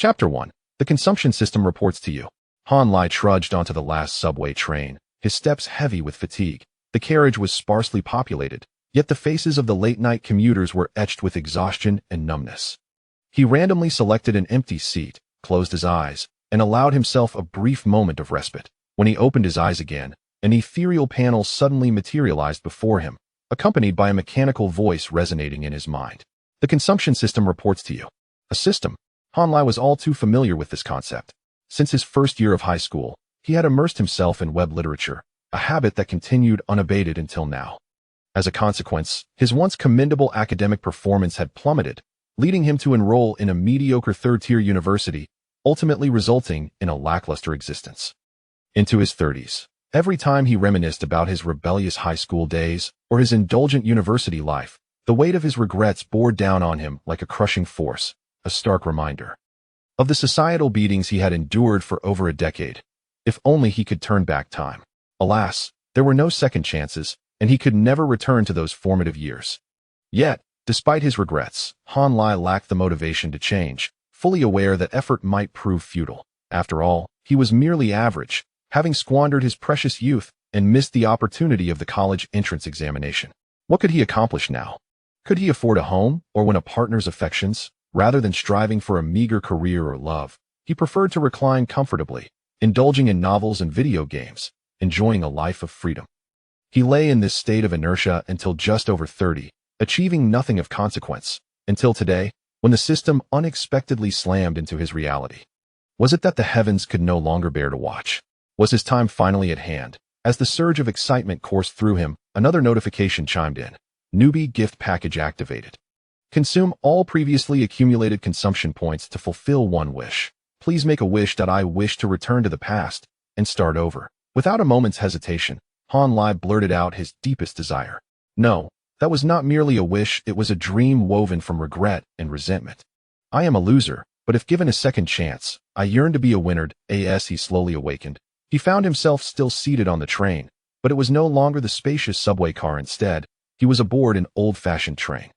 Chapter 1. The consumption system reports to you. Han Lai trudged onto the last subway train, his steps heavy with fatigue. The carriage was sparsely populated, yet the faces of the late-night commuters were etched with exhaustion and numbness. He randomly selected an empty seat, closed his eyes, and allowed himself a brief moment of respite. When he opened his eyes again, an ethereal panel suddenly materialized before him, accompanied by a mechanical voice resonating in his mind. The consumption system reports to you. A system. Han Lai was all too familiar with this concept. Since his first year of high school, he had immersed himself in web literature, a habit that continued unabated until now. As a consequence, his once commendable academic performance had plummeted, leading him to enroll in a mediocre third-tier university, ultimately resulting in a lackluster existence. Into his 30s, every time he reminisced about his rebellious high school days or his indulgent university life, the weight of his regrets bore down on him like a crushing force, a stark reminder of the societal beatings he had endured for over a decade. If only he could turn back time. Alas, there were no second chances, and he could never return to those formative years. Yet, despite his regrets, Han Lai lacked the motivation to change, fully aware that effort might prove futile. After all, he was merely average, having squandered his precious youth and missed the opportunity of the college entrance examination. What could he accomplish now? Could he afford a home or win a partner's affections? Rather than striving for a meager career or love, he preferred to recline comfortably, indulging in novels and video games, enjoying a life of freedom. He lay in this state of inertia until just over 30, achieving nothing of consequence, until today, when the system unexpectedly slammed into his reality. Was it that the heavens could no longer bear to watch? Was his time finally at hand? As the surge of excitement coursed through him, another notification chimed in. Newbie gift package activated. Consume all previously accumulated consumption points to fulfill one wish. Please make a wish that I wish to return to the past and start over. Without a moment's hesitation, Han Lai blurted out his deepest desire. No, that was not merely a wish, it was a dream woven from regret and resentment. I am a loser, but if given a second chance, I yearn to be a winner. As he slowly awakened, he found himself still seated on the train, but it was no longer the spacious subway car. Instead, he was aboard an old-fashioned train.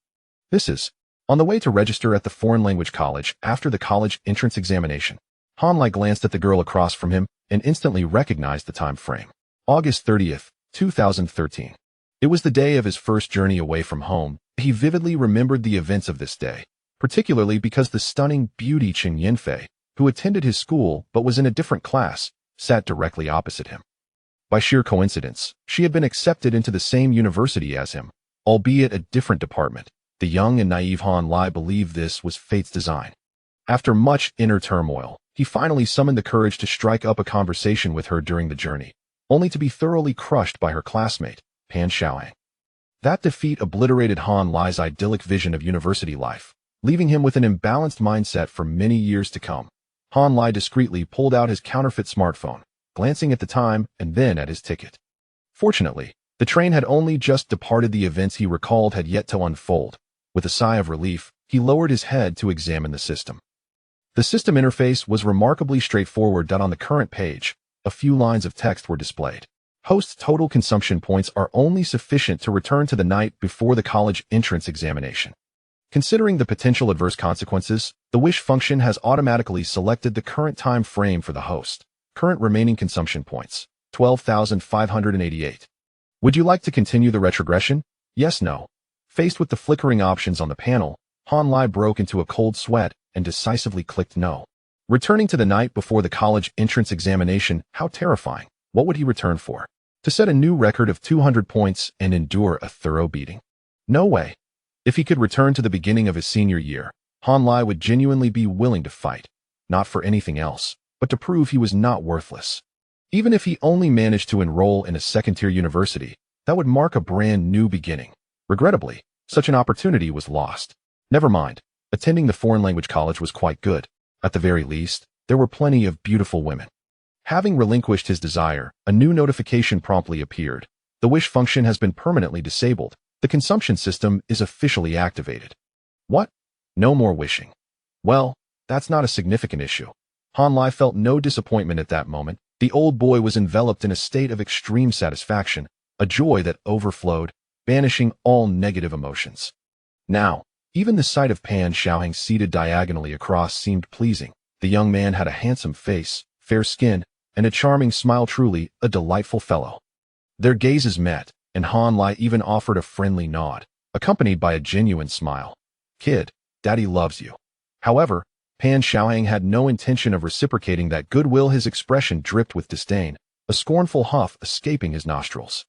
This is on the way to register at the foreign language college after the college entrance examination. Han Lai glanced at the girl across from him and instantly recognized the time frame. August 30th, 2013. It was the day of his first journey away from home. He vividly remembered the events of this day, particularly because the stunning beauty Chen Yinfei, who attended his school but was in a different class, sat directly opposite him. By sheer coincidence, she had been accepted into the same university as him, albeit a different department. The young and naive Han Lai believed this was fate's design. After much inner turmoil, he finally summoned the courage to strike up a conversation with her during the journey, only to be thoroughly crushed by her classmate, Pan Xiaoyang. That defeat obliterated Han Lai's idyllic vision of university life, leaving him with an imbalanced mindset for many years to come. Han Lai discreetly pulled out his counterfeit smartphone, glancing at the time and then at his ticket. Fortunately, the train had only just departed. The events he recalled had yet to unfold. With a sigh of relief, he lowered his head to examine the system. The system interface was remarkably straightforward. On the current page, a few lines of text were displayed. Host's total consumption points are only sufficient to return to the night before the college entrance examination. Considering the potential adverse consequences, the wish function has automatically selected the current time frame for the host. Current remaining consumption points, 12,588. Would you like to continue the retrogression? Yes, no. Faced with the flickering options on the panel, Han Lai broke into a cold sweat and decisively clicked no. Returning to the night before the college entrance examination, how terrifying. What would he return for? To set a new record of 200 points and endure a thorough beating? No way. If he could return to the beginning of his senior year, Han Lai would genuinely be willing to fight, not for anything else, but to prove he was not worthless. Even if he only managed to enroll in a second-tier university, that would mark a brand new beginning. Regrettably, such an opportunity was lost. Never mind, attending the foreign language college was quite good. At the very least, there were plenty of beautiful women. Having relinquished his desire, a new notification promptly appeared. The wish function has been permanently disabled. The consumption system is officially activated. What? No more wishing. Well, that's not a significant issue. Han Lai felt no disappointment at that moment. The old boy was enveloped in a state of extreme satisfaction, a joy that overflowed, banishing all negative emotions. Now, even the sight of Pan Xiaoyang seated diagonally across seemed pleasing. The young man had a handsome face, fair skin, and a charming smile, truly a delightful fellow. Their gazes met, and Han Lai even offered a friendly nod, accompanied by a genuine smile. "Kid, Daddy loves you." However, Pan Xiaohang had no intention of reciprocating that goodwill. His expression dripped with disdain, a scornful huff escaping his nostrils.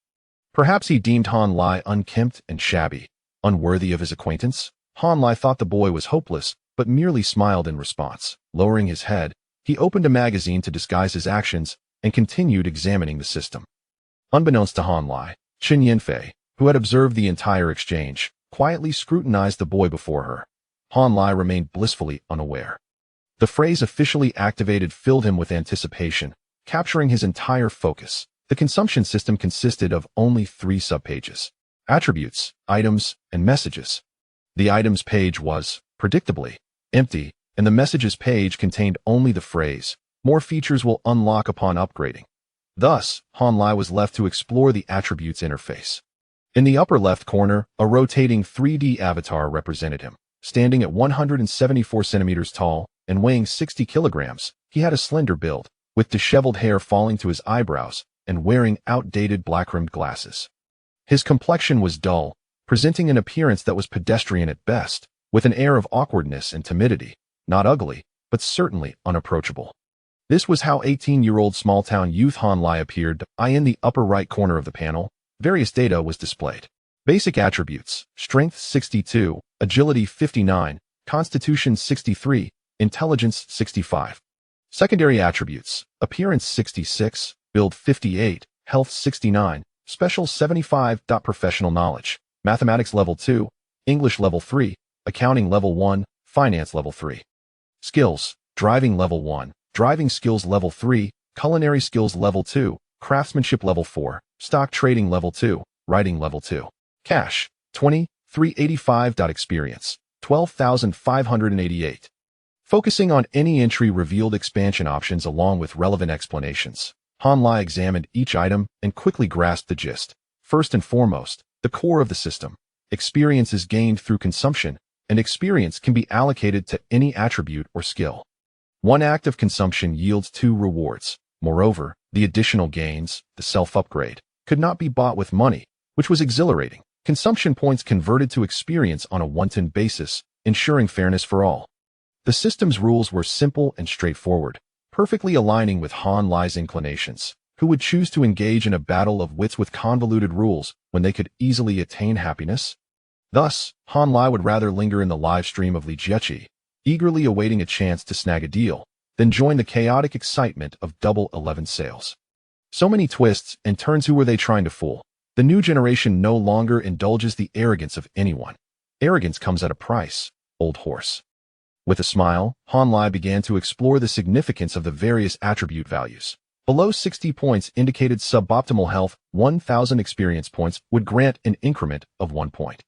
Perhaps he deemed Han Lai unkempt and shabby, unworthy of his acquaintance. Han Lai thought the boy was hopeless, but merely smiled in response. Lowering his head, he opened a magazine to disguise his actions and continued examining the system. Unbeknownst to Han Lai, Chen Yinfei, who had observed the entire exchange, quietly scrutinized the boy before her. Han Lai remained blissfully unaware. The phrase "officially activated" filled him with anticipation, capturing his entire focus. The consumption system consisted of only 3 subpages: attributes, items, and messages. The items page was, predictably, empty, and the messages page contained only the phrase, "More features will unlock upon upgrading." Thus, Han Lai was left to explore the attributes interface. In the upper left corner, a rotating 3D avatar represented him. Standing at 174 centimeters tall and weighing 60 kilograms, he had a slender build, with disheveled hair falling to his eyebrows and wearing outdated black-rimmed glasses. His complexion was dull, presenting an appearance that was pedestrian at best, with an air of awkwardness and timidity, not ugly, but certainly unapproachable. This was how 18-year-old small-town youth Han Lai appeared. In the upper right corner of the panel, various data was displayed. Basic attributes: Strength 62, Agility 59, Constitution 63, Intelligence 65. Secondary attributes: Appearance 66, Build 58, Health 69, Special 75. Professional knowledge: Mathematics Level 2, English Level 3, Accounting Level 1, Finance Level 3. Skills: Driving Level 1, Driving Skills Level 3, Culinary Skills Level 2, Craftsmanship Level 4, Stock Trading Level 2, Writing Level 2. Cash: 20,385. Experience: 12,588. Focusing on any entry revealed expansion options along with relevant explanations. Han Lai examined each item and quickly grasped the gist. First and foremost, the core of the system. Experience is gained through consumption, and experience can be allocated to any attribute or skill. 1 act of consumption yields 2 rewards. Moreover, the additional gains, the self-upgrade, could not be bought with money, which was exhilarating. Consumption points converted to experience on a one-time basis, ensuring fairness for all. The system's rules were simple and straightforward, perfectly aligning with Han Lai's inclinations. Who would choose to engage in a battle of wits with convoluted rules when they could easily attain happiness? Thus, Han Lai would rather linger in the live stream of Li Jieqi, eagerly awaiting a chance to snag a deal, than join the chaotic excitement of Double 11 sales. So many twists and turns. Who were they trying to fool? The new generation no longer indulges the arrogance of anyone. Arrogance comes at a price, old horse. With a smile, Han Lai began to explore the significance of the various attribute values. Below 60 points indicated suboptimal health. 1,000 experience points would grant an increment of 1 point.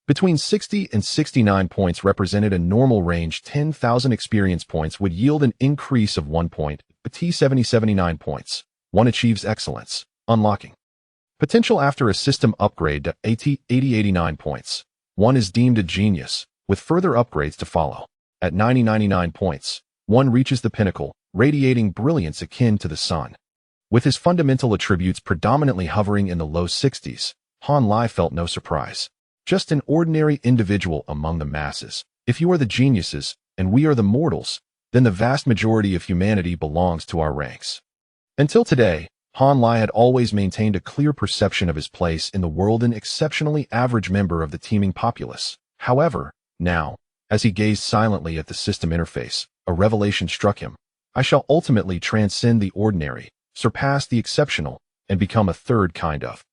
Between 60 and 69 points represented a normal range. 10,000 experience points would yield an increase of 1 point. At 79 points, one achieves excellence, unlocking potential after a system upgrade. To 89 points, one is deemed a genius, with further upgrades to follow. At 99 points, one reaches the pinnacle, radiating brilliance akin to the sun. With his fundamental attributes predominantly hovering in the low 60s, Han Lai felt no surprise. Just an ordinary individual among the masses. If you are the geniuses, and we are the mortals, then the vast majority of humanity belongs to our ranks. Until today, Han Lai had always maintained a clear perception of his place in the world, an exceptionally average member of the teeming populace. However, now, as he gazed silently at the system interface, a revelation struck him. I shall ultimately transcend the ordinary, surpass the exceptional, and become a third kind of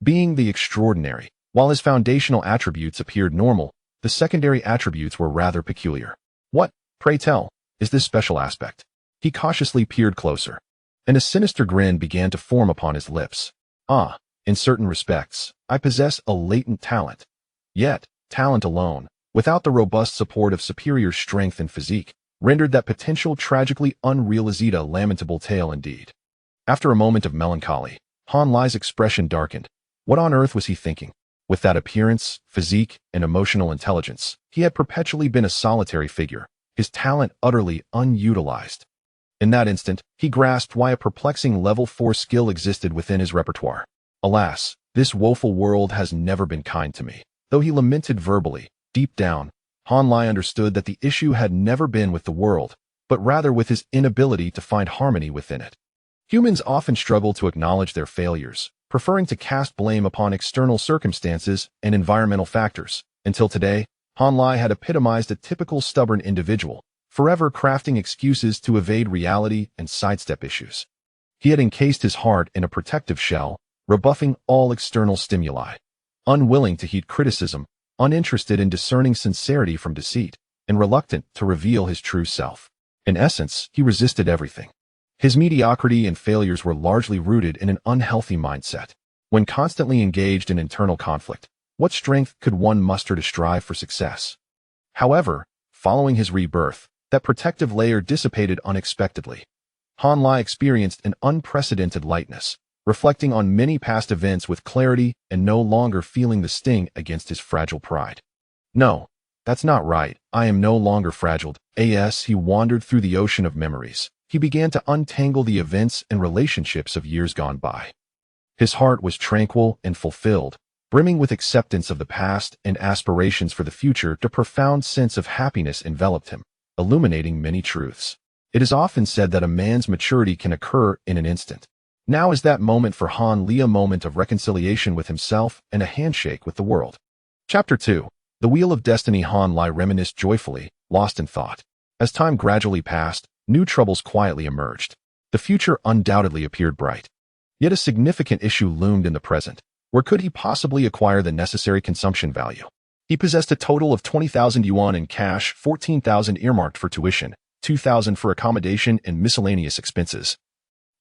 being, the extraordinary. While his foundational attributes appeared normal, the secondary attributes were rather peculiar. What, pray tell, is this special aspect? He cautiously peered closer, and a sinister grin began to form upon his lips. In certain respects, I possess a latent talent. Yet, talent alone, without the robust support of superior strength and physique, rendered that potential tragically unreal. Is it a lamentable tale indeed? After a moment of melancholy, Han Lai's expression darkened. What on earth was he thinking? With that appearance, physique, and emotional intelligence, he had perpetually been a solitary figure, his talent utterly unutilized. In that instant, he grasped why a perplexing level 4 skill existed within his repertoire. Alas, this woeful world has never been kind to me. Though he lamented verbally, deep down, Han Lai understood that the issue had never been with the world, but rather with his inability to find harmony within it. Humans often struggle to acknowledge their failures, preferring to cast blame upon external circumstances and environmental factors. Until today, Han Lai had epitomized a typical stubborn individual, forever crafting excuses to evade reality and sidestep issues. He had encased his heart in a protective shell, rebuffing all external stimuli. Unwilling to heed criticism, uninterested in discerning sincerity from deceit, and reluctant to reveal his true self. In essence, he resisted everything. His mediocrity and failures were largely rooted in an unhealthy mindset. When constantly engaged in internal conflict, what strength could one muster to strive for success? However, following his rebirth, that protective layer dissipated unexpectedly. Han Lai experienced an unprecedented lightness, reflecting on many past events with clarity and no longer feeling the sting against his fragile pride. No, that's not right. I am no longer fragile. As he wandered through the ocean of memories, he began to untangle the events and relationships of years gone by. His heart was tranquil and fulfilled, brimming with acceptance of the past and aspirations for the future. A profound sense of happiness enveloped him, illuminating many truths. It is often said that a man's maturity can occur in an instant. Now is that moment for Han Lai, a moment of reconciliation with himself and a handshake with the world. Chapter 2. The Wheel of Destiny. Han Lai reminisced joyfully, lost in thought. As time gradually passed, new troubles quietly emerged. The future undoubtedly appeared bright. Yet a significant issue loomed in the present. Where could he possibly acquire the necessary consumption value? He possessed a total of 20,000 yuan in cash, 14,000 earmarked for tuition, 2,000 for accommodation and miscellaneous expenses,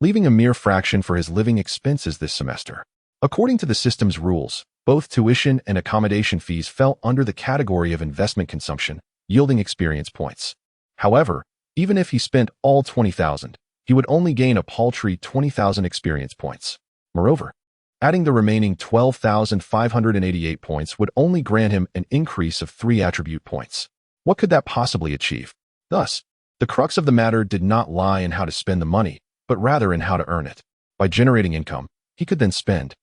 leaving a mere fraction for his living expenses this semester. According to the system's rules, both tuition and accommodation fees fell under the category of investment consumption, yielding experience points. However, even if he spent all 20,000, he would only gain a paltry 20,000 experience points. Moreover, adding the remaining 12,588 points would only grant him an increase of 3 attribute points. What could that possibly achieve? Thus, the crux of the matter did not lie in how to spend the money, but rather in how to earn it. By generating income, he could then spend,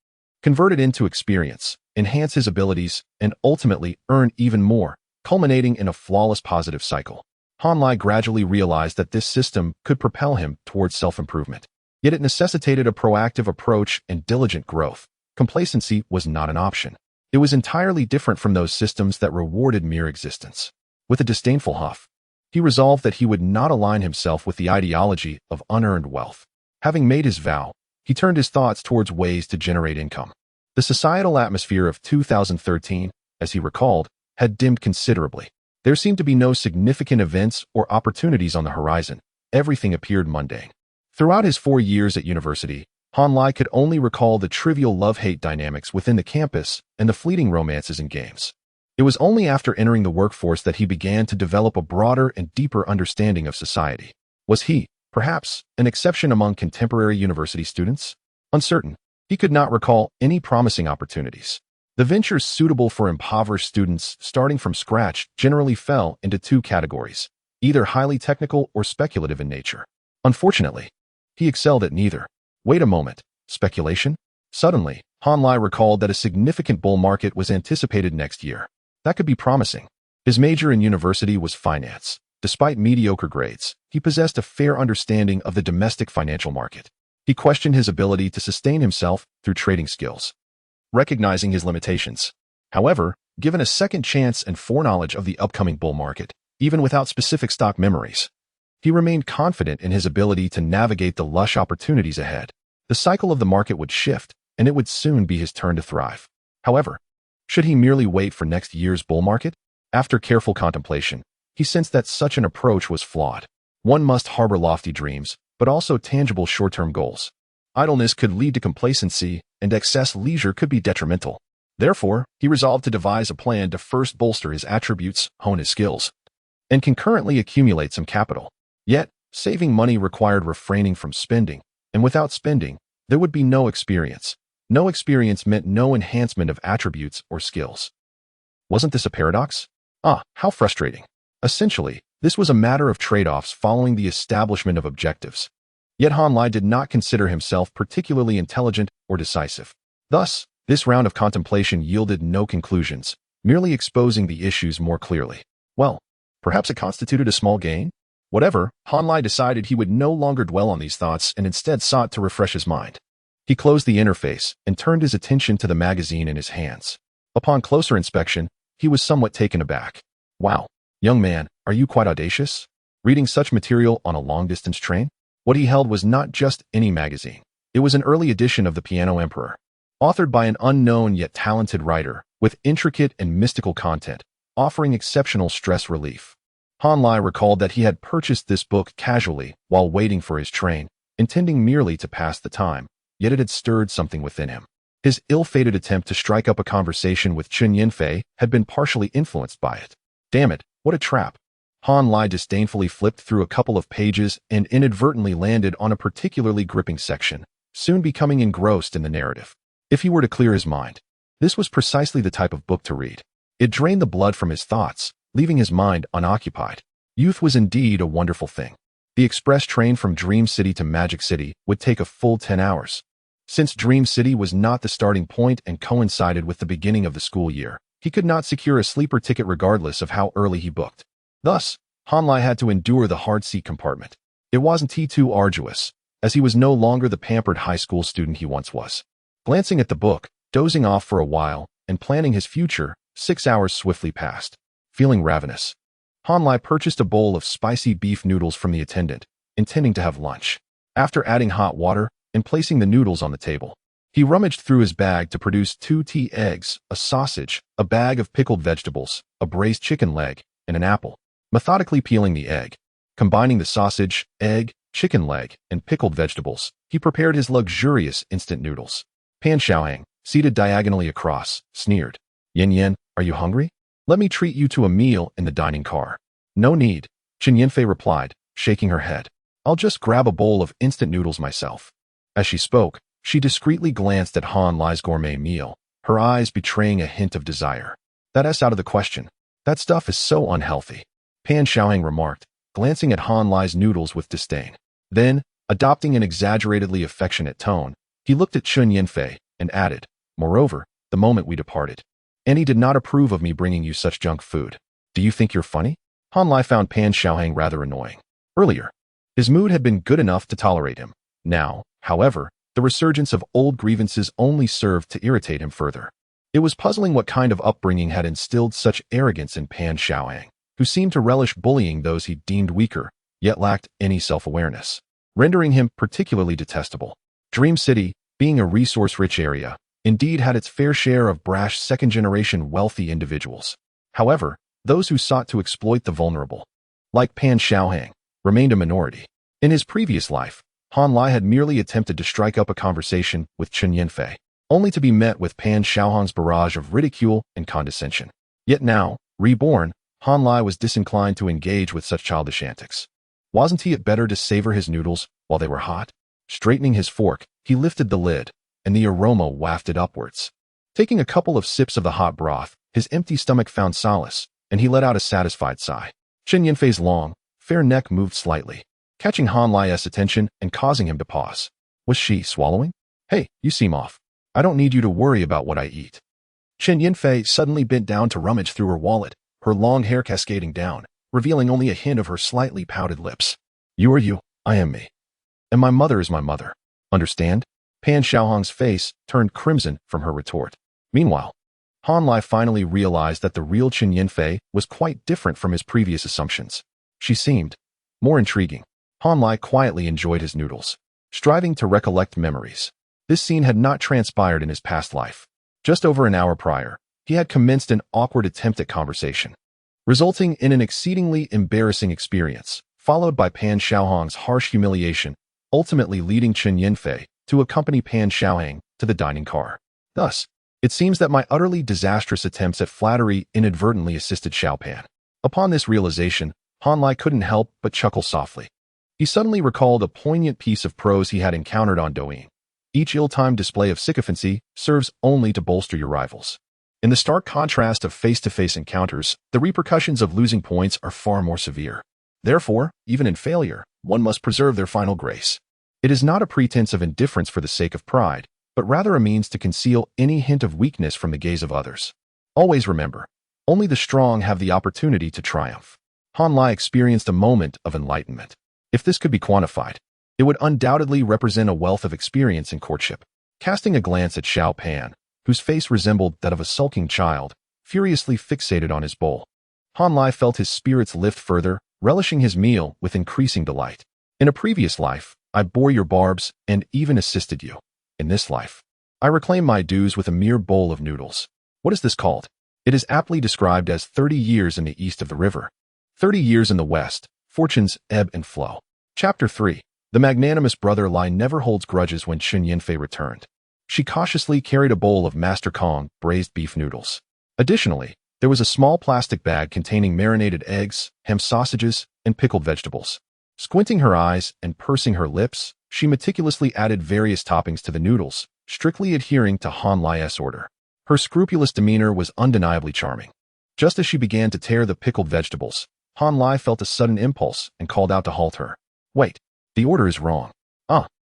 convert it into experience, enhance his abilities, and ultimately earn even more, culminating in a flawless positive cycle. Han Lai gradually realized that this system could propel him towards self-improvement. Yet it necessitated a proactive approach and diligent growth. Complacency was not an option. It was entirely different from those systems that rewarded mere existence. With a disdainful huff, he resolved that he would not align himself with the ideology of unearned wealth. Having made his vow, he turned his thoughts towards ways to generate income. The societal atmosphere of 2013, as he recalled, had dimmed considerably. There seemed to be no significant events or opportunities on the horizon. Everything appeared mundane. Throughout his 4 years at university, Han Lai could only recall the trivial love-hate dynamics within the campus and the fleeting romances and games. It was only after entering the workforce that he began to develop a broader and deeper understanding of society. Was he, perhaps, an exception among contemporary university students? Uncertain, he could not recall any promising opportunities. The ventures suitable for impoverished students starting from scratch generally fell into 2 categories, either highly technical or speculative in nature. Unfortunately, he excelled at neither. Wait a moment, speculation? Suddenly, Han Lai recalled that a significant bull market was anticipated next year. That could be promising. His major in university was finance. Despite mediocre grades, he possessed a fair understanding of the domestic financial market. He questioned his ability to sustain himself through trading skills, recognizing his limitations. However, given a second chance and foreknowledge of the upcoming bull market, even without specific stock memories, he remained confident in his ability to navigate the lush opportunities ahead. The cycle of the market would shift, and it would soon be his turn to thrive. However, should he merely wait for next year's bull market? After careful contemplation, he sensed that such an approach was flawed. One must harbor lofty dreams, but also tangible short-term goals. Idleness could lead to complacency, and excess leisure could be detrimental. Therefore, he resolved to devise a plan to first bolster his attributes, hone his skills, and concurrently accumulate some capital. Yet, saving money required refraining from spending, and without spending, there would be no experience. No experience meant no enhancement of attributes or skills. Wasn't this a paradox? Ah, how frustrating. Essentially, this was a matter of trade-offs following the establishment of objectives. Yet Han Lai did not consider himself particularly intelligent or decisive. Thus, this round of contemplation yielded no conclusions, merely exposing the issues more clearly. Well, perhaps it constituted a small gain? Whatever, Han Lai decided he would no longer dwell on these thoughts and instead sought to refresh his mind. He closed the interface and turned his attention to the magazine in his hands. Upon closer inspection, he was somewhat taken aback. Wow, young man, are you quite audacious? Reading such material on a long-distance train? What he held was not just any magazine. It was an early edition of The Piano Emperor, authored by an unknown yet talented writer, with intricate and mystical content, offering exceptional stress relief. Han Lai recalled that he had purchased this book casually while waiting for his train, intending merely to pass the time, yet it had stirred something within him. His ill-fated attempt to strike up a conversation with Chen Yinfei had been partially influenced by it. Damn it, what a trap. Han Lai disdainfully flipped through a couple of pages and inadvertently landed on a particularly gripping section, soon becoming engrossed in the narrative. If he were to clear his mind, this was precisely the type of book to read. It drained the blood from his thoughts, leaving his mind unoccupied. Youth was indeed a wonderful thing. The express train from Dream City to Magic City would take a full 10 hours. Since Dream City was not the starting point and coincided with the beginning of the school year, he could not secure a sleeper ticket regardless of how early he booked. Thus, Han Lai had to endure the hard seat compartment. It wasn't too arduous, as he was no longer the pampered high school student he once was. Glancing at the book, dozing off for a while, and planning his future, 6 hours swiftly passed. Feeling ravenous, Han Lai purchased a bowl of spicy beef noodles from the attendant, intending to have lunch. After adding hot water and placing the noodles on the table, he rummaged through his bag to produce 2 tea eggs, a sausage, a bag of pickled vegetables, a braised chicken leg, and an apple. Methodically peeling the egg, combining the sausage, egg, chicken leg, and pickled vegetables, he prepared his luxurious instant noodles. Pan Xiaohang, seated diagonally across, sneered. Yin Yin, are you hungry? Let me treat you to a meal in the dining car. No need, Chen Yinfei replied, shaking her head. I'll just grab a bowl of instant noodles myself. As she spoke, she discreetly glanced at Han Lai's gourmet meal, her eyes betraying a hint of desire. That's out of the question. That stuff is so unhealthy, Pan Xiaohang remarked, glancing at Han Lai's noodles with disdain. Then, adopting an exaggeratedly affectionate tone, he looked at Chen Yinfei and added, moreover, the moment we departed, and he did not approve of me bringing you such junk food. Do you think you're funny? Han Lai found Pan Xiaohang rather annoying. Earlier, his mood had been good enough to tolerate him. Now, however, the resurgence of old grievances only served to irritate him further. It was puzzling what kind of upbringing had instilled such arrogance in Pan Xiaohang, who seemed to relish bullying those he deemed weaker, yet lacked any self-awareness, rendering him particularly detestable. Dream City, being a resource-rich area, indeed had its fair share of brash second-generation wealthy individuals. However, those who sought to exploit the vulnerable, like Pan Xiaohang, remained a minority. In his previous life, Han Lai had merely attempted to strike up a conversation with Chen Yinfei, only to be met with Pan Xiaohang's barrage of ridicule and condescension. Yet now, reborn, Han Lai was disinclined to engage with such childish antics. Wasn't it better to savor his noodles while they were hot? Straightening his fork, he lifted the lid, and the aroma wafted upwards. Taking a couple of sips of the hot broth, his empty stomach found solace, and he let out a satisfied sigh. Chen Yinfei's long, fair neck moved slightly, catching Han Lai's attention and causing him to pause. Was she swallowing? Hey, you seem off. I don't need you to worry about what I eat. Chen Yinfei suddenly bent down to rummage through her wallet, her long hair cascading down, revealing only a hint of her slightly pouted lips. You are you, I am me. And my mother is my mother. Understand? Pan Xiaohang's face turned crimson from her retort. Meanwhile, Han Lai finally realized that the real Chen Yinfei was quite different from his previous assumptions. She seemed more intriguing. Han Lai quietly enjoyed his noodles, striving to recollect memories. This scene had not transpired in his past life. Just over an hour prior, he had commenced an awkward attempt at conversation, resulting in an exceedingly embarrassing experience, followed by Pan Xiaohang's harsh humiliation, ultimately leading Chen Yinfei to accompany Pan Xiaohang to the dining car. Thus, it seems that my utterly disastrous attempts at flattery inadvertently assisted Xiao Pan. Upon this realization, Han Lai couldn't help but chuckle softly. He suddenly recalled a poignant piece of prose he had encountered on Douyin. Each ill-timed display of sycophancy serves only to bolster your rivals. In the stark contrast of face-to-face encounters, the repercussions of losing points are far more severe. Therefore, even in failure, one must preserve their final grace. It is not a pretense of indifference for the sake of pride, but rather a means to conceal any hint of weakness from the gaze of others. Always remember, only the strong have the opportunity to triumph. Han Lai experienced a moment of enlightenment. If this could be quantified, it would undoubtedly represent a wealth of experience in courtship. Casting a glance at Xiao Pan, whose face resembled that of a sulking child, furiously fixated on his bowl, Han Lai felt his spirits lift further, relishing his meal with increasing delight. In a previous life, I bore your barbs and even assisted you. In this life, I reclaim my dues with a mere bowl of noodles. What is this called? It is aptly described as 30 years in the east of the river, 30 years in the west, fortunes ebb and flow. Chapter 3. The magnanimous brother Lai never holds grudges. When Chen Yinfei returned, she cautiously carried a bowl of Master Kong braised beef noodles. Additionally, there was a small plastic bag containing marinated eggs, ham sausages, and pickled vegetables. Squinting her eyes and pursing her lips, she meticulously added various toppings to the noodles, strictly adhering to Han Lai's order. Her scrupulous demeanor was undeniably charming. Just as she began to tear the pickled vegetables, Han Lai felt a sudden impulse and called out to halt her. Wait, the order is wrong.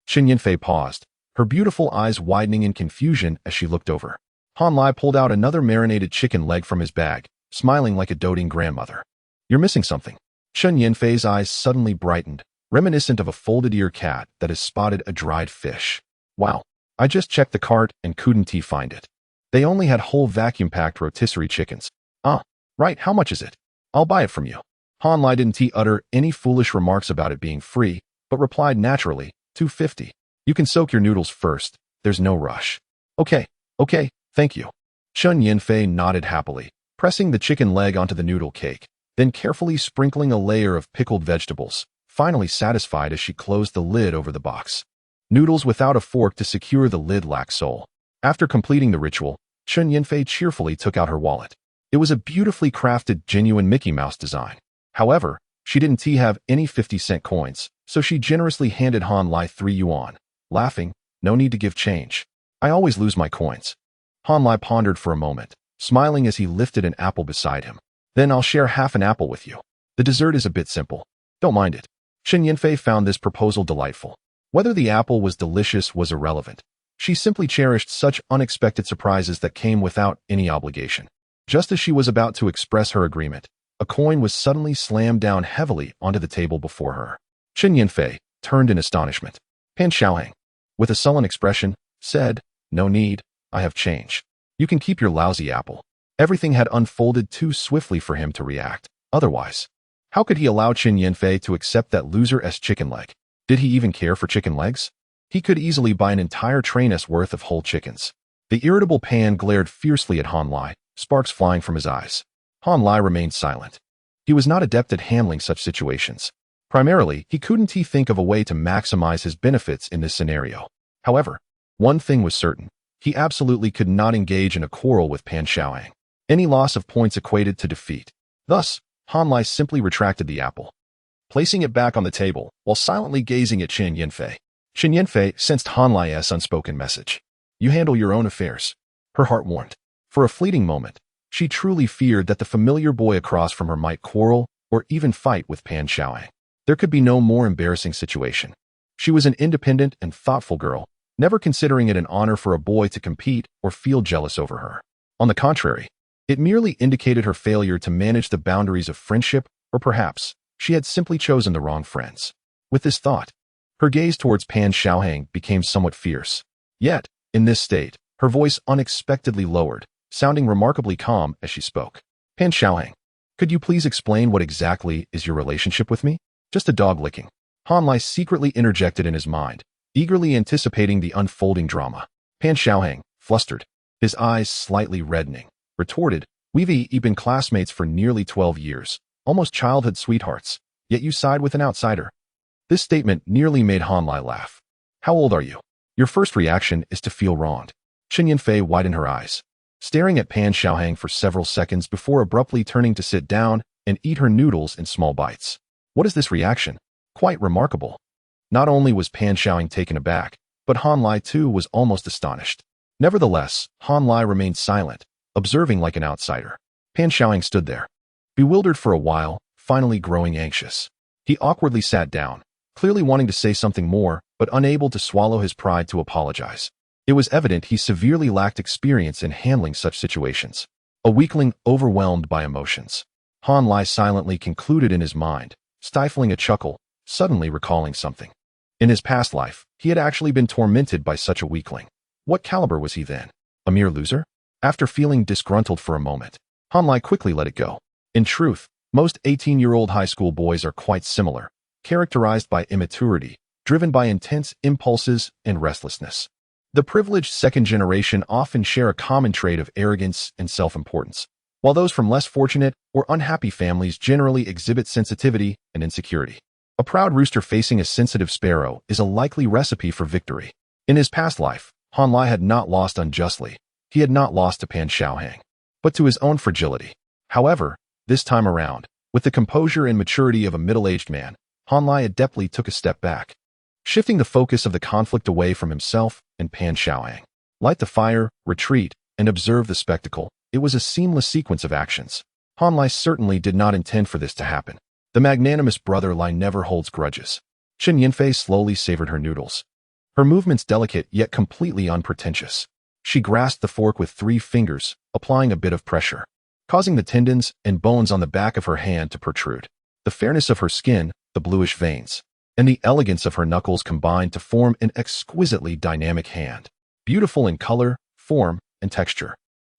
Chen Yinfei paused, her beautiful eyes widening in confusion as she looked over. Han Lai pulled out another marinated chicken leg from his bag, smiling like a doting grandmother. You're missing something. Chen Yinfei's eyes suddenly brightened, reminiscent of a folded-ear cat that has spotted a dried fish. Wow, I just checked the cart and couldn't find it. They only had whole vacuum-packed rotisserie chickens. Right, how much is it? I'll buy it from you. Han Lai didn't utter any foolish remarks about it being free, but replied naturally, $2.50. You can soak your noodles first, there's no rush. Okay, thank you. Chen Yinfei nodded happily, pressing the chicken leg onto the noodle cake, then carefully sprinkling a layer of pickled vegetables, finally satisfied as she closed the lid over the box. Noodles without a fork to secure the lid lack soul. After completing the ritual, Chen Yinfei cheerfully took out her wallet. It was a beautifully crafted, genuine Mickey Mouse design. However, she didn't have any 50-cent coins, so she generously handed Han Lai 3 yuan, laughing, no need to give change. I always lose my coins. Han Lai pondered for a moment, smiling as he lifted an apple beside him. Then I'll share half an apple with you. The dessert is a bit simple. Don't mind it. Chen Yinfei found this proposal delightful. Whether the apple was delicious was irrelevant. She simply cherished such unexpected surprises that came without any obligation. Just as she was about to express her agreement, a coin was suddenly slammed down heavily onto the table before her. Chen Yinfei turned in astonishment. Pan Xiaohang, with a sullen expression, said, No need, I have change. You can keep your lousy apple. Everything had unfolded too swiftly for him to react. Otherwise, how could he allow Chen Yinfei to accept that loser's chicken leg? Did he even care for chicken legs? He could easily buy an entire train's worth of whole chickens. The irritable Pan glared fiercely at Han Lai, sparks flying from his eyes. Han Lai remained silent. He was not adept at handling such situations. Primarily, he couldn't think of a way to maximize his benefits in this scenario. However, one thing was certain. He absolutely could not engage in a quarrel with Pan Xiaohang. Any loss of points equated to defeat. Thus, Han Lai simply retracted the apple, placing it back on the table while silently gazing at Chen Yinfei. Chen Yinfei sensed Han Lai's unspoken message. You handle your own affairs. Her heart warmed. For a fleeting moment, she truly feared that the familiar boy across from her might quarrel or even fight with Pan Xiaohang. There could be no more embarrassing situation. She was an independent and thoughtful girl, never considering it an honor for a boy to compete or feel jealous over her. On the contrary, it merely indicated her failure to manage the boundaries of friendship, or perhaps she had simply chosen the wrong friends. With this thought, her gaze towards Pan Xiaohang became somewhat fierce. Yet, in this state, her voice unexpectedly lowered, sounding remarkably calm as she spoke. Pan Xiaohang, could you please explain what exactly is your relationship with me? Just a dog licking. Han Lai secretly interjected in his mind, eagerly anticipating the unfolding drama. Pan Xiaohang, flustered, his eyes slightly reddening, retorted, We've been classmates for nearly 12 years, almost childhood sweethearts, yet you side with an outsider. This statement nearly made Han Lai laugh. How old are you? Your first reaction is to feel wronged. Chen Yinfei widened her eyes, staring at Pan Xiaohang for several seconds before abruptly turning to sit down and eat her noodles in small bites. What is this reaction? Quite remarkable. Not only was Pan Xiaohang taken aback, but Han Lai too was almost astonished. Nevertheless, Han Lai remained silent, observing like an outsider. Pan Xiaoying stood there, bewildered for a while, finally growing anxious. He awkwardly sat down, clearly wanting to say something more, but unable to swallow his pride to apologize. It was evident he severely lacked experience in handling such situations. A weakling overwhelmed by emotions. Han Lai silently concluded in his mind, stifling a chuckle, suddenly recalling something. In his past life, he had actually been tormented by such a weakling. What caliber was he then? A mere loser? After feeling disgruntled for a moment, Han Lai quickly let it go. In truth, most 18-year-old high school boys are quite similar, characterized by immaturity, driven by intense impulses and restlessness. The privileged second generation often share a common trait of arrogance and self-importance, while those from less fortunate or unhappy families generally exhibit sensitivity and insecurity. A proud rooster facing a sensitive sparrow is a likely recipe for victory. In his past life, Han Lai had not lost unjustly. He had not lost to Pan Xiaohang, but to his own fragility. However, this time around, with the composure and maturity of a middle-aged man, Han Lai adeptly took a step back, shifting the focus of the conflict away from himself and Pan Xiaohang. Light the fire, retreat, and observe the spectacle. It was a seamless sequence of actions. Han Lai certainly did not intend for this to happen. The magnanimous brother Lai never holds grudges. Chen Yinfei slowly savored her noodles. Her movements delicate yet completely unpretentious. She grasped the fork with 3 fingers, applying a bit of pressure, causing the tendons and bones on the back of her hand to protrude. The fairness of her skin, the bluish veins, and the elegance of her knuckles combined to form an exquisitely dynamic hand, beautiful in color, form, and texture.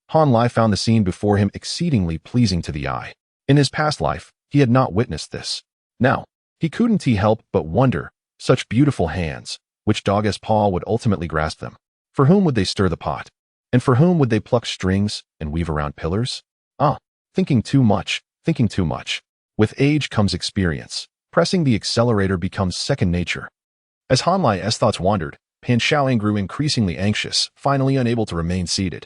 Han Lai found the scene before him exceedingly pleasing to the eye. In his past life, he had not witnessed this. Now, he couldn't help but wonder, such beautiful hands, which dog's paw would ultimately grasp them. For whom would they stir the pot? And for whom would they pluck strings and weave around pillars? Thinking too much, thinking too much. With age comes experience. Pressing the accelerator becomes second nature. As Han Lai's thoughts wandered, Pan Xiaoying grew increasingly anxious, finally unable to remain seated.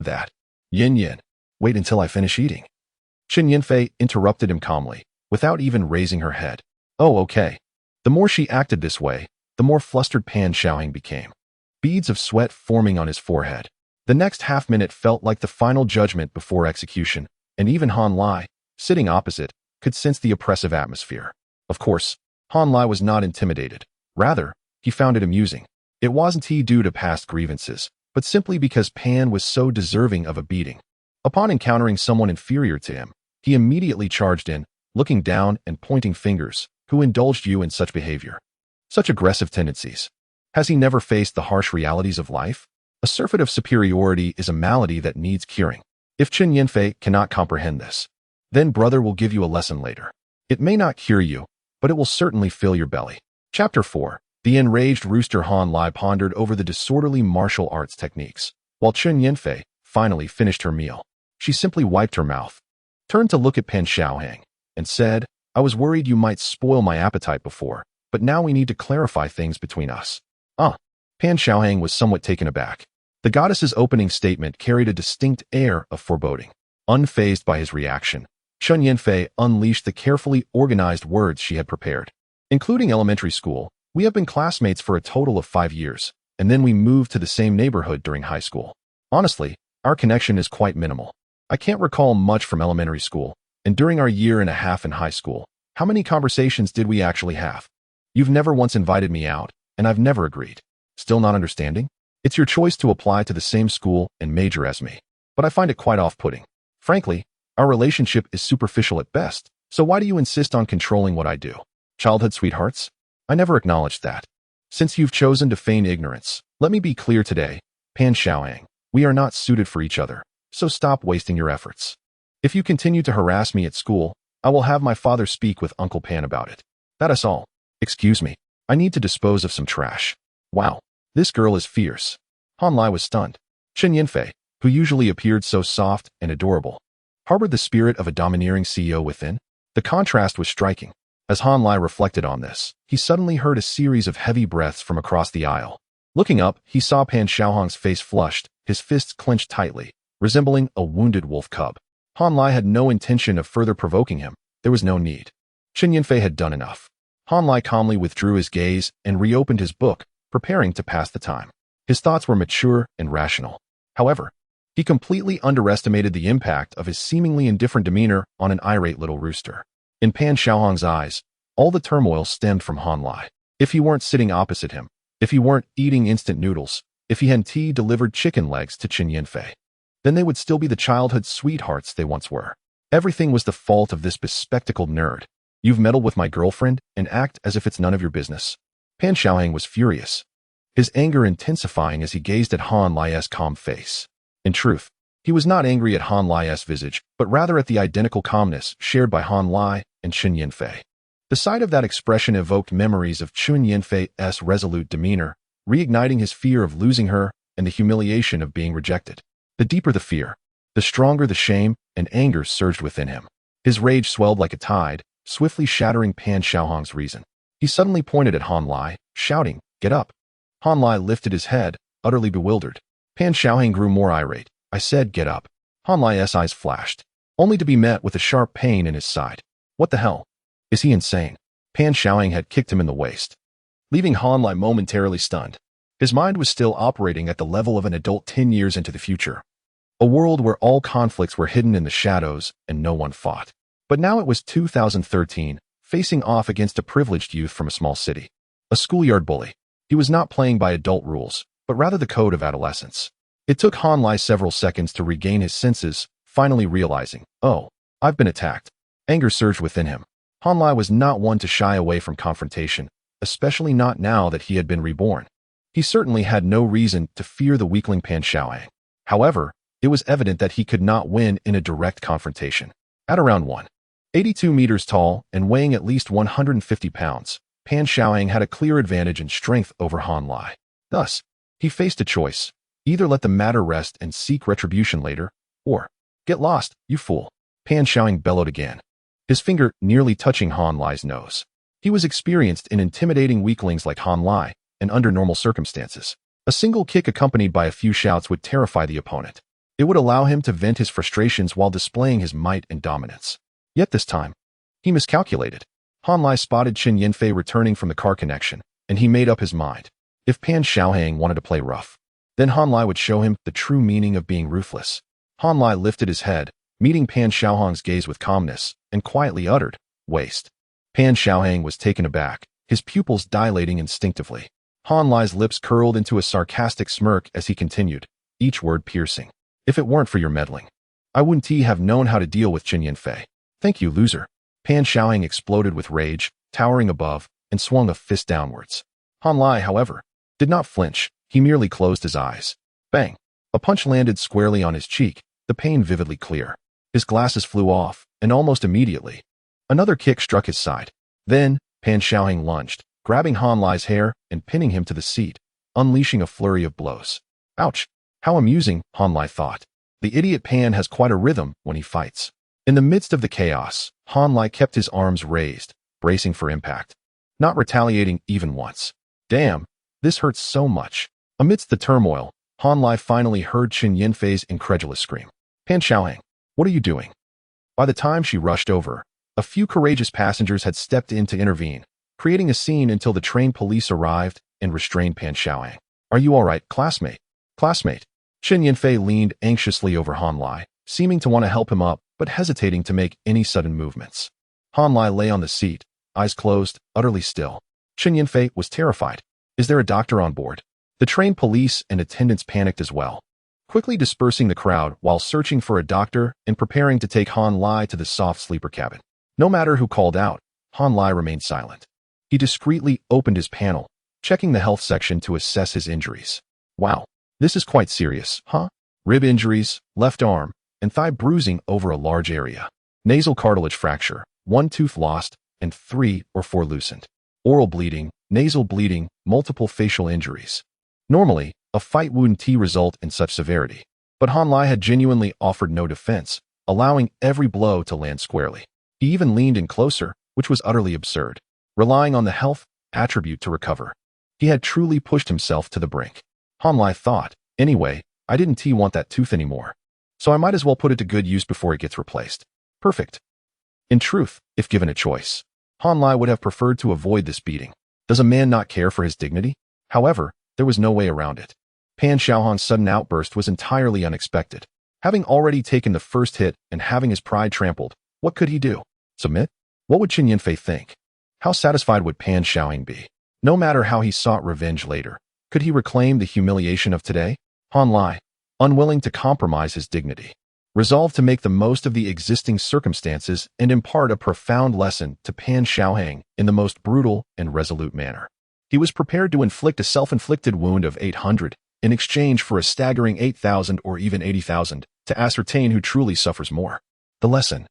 That. Yin. Wait until I finish eating. Chen Yinfei interrupted him calmly, without even raising her head. Oh, okay. The more she acted this way, the more flustered Pan Xiaoying became. Beads of sweat forming on his forehead. The next half-minute felt like the final judgment before execution, and even Han Lai, sitting opposite, could sense the oppressive atmosphere. Of course, Han Lai was not intimidated. Rather, he found it amusing. It wasn't due to past grievances, but simply because Pan was so deserving of a beating. Upon encountering someone inferior to him, he immediately charged in, looking down and pointing fingers. Who indulged you in such behavior? Such aggressive tendencies? Has he never faced the harsh realities of life? A surfeit of superiority is a malady that needs curing. If Chen Yinfei cannot comprehend this, then brother will give you a lesson later. It may not cure you, but it will certainly fill your belly. Chapter 4. The enraged rooster. Han Lai pondered over the disorderly martial arts techniques, while Chen Yinfei finally finished her meal. She simply wiped her mouth, turned to look at Pan Xiaohang, and said, I was worried you might spoil my appetite before, but now we need to clarify things between us. Pan Xiaohang was somewhat taken aback. The goddess's opening statement carried a distinct air of foreboding. Unfazed by his reaction, Chen Yinfei unleashed the carefully organized words she had prepared. Including elementary school, we have been classmates for a total of 5 years, and then we moved to the same neighborhood during high school. Honestly, our connection is quite minimal. I can't recall much from elementary school, and during our 1.5 years in high school, how many conversations did we actually have? You've never once invited me out, and I've never agreed. Still not understanding? It's your choice to apply to the same school and major as me, but I find it quite off-putting. Frankly, our relationship is superficial at best, so why do you insist on controlling what I do? Childhood sweethearts? I never acknowledged that. Since you've chosen to feign ignorance, let me be clear today, Pan Xiaohang, we are not suited for each other, so stop wasting your efforts. If you continue to harass me at school, I will have my father speak with Uncle Pan about it. That is all. Excuse me, I need to dispose of some trash. Wow. This girl is fierce. Han Lai was stunned. Chen Yinfei, who usually appeared so soft and adorable, harbored the spirit of a domineering CEO within. The contrast was striking. As Han Lai reflected on this, he suddenly heard a series of heavy breaths from across the aisle. Looking up, he saw Pan Xiaohang's face flushed, his fists clenched tightly, resembling a wounded wolf cub. Han Lai had no intention of further provoking him. There was no need. Chen Yinfei had done enough. Han Lai calmly withdrew his gaze and reopened his book, preparing to pass the time. His thoughts were mature and rational. However, He completely underestimated the impact of his seemingly indifferent demeanor on an irate little rooster. In Pan Xiaohong's eyes, all the turmoil stemmed from Han Lai. If he weren't sitting opposite him, if he weren't eating instant noodles, if he hadn't delivered chicken legs to Qin Yanfei, then they would still be the childhood sweethearts they once were. Everything was the fault of this bespectacled nerd. You've meddled with my girlfriend and act as if it's none of your business. Pan Xiaohong was furious, his anger intensifying as he gazed at Han Lai's calm face. In truth, he was not angry at Han Lai's visage, but rather at the identical calmness shared by Han Lai and Qin Yanfei. The sight of that expression evoked memories of Qin Yanfei's resolute demeanor, reigniting his fear of losing her and the humiliation of being rejected. The deeper the fear, the stronger the shame and anger surged within him. His rage swelled like a tide, swiftly shattering Pan Xiaohong's reason. He suddenly pointed at Han Lai, shouting, "Get up!" Han Lai lifted his head, utterly bewildered. Pan Xiaohong grew more irate. "I said get up." Han Lai's eyes flashed, only to be met with a sharp pain in his side. What the hell? Is he insane? Pan Xiaohong had kicked him in the waist, leaving Han Lai momentarily stunned. His mind was still operating at the level of an adult 10 years into the future. A world where all conflicts were hidden in the shadows and no one fought. But now it was 2013, facing off against a privileged youth from a small city. A schoolyard bully. He was not playing by adult rules, but rather the code of adolescence. It took Han Lai several seconds to regain his senses, finally realizing, "Oh, I've been attacked." Anger surged within him. Han Lai was not one to shy away from confrontation, especially not now that he had been reborn. He certainly had no reason to fear the weakling Pan Xiaohong. However, it was evident that he could not win in a direct confrontation. At around 182 meters tall and weighing at least 150 pounds, Pan Xiaohong had a clear advantage in strength over Han Lai. Thus, he faced a choice: either let the matter rest and seek retribution later, or get lost, you fool. Pan Xiaohong bellowed again, his finger nearly touching Han Lai's nose. He was experienced in intimidating weaklings like Han Lai, and under normal circumstances, a single kick accompanied by a few shouts would terrify the opponent. It would allow him to vent his frustrations while displaying his might and dominance. Yet this time, he miscalculated. Han Lai spotted Qin Yanfei returning from the car connection, and he made up his mind. If Pan Xiaohong wanted to play rough, then Han Lai would show him the true meaning of being ruthless. Han Lai lifted his head, meeting Pan Xiaohong's gaze with calmness, and quietly uttered, "Waste." Pan Xiaohong was taken aback, his pupils dilating instinctively. Han Lai's lips curled into a sarcastic smirk as he continued, each word piercing. "If it weren't for your meddling, I wouldn't have known how to deal with Qin Yanfei. Thank you, loser." Pan Xiaohong exploded with rage, towering above, and swung a fist downwards. Han Lai, however, did not flinch. He merely closed his eyes. Bang! A punch landed squarely on his cheek, the pain vividly clear. His glasses flew off, and almost immediately, another kick struck his side. Then, Pan Xiaohong lunged, grabbing Han Lai's hair and pinning him to the seat, unleashing a flurry of blows. Ouch! How amusing, Han Lai thought. The idiot Pan has quite a rhythm when he fights. In the midst of the chaos, Han Lai kept his arms raised, bracing for impact, not retaliating even once. Damn, this hurts so much. Amidst the turmoil, Han Lai finally heard Qin Yanfei's incredulous scream. "Pan Xiaohong, what are you doing?" By the time she rushed over, a few courageous passengers had stepped in to intervene, creating a scene until the train police arrived and restrained Pan Xiaohong. "Are you all right, classmate?" "Classmate." Qin Yanfei leaned anxiously over Han Lai, seeming to want to help him up, but hesitating to make any sudden movements. Han Lai lay on the seat, eyes closed, utterly still. Qin Yanfei was terrified. "Is there a doctor on board?" The train police and attendants panicked as well, quickly dispersing the crowd while searching for a doctor and preparing to take Han Lai to the soft sleeper cabin. No matter who called out, Han Lai remained silent. He discreetly opened his panel, checking the health section to assess his injuries. "Wow, this is quite serious, huh? Rib injuries, left arm, and thigh bruising over a large area. Nasal cartilage fracture, 1 tooth lost, and 3 or 4 loosened. Oral bleeding, nasal bleeding, multiple facial injuries." Normally, a fight wouldn't result in such severity, but Han Lai had genuinely offered no defense, allowing every blow to land squarely. He even leaned in closer, which was utterly absurd, relying on the health attribute to recover. He had truly pushed himself to the brink. Han Lai thought, "Anyway, I didn't want that tooth anymore, so I might as well put it to good use before it gets replaced." Perfect. In truth, if given a choice, Han Lai would have preferred to avoid this beating. Does a man not care for his dignity? However, there was no way around it. Pan Xiaohong's sudden outburst was entirely unexpected. Having already taken the first hit and having his pride trampled, what could he do? Submit? What would Qin Yanfei think? How satisfied would Pan Xiaohong be? No matter how he sought revenge later, could he reclaim the humiliation of today? Han Lai, unwilling to compromise his dignity, resolved to make the most of the existing circumstances and impart a profound lesson to Pan Xiaohong in the most brutal and resolute manner. He was prepared to inflict a self-inflicted wound of 800 in exchange for a staggering 8,000 or even 80,000 to ascertain who truly suffers more. The lesson,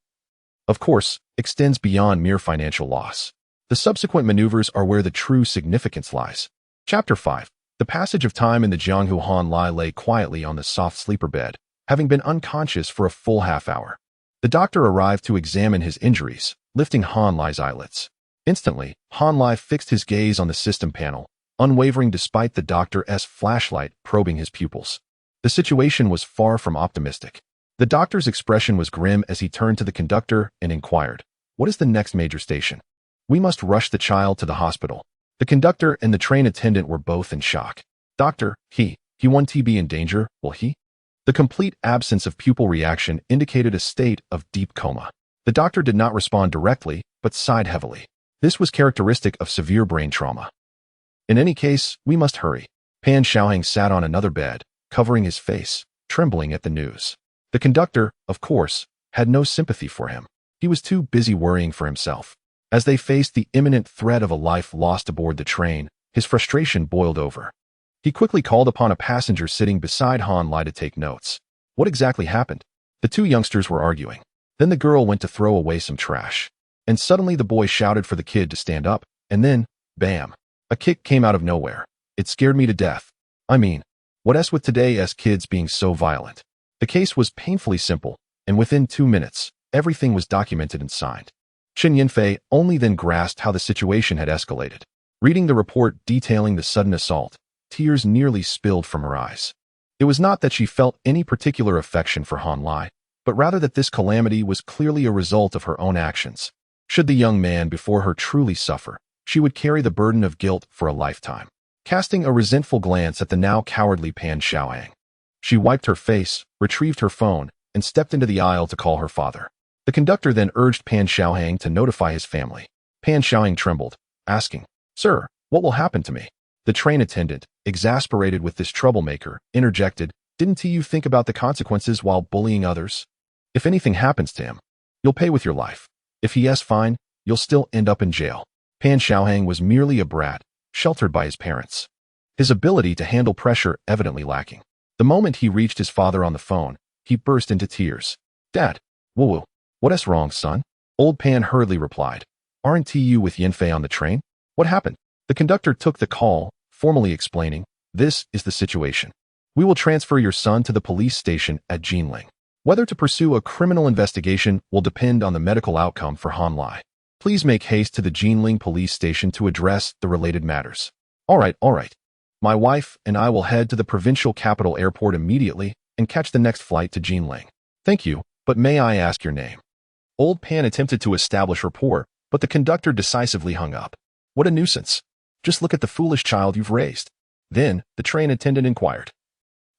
of course, extends beyond mere financial loss. The subsequent maneuvers are where the true significance lies. Chapter 5. The passage of time in the Jianghu. Han Lai lay quietly on the soft sleeper bed, having been unconscious for a full half-hour. The doctor arrived to examine his injuries, lifting Han Lai's eyelids. Instantly, Han Lai fixed his gaze on the system panel, unwavering despite the doctor's flashlight probing his pupils. The situation was far from optimistic. The doctor's expression was grim as he turned to the conductor and inquired, "What is the next major station?" "We must rush the child to the hospital." The conductor and the train attendant were both in shock. "Doctor, he won't be in danger, will he?" The complete absence of pupil reaction indicated a state of deep coma. The doctor did not respond directly, but sighed heavily. This was characteristic of severe brain trauma. "In any case, we must hurry." Pan Xiaohong sat on another bed, covering his face, trembling at the news. The conductor, of course, had no sympathy for him. He was too busy worrying for himself. As they faced the imminent threat of a life lost aboard the train, his frustration boiled over. He quickly called upon a passenger sitting beside Han Lai to take notes. What exactly happened? The two youngsters were arguing. Then the girl went to throw away some trash. And suddenly the boy shouted for the kid to stand up, and then, bam! A kick came out of nowhere. It scared me to death. I mean, what else with today's kids being so violent? The case was painfully simple, and within 2 minutes, everything was documented and signed. Qin Yanfei only then grasped how the situation had escalated. Reading the report detailing the sudden assault, tears nearly spilled from her eyes. It was not that she felt any particular affection for Han Lai, but rather that this calamity was clearly a result of her own actions. Should the young man before her truly suffer, she would carry the burden of guilt for a lifetime. Casting a resentful glance at the now cowardly Pan Xiaohong, she wiped her face, retrieved her phone, and stepped into the aisle to call her father. The conductor then urged Pan Xiaohong to notify his family. Pan Xiaohong trembled, asking, "Sir, what will happen to me?" The train attendant, exasperated with this troublemaker, interjected, "Didn't you think about the consequences while bullying others? If anything happens to him, you'll pay with your life. If he's fine, you'll still end up in jail." Pan Xiaohong was merely a brat, sheltered by his parents. His ability to handle pressure evidently lacking. The moment he reached his father on the phone, he burst into tears. "Dad, woo-woo. What's wrong, son?" Old Pan hurriedly replied, "Aren't you with Yanfei on the train? What happened?" The conductor took the call, formally explaining, "This is the situation. We will transfer your son to the police station at Jinling. Whether to pursue a criminal investigation will depend on the medical outcome for Han Lai. Please make haste to the Jinling police station to address the related matters." All right. My wife and I will head to the provincial capital airport immediately and catch the next flight to Jinling. Thank you, but may I ask your name?" Old Pan attempted to establish rapport, but the conductor decisively hung up. "What a nuisance. Just look at the foolish child you've raised." Then, the train attendant inquired,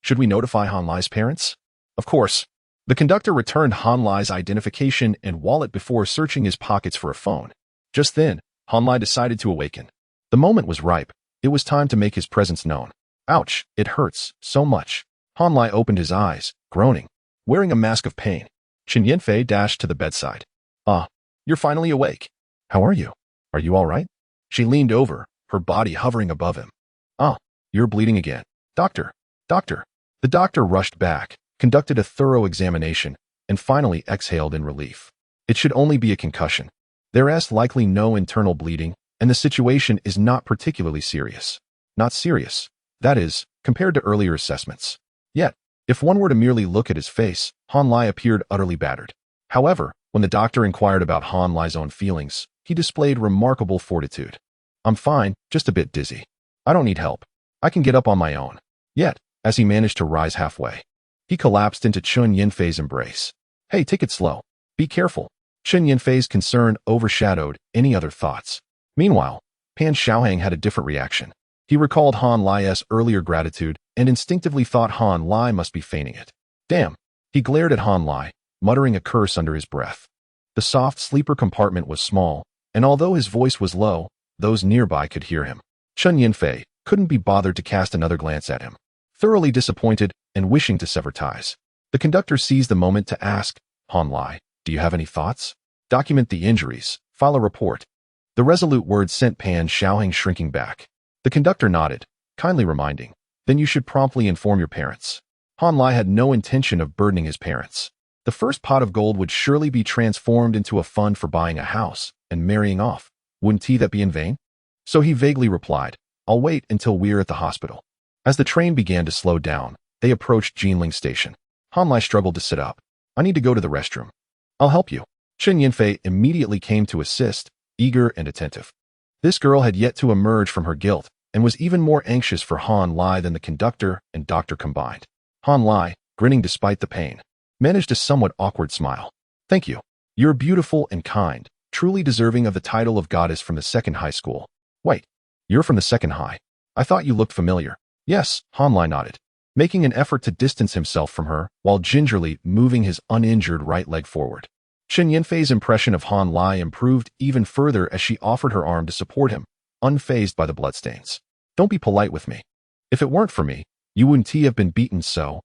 "Should we notify Han Lai's parents?" Of course. The conductor returned Han Lai's identification and wallet before searching his pockets for a phone. Just then, Han Lai decided to awaken. The moment was ripe. It was time to make his presence known. "Ouch, it hurts so much." Han Lai opened his eyes, groaning, wearing a mask of pain. Qin Yanfei dashed to the bedside. "Ah, you're finally awake. How are you? Are you all right?" She leaned over, her body hovering above him. "Ah, you're bleeding again. Doctor. The doctor rushed back, conducted a thorough examination, and finally exhaled in relief. It should only be a concussion. There's likely no internal bleeding, and the situation is not particularly serious. Not serious, that is, compared to earlier assessments. Yet, if one were to merely look at his face, Han Lai appeared utterly battered. However, when the doctor inquired about Han Lai's own feelings, he displayed remarkable fortitude. "I'm fine, just a bit dizzy. I don't need help. I can get up on my own." Yet, as he managed to rise halfway, he collapsed into Qin Yanfei's embrace. "Hey, take it slow. Be careful." Qin Yanfei's concern overshadowed any other thoughts. Meanwhile, Pan Xiaohong had a different reaction. He recalled Han Lai's earlier gratitude and instinctively thought Han Lai must be feigning it. Damn. He glared at Han Lai, muttering a curse under his breath. The soft sleeper compartment was small, and although his voice was low, those nearby could hear him. Chen Yinfei couldn't be bothered to cast another glance at him. Thoroughly disappointed and wishing to sever ties, the conductor seized the moment to ask, Han Lai, do you have any thoughts? Document the injuries, file a report. The resolute words sent Pan Xiaoheng shrinking back. The conductor nodded, kindly reminding, then you should promptly inform your parents. Han Lai had no intention of burdening his parents. The first pot of gold would surely be transformed into a fund for buying a house and marrying off. Wouldn't that be in vain? So he vaguely replied, I'll wait until we're at the hospital. As the train began to slow down, they approached Jinling Station. Han Lai struggled to sit up. I need to go to the restroom. I'll help you. Chen Yinfei immediately came to assist, eager and attentive. This girl had yet to emerge from her guilt and was even more anxious for Han Lai than the conductor and doctor combined. Han Lai, grinning despite the pain, managed a somewhat awkward smile. Thank you. You're beautiful and kind, truly deserving of the title of goddess from the second high school. Wait, you're from the second high. I thought you looked familiar. Yes, Han Lai nodded, making an effort to distance himself from her while gingerly moving his uninjured right leg forward. Chen Yinfei's impression of Han Lai improved even further as she offered her arm to support him, unfazed by the bloodstains. Don't be polite with me. If it weren't for me, you wouldn't have been beaten so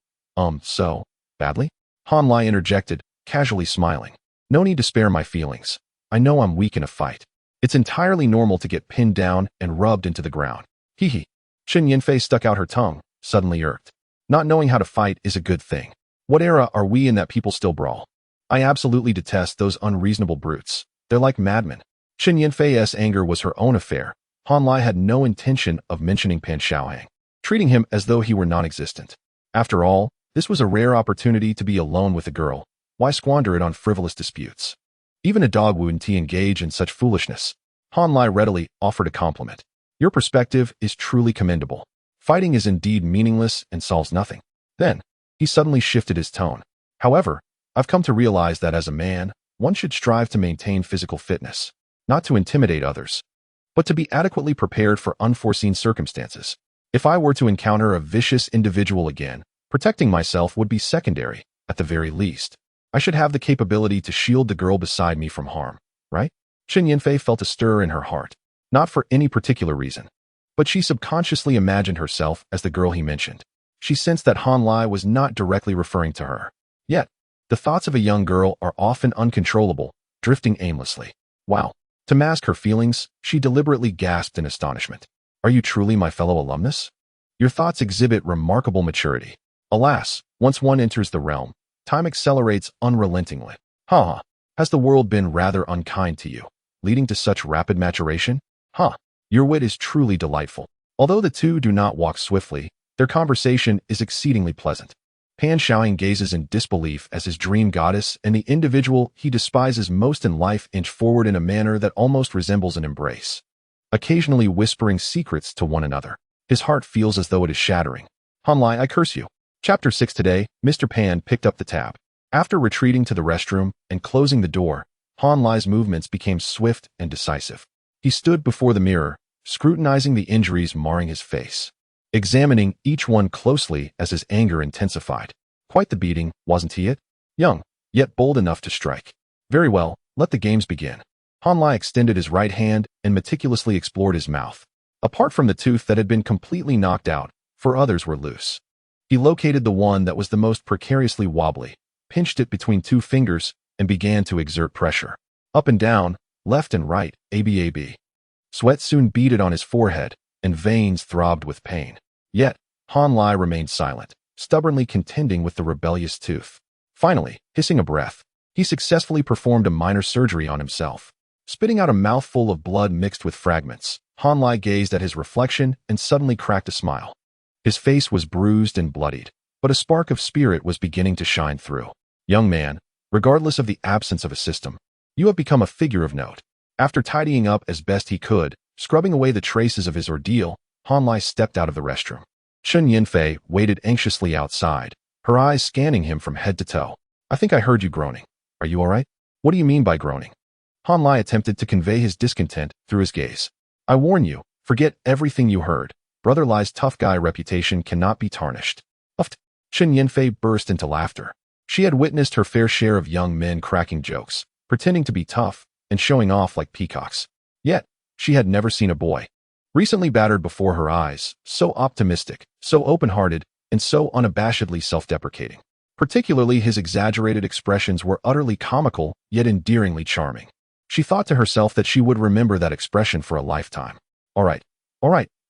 badly? Han Lai interjected, casually smiling. No need to spare my feelings. I know I'm weak in a fight. It's entirely normal to get pinned down and rubbed into the ground. Hee hee. Chen Yinfei stuck out her tongue, suddenly irked. Not knowing how to fight is a good thing. What era are we in that people still brawl? I absolutely detest those unreasonable brutes. They're like madmen. Chen Yinfei's anger was her own affair. Han Lai had no intention of mentioning Pan Xiaoheng, treating him as though he were non-existent. After all, this was a rare opportunity to be alone with a girl. Why squander it on frivolous disputes? Even a dog wouldn't engage in such foolishness. Han Lai readily offered a compliment. Your perspective is truly commendable. Fighting is indeed meaningless and solves nothing. Then, he suddenly shifted his tone. However, I've come to realize that as a man, one should strive to maintain physical fitness, not to intimidate others, but to be adequately prepared for unforeseen circumstances. If I were to encounter a vicious individual again, protecting myself would be secondary, at the very least. I should have the capability to shield the girl beside me from harm, right? Chen Yinfei felt a stir in her heart, not for any particular reason, but she subconsciously imagined herself as the girl he mentioned. She sensed that Han Lai was not directly referring to her. Yet, the thoughts of a young girl are often uncontrollable, drifting aimlessly. Wow. To mask her feelings, she deliberately gasped in astonishment. Are you truly my fellow alumnus? Your thoughts exhibit remarkable maturity. Alas, once one enters the realm, time accelerates unrelentingly. Has the world been rather unkind to you, leading to such rapid maturation? Your wit is truly delightful. Although the two do not walk swiftly, their conversation is exceedingly pleasant. Pan Xiaoheng gazes in disbelief as his dream goddess and the individual he despises most in life inch forward in a manner that almost resembles an embrace, occasionally whispering secrets to one another. His heart feels as though it is shattering. Han Lai, I curse you. Chapter 6 Today, Mr. Pan picked up the tab. After retreating to the restroom and closing the door, Han Lai's movements became swift and decisive. He stood before the mirror, scrutinizing the injuries marring his face, examining each one closely as his anger intensified. Quite the beating, wasn't he it? Young, yet bold enough to strike. Very well, let the games begin. Han Lai extended his right hand and meticulously explored his mouth. Apart from the tooth that had been completely knocked out, 4 others were loose. He located the one that was the most precariously wobbly, pinched it between 2 fingers, and began to exert pressure. Up and down, left and right, ab. Sweat soon beaded on his forehead, and veins throbbed with pain. Yet, Han Lai remained silent, stubbornly contending with the rebellious tooth. Finally, hissing a breath, he successfully performed a minor surgery on himself. Spitting out a mouthful of blood mixed with fragments, Han Lai gazed at his reflection and suddenly cracked a smile. His face was bruised and bloodied, but a spark of spirit was beginning to shine through. Young man, regardless of the absence of a system, you have become a figure of note. After tidying up as best he could, scrubbing away the traces of his ordeal, Han Lai stepped out of the restroom. Chen Yinfei waited anxiously outside, her eyes scanning him from head to toe. I think I heard you groaning. Are you all right? What do you mean by groaning? Han Lai attempted to convey his discontent through his gaze. I warn you, forget everything you heard. Brother Lai's tough guy reputation cannot be tarnished. Uffed. Chen Yinfei burst into laughter. She had witnessed her fair share of young men cracking jokes, pretending to be tough, and showing off like peacocks. Yet, she had never seen a boy, recently battered before her eyes, so optimistic, so open-hearted, and so unabashedly self-deprecating. Particularly his exaggerated expressions were utterly comical, yet endearingly charming. She thought to herself that she would remember that expression for a lifetime. All right,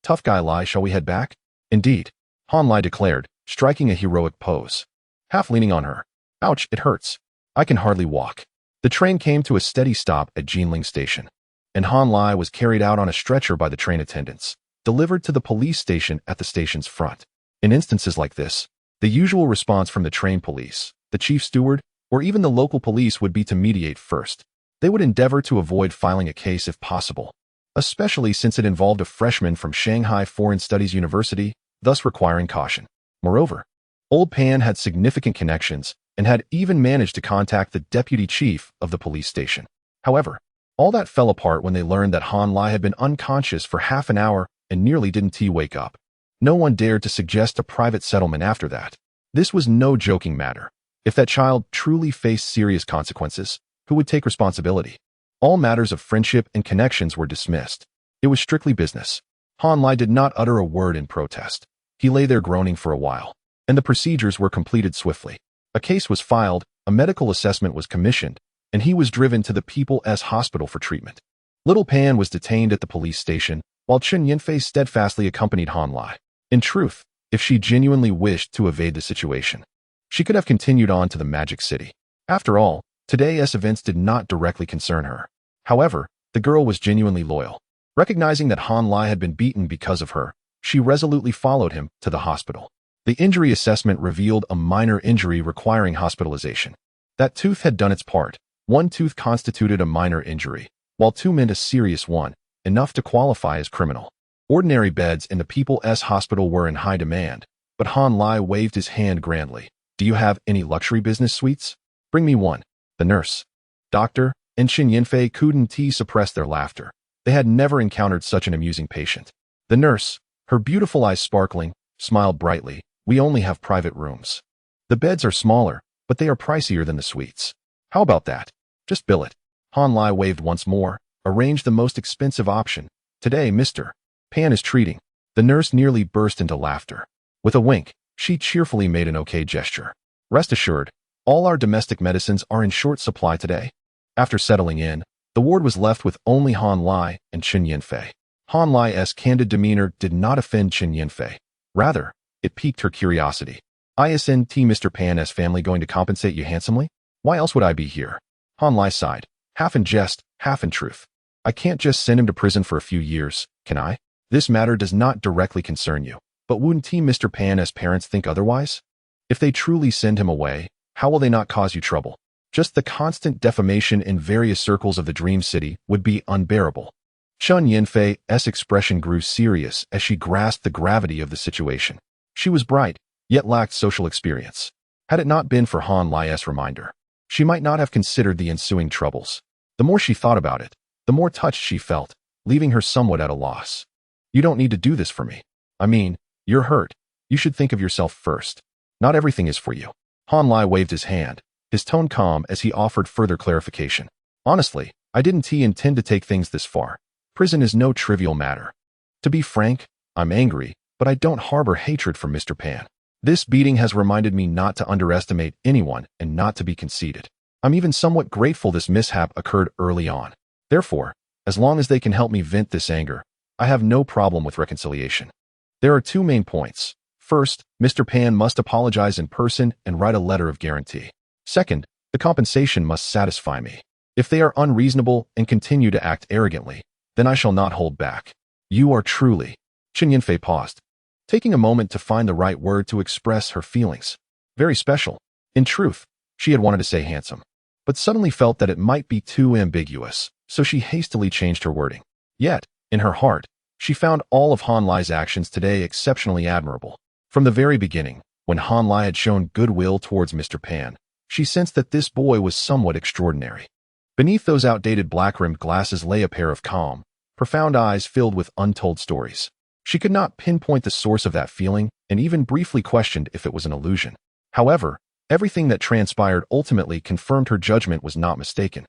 tough guy Lai, shall we head back? Indeed, Han Lai declared, striking a heroic pose. Half leaning on her. Ouch, it hurts. I can hardly walk. The train came to a steady stop at Jinling Station, and Han Lai was carried out on a stretcher by the train attendants, delivered to the police station at the station's front. In instances like this, the usual response from the train police, the chief steward, or even the local police would be to mediate first. They would endeavor to avoid filing a case if possible, especially since it involved a freshman from Shanghai Foreign Studies University, thus requiring caution. Moreover, Old Pan had significant connections and had even managed to contact the deputy chief of the police station. However, all that fell apart when they learned that Han Lai had been unconscious for half an hour and nearly didn't wake up. No one dared to suggest a private settlement after that. This was no joking matter. If that child truly faced serious consequences, who would take responsibility? All matters of friendship and connections were dismissed. It was strictly business. Han Lai did not utter a word in protest. He lay there groaning for a while, and the procedures were completed swiftly. A case was filed, a medical assessment was commissioned, and he was driven to the People's Hospital for treatment. Little Pan was detained at the police station, while Chen Yinfei steadfastly accompanied Han Lai. In truth, if she genuinely wished to evade the situation, she could have continued on to the Magic City. After all, today's events did not directly concern her. However, the girl was genuinely loyal. Recognizing that Han Lai had been beaten because of her, she resolutely followed him to the hospital. The injury assessment revealed a minor injury requiring hospitalization. That tooth had done its part. One tooth constituted a minor injury, while two meant a serious one, enough to qualify as criminal. Ordinary beds in the People's Hospital were in high demand, but Han Lai waved his hand grandly. Do you have any luxury business suites? Bring me one. The nurse, doctor, and Chen Yinfei couldn't suppress their laughter. They had never encountered such an amusing patient. The nurse, her beautiful eyes sparkling, smiled brightly. We only have private rooms. The beds are smaller, but they are pricier than the suites. How about that? Just bill it. Han Lai waved once more. Arrange the most expensive option. Today, Mr. Pan is treating. The nurse nearly burst into laughter. With a wink, she cheerfully made an okay gesture. Rest assured, all our domestic medicines are in short supply today. After settling in, the ward was left with only Han Lai and Chen Yinfei. Han Lai's candid demeanor did not offend Chen Yinfei. Rather, it piqued her curiosity. Isn't Mr. Pan's family going to compensate you handsomely? Why else would I be here? Han Lai sighed, half in jest, half in truth. I can't just send him to prison for a few years, can I? This matter does not directly concern you, but wouldn't Mr. Pan's parents think otherwise? If they truly send him away, how will they not cause you trouble? Just the constant defamation in various circles of the Dream City would be unbearable. Chen Yinfei's expression grew serious as she grasped the gravity of the situation. She was bright, yet lacked social experience. Had it not been for Han Lai's reminder, she might not have considered the ensuing troubles. The more she thought about it, the more touched she felt, leaving her somewhat at a loss. You don't need to do this for me. I mean, you're hurt. You should think of yourself first. Not everything is for you. Han Lai waved his hand, his tone calm as he offered further clarification. Honestly, I didn't intend to take things this far. Prison is no trivial matter. To be frank, I'm angry, but I don't harbor hatred for Mr. Pan. This beating has reminded me not to underestimate anyone and not to be conceited. I'm even somewhat grateful this mishap occurred early on. Therefore, as long as they can help me vent this anger, I have no problem with reconciliation. There are two main points. First, Mr. Pan must apologize in person and write a letter of guarantee. Second, the compensation must satisfy me. If they are unreasonable and continue to act arrogantly, then I shall not hold back. You are truly... Chen Yinfei paused, taking a moment to find the right word to express her feelings. Very special. In truth, she had wanted to say handsome, but suddenly felt that it might be too ambiguous, so she hastily changed her wording. Yet, in her heart, she found all of Han Lai's actions today exceptionally admirable. From the very beginning, when Han Lai had shown goodwill towards Mr. Pan, she sensed that this boy was somewhat extraordinary. Beneath those outdated black-rimmed glasses lay a pair of calm, profound eyes filled with untold stories. She could not pinpoint the source of that feeling and even briefly questioned if it was an illusion. However, everything that transpired ultimately confirmed her judgment was not mistaken.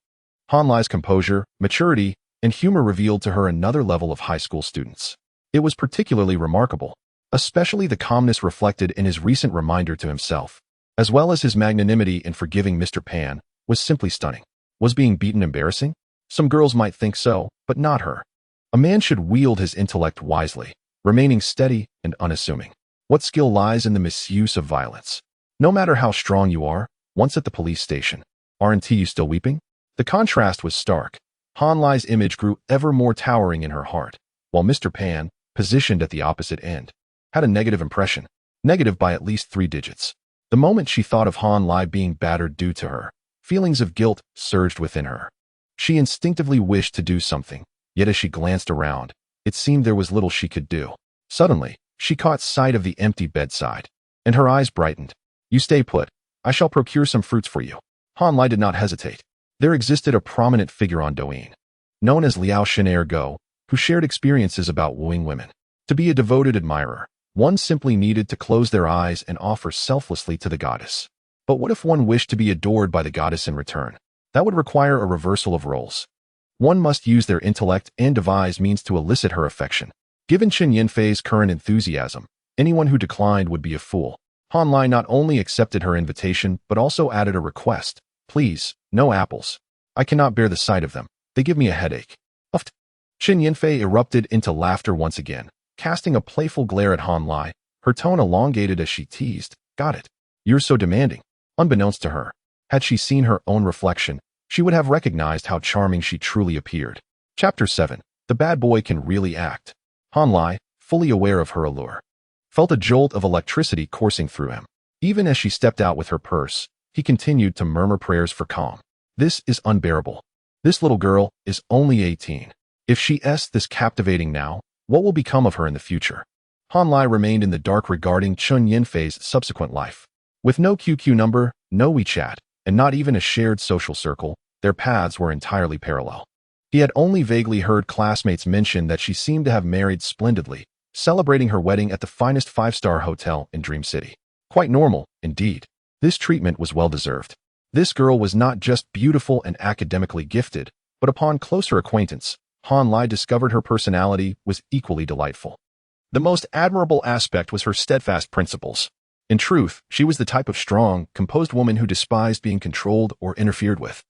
Han Lai's composure, maturity, and humor revealed to her another level of high school students. It was particularly remarkable, especially the calmness reflected in his recent reminder to himself, as well as his magnanimity in forgiving Mr. Pan, was simply stunning. Was being beaten embarrassing? Some girls might think so, but not her. A man should wield his intellect wisely, remaining steady and unassuming. What skill lies in the misuse of violence? No matter how strong you are, once at the police station, aren't you still weeping? The contrast was stark. Han Lai's image grew ever more towering in her heart, while Mr. Pan, positioned at the opposite end, had a negative impression, negative by at least 3 digits. The moment she thought of Han Lai being battered due to her, feelings of guilt surged within her. She instinctively wished to do something, yet as she glanced around, it seemed there was little she could do. Suddenly, she caught sight of the empty bedside, and her eyes brightened. "You stay put. I shall procure some fruits for you." Han Lai did not hesitate. There existed a prominent figure on Douyin, known as Liao Shen-Er-Go, who shared experiences about wooing women. To be a devoted admirer, one simply needed to close their eyes and offer selflessly to the goddess. But what if one wished to be adored by the goddess in return? That would require a reversal of roles. One must use their intellect and devise means to elicit her affection. Given Chen Yinfei's current enthusiasm, anyone who declined would be a fool. Han Lai not only accepted her invitation but also added a request. "Please, no apples. I cannot bear the sight of them. They give me a headache." Uft. Chen Yinfei erupted into laughter once again, casting a playful glare at Han Lai, her tone elongated as she teased, "Got it. You're so demanding." Unbeknownst to her, had she seen her own reflection, she would have recognized how charming she truly appeared. Chapter 7. The bad boy can really act. Han Lai, fully aware of her allure, felt a jolt of electricity coursing through him. Even as she stepped out with her purse, he continued to murmur prayers for calm. "This is unbearable. This little girl is only 18. If she's this captivating now, what will become of her in the future?" Han Lai remained in the dark regarding Chen Yinfei's subsequent life. With no QQ number, no WeChat, and not even a shared social circle, their paths were entirely parallel. He had only vaguely heard classmates mention that she seemed to have married splendidly, celebrating her wedding at the finest 5-star hotel in Dream City. Quite normal, indeed. This treatment was well-deserved. This girl was not just beautiful and academically gifted, but upon closer acquaintance, Han Lai discovered her personality was equally delightful. The most admirable aspect was her steadfast principles. In truth, she was the type of strong, composed woman who despised being controlled or interfered with.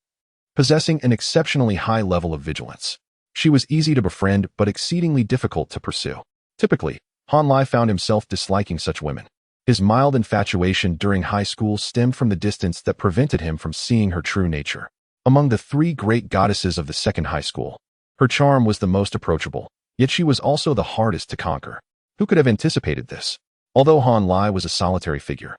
Possessing an exceptionally high level of vigilance, she was easy to befriend but exceedingly difficult to pursue. Typically, Han Lai found himself disliking such women. His mild infatuation during high school stemmed from the distance that prevented him from seeing her true nature. Among the 3 great goddesses of the second high school, her charm was the most approachable, yet she was also the hardest to conquer. Who could have anticipated this? Although Han Lai was a solitary figure,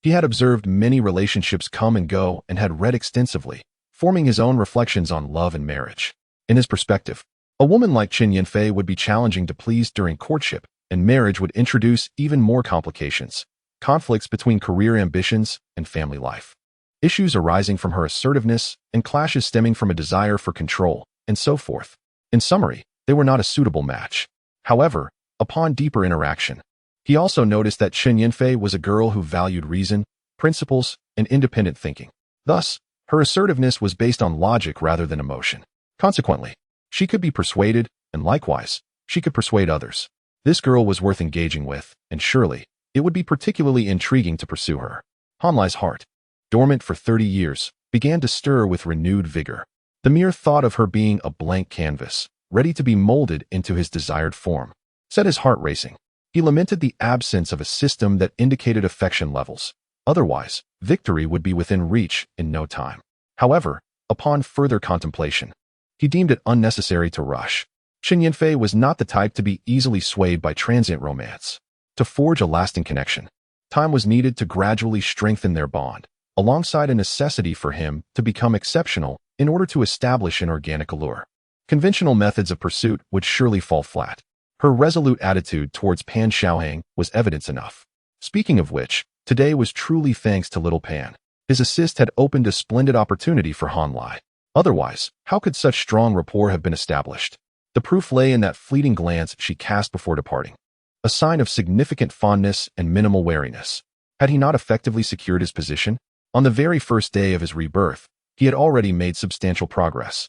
he had observed many relationships come and go and had read extensively, forming his own reflections on love and marriage. In his perspective, a woman like Chen Yinfei would be challenging to please during courtship, and marriage would introduce even more complications, conflicts between career ambitions and family life, issues arising from her assertiveness, and clashes stemming from a desire for control, and so forth. In summary, they were not a suitable match. However, upon deeper interaction, he also noticed that Chen Yinfei was a girl who valued reason, principles, and independent thinking. Thus, her assertiveness was based on logic rather than emotion. Consequently, she could be persuaded, and likewise, she could persuade others. This girl was worth engaging with, and surely, it would be particularly intriguing to pursue her. Han Lai's heart, dormant for 30 years, began to stir with renewed vigor. The mere thought of her being a blank canvas, ready to be molded into his desired form, set his heart racing. He lamented the absence of a system that indicated affection levels. Otherwise, victory would be within reach in no time. However, upon further contemplation, he deemed it unnecessary to rush. Chen Yinfei was not the type to be easily swayed by transient romance. To forge a lasting connection, time was needed to gradually strengthen their bond, alongside a necessity for him to become exceptional in order to establish an organic allure. Conventional methods of pursuit would surely fall flat. Her resolute attitude towards Pan Xiaohang was evidence enough. Speaking of which, today was truly thanks to little Pan. His assist had opened a splendid opportunity for Han Lai. Otherwise, how could such strong rapport have been established? The proof lay in that fleeting glance she cast before departing. a sign of significant fondness and minimal wariness. Had he not effectively secured his position? On the very first day of his rebirth, he had already made substantial progress.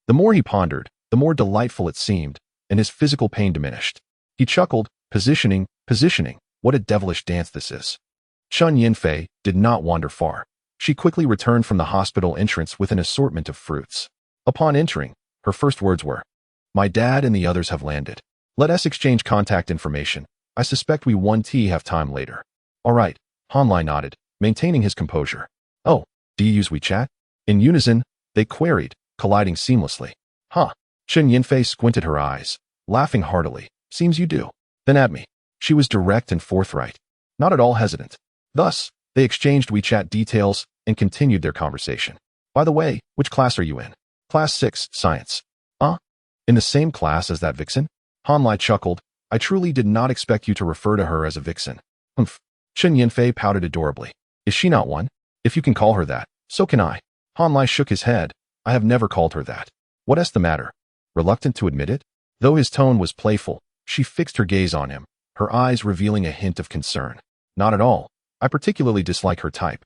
The more he pondered, the more delightful it seemed, and his physical pain diminished. He chuckled, positioning, what a devilish dance this is. Chun Yinfei did not wander far. She quickly returned from the hospital entrance with an assortment of fruits. Upon entering, her first words were, "My dad and the others have landed. Let us exchange contact information. I suspect we won't have time later." "All right," Hanlai nodded, maintaining his composure. "Oh, do you use WeChat?" In unison, they queried, colliding seamlessly. "Huh." Chun Yinfei squinted her eyes, laughing heartily. "Seems you do." "Then add me." She was direct and forthright, not at all hesitant. Thus, they exchanged WeChat details and continued their conversation. "By the way, which class are you in?" "Class 6, Science." "In the same class as that vixen?" Hanlai chuckled. "I truly did not expect you to refer to her as a vixen." "Humph." Chun Yinfei pouted adorably. "Is she not one? If you can call her that, so can I." Hanlai shook his head. "I have never called her that." "What's the matter?" Reluctant to admit it? Though his tone was playful, she fixed her gaze on him, her eyes revealing a hint of concern. "Not at all. I particularly dislike her type."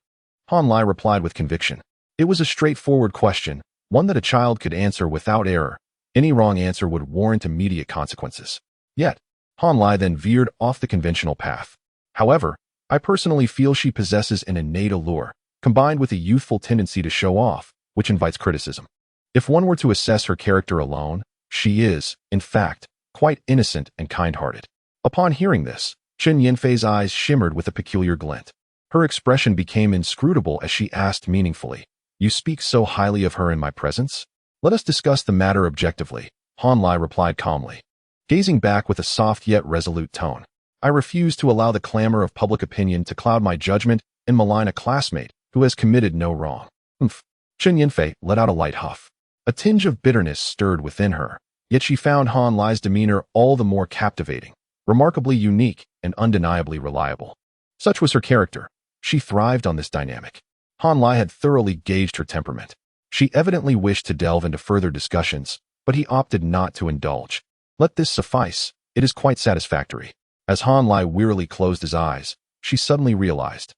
Hanlai replied with conviction. It was a straightforward question, one that a child could answer without error. Any wrong answer would warrant immediate consequences. Yet, Hanlai then veered off the conventional path. "However, I personally feel she possesses an innate allure, combined with a youthful tendency to show off, which invites criticism. If one were to assess her character alone, she is, in fact, quite innocent and kind-hearted." Upon hearing this, Chun Yinfei's eyes shimmered with a peculiar glint. Her expression became inscrutable as she asked meaningfully, "You speak so highly of her in my presence?" "Let us discuss the matter objectively," Hanlai replied calmly, gazing back with a soft yet resolute tone. "I refuse to allow the clamor of public opinion to cloud my judgment and malign a classmate who has committed no wrong." "Humph." Chun Yinfei let out a light huff. A tinge of bitterness stirred within her, yet she found Hanlai's demeanor all the more captivating, remarkably unique and undeniably reliable. Such was her character. She thrived on this dynamic. Hanlai had thoroughly gauged her temperament. She evidently wished to delve into further discussions, but he opted not to indulge. "Let this suffice. It is quite satisfactory." As Hanlai wearily closed his eyes, she suddenly realized,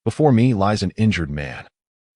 before me lies an injured man.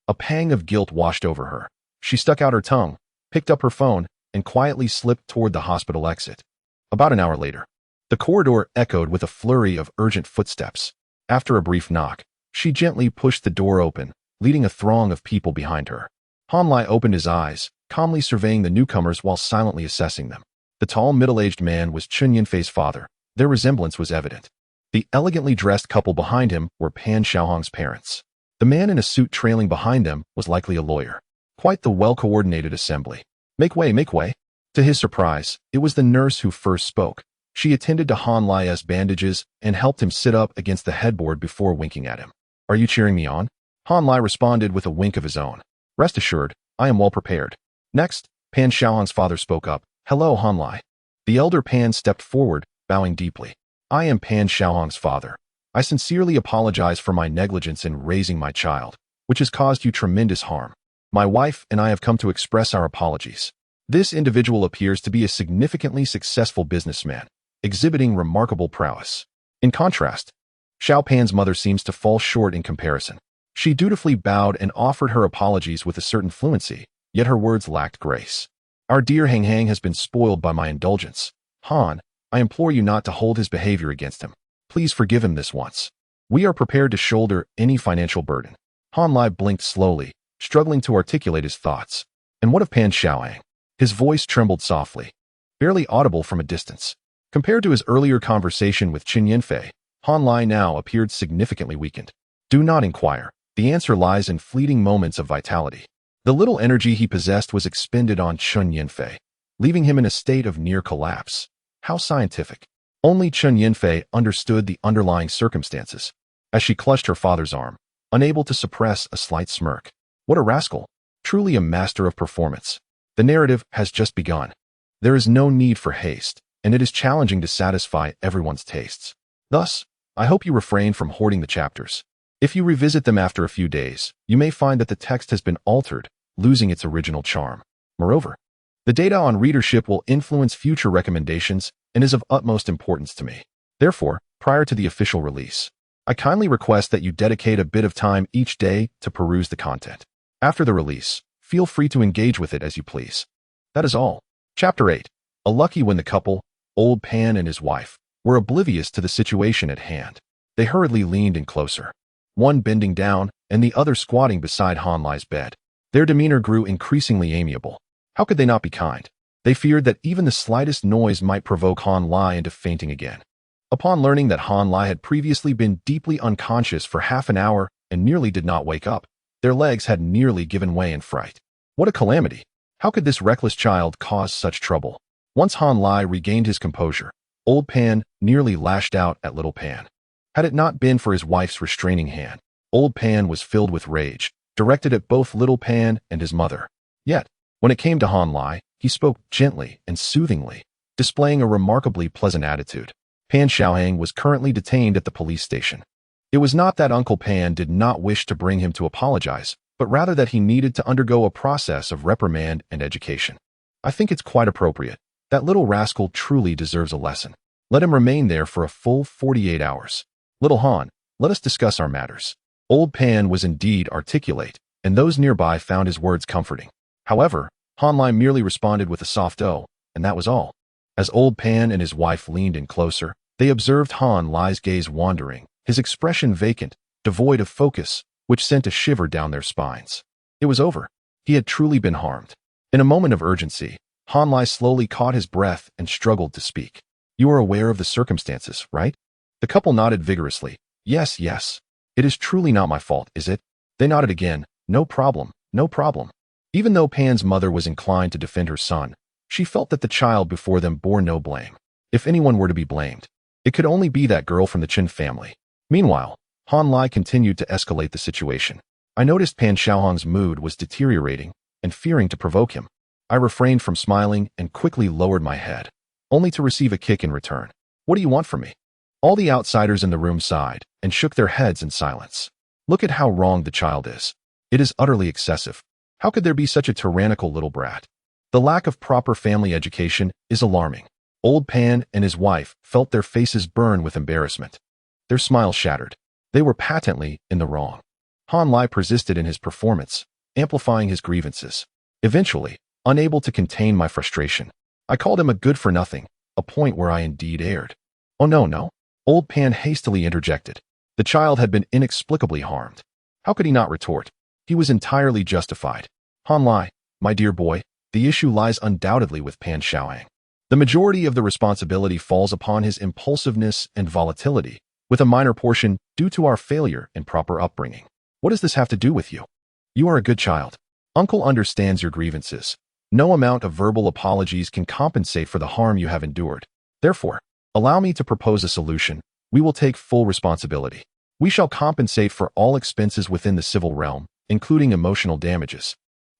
A pang of guilt washed over her. She stuck out her tongue, picked up her phone, and quietly slipped toward the hospital exit. About an hour later, the corridor echoed with a flurry of urgent footsteps. After a brief knock, she gently pushed the door open, leading a throng of people behind her. Hanlai opened his eyes, calmly surveying the newcomers while silently assessing them. The tall, middle-aged man was Chun Yinfei's father. Their resemblance was evident. The elegantly dressed couple behind him were Pan Xiaohong's parents. The man in a suit trailing behind them was likely a lawyer. Quite the well-coordinated assembly. Make way, make way." To his surprise, it was the nurse who first spoke. She attended to Hanlai's bandages and helped him sit up against the headboard before winking at him. "Are you cheering me on?" Hanlai responded with a wink of his own. "Rest assured, I am well prepared." Next, Pan Xiaohong's father spoke up. "Hello, Hanlai." The elder Pan stepped forward, bowing deeply. "I am Pan Xiaohong's father. I sincerely apologize for my negligence in raising my child, which has caused you tremendous harm. My wife and I have come to express our apologies." This individual appears to be a significantly successful businessman, exhibiting remarkable prowess. In contrast, Xiao Pan's mother seems to fall short in comparison. She dutifully bowed and offered her apologies with a certain fluency, yet her words lacked grace. "Our dear Hang Hang has been spoiled by my indulgence. Han, I implore you not to hold his behavior against him. Please forgive him this once. We are prepared to shoulder any financial burden." Hanlai blinked slowly, struggling to articulate his thoughts. "And what of Pan Xiaohang?" His voice trembled softly, barely audible from a distance. Compared to his earlier conversation with Chun Yinfei, Hanlai now appeared significantly weakened. "Do not inquire. The answer lies in fleeting moments of vitality." The little energy he possessed was expended on Chun Yinfei, leaving him in a state of near collapse. How scientific. Only Chun Yinfei understood the underlying circumstances. As she clutched her father's arm, unable to suppress a slight smirk. What a rascal. Truly a master of performance. The narrative has just begun. There is no need for haste, and it is challenging to satisfy everyone's tastes. Thus, I hope you refrain from hoarding the chapters. If you revisit them after a few days, you may find that the text has been altered, losing its original charm. Moreover, The data on readership will influence future recommendations and is of utmost importance to me. Therefore, prior to the official release, I kindly request that you dedicate a bit of time each day to peruse the content. After the release, feel free to engage with it as you please. That is all. Chapter 8. Unlucky when the couple, Old Pan and his wife, were oblivious to the situation at hand. They hurriedly leaned in closer, one bending down and the other squatting beside Han Lai's bed. Their demeanor grew increasingly amiable. How could they not be kind? They feared that even the slightest noise might provoke Han Lai into fainting again. Upon learning that Han Lai had previously been deeply unconscious for half an hour and nearly did not wake up, their legs had nearly given way in fright. What a calamity! How could this reckless child cause such trouble? Once Han Lai regained his composure, Old Pan nearly lashed out at Little Pan. Had it not been for his wife's restraining hand, Old Pan was filled with rage, directed at both Little Pan and his mother. Yet, when it came to Han Lai, he spoke gently and soothingly, displaying a remarkably pleasant attitude. Pan Xiaohang was currently detained at the police station. It was not that Uncle Pan did not wish to bring him to apologize, but rather that he needed to undergo a process of reprimand and education. I think it's quite appropriate. That little rascal truly deserves a lesson. Let him remain there for a full 48 hours. Little Han, let us discuss our matters. Old Pan was indeed articulate, and those nearby found his words comforting. However, Han Lai merely responded with a soft "oh," and that was all. As Old Pan and his wife leaned in closer, they observed Han Lai's gaze wandering, his expression vacant, devoid of focus, which sent a shiver down their spines. It was over. He had truly been harmed. In a moment of urgency, Han Lai slowly caught his breath and struggled to speak. You are aware of the circumstances, right? The couple nodded vigorously. Yes, yes. It is truly not my fault, is it? They nodded again. No problem, no problem. Even though Pan's mother was inclined to defend her son, she felt that the child before them bore no blame. If anyone were to be blamed, it could only be that girl from the Qin family. Meanwhile, Han Lai continued to escalate the situation. I noticed Pan Xiaohang's mood was deteriorating, and fearing to provoke him, I refrained from smiling and quickly lowered my head, only to receive a kick in return. What do you want from me? All the outsiders in the room sighed and shook their heads in silence. Look at how wrong the child is. It is utterly excessive. How could there be such a tyrannical little brat? The lack of proper family education is alarming. Old Pan and his wife felt their faces burn with embarrassment. Their smiles shattered. They were patently in the wrong. Han Lai persisted in his performance, amplifying his grievances. Eventually, unable to contain my frustration, I called him a good-for-nothing, a point where I indeed erred. Oh no. Old Pan hastily interjected. The child had been inexplicably harmed. How could he not retort? He was entirely justified. Han Lai, my dear boy, the issue lies undoubtedly with Pan Xiaohang. The majority of the responsibility falls upon his impulsiveness and volatility, with a minor portion due to our failure in proper upbringing. What does this have to do with you? You are a good child. Uncle understands your grievances. No amount of verbal apologies can compensate for the harm you have endured. Therefore, allow me to propose a solution. We will take full responsibility. We shall compensate for all expenses within the civil realm, including emotional damages,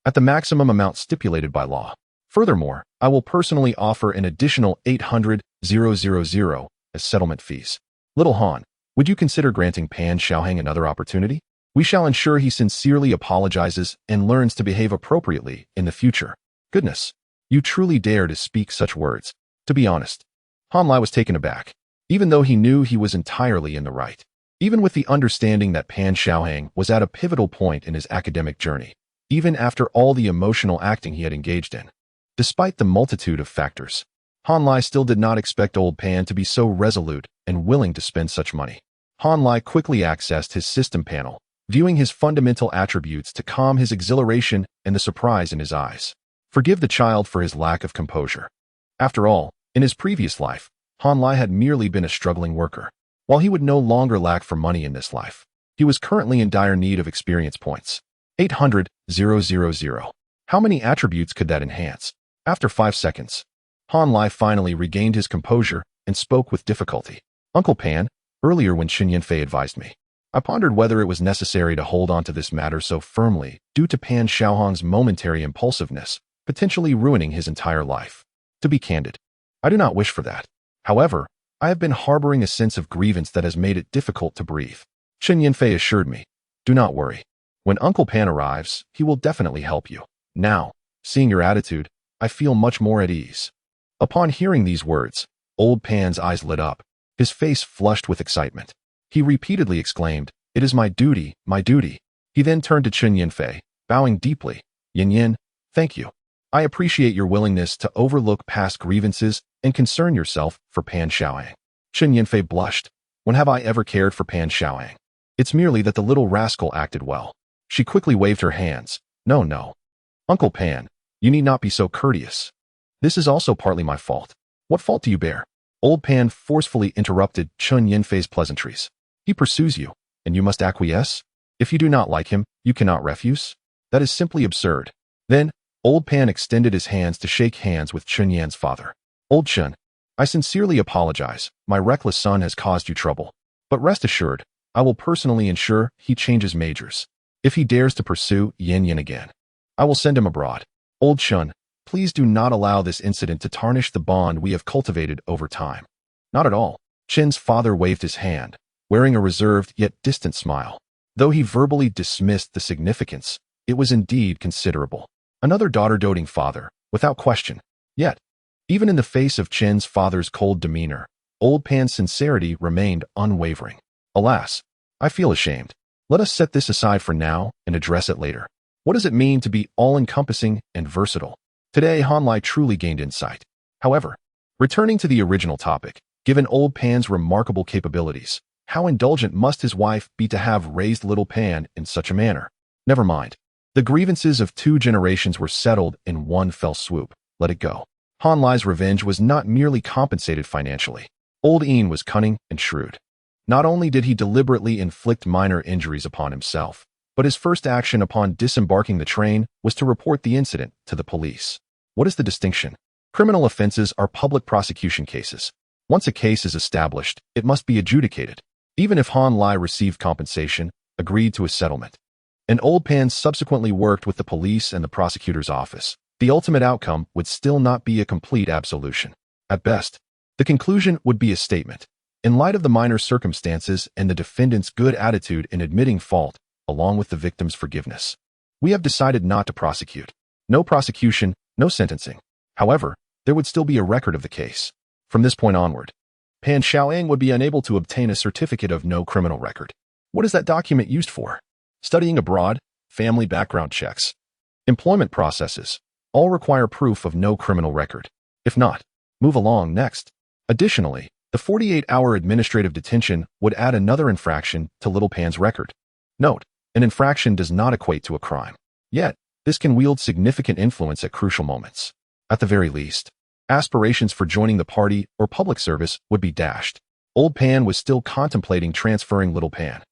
at the maximum amount stipulated by law. Furthermore, I will personally offer an additional 800,000 as settlement fees. Little Han, would you consider granting Pan Xiaohang another opportunity? We shall ensure he sincerely apologizes and learns to behave appropriately in the future. Goodness, you truly dare to speak such words. To be honest, Han Lai was taken aback, even though he knew he was entirely in the right. Even with the understanding that Pan Xiaohang was at a pivotal point in his academic journey, even after all the emotional acting he had engaged in. Despite the multitude of factors, Han Lai still did not expect Old Pan to be so resolute and willing to spend such money. Han Lai quickly accessed his system panel, viewing his fundamental attributes to calm his exhilaration and the surprise in his eyes. Forgive the child for his lack of composure. After all, in his previous life, Han Lai had merely been a struggling worker. While he would no longer lack for money in this life, he was currently in dire need of experience points. 800,000. How many attributes could that enhance? After 5 seconds, Han Lai finally regained his composure and spoke with difficulty. Uncle Pan, earlier when Qin Yanfei advised me, I pondered whether it was necessary to hold on to this matter so firmly due to Pan Xiaohang's momentary impulsiveness, potentially ruining his entire life. To be candid, I do not wish for that. However, I have been harboring a sense of grievance that has made it difficult to breathe. Qin Yanfei assured me, do not worry. When Uncle Pan arrives, he will definitely help you. Now, seeing your attitude, I feel much more at ease. Upon hearing these words, Old Pan's eyes lit up, his face flushed with excitement. He repeatedly exclaimed, "It is my duty, my duty." He then turned to Chen Yinfei, bowing deeply. "Yin Yin, thank you. I appreciate your willingness to overlook past grievances and concern yourself for Pan Xiaoyang." Chen Yinfei blushed. "When have I ever cared for Pan Xiaoyang? It's merely that the little rascal acted well." She quickly waved her hands. "No, no. Uncle Pan, you need not be so courteous. This is also partly my fault." "What fault do you bear?" Old Pan forcefully interrupted Chen Yinfei's pleasantries. "He pursues you, and you must acquiesce? If you do not like him, you cannot refuse? That is simply absurd." Then, Old Pan extended his hands to shake hands with Chen Yan's father. "Old Chen, I sincerely apologize. My reckless son has caused you trouble. But rest assured, I will personally ensure he changes majors. If he dares to pursue Yin Yin again, I will send him abroad. Old Chen, please do not allow this incident to tarnish the bond we have cultivated over time." "Not at all." Chen's father waved his hand, wearing a reserved yet distant smile. Though he verbally dismissed the significance, it was indeed considerable. Another daughter-doting father, without question. Yet, even in the face of Chen's father's cold demeanor, Old Pan's sincerity remained unwavering. "Alas, I feel ashamed. Let us set this aside for now and address it later. What does it mean to be all-encompassing and versatile?" Today, Han Lai truly gained insight. However, returning to the original topic, given Old Pan's remarkable capabilities, how indulgent must his wife be to have raised little Pan in such a manner? Never mind. The grievances of 2 generations were settled in one fell swoop. Let it go. Han Lai's revenge was not merely compensated financially. Old Een was cunning and shrewd. Not only did he deliberately inflict minor injuries upon himself, but his first action upon disembarking the train was to report the incident to the police. What is the distinction? Criminal offenses are public prosecution cases. Once a case is established, it must be adjudicated. Even if Han Lai received compensation, agreed to a settlement, and Old Pan subsequently worked with the police and the prosecutor's office, the ultimate outcome would still not be a complete absolution. At best, the conclusion would be a statement. In light of the minor circumstances and the defendant's good attitude in admitting fault, along with the victim's forgiveness, we have decided not to prosecute. No prosecution, no sentencing. However, there would still be a record of the case. From this point onward, Pan Xiaoyang would be unable to obtain a certificate of no criminal record. What is that document used for? Studying abroad, family background checks, employment processes, all require proof of no criminal record. If not, move along next. Additionally, the 48-hour administrative detention would add another infraction to Little Pan's record. Note, an infraction does not equate to a crime. Yet, this can wield significant influence at crucial moments. At the very least, aspirations for joining the party or public service would be dashed. Old Pan was still contemplating transferring Little Pan.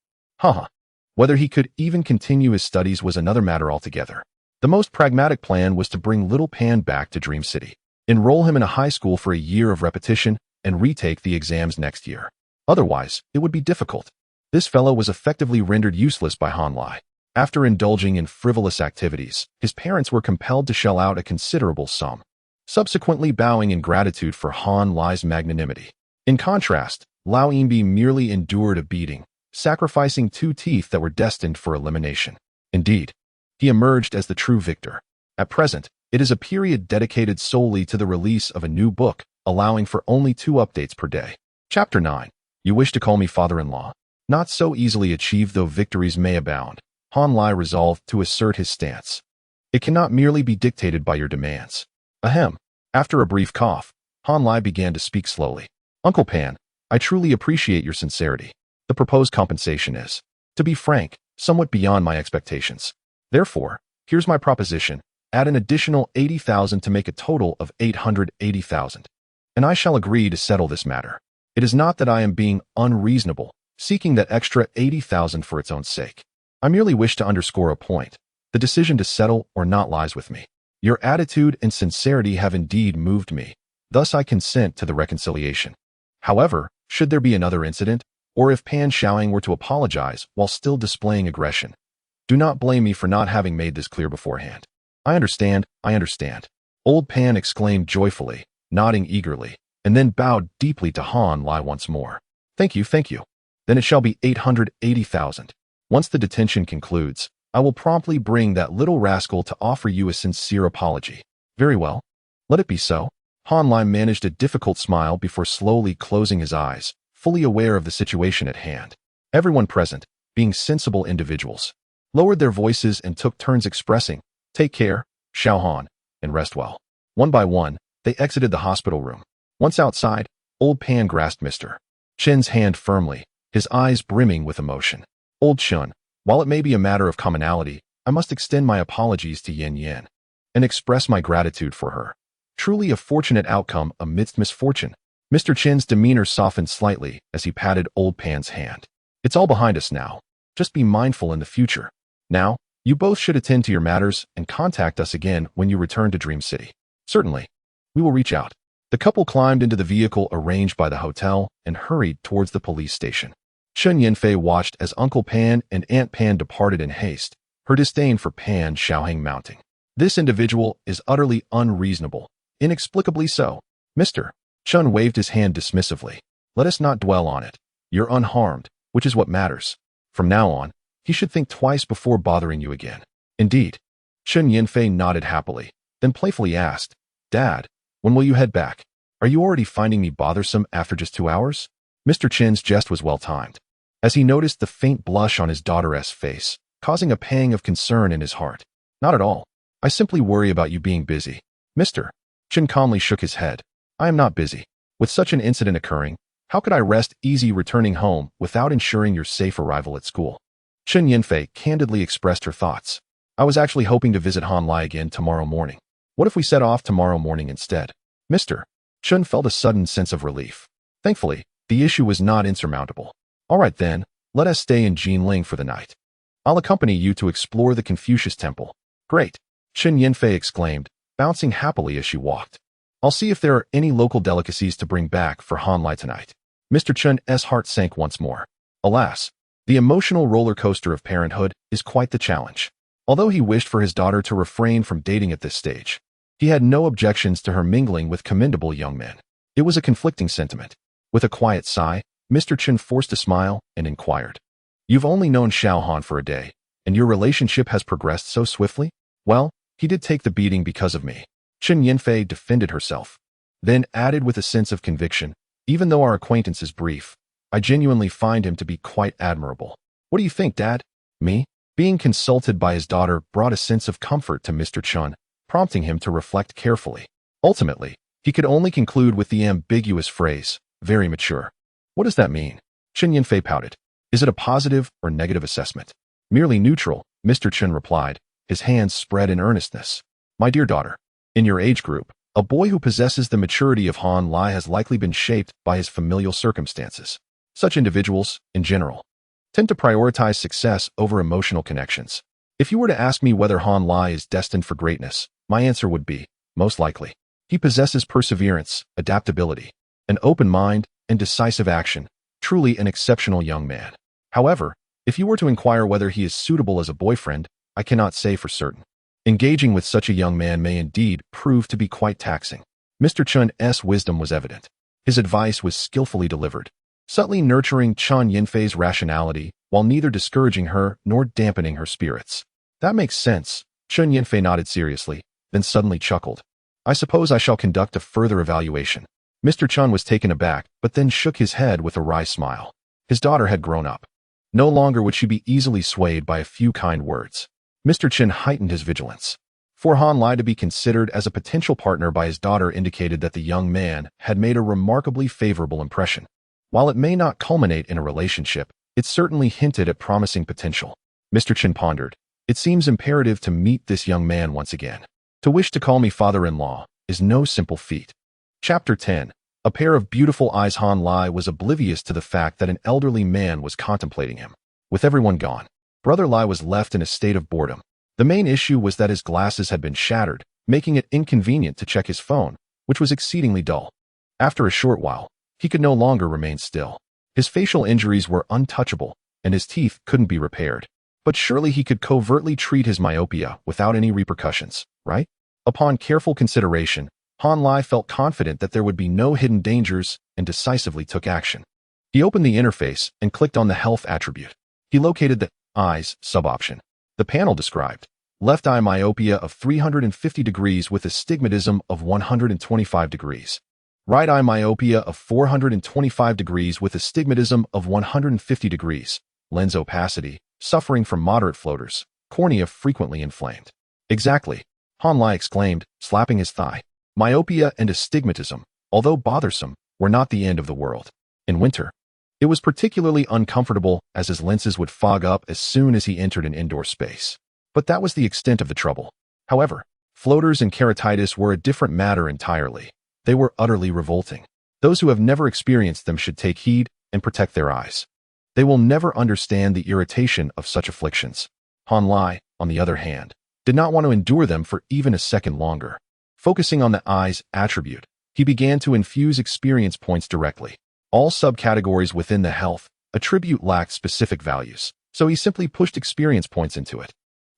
Whether he could even continue his studies was another matter altogether. The most pragmatic plan was to bring Little Pan back to Dream City, enroll him in a high school for a year of repetition, and retake the exams next year. Otherwise, it would be difficult. This fellow was effectively rendered useless by Han Lai. After indulging in frivolous activities, his parents were compelled to shell out a considerable sum, subsequently bowing in gratitude for Han Lai's magnanimity. In contrast, Lao Yinbi merely endured a beating, sacrificing 2 teeth that were destined for elimination. Indeed, he emerged as the true victor. At present, it is a period dedicated solely to the release of a new book, allowing for only 2 updates per day. Chapter 9. You wish to call me father-in-law? Not so easily achieved, though victories may abound. Han Lai resolved to assert his stance. It cannot merely be dictated by your demands. Ahem. After a brief cough, Han Lai began to speak slowly. Uncle Pan, I truly appreciate your sincerity. The proposed compensation is, to be frank, somewhat beyond my expectations. Therefore, here's my proposition. Add an additional 80,000 to make a total of 880,000. And I shall agree to settle this matter. It is not that I am being unreasonable, seeking that extra 80,000 for its own sake. I merely wish to underscore a point. The decision to settle or not lies with me. Your attitude and sincerity have indeed moved me. Thus I consent to the reconciliation. However, should there be another incident, or if Pan Xiaoyang were to apologize while still displaying aggression, do not blame me for not having made this clear beforehand. I understand, I understand. Old Pan exclaimed joyfully, nodding eagerly, and then bowed deeply to Han Lai once more. Thank you, thank you. Then it shall be 880,000. Once the detention concludes, I will promptly bring that little rascal to offer you a sincere apology. Very well. Let it be so. Han Lai managed a difficult smile before slowly closing his eyes, fully aware of the situation at hand. Everyone present, being sensible individuals, lowered their voices and took turns expressing, "Take care, Xiao Han, and rest well." One by one, they exited the hospital room. Once outside, Old Pan grasped Mr. Chen's hand firmly, his eyes brimming with emotion. "Old Chun, while it may be a matter of commonality, I must extend my apologies to Yin Yin and express my gratitude for her. Truly a fortunate outcome amidst misfortune." Mr. Chen's demeanor softened slightly as he patted Old Pan's hand. "It's all behind us now. Just be mindful in the future. Now, you both should attend to your matters and contact us again when you return to Dream City." "Certainly. We will reach out." The couple climbed into the vehicle arranged by the hotel and hurried towards the police station. Chen Yinfei watched as Uncle Pan and Aunt Pan departed in haste, her disdain for Pan Xiaoheng mounting. "This individual is utterly unreasonable, inexplicably so." Mr. Chun waved his hand dismissively. "Let us not dwell on it. You're unharmed, which is what matters. From now on, he should think twice before bothering you again." "Indeed." Chen Yinfei nodded happily, then playfully asked, "Dad, when will you head back? Are you already finding me bothersome after just 2 hours?" Mr. Chen's jest was well timed, as he noticed the faint blush on his daughter's face, causing a pang of concern in his heart. "Not at all. I simply worry about you being busy." Mr. Chen calmly shook his head. "I am not busy. With such an incident occurring, how could I rest easy returning home without ensuring your safe arrival at school?" Chen Yinfei candidly expressed her thoughts. "I was actually hoping to visit Han Lai again tomorrow morning. What if we set off tomorrow morning instead?" Mr. Chun felt a sudden sense of relief. Thankfully, the issue was not insurmountable. "All right then, let us stay in Jinling for the night. I'll accompany you to explore the Confucius Temple." "Great," Chen Yinfei exclaimed, bouncing happily as she walked. "I'll see if there are any local delicacies to bring back for Han Lai tonight." Mr. Chun's heart sank once more. Alas, the emotional roller coaster of parenthood is quite the challenge. Although he wished for his daughter to refrain from dating at this stage, he had no objections to her mingling with commendable young men. It was a conflicting sentiment. With a quiet sigh, Mr. Chen forced a smile and inquired, "You've only known Xiao Han for a day, and your relationship has progressed so swiftly?" "Well, he did take the beating because of me." Chen Yinfei defended herself, then added with a sense of conviction, "Even though our acquaintance is brief, I genuinely find him to be quite admirable." "What do you think, Dad?" "Me?" Being consulted by his daughter brought a sense of comfort to Mr. Chun, prompting him to reflect carefully. Ultimately, he could only conclude with the ambiguous phrase, "very mature." "What does that mean?" Chen Yinfei pouted. "Is it a positive or negative assessment?" "Merely neutral," Mr. Chen replied, his hands spread in earnestness. "My dear daughter, in your age group, a boy who possesses the maturity of Han Lai has likely been shaped by his familial circumstances. Such individuals, in general, tend to prioritize success over emotional connections. If you were to ask me whether Han Lai is destined for greatness, my answer would be, most likely. He possesses perseverance, adaptability, an open mind, and decisive action, truly an exceptional young man. However, if you were to inquire whether he is suitable as a boyfriend, I cannot say for certain. Engaging with such a young man may indeed prove to be quite taxing." Mr. Chun's wisdom was evident. His advice was skillfully delivered, subtly nurturing Chen Yinfei's rationality while neither discouraging her nor dampening her spirits. "That makes sense." Chen Yinfei nodded seriously, then suddenly chuckled. "I suppose I shall conduct a further evaluation." Mr. Chun was taken aback, but then shook his head with a wry smile. His daughter had grown up. No longer would she be easily swayed by a few kind words. Mr. Chen heightened his vigilance. For Han Lai to be considered as a potential partner by his daughter indicated that the young man had made a remarkably favorable impression. While it may not culminate in a relationship, it certainly hinted at promising potential. Mr. Chen pondered. "It seems imperative to meet this young man once again. To wish to call me father-in-law is no simple feat." Chapter 10. A pair of beautiful eyes. Han Lai was oblivious to the fact that an elderly man was contemplating him. With everyone gone, Brother Lai was left in a state of boredom. The main issue was that his glasses had been shattered, making it inconvenient to check his phone, which was exceedingly dull. After a short while, he could no longer remain still. His facial injuries were untouchable, and his teeth couldn't be repaired. But surely he could covertly treat his myopia without any repercussions, right? Upon careful consideration, Han Lai felt confident that there would be no hidden dangers and decisively took action. He opened the interface and clicked on the health attribute. He located the eyes sub-option. The panel described, Left eye myopia of 350 degrees with astigmatism of 125 degrees. Right eye myopia of 425 degrees with astigmatism of 150 degrees. Lens opacity, suffering from moderate floaters. Cornea frequently inflamed. Exactly, Han Lai exclaimed, slapping his thigh. Myopia and astigmatism, although bothersome, were not the end of the world. In winter, it was particularly uncomfortable as his lenses would fog up as soon as he entered an indoor space. But that was the extent of the trouble. However, floaters and keratitis were a different matter entirely. They were utterly revolting. Those who have never experienced them should take heed and protect their eyes. They will never understand the irritation of such afflictions. Han Lai, on the other hand, did not want to endure them for even a second longer. Focusing on the eye's attribute, he began to infuse experience points directly. All subcategories within the health attribute lacked specific values, so he simply pushed experience points into it,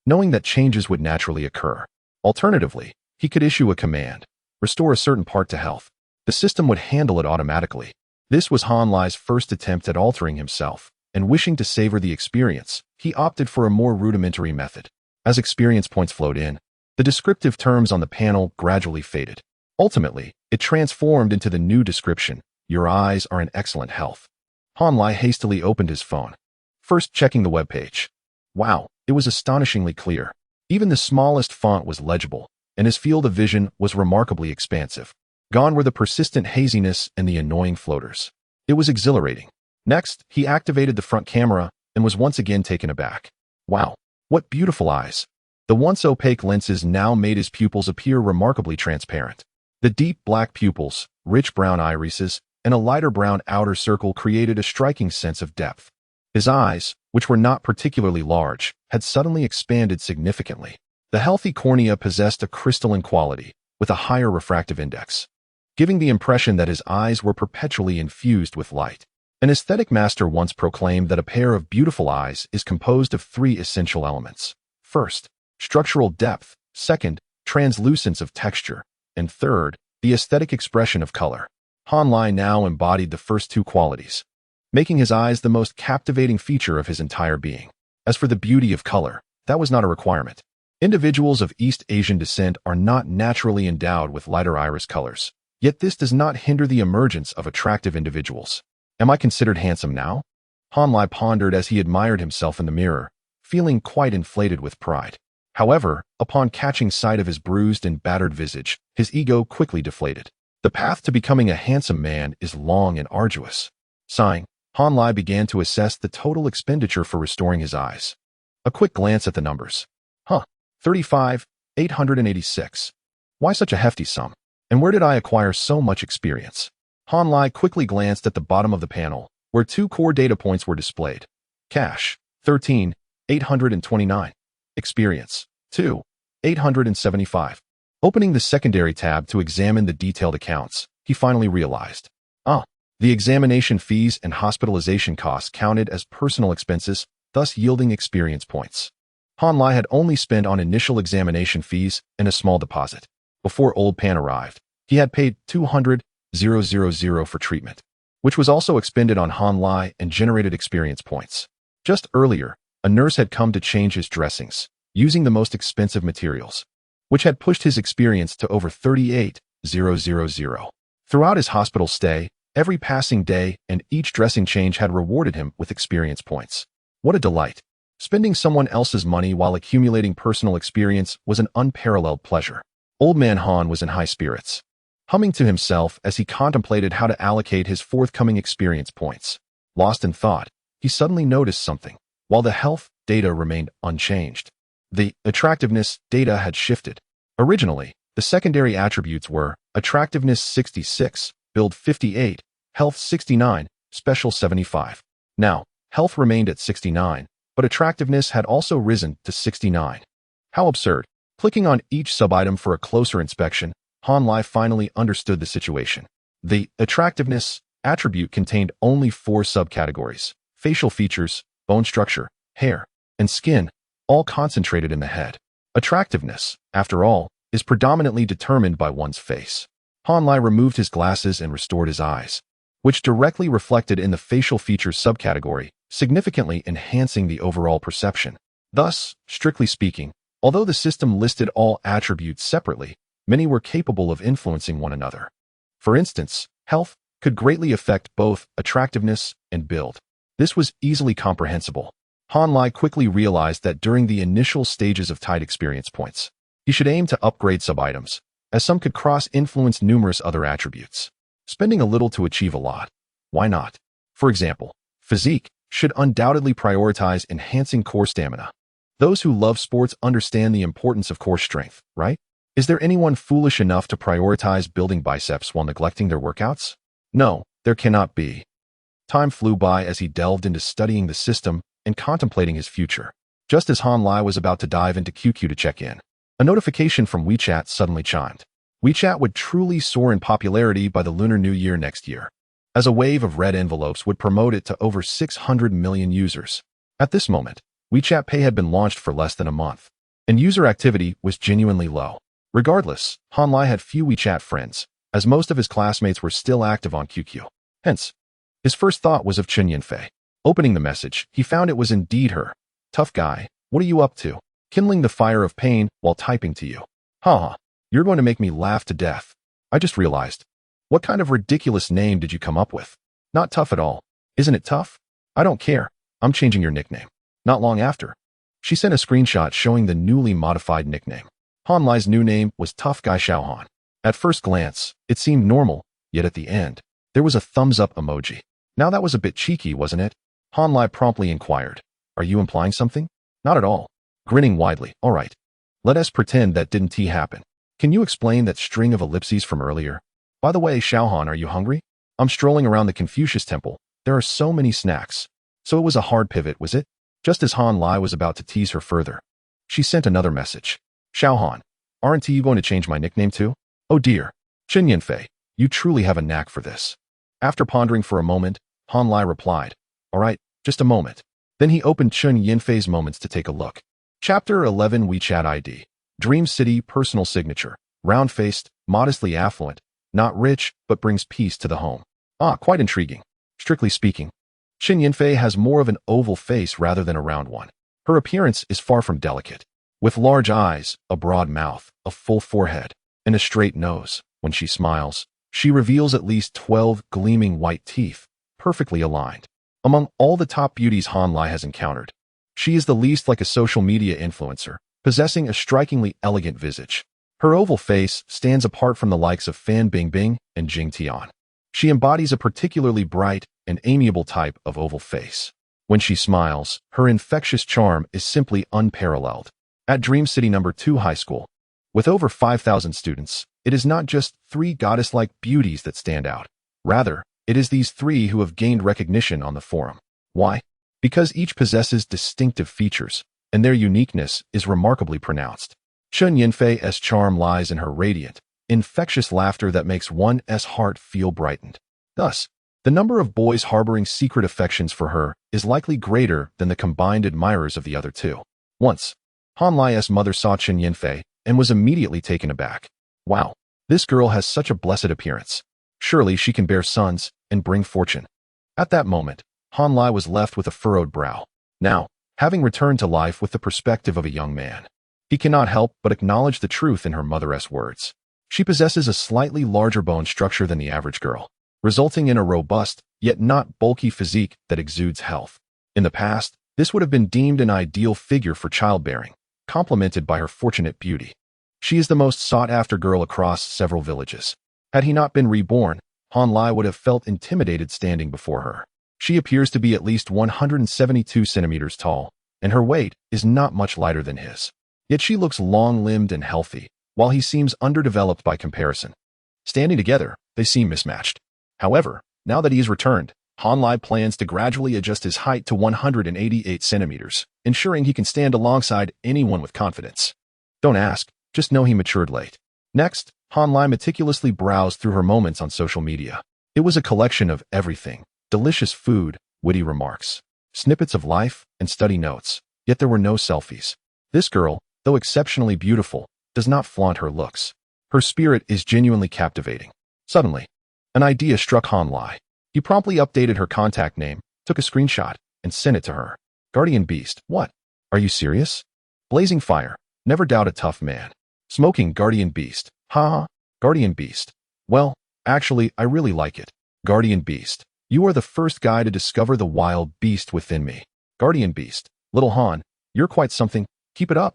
knowing that changes would naturally occur. Alternatively, he could issue a command, restore a certain part to health. The system would handle it automatically. This was Han Lai's first attempt at altering himself, and wishing to savor the experience, he opted for a more rudimentary method. As experience points flowed in, the descriptive terms on the panel gradually faded. Ultimately, it transformed into the new description: your eyes are in excellent health. Han Lai hastily opened his phone, first checking the webpage. Wow, it was astonishingly clear. Even the smallest font was legible, and his field of vision was remarkably expansive. Gone were the persistent haziness and the annoying floaters. It was exhilarating. Next, he activated the front camera and was once again taken aback. Wow, what beautiful eyes! The once opaque lenses now made his pupils appear remarkably transparent. The deep black pupils, rich brown irises, and a lighter brown outer circle created a striking sense of depth. His eyes, which were not particularly large, had suddenly expanded significantly. The healthy cornea possessed a crystalline quality, with a higher refractive index, giving the impression that his eyes were perpetually infused with light. An aesthetic master once proclaimed that a pair of beautiful eyes is composed of three essential elements. First, structural depth. Second, translucence of texture. And third, the aesthetic expression of color. Han Lai now embodied the first two qualities, making his eyes the most captivating feature of his entire being. As for the beauty of color, that was not a requirement. Individuals of East Asian descent are not naturally endowed with lighter iris colors, yet this does not hinder the emergence of attractive individuals. Am I considered handsome now? Han Lai pondered as he admired himself in the mirror, feeling quite inflated with pride. However, upon catching sight of his bruised and battered visage, his ego quickly deflated. The path to becoming a handsome man is long and arduous. Sighing, Han Lai began to assess the total expenditure for restoring his eyes. A quick glance at the numbers. 35,886. Why such a hefty sum? And where did I acquire so much experience? Han Lai quickly glanced at the bottom of the panel, where two core data points were displayed. Cash, 13,829. Experience, 2,875. Opening the secondary tab to examine the detailed accounts, he finally realized. The examination fees and hospitalization costs counted as personal expenses, thus yielding experience points. Han Lai had only spent on initial examination fees and a small deposit. Before Old Pan arrived, he had paid 200,000 for treatment, which was also expended on Han Lai and generated experience points. Just earlier, a nurse had come to change his dressings, using the most expensive materials, which had pushed his experience to over 38,000. Throughout his hospital stay, every passing day and each dressing change had rewarded him with experience points. What a delight! Spending someone else's money while accumulating personal experience was an unparalleled pleasure. Old Man Han was in high spirits, humming to himself as he contemplated how to allocate his forthcoming experience points. Lost in thought, he suddenly noticed something. While the health data remained unchanged, the attractiveness data had shifted. Originally, the secondary attributes were attractiveness 66, build 58, health 69, special 75. Now, health remained at 69, but attractiveness had also risen to 69. How absurd. Clicking on each sub-item for a closer inspection, Han Lai finally understood the situation. The attractiveness attribute contained only 4 subcategories: facial features, bone structure, hair, and skin, all concentrated in the head. Attractiveness, after all, is predominantly determined by one's face. Han Lai removed his glasses and restored his eyes, which directly reflected in the facial features subcategory, significantly enhancing the overall perception. Thus, strictly speaking, Although the system listed all attributes separately, many were capable of influencing one another. For instance, health could greatly affect both attractiveness and build. This was easily comprehensible. Han Lai quickly realized that during the initial stages of tight experience points, he should aim to upgrade sub-items, as some could cross-influence numerous other attributes. Spending a little to achieve a lot. Why not? For example, physique should undoubtedly prioritize enhancing core stamina. Those who love sports understand the importance of core strength, right? Is there anyone foolish enough to prioritize building biceps while neglecting their workouts? No, there cannot be. Time flew by as he delved into studying the system and contemplating his future. Just as Han Lai was about to dive into QQ to check in, a notification from WeChat suddenly chimed. WeChat would truly soar in popularity by the Lunar New Year next year, as a wave of red envelopes would promote it to over 600 million users. At this moment, WeChat Pay had been launched for less than a month, and user activity was genuinely low. Regardless, Han Lai had few WeChat friends, as most of his classmates were still active on QQ. Hence, his first thought was of Chen Yinfei. Opening the message, he found it was indeed her. Tough guy, what are you up to? Kindling the fire of pain while typing to you. Haha, you're going to make me laugh to death. I just realized. What kind of ridiculous name did you come up with? Not tough at all. Isn't it tough? I don't care. I'm changing your nickname. Not long after, she sent a screenshot showing the newly modified nickname. Han Lai's new name was Tough Guy Xiaohan. At first glance, it seemed normal, yet at the end, there was a thumbs-up emoji. Now that was a bit cheeky, wasn't it? Han Lai promptly inquired. Are you implying something? Not at all. Grinning widely. All right. Let us pretend that didn't happen. Can you explain that string of ellipses from earlier? By the way, Xiaohan, are you hungry? I'm strolling around the Confucius temple. There are so many snacks. So it was a hard pivot, was it? Just as Han Lai was about to tease her further, she sent another message. Xiaohan, aren't you going to change my nickname too? Oh dear. Chen Yinfei, you truly have a knack for this. After pondering for a moment, Han Lai replied, all right, just a moment. Then he opened Chen Yinfei's moments to take a look. Chapter 11 WeChat ID. Dream City Personal Signature. Round-faced, modestly affluent, not rich, but brings peace to the home. Ah, quite intriguing. Strictly speaking, Chen Yinfei has more of an oval face rather than a round one. Her appearance is far from delicate. With large eyes, a broad mouth, a full forehead, and a straight nose, when she smiles, she reveals at least 12 gleaming white teeth, perfectly aligned. Among all the top beauties Han Lai has encountered, she is the least like a social media influencer, possessing a strikingly elegant visage. Her oval face stands apart from the likes of Fan Bingbing and Jing Tian. She embodies a particularly bright and amiable type of oval face. When she smiles, her infectious charm is simply unparalleled. At Dream City No. 2 High School, with over 5,000 students, it is not just three goddess-like beauties that stand out. Rather, it is these three who have gained recognition on the forum. Why? Because each possesses distinctive features, and their uniqueness is remarkably pronounced. Chen Yinfei's charm lies in her radiant, infectious laughter that makes one's heart feel brightened. Thus, the number of boys harboring secret affections for her is likely greater than the combined admirers of the other two. Once, Han Lai's mother saw Chen Yinfei and was immediately taken aback. Wow, this girl has such a blessed appearance. Surely she can bear sons and bring fortune. At that moment, Han Lai was left with a furrowed brow. Now, having returned to life with the perspective of a young man, he cannot help but acknowledge the truth in her mother's words. She possesses a slightly larger bone structure than the average girl, resulting in a robust, yet not bulky physique that exudes health. In the past, this would have been deemed an ideal figure for childbearing, complemented by her fortunate beauty. She is the most sought-after girl across several villages. Had he not been reborn, Han Lai would have felt intimidated standing before her. She appears to be at least 172 centimeters tall, and her weight is not much lighter than his. Yet she looks long-limbed and healthy, while he seems underdeveloped by comparison. Standing together, they seem mismatched. However, now that he has returned, Han Lai plans to gradually adjust his height to 188 centimeters, ensuring he can stand alongside anyone with confidence. Don't ask, just know he matured late. Next, Han Lai meticulously browsed through her moments on social media. It was a collection of everything: delicious food, witty remarks, snippets of life, and study notes. Yet there were no selfies. This girl, though exceptionally beautiful, does not flaunt her looks. Her spirit is genuinely captivating. Suddenly, an idea struck Han Lai. He promptly updated her contact name, took a screenshot, and sent it to her. Guardian Beast, what? Are you serious? Blazing Fire. Never doubt a tough man. Smoking Guardian Beast. Haha. Guardian Beast. Well, actually, I really like it. Guardian Beast. You are the first guy to discover the wild beast within me. Guardian Beast. Little Han, you're quite something. Keep it up.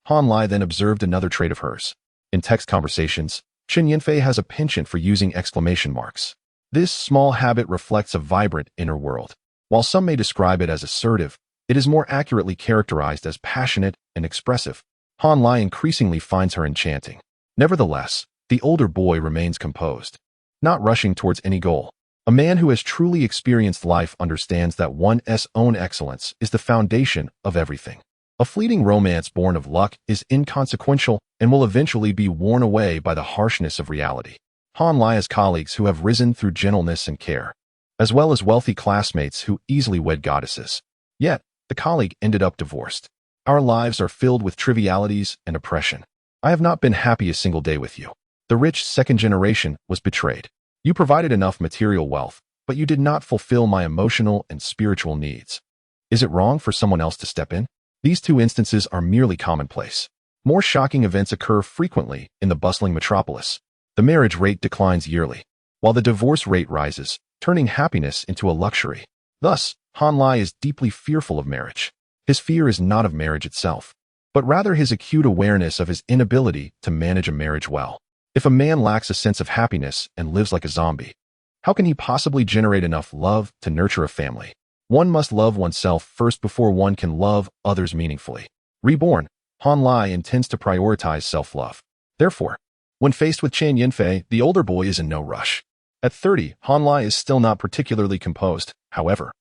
Han Lai then observed another trait of hers. In text conversations, Chen Yinfei has a penchant for using exclamation marks. This small habit reflects a vibrant inner world. While some may describe it as assertive, it is more accurately characterized as passionate and expressive. Han Lai increasingly finds her enchanting. Nevertheless, the older boy remains composed, not rushing towards any goal. A man who has truly experienced life understands that one's own excellence is the foundation of everything. A fleeting romance born of luck is inconsequential and will eventually be worn away by the harshness of reality. Han Lai has colleagues who have risen through gentleness and care, as well as wealthy classmates who easily wed goddesses. Yet, the colleague ended up divorced. Our lives are filled with trivialities and oppression. I have not been happy a single day with you. The rich second generation was betrayed. You provided enough material wealth, but you did not fulfill my emotional and spiritual needs. Is it wrong for someone else to step in? These two instances are merely commonplace. More shocking events occur frequently in the bustling metropolis. The marriage rate declines yearly, while the divorce rate rises, turning happiness into a luxury. Thus, Han Lai is deeply fearful of marriage. His fear is not of marriage itself, but rather his acute awareness of his inability to manage a marriage well. If a man lacks a sense of happiness and lives like a zombie, how can he possibly generate enough love to nurture a family? One must love oneself first before one can love others meaningfully. Reborn, Han Lai intends to prioritize self-love. Therefore, when faced with Chen Yinfei, the older boy is in no rush. At 30, Han Lai is still not particularly composed, however.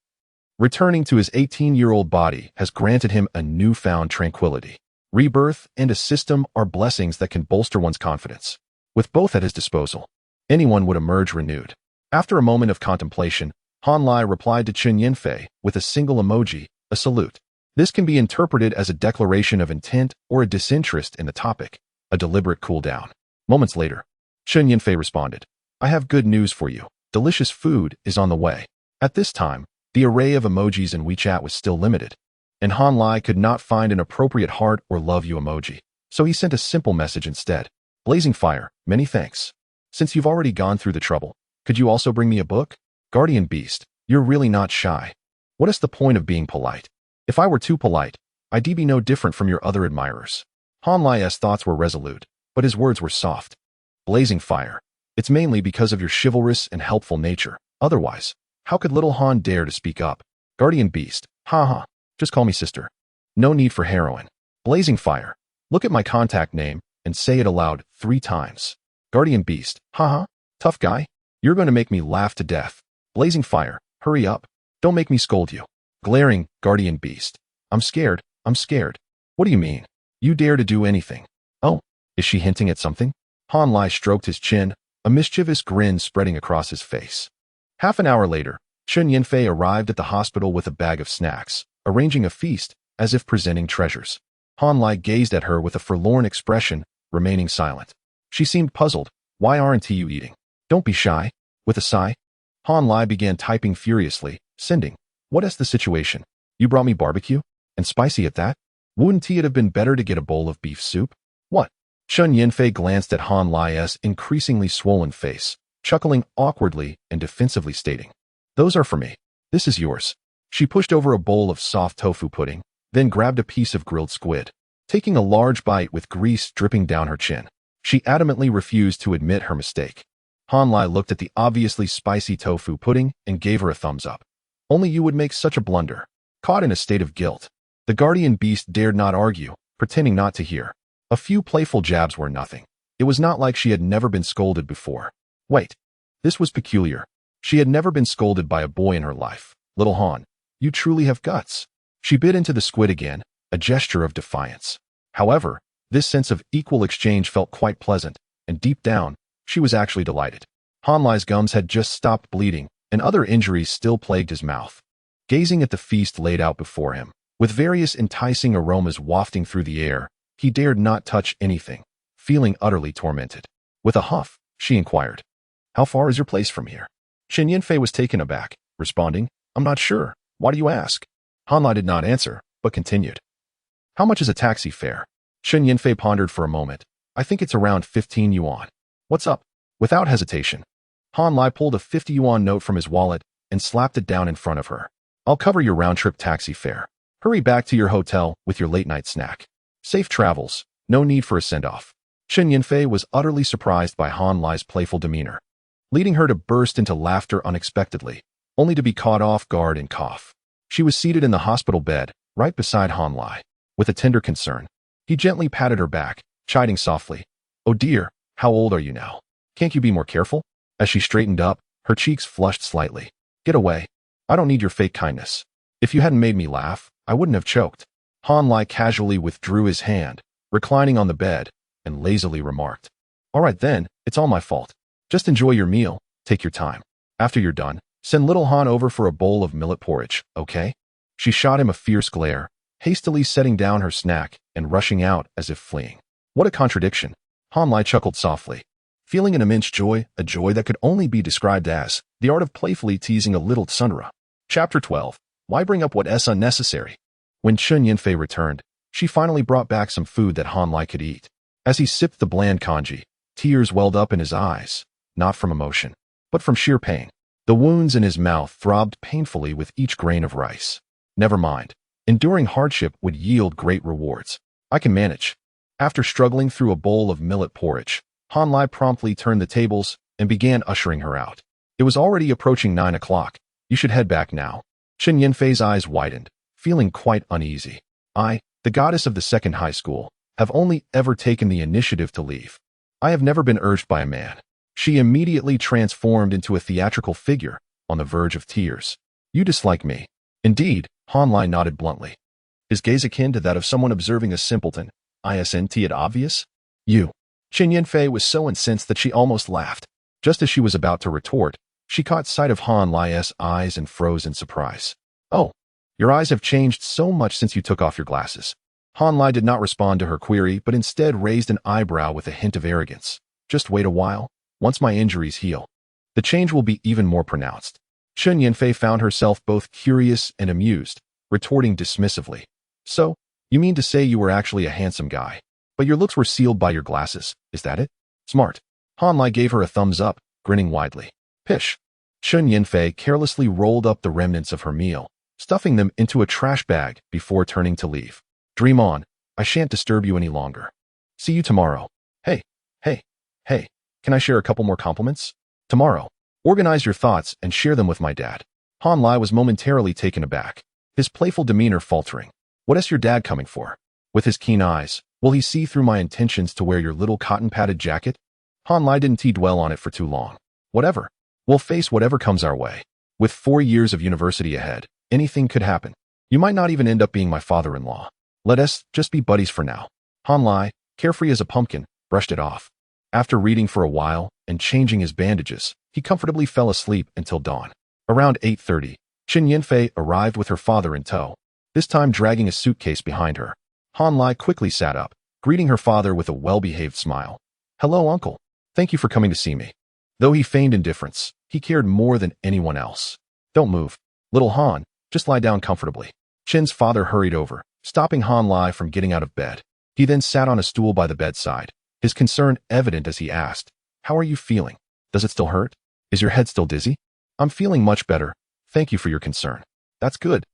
Returning to his 18-year-old body has granted him a newfound tranquility. Rebirth and a system are blessings that can bolster one's confidence. With both at his disposal, anyone would emerge renewed. After a moment of contemplation, Han Lai replied to Chen Yinfei with a single emoji, a salute. This can be interpreted as a declaration of intent or a disinterest in the topic, a deliberate cool down. Moments later, Chen Yinfei responded, I have good news for you. Delicious food is on the way. At this time, the array of emojis in WeChat was still limited, and Han Lai could not find an appropriate heart or love you emoji, so he sent a simple message instead. Blazing fire, many thanks. Since you've already gone through the trouble, could you also bring me a book? Guardian Beast, you're really not shy. What is the point of being polite? If I were too polite, I'd be no different from your other admirers. Han Lai's thoughts were resolute, but his words were soft. Blazing fire. It's mainly because of your chivalrous and helpful nature. Otherwise, how could little Han dare to speak up? Guardian Beast, haha, just call me sister. No need for heroine. Blazing fire. Look at my contact name and say it aloud 3 times. Guardian Beast, haha, tough guy. You're going to make me laugh to death. Blazing fire, hurry up. Don't make me scold you. Glaring, Guardian Beast. I'm scared. What do you mean? You dare to do anything? Oh, is she hinting at something? Han Lai stroked his chin, a mischievous grin spreading across his face. Half an hour later, Chen Yinfei arrived at the hospital with a bag of snacks, arranging a feast as if presenting treasures. Han Lai gazed at her with a forlorn expression, remaining silent. She seemed puzzled. Why aren't you eating? Don't be shy. With a sigh, Han Lai began typing furiously, sending, what is the situation? You brought me barbecue? And spicy at that? Wouldn't it have been better to get a bowl of beef soup? What? Chen Yinfei glanced at Han Lai's increasingly swollen face, chuckling awkwardly and defensively stating, those are for me. This is yours. She pushed over a bowl of soft tofu pudding, then grabbed a piece of grilled squid, taking a large bite with grease dripping down her chin. She adamantly refused to admit her mistake. Han Lai looked at the obviously spicy tofu pudding and gave her a thumbs up. Only you would make such a blunder. Caught in a state of guilt, the Guardian Beast dared not argue, pretending not to hear. A few playful jabs were nothing. It was not like she had never been scolded before. Wait. This was peculiar. She had never been scolded by a boy in her life. Little Han, you truly have guts. She bit into the squid again, a gesture of defiance. However, this sense of equal exchange felt quite pleasant, and deep down, she was actually delighted. Han Lai's gums had just stopped bleeding, and other injuries still plagued his mouth. Gazing at the feast laid out before him, with various enticing aromas wafting through the air, he dared not touch anything, feeling utterly tormented. With a huff, she inquired, how far is your place from here? Chen Yinfei was taken aback, responding, I'm not sure. Why do you ask? Han Lai did not answer, but continued. How much is a taxi fare? Chen Yinfei pondered for a moment. I think it's around 15 yuan. What's up? Without hesitation, Han Lai pulled a 50 yuan note from his wallet and slapped it down in front of her. I'll cover your round-trip taxi fare. Hurry back to your hotel with your late-night snack. Safe travels. No need for a send-off. Chen Yinfei was utterly surprised by Han Lai's playful demeanor, leading her to burst into laughter unexpectedly, only to be caught off guard and cough. She was seated in the hospital bed, right beside Han Lai. With a tender concern, he gently patted her back, chiding softly, "Oh dear, how old are you now? Can't you be more careful?" As she straightened up, her cheeks flushed slightly. "Get away. I don't need your fake kindness. If you hadn't made me laugh, I wouldn't have choked." Han Lai casually withdrew his hand, reclining on the bed, and lazily remarked, "All right then, it's all my fault. Just enjoy your meal, take your time. After you're done, send little Han over for a bowl of millet porridge, okay?" She shot him a fierce glare, hastily setting down her snack and rushing out as if fleeing. What a contradiction. Han Lai chuckled softly, feeling an immense joy, a joy that could only be described as the art of playfully teasing a little tsundere. Chapter 12. Why bring up what's unnecessary? When Chen Yinfei returned, she finally brought back some food that Han Lai could eat. As he sipped the bland congee, tears welled up in his eyes, not from emotion, but from sheer pain. The wounds in his mouth throbbed painfully with each grain of rice. Never mind. Enduring hardship would yield great rewards. I can manage. After struggling through a bowl of millet porridge, Han Lai promptly turned the tables and began ushering her out. It was already approaching 9 o'clock. You should head back now. Chen Yinfei's eyes widened, feeling quite uneasy. I, the goddess of the second high school, have only ever taken the initiative to leave. I have never been urged by a man. She immediately transformed into a theatrical figure, on the verge of tears. You dislike me. Indeed, Han Lai nodded bluntly. His gaze akin to that of someone observing a simpleton. Isn't it obvious? You. Chen Yinfei was so incensed that she almost laughed. Just as she was about to retort, she caught sight of Han Lai's eyes and froze in surprise. Oh, your eyes have changed so much since you took off your glasses. Han Lai did not respond to her query, but instead raised an eyebrow with a hint of arrogance. Just wait a while. Once my injuries heal, the change will be even more pronounced. Chen Yinfei found herself both curious and amused, retorting dismissively. So, you mean to say you were actually a handsome guy, but your looks were sealed by your glasses, is that it? Smart. Han Lai gave her a thumbs up, grinning widely. Pish. Chen Yinfei carelessly rolled up the remnants of her meal, stuffing them into a trash bag before turning to leave. Dream on. I shan't disturb you any longer. See you tomorrow. Hey, can I share a couple more compliments? Tomorrow. Organize your thoughts and share them with my dad. Han Lai was momentarily taken aback, his playful demeanor faltering. What is your dad coming for? With his keen eyes, will he see through my intentions to wear your little cotton-padded jacket? Han Lai didn't dwell on it for too long. Whatever. We'll face whatever comes our way. With 4 years of university ahead, anything could happen. You might not even end up being my father-in-law. Let us just be buddies for now. Han Lai, carefree as a pumpkin, brushed it off. After reading for a while and changing his bandages, he comfortably fell asleep until dawn. Around 8:30, Chen Yinfei arrived with her father in tow, this time dragging a suitcase behind her. Han Lai quickly sat up, greeting her father with a well-behaved smile. Hello, uncle. Thank you for coming to see me. Though he feigned indifference, he cared more than anyone else. Don't move. Little Han, just lie down comfortably. Chen's father hurried over, stopping Han Lai from getting out of bed. He then sat on a stool by the bedside, his concern evident as he asked, How are you feeling? Does it still hurt? Is your head still dizzy? I'm feeling much better. Thank you for your concern. That's good.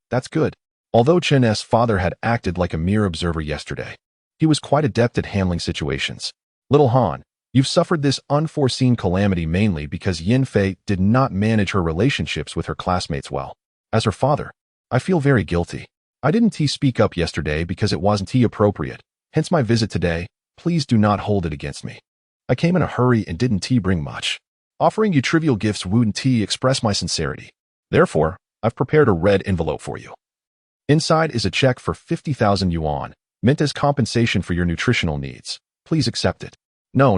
Although Chen's father had acted like a mere observer yesterday, he was quite adept at handling situations. Little Han, you've suffered this unforeseen calamity mainly because Yinfei did not manage her relationships with her classmates well. As her father, I feel very guilty. I didn't speak up yesterday because it wasn't appropriate, hence my visit today. Please do not hold it against me. I came in a hurry and didn't bring much. Offering you trivial gifts wouldn't express my sincerity. Therefore, I've prepared a red envelope for you. Inside is a check for 50,000 yuan, meant as compensation for your nutritional needs. Please accept it. No.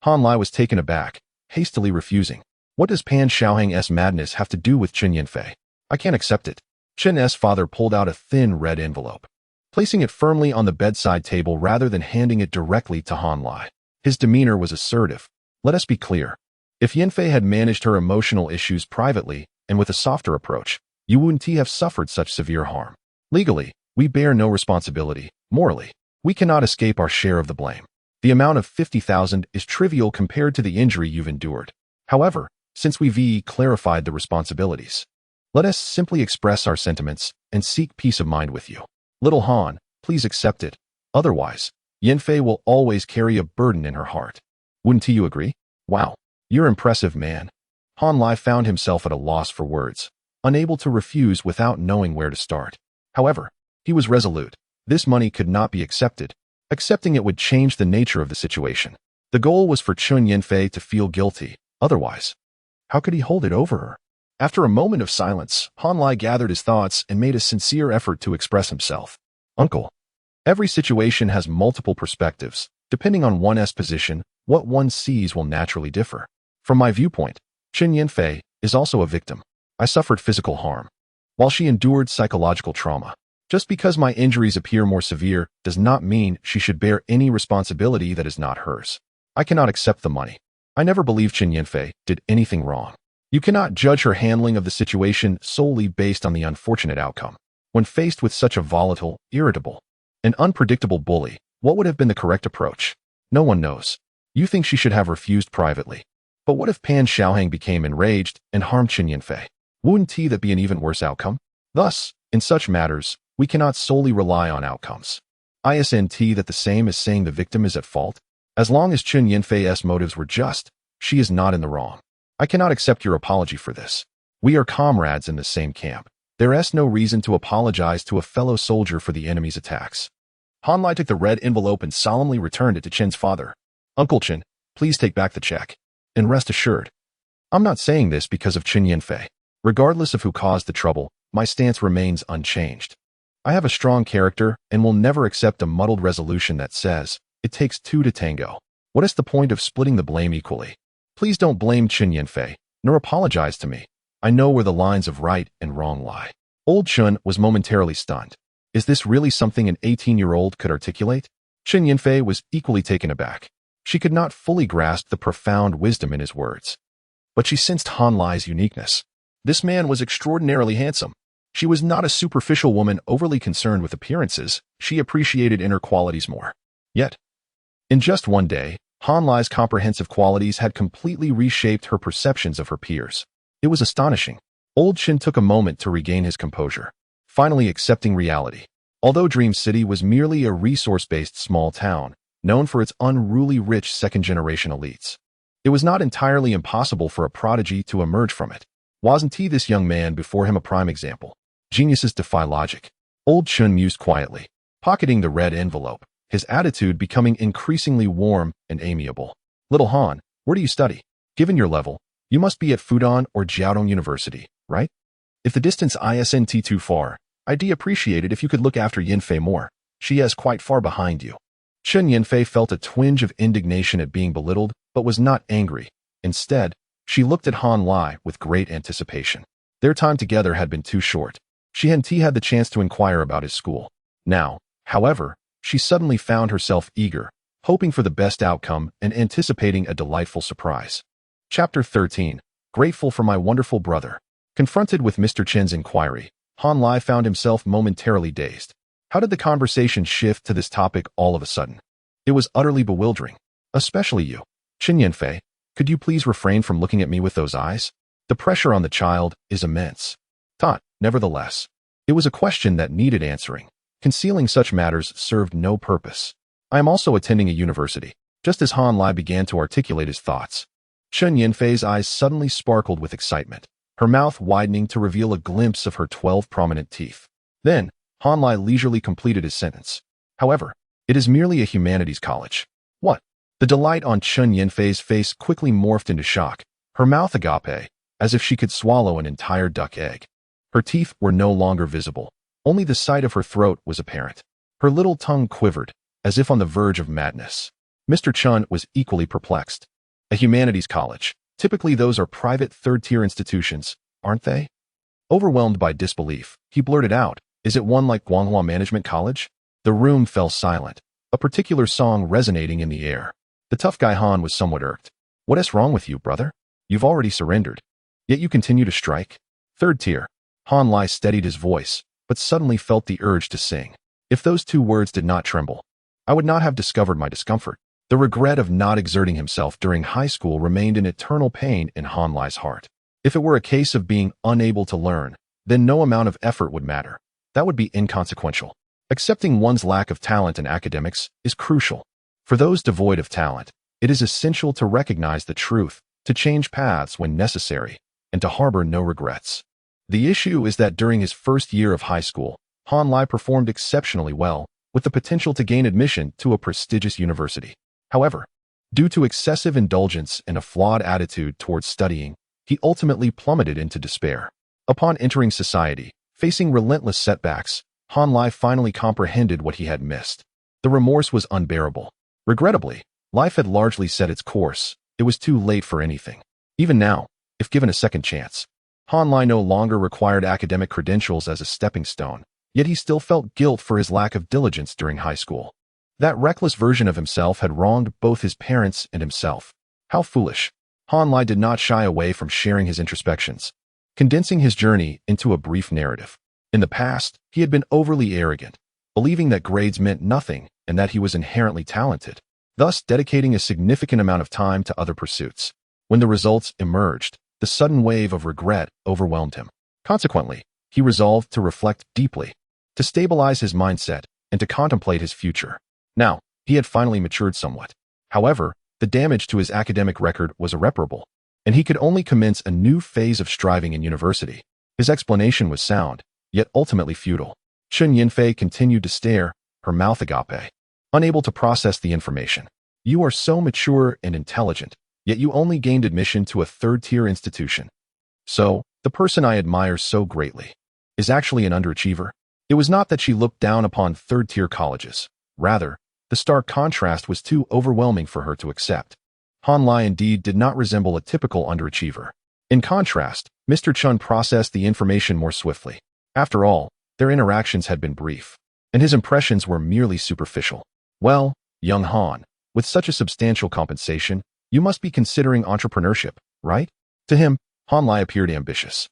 Han Lai was taken aback, hastily refusing. What does Pan Xiaohang's madness have to do with Chen Yinfei? I can't accept it. Chen's father pulled out a thin red envelope, placing it firmly on the bedside table rather than handing it directly to Han Lai. His demeanor was assertive. Let us be clear. If Yinfei had managed her emotional issues privately and with a softer approach, you wouldn't have suffered such severe harm. Legally, we bear no responsibility. Morally, We cannot escape our share of the blame. The amount of 50,000 is trivial compared to the injury you've endured. However, since we've clarified the responsibilities, let us simply express our sentiments and seek peace of mind with you. Little Han, please accept it. Otherwise, Yanfei will always carry a burden in her heart. Wouldn't you agree? Wow, you're impressive, man. Han Lai found himself at a loss for words, unable to refuse without knowing where to start. However, he was resolute. This money could not be accepted. Accepting it would change the nature of the situation. The goal was for Chun Yanfei to feel guilty. Otherwise, how could he hold it over her? After a moment of silence, Han Lai gathered his thoughts and made a sincere effort to express himself. Uncle, every situation has multiple perspectives. Depending on one's position, what one sees will naturally differ. From my viewpoint, Chun Yanfei is also a victim. I suffered physical harm, while she endured psychological trauma. Just because my injuries appear more severe does not mean she should bear any responsibility that is not hers. I cannot accept the money. I never believed Chun Yanfei did anything wrong. You cannot judge her handling of the situation solely based on the unfortunate outcome. When faced with such a volatile, irritable, and unpredictable bully, what would have been the correct approach? No one knows. You think she should have refused privately. But what if Pan Xiaohang became enraged and harmed Chun Yanfei? Wouldn't that be an even worse outcome? Thus, in such matters, we cannot solely rely on outcomes. Isn't that the same as saying the victim is at fault? As long as Chun Yanfei's motives were just, she is not in the wrong. I cannot accept your apology for this. We are comrades in the same camp. There is no reason to apologize to a fellow soldier for the enemy's attacks. Han Lai took the red envelope and solemnly returned it to Chen's father. Uncle Chen, please take back the check. And rest assured, I'm not saying this because of Chun Yanfei. Regardless of who caused the trouble, my stance remains unchanged. I have a strong character and will never accept a muddled resolution that says, it takes two to tango. What is the point of splitting the blame equally? Please don't blame Chun Yanfei, nor apologize to me. I know where the lines of right and wrong lie. Old Chun was momentarily stunned. Is this really something an 18-year-old could articulate? Chun Yanfei was equally taken aback. She could not fully grasp the profound wisdom in his words. But she sensed Han Lai's uniqueness. This man was extraordinarily handsome. She was not a superficial woman overly concerned with appearances. She appreciated inner qualities more. Yet, in just one day, Han Lai's comprehensive qualities had completely reshaped her perceptions of her peers. It was astonishing. Old Chin took a moment to regain his composure, finally accepting reality. Although Dream City was merely a resource-based small town, known for its unruly rich second-generation elites, it was not entirely impossible for a prodigy to emerge from it. Wasn't this young man before him a prime example? Geniuses defy logic. Old Chun mused quietly, pocketing the red envelope, his attitude becoming increasingly warm and amiable. Little Han, where do you study? Given your level, you must be at Fudan or Jiaodong University, right? If the distance isn't too far, I'd appreciate it if you could look after Yanfei more. She is quite far behind you. Chun Yanfei felt a twinge of indignation at being belittled, but was not angry. Instead, she looked at Han Lai with great anticipation. Their time together had been too short. She hadn't had the chance to inquire about his school. Now, however, she suddenly found herself eager, hoping for the best outcome and anticipating a delightful surprise. Chapter 13. Grateful for my wonderful brother. Confronted with Mr. Chen's inquiry, Han Lai found himself momentarily dazed. How did the conversation shift to this topic all of a sudden? It was utterly bewildering. Especially you. Chun Yanfei, could you please refrain from looking at me with those eyes? The pressure on the child is immense. Nevertheless, it was a question that needed answering. Concealing such matters served no purpose. I am also attending a university. Just as Han Lai began to articulate his thoughts, Chun Yanfei's eyes suddenly sparkled with excitement, her mouth widening to reveal a glimpse of her 12 prominent teeth. Then, Han Lai leisurely completed his sentence. However, it is merely a humanities college. What? The delight on Chun Yanfei's face quickly morphed into shock, her mouth agape, as if she could swallow an entire duck egg. Her teeth were no longer visible. Only the side of her throat was apparent. Her little tongue quivered, as if on the verge of madness. Mr. Chun was equally perplexed. A humanities college. Typically those are private third-tier institutions, aren't they? Overwhelmed by disbelief, he blurted out, is it one like Guanghua Management College? The room fell silent, a particular song resonating in the air. The tough guy Han was somewhat irked. What is wrong with you, brother? You've already surrendered. Yet you continue to strike? Third tier. Han Lai steadied his voice, but suddenly felt the urge to sing. If those two words did not tremble, I would not have discovered my discomfort. The regret of not exerting himself during high school remained an eternal pain in Han Lai's heart. If it were a case of being unable to learn, then no amount of effort would matter. That would be inconsequential. Accepting one's lack of talent in academics is crucial. For those devoid of talent, it is essential to recognize the truth, to change paths when necessary, and to harbor no regrets. The issue is that during his first year of high school, Han Lai performed exceptionally well, with the potential to gain admission to a prestigious university. However, due to excessive indulgence and a flawed attitude towards studying, he ultimately plummeted into despair. Upon entering society, facing relentless setbacks, Han Lai finally comprehended what he had missed. The remorse was unbearable. Regrettably, life had largely set its course. It was too late for anything. Even now, if given a second chance, Han Lai no longer required academic credentials as a stepping stone, yet he still felt guilt for his lack of diligence during high school. That reckless version of himself had wronged both his parents and himself. How foolish. Han Lai did not shy away from sharing his introspections, condensing his journey into a brief narrative. In the past, he had been overly arrogant, believing that grades meant nothing and that he was inherently talented, thus dedicating a significant amount of time to other pursuits. When the results emerged, the sudden wave of regret overwhelmed him. Consequently, he resolved to reflect deeply, to stabilize his mindset, and to contemplate his future. Now, he had finally matured somewhat. However, the damage to his academic record was irreparable, and he could only commence a new phase of striving in university. His explanation was sound, yet ultimately futile. Chen Yinfei continued to stare, her mouth agape, unable to process the information. You are so mature and intelligent, yet you only gained admission to a third-tier institution. So, the person I admire so greatly is actually an underachiever? It was not that she looked down upon third-tier colleges. Rather, the stark contrast was too overwhelming for her to accept. Han Lai indeed did not resemble a typical underachiever. In contrast, Mr. Chun processed the information more swiftly. After all, their interactions had been brief, and his impressions were merely superficial. Well, young Han, with such a substantial compensation, you must be considering entrepreneurship, right? To him, Han Lai appeared ambitious.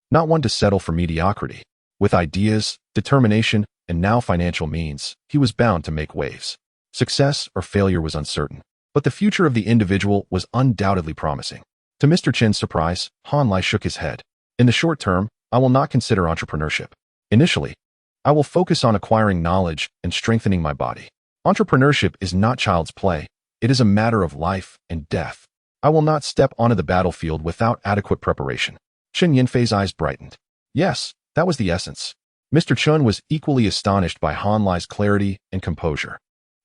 Not one to settle for mediocrity. With ideas, determination, and now financial means, he was bound to make waves. Success or failure was uncertain, but the future of the individual was undoubtedly promising. To Mr. Chen's surprise, Han Lai shook his head. In the short term, I will not consider entrepreneurship. Initially, I will focus on acquiring knowledge and strengthening my body. Entrepreneurship is not child's play. It is a matter of life and death. I will not step onto the battlefield without adequate preparation. Chen Yinfei's eyes brightened. Yes, that was the essence. Mr. Chun was equally astonished by Han Lai's clarity and composure.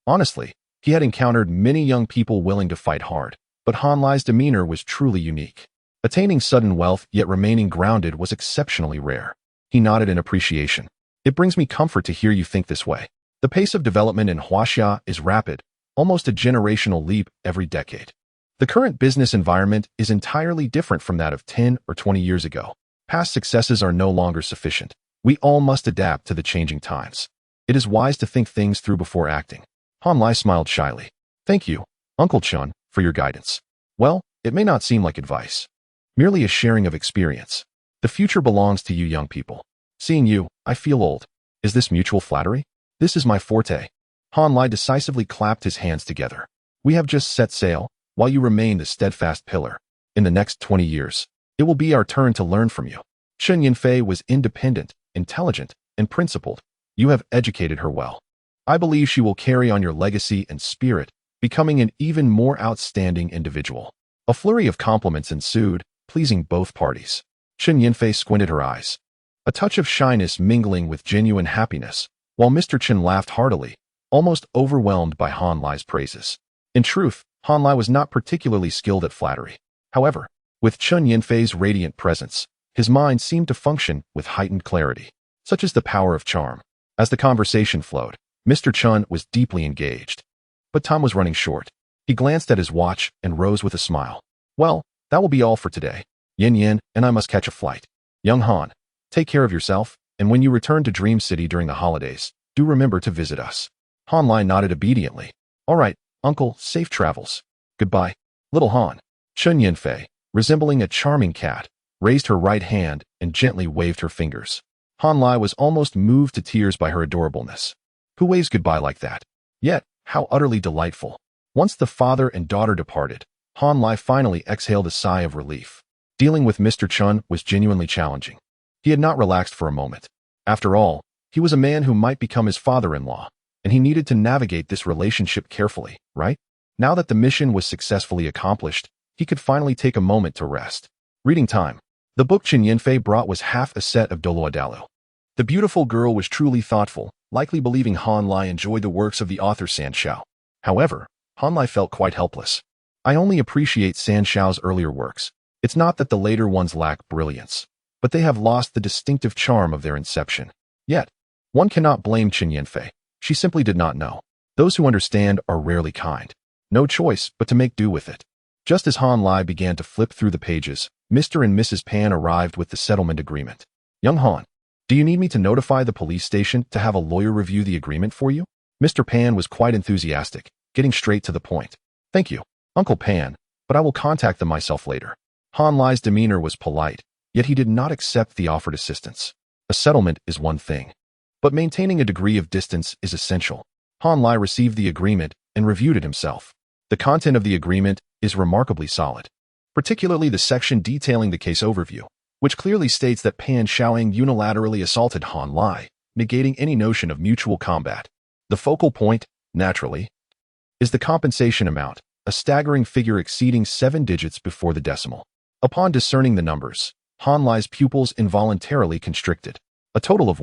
Honestly, he had encountered many young people willing to fight hard, but Han Lai's demeanor was truly unique. Attaining sudden wealth yet remaining grounded was exceptionally rare. He nodded in appreciation. It brings me comfort to hear you think this way. The pace of development in Huaxia is rapid, almost a generational leap every decade. The current business environment is entirely different from that of 10 or 20 years ago. Past successes are no longer sufficient. We all must adapt to the changing times. It is wise to think things through before acting. Han Lai smiled shyly. Thank you, Uncle Chun, for your guidance. Well, it may not seem like advice. Merely a sharing of experience. The future belongs to you young people. Seeing you, I feel old. Is this mutual flattery? This is my forte. Han Lai decisively clapped his hands together. We have just set sail, while you remain the steadfast pillar. In the next 20 years, it will be our turn to learn from you. Chen Yinfei was independent, intelligent, and principled. You have educated her well. I believe she will carry on your legacy and spirit, becoming an even more outstanding individual. A flurry of compliments ensued, pleasing both parties. Chen Yinfei squinted her eyes, a touch of shyness mingling with genuine happiness, while Mr. Chen laughed heartily, almost overwhelmed by Han Lai's praises. In truth, Han Lai was not particularly skilled at flattery. However, with Chen Yinfei's radiant presence, his mind seemed to function with heightened clarity, such as the power of charm. As the conversation flowed, Mr. Chun was deeply engaged. But time was running short. He glanced at his watch and rose with a smile. Well, that will be all for today. Yin Yin and I must catch a flight. Young Han, take care of yourself, and when you return to Dream City during the holidays, do remember to visit us. Han Lai nodded obediently. All right, Uncle, safe travels. Goodbye. Little Han. Chen Yinfei, resembling a charming cat, raised her right hand and gently waved her fingers. Han Lai was almost moved to tears by her adorableness. Who waves goodbye like that? Yet, How utterly delightful. Once the father and daughter departed, Han Lai finally exhaled a sigh of relief. Dealing with Mr. Chun was genuinely challenging. He had not relaxed for a moment. After all, he was a man who might become his father-in-law, and he needed to navigate this relationship carefully, right? Now that the mission was successfully accomplished, he could finally take a moment to rest. Reading time. The book Chen Yinfei brought was half a set of Doluadalu. The beautiful girl was truly thoughtful, likely believing Han Lai enjoyed the works of the author San Shao. However, Han Lai felt quite helpless. I only appreciate San Shao's earlier works. It's not that the later ones lack brilliance, but they have lost the distinctive charm of their inception. Yet, one cannot blame Chen Yinfei. She simply did not know. Those who understand are rarely kind. No choice but to make do with it. Just as Han Lai began to flip through the pages, Mr. and Mrs. Pan arrived with the settlement agreement. Young Han, do you need me to notify the police station to have a lawyer review the agreement for you? Mr. Pan was quite enthusiastic, getting straight to the point. Thank you, Uncle Pan, but I will contact them myself later. Han Lai's demeanor was polite, yet he did not accept the offered assistance. A settlement is one thing, but maintaining a degree of distance is essential. Han Lai received the agreement and reviewed it himself. The content of the agreement is remarkably solid, particularly the section detailing the case overview, which clearly states that Pan Xiaoying unilaterally assaulted Han Lai, negating any notion of mutual combat. The focal point, naturally, is the compensation amount, a staggering figure exceeding 7 digits before the decimal. Upon discerning the numbers, Han Lai's pupils involuntarily constricted. A total of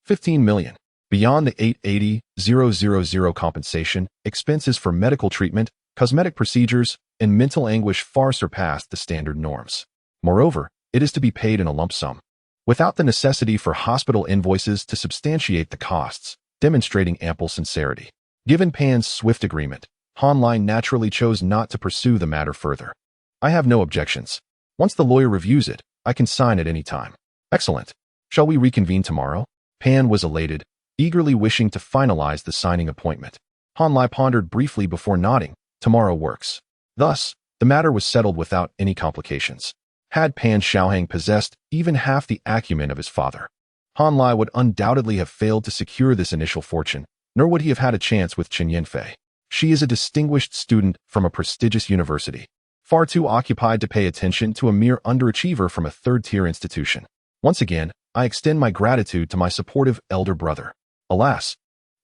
15 million. Beyond the 880,000 compensation, expenses for medical treatment, cosmetic procedures, and mental anguish far surpassed the standard norms. Moreover, it is to be paid in a lump sum, without the necessity for hospital invoices to substantiate the costs, demonstrating ample sincerity. Given Pan's swift agreement, Han Lai naturally chose not to pursue the matter further. I have no objections. Once the lawyer reviews it, I can sign at any time. Excellent. Shall we reconvene tomorrow? Pan was elated, eagerly wishing to finalize the signing appointment. Han Lai pondered briefly before nodding. Tomorrow works. Thus, the matter was settled without any complications. Had Pan Xiaohang possessed even half the acumen of his father, Han Lai would undoubtedly have failed to secure this initial fortune, nor would he have had a chance with Chen Yinfei. She is a distinguished student from a prestigious university, far too occupied to pay attention to a mere underachiever from a third-tier institution. Once again, I extend my gratitude to my supportive elder brother. Alas,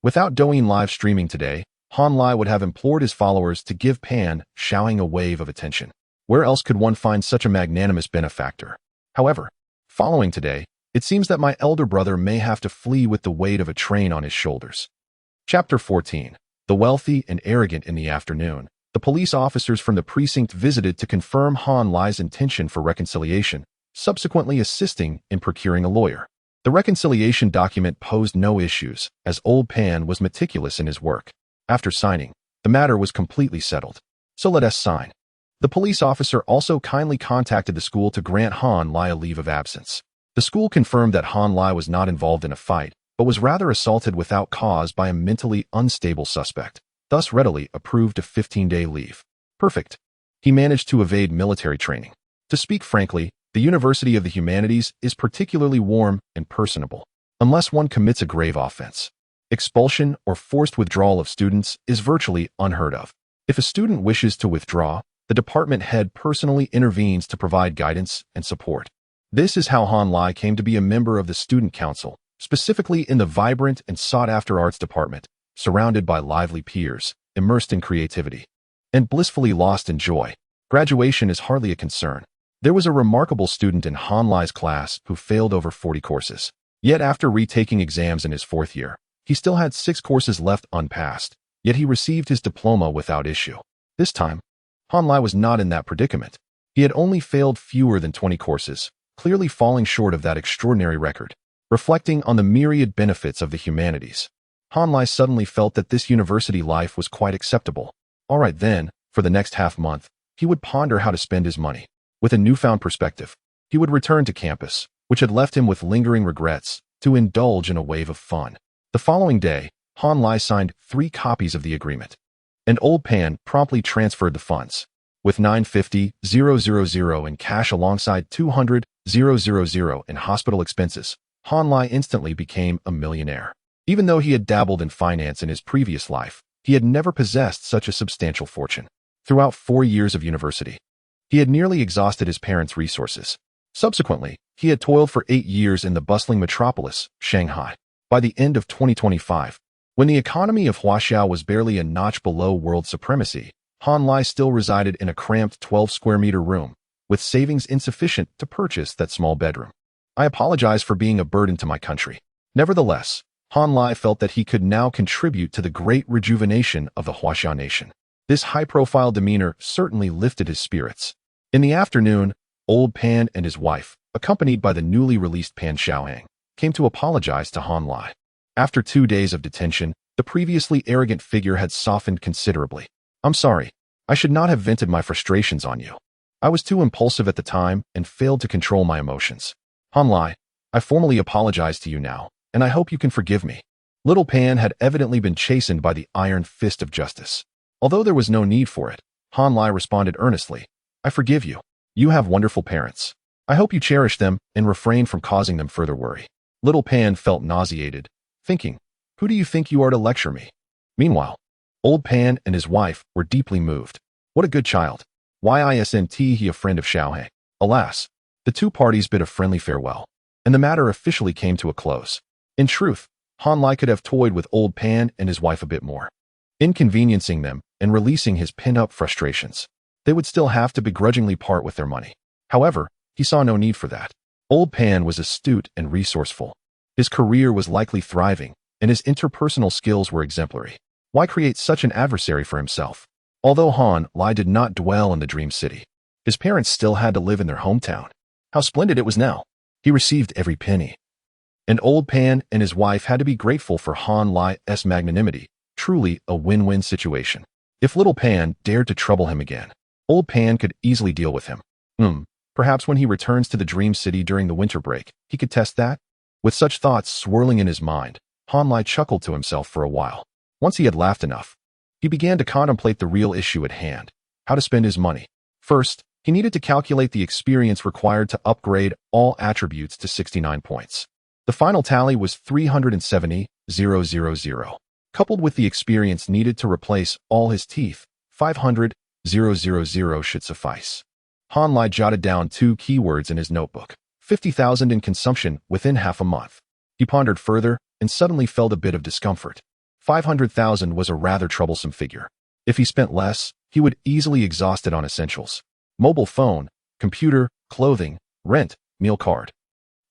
without Douyin live streaming today, Han Lai would have implored his followers to give Pan Xiaoying a wave of attention. Where else could one find such a magnanimous benefactor? However, following today, it seems that my elder brother may have to flee with the weight of a train on his shoulders. Chapter 14. The wealthy and arrogant. In the afternoon, the police officers from the precinct visited to confirm Han Lai's intention for reconciliation, subsequently assisting in procuring a lawyer. The reconciliation document posed no issues, as old Pan was meticulous in his work. After signing, the matter was completely settled. So let us sign. The police officer also kindly contacted the school to grant Han Lai a leave of absence. The school confirmed that Han Lai was not involved in a fight, but was rather assaulted without cause by a mentally unstable suspect, thus readily approved a 15-day leave. Perfect. He managed to evade military training. To speak frankly, the University of the Humanities is particularly warm and personable, unless one commits a grave offense. Expulsion or forced withdrawal of students is virtually unheard of. If a student wishes to withdraw, the department head personally intervenes to provide guidance and support. This is how Han Lai came to be a member of the student council, specifically in the vibrant and sought-after arts department, surrounded by lively peers, immersed in creativity, and blissfully lost in joy. Graduation is hardly a concern. There was a remarkable student in Han Lai's class who failed over 40 courses. Yet after retaking exams in his 4th year, he still had 6 courses left unpassed, yet he received his diploma without issue. This time, Han Lai was not in that predicament. He had only failed fewer than 20 courses, clearly falling short of that extraordinary record. Reflecting on the myriad benefits of the humanities, Han Lai suddenly felt that this university life was quite acceptable. All right then, for the next half-month, he would ponder how to spend his money. With a newfound perspective, he would return to campus, which had left him with lingering regrets, to indulge in a wave of fun. The following day, Han Lai signed 3 copies of the agreement, and old Pan promptly transferred the funds. With 950,000 in cash alongside 200,000 in hospital expenses, Han Lai instantly became a millionaire. Even though he had dabbled in finance in his previous life, He had never possessed such a substantial fortune. Throughout 4 years of university, he had nearly exhausted his parents' resources. Subsequently, he had toiled for 8 years in the bustling metropolis, Shanghai. By the end of 2025, when the economy of Huaxiao was barely a notch below world supremacy, Han Lai still resided in a cramped 12-square-meter room, with savings insufficient to purchase that small bedroom. I apologize for being a burden to my country. Nevertheless, Han Lai felt that he could now contribute to the great rejuvenation of the Huaxiao nation. This high-profile demeanor certainly lifted his spirits. In the afternoon, Old Pan and his wife, accompanied by the newly released Pan Xiaohang, came to apologize to Han Lai. After 2 days of detention, the previously arrogant figure had softened considerably. I'm sorry. I should not have vented my frustrations on you. I was too impulsive at the time and failed to control my emotions. Han Lai, I formally apologize to you now, and I hope you can forgive me. Little Pan had evidently been chastened by the iron fist of justice. Although there was no need for it, Han Lai responded earnestly, I forgive you. You have wonderful parents. I hope you cherish them and refrain from causing them further worry. Little Pan felt nauseated, thinking, who do you think you are to lecture me? Meanwhile, Old Pan and his wife were deeply moved. What a good child. Isn't he a friend of Xiaohang? Alas, the two parties bid a friendly farewell, and the matter officially came to a close. In truth, Han Lai could have toyed with Old Pan and his wife a bit more, inconveniencing them and releasing his pent-up frustrations. They would still have to begrudgingly part with their money. However, he saw no need for that. Old Pan was astute and resourceful. His career was likely thriving, and his interpersonal skills were exemplary. Why create such an adversary for himself? Although Han Lai did not dwell in the dream city, his parents still had to live in their hometown. How splendid it was now. He received every penny. And Old Pan and his wife had to be grateful for Han Lai's magnanimity. Truly a win-win situation. If Little Pan dared to trouble him again, Old Pan could easily deal with him. Perhaps when he returns to the dream city during the winter break, he could test that? With such thoughts swirling in his mind, Han Lai chuckled to himself for a while. Once he had laughed enough, he began to contemplate the real issue at hand, how to spend his money. First, he needed to calculate the experience required to upgrade all attributes to 69 points. The final tally was 370,000. Coupled with the experience needed to replace all his teeth, 500,000 should suffice. Han Lai jotted down 2 keywords in his notebook. 50,000 in consumption within half a month. He pondered further and suddenly felt a bit of discomfort. 500,000 was a rather troublesome figure. If he spent less, he would easily exhaust it on essentials. Mobile phone, computer, clothing, rent, meal card.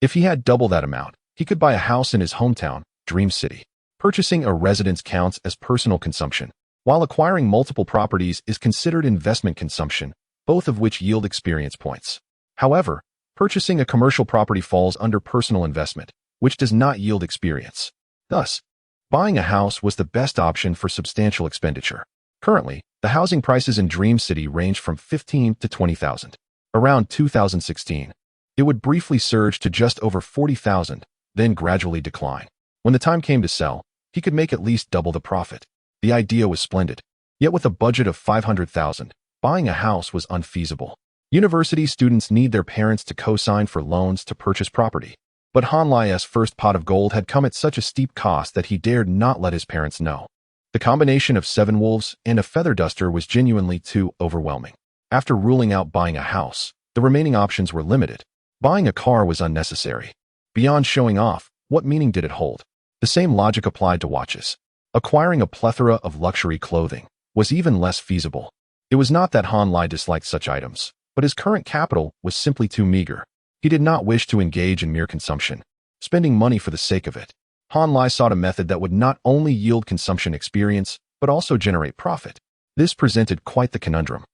If he had double that amount, he could buy a house in his hometown, Dream City. Purchasing a residence counts as personal consumption, while acquiring multiple properties is considered investment consumption, both of which yield experience points. However, purchasing a commercial property falls under personal investment, which does not yield experience. Thus, buying a house was the best option for substantial expenditure. Currently, the housing prices in Dream City range from 15 to 20,000. Around 2016, it would briefly surge to just over 40,000, then gradually decline. When the time came to sell, he could make at least double the profit. The idea was splendid. Yet with a budget of 500,000, buying a house was unfeasible. University students need their parents to co-sign for loans to purchase property. But Han Lai's first pot of gold had come at such a steep cost that he dared not let his parents know. The combination of 7 wolves and a feather duster was genuinely too overwhelming. After ruling out buying a house, the remaining options were limited. Buying a car was unnecessary. Beyond showing off, what meaning did it hold? The same logic applied to watches. Acquiring a plethora of luxury clothing was even less feasible. It was not that Han Lai disliked such items, but his current capital was simply too meager. He did not wish to engage in mere consumption, spending money for the sake of it. Han Lai sought a method that would not only yield consumption experience, but also generate profit. This presented quite the conundrum.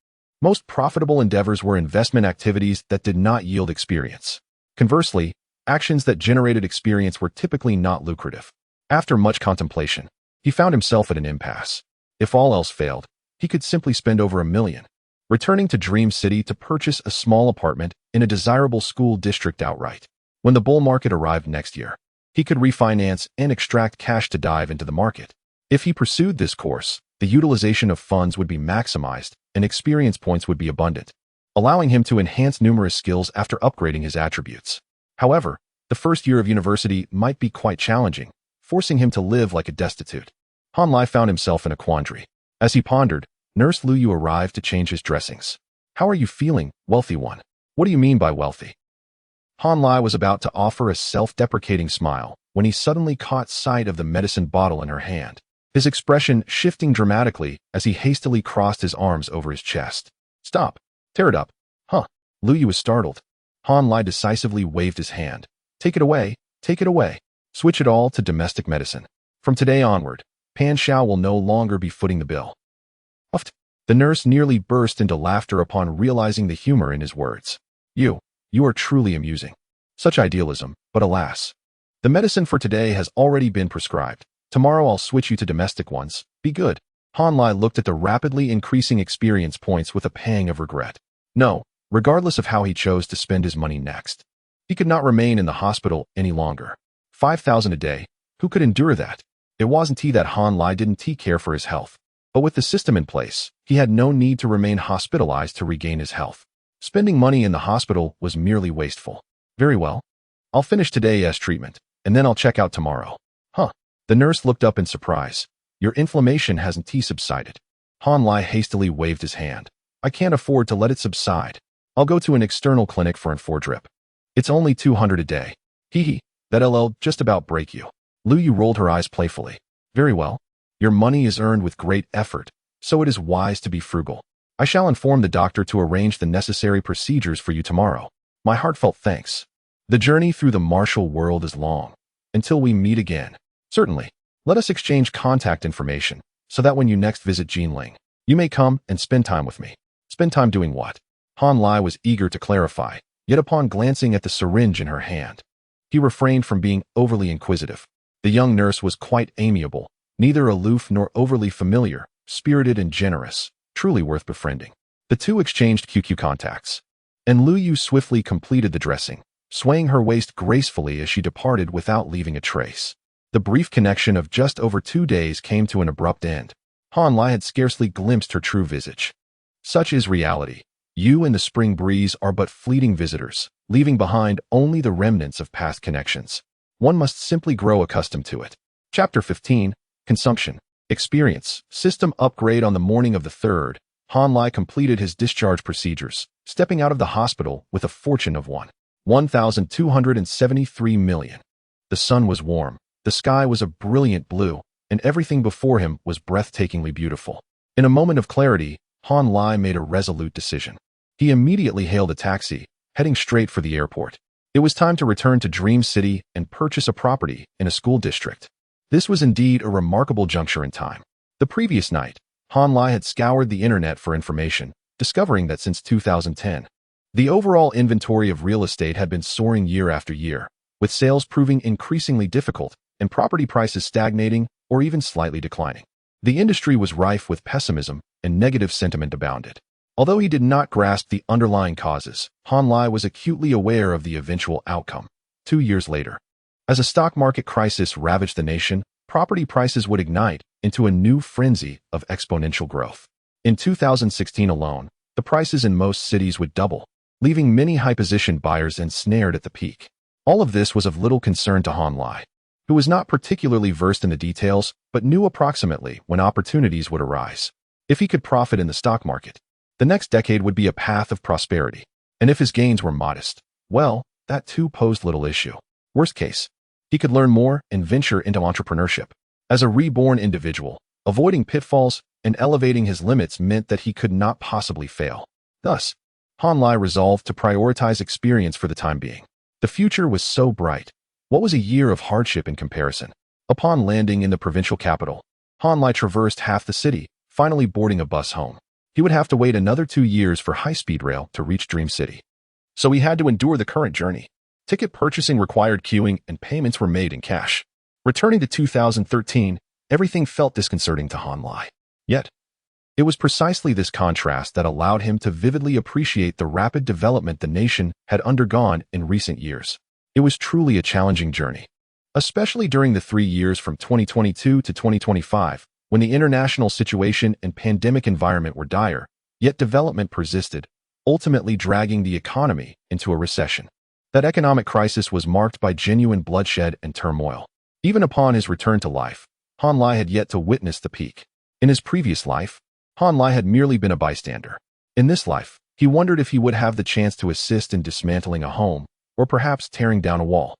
Most profitable endeavors were investment activities that did not yield experience. Conversely, actions that generated experience were typically not lucrative. After much contemplation, he found himself at an impasse. If all else failed, he could simply spend over $1 million, returning to Dream City to purchase a small apartment in a desirable school district outright. When the bull market arrived next year, he could refinance and extract cash to dive into the market. If he pursued this course, the utilization of funds would be maximized and experience points would be abundant, allowing him to enhance numerous skills after upgrading his attributes. However, the first year of university might be quite challenging, forcing him to live like a destitute. Han Lai found himself in a quandary. As he pondered, Nurse Lu Yu arrived to change his dressings. How are you feeling, wealthy one? What do you mean by wealthy? Han Lai was about to offer a self-deprecating smile when he suddenly caught sight of the medicine bottle in her hand, his expression shifting dramatically as he hastily crossed his arms over his chest. Stop. Tear it up. Huh. Lu Yu was startled. Han Lai decisively waved his hand. Take it away. Take it away. Switch it all to domestic medicine. From today onward, Pan Xiao will no longer be footing the bill. Uft. The nurse nearly burst into laughter upon realizing the humor in his words. You are truly amusing. Such idealism, but alas. The medicine for today has already been prescribed. Tomorrow I'll switch you to domestic ones. Be good. Han Lai looked at the rapidly increasing experience points with a pang of regret. No, regardless of how he chose to spend his money next. He could not remain in the hospital any longer. 5,000 a day. Who could endure that? It wasn't that Han Lai didn't care for his health. But with the system in place, he had no need to remain hospitalized to regain his health. Spending money in the hospital was merely wasteful. Very well. I'll finish today's treatment, and then I'll check out tomorrow. Huh. The nurse looked up in surprise. Your inflammation hasn't subsided. Han Lai hastily waved his hand. I can't afford to let it subside. I'll go to an external clinic for an 4 drip. It's only 200 a day. Hee. That'll just about break you. Lu Yu rolled her eyes playfully. Very well. Your money is earned with great effort, so it is wise to be frugal. I shall inform the doctor to arrange the necessary procedures for you tomorrow. My heartfelt thanks. The journey through the martial world is long. Until we meet again. Certainly. Let us exchange contact information, so that when you next visit Jinling, you may come and spend time with me. Spend time doing what? Han Lai was eager to clarify, yet upon glancing at the syringe in her hand, he refrained from being overly inquisitive. The young nurse was quite amiable, neither aloof nor overly familiar, spirited and generous, truly worth befriending. The two exchanged QQ contacts, and Lu Yu swiftly completed the dressing, swaying her waist gracefully as she departed without leaving a trace. The brief connection of just over 2 days came to an abrupt end. Han Lai had scarcely glimpsed her true visage. Such is reality. You and the spring breeze are but fleeting visitors, leaving behind only the remnants of past connections. One must simply grow accustomed to it. Chapter 15. Consumption. Experience. System upgrade. On the morning of the 3rd, Han Lai completed his discharge procedures, stepping out of the hospital with a fortune of 1,273 million. The sun was warm, the sky was a brilliant blue, and everything before him was breathtakingly beautiful. In a moment of clarity, Han Lai made a resolute decision. He immediately hailed a taxi, heading straight for the airport. It was time to return to Dream City and purchase a property in a school district. This was indeed a remarkable juncture in time. The previous night, Han Lai had scoured the internet for information, discovering that since 2010, the overall inventory of real estate had been soaring year after year, with sales proving increasingly difficult and property prices stagnating or even slightly declining. The industry was rife with pessimism and negative sentiment abounded. Although he did not grasp the underlying causes, Han Lai was acutely aware of the eventual outcome. 2 years later, as a stock market crisis ravaged the nation, property prices would ignite into a new frenzy of exponential growth. In 2016 alone, the prices in most cities would double, leaving many high-positioned buyers ensnared at the peak. All of this was of little concern to Han Lai, who was not particularly versed in the details, but knew approximately when opportunities would arise. If he could profit in the stock market, the next decade would be a path of prosperity. And if his gains were modest, well, that too posed little issue. Worst case, he could learn more and venture into entrepreneurship. As a reborn individual, avoiding pitfalls and elevating his limits meant that he could not possibly fail. Thus, Han Lai resolved to prioritize experience for the time being. The future was so bright. What was a year of hardship in comparison? Upon landing in the provincial capital, Han Lai traversed half the city, finally boarding a bus home. He would have to wait another 2 years for high-speed rail to reach Dream City. So he had to endure the current journey. Ticket purchasing required queuing and payments were made in cash. Returning to 2013, everything felt disconcerting to Han Lai. Yet, it was precisely this contrast that allowed him to vividly appreciate the rapid development the nation had undergone in recent years. It was truly a challenging journey, especially during the 3 years from 2022 to 2025, when the international situation and pandemic environment were dire, yet development persisted, ultimately dragging the economy into a recession. That economic crisis was marked by genuine bloodshed and turmoil. Even upon his return to life, Han Lai had yet to witness the peak. In his previous life, Han Lai had merely been a bystander. In this life, he wondered if he would have the chance to assist in dismantling a home, or perhaps tearing down a wall.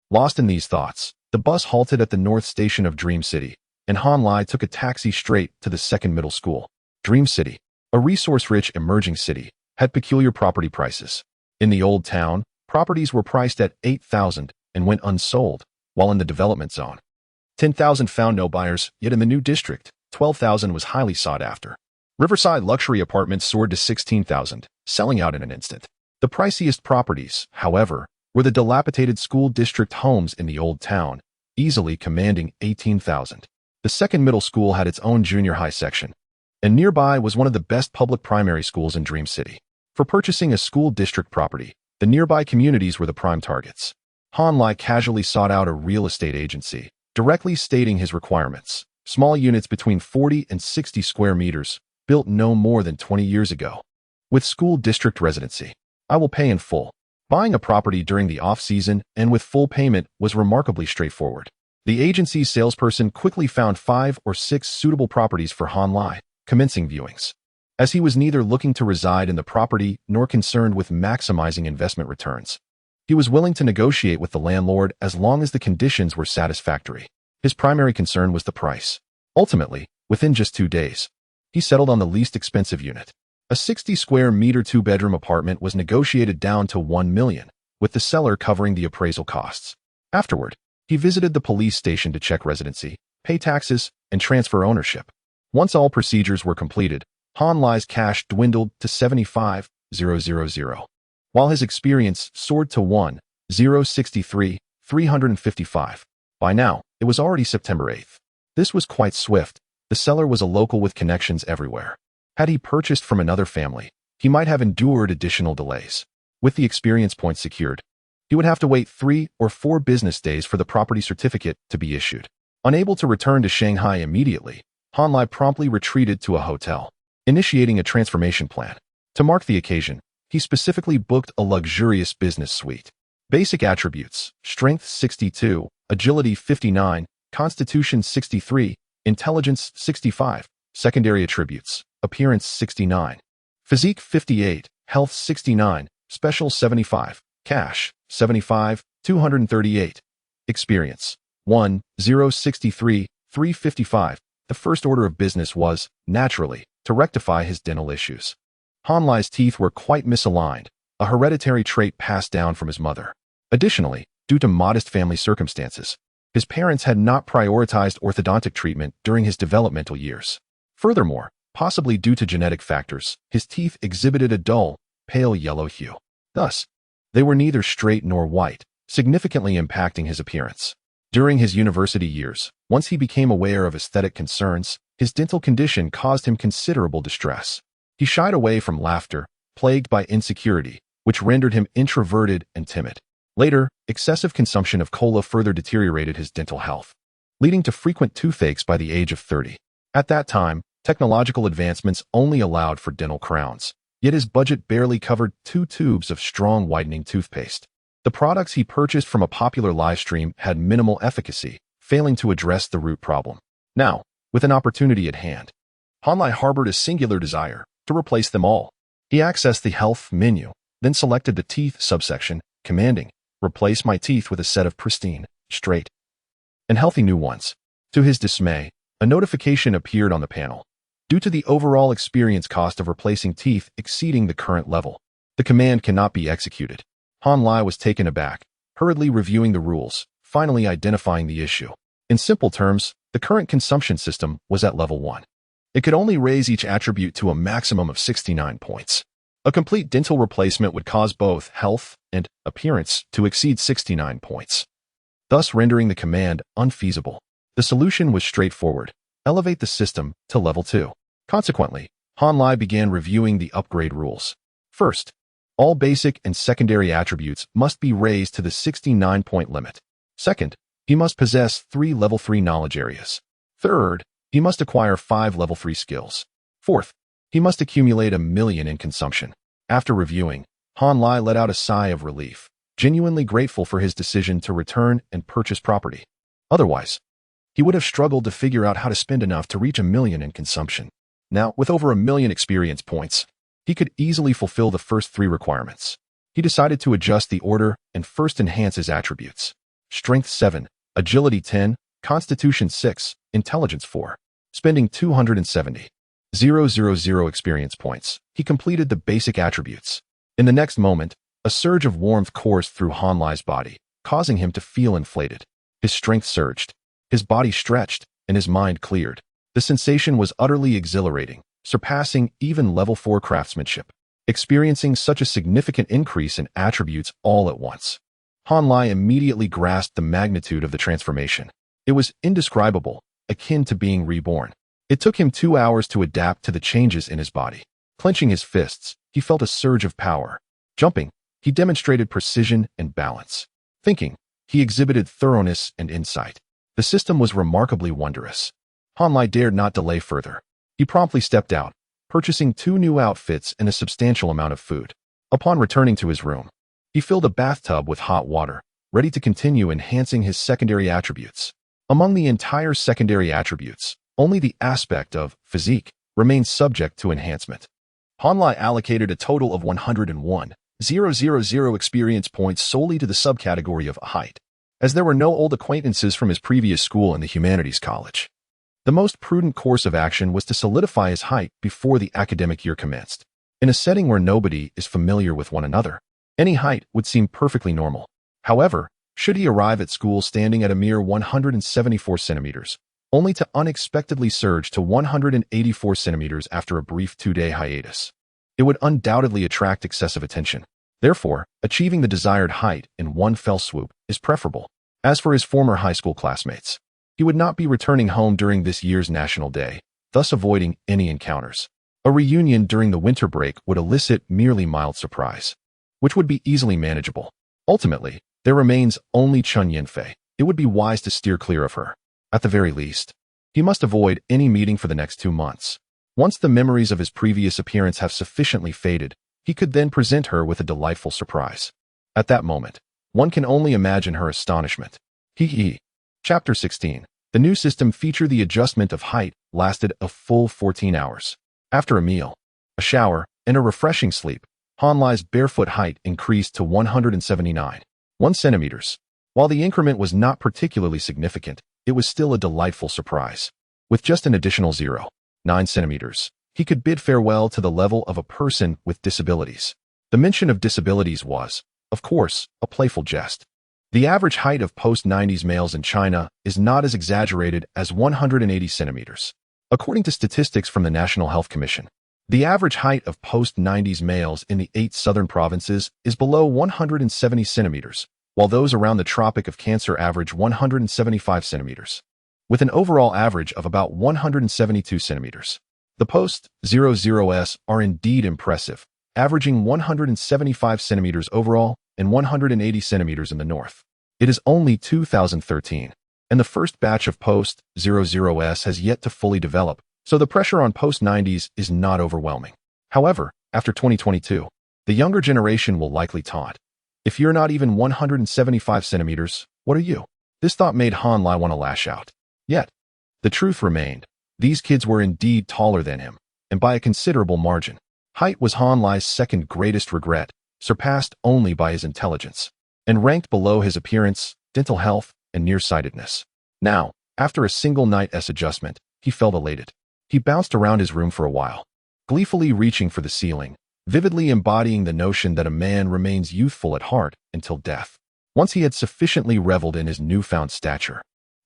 Lost in these thoughts, the bus halted at the north station of Dream City, and Han Lai took a taxi straight to the second middle school. Dream City, a resource-rich emerging city, had peculiar property prices. In the old town, properties were priced at 8,000 and went unsold, while in the development zone, 10,000 found no buyers, yet in the new district, 12,000 was highly sought after. Riverside luxury apartments soared to 16,000, selling out in an instant. The priciest properties, however, were the dilapidated school district homes in the old town, easily commanding 18,000. The second middle school had its own junior high section, and nearby was one of the best public primary schools in Dream City. For purchasing a school district property, the nearby communities were the prime targets. Han Lai casually sought out a real estate agency, directly stating his requirements. Small units between 40 and 60 square meters, built no more than 20 years ago. With school district residency, I will pay in full. Buying a property during the off-season and with full payment was remarkably straightforward. The agency's salesperson quickly found 5 or 6 suitable properties for Han Lai, commencing viewings. As he was neither looking to reside in the property nor concerned with maximizing investment returns, he was willing to negotiate with the landlord as long as the conditions were satisfactory. His primary concern was the price. Ultimately, within just 2 days, he settled on the least expensive unit. A 60 square meter 2-bedroom apartment was negotiated down to $1 million, with the seller covering the appraisal costs. Afterward, he visited the police station to check residency, pay taxes, and transfer ownership. Once all procedures were completed, Han Lai's cash dwindled to 75,000, while his experience soared to 1,063,355. By now, it was already September 8th. This was quite swift. The seller was a local with connections everywhere. Had he purchased from another family, he might have endured additional delays. With the experience points secured, he would have to wait 3 or 4 business days for the property certificate to be issued. Unable to return to Shanghai immediately, Han Lai promptly retreated to a hotel, initiating a transformation plan. To mark the occasion, he specifically booked a luxurious business suite. Basic attributes: strength 62, agility 59, constitution 63, intelligence 65. Secondary attributes: appearance 69, physique 58, health 69, special 75, cash 75, 238. Experience 1,063, 355. The first order of business was, naturally, to rectify his dental issues. Han Lai's teeth were quite misaligned, a hereditary trait passed down from his mother. Additionally, due to modest family circumstances, his parents had not prioritized orthodontic treatment during his developmental years. Furthermore, possibly due to genetic factors, his teeth exhibited a dull, pale yellow hue. Thus, they were neither straight nor white, significantly impacting his appearance. During his university years, once he became aware of aesthetic concerns, his dental condition caused him considerable distress. He shied away from laughter, plagued by insecurity, which rendered him introverted and timid. Later, excessive consumption of cola further deteriorated his dental health, leading to frequent toothaches by the age of 30. At that time, technological advancements only allowed for dental crowns, yet his budget barely covered 2 tubes of strong whitening toothpaste. The products he purchased from a popular live stream had minimal efficacy, failing to address the root problem. Now, with an opportunity at hand, Han Lai harbored a singular desire to replace them all. He accessed the health menu, then selected the teeth subsection, commanding, "Replace my teeth with a set of pristine, straight, and healthy new ones." To his dismay, a notification appeared on the panel. Due to the overall experience cost of replacing teeth exceeding the current level, the command cannot be executed. Han Lai was taken aback, hurriedly reviewing the rules, finally identifying the issue. In simple terms, the current consumption system was at level 1. It could only raise each attribute to a maximum of 69 points. A complete dental replacement would cause both health and appearance to exceed 69 points, thus rendering the command unfeasible. The solution was straightforward: elevate the system to level 2. Consequently, Han Lai began reviewing the upgrade rules. First, all basic and secondary attributes must be raised to the 69-point limit. Second, he must possess 3 level 3 knowledge areas. Third, he must acquire 5 level 3 skills. Fourth, he must accumulate 1 million in consumption. After reviewing, Han Lai let out a sigh of relief, genuinely grateful for his decision to return and purchase property. Otherwise, he would have struggled to figure out how to spend enough to reach 1 million in consumption. Now, with over 1 million experience points, he could easily fulfill the first 3 requirements. He decided to adjust the order and first enhance his attributes. Strength 7, Agility 10, Constitution 6, Intelligence 4. Spending 270,000 experience points, he completed the basic attributes. In the next moment, a surge of warmth coursed through Han Lai's body, causing him to feel inflated. His strength surged, his body stretched, and his mind cleared. The sensation was utterly exhilarating, surpassing even level 4 craftsmanship. Experiencing such a significant increase in attributes all at once, Han Lai immediately grasped the magnitude of the transformation. It was indescribable, akin to being reborn. It took him 2 hours to adapt to the changes in his body. Clenching his fists, he felt a surge of power. Jumping, he demonstrated precision and balance. Thinking, he exhibited thoroughness and insight. The system was remarkably wondrous. Han Lai dared not delay further. He promptly stepped out, purchasing 2 new outfits and a substantial amount of food. Upon returning to his room, he filled a bathtub with hot water, ready to continue enhancing his secondary attributes. Among the entire secondary attributes, only the aspect of physique remained subject to enhancement. Han Lai allocated a total of 101,000 experience points solely to the subcategory of height, as there were no old acquaintances from his previous school in the humanities college. The most prudent course of action was to solidify his height before the academic year commenced. In a setting where nobody is familiar with one another, any height would seem perfectly normal. However, should he arrive at school standing at a mere 174 centimeters, only to unexpectedly surge to 184 centimeters after a brief 2-day hiatus, it would undoubtedly attract excessive attention. Therefore, achieving the desired height in one fell swoop is preferable. As for his former high school classmates, he would not be returning home during this year's National Day, thus avoiding any encounters. A reunion during the winter break would elicit merely mild surprise, which would be easily manageable. Ultimately, there remains only Chun Yinfei. It would be wise to steer clear of her. At the very least, he must avoid any meeting for the next 2 months. Once the memories of his previous appearance have sufficiently faded, he could then present her with a delightful surprise. At that moment, one can only imagine her astonishment. Chapter 16. The new system featured the adjustment of height lasted a full 14 hours. After a meal, a shower, and a refreshing sleep, Han Lai's barefoot height increased to 179.1 centimeters. While the increment was not particularly significant, it was still a delightful surprise. With just an additional 0.9 centimeters, he could bid farewell to the level of a person with disabilities. The mention of disabilities was, of course, a playful jest. The average height of post-90s males in China is not as exaggerated as 180 centimeters. According to statistics from the National Health Commission, the average height of post-90s males in the 8 southern provinces is below 170 centimeters, while those around the Tropic of Cancer average 175 centimeters, with an overall average of about 172 centimeters. The post-00s are indeed impressive, averaging 175 centimeters overall and 180 centimeters in the north. It is only 2013, and the first batch of post-00s has yet to fully develop, so the pressure on post-90s is not overwhelming. However, after 2022, the younger generation will likely taunt, "If you're not even 175 centimeters, what are you?" This thought made Han Lai want to lash out. Yet, the truth remained. These kids were indeed taller than him, and by a considerable margin. Height was Han Lai's second greatest regret, surpassed only by his intelligence, and ranked below his appearance, dental health, and nearsightedness. Now, after a single night's adjustment, he felt elated. He bounced around his room for a while, gleefully reaching for the ceiling, vividly embodying the notion that a man remains youthful at heart until death. Once he had sufficiently reveled in his newfound stature,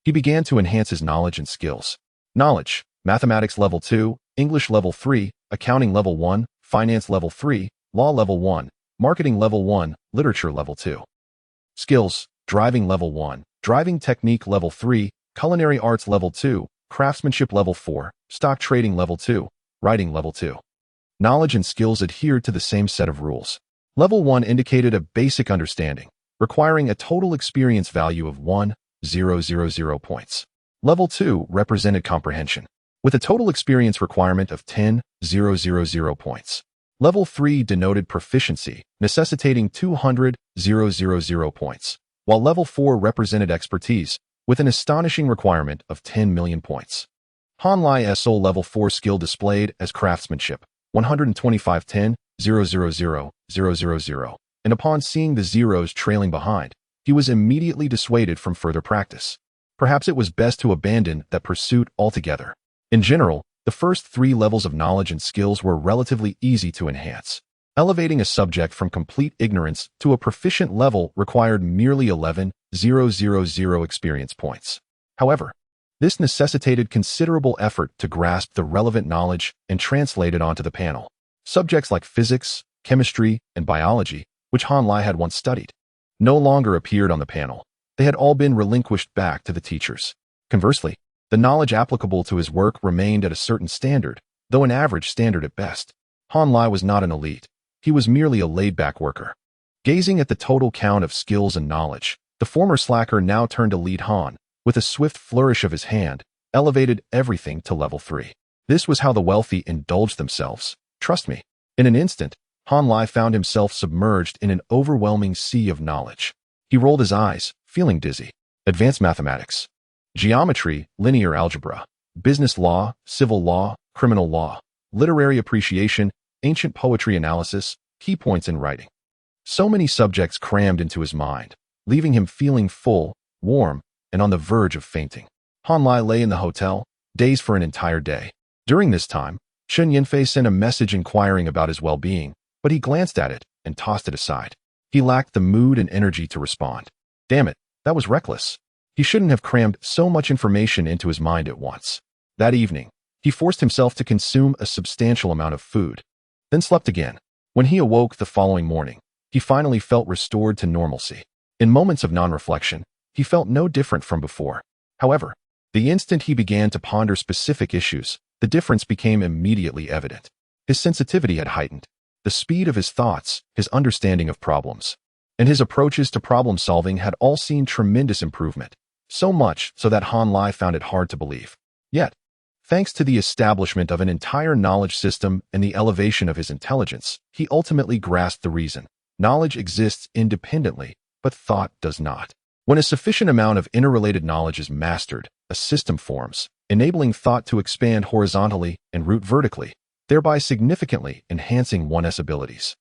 he began to enhance his knowledge and skills. Knowledge: Mathematics Level 2, English Level 3, Accounting Level 1, Finance Level 3, Law Level 1, Marketing Level 1, Literature Level 2. Skills: Driving Level 1, Driving Technique Level 3, Culinary Arts Level 2, Craftsmanship Level 4, Stock Trading Level 2, Writing Level 2. Knowledge and skills adhered to the same set of rules. Level 1 indicated a basic understanding, requiring a total experience value of 1,000 points. Level 2 represented comprehension, with a total experience requirement of 10,000 points. Level 3 denoted proficiency, necessitating 200,000 points, while Level 4 represented expertise, with an astonishing requirement of 10 million points. Han Lai's sole level 4 skill displayed as craftsmanship, 125-10-000-000, and upon seeing the zeros trailing behind, he was immediately dissuaded from further practice. Perhaps it was best to abandon that pursuit altogether. In general, the first 3 levels of knowledge and skills were relatively easy to enhance. Elevating a subject from complete ignorance to a proficient level required merely 11,000 experience points. However, this necessitated considerable effort to grasp the relevant knowledge and translate it onto the panel. Subjects like physics, chemistry, and biology, which Han Lai had once studied, no longer appeared on the panel. They had all been relinquished back to the teachers. Conversely, the knowledge applicable to his work remained at a certain standard, though an average standard at best. Han Lai was not an elite. He was merely a laid-back worker. Gazing at the total count of skills and knowledge, the former slacker now turned to lead Han, with a swift flourish of his hand, elevated everything to level 3. This was how the wealthy indulged themselves. Trust me. In an instant, Han Lai found himself submerged in an overwhelming sea of knowledge. He rolled his eyes, feeling dizzy. Advanced mathematics, geometry, linear algebra, business law, civil law, criminal law, literary appreciation, ancient poetry analysis, key points in writing. So many subjects crammed into his mind, leaving him feeling full, warm, and on the verge of fainting. Han Lai lay in the hotel, dazed for an entire day. During this time, Chen Yinfei sent a message inquiring about his well-being, but he glanced at it and tossed it aside. He lacked the mood and energy to respond. Damn it, that was reckless. He shouldn't have crammed so much information into his mind at once. That evening, he forced himself to consume a substantial amount of food, then slept again. When he awoke the following morning, he finally felt restored to normalcy. In moments of non-reflection, he felt no different from before. However, the instant he began to ponder specific issues, the difference became immediately evident. His sensitivity had heightened. The speed of his thoughts, his understanding of problems, and his approaches to problem-solving had all seen tremendous improvement, so much so that Han Lai found it hard to believe. Yet, thanks to the establishment of an entire knowledge system and the elevation of his intelligence, he ultimately grasped the reason. Knowledge exists independently, but thought does not. When a sufficient amount of interrelated knowledge is mastered, a system forms, enabling thought to expand horizontally and root vertically, thereby significantly enhancing one's abilities.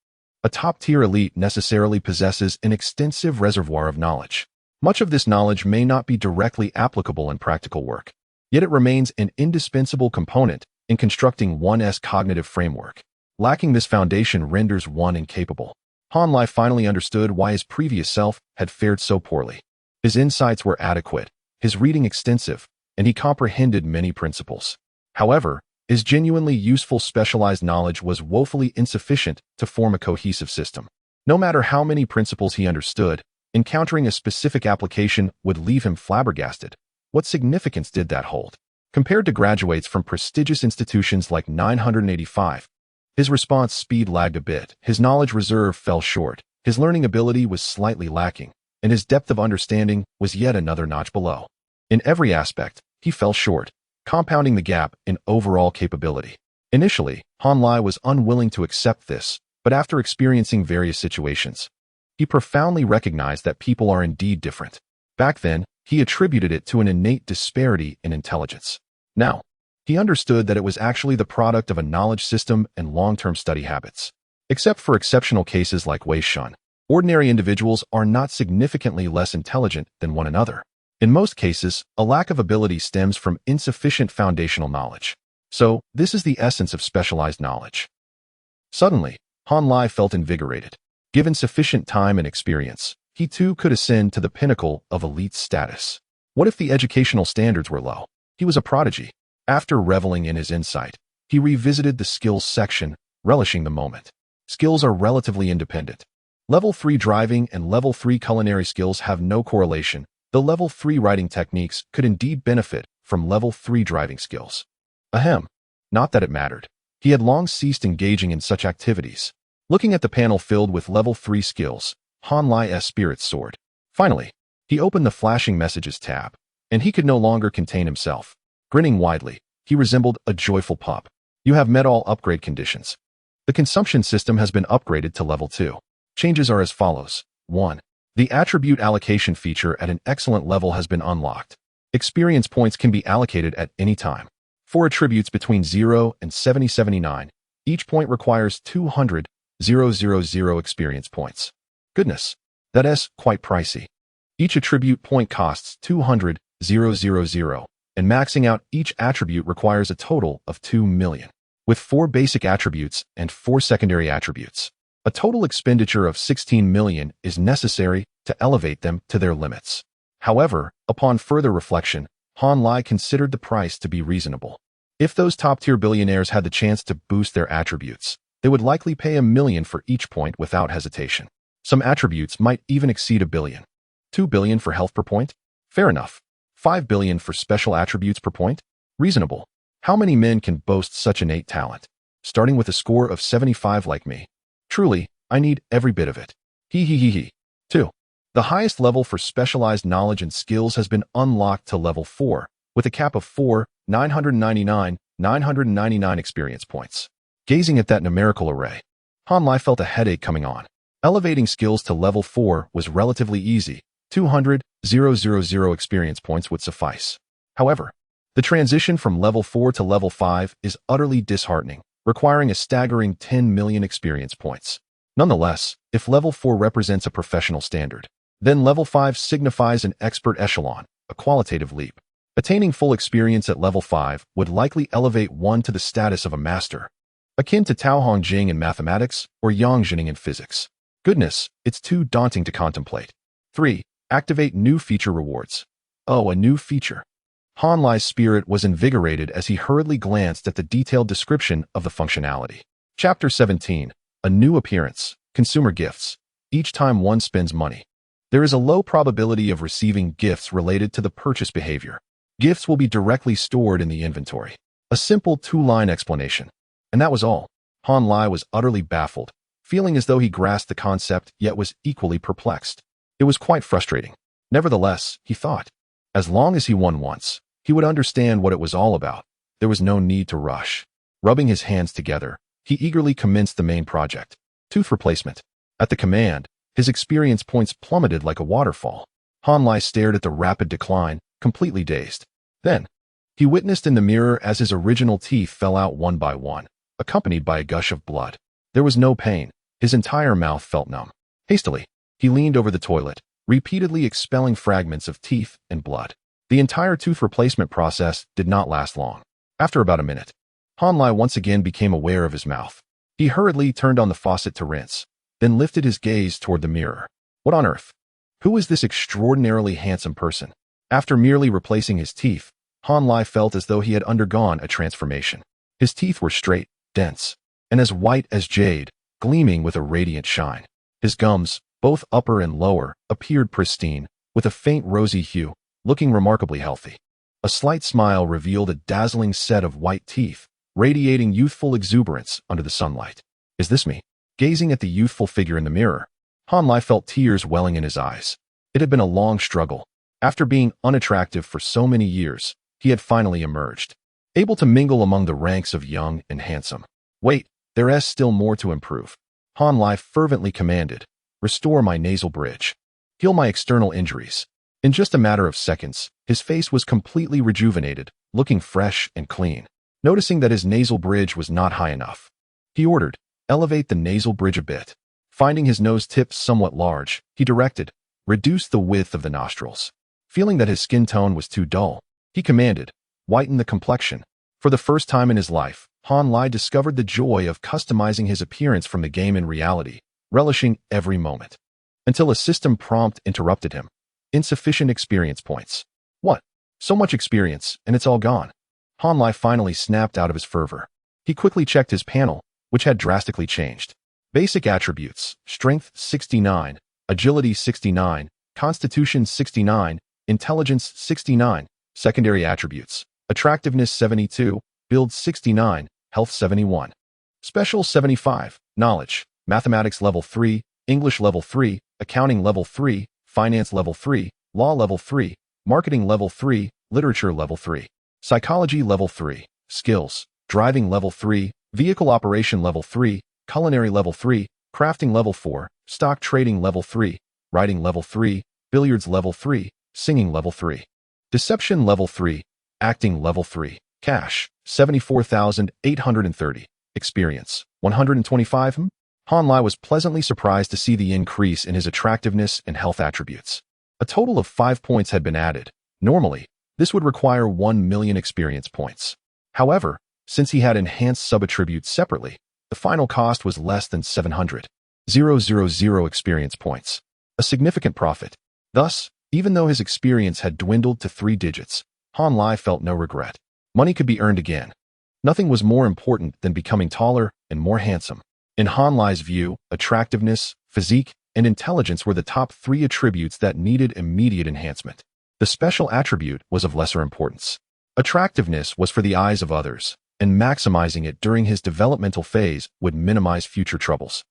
A top-tier elite necessarily possesses an extensive reservoir of knowledge. Much of this knowledge may not be directly applicable in practical work, yet it remains an indispensable component in constructing one's cognitive framework. Lacking this foundation renders one incapable. Han Lai finally understood why his previous self had fared so poorly. His insights were adequate, his reading extensive, and he comprehended many principles. However, his genuinely useful specialized knowledge was woefully insufficient to form a cohesive system. No matter how many principles he understood, encountering a specific application would leave him flabbergasted. What significance did that hold? Compared to graduates from prestigious institutions like 985, his response speed lagged a bit, his knowledge reserve fell short, his learning ability was slightly lacking, and his depth of understanding was yet another notch below. In every aspect, he fell short, compounding the gap in overall capability. Initially, Han Lai was unwilling to accept this, but after experiencing various situations, he profoundly recognized that people are indeed different. Back then, he attributed it to an innate disparity in intelligence. Now, he understood that it was actually the product of a knowledge system and long-term study habits. Except for exceptional cases like Wei Shun, ordinary individuals are not significantly less intelligent than one another. In most cases, a lack of ability stems from insufficient foundational knowledge. So, this is the essence of specialized knowledge. Suddenly, Han Lai felt invigorated. Given sufficient time and experience, he too could ascend to the pinnacle of elite status. What if the educational standards were low? He was a prodigy. After reveling in his insight, he revisited the skills section, relishing the moment. Skills are relatively independent. Level 3 driving and Level 3 culinary skills have no correlation. The Level 3 writing techniques could indeed benefit from Level 3 driving skills. Ahem. Not that it mattered. He had long ceased engaging in such activities. Looking at the panel filled with Level 3 skills, Han Lai's spirits soared. Finally, he opened the flashing messages tab, and he could no longer contain himself. Grinning widely, he resembled a joyful pup. You have met all upgrade conditions. The consumption system has been upgraded to Level 2. Changes are as follows. 1. The attribute allocation feature at an excellent level has been unlocked. Experience points can be allocated at any time. For attributes between 0 and 7079, each point requires 200,000 experience points. Goodness, that's quite pricey. Each attribute point costs 200,000, and maxing out each attribute requires a total of 2 million. With 4 basic attributes and 4 secondary attributes, a total expenditure of 16 million is necessary to elevate them to their limits. However, upon further reflection, Han Lai considered the price to be reasonable. If those top-tier billionaires had the chance to boost their attributes, they would likely pay 1 million for each point without hesitation. Some attributes might even exceed 1 billion. 2 billion for health per point? Fair enough. 5 billion for special attributes per point? Reasonable. How many men can boast such innate talent? Starting with a score of 75 like me. Truly, I need every bit of it. He. 2. The highest level for specialized knowledge and skills has been unlocked to level 4, with a cap of 999 experience points. Gazing at that numerical array, Han Lai felt a headache coming on. Elevating skills to level 4 was relatively easy. 200,000 experience points would suffice. However, the transition from level 4 to level 5 is utterly disheartening, requiring a staggering 10 million experience points. Nonetheless, if level 4 represents a professional standard, then level 5 signifies an expert echelon, a qualitative leap. Attaining full experience at level 5 would likely elevate one to the status of a master, akin to Tao Hongjing in mathematics or Yang Jining in physics. Goodness, it's too daunting to contemplate. 3. Activate new feature rewards. Oh, a new feature. Han Lai's spirit was invigorated as he hurriedly glanced at the detailed description of the functionality. Chapter 17. A new appearance. Consumer gifts. Each time one spends money, there is a low probability of receiving gifts related to the purchase behavior. Gifts will be directly stored in the inventory. A simple 2-line explanation. And that was all. Han Lai was utterly baffled, feeling as though he grasped the concept yet was equally perplexed. It was quite frustrating. Nevertheless, he thought, as long as he won once, he would understand what it was all about. There was no need to rush. Rubbing his hands together, he eagerly commenced the main project. Tooth replacement. At the command, his experience points plummeted like a waterfall. Han Lai stared at the rapid decline, completely dazed. Then, he witnessed in the mirror as his original teeth fell out one by one, accompanied by a gush of blood. There was no pain. His entire mouth felt numb. Hastily, he leaned over the toilet, repeatedly expelling fragments of teeth and blood. The entire tooth replacement process did not last long. After about a minute, Han Lai once again became aware of his mouth. He hurriedly turned on the faucet to rinse, then lifted his gaze toward the mirror. What on earth? Who is this extraordinarily handsome person? After merely replacing his teeth, Han Lai felt as though he had undergone a transformation. His teeth were straight, dense, and as white as jade, gleaming with a radiant shine. His gums, both upper and lower, appeared pristine, with a faint rosy hue, looking remarkably healthy. A slight smile revealed a dazzling set of white teeth, radiating youthful exuberance under the sunlight. Is this me? Gazing at the youthful figure in the mirror, Han Lai felt tears welling in his eyes. It had been a long struggle. After being unattractive for so many years, he had finally emerged, able to mingle among the ranks of young and handsome. Wait, there is still more to improve. Han Lai fervently commanded, restore my nasal bridge. Heal my external injuries. In just a matter of seconds, his face was completely rejuvenated, looking fresh and clean. Noticing that his nasal bridge was not high enough, he ordered, elevate the nasal bridge a bit. Finding his nose tip somewhat large, he directed, reduce the width of the nostrils. Feeling that his skin tone was too dull, he commanded, whiten the complexion. For the first time in his life, Han Lai discovered the joy of customizing his appearance from the game in reality, relishing every moment. Until a system prompt interrupted him. Insufficient experience points. What? So much experience, and it's all gone. Han Lai finally snapped out of his fervor. He quickly checked his panel, which had drastically changed. Basic attributes: Strength 69, Agility 69, Constitution 69, Intelligence 69. Secondary attributes: Attractiveness 72, Build 69, Health 71. Special 75, Knowledge, Mathematics Level 3, English Level 3, Accounting Level 3, Finance Level 3, Law Level 3, Marketing Level 3, Literature Level 3. Psychology Level 3, Skills, Driving Level 3, Vehicle Operation Level 3, Culinary Level 3, Crafting Level 4, Stock Trading Level 3, writing level 3, billiards level 3, singing level 3. Deception level 3, acting level 3, cash, 74,830, experience, 125. Han Lai was pleasantly surprised to see the increase in his attractiveness and health attributes. A total of 5 points had been added. Normally, this would require 1 million experience points. However, since he had enhanced sub-attributes separately, the final cost was less than 700,000 experience points, a significant profit. Thus, even though his experience had dwindled to 3 digits, Han Lai felt no regret. Money could be earned again. Nothing was more important than becoming taller and more handsome. In Han Lai's view, attractiveness, physique, and intelligence were the top 3 attributes that needed immediate enhancement. The special attribute was of lesser importance. Attractiveness was for the eyes of others, and maximizing it during his developmental phase would minimize future troubles.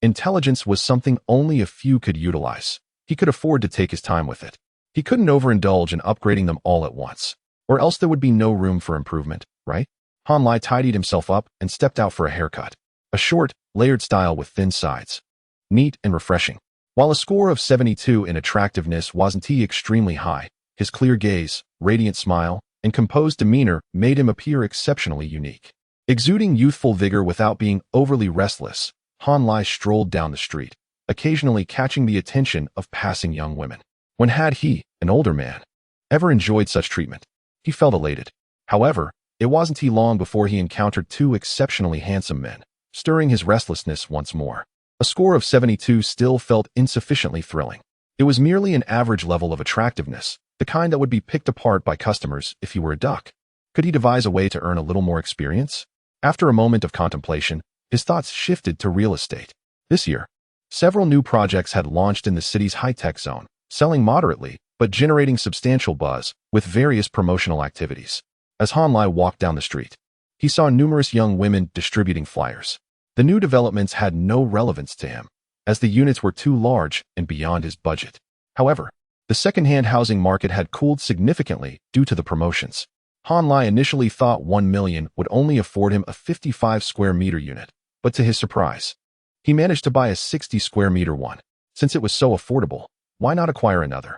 Intelligence was something only a few could utilize. He could afford to take his time with it. He couldn't overindulge in upgrading them all at once, or else there would be no room for improvement, right? Han Lai tidied himself up and stepped out for a haircut. A short, layered style with thin sides. Neat and refreshing. While a score of 72 in attractiveness wasn't extremely high, his clear gaze, radiant smile, and composed demeanor made him appear exceptionally unique. Exuding youthful vigor without being overly restless, Han Lai strolled down the street, occasionally catching the attention of passing young women. When had he, an older man, ever enjoyed such treatment? He felt elated. However, it wasn't long before he encountered 2 exceptionally handsome men, stirring his restlessness once more. A score of 72 still felt insufficiently thrilling. It was merely an average level of attractiveness, the kind that would be picked apart by customers if he were a duck. Could he devise a way to earn a little more experience? After a moment of contemplation, his thoughts shifted to real estate. This year, several new projects had launched in the city's high-tech zone, selling moderately but generating substantial buzz with various promotional activities. As Han Lai walked down the street, he saw numerous young women distributing flyers. The new developments had no relevance to him, as the units were too large and beyond his budget. However, the second-hand housing market had cooled significantly due to the promotions. Han Lai initially thought 1 million would only afford him a 55 square meter unit, but to his surprise, he managed to buy a 60 square meter one. Since it was so affordable, why not acquire another?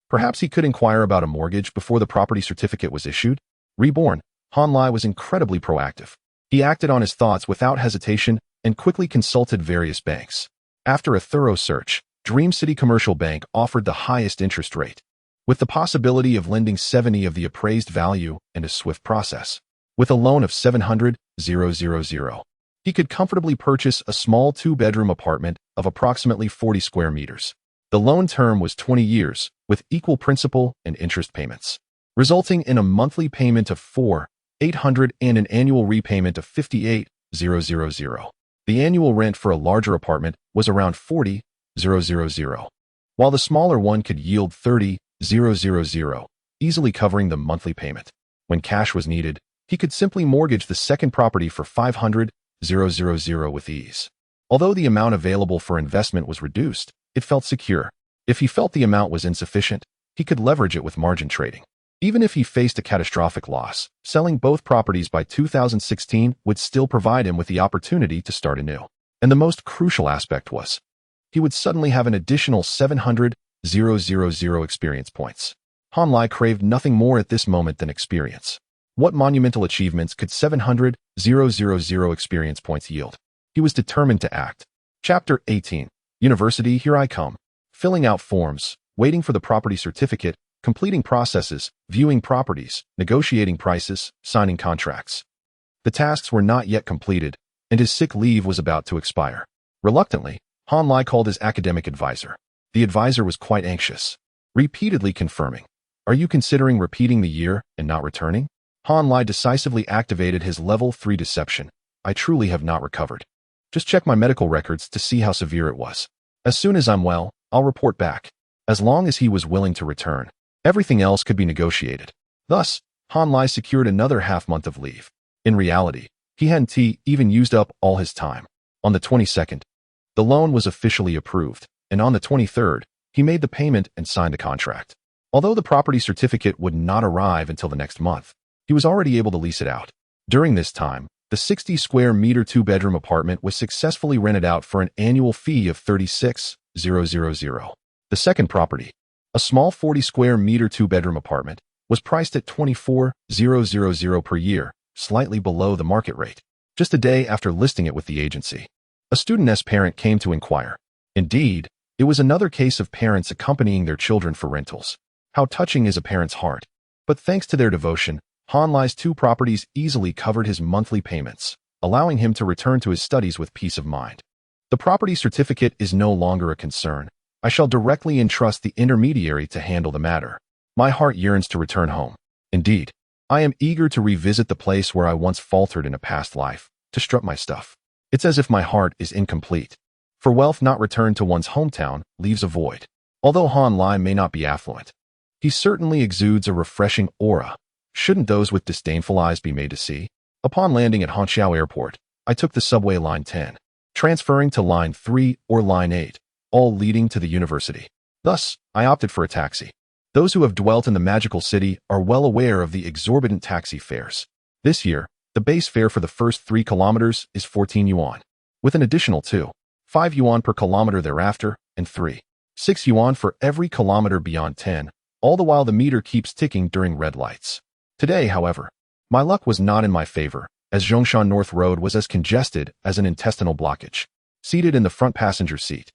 Perhaps he could inquire about a mortgage before the property certificate was issued? Reborn, Han Lai was incredibly proactive. He acted on his thoughts without hesitation and quickly consulted various banks. After a thorough search, Dream City Commercial Bank offered the highest interest rate, with the possibility of lending 70 of the appraised value and a swift process. With a loan of 700,000, he could comfortably purchase a small 2-bedroom apartment of approximately 40 square meters. The loan term was 20 years, with equal principal and interest payments, resulting in a monthly payment of 4,800 and an annual repayment of 58,000. The annual rent for a larger apartment was around 40,000, while the smaller one could yield 30,000, easily covering the monthly payment. When cash was needed, he could simply mortgage the second property for 500,000 with ease. Although the amount available for investment was reduced, it felt secure. If he felt the amount was insufficient, he could leverage it with margin trading. Even if he faced a catastrophic loss, selling both properties by 2016 would still provide him with the opportunity to start anew. And the most crucial aspect was, he would suddenly have an additional 700,000 experience points. Han Lai craved nothing more at this moment than experience. What monumental achievements could 700,000 experience points yield? He was determined to act. Chapter 18. University, here I come. Filling out forms, waiting for the property certificate, completing processes, viewing properties, negotiating prices, signing contracts. The tasks were not yet completed, and his sick leave was about to expire. Reluctantly, Han Lai called his academic advisor. The advisor was quite anxious, repeatedly confirming, "Are you considering repeating the year and not returning?" Han Lai decisively activated his level 3 deception. "I truly have not recovered. Just check my medical records to see how severe it was. As soon as I'm well, I'll report back." As long as he was willing to return, everything else could be negotiated. Thus, Han Lai secured another half-month of leave. In reality, he hadn't even used up all his time. On the 22nd, the loan was officially approved, and on the 23rd, he made the payment and signed a contract. Although the property certificate would not arrive until the next month, he was already able to lease it out. During this time, the 60 square meter 2-bedroom apartment was successfully rented out for an annual fee of 36,000. The second property, a small 40 square meter two-bedroom apartment, was priced at $24,000 per year, slightly below the market rate. Just a day after listing it with the agency, a student's parent came to inquire. Indeed, it was another case of parents accompanying their children for rentals. How touching is a parent's heart. But thanks to their devotion, Han Lai's two properties easily covered his monthly payments, allowing him to return to his studies with peace of mind. The property certificate is no longer a concern. I shall directly entrust the intermediary to handle the matter. My heart yearns to return home. Indeed, I am eager to revisit the place where I once faltered in a past life, to strut my stuff. It's as if my heart is incomplete. For wealth not returned to one's hometown leaves a void. Although Han Lai may not be affluent, he certainly exudes a refreshing aura. Shouldn't those with disdainful eyes be made to see? Upon landing at Hangzhou Airport, I took the subway line 10, transferring to line 3 or line 8, all leading to the university. Thus, I opted for a taxi. Those who have dwelt in the magical city are well aware of the exorbitant taxi fares. This year, the base fare for the first 3 kilometers is 14 yuan, with an additional 5 yuan per kilometer thereafter, and 6 yuan for every kilometer beyond 10, all the while the meter keeps ticking during red lights. Today, however, my luck was not in my favor, as Zhongshan North Road was as congested as an intestinal blockage. Seated in the front passenger seat,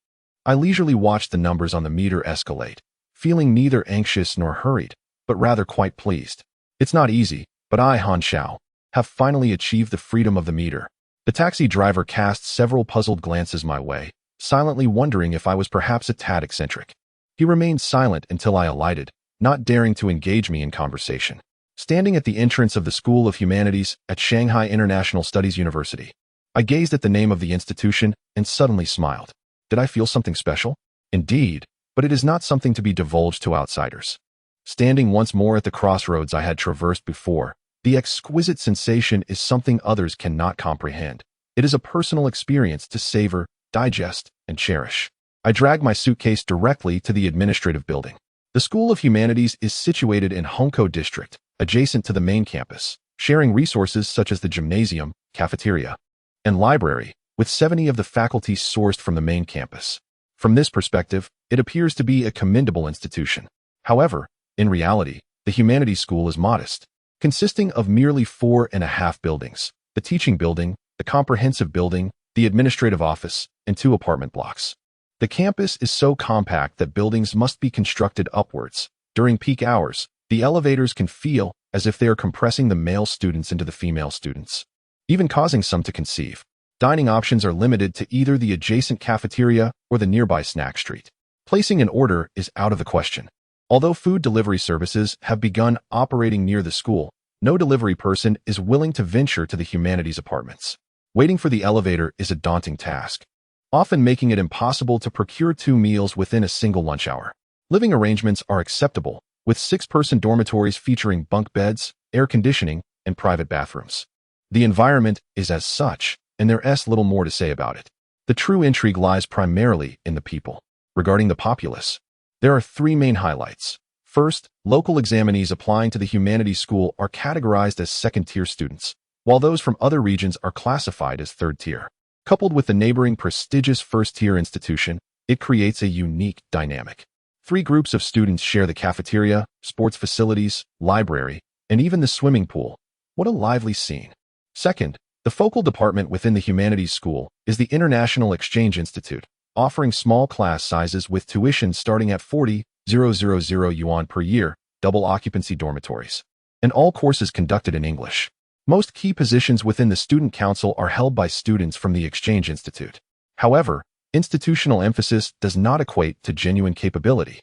I leisurely watched the numbers on the meter escalate, feeling neither anxious nor hurried, but rather quite pleased. It's not easy, but I, Han Xiao, have finally achieved the freedom of the meter. The taxi driver cast several puzzled glances my way, silently wondering if I was perhaps a tad eccentric. He remained silent until I alighted, not daring to engage me in conversation. Standing at the entrance of the School of Humanities at Shanghai International Studies University, I gazed at the name of the institution and suddenly smiled. Did I feel something special? Indeed, but it is not something to be divulged to outsiders. Standing once more at the crossroads I had traversed before, the exquisite sensation is something others cannot comprehend. It is a personal experience to savor, digest, and cherish. I dragged my suitcase directly to the administrative building. The School of Humanities is situated in Hongkou District, adjacent to the main campus, sharing resources such as the gymnasium, cafeteria, and library, with 70 of the faculties sourced from the main campus. From this perspective, it appears to be a commendable institution. However, in reality, the Humanities School is modest, consisting of merely 4.5 buildings: the teaching building, the comprehensive building, the administrative office, and 2 apartment blocks. The campus is so compact that buildings must be constructed upwards. During peak hours, the elevators can feel as if they are compressing the male students into the female students, even causing some to conceive. Dining options are limited to either the adjacent cafeteria or the nearby snack street. Placing an order is out of the question. Although food delivery services have begun operating near the school, no delivery person is willing to venture to the humanities apartments. Waiting for the elevator is a daunting task, often making it impossible to procure 2 meals within a single lunch hour. Living arrangements are acceptable, with 6-person dormitories featuring bunk beds, air conditioning, and private bathrooms. The environment is as such, and there's little more to say about it. The true intrigue lies primarily in the people. Regarding the populace, there are 3 main highlights. First, local examinees applying to the humanities school are categorized as second-tier students, while those from other regions are classified as third-tier. Coupled with the neighboring prestigious first-tier institution, it creates a unique dynamic. 3 groups of students share the cafeteria, sports facilities, library, and even the swimming pool. What a lively scene. Second, the focal department within the humanities school is the International Exchange Institute, offering small class sizes with tuition starting at 40,000 yuan per year, double occupancy dormitories, and all courses conducted in English. Most key positions within the student council are held by students from the Exchange Institute. However, institutional emphasis does not equate to genuine capability.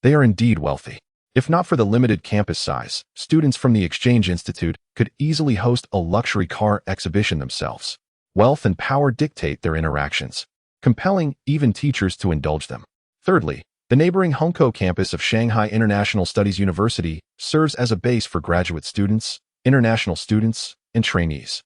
They are indeed wealthy. If not for the limited campus size, students from the Exchange Institute could easily host a luxury car exhibition themselves. Wealth and power dictate their interactions, compelling even teachers to indulge them. Thirdly, the neighboring Hongkou campus of Shanghai International Studies University serves as a base for graduate students, international students, and trainees.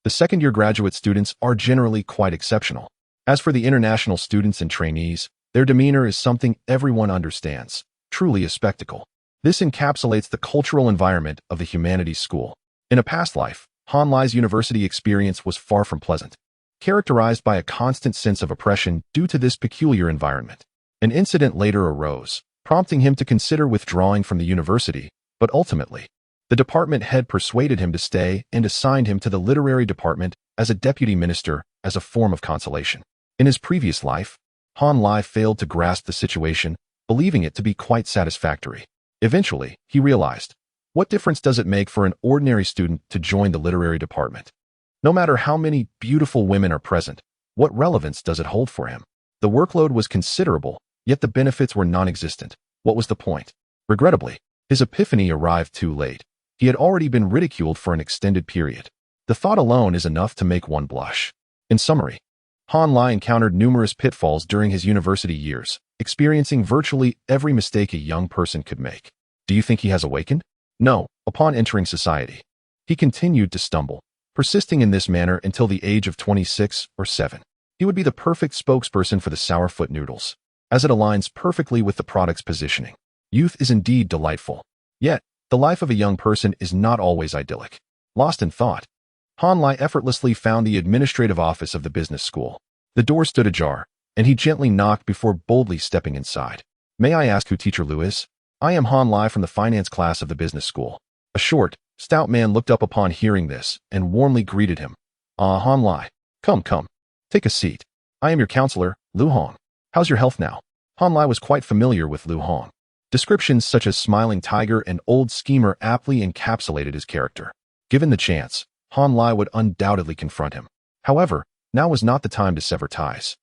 The second-year graduate students are generally quite exceptional. As for the international students and trainees, their demeanor is something everyone understands, truly a spectacle. This encapsulates the cultural environment of the humanities school. In a past life, Han Lai's university experience was far from pleasant, characterized by a constant sense of oppression due to this peculiar environment. An incident later arose, prompting him to consider withdrawing from the university, but ultimately, the department head persuaded him to stay and assigned him to the literary department as a deputy minister as a form of consolation. In his previous life, Han Lai failed to grasp the situation, believing it to be quite satisfactory. Eventually, he realized, what difference does it make for an ordinary student to join the literary department? No matter how many beautiful women are present, what relevance does it hold for him? The workload was considerable, yet the benefits were non-existent. What was the point? Regrettably, his epiphany arrived too late. He had already been ridiculed for an extended period. The thought alone is enough to make one blush. In summary, Han Lai encountered numerous pitfalls during his university years, experiencing virtually every mistake a young person could make. Do you think he has awakened? No. Upon entering society, he continued to stumble, persisting in this manner until the age of 26 or 7. He would be the perfect spokesperson for the sourfoot noodles, as it aligns perfectly with the product's positioning. Youth is indeed delightful. Yet, the life of a young person is not always idyllic. Lost in thought, Han Lai effortlessly found the administrative office of the business school. The door stood ajar, and he gently knocked before boldly stepping inside. May I ask who Teacher Liu is? I am Han Lai from the finance class of the business school. A short, stout man looked up upon hearing this and warmly greeted him. Han Lai. Come. Take a seat. I am your counselor, Liu Hong. How's your health now? Han Lai was quite familiar with Liu Hong. Descriptions such as smiling tiger and old schemer aptly encapsulated his character. Given the chance, Han Lai would undoubtedly confront him. However, now was not the time to sever ties.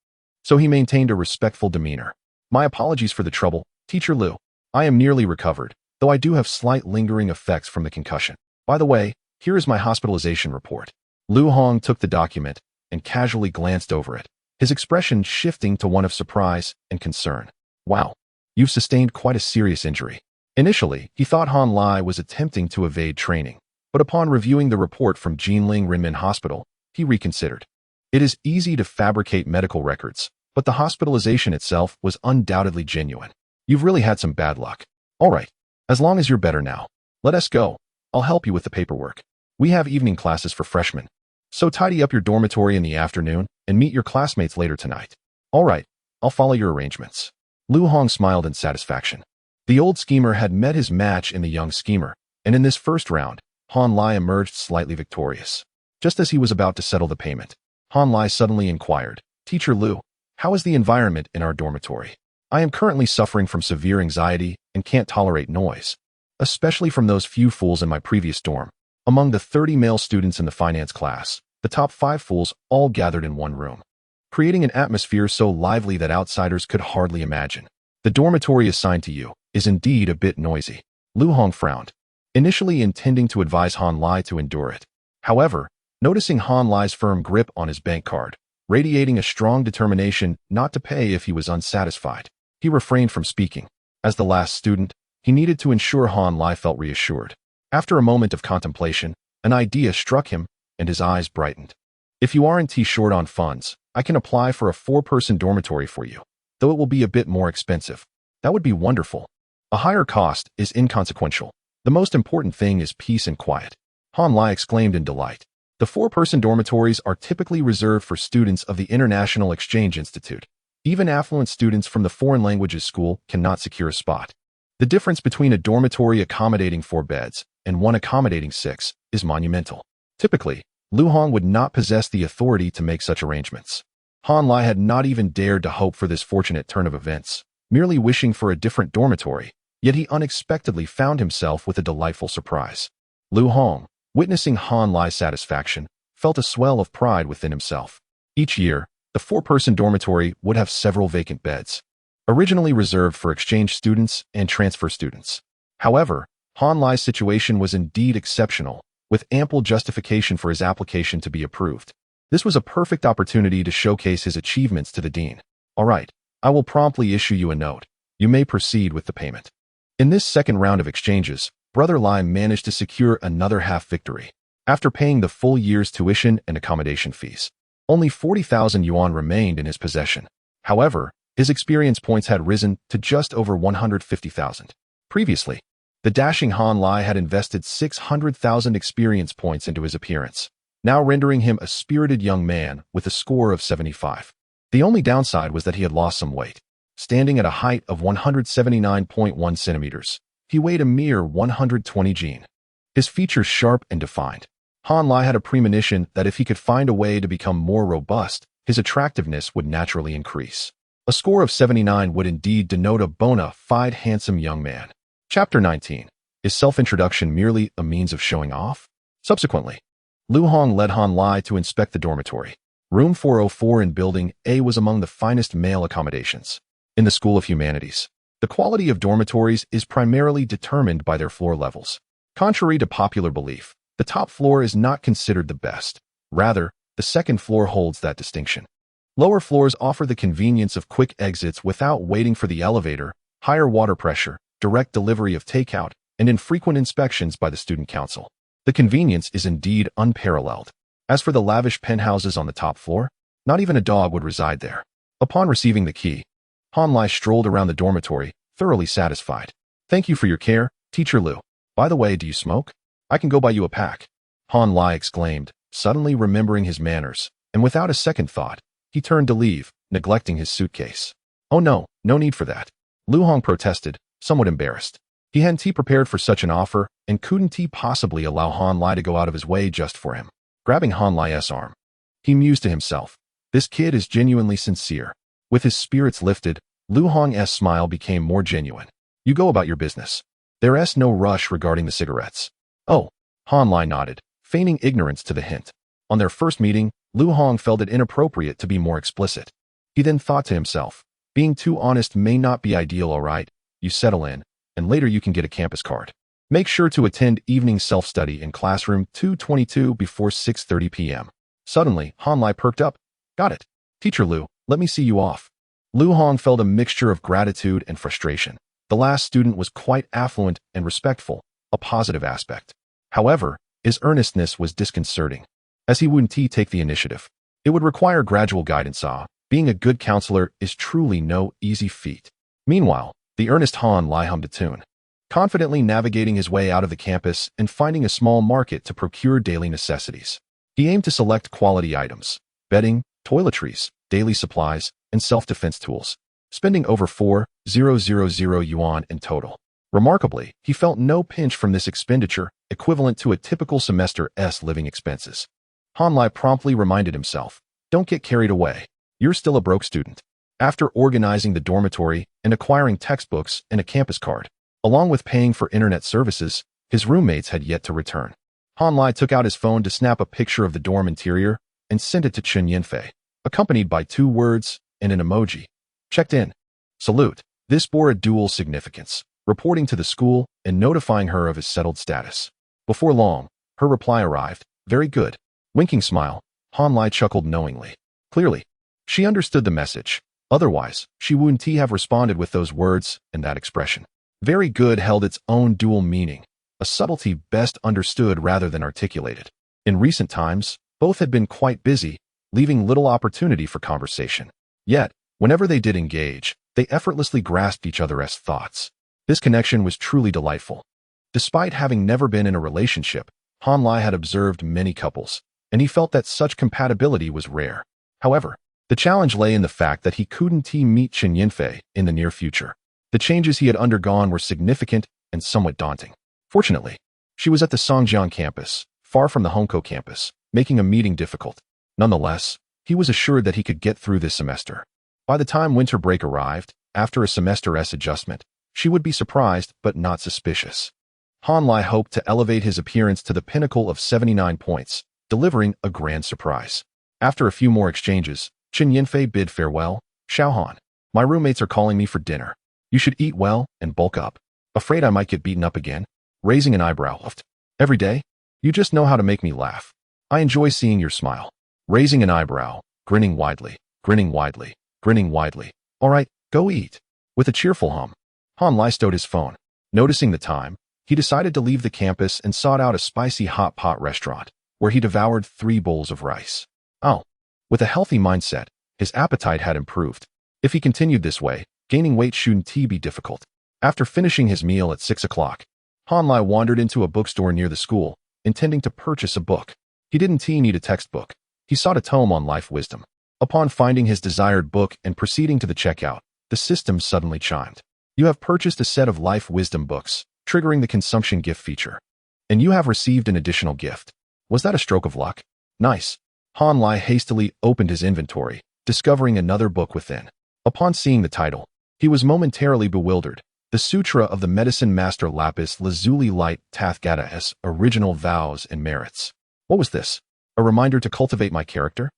So he maintained a respectful demeanor. My apologies for the trouble, Teacher Liu. I am nearly recovered, though I do have slight lingering effects from the concussion. By the way, here is my hospitalization report. Liu Hong took the document and casually glanced over it, his expression shifting to one of surprise and concern. Wow, you've sustained quite a serious injury. Initially, he thought Han Lai was attempting to evade training, but upon reviewing the report from Jinling Renmin Hospital, he reconsidered. It is easy to fabricate medical records, but the hospitalization itself was undoubtedly genuine. You've really had some bad luck. All right, as long as you're better now, let us go. I'll help you with the paperwork. We have evening classes for freshmen, so tidy up your dormitory in the afternoon and meet your classmates later tonight. All right, I'll follow your arrangements. Liu Hong smiled in satisfaction. The old schemer had met his match in the young schemer, and in this first round, Han Lai emerged slightly victorious. Just as he was about to settle the payment, Han Lai suddenly inquired, Teacher Liu, how is the environment in our dormitory? I am currently suffering from severe anxiety and can't tolerate noise, especially from those few fools in my previous dorm. Among the 30 male students in the finance class, the top 5 fools all gathered in one room, creating an atmosphere so lively that outsiders could hardly imagine. The dormitory assigned to you is indeed a bit noisy. Liu Hong frowned, initially intending to advise Han Lai to endure it. However, noticing Han Lai's firm grip on his bank card, radiating a strong determination not to pay if he was unsatisfied, he refrained from speaking. As the last student, he needed to ensure Han Lai felt reassured. After a moment of contemplation, an idea struck him, and his eyes brightened. If you aren't short on funds, I can apply for a 4-person dormitory for you, though it will be a bit more expensive. That would be wonderful. A higher cost is inconsequential. The most important thing is peace and quiet. Han Lai exclaimed in delight. The 4-person dormitories are typically reserved for students of the International Exchange Institute. Even affluent students from the Foreign Languages School cannot secure a spot. The difference between a dormitory accommodating 4 beds and one accommodating 6 is monumental. Typically, Liu Hong would not possess the authority to make such arrangements. Han Lai had not even dared to hope for this fortunate turn of events, merely wishing for a different dormitory, yet he unexpectedly found himself with a delightful surprise. Liu Hong, witnessing Han Lai's satisfaction, felt a swell of pride within himself. Each year, the 4-person dormitory would have several vacant beds, originally reserved for exchange students and transfer students. However, Han Lai's situation was indeed exceptional, with ample justification for his application to be approved. This was a perfect opportunity to showcase his achievements to the dean. All right, I will promptly issue you a note. You may proceed with the payment. In this second round of exchanges, Brother Lai managed to secure another half victory. After paying the full year's tuition and accommodation fees, only 40,000 yuan remained in his possession. However, his experience points had risen to just over 150,000. Previously, the dashing Han Lai had invested 600,000 experience points into his appearance, now rendering him a spirited young man with a score of 75. The only downside was that he had lost some weight. Standing at a height of 179.1 centimeters, he weighed a mere 120 gene. His features sharp and defined. Han Lai had a premonition that if he could find a way to become more robust, his attractiveness would naturally increase. A score of 79 would indeed denote a bona fide handsome young man. Chapter 19. Is self-introduction merely a means of showing off? Subsequently, Lu Hong led Han Lai to inspect the dormitory. Room 404 in Building A was among the finest male accommodations. In the School of Humanities, the quality of dormitories is primarily determined by their floor levels. Contrary to popular belief, the top floor is not considered the best. Rather, the second floor holds that distinction. Lower floors offer the convenience of quick exits without waiting for the elevator, higher water pressure, direct delivery of takeout, and infrequent inspections by the student council. The convenience is indeed unparalleled. As for the lavish penthouses on the top floor, not even a dog would reside there. Upon receiving the key, Han Lai strolled around the dormitory, thoroughly satisfied. Thank you for your care, Teacher Lu. By the way, do you smoke? I can go buy you a pack. Han Lai exclaimed, suddenly remembering his manners, and without a second thought, he turned to leave, neglecting his suitcase. Oh no, no need for that. Lu Hong protested, somewhat embarrassed. He hadn't prepared for such an offer, and couldn't he possibly allow Han Lai to go out of his way just for him. Grabbing Han Lai's arm, he mused to himself, this kid is genuinely sincere. With his spirits lifted, Lu Hong's smile became more genuine. You go about your business. There's no rush regarding the cigarettes. Oh, Han Lai nodded, feigning ignorance to the hint. On their first meeting, Lu Hong felt it inappropriate to be more explicit. He then thought to himself, being too honest may not be ideal. Alright, you settle in, and later you can get a campus card. Make sure to attend evening self-study in classroom 222 before 6:30 p.m. Suddenly, Han Lai perked up. Got it. Teacher Lu, let me see you off. Lu Hong felt a mixture of gratitude and frustration. The last student was quite affluent and respectful, a positive aspect. However, his earnestness was disconcerting, as he wouldn't take the initiative. It would require gradual guidance. Being a good counselor is truly no easy feat. Meanwhile, the earnest Han Lai hummed a tune, confidently navigating his way out of the campus and finding a small market to procure daily necessities. He aimed to select quality items, bedding, toiletries, daily supplies, and self-defense tools, spending over 4,000 yuan in total. Remarkably, he felt no pinch from this expenditure, equivalent to a typical semester's living expenses. Han Lai promptly reminded himself, don't get carried away. You're still a broke student. After organizing the dormitory and acquiring textbooks and a campus card, along with paying for internet services, his roommates had yet to return. Han Lai took out his phone to snap a picture of the dorm interior and sent it to Chen Yinfei, accompanied by 2 words and an emoji. Checked in. Salute. This bore a dual significance, reporting to the school and notifying her of his settled status. Before long, her reply arrived. Very good. Winking smile, Han Lai chuckled knowingly. Clearly, she understood the message. Otherwise, she wouldn't have responded with those words and that expression. Very good held its own dual meaning, a subtlety best understood rather than articulated. In recent times, both had been quite busy, leaving little opportunity for conversation. Yet, whenever they did engage, they effortlessly grasped each other's thoughts. This connection was truly delightful. Despite having never been in a relationship, Han Lai had observed many couples, and he felt that such compatibility was rare. However, the challenge lay in the fact that he couldn't meet Chen Yinfei in the near future. The changes he had undergone were significant and somewhat daunting. Fortunately, she was at the Songjiang campus, far from the Hongkou campus, making a meeting difficult. Nonetheless, he was assured that he could get through this semester. By the time winter break arrived, after a semester's adjustment, she would be surprised but not suspicious. Han Lai hoped to elevate his appearance to the pinnacle of 79 points, delivering a grand surprise. After a few more exchanges, Chen Yinfei bid farewell. Xiao Han, my roommates are calling me for dinner. You should eat well and bulk up. Afraid I might get beaten up again? Raising an eyebrow. Every day? You just know how to make me laugh. I enjoy seeing your smile. Raising an eyebrow, grinning widely, grinning widely, grinning widely. All right, go eat. With a cheerful hum, Han Lai stowed his phone. Noticing the time, he decided to leave the campus and sought out a spicy hot pot restaurant, where he devoured 3 bowls of rice. Oh. With a healthy mindset, his appetite had improved. If he continued this way, gaining weight shouldn't be difficult. After finishing his meal at 6 o'clock, Han Lai wandered into a bookstore near the school, intending to purchase a book. He didn't need a textbook. He sought a tome on life wisdom. Upon finding his desired book and proceeding to the checkout, The system suddenly chimed. You have purchased a set of life wisdom books, triggering the consumption gift feature. And you have received an additional gift. Was that a stroke of luck? Nice. Han Lai hastily opened his inventory, discovering another book within. Upon seeing the title, he was momentarily bewildered. The Sutra of the Medicine Master Lapis Lazuli Light Tathgata S. Original Vows and Merits. What was this? A reminder to cultivate my character?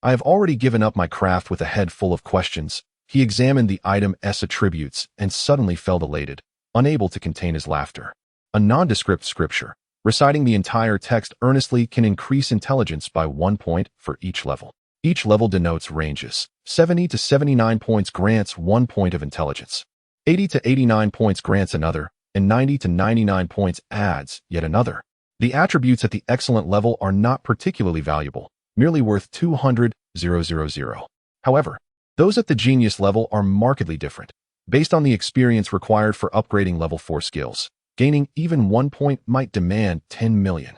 I have already given up my craft with a head full of questions. He examined the item's attributes and suddenly felt elated, unable to contain his laughter. A nondescript scripture, reciting the entire text earnestly, can increase intelligence by 1 point for each level. Each level denotes ranges. 70 to 79 points grants 1 point of intelligence. 80 to 89 points grants another, and 90 to 99 points adds yet another. The attributes at the excellent level are not particularly valuable, merely worth 200,000. However, those at the genius level are markedly different, based on the experience required for upgrading level 4 skills. Gaining even 1 point might demand 10 million.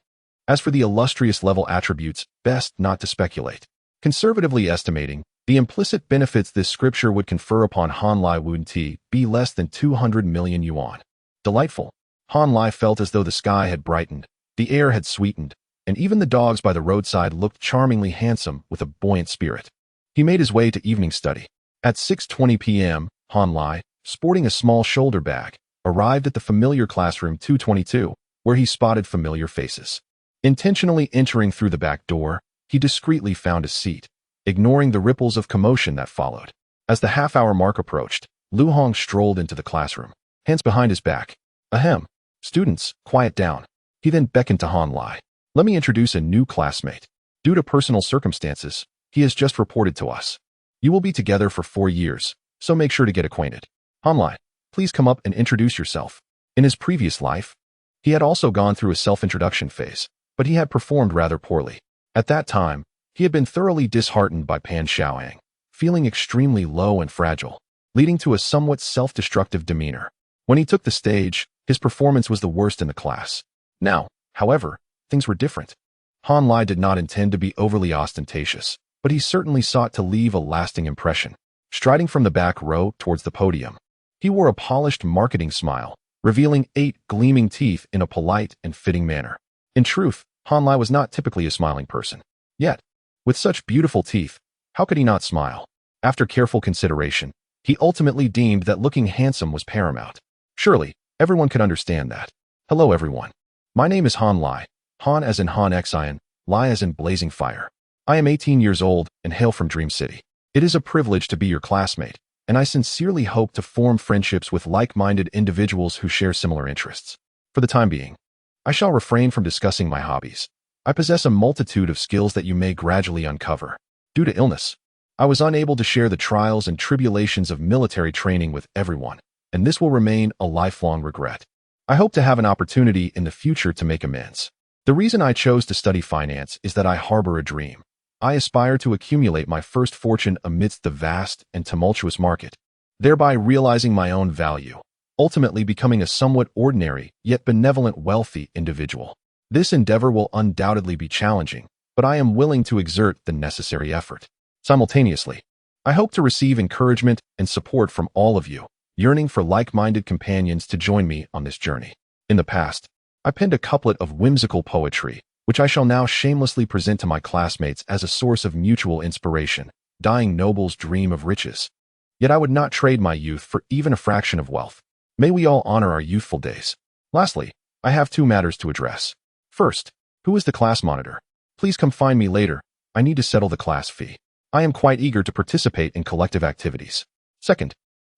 As for the illustrious level attributes, best not to speculate. Conservatively estimating, the implicit benefits this scripture would confer upon Han Lai would be less than 200 million yuan. Delightful. Han Lai felt as though the sky had brightened, the air had sweetened, and even the dogs by the roadside looked charmingly handsome with a buoyant spirit. He made his way to evening study. At 6:20 p.m., Han Lai, sporting a small shoulder bag, arrived at the familiar classroom 222, where he spotted familiar faces. Intentionally entering through the back door, he discreetly found a seat, ignoring the ripples of commotion that followed. As the half-hour mark approached, Lu Hong strolled into the classroom, hands behind his back. Ahem. Students, quiet down. He then beckoned to Han Lai. Let me introduce a new classmate. Due to personal circumstances, he has just reported to us. You will be together for 4 years, so make sure to get acquainted. Han Lai, please come up and introduce yourself. In his previous life, he had also gone through a self-introduction phase, but he had performed rather poorly. At that time, he had been thoroughly disheartened by Pan Xiaoyang, feeling extremely low and fragile, leading to a somewhat self-destructive demeanor. When he took the stage, his performance was the worst in the class. Now, however, things were different. Han Lai did not intend to be overly ostentatious, but he certainly sought to leave a lasting impression. Striding from the back row towards the podium, he wore a polished marketing smile, revealing 8 gleaming teeth in a polite and fitting manner. In truth, Han Lai was not typically a smiling person. Yet, with such beautiful teeth, how could he not smile? After careful consideration, he ultimately deemed that looking handsome was paramount. Surely, everyone could understand that. Hello everyone. My name is Han Lai. Han as in Han Xian, Lai as in blazing fire. I am 18 years old and hail from Dream City. It is a privilege to be your classmate, and I sincerely hope to form friendships with like-minded individuals who share similar interests. For the time being, I shall refrain from discussing my hobbies. I possess a multitude of skills that you may gradually uncover. Due to illness, I was unable to share the trials and tribulations of military training with everyone, and this will remain a lifelong regret. I hope to have an opportunity in the future to make amends. The reason I chose to study finance is that I harbor a dream. I aspire to accumulate my first fortune amidst the vast and tumultuous market, thereby realizing my own value, ultimately becoming a somewhat ordinary yet benevolent wealthy individual. This endeavor will undoubtedly be challenging, but I am willing to exert the necessary effort. Simultaneously, I hope to receive encouragement and support from all of you, yearning for like-minded companions to join me on this journey. In the past, I penned a couplet of whimsical poetry, which I shall now shamelessly present to my classmates as a source of mutual inspiration. Dying nobles dream of riches. Yet I would not trade my youth for even a fraction of wealth. May we all honor our youthful days. Lastly, I have 2 matters to address. First, who is the class monitor? Please come find me later. I need to settle the class fee. I am quite eager to participate in collective activities. Second,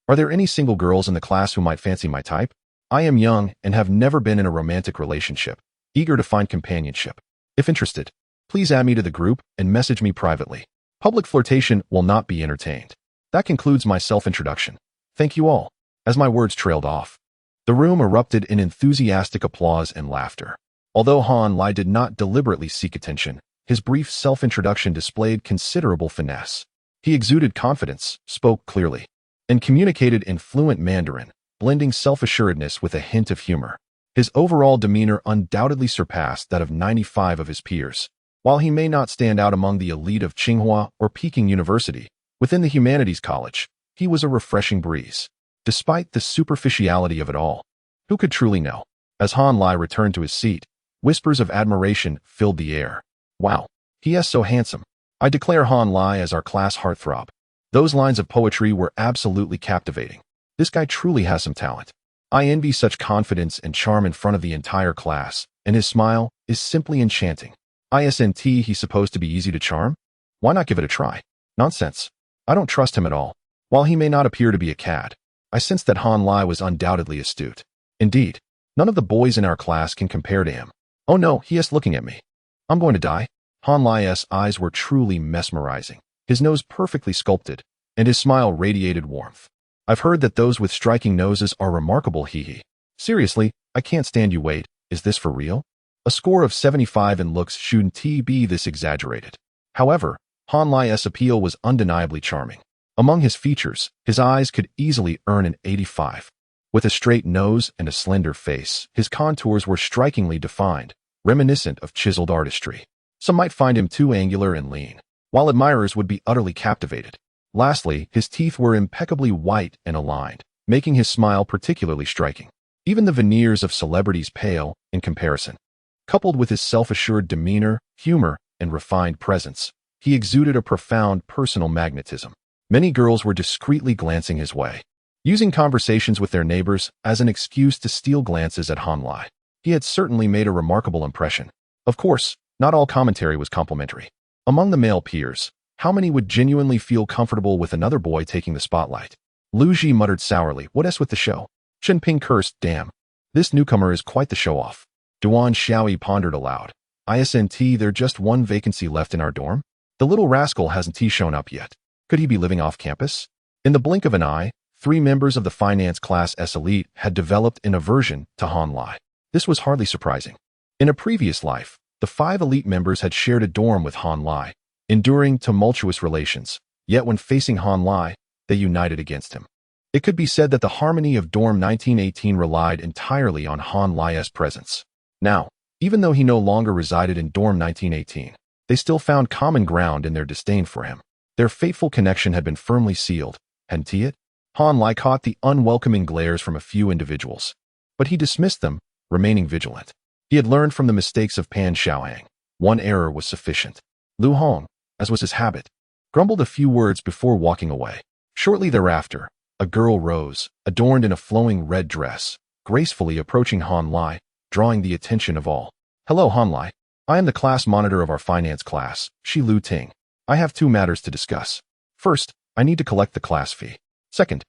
are there any single girls in the class who might fancy my type? I am young and have never been in a romantic relationship, eager to find companionship. If interested, please add me to the group and message me privately. Public flirtation will not be entertained. That concludes my self-introduction. Thank you all. As my words trailed off, the room erupted in enthusiastic applause and laughter. Although Han Lai did not deliberately seek attention, his brief self-introduction displayed considerable finesse. He exuded confidence, spoke clearly, and communicated in fluent Mandarin, blending self-assuredness with a hint of humor. His overall demeanor undoubtedly surpassed that of 95 of his peers. While he may not stand out among the elite of Tsinghua or Peking University, within the Humanities College, he was a refreshing breeze. Despite the superficiality of it all, who could truly know? As Han Lai returned to his seat, whispers of admiration filled the air. Wow, he is so handsome. I declare Han Lai as our class heartthrob. Those lines of poetry were absolutely captivating. This guy truly has some talent. I envy such confidence and charm in front of the entire class, and his smile is simply enchanting. Isn't he supposed to be easy to charm? Why not give it a try? Nonsense. I don't trust him at all. While he may not appear to be a cad, I sensed that Han Lai was undoubtedly astute. Indeed, none of the boys in our class can compare to him. Oh no, he is looking at me. I'm going to die. Han Lai's eyes were truly mesmerizing, his nose perfectly sculpted, and his smile radiated warmth. I've heard that those with striking noses are remarkable, hee. Seriously, I can't stand you. Wait, is this for real? A score of 75 in looks shouldn't be this exaggerated. However, Han Lai's appeal was undeniably charming. Among his features, his eyes could easily earn an 85. With a straight nose and a slender face, his contours were strikingly defined, reminiscent of chiseled artistry. Some might find him too angular and lean, while admirers would be utterly captivated. Lastly, his teeth were impeccably white and aligned, making his smile particularly striking. Even the veneers of celebrities pale in comparison. Coupled with his self-assured demeanor, humor, and refined presence, he exuded a profound personal magnetism. Many girls were discreetly glancing his way, using conversations with their neighbors as an excuse to steal glances at Han Lai. He had certainly made a remarkable impression. Of course, not all commentary was complimentary. Among the male peers, how many would genuinely feel comfortable with another boy taking the spotlight? Lu Ji muttered sourly, "What is with the show?" Chen Ping cursed, "Damn. This newcomer is quite the show-off." Duan Xiaoyi pondered aloud. Isn't there just one vacancy left in our dorm? The little rascal hasn't shown up yet. Could he be living off campus? In the blink of an eye, 3 members of the finance class S elite had developed an aversion to Han Lai. This was hardly surprising. In a previous life, the 5 elite members had shared a dorm with Han Lai, enduring tumultuous relations, yet when facing Han Lai, they united against him. It could be said that the harmony of Dorm 1918 relied entirely on Han Lai's presence. Now, even though he no longer resided in Dorm 1918, they still found common ground in their disdain for him. Their fateful connection had been firmly sealed, hadn't it? Han Lai caught the unwelcoming glares from a few individuals, but he dismissed them, remaining vigilant. He had learned from the mistakes of Pan Xiaohang. One error was sufficient. Lu Hong, as was his habit, grumbled a few words before walking away. Shortly thereafter, a girl rose, adorned in a flowing red dress, gracefully approaching Han Lai, drawing the attention of all. "Hello, Han Lai. I am the class monitor of our finance class, Shi Lu Ting. I have 2 matters to discuss. First, I need to collect the class fee. Second,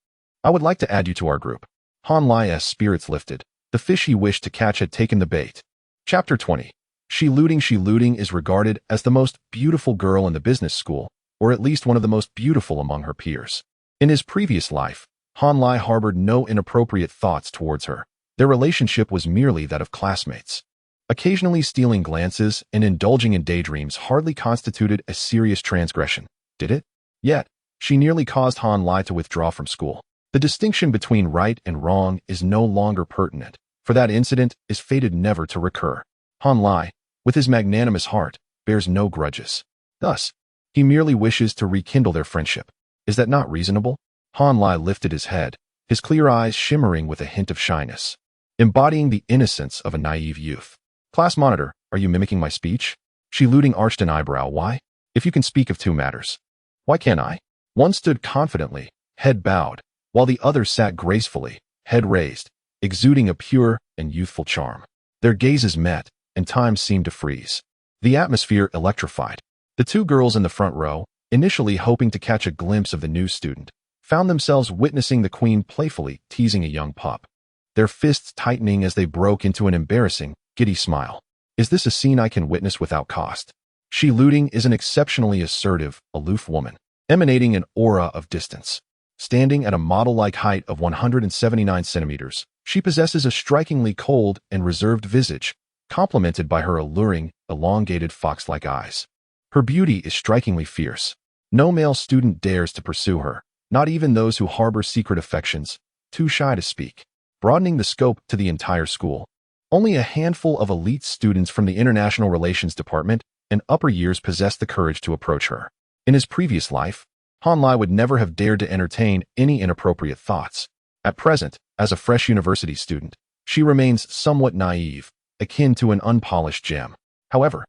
I would like to add you to our group." Han Lai's spirits lifted. The fish he wished to catch had taken the bait. Chapter 20. Shi Luting is regarded as the most beautiful girl in the business school, or at least one of the most beautiful among her peers. In his previous life, Han Lai harbored no inappropriate thoughts towards her. Their relationship was merely that of classmates. Occasionally stealing glances and indulging in daydreams hardly constituted a serious transgression, did it? Yet, she nearly caused Han Lai to withdraw from school. The distinction between right and wrong is no longer pertinent, for that incident is fated never to recur. Han Lai, with his magnanimous heart, bears no grudges. Thus, he merely wishes to rekindle their friendship. Is that not reasonable? Han Lai lifted his head, his clear eyes shimmering with a hint of shyness, embodying the innocence of a naive youth. "Class monitor, are you mimicking my speech?" Shi Luting arched an eyebrow. "Why? If you can speak of 2 matters, why can't I?" One stood confidently, head bowed, while the other sat gracefully, head raised, exuding a pure and youthful charm. Their gazes met, and time seemed to freeze. The atmosphere electrified. The 2 girls in the front row, initially hoping to catch a glimpse of the new student, found themselves witnessing the queen playfully teasing a young pup, their fists tightening as they broke into an embarrassing, giddy smile. Is this a scene I can witness without cost? Shi Luting is an exceptionally assertive, aloof woman, emanating an aura of distance. Standing at a model-like height of 179 centimeters, she possesses a strikingly cold and reserved visage, complemented by her alluring, elongated fox-like eyes. Her beauty is strikingly fierce. No male student dares to pursue her, not even those who harbor secret affections, too shy to speak. Broadening the scope to the entire school, only a handful of elite students from the International Relations Department and upper years possessed the courage to approach her. In his previous life, Han Lai would never have dared to entertain any inappropriate thoughts. At present, as a fresh university student, she remains somewhat naive, akin to an unpolished gem. However,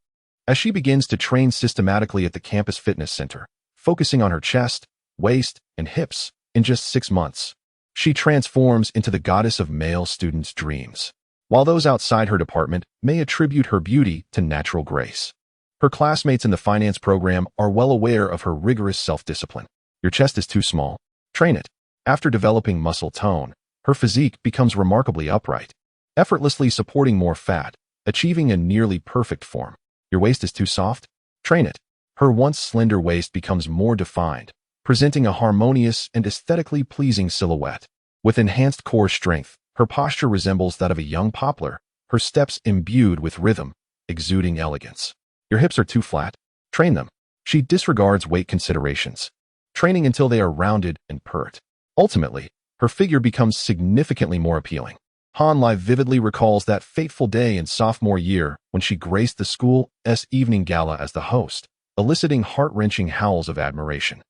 as she begins to train systematically at the campus fitness center, focusing on her chest, waist, and hips, in just 6 months, she transforms into the goddess of male students' dreams. While those outside her department may attribute her beauty to natural grace, her classmates in the finance program are well aware of her rigorous self-discipline. Your chest is too small. Train it. After developing muscle tone, her physique becomes remarkably upright, effortlessly supporting more fat, achieving a nearly perfect form. Your waist is too soft. Train it. Her once slender waist becomes more defined, presenting a harmonious and aesthetically pleasing silhouette. With enhanced core strength, her posture resembles that of a young poplar, her steps imbued with rhythm, exuding elegance. Your hips are too flat. Train them. She disregards weight considerations, training until they are rounded and pert. Ultimately, her figure becomes significantly more appealing. Han Lai vividly recalls that fateful day in sophomore year when she graced the school's evening gala as the host, eliciting heart-wrenching howls of admiration.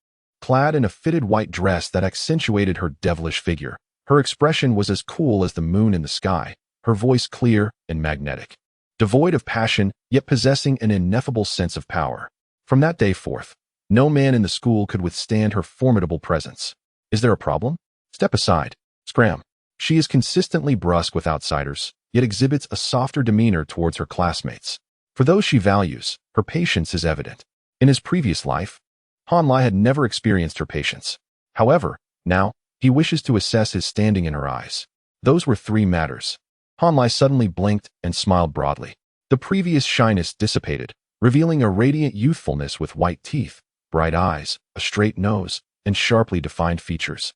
Clad in a fitted white dress that accentuated her devilish figure, her expression was as cool as the moon in the sky, her voice clear and magnetic. Devoid of passion, yet possessing an ineffable sense of power. From that day forth, no man in the school could withstand her formidable presence. Is there a problem? Step aside. Scram. She is consistently brusque with outsiders, yet exhibits a softer demeanor towards her classmates. For those she values, her patience is evident. In his previous life, Han Lai had never experienced her patience. However, now, he wishes to assess his standing in her eyes. Those were 3 matters. Han Lai suddenly blinked and smiled broadly. The previous shyness dissipated, revealing a radiant youthfulness with white teeth, bright eyes, a straight nose, and sharply defined features,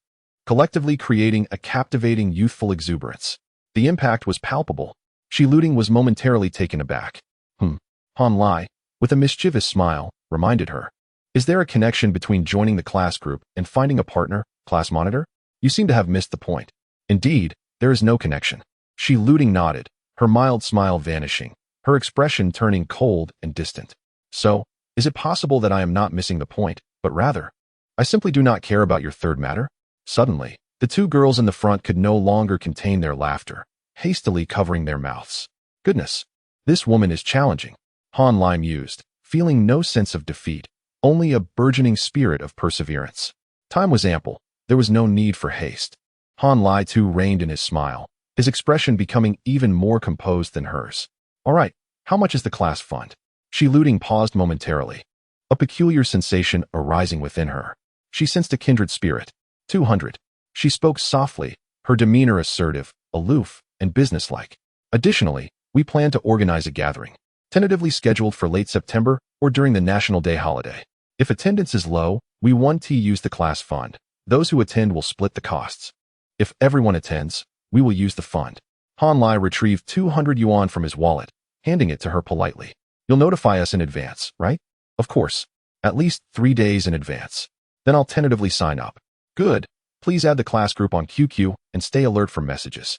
collectively creating a captivating youthful exuberance. The impact was palpable. Shi Luting was momentarily taken aback. Han Lai, with a mischievous smile, reminded her. Is there a connection between joining the class group and finding a partner, class monitor? You seem to have missed the point. Indeed, there is no connection. Shi Luting nodded, her mild smile vanishing, her expression turning cold and distant. So, is it possible that I am not missing the point, but rather, I simply do not care about your third matter? Suddenly, the 2 girls in the front could no longer contain their laughter, hastily covering their mouths. Goodness, this woman is challenging, Han Lai mused, feeling no sense of defeat, only a burgeoning spirit of perseverance. Time was ample. There was no need for haste. Han Lai too reined in his smile, his expression becoming even more composed than hers. All right, how much is the class fund? Shi Luting paused momentarily, a peculiar sensation arising within her. She sensed a kindred spirit. 200. She spoke softly, her demeanor assertive, aloof, and businesslike. Additionally, we plan to organize a gathering, tentatively scheduled for late September or during the National Day holiday. If attendance is low, we want to use the class fund. Those who attend will split the costs. If everyone attends, we will use the fund. Han Lai retrieved 200 yuan from his wallet, handing it to her politely. You'll notify us in advance, right? Of course. At least 3 days in advance. Then I'll tentatively sign up. Good. Please add the class group on QQ and stay alert for messages.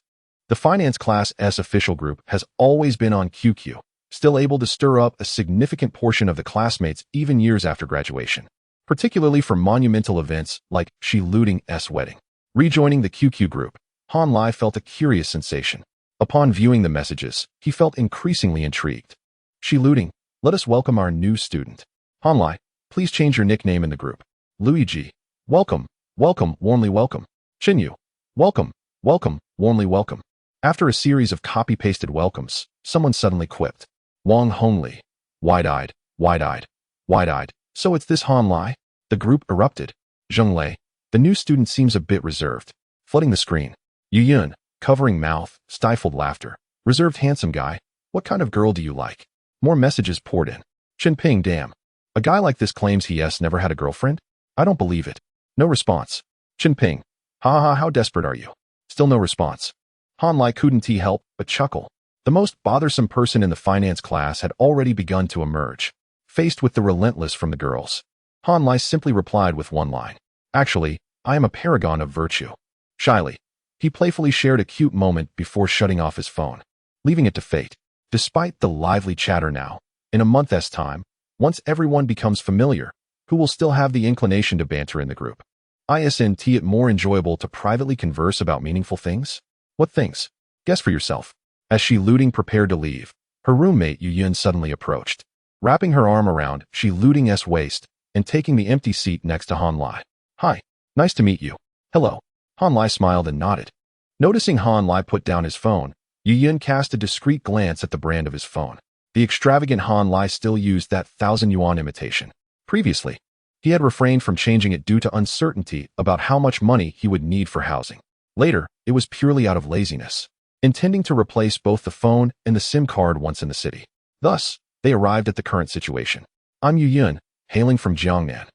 The finance class's official group has always been on QQ, still able to stir up a significant portion of the classmates even years after graduation, particularly for monumental events like Shi Luting's wedding. Rejoining the QQ group, Han Lai felt a curious sensation. Upon viewing the messages, he felt increasingly intrigued. Shi Luting, let us welcome our new student. Han Lai, please change your nickname in the group. Luigi, welcome, welcome, warmly welcome. Chinyu, welcome, welcome, warmly welcome. After a series of copy-pasted welcomes, someone suddenly quipped. Wang Hongli, wide-eyed, wide-eyed, wide-eyed. So it's this Han Lai? The group erupted. Zheng Lei, the new student seems a bit reserved. Flooding the screen. Yu Yun, covering mouth, stifled laughter. Reserved handsome guy. What kind of girl do you like? More messages poured in. Chinping, damn. A guy like this claims he's never had a girlfriend? I don't believe it. No response. Chinping, ha ha, how desperate are you? Still no response. Han Lai couldn't help but chuckle. The most bothersome person in the finance class had already begun to emerge. Faced with the relentless from the girls, Han Lai simply replied with one line. Actually, I am a paragon of virtue. Shyly, he playfully shared a cute moment before shutting off his phone, leaving it to fate. Despite the lively chatter now, in a month's time, once everyone becomes familiar, who will still have the inclination to banter in the group. Isn't it more enjoyable to privately converse about meaningful things? What things? Guess for yourself. As she looting prepared to leave, her roommate Yu Yun suddenly approached. Wrapping her arm around Shi Looting's waist and taking the empty seat next to Han Lai. Hi, nice to meet you. Hello. Han Lai smiled and nodded. Noticing Han Lai put down his phone, Yu Yun cast a discreet glance at the brand of his phone. The extravagant Han Lai still used that 1,000 yuan imitation. Previously, he had refrained from changing it due to uncertainty about how much money he would need for housing. Later, it was purely out of laziness, intending to replace both the phone and the SIM card once in the city. Thus, they arrived at the current situation. I'm Yu Yun, hailing from Jiangnan.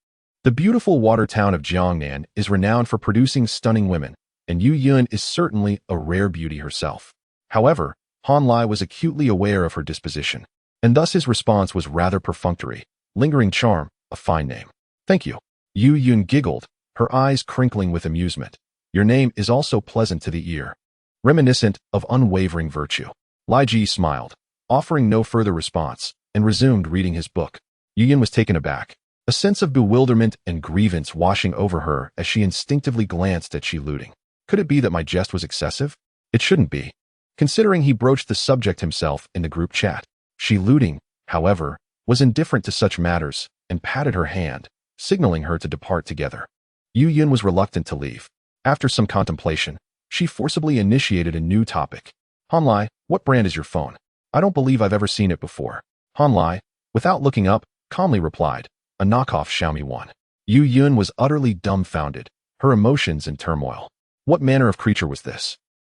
The beautiful water town of Jiangnan is renowned for producing stunning women, and Yu Yun is certainly a rare beauty herself. However, Han Lai was acutely aware of her disposition, and thus his response was rather perfunctory. Lingering charm, a fine name. Thank you. Yu Yun giggled, her eyes crinkling with amusement. Your name is also pleasant to the ear, reminiscent of unwavering virtue. Lai Ji smiled, offering no further response, and resumed reading his book. Yu Yun was taken aback, a sense of bewilderment and grievance washing over her as she instinctively glanced at Shi Looting. Could it be that my jest was excessive? It shouldn't be, considering he broached the subject himself in the group chat. Shi Looting, however, was indifferent to such matters and patted her hand, signaling her to depart together. Yu Yun was reluctant to leave. After some contemplation, she forcibly initiated a new topic. Han Lai, what brand is your phone? I don't believe I've ever seen it before. Han Lai, without looking up, calmly replied, a knockoff Xiaomi one. Yu Yun was utterly dumbfounded, her emotions in turmoil. What manner of creature was this?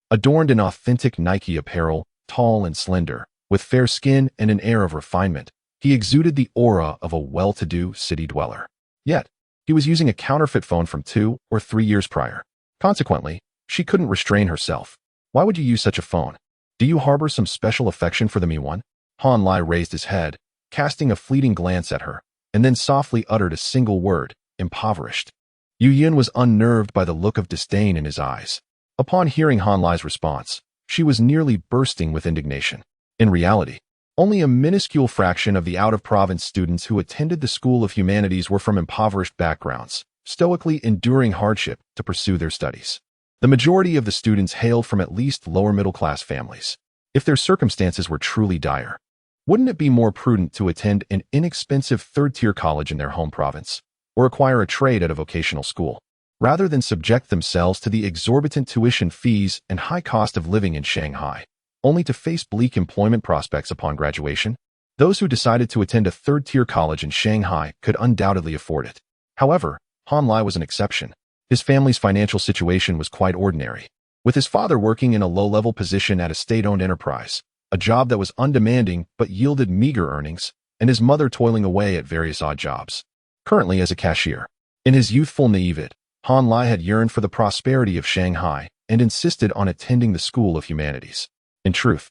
Adorned in authentic Nike apparel, tall and slender, with fair skin and an air of refinement, he exuded the aura of a well-to-do city dweller. Yet, he was using a counterfeit phone from 2 or 3 years prior. Consequently, she couldn't restrain herself. Why would you use such a phone? Do you harbor some special affection for the Mi one? Han Lai raised his head, casting a fleeting glance at her, and then softly uttered a single word, impoverished. Yu Yun was unnerved by the look of disdain in his eyes. Upon hearing Han Lai's response, she was nearly bursting with indignation. In reality, only a minuscule fraction of the out-of-province students who attended the School of Humanities were from impoverished backgrounds, stoically enduring hardship to pursue their studies. The majority of the students hailed from at least lower-middle-class families. If their circumstances were truly dire, wouldn't it be more prudent to attend an inexpensive third-tier college in their home province, or acquire a trade at a vocational school, rather than subject themselves to the exorbitant tuition fees and high cost of living in Shanghai, only to face bleak employment prospects upon graduation? Those who decided to attend a third-tier college in Shanghai could undoubtedly afford it. However, Han Lai was an exception. His family's financial situation was quite ordinary, with his father working in a low-level position at a state-owned enterprise, a job that was undemanding but yielded meager earnings, and his mother toiling away at various odd jobs, currently as a cashier. In his youthful naivete, Han Lai had yearned for the prosperity of Shanghai and insisted on attending the School of Humanities. In truth,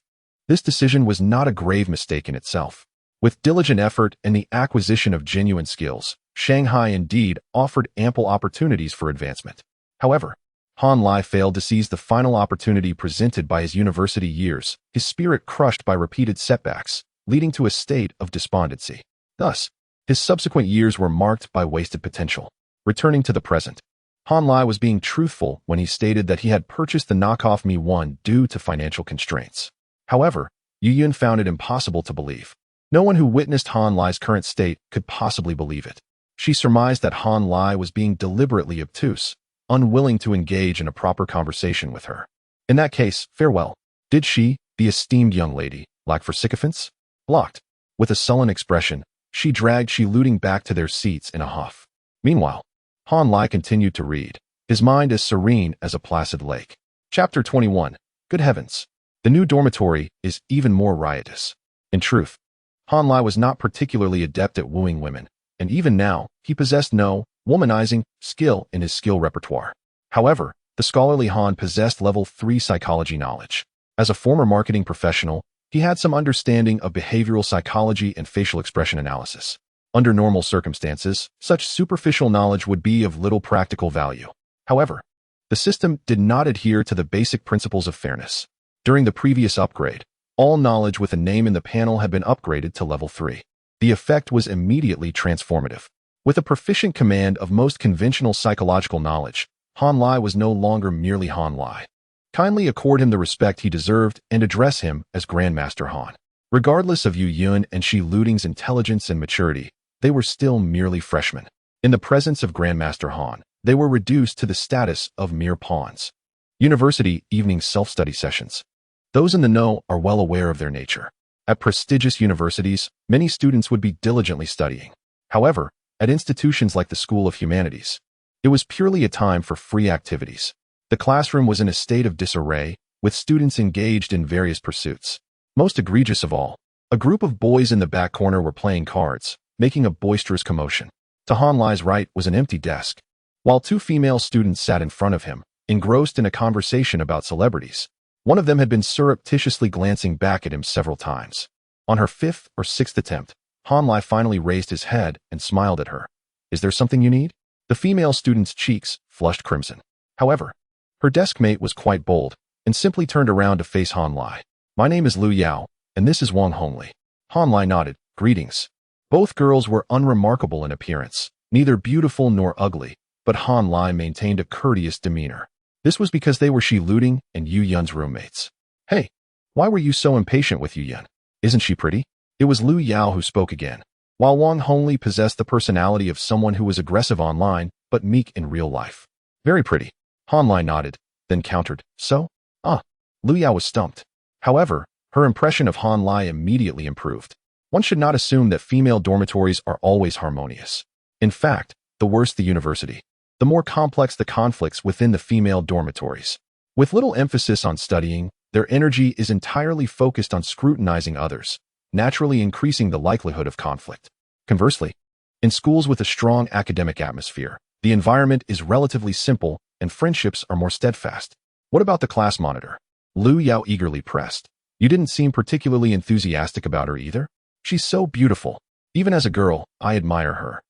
this decision was not a grave mistake in itself. With diligent effort and the acquisition of genuine skills, Shanghai indeed offered ample opportunities for advancement. However, Han Lai failed to seize the final opportunity presented by his university years, his spirit crushed by repeated setbacks, leading to a state of despondency. Thus, his subsequent years were marked by wasted potential. Returning to the present, Han Lai was being truthful when he stated that he had purchased the knockoff Mi 1 due to financial constraints. However, Yu Yun found it impossible to believe. No one who witnessed Han Lai's current state could possibly believe it. She surmised that Han Lai was being deliberately obtuse, unwilling to engage in a proper conversation with her. In that case, farewell. Did she, the esteemed young lady, lack for sycophants? Blocked. With a sullen expression, she dragged Shi Looting back to their seats in a huff. Meanwhile, Han Lai continued to read, his mind as serene as a placid lake. Chapter 21. Good heavens. The new dormitory is even more riotous. In truth, Han Lai was not particularly adept at wooing women, and even now, he possessed no womanizing skill in his skill repertoire. However, the scholarly Han possessed level 3 psychology knowledge. As a former marketing professional, he had some understanding of behavioral psychology and facial expression analysis. Under normal circumstances, such superficial knowledge would be of little practical value. However, the system did not adhere to the basic principles of fairness. During the previous upgrade, all knowledge with a name in the panel had been upgraded to level 3. The effect was immediately transformative. With a proficient command of most conventional psychological knowledge, Han Lai was no longer merely Han Lai. Kindly accord him the respect he deserved and address him as Grandmaster Han. Regardless of Yu Yun and Shi Luding's intelligence and maturity, they were still merely freshmen. In the presence of Grandmaster Han, they were reduced to the status of mere pawns. University evening self-study sessions. Those in the know are well aware of their nature. At prestigious universities, many students would be diligently studying. However, at institutions like the School of Humanities, it was purely a time for free activities. The classroom was in a state of disarray, with students engaged in various pursuits. Most egregious of all, a group of boys in the back corner were playing cards, making a boisterous commotion. To Han Lai's right was an empty desk, while two female students sat in front of him, engrossed in a conversation about celebrities. One of them had been surreptitiously glancing back at him several times. On her fifth or sixth attempt, Han Lai finally raised his head and smiled at her. "Is there something you need?" The female student's cheeks flushed crimson. However, her desk mate was quite bold and simply turned around to face Han Lai. "My name is Lu Yao, and this is Wang Hongli." Han Lai nodded. "Greetings." Both girls were unremarkable in appearance, neither beautiful nor ugly, but Han Lai maintained a courteous demeanor. This was because they were Shi Luding and Yu Yun's roommates. "Hey, why were you so impatient with Yu Yun? Isn't she pretty?" It was Lu Yao who spoke again. While Wang Hongli possessed the personality of someone who was aggressive online, but meek in real life. "Very pretty." Han Lai nodded, then countered, "So?" Lu Yao was stumped. However, her impression of Han Lai immediately improved. One should not assume that female dormitories are always harmonious. In fact, the worse the university, the more complex the conflicts within the female dormitories. With little emphasis on studying, their energy is entirely focused on scrutinizing others, naturally increasing the likelihood of conflict. Conversely, in schools with a strong academic atmosphere, the environment is relatively simple and friendships are more steadfast. "What about the class monitor?" Lu Yao eagerly pressed. "You didn't seem particularly enthusiastic about her either?" "She's so beautiful. Even as a girl, I admire her.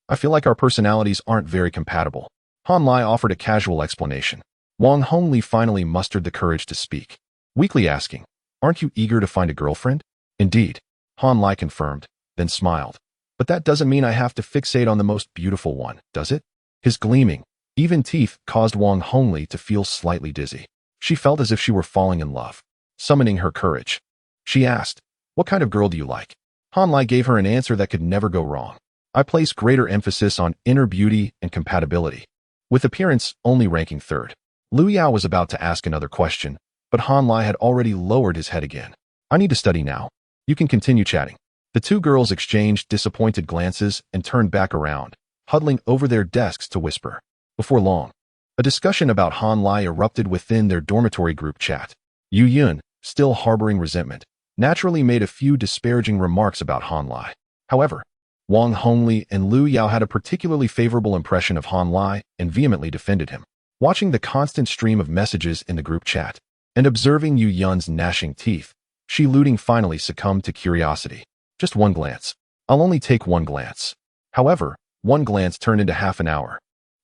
I feel like our personalities aren't very compatible." Han Lai offered a casual explanation. Wang Hongli finally mustered the courage to speak, weakly asking, "Aren't you eager to find a girlfriend?" "Indeed," Han Lai confirmed, then smiled. "But that doesn't mean I have to fixate on the most beautiful one, does it?" His gleaming, even teeth caused Wang Hongli to feel slightly dizzy. She felt as if she were falling in love. Summoning her courage, she asked, "What kind of girl do you like?" Han Lai gave her an answer that could never go wrong. "I place greater emphasis on inner beauty and compatibility," with appearance only ranking third. Lu Yao was about to ask another question, but Han Lai had already lowered his head again. "I need to study now. You can continue chatting." The two girls exchanged disappointed glances and turned back around, huddling over their desks to whisper. Before long, a discussion about Han Lai erupted within their dormitory group chat. Yu Yun, still harboring resentment, naturally made a few disparaging remarks about Han Lai. However, Wang Hongli and Lu Yao had a particularly favorable impression of Han Lai and vehemently defended him. Watching the constant stream of messages in the group chat and observing Yu Yun's gnashing teeth, Shi Luding finally succumbed to curiosity. "Just one glance. I'll only take one glance." However, one glance turned into half an hour.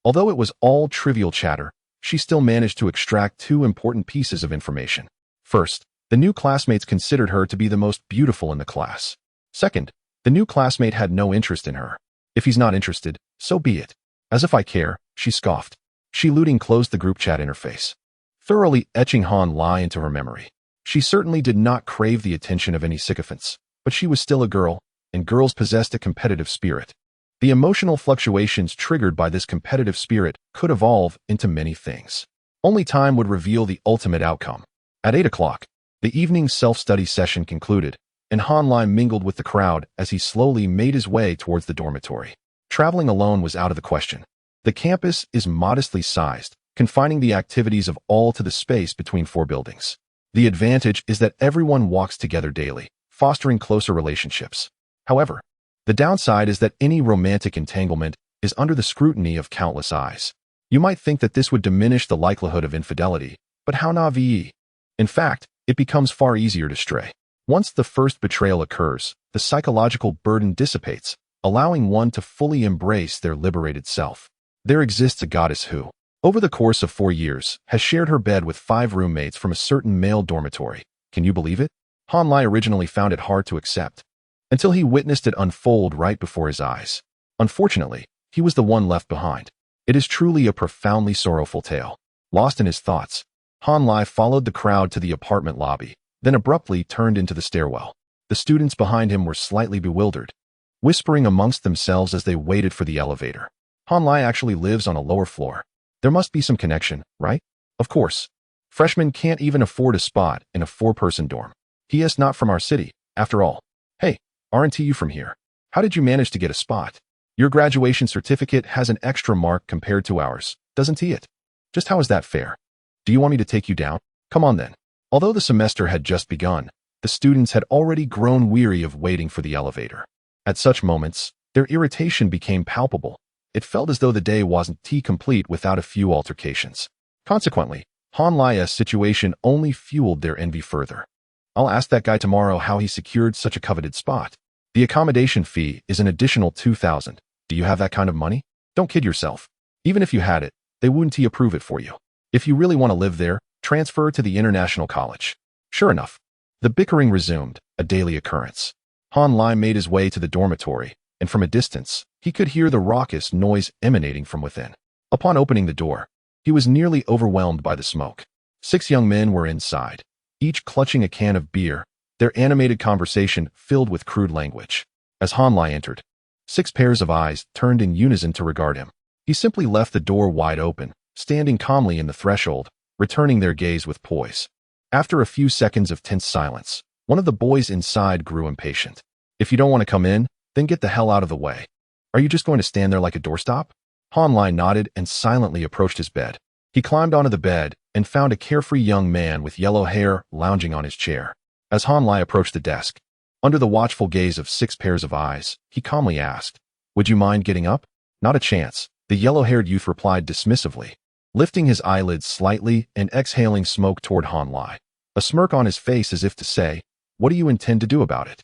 Although it was all trivial chatter, she still managed to extract two important pieces of information. First, the new classmates considered her to be the most beautiful in the class. Second, the new classmate had no interest in her. "If he's not interested, so be it. As if I care," she scoffed. Shi Luding closed the group chat interface, thoroughly etching Han Lai into her memory. She certainly did not crave the attention of any sycophants, but she was still a girl, and girls possessed a competitive spirit. The emotional fluctuations triggered by this competitive spirit could evolve into many things. Only time would reveal the ultimate outcome. At 8 o'clock, the evening self-study session concluded, and Han Lai mingled with the crowd as he slowly made his way towards the dormitory. Traveling alone was out of the question. The campus is modestly sized, confining the activities of all to the space between four buildings. The advantage is that everyone walks together daily, fostering closer relationships. However, the downside is that any romantic entanglement is under the scrutiny of countless eyes. You might think that this would diminish the likelihood of infidelity, but how naive. In fact, it becomes far easier to stray. Once the first betrayal occurs, the psychological burden dissipates, allowing one to fully embrace their liberated self. There exists a goddess who, over the course of 4 years, has shared her bed with 5 roommates from a certain male dormitory. Can you believe it? Han Lai originally found it hard to accept, until he witnessed it unfold right before his eyes. Unfortunately, he was the one left behind. It is truly a profoundly sorrowful tale. Lost in his thoughts, Han Lai followed the crowd to the apartment lobby, then abruptly turned into the stairwell. The students behind him were slightly bewildered, whispering amongst themselves as they waited for the elevator. Han Lai actually lives on a lower floor. There must be some connection, right? Of course. Freshmen can't even afford a spot in a 4-person dorm. He is not from our city, after all. Hey, aren't you from here? How did you manage to get a spot? Your graduation certificate has an extra mark compared to ours, doesn't it? Just how is that fair? Do you want me to take you down? Come on then. Although the semester had just begun, the students had already grown weary of waiting for the elevator. At such moments, their irritation became palpable. It felt as though the day wasn't complete without a few altercations. Consequently, Han Lai's situation only fueled their envy further. I'll ask that guy tomorrow how he secured such a coveted spot. The accommodation fee is an additional 2,000. Do you have that kind of money? Don't kid yourself. Even if you had it, they wouldn't approve it for you. If you really want to live there, transfer to the international college. Sure enough, the bickering resumed, a daily occurrence. Han Lai made his way to the dormitory, and from a distance, he could hear the raucous noise emanating from within. Upon opening the door, he was nearly overwhelmed by the smoke. 6 young men were inside, each clutching a can of beer, their animated conversation filled with crude language. As Han Lai entered, 6 pairs of eyes turned in unison to regard him. He simply left the door wide open, standing calmly in the threshold, returning their gaze with poise. After a few seconds of tense silence, one of the boys inside grew impatient. If you don't want to come in, then get the hell out of the way. Are you just going to stand there like a doorstop? Han Lai nodded and silently approached his bed. He climbed onto the bed and found a carefree young man with yellow hair lounging on his chair. As Han Lai approached the desk, under the watchful gaze of 6 pairs of eyes, he calmly asked, "Would you mind getting up?" "Not a chance," the yellow-haired youth replied dismissively, lifting his eyelids slightly and exhaling smoke toward Han Lai, a smirk on his face as if to say, "What do you intend to do about it?"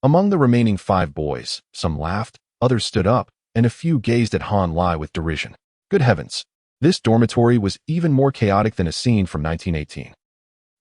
Among the remaining 5 boys, some laughed, others stood up, and a few gazed at Han Lai with derision. Good heavens! This dormitory was even more chaotic than a scene from 1918.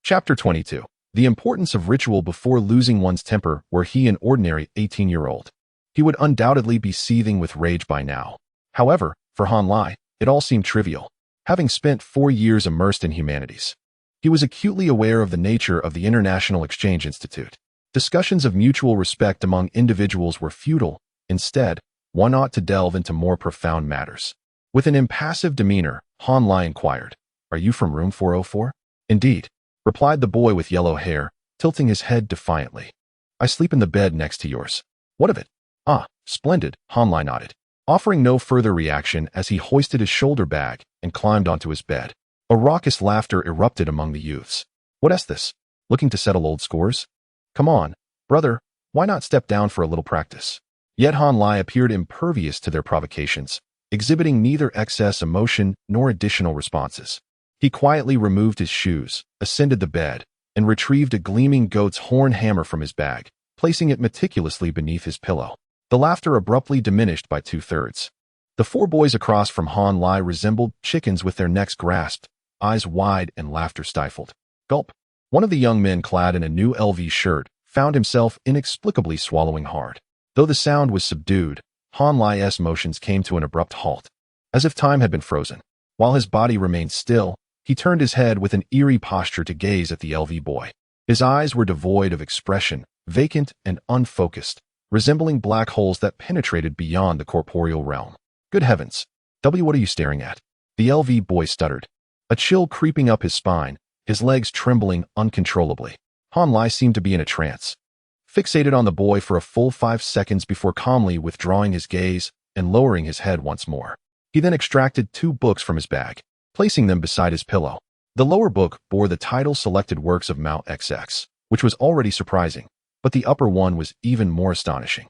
Chapter 22. The importance of ritual before losing one's temper. Were he an ordinary 18-year-old, he would undoubtedly be seething with rage by now. However, for Han Lai, it all seemed trivial. Having spent 4 years immersed in humanities, he was acutely aware of the nature of the International Exchange Institute. Discussions of mutual respect among individuals were futile. Instead, one ought to delve into more profound matters. With an impassive demeanor, Han Lai inquired, "Are you from room 404? "Indeed," replied the boy with yellow hair, tilting his head defiantly. "I sleep in the bed next to yours." "What of it?" "Ah, splendid," Han Lai nodded, offering no further reaction as he hoisted his shoulder bag and climbed onto his bed. A raucous laughter erupted among the youths. "What is this? Looking to settle old scores? Come on, brother, why not step down for a little practice?" Yet Han Lai appeared impervious to their provocations, exhibiting neither excess emotion nor additional responses. He quietly removed his shoes, ascended the bed, and retrieved a gleaming goat's horn hammer from his bag, placing it meticulously beneath his pillow. The laughter abruptly diminished by 2/3. The 4 boys across from Han Lai resembled chickens with their necks grasped, eyes wide and laughter stifled. Gulp. One of the young men clad in a new LV shirt found himself inexplicably swallowing hard. Though the sound was subdued, Han Lai's motions came to an abrupt halt, as if time had been frozen. While his body remained still, he turned his head with an eerie posture to gaze at the LV boy. His eyes were devoid of expression, vacant and unfocused, resembling black holes that penetrated beyond the corporeal realm. "Good heavens! What are you staring at?" the LV boy stuttered, a chill creeping up his spine, his legs trembling uncontrollably. Han Lai seemed to be in a trance, fixated on the boy for a full 5 seconds before calmly withdrawing his gaze and lowering his head once more. He then extracted 2 books from his bag, placing them beside his pillow. The lower book bore the title Selected Works of Mao XX, which was already surprising, but the upper one was even more astonishing.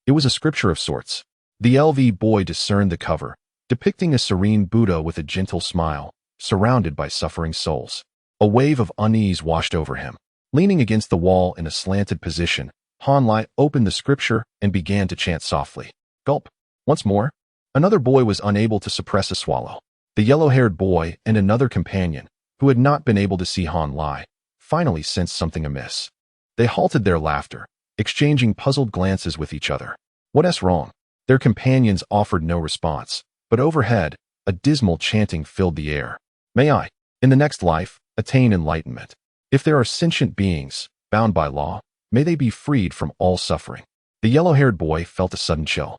It was a scripture of sorts. The LV boy discerned the cover, depicting a serene Buddha with a gentle smile, surrounded by suffering souls. A wave of unease washed over him. Leaning against the wall in a slanted position, Han Lai opened the scripture and began to chant softly. Gulp. Once more, another boy was unable to suppress a swallow. The yellow-haired boy and another companion, who had not been able to see Han Lai, finally sensed something amiss. They halted their laughter, exchanging puzzled glances with each other. "What's wrong?" Their companions offered no response, but overhead, a dismal chanting filled the air. May I, in the next life, attain enlightenment. If there are sentient beings, bound by law, may they be freed from all suffering. The yellow-haired boy felt a sudden chill.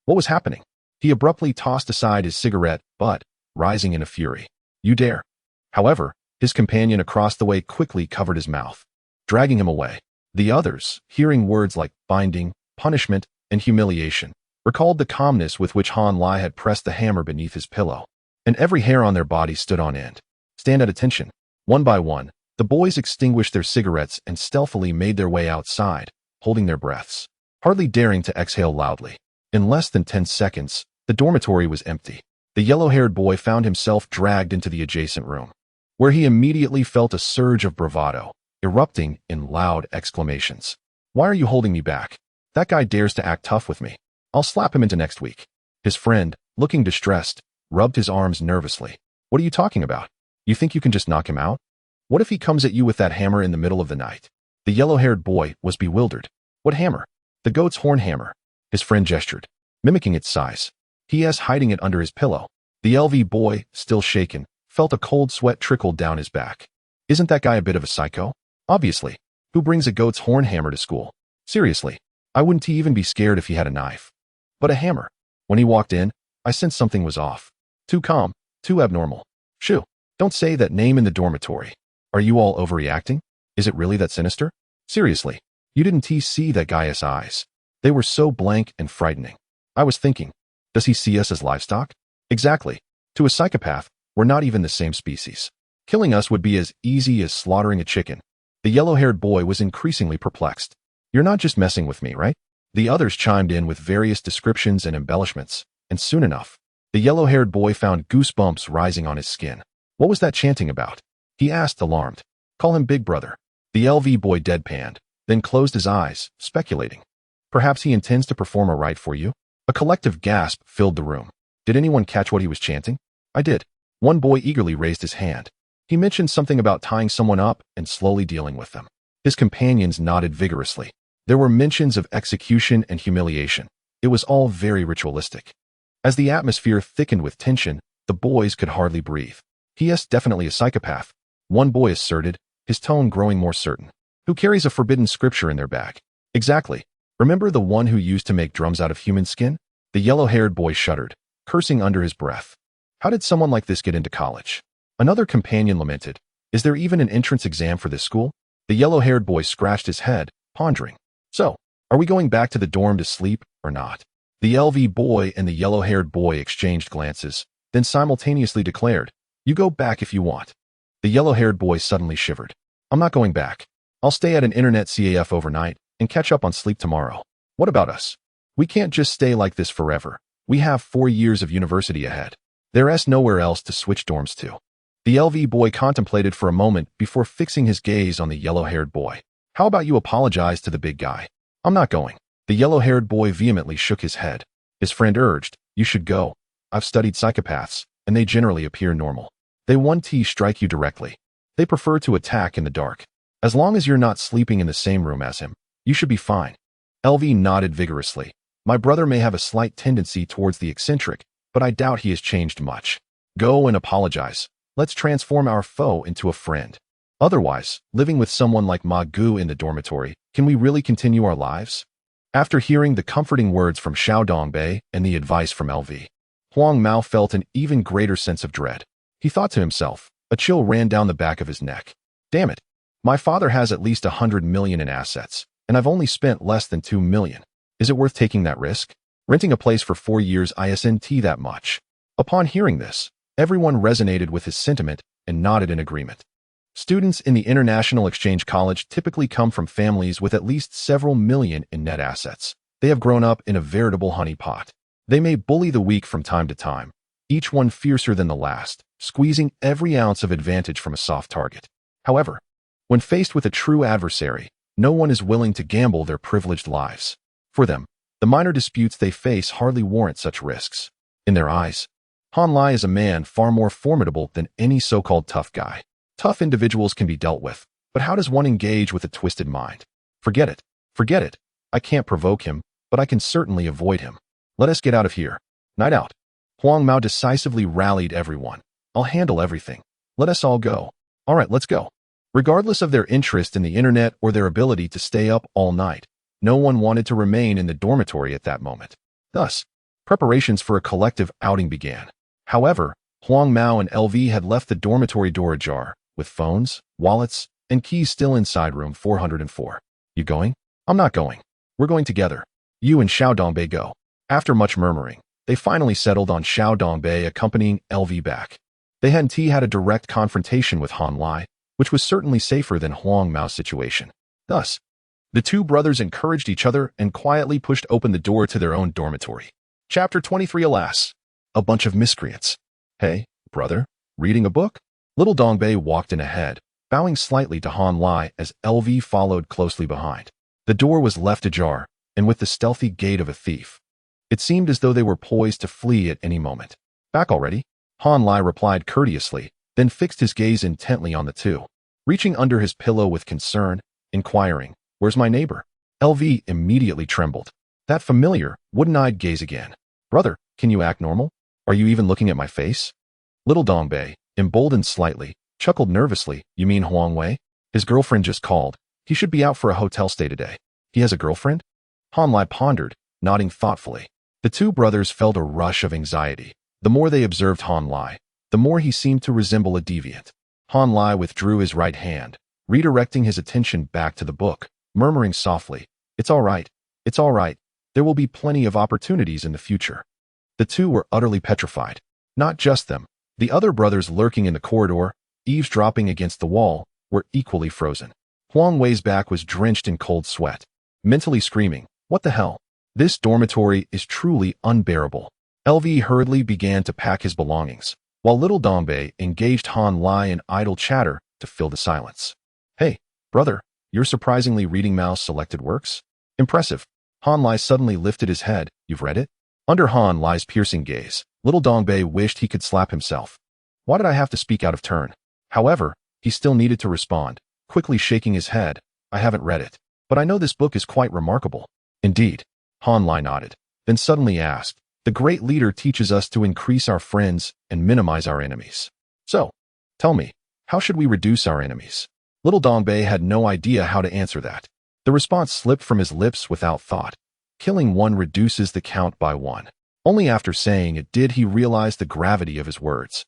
What was happening? He abruptly tossed aside his cigarette, but, rising in a fury, "You dare." However, his companion across the way quickly covered his mouth, dragging him away. The others, hearing words like binding, punishment, and humiliation, recalled the calmness with which Han Lai had pressed the hammer beneath his pillow, and every hair on their body stood on end. Stand at attention. One by one, the boys extinguished their cigarettes and stealthily made their way outside, holding their breaths, hardly daring to exhale loudly. In less than 10 seconds, the dormitory was empty. The yellow-haired boy found himself dragged into the adjacent room, where he immediately felt a surge of bravado, erupting in loud exclamations. "Why are you holding me back? That guy dares to act tough with me. I'll slap him into next week." His friend, looking distressed, rubbed his arms nervously. "What are you talking about? You think you can just knock him out? What if he comes at you with that hammer in the middle of the night?" The yellow-haired boy was bewildered. "What hammer?" "The goat's horn hammer." His friend gestured, mimicking its size. He.s. hiding it under his pillow. The LV boy, still shaken, felt a cold sweat trickle down his back. Isn't that guy a bit of a psycho? Obviously. Who brings a goat's horn hammer to school? Seriously, I wouldn't even be scared if he had a knife. But a hammer. When he walked in, I sensed something was off. Too calm, too abnormal. Shoo, don't say that name in the dormitory. Are you all overreacting? Is it really that sinister? Seriously, you didn't see that guy's eyes. They were so blank and frightening. I was thinking, does he see us as livestock? Exactly. To a psychopath, we're not even the same species. Killing us would be as easy as slaughtering a chicken. The yellow-haired boy was increasingly perplexed. You're not just messing with me, right? The others chimed in with various descriptions and embellishments, and soon enough, the yellow-haired boy found goosebumps rising on his skin. What was that chanting about? He asked, alarmed. Call him Big Brother. The LV boy deadpanned, then closed his eyes, speculating. Perhaps he intends to perform a rite for you? A collective gasp filled the room. Did anyone catch what he was chanting? I did. One boy eagerly raised his hand. He mentioned something about tying someone up and slowly dealing with them. His companions nodded vigorously. There were mentions of execution and humiliation. It was all very ritualistic. As the atmosphere thickened with tension, the boys could hardly breathe. He.s. definitely a psychopath, one boy asserted, his tone growing more certain. Who carries a forbidden scripture in their bag? Exactly. Remember the one who used to make drums out of human skin? The yellow-haired boy shuddered, cursing under his breath. How did someone like this get into college? Another companion lamented. Is there even an entrance exam for this school? The yellow-haired boy scratched his head, pondering. So, are we going back to the dorm to sleep, or not? The LV boy and the yellow-haired boy exchanged glances, then simultaneously declared, You go back if you want. The yellow-haired boy suddenly shivered. I'm not going back. I'll stay at an internet CAF overnight and catch up on sleep tomorrow. What about us? We can't just stay like this forever. We have 4 years of university ahead. There's nowhere else to switch dorms to. The LV boy contemplated for a moment before fixing his gaze on the yellow-haired boy. How about you apologize to the big guy? I'm not going. The yellow-haired boy vehemently shook his head. His friend urged, You should go. I've studied psychopaths, and they generally appear normal. They won't strike you directly. They prefer to attack in the dark. As long as you're not sleeping in the same room as him, you should be fine. LV nodded vigorously. My brother may have a slight tendency towards the eccentric, but I doubt he has changed much. Go and apologize. Let's transform our foe into a friend. Otherwise, living with someone like Ma Gu in the dormitory, can we really continue our lives? After hearing the comforting words from Xiao Dongbei and the advice from LV, Huang Mao felt an even greater sense of dread. He thought to himself, a chill ran down the back of his neck. Damn it. My father has at least 100 million in assets, and I've only spent less than 2 million. Is it worth taking that risk? Renting a place for 4 years isn't that much. Upon hearing this, everyone resonated with his sentiment and nodded in agreement. Students in the International Exchange College typically come from families with at least several million in net assets. They have grown up in a veritable honeypot. They may bully the weak from time to time, each one fiercer than the last, squeezing every ounce of advantage from a soft target. However, when faced with a true adversary, no one is willing to gamble their privileged lives. For them, the minor disputes they face hardly warrant such risks. In their eyes, Han Lai is a man far more formidable than any so-called tough guy. Tough individuals can be dealt with, but how does one engage with a twisted mind? Forget it. Forget it. I can't provoke him, but I can certainly avoid him. Let us get out of here. Night out. Huang Mao decisively rallied everyone. I'll handle everything. Let us all go. All right, let's go. Regardless of their interest in the internet or their ability to stay up all night, no one wanted to remain in the dormitory at that moment. Thus, preparations for a collective outing began. However, Huang Mao and LV had left the dormitory door ajar, with phones, wallets, and keys still inside room 404. You going? I'm not going. We're going together. You and Xiao Dongbei go. After much murmuring, they finally settled on Xiao Dongbei accompanying LV back. They hadn't had a direct confrontation with Han Lai, which was certainly safer than Huang Mao's situation. Thus, the two brothers encouraged each other and quietly pushed open the door to their own dormitory. Chapter 23. Alas, a bunch of miscreants. Hey, brother, reading a book? Little Dongbei walked in ahead, bowing slightly to Han Lai as LV followed closely behind. The door was left ajar, and with the stealthy gait of a thief, it seemed as though they were poised to flee at any moment. Back already? Han Lai replied courteously, then fixed his gaze intently on the two, reaching under his pillow with concern, inquiring, "Where's my neighbor?" LV immediately trembled. That familiar, wooden-eyed gaze again. "Brother, can you act normal? Are you even looking at my face?" Little Dongbei, emboldened slightly, chuckled nervously. "You mean Huang Wei? His girlfriend just called. He should be out for a hotel stay today." "He has a girlfriend?" Han Lai pondered, nodding thoughtfully. The two brothers felt a rush of anxiety. The more they observed Han Lai, the more he seemed to resemble a deviant. Han Lai withdrew his right hand, redirecting his attention back to the book, murmuring softly, "It's all right. It's all right. There will be plenty of opportunities in the future." The two were utterly petrified. Not just them. The other brothers lurking in the corridor, eavesdropping against the wall, were equally frozen. Huang Wei's back was drenched in cold sweat, mentally screaming, "What the hell? This dormitory is truly unbearable." LV hurriedly began to pack his belongings, while little Dongbei engaged Han Lai in idle chatter to fill the silence. "Hey, brother, you're surprisingly reading Mao's selected works? Impressive." Han Lai suddenly lifted his head. "You've read it?" Under Han Lai's piercing gaze, little Dongbei wished he could slap himself. Why did I have to speak out of turn? However, he still needed to respond, quickly shaking his head. "I haven't read it, but I know this book is quite remarkable." "Indeed." Han Lai nodded, then suddenly asked, "The great leader teaches us to increase our friends and minimize our enemies. So, tell me, how should we reduce our enemies?" Little Dongbei had no idea how to answer that. The response slipped from his lips without thought. Killing one reduces the count by one. Only after saying it did he realize the gravity of his words.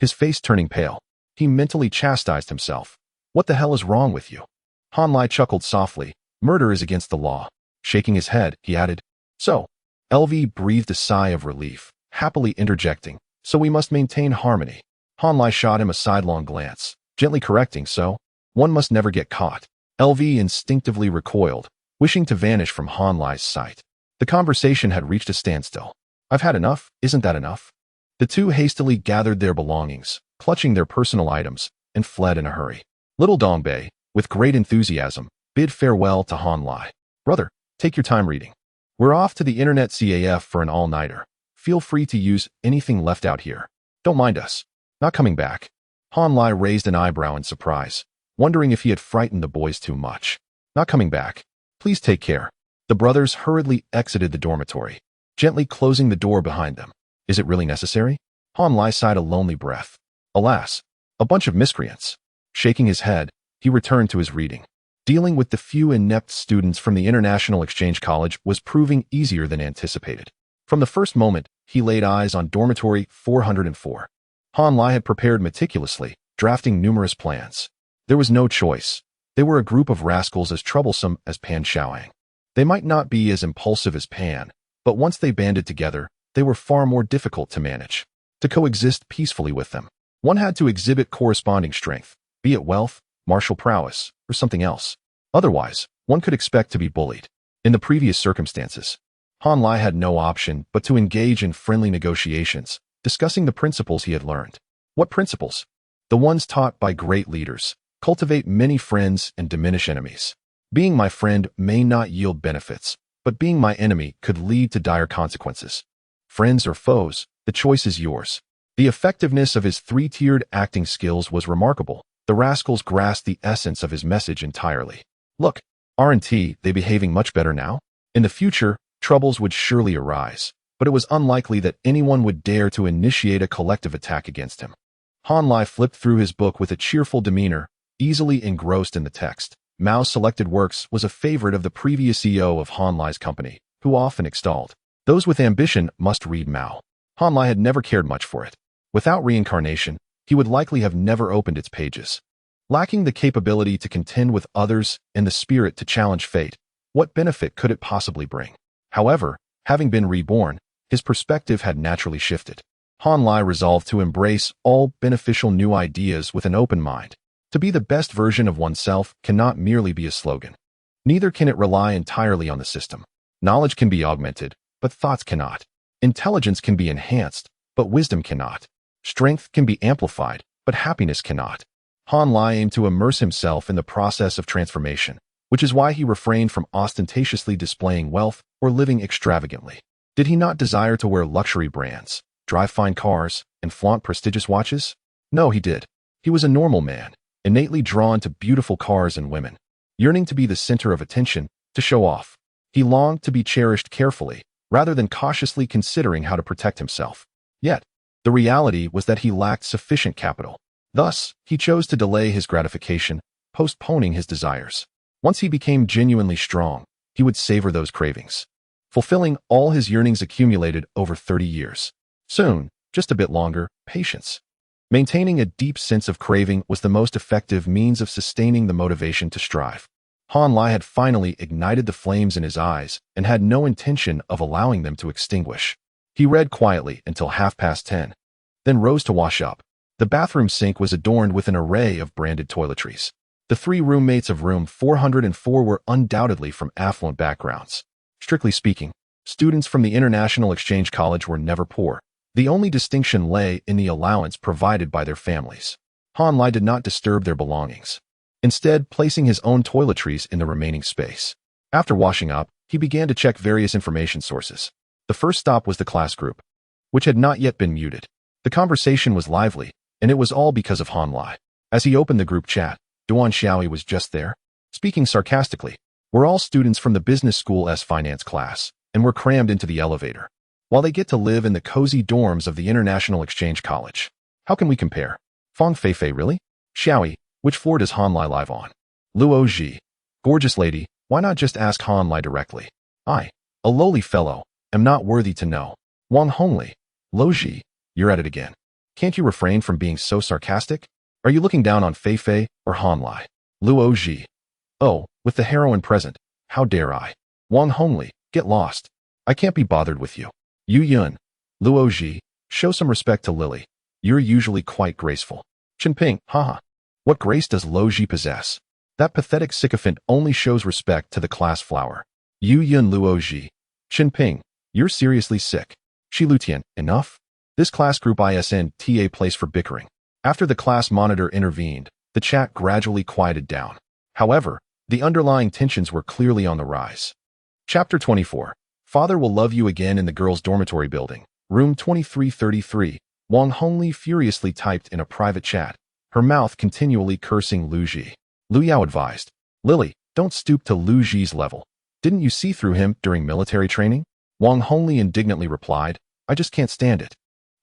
His face turning pale, he mentally chastised himself. "What the hell is wrong with you?" Han Lai chuckled softly. "Murder is against the law." Shaking his head, he added, "So." LV breathed a sigh of relief, happily interjecting, "So we must maintain harmony." Han Lai shot him a sidelong glance, gently correcting, "So, one must never get caught." LV instinctively recoiled, wishing to vanish from Han Lai's sight. The conversation had reached a standstill. "I've had enough, isn't that enough?" The two hastily gathered their belongings, clutching their personal items, and fled in a hurry. Little Dongbei, with great enthusiasm, bid farewell to Han Lai. "Brother, take your time reading. We're off to the internet CAF for an all-nighter. Feel free to use anything left out here. Don't mind us. Not coming back." Han Lai raised an eyebrow in surprise, wondering if he had frightened the boys too much. "Not coming back. Please take care." The brothers hurriedly exited the dormitory, gently closing the door behind them. "Is it really necessary?" Han Lai sighed a lonely breath. Alas, a bunch of miscreants. Shaking his head, he returned to his reading. Dealing with the few inept students from the International Exchange College was proving easier than anticipated. From the first moment, he laid eyes on dormitory 404. Han Lai had prepared meticulously, drafting numerous plans. There was no choice. They were a group of rascals as troublesome as Pan Xiaoyang. They might not be as impulsive as Pan, but once they banded together, they were far more difficult to manage. To coexist peacefully with them, one had to exhibit corresponding strength, be it wealth, martial prowess, or something else. Otherwise, one could expect to be bullied. In the previous circumstances, Han Lai had no option but to engage in friendly negotiations, discussing the principles he had learned. What principles? The ones taught by great leaders. Cultivate many friends and diminish enemies. Being my friend may not yield benefits, but being my enemy could lead to dire consequences. Friends or foes, the choice is yours. The effectiveness of his three-tiered acting skills was remarkable. The rascals grasped the essence of his message entirely. Look, aren't they behaving much better now? In the future, troubles would surely arise. but it was unlikely that anyone would dare to initiate a collective attack against him. Han Lai flipped through his book with a cheerful demeanor, easily engrossed in the text. Mao's selected works was a favorite of the previous CEO of Han Lai's company, who often extolled, "Those with ambition must read Mao." Han Lai had never cared much for it. Without reincarnation, he would likely have never opened its pages. Lacking the capability to contend with others and the spirit to challenge fate, what benefit could it possibly bring? However, having been reborn, his perspective had naturally shifted. Han Lai resolved to embrace all beneficial new ideas with an open mind. To be the best version of oneself cannot merely be a slogan. Neither can it rely entirely on the system. Knowledge can be augmented, but thoughts cannot. Intelligence can be enhanced, but wisdom cannot. Strength can be amplified, but happiness cannot. Han Lai aimed to immerse himself in the process of transformation, which is why he refrained from ostentatiously displaying wealth or living extravagantly. Did he not desire to wear luxury brands, drive fine cars, and flaunt prestigious watches? No, he did. He was a normal man, innately drawn to beautiful cars and women, yearning to be the center of attention, to show off. He longed to be cherished carefully, rather than cautiously considering how to protect himself. Yet, the reality was that he lacked sufficient capital. Thus, he chose to delay his gratification, postponing his desires. Once he became genuinely strong, he would savor those cravings, fulfilling all his yearnings accumulated over 30 years. Soon, just a bit longer, patience. Maintaining a deep sense of craving was the most effective means of sustaining the motivation to strive. Han Lai had finally ignited the flames in his eyes and had no intention of allowing them to extinguish. He read quietly until 10:30, then rose to wash up. The bathroom sink was adorned with an array of branded toiletries. The 3 roommates of room 404 were undoubtedly from affluent backgrounds. Strictly speaking, students from the International Exchange College were never poor. The only distinction lay in the allowance provided by their families. Han Lai did not disturb their belongings, instead placing his own toiletries in the remaining space. After washing up, he began to check various information sources. The first stop was the class group, which had not yet been muted. The conversation was lively, and it was all because of Han Lai. As he opened the group chat, Duan Xiaoyi was just there, speaking sarcastically. "We're all students from the business school's finance class, and we're crammed into the elevator, while they get to live in the cozy dorms of the International Exchange College. How can we compare?" "Fang Feifei, really? Xiaoyi, which floor does Han Lai live on?" "Luo Ji. Gorgeous lady, why not just ask Han Lai directly?" "I, a lowly fellow, am not worthy to know." "Wang Hongli. Lo Ji, you're at it again. Can't you refrain from being so sarcastic? Are you looking down on Feifei or Han Lai?" "Luo Ji. Oh, with the heroine present, how dare I?" "Wang Hongli, get lost. I can't be bothered with you." "Yu Yun. Luo Ji, show some respect to Lily. You're usually quite graceful." "Chenping, haha. What grace does Lo Ji possess? That pathetic sycophant only shows respect to the class flower." "Yu Yun Luo Ji. Chenping, you're seriously sick." "Shi Lutian, enough? This class group isn't a place for bickering." After the class monitor intervened, the chat gradually quieted down. However, the underlying tensions were clearly on the rise. Chapter 24. Father will love you again in the girls' dormitory building. Room 2333. Wang Hongli furiously typed in a private chat, her mouth continually cursing Lu Ji. Lu Yao advised, "Lily, don't stoop to Lu Ji's level. Didn't you see through him during military training?" Wang Hongli indignantly replied, "I just can't stand it.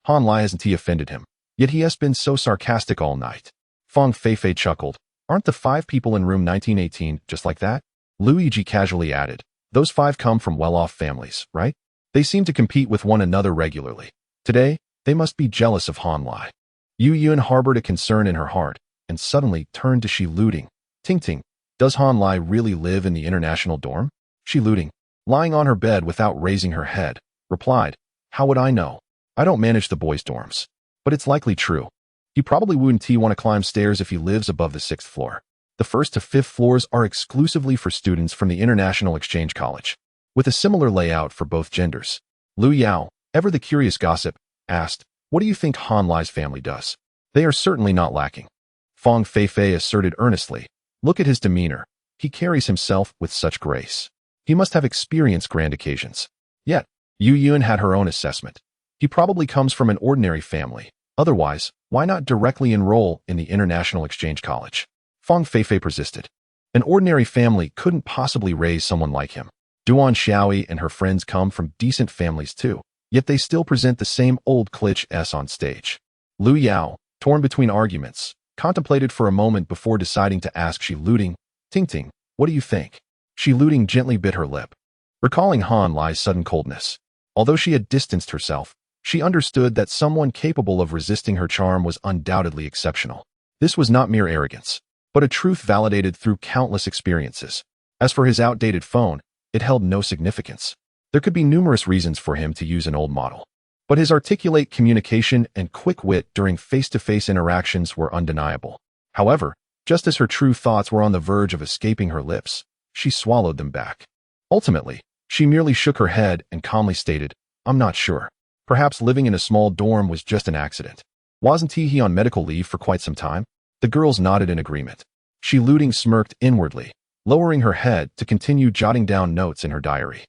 Han Lai hasn't he offended him, yet he has been so sarcastic all night." Fang Feifei chuckled, "Aren't the 5 people in room 1918 just like that?" Luigi casually added, "Those 5 come from well-off families, right? They seem to compete with one another regularly. Today, they must be jealous of Han Lai." Yu Yun harbored a concern in her heart, and suddenly turned to Shi Luting. "Ting Ting, does Han Lai really live in the international dorm?" Shi Luting, lying on her bed without raising her head, replied, "How would I know? I don't manage the boys' dorms. But it's likely true. He probably wouldn't want to climb stairs if he lives above the 6th floor. The 1st to 5th floors are exclusively for students from the International Exchange College, with a similar layout for both genders." Lu Yao, ever the curious gossip, asked, "What do you think Han Lai's family does?" "They are certainly not lacking." Fang Feifei asserted earnestly, "Look at his demeanor. He carries himself with such grace. He must have experienced grand occasions." Yet, Yu Yun had her own assessment. "He probably comes from an ordinary family. Otherwise, why not directly enroll in the International Exchange College?" Fang Feifei persisted. "An ordinary family couldn't possibly raise someone like him. Duan Xiaoyi and her friends come from decent families too. yet they still present the same old cliché on stage. Lu Yao, torn between arguments, contemplated for a moment before deciding to ask Shi Luting, "Ting Ting, what do you think?" Shi Luting gently bit her lip, recalling Han Lai's sudden coldness. Although she had distanced herself, she understood that someone capable of resisting her charm was undoubtedly exceptional. This was not mere arrogance, but a truth validated through countless experiences. As for his outdated phone, it held no significance. There could be numerous reasons for him to use an old model, but his articulate communication and quick wit during face-to-face interactions were undeniable. However, just as her true thoughts were on the verge of escaping her lips, she swallowed them back. Ultimately, she merely shook her head and calmly stated, "I'm not sure. Perhaps living in a small dorm was just an accident. Wasn't he on medical leave for quite some time?" The girls nodded in agreement. Shi Luting smirked inwardly, lowering her head to continue jotting down notes in her diary.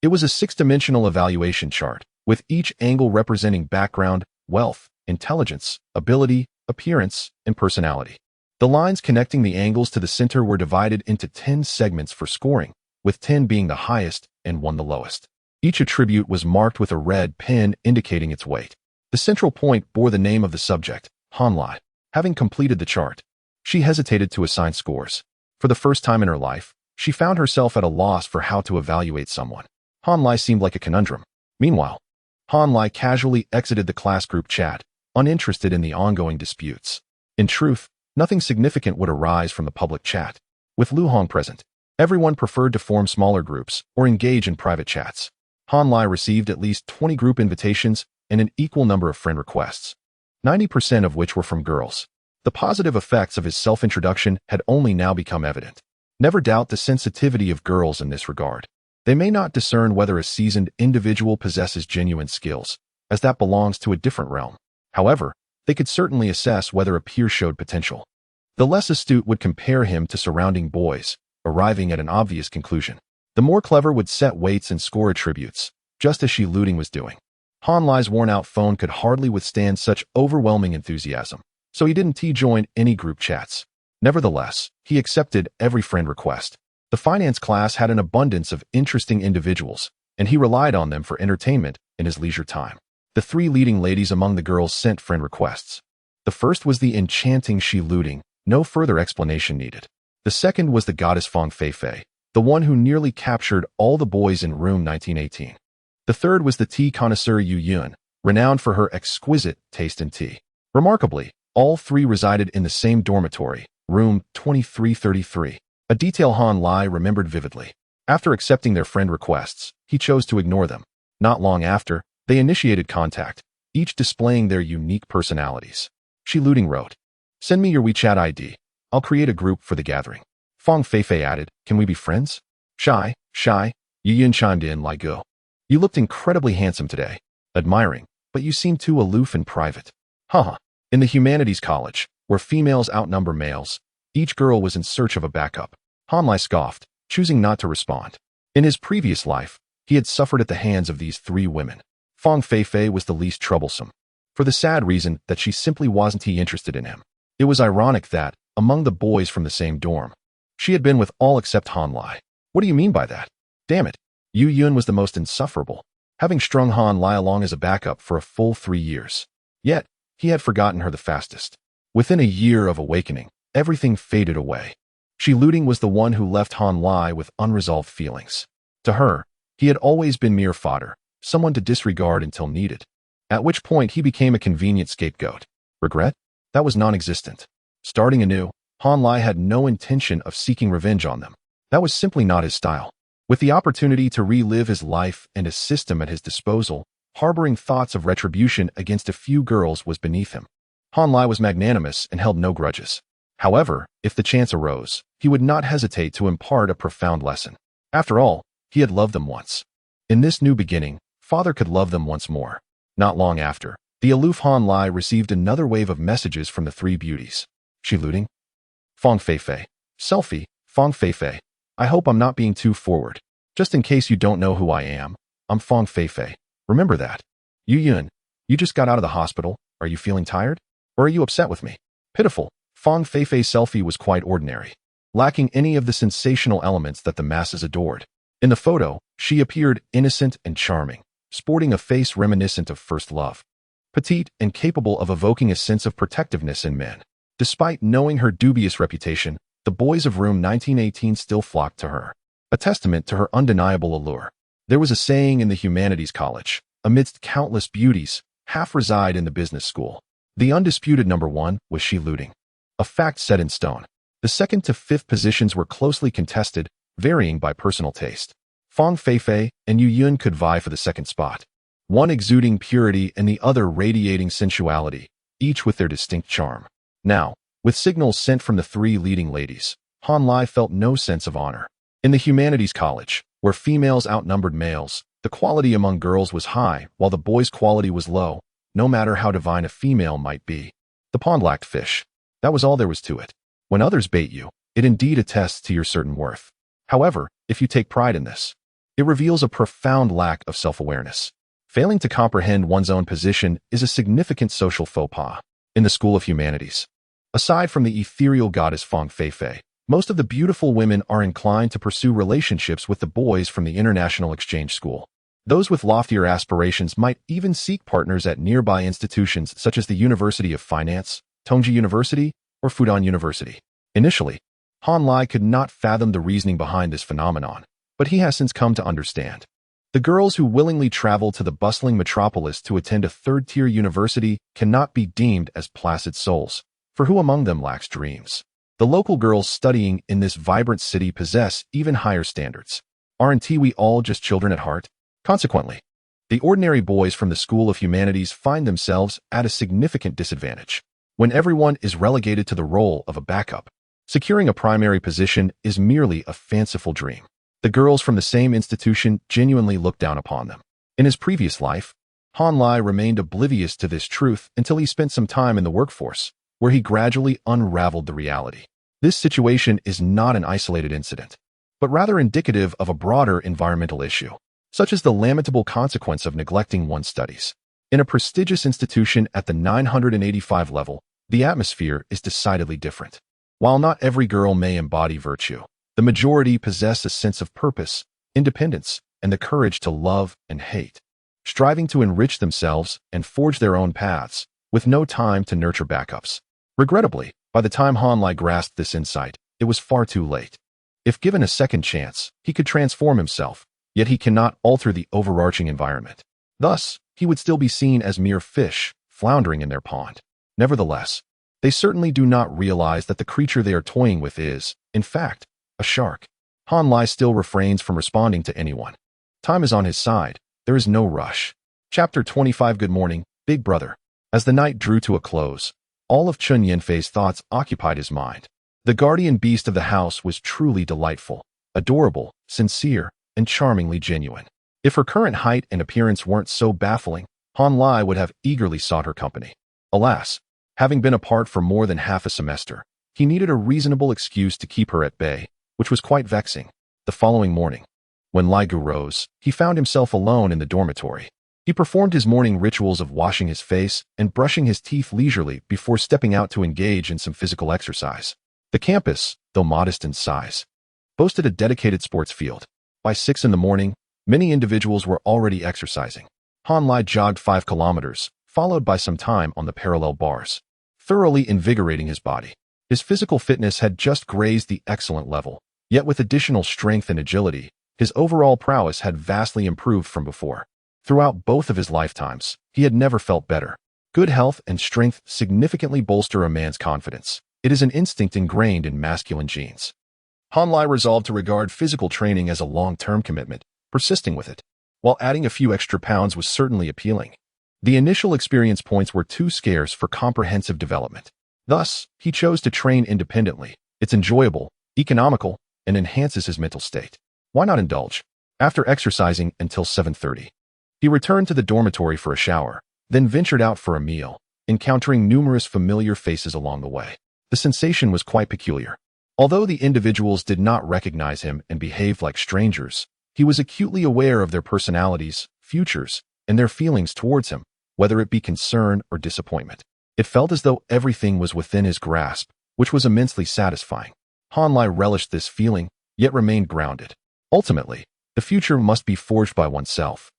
It was a six-dimensional evaluation chart, with each angle representing background, wealth, intelligence, ability, appearance, and personality. The lines connecting the angles to the center were divided into 10 segments for scoring, with 10 being the highest and 1 the lowest. Each attribute was marked with a red pin indicating its weight. The central point bore the name of the subject, Han Lai. Having completed the chart, she hesitated to assign scores. For the first time in her life, she found herself at a loss for how to evaluate someone. Han Lai seemed like a conundrum. Meanwhile, Han Lai casually exited the class group chat, uninterested in the ongoing disputes. In truth, nothing significant would arise from the public chat. With Lu Hong present, everyone preferred to form smaller groups or engage in private chats. Han Lai received at least 20 group invitations and an equal number of friend requests, 90% of which were from girls. The positive effects of his self-introduction had only now become evident. Never doubt the sensitivity of girls in this regard. They may not discern whether a seasoned individual possesses genuine skills, as that belongs to a different realm. However, they could certainly assess whether a peer showed potential. The less astute would compare him to surrounding boys, arriving at an obvious conclusion. The more clever would set weights and score attributes, just as Shi Luting was doing. Han Lai's worn-out phone could hardly withstand such overwhelming enthusiasm, so he didn't join any group chats. Nevertheless, he accepted every friend request. The finance class had an abundance of interesting individuals, and he relied on them for entertainment in his leisure time. The 3 leading ladies among the girls sent friend requests. The first was the enchanting Shi Luting, no further explanation needed. The second was the goddess Fang Feifei, the one who nearly captured all the boys in room 1918. The third was the tea connoisseur Yu Yun, renowned for her exquisite taste in tea. Remarkably, all 3 resided in the same dormitory, room 2333, a detail Han Lai remembered vividly. After accepting their friend requests, he chose to ignore them. Not long after, they initiated contact, each displaying their unique personalities. Shi Luting wrote, "Send me your WeChat ID. I'll create a group for the gathering." Fang Feifei added, "Can we be friends?" Shy, Yu Yun chimed in like go. "You looked incredibly handsome today. Admiring, but you seem too aloof and private." Haha. In the humanities college, where females outnumber males, each girl was in search of a backup. Han Lai scoffed, choosing not to respond. In his previous life, he had suffered at the hands of these 3 women. Fang Feifei was the least troublesome, for the sad reason that she simply wasn't interested in him. It was ironic that, among the boys from the same dorm, she had been with all except Han Lai. What do you mean by that? Damn it. Yu Yun was the most insufferable, having strung Han Lai along as a backup for a full 3 years. Yet, he had forgotten her the fastest. Within a year of awakening, everything faded away. Shi Luting was the one who left Han Lai with unresolved feelings. To her, he had always been mere fodder, someone to disregard until needed. At which point he became a convenient scapegoat. Regret? That was non-existent. Starting anew, Han Lai had no intention of seeking revenge on them. That was simply not his style. With the opportunity to relive his life and a system at his disposal, harboring thoughts of retribution against a few girls was beneath him. Han Lai was magnanimous and held no grudges. However, if the chance arose, he would not hesitate to impart a profound lesson. After all, he had loved them once. In this new beginning, father could love them once more. Not long after, the aloof Han Lai received another wave of messages from the 3 beauties. Shi Luting? Fang Feifei. Selfie, Fang Feifei. I hope I'm not being too forward. Just in case you don't know who I am, I'm Fang Feifei. Remember that. Yu Yun, you just got out of the hospital. Are you feeling tired? Or are you upset with me? Pitiful. Fang Feifei's selfie was quite ordinary, lacking any of the sensational elements that the masses adored. In the photo, she appeared innocent and charming, sporting a face reminiscent of first love. Petite and capable of evoking a sense of protectiveness in men. Despite knowing her dubious reputation, the boys of room 1918 still flocked to her, a testament to her undeniable allure. There was a saying in the humanities college, amidst countless beauties, half reside in the business school. The undisputed number one was she looting. A fact set in stone. The second to fifth positions were closely contested, varying by personal taste. Fang Feifei and Yu Yun could vie for the second spot, one exuding purity and the other radiating sensuality, each with their distinct charm. Now, with signals sent from the three leading ladies, Han Lai felt no sense of honor. In the humanities college, where females outnumbered males, the quality among girls was high, while the boys' quality was low, no matter how divine a female might be. The pond lacked fish. That was all there was to it. When others bait you, it indeed attests to your certain worth. However, if you take pride in this, it reveals a profound lack of self-awareness. Failing to comprehend one's own position is a significant social faux pas. In the School of Humanities, aside from the ethereal goddess Fang Feifei, most of the beautiful women are inclined to pursue relationships with the boys from the International Exchange School. Those with loftier aspirations might even seek partners at nearby institutions such as the University of Finance, Tongji University, or Fudan University. Initially, Han Lai could not fathom the reasoning behind this phenomenon, but he has since come to understand. The girls who willingly travel to the bustling metropolis to attend a third-tier university cannot be deemed as placid souls, for who among them lacks dreams? The local girls studying in this vibrant city possess even higher standards. Aren't we all just children at heart? Consequently, the ordinary boys from the School of Humanities find themselves at a significant disadvantage. When everyone is relegated to the role of a backup, securing a primary position is merely a fanciful dream. The girls from the same institution genuinely look down upon them. In his previous life, Han Lai remained oblivious to this truth until he spent some time in the workforce, where he gradually unraveled the reality. This situation is not an isolated incident, but rather indicative of a broader environmental issue, such as the lamentable consequence of neglecting one's studies. In a prestigious institution at the 985 level, the atmosphere is decidedly different. While not every girl may embody virtue, the majority possess a sense of purpose, independence, and the courage to love and hate, striving to enrich themselves and forge their own paths, with no time to nurture backups. Regrettably, by the time Han Lai grasped this insight, it was far too late. If given a second chance, he could transform himself, yet he cannot alter the overarching environment. Thus, he would still be seen as mere fish, floundering in their pond. Nevertheless, they certainly do not realize that the creature they are toying with is, in fact, a shark. Han Lai still refrains from responding to anyone. Time is on his side. There is no rush. Chapter 25. Good morning, Big Brother. As the night drew to a close, all of Chun Yanfei's thoughts occupied his mind. The guardian beast of the house was truly delightful, adorable, sincere, and charmingly genuine. If her current height and appearance weren't so baffling, Han Lai would have eagerly sought her company. Alas, having been apart for more than half a semester, he needed a reasonable excuse to keep her at bay, which was quite vexing. The following morning, when Lai Gu rose, he found himself alone in the dormitory. He performed his morning rituals of washing his face and brushing his teeth leisurely before stepping out to engage in some physical exercise. The campus, though modest in size, boasted a dedicated sports field. By 6 in the morning, many individuals were already exercising. Han Lai jogged 5 kilometers, followed by some time on the parallel bars, thoroughly invigorating his body. His physical fitness had just grazed the excellent level, yet with additional strength and agility, his overall prowess had vastly improved from before. Throughout both of his lifetimes, he had never felt better. Good health and strength significantly bolster a man's confidence. It is an instinct ingrained in masculine genes. Han Lai resolved to regard physical training as a long-term commitment, persisting with it. While adding a few extra pounds was certainly appealing, the initial experience points were too scarce for comprehensive development. Thus, he chose to train independently. It's enjoyable, economical, and enhances his mental state. Why not indulge? After exercising until 7:30, he returned to the dormitory for a shower, then ventured out for a meal, encountering numerous familiar faces along the way. The sensation was quite peculiar. Although the individuals did not recognize him and behaved like strangers, he was acutely aware of their personalities, futures, and their feelings towards him, whether it be concern or disappointment. It felt as though everything was within his grasp, which was immensely satisfying. Han Lai relished this feeling, yet remained grounded. Ultimately, the future must be forged by oneself.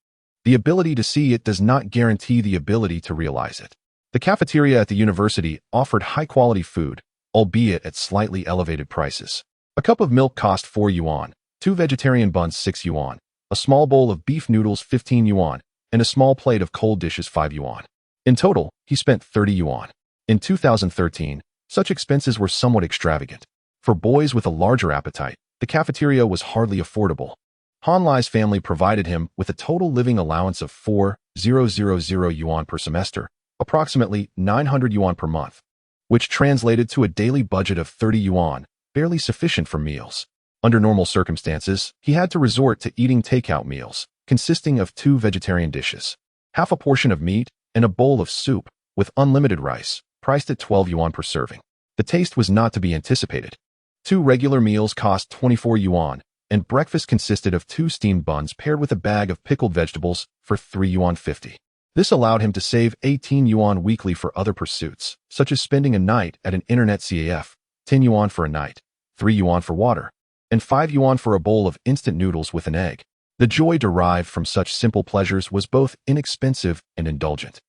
The ability to see it does not guarantee the ability to realize it. The cafeteria at the university offered high-quality food, albeit at slightly elevated prices. A cup of milk cost 4 yuan, 2 vegetarian buns 6 yuan, a small bowl of beef noodles 15 yuan, and a small plate of cold dishes 5 yuan. In total, he spent 30 yuan. In 2013, such expenses were somewhat extravagant. For boys with a larger appetite, the cafeteria was hardly affordable. Han Lai's family provided him with a total living allowance of 4,000 yuan per semester, approximately 900 yuan per month, which translated to a daily budget of 30 yuan, barely sufficient for meals. Under normal circumstances, he had to resort to eating takeout meals, consisting of 2 vegetarian dishes, half a portion of meat, and a bowl of soup, with unlimited rice, priced at 12 yuan per serving. The taste was not to be anticipated. 2 regular meals cost 24 yuan, and breakfast consisted of 2 steamed buns paired with a bag of pickled vegetables for 3 yuan 50. This allowed him to save 18 yuan weekly for other pursuits, such as spending a night at an internet CAF, 10 yuan for a night, 3 yuan for water, and 5 yuan for a bowl of instant noodles with an egg. The joy derived from such simple pleasures was both inexpensive and indulgent.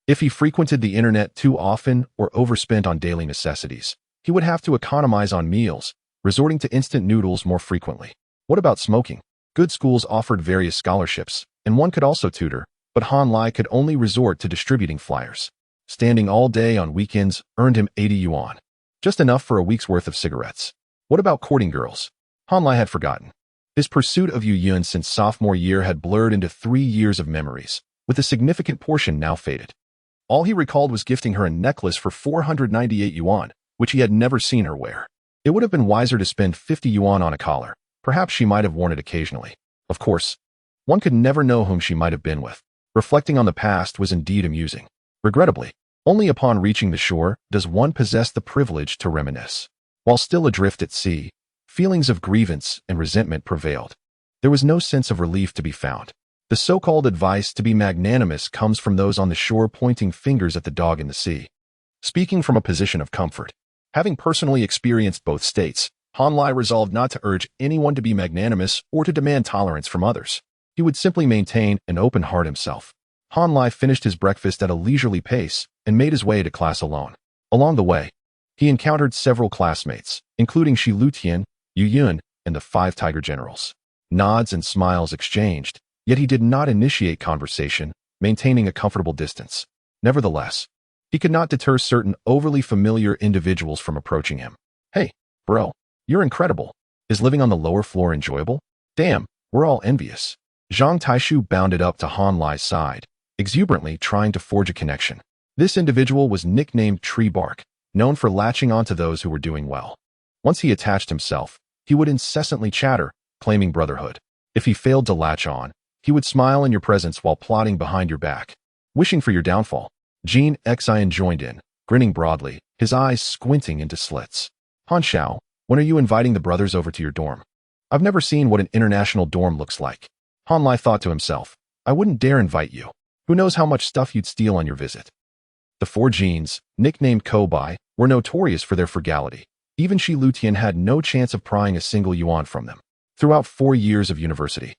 If he frequented the internet too often or overspent on daily necessities, he would have to economize on meals, resorting to instant noodles more frequently. What about smoking? Good schools offered various scholarships, and one could also tutor, but Han Lai could only resort to distributing flyers. Standing all day on weekends earned him 80 yuan, just enough for a week's worth of cigarettes. What about courting girls? Han Lai had forgotten. His pursuit of Yu Yun since sophomore year had blurred into 3 years of memories, with a significant portion now faded. All he recalled was gifting her a necklace for 498 yuan, which he had never seen her wear. It would have been wiser to spend 50 yuan on a collar. Perhaps she might have worn it occasionally. Of course, one could never know whom she might have been with. Reflecting on the past was indeed amusing. Regrettably, only upon reaching the shore does one possess the privilege to reminisce. While still adrift at sea, feelings of grievance and resentment prevailed. There was no sense of relief to be found. The so-called advice to be magnanimous comes from those on the shore pointing fingers at the dog in the sea. Speaking from a position of comfort, having personally experienced both states, Han Lai resolved not to urge anyone to be magnanimous or to demand tolerance from others. He would simply maintain an open heart himself. Han Lai finished his breakfast at a leisurely pace and made his way to class alone. Along the way, he encountered several classmates, including Shi Lutian, Yu Yun, and the 5 Tiger Generals. Nods and smiles exchanged, yet he did not initiate conversation, maintaining a comfortable distance. Nevertheless, he could not deter certain overly familiar individuals from approaching him. Hey, bro, you're incredible. Is living on the lower floor enjoyable? Damn, we're all envious. Zhang Taishu bounded up to Han Lai's side, exuberantly trying to forge a connection. This individual was nicknamed Tree Bark, known for latching onto those who were doing well. Once he attached himself, he would incessantly chatter, claiming brotherhood. If he failed to latch on, he would smile in your presence while plotting behind your back, wishing for your downfall. Jean Xian joined in, grinning broadly, his eyes squinting into slits. Han Xiao, when are you inviting the brothers over to your dorm? I've never seen what an international dorm looks like. Han Lai thought to himself, I wouldn't dare invite you. Who knows how much stuff you'd steal on your visit? The 4 Jeans, nicknamed Kobai, were notorious for their frugality. Even Shi Lutian had no chance of prying a single yuan from them. Throughout 4 years of university,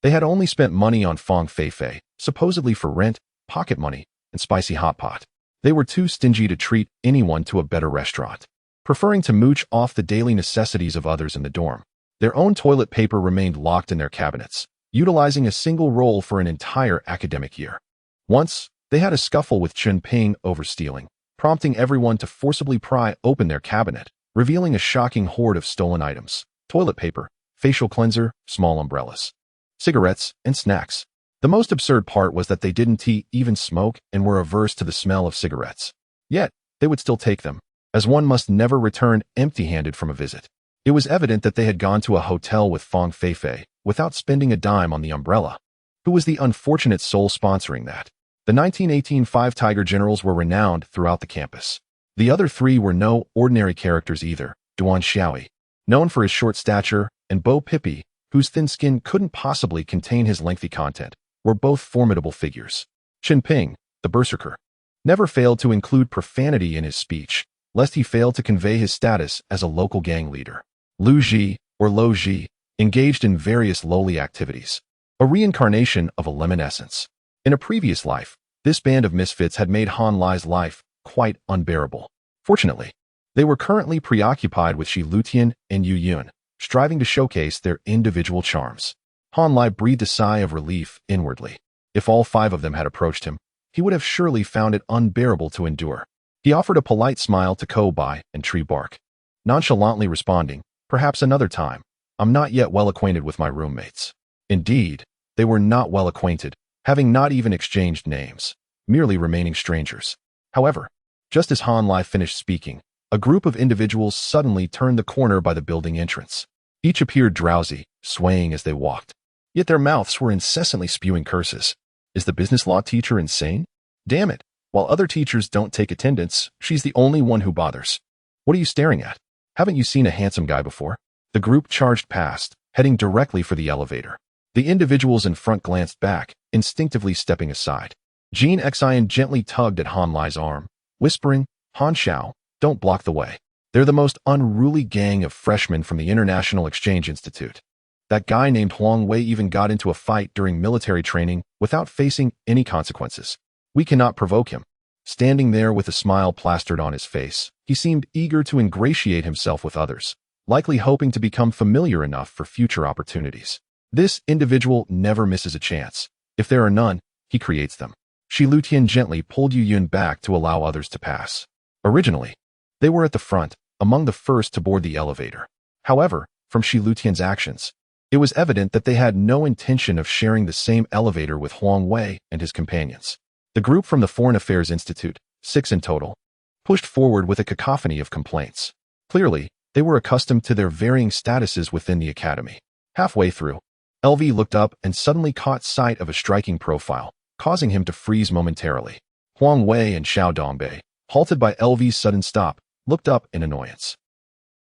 they had only spent money on Fong Fei, supposedly for rent, pocket money, and spicy hot pot. They were too stingy to treat anyone to a better restaurant, preferring to mooch off the daily necessities of others in the dorm. Their own toilet paper remained locked in their cabinets, utilizing a single roll for an entire academic year. Once, they had a scuffle with Chen Ping over stealing, prompting everyone to forcibly pry open their cabinet, revealing a shocking hoard of stolen items: toilet paper, facial cleanser, small umbrellas, cigarettes, and snacks. The most absurd part was that they didn't even smoke and were averse to the smell of cigarettes. Yet, they would still take them, as one must never return empty-handed from a visit. It was evident that they had gone to a hotel with Fong Fei without spending a dime on the umbrella. Who was the unfortunate soul sponsoring that? The 1918 5 Tiger Generals were renowned throughout the campus. The other 3 were no ordinary characters either: Duan Xiaoi, known for his short stature, and Bo Pippi, whose thin skin couldn't possibly contain his lengthy content, were both formidable figures. Chen Ping, the berserker, never failed to include profanity in his speech, lest he fail to convey his status as a local gang leader. Lu Ji, or Lo Ji, engaged in various lowly activities, a reincarnation of a lemon essence. In a previous life, this band of misfits had made Han Lai's life quite unbearable. Fortunately, they were currently preoccupied with Shi Lutian and Yu Yun, striving to showcase their individual charms. Han Lai breathed a sigh of relief inwardly. If all 5 of them had approached him, he would have surely found it unbearable to endure. He offered a polite smile to Ko Bai and Tree Bark, nonchalantly responding, "Perhaps another time. I'm not yet well acquainted with my roommates." Indeed, they were not well acquainted, having not even exchanged names, merely remaining strangers. However, just as Han Lai finished speaking, a group of individuals suddenly turned the corner by the building entrance. Each appeared drowsy, swaying as they walked. Yet their mouths were incessantly spewing curses. Is the business law teacher insane? Damn it. While other teachers don't take attendance, she's the only one who bothers. What are you staring at? Haven't you seen a handsome guy before? The group charged past, heading directly for the elevator. The individuals in front glanced back, instinctively stepping aside. Jean Xian gently tugged at Han Lai's arm, whispering, "Han Xiao, don't block the way. They're the most unruly gang of freshmen from the International Exchange Institute. That guy named Huang Wei even got into a fight during military training without facing any consequences. We cannot provoke him." Standing there with a smile plastered on his face, he seemed eager to ingratiate himself with others, likely hoping to become familiar enough for future opportunities. This individual never misses a chance. If there are none, he creates them. Shi Lutian gently pulled Yu Yun back to allow others to pass. Originally, they were at the front, among the first to board the elevator. However, from Shi Lutian's actions, it was evident that they had no intention of sharing the same elevator with Huang Wei and his companions. The group from the Foreign Affairs Institute, 6 in total, pushed forward with a cacophony of complaints. Clearly, they were accustomed to their varying statuses within the academy. Halfway through, LV looked up and suddenly caught sight of a striking profile, causing him to freeze momentarily. Huang Wei and Xiao Dongbei, halted by LV's sudden stop, looked up in annoyance.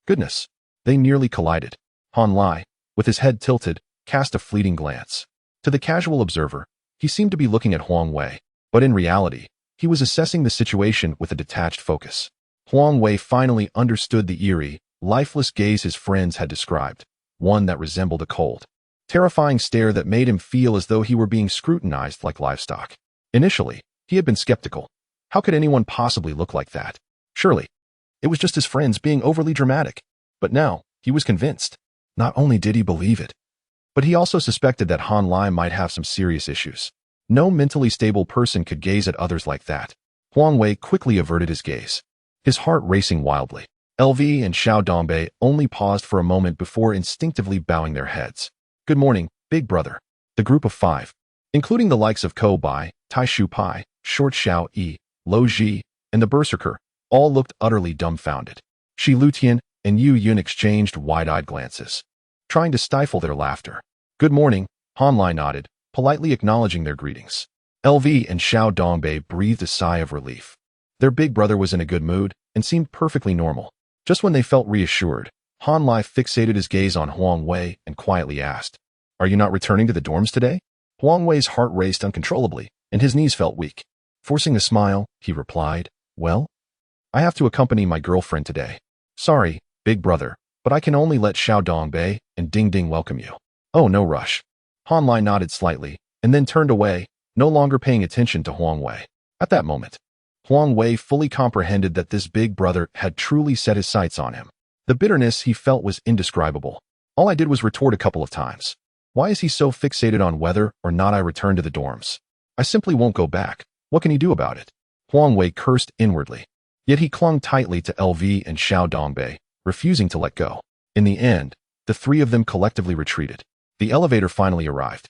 Goodness, they nearly collided. Han Lai, with his head tilted, cast a fleeting glance. To the casual observer, he seemed to be looking at Huang Wei, but in reality, he was assessing the situation with a detached focus. Huang Wei finally understood the eerie, lifeless gaze his friends had described, one that resembled a cold, terrifying stare that made him feel as though he were being scrutinized like livestock. Initially, he had been skeptical. How could anyone possibly look like that? Surely, it was just his friends being overly dramatic. But now, he was convinced. Not only did he believe it, but he also suspected that Han Lai might have some serious issues. No mentally stable person could gaze at others like that. Huang Wei quickly averted his gaze, his heart racing wildly. LV and Xiao Dongbei only paused for a moment before instinctively bowing their heads. Good morning, big brother. The group of 5, including the likes of Ko Bai, Tai Shu Pai, Short Xiao Yi, Lo Ji, and the Berserker, all looked utterly dumbfounded. Shi Lutian and Yu Yun exchanged wide-eyed glances, trying to stifle their laughter. Good morning, Han Lai nodded, politely acknowledging their greetings. LV and Xiao Dongbei breathed a sigh of relief. Their big brother was in a good mood and seemed perfectly normal. Just when they felt reassured, Han Lai fixated his gaze on Huang Wei and quietly asked, "Are you not returning to the dorms today?" Huang Wei's heart raced uncontrollably, and his knees felt weak. Forcing a smile, he replied, "Well, I have to accompany my girlfriend today. Sorry, big brother, but I can only let Xiao Dongbei and Ding Ding welcome you." "Oh, no rush." Han Lai nodded slightly, and then turned away, no longer paying attention to Huang Wei. At that moment, Huang Wei fully comprehended that this big brother had truly set his sights on him. The bitterness he felt was indescribable. All I did was retort a couple of times. Why is he so fixated on whether or not I return to the dorms? I simply won't go back. What can he do about it? Huang Wei cursed inwardly. Yet he clung tightly to LV and Xiao Dongbei, refusing to let go. In the end, the 3 of them collectively retreated. The elevator finally arrived.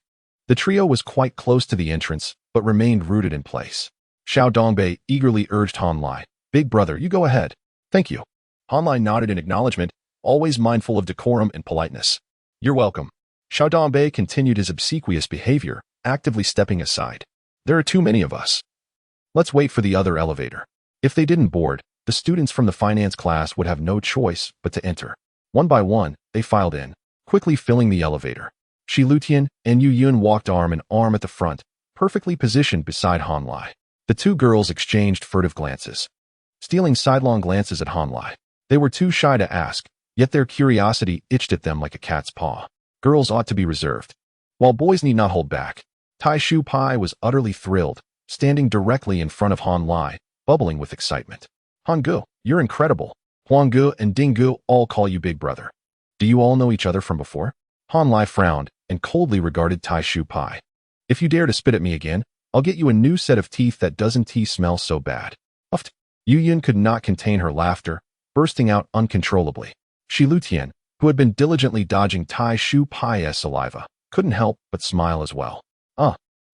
The trio was quite close to the entrance, but remained rooted in place. Xiao Dongbei eagerly urged Han Lai, "Big brother, you go ahead." "Thank you." Han Lai nodded in acknowledgement, always mindful of decorum and politeness. "You're welcome." Xiao Dongbei continued his obsequious behavior, actively stepping aside. "There are too many of us. Let's wait for the other elevator." If they didn't board, the students from the finance class would have no choice but to enter. One by one, they filed in, quickly filling the elevator. Shi Lutian and Yu Yun walked arm in arm at the front, perfectly positioned beside Han Lai. The 2 girls exchanged furtive glances, stealing sidelong glances at Han Lai. They were too shy to ask, yet their curiosity itched at them like a cat's paw. Girls ought to be reserved, while boys need not hold back. Tai Shu Pai was utterly thrilled, standing directly in front of Han Lai, bubbling with excitement. Han Gu, you're incredible. Huang Gu and Ding Gu all call you big brother. Do you all know each other from before? Han Lai frowned and coldly regarded Tai Shu Pai. If you dare to spit at me again, I'll get you a new set of teeth that doesn't smell so bad. Uffed. Yu Yun could not contain her laughter, bursting out uncontrollably. Shi Lutian, who had been diligently dodging Tai Shu Pai's saliva, couldn't help but smile as well.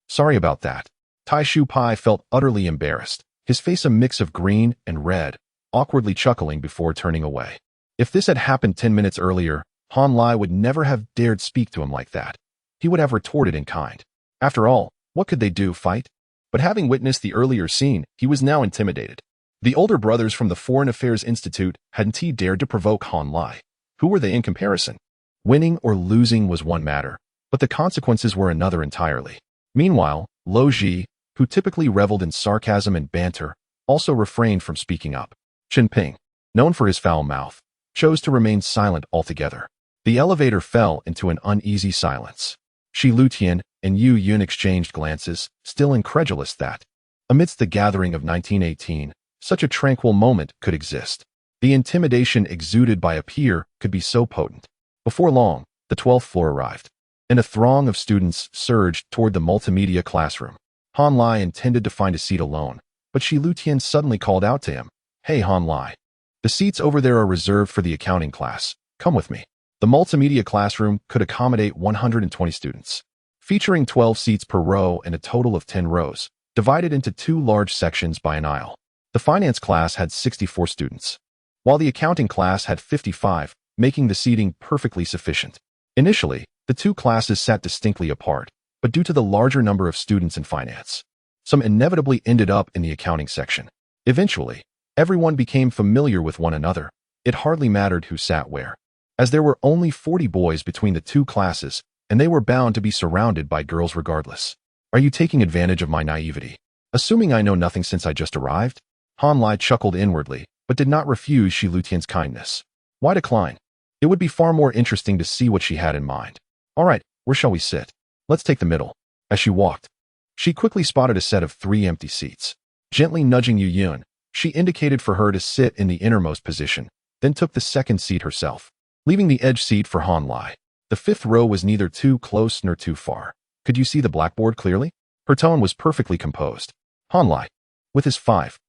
Sorry about that. Tai Shu Pai felt utterly embarrassed, his face a mix of green and red, awkwardly chuckling before turning away. If this had happened 10 minutes earlier, Han Lai would never have dared speak to him like that. He would have retorted in kind. After all, what could they do, fight? But having witnessed the earlier scene, he was now intimidated. The older brothers from the Foreign Affairs Institute hadn't dared to provoke Han Lai. Who were they in comparison? Winning or losing was one matter, but the consequences were another entirely. Meanwhile, Lo Ji, who typically reveled in sarcasm and banter, also refrained from speaking up. Chen Ping, known for his foul mouth, chose to remain silent altogether. The elevator fell into an uneasy silence. Shi Lutian and Yu Yun exchanged glances, still incredulous that, amidst the gathering of 1918, such a tranquil moment could exist. The intimidation exuded by a peer could be so potent. Before long, the 12th floor arrived, and a throng of students surged toward the multimedia classroom. Han Lai intended to find a seat alone, but Shi Lutian suddenly called out to him, "Hey Han Lai, the seats over there are reserved for the accounting class. Come with me." The multimedia classroom could accommodate 120 students, featuring 12 seats per row and a total of 10 rows, divided into two large sections by an aisle. The finance class had 64 students, while the accounting class had 55, making the seating perfectly sufficient. Initially, the two classes sat distinctly apart, but due to the larger number of students in finance, some inevitably ended up in the accounting section. Eventually, everyone became familiar with one another. It hardly mattered who sat where, as there were only 40 boys between the two classes, and they were bound to be surrounded by girls regardless. Are you taking advantage of my naivety? Assuming I know nothing since I just arrived? Han Lai chuckled inwardly, but did not refuse Shi Lutian's kindness. Why decline? It would be far more interesting to see what she had in mind. All right, where shall we sit? Let's take the middle. As she walked, she quickly spotted a set of 3 empty seats. Gently nudging Yu Yun, she indicated for her to sit in the innermost position, then took the second seat herself, leaving the edge seat for Han Lai. The 5th row was neither too close nor too far. Could you see the blackboard clearly? Her tone was perfectly composed. Han Lai, with his 5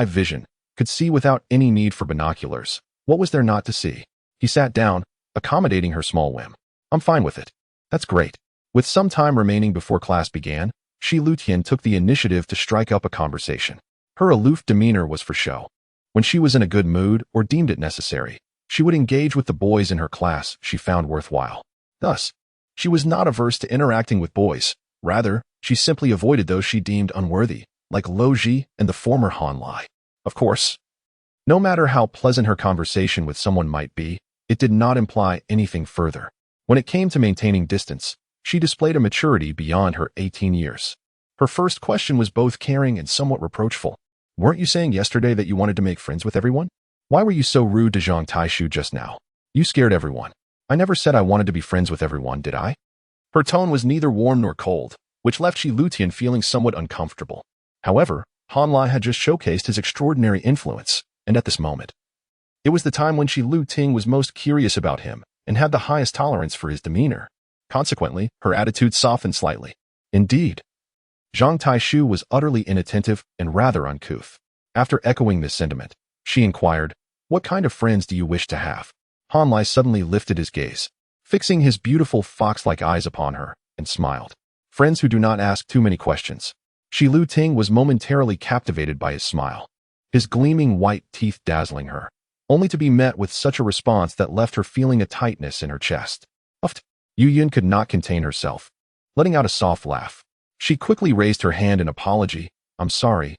vision, could see without any need for binoculars. What was there not to see? He sat down, accommodating her small whim. I'm fine with it. That's great. With some time remaining before class began, Shi Lutian took the initiative to strike up a conversation. Her aloof demeanor was for show. When she was in a good mood or deemed it necessary, she would engage with the boys in her class she found worthwhile. Thus, she was not averse to interacting with boys. Rather, she simply avoided those she deemed unworthy, like Lo Ji and the former Han Lai. Of course, no matter how pleasant her conversation with someone might be, it did not imply anything further. When it came to maintaining distance, she displayed a maturity beyond her 18 years. Her first question was both caring and somewhat reproachful. Weren't you saying yesterday that you wanted to make friends with everyone? Why were you so rude to Zhang Taishu just now? You scared everyone. I never said I wanted to be friends with everyone, did I? Her tone was neither warm nor cold, which left Shi Lutian feeling somewhat uncomfortable. However, Han Lai had just showcased his extraordinary influence, and at this moment, it was the time when Shi Luting was most curious about him and had the highest tolerance for his demeanor. Consequently, her attitude softened slightly. Indeed, Zhang Taishu was utterly inattentive and rather uncouth. After echoing this sentiment, she inquired, "What kind of friends do you wish to have?" Han Lai suddenly lifted his gaze, fixing his beautiful fox-like eyes upon her, and smiled. Friends who do not ask too many questions. Shi Luting was momentarily captivated by his smile, his gleaming white teeth dazzling her, only to be met with such a response that left her feeling a tightness in her chest. Uffed. Yu Yun could not contain herself, letting out a soft laugh. She quickly raised her hand in apology. I'm sorry.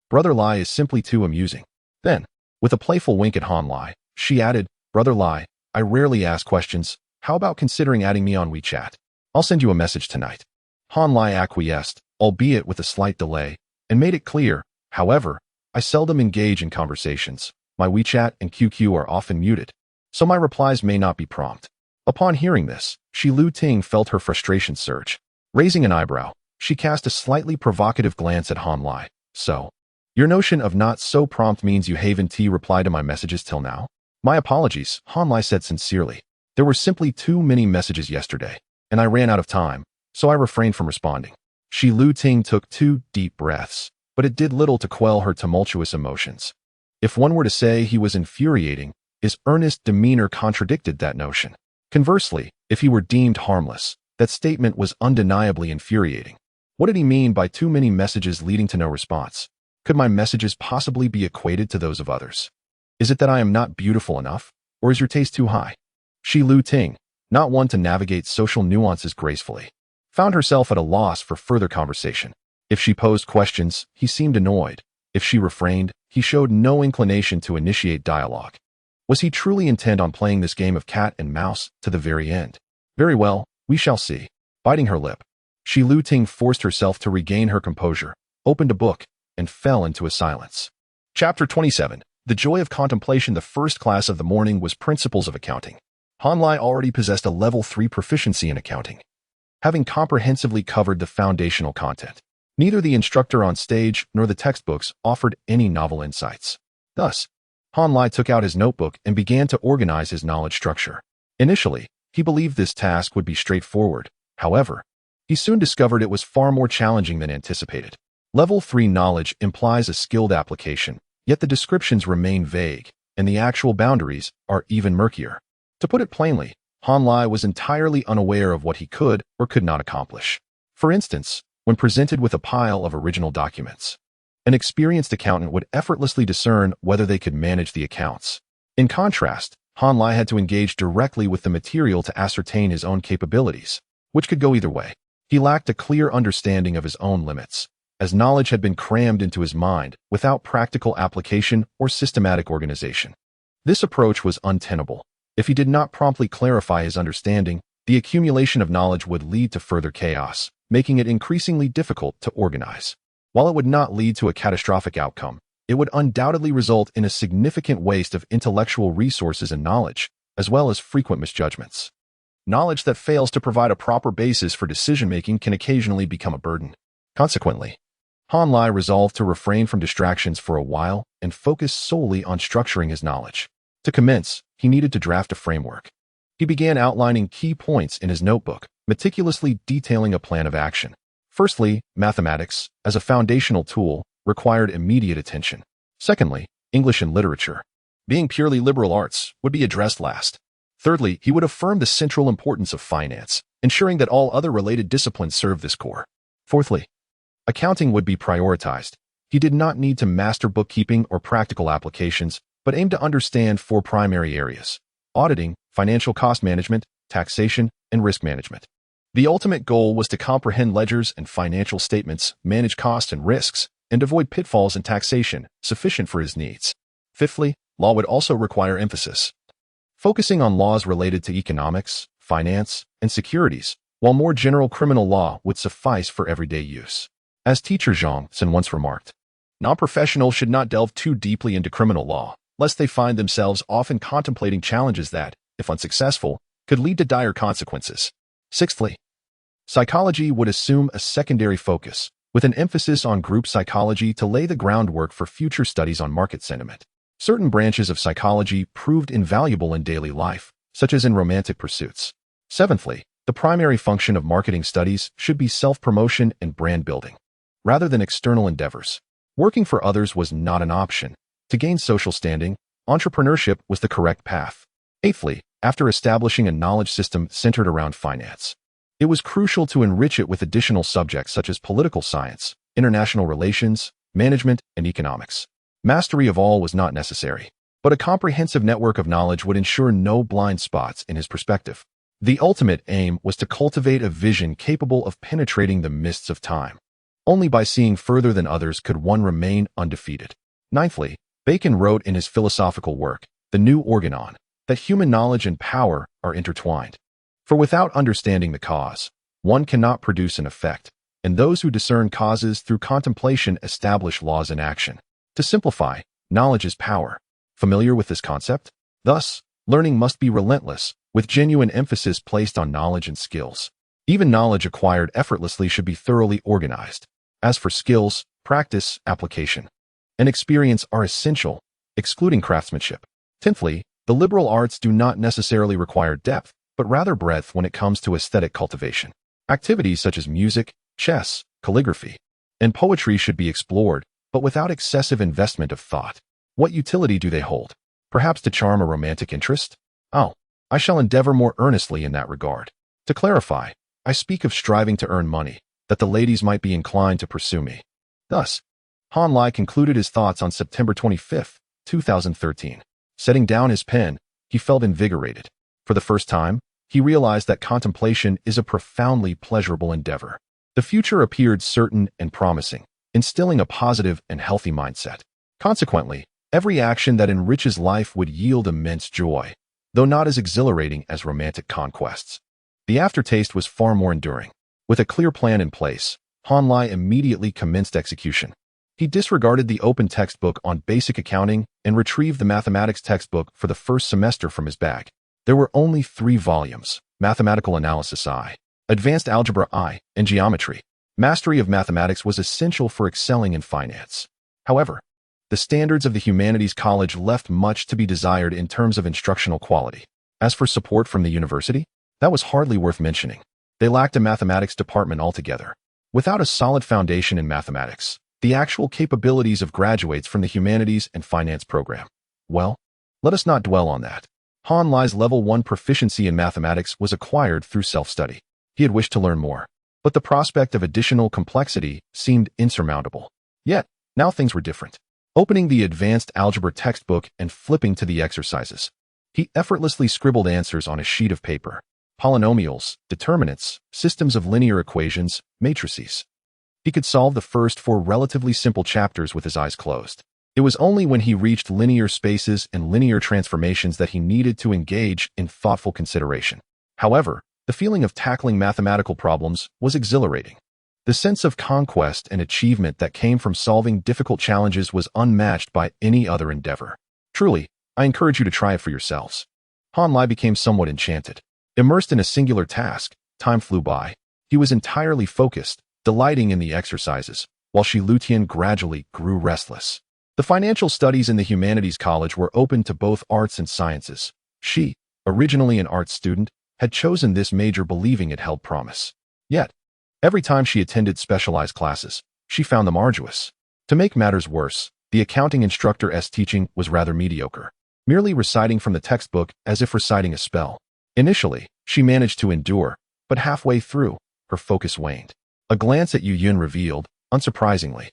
Brother Lai is simply too amusing." Then, with a playful wink at Han Lai, she added, "Brother Lai, I rarely ask questions. How about considering adding me on WeChat? I'll send you a message tonight." Han Lai acquiesced, albeit with a slight delay, and made it clear, "However, I seldom engage in conversations. My WeChat and QQ are often muted, so my replies may not be prompt." Upon hearing this, Shi Luting felt her frustration surge. Raising an eyebrow, she cast a slightly provocative glance at Han Lai. So, your notion of not so prompt means you haven't replied to my messages till now? My apologies, Han Lai said sincerely. There were simply too many messages yesterday, and I ran out of time, so I refrained from responding. Shi Luting took 2 deep breaths, but it did little to quell her tumultuous emotions. If one were to say he was infuriating, his earnest demeanor contradicted that notion. Conversely, if he were deemed harmless, that statement was undeniably infuriating. What did he mean by too many messages leading to no response? Could my messages possibly be equated to those of others? Is it that I am not beautiful enough, or is your taste too high? Shi Luting, not one to navigate social nuances gracefully, found herself at a loss for further conversation. If she posed questions, he seemed annoyed. If she refrained, he showed no inclination to initiate dialogue. Was he truly intent on playing this game of cat and mouse to the very end? Very well, we shall see. Biting her lip, Shi Luting forced herself to regain her composure, opened a book, and fell into a silence. Chapter 27. The joy of contemplation. The first class of the morning was Principles of Accounting. Han Lai already possessed a level 3 proficiency in accounting, having comprehensively covered the foundational content. Neither the instructor on stage nor the textbooks offered any novel insights. Thus, Han Lai took out his notebook and began to organize his knowledge structure. Initially, he believed this task would be straightforward. However, he soon discovered it was far more challenging than anticipated. Level 3 knowledge implies a skilled application, yet the descriptions remain vague, and the actual boundaries are even murkier. To put it plainly, Han Lai was entirely unaware of what he could or could not accomplish. For instance, when presented with a pile of original documents, an experienced accountant would effortlessly discern whether they could manage the accounts. In contrast, Han Lai had to engage directly with the material to ascertain his own capabilities, which could go either way. He lacked a clear understanding of his own limits, as knowledge had been crammed into his mind without practical application or systematic organization. This approach was untenable. If he did not promptly clarify his understanding, the accumulation of knowledge would lead to further chaos, making it increasingly difficult to organize. While it would not lead to a catastrophic outcome, it would undoubtedly result in a significant waste of intellectual resources and knowledge, as well as frequent misjudgments. Knowledge that fails to provide a proper basis for decision-making can occasionally become a burden. Consequently, Han Lai resolved to refrain from distractions for a while and focus solely on structuring his knowledge. To commence, he needed to draft a framework. He began outlining key points in his notebook, meticulously detailing a plan of action. Firstly, mathematics, as a foundational tool, required immediate attention. Secondly, English and literature, being purely liberal arts, would be addressed last. Thirdly, he would affirm the central importance of finance, ensuring that all other related disciplines serve this core. Fourthly, accounting would be prioritized. He did not need to master bookkeeping or practical applications, but aimed to understand 4 primary areas: auditing, financial cost management, taxation, and risk management. The ultimate goal was to comprehend ledgers and financial statements, manage costs and risks, and avoid pitfalls in taxation sufficient for his needs. Fifthly, law would also require emphasis, focusing on laws related to economics, finance, and securities, while more general criminal law would suffice for everyday use. As teacher Zhang Sen once remarked, non-professionals should not delve too deeply into criminal law, lest they find themselves often contemplating challenges that, if unsuccessful, could lead to dire consequences. Sixthly, psychology would assume a secondary focus, with an emphasis on group psychology to lay the groundwork for future studies on market sentiment. Certain branches of psychology proved invaluable in daily life, such as in romantic pursuits. Seventhly, the primary function of marketing studies should be self-promotion and brand building, rather than external endeavors. Working for others was not an option. To gain social standing, entrepreneurship was the correct path. Eighthly, after establishing a knowledge system centered around finance, it was crucial to enrich it with additional subjects such as political science, international relations, management, and economics. Mastery of all was not necessary, but a comprehensive network of knowledge would ensure no blind spots in his perspective. The ultimate aim was to cultivate a vision capable of penetrating the mists of time. Only by seeing further than others could one remain undefeated. Ninthly, Bacon wrote in his philosophical work, The New Organon, that human knowledge and power are intertwined. For without understanding the cause, one cannot produce an effect, and those who discern causes through contemplation establish laws in action. To simplify, knowledge is power. Familiar with this concept? Thus, learning must be relentless, with genuine emphasis placed on knowledge and skills. Even knowledge acquired effortlessly should be thoroughly organized. As for skills, practice, application, and experience are essential, excluding craftsmanship. Tenthly, the liberal arts do not necessarily require depth, but rather breadth when it comes to aesthetic cultivation. Activities such as music, chess, calligraphy, and poetry should be explored, but without excessive investment of thought. What utility do they hold? Perhaps to charm a romantic interest? Oh, I shall endeavor more earnestly in that regard. To clarify, I speak of striving to earn money, that the ladies might be inclined to pursue me. Thus, Han Lai concluded his thoughts on September 25, 2013. Setting down his pen, he felt invigorated. For the first time, he realized that contemplation is a profoundly pleasurable endeavor. The future appeared certain and promising, instilling a positive and healthy mindset. Consequently, every action that enriches life would yield immense joy, though not as exhilarating as romantic conquests. The aftertaste was far more enduring. With a clear plan in place, Han Lai immediately commenced execution. He disregarded the open textbook on basic accounting and retrieved the mathematics textbook for the first semester from his bag. There were only 3 volumes: Mathematical Analysis I, Advanced Algebra I, and Geometry. Mastery of mathematics was essential for excelling in finance. However, the standards of the Humanities College left much to be desired in terms of instructional quality. As for support from the university, that was hardly worth mentioning. They lacked a mathematics department altogether. Without a solid foundation in mathematics, the actual capabilities of graduates from the humanities and finance program, well, let us not dwell on that. Han Lai's level 1 proficiency in mathematics was acquired through self-study. He had wished to learn more, but the prospect of additional complexity seemed insurmountable. Yet, now things were different. Opening the advanced algebra textbook and flipping to the exercises, he effortlessly scribbled answers on a sheet of paper. Polynomials, determinants, systems of linear equations, matrices. He could solve the first 4 relatively simple chapters with his eyes closed. It was only when he reached linear spaces and linear transformations that he needed to engage in thoughtful consideration. However, the feeling of tackling mathematical problems was exhilarating. The sense of conquest and achievement that came from solving difficult challenges was unmatched by any other endeavor. Truly, I encourage you to try it for yourselves. Han Lai became somewhat enchanted. Immersed in a singular task, time flew by. He was entirely focused, delighting in the exercises, while Shi Lutian gradually grew restless. The financial studies in the Humanities College were open to both arts and sciences. She, originally an arts student, had chosen this major believing it held promise. Yet, every time she attended specialized classes, she found them arduous. To make matters worse, the accounting instructor's teaching was rather mediocre, merely reciting from the textbook as if reciting a spell. Initially, she managed to endure, but halfway through, her focus waned. A glance at Yu Yun revealed, unsurprisingly,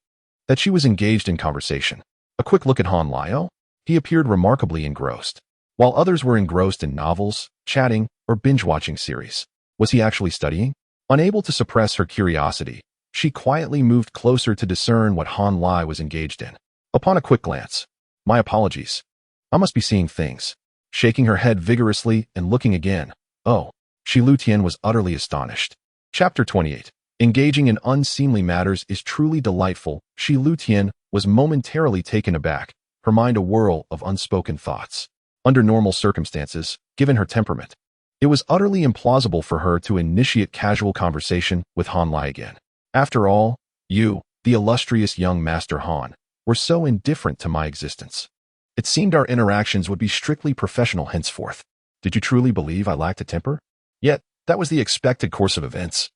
that she was engaged in conversation. A quick look at Han Lai, he appeared remarkably engrossed. While others were engrossed in novels, chatting, or binge-watching series, was he actually studying? Unable to suppress her curiosity, she quietly moved closer to discern what Han Lai was engaged in. Upon a quick glance, "My apologies. I must be seeing things." Shaking her head vigorously and looking again, Shi Lutian was utterly astonished. Chapter 28. Engaging in unseemly matters is truly delightful. Shi Lutian was momentarily taken aback, her mind a whirl of unspoken thoughts. Under normal circumstances, given her temperament, it was utterly implausible for her to initiate casual conversation with Han Lai again. After all, you, the illustrious young Master Han, were so indifferent to my existence. It seemed our interactions would be strictly professional henceforth. Did you truly believe I lacked a temper? Yet, that was the expected course of events.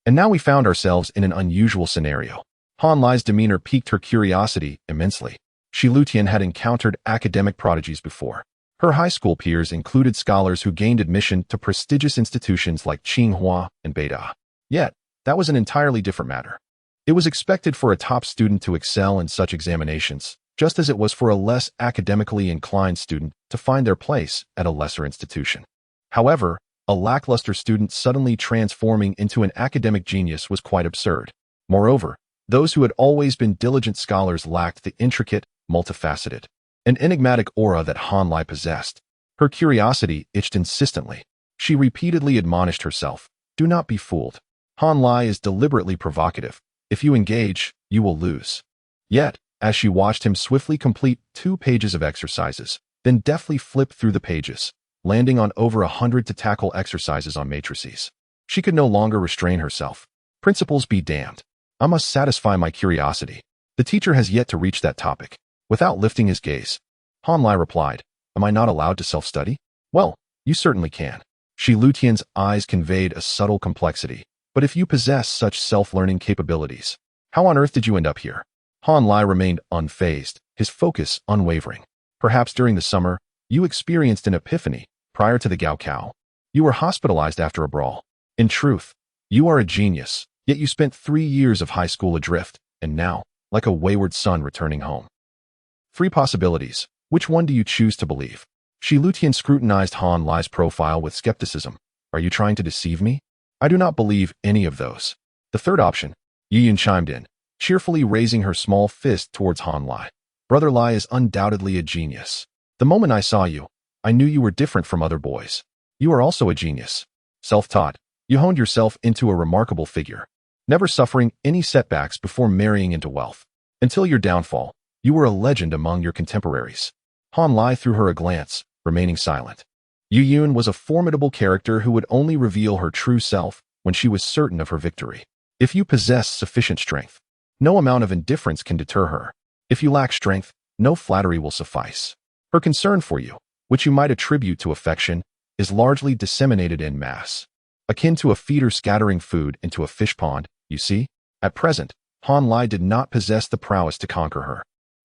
And now we found ourselves in an unusual scenario. Han Lai's demeanor piqued her curiosity immensely. Shi Lutian had encountered academic prodigies before. Her high school peers included scholars who gained admission to prestigious institutions like Tsinghua and Beida. Yet, that was an entirely different matter. It was expected for a top student to excel in such examinations, just as it was for a less academically inclined student to find their place at a lesser institution. However, a lackluster student suddenly transforming into an academic genius was quite absurd. Moreover, those who had always been diligent scholars lacked the intricate, multifaceted, and enigmatic aura that Han Lai possessed. Her curiosity itched insistently. She repeatedly admonished herself, "Do not be fooled. Han Lai is deliberately provocative. If you engage, you will lose." Yet, as she watched him swiftly complete 2 pages of exercises, then deftly flip through the pages, landing on over 100 to tackle exercises on matrices, She could no longer restrain herself. Principles be damned. I must satisfy my curiosity. The teacher has yet to reach that topic. Without lifting his gaze, Han Lai replied, Am I not allowed to self-study? Well, you certainly can. Shi Lutian's eyes conveyed a subtle complexity. But if you possess such self-learning capabilities, how on earth did you end up here? Han Lai remained unfazed, his focus unwavering. Perhaps during the summer, you experienced an epiphany. Prior to the Gaokao, you were hospitalized after a brawl. In truth, you are a genius, yet you spent 3 years of high school adrift, and now, like a wayward son returning home. 3 possibilities. Which one do you choose to believe? Shi Lutian scrutinized Han Lai's profile with skepticism. Are you trying to deceive me? I do not believe any of those. The third option. Yi Yun chimed in, cheerfully raising her small fist towards Han Lai. Brother Lai is undoubtedly a genius. The moment I saw you, I knew you were different from other boys. You are also a genius. Self-taught, you honed yourself into a remarkable figure, never suffering any setbacks before marrying into wealth. Until your downfall, you were a legend among your contemporaries. Han Lai threw her a glance, remaining silent. Yu Yun was a formidable character who would only reveal her true self when she was certain of her victory. If you possess sufficient strength, no amount of indifference can deter her. If you lack strength, no flattery will suffice. Her concern for you, which you might attribute to affection, is largely disseminated en masse. Akin to a feeder scattering food into a fish pond, you see? At present, Han Lai did not possess the prowess to conquer her.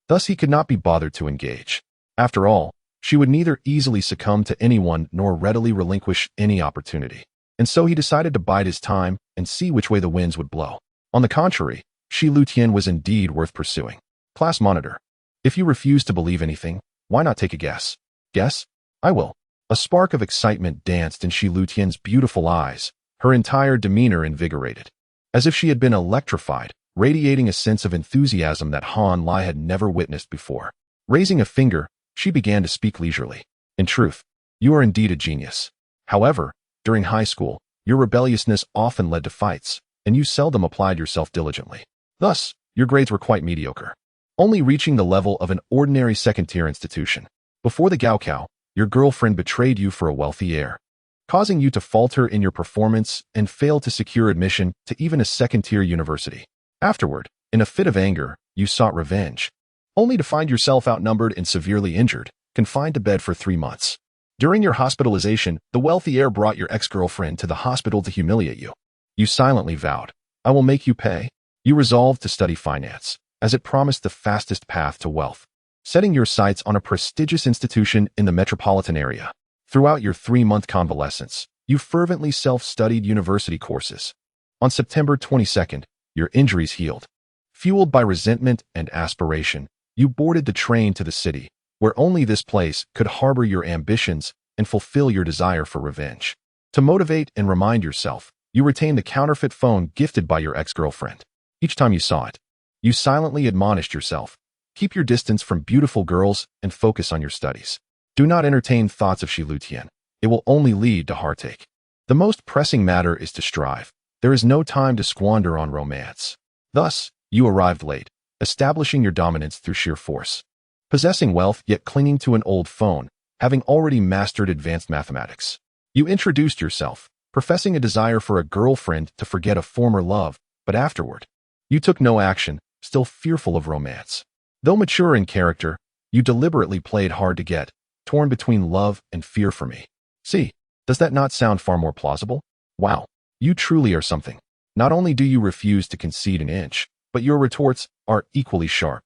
Thus he could not be bothered to engage. After all, she would neither easily succumb to anyone nor readily relinquish any opportunity. And so he decided to bide his time and see which way the winds would blow. On the contrary, Shi Lutian was indeed worth pursuing. Class monitor. If you refuse to believe anything, why not take a guess? Guess? I will. A spark of excitement danced in Shi Lutian's beautiful eyes, her entire demeanor invigorated. As if she had been electrified, radiating a sense of enthusiasm that Han Lai had never witnessed before. Raising a finger, she began to speak leisurely. In truth, you are indeed a genius. However, during high school, your rebelliousness often led to fights, and you seldom applied yourself diligently. Thus, your grades were quite mediocre, only reaching the level of an ordinary second-tier institution. Before the Gaokao, your girlfriend betrayed you for a wealthy heir, causing you to falter in your performance and fail to secure admission to even a second-tier university. Afterward, in a fit of anger, you sought revenge, only to find yourself outnumbered and severely injured, confined to bed for 3 months. During your hospitalization, the wealthy heir brought your ex-girlfriend to the hospital to humiliate you. You silently vowed, I will make you pay. You resolved to study finance, as it promised the fastest path to wealth, setting your sights on a prestigious institution in the metropolitan area. Throughout your 3-month convalescence, you fervently self-studied university courses. On September 22nd, your injuries healed. Fueled by resentment and aspiration, you boarded the train to the city, where only this place could harbor your ambitions and fulfill your desire for revenge. To motivate and remind yourself, you retained the counterfeit phone gifted by your ex-girlfriend. Each time you saw it, you silently admonished yourself, keep your distance from beautiful girls and focus on your studies. Do not entertain thoughts of Shi Lutian. It will only lead to heartache. The most pressing matter is to strive. There is no time to squander on romance. Thus, you arrived late, establishing your dominance through sheer force. Possessing wealth yet clinging to an old phone, having already mastered advanced mathematics. You introduced yourself, professing a desire for a girlfriend to forget a former love, but afterward, you took no action, still fearful of romance. Though mature in character, you deliberately played hard to get, torn between love and fear for me. See, does that not sound far more plausible? Wow, you truly are something. Not only do you refuse to concede an inch, but your retorts are equally sharp.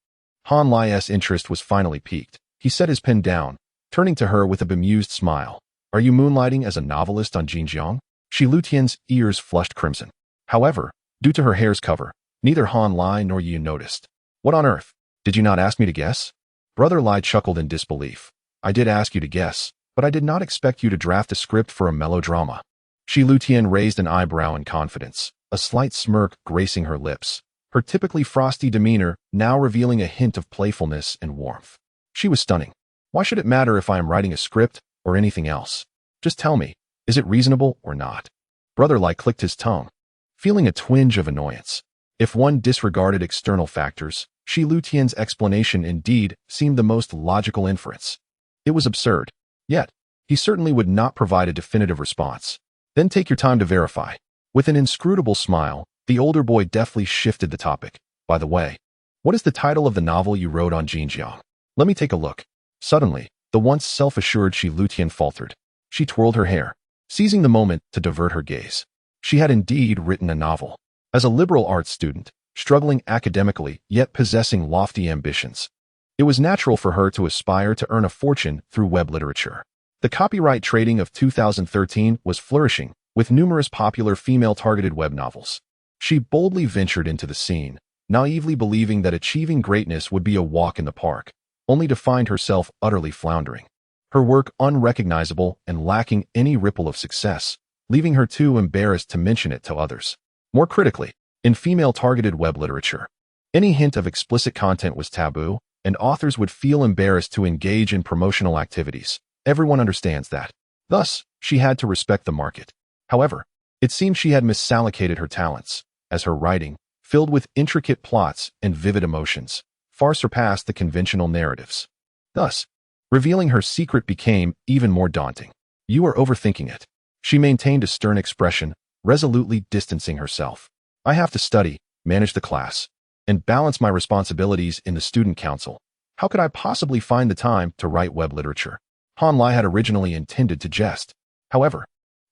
Han Lai's interest was finally piqued. He set his pen down, turning to her with a bemused smile. Are you moonlighting as a novelist on Jinjiang? Shi Lutian's ears flushed crimson. However, due to her hair's cover, neither Han Lai nor Yu noticed. What on earth? Did you not ask me to guess? Brother Lai chuckled in disbelief. I did ask you to guess, but I did not expect you to draft a script for a melodrama. Shi Lutian raised an eyebrow in confidence, a slight smirk gracing her lips, her typically frosty demeanor now revealing a hint of playfulness and warmth. She was stunning. Why should it matter if I am writing a script or anything else? Just tell me, is it reasonable or not? Brother Lai clicked his tongue, feeling a twinge of annoyance. If one disregarded external factors, Shi Lutian's explanation indeed seemed the most logical inference. It was absurd. Yet, he certainly would not provide a definitive response. Then take your time to verify. With an inscrutable smile, the older boy deftly shifted the topic. By the way, what is the title of the novel you wrote on Jinjiang? Let me take a look. Suddenly, the once self-assured Shi Lutian faltered. She twirled her hair, seizing the moment to divert her gaze. She had indeed written a novel. As a liberal arts student, struggling academically yet possessing lofty ambitions, it was natural for her to aspire to earn a fortune through web literature. The copyright trading of 2013 was flourishing, with numerous popular female-targeted web novels. She boldly ventured into the scene, naively believing that achieving greatness would be a walk in the park, only to find herself utterly floundering. Her work unrecognizable and lacking any ripple of success, leaving her too embarrassed to mention it to others. More critically, in female-targeted web literature, any hint of explicit content was taboo, and authors would feel embarrassed to engage in promotional activities. Everyone understands that. Thus, she had to respect the market. However, it seemed she had misallocated her talents, as her writing, filled with intricate plots and vivid emotions, far surpassed the conventional narratives. Thus, revealing her secret became even more daunting. You are overthinking it. She maintained a stern expression, resolutely distancing herself. I have to study, manage the class, and balance my responsibilities in the student council. How could I possibly find the time to write web literature? Han Lai had originally intended to jest. However,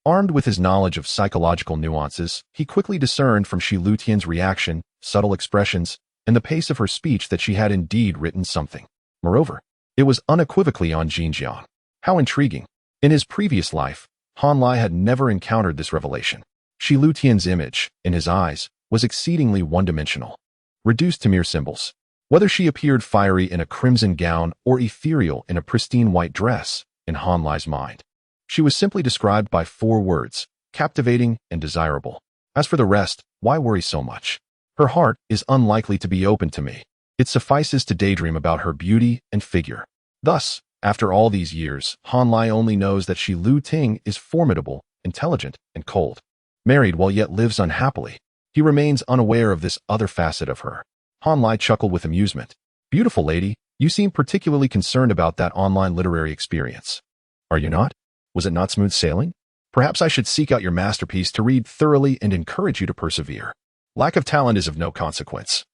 armed with his knowledge of psychological nuances, he quickly discerned from Shi Lutian's reaction, subtle expressions, and the pace of her speech that she had indeed written something. Moreover, it was unequivocally on Jinjiang. How intriguing. In his previous life, Han Lai had never encountered this revelation. Shi Lutian's image, in his eyes, was exceedingly one-dimensional, reduced to mere symbols. Whether she appeared fiery in a crimson gown or ethereal in a pristine white dress, in Han Lai's mind, she was simply described by 4 words: captivating and desirable. As for the rest, why worry so much? Her heart is unlikely to be open to me. It suffices to daydream about her beauty and figure. Thus, after all these years, Han Lai only knows that Shi Luting is formidable, intelligent, and cold. Married while yet lives unhappily, he remains unaware of this other facet of her. Han Lai chuckled with amusement. Beautiful lady, you seem particularly concerned about that online literary experience. Are you not? Was it not smooth sailing? Perhaps I should seek out your masterpiece to read thoroughly and encourage you to persevere. Lack of talent is of no consequence.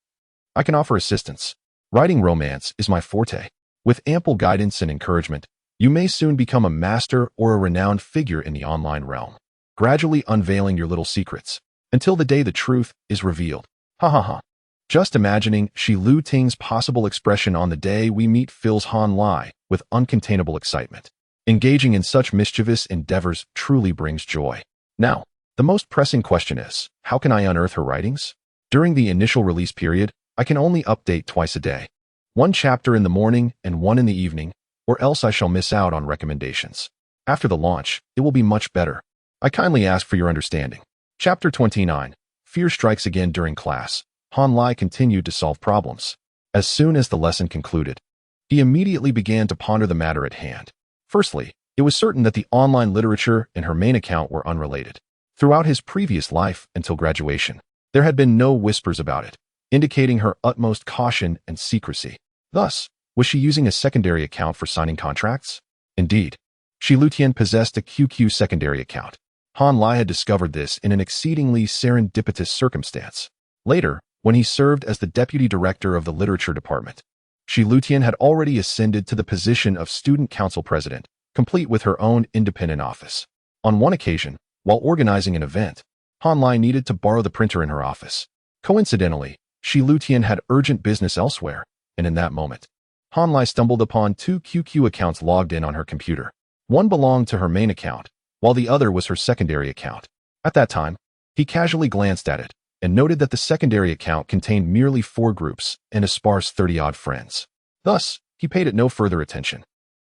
I can offer assistance. Writing romance is my forte. With ample guidance and encouragement, you may soon become a master or a renowned figure in the online realm, gradually unveiling your little secrets, until the day the truth is revealed. Ha ha ha. Just imagining Shi Luting's possible expression on the day we meet fills Han Lai with uncontainable excitement. Engaging in such mischievous endeavors truly brings joy. Now, the most pressing question is, how can I unearth her writings? During the initial release period, I can only update twice a day. 1 chapter in the morning and 1 in the evening, or else I shall miss out on recommendations. After the launch, it will be much better. I kindly ask for your understanding. Chapter 29. Fear strikes again during class. Han Lai continued to solve problems. As soon as the lesson concluded, he immediately began to ponder the matter at hand. Firstly, it was certain that the online literature and her main account were unrelated. Throughout his previous life until graduation, there had been no whispers about it, indicating her utmost caution and secrecy. Thus, was she using a secondary account for signing contracts? Indeed, Shi Lutian possessed a QQ secondary account. Han Lai had discovered this in an exceedingly serendipitous circumstance. Later, when he served as the deputy director of the literature department, Shi Lutian had already ascended to the position of student council president, complete with her own independent office. On one occasion, while organizing an event, Han Lai needed to borrow the printer in her office. Coincidentally, Shi Lutian had urgent business elsewhere, and in that moment, Han Lai stumbled upon 2 QQ accounts logged in on her computer. One belonged to her main account, while the other was her secondary account. At that time, he casually glanced at it and noted that the secondary account contained merely 4 groups and a sparse 30-odd friends. Thus, he paid it no further attention.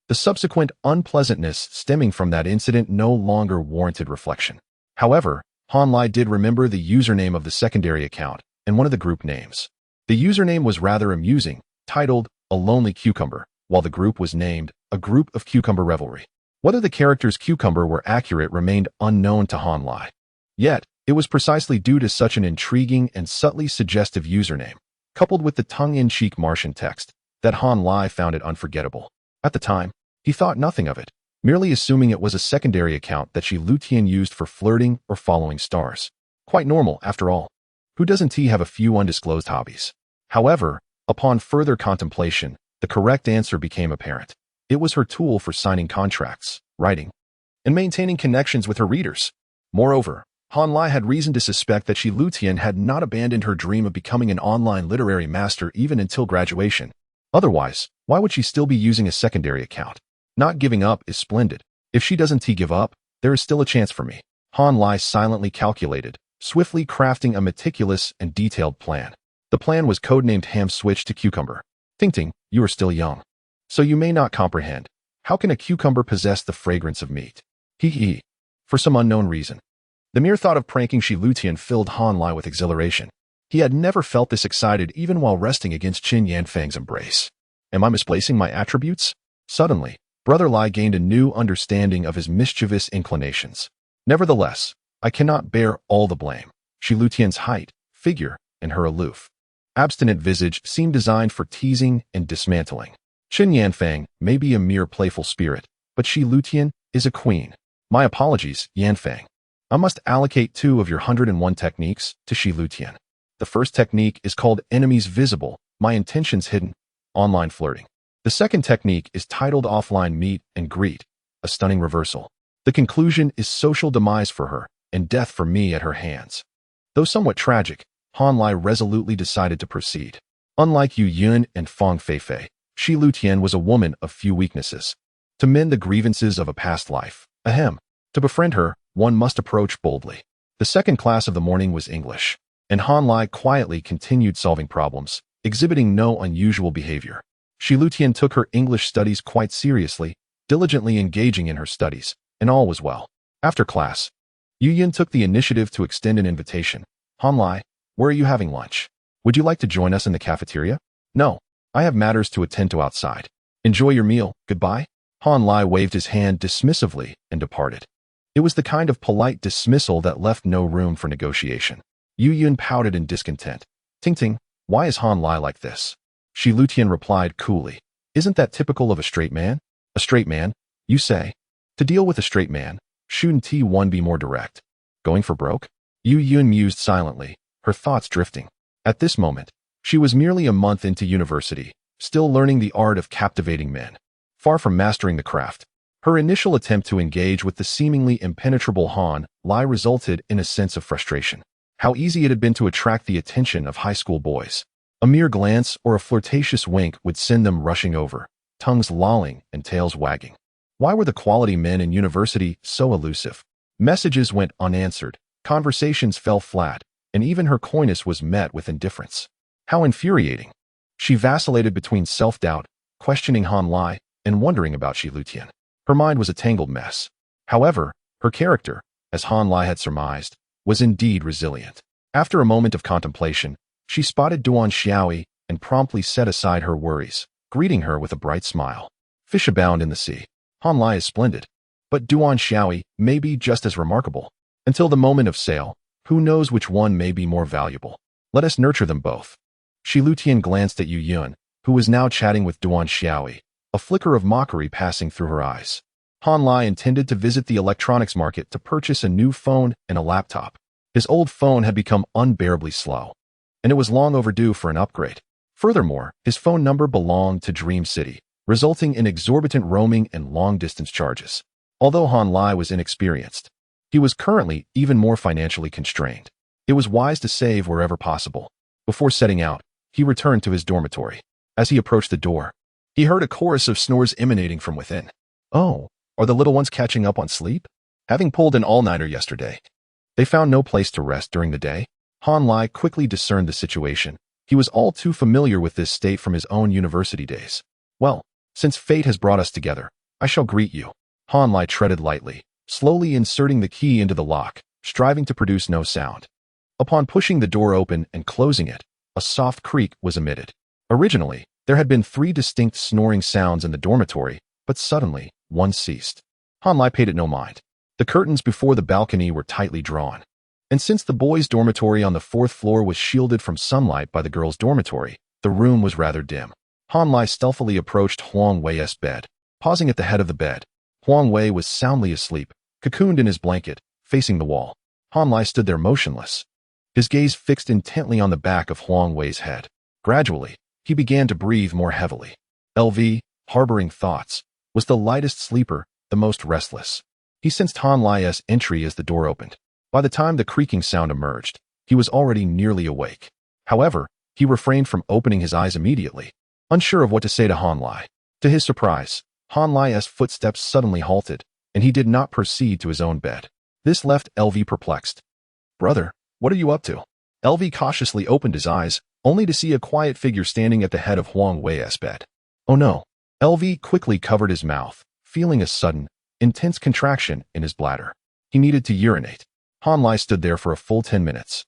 The subsequent unpleasantness stemming from that incident no longer warranted reflection. However, Han Lai did remember the username of the secondary account and one of the group names. The username was rather amusing, titled A Lonely Cucumber, while the group was named A Group of Cucumber Revelry. Whether the characters cucumber were accurate remained unknown to Han Lai. Yet, it was precisely due to such an intriguing and subtly suggestive username, coupled with the tongue-in-cheek Martian text, that Han Lai found it unforgettable. At the time, he thought nothing of it, merely assuming it was a secondary account that Shi Lutian used for flirting or following stars. Quite normal, after all. Who doesn't have a few undisclosed hobbies? However, upon further contemplation, the correct answer became apparent. It was her tool for signing contracts, writing, and maintaining connections with her readers. Moreover, Han Lai had reason to suspect that Shi Lutian had not abandoned her dream of becoming an online literary master even until graduation. Otherwise, why would she still be using a secondary account? Not giving up is splendid. If she doesn't give up, there is still a chance for me. Han Lai silently calculated, swiftly crafting a meticulous and detailed plan. The plan was codenamed Ham Switch to Cucumber. Ting, you are still young, so you may not comprehend. How can a cucumber possess the fragrance of meat? For some unknown reason. The mere thought of pranking Shi Lutian filled Han Lai with exhilaration. He had never felt this excited even while resting against Qin Yanfang's embrace. Am I misplacing my attributes? Suddenly, Brother Lai gained a new understanding of his mischievous inclinations. Nevertheless, I cannot bear all the blame. Shi Lutian's height, figure, and her aloof, abstinent visage seemed designed for teasing and dismantling. Qin Yanfang may be a mere playful spirit, but Shi Lutian is a queen. My apologies, Yanfang. I must allocate 2 of your 101 techniques to Shi Lutian. The first technique is called Enemies Visible, My Intentions Hidden, online flirting. The second technique is titled Offline Meet and Greet, a stunning reversal. The conclusion is social demise for her and death for me at her hands. Though somewhat tragic, Han Lai resolutely decided to proceed. Unlike Yu Yun and Fang Feifei, Shi Lutian was a woman of few weaknesses. To mend the grievances of a past life, to befriend her, one must approach boldly. The second class of the morning was English, and Han Lai quietly continued solving problems, exhibiting no unusual behavior. Shi Lutian took her English studies quite seriously, diligently engaging in her studies, and all was well. After class, Yu Yun took the initiative to extend an invitation. Han Lai, where are you having lunch? Would you like to join us in the cafeteria? No, I have matters to attend to outside. Enjoy your meal, goodbye. Han Lai waved his hand dismissively and departed. It was the kind of polite dismissal that left no room for negotiation. Yu Yun pouted in discontent. Ting, why is Han Lai like this? Shi Lutian replied coolly. Isn't that typical of a straight man? A straight man, you say? To deal with a straight man, shouldn't one be more direct? Going for broke? Yu Yun mused silently, her thoughts drifting. At this moment, she was merely a month into university, still learning the art of captivating men. Far from mastering the craft, her initial attempt to engage with the seemingly impenetrable Han Lai resulted in a sense of frustration. How easy it had been to attract the attention of high school boys. A mere glance or a flirtatious wink would send them rushing over, tongues lolling and tails wagging. Why were the quality men in university so elusive? Messages went unanswered, conversations fell flat, and even her coyness was met with indifference. How infuriating! She vacillated between self-doubt, questioning Han Lai, and wondering about Shi Lutian. Her mind was a tangled mess. However, her character, as Han Lai had surmised, was indeed resilient. After a moment of contemplation, she spotted Duan Xiaoyi and promptly set aside her worries, greeting her with a bright smile. Fish abound in the sea. Han Lai is splendid, but Duan Xiaoyi may be just as remarkable. Until the moment of sale, who knows which one may be more valuable? Let us nurture them both. Shi Lutian glanced at Yu Yun, who was now chatting with Duan Xiaoyi, a flicker of mockery passing through her eyes. Han Lai intended to visit the electronics market to purchase a new phone and a laptop. His old phone had become unbearably slow, and it was long overdue for an upgrade. Furthermore, his phone number belonged to Dream City, resulting in exorbitant roaming and long-distance charges. Although Han Lai was inexperienced, he was currently even more financially constrained. It was wise to save wherever possible. Before setting out, he returned to his dormitory. As he approached the door, he heard a chorus of snores emanating from within. Oh, are the little ones catching up on sleep? Having pulled an all-nighter yesterday, they found no place to rest during the day. Han Lai quickly discerned the situation. He was all too familiar with this state from his own university days. Well, since fate has brought us together, I shall greet you. Han Lai treaded lightly, slowly inserting the key into the lock, striving to produce no sound. Upon pushing the door open and closing it, a soft creak was emitted. Originally, there had been 3 distinct snoring sounds in the dormitory, but suddenly, one ceased. Han Lai paid it no mind. The curtains before the balcony were tightly drawn, and since the boys' dormitory on the 4th floor was shielded from sunlight by the girls' dormitory, the room was rather dim. Han Lai stealthily approached Huang Wei's bed. Pausing at the head of the bed, Huang Wei was soundly asleep, cocooned in his blanket, facing the wall. Han Lai stood there motionless, his gaze fixed intently on the back of Huang Wei's head. Gradually, he began to breathe more heavily. LV, harboring thoughts, was the lightest sleeper, the most restless. He sensed Han Lai's entry as the door opened. By the time the creaking sound emerged, he was already nearly awake. However, he refrained from opening his eyes immediately, unsure of what to say to Han Lai. To his surprise, Han Lai's footsteps suddenly halted, and he did not proceed to his own bed. This left LV perplexed. "Brother, what are you up to?" LV cautiously opened his eyes, only to see a quiet figure standing at the head of Huang Wei's bed. Oh no. LV quickly covered his mouth, feeling a sudden, intense contraction in his bladder. He needed to urinate. Han Lai stood there for a full 10 minutes,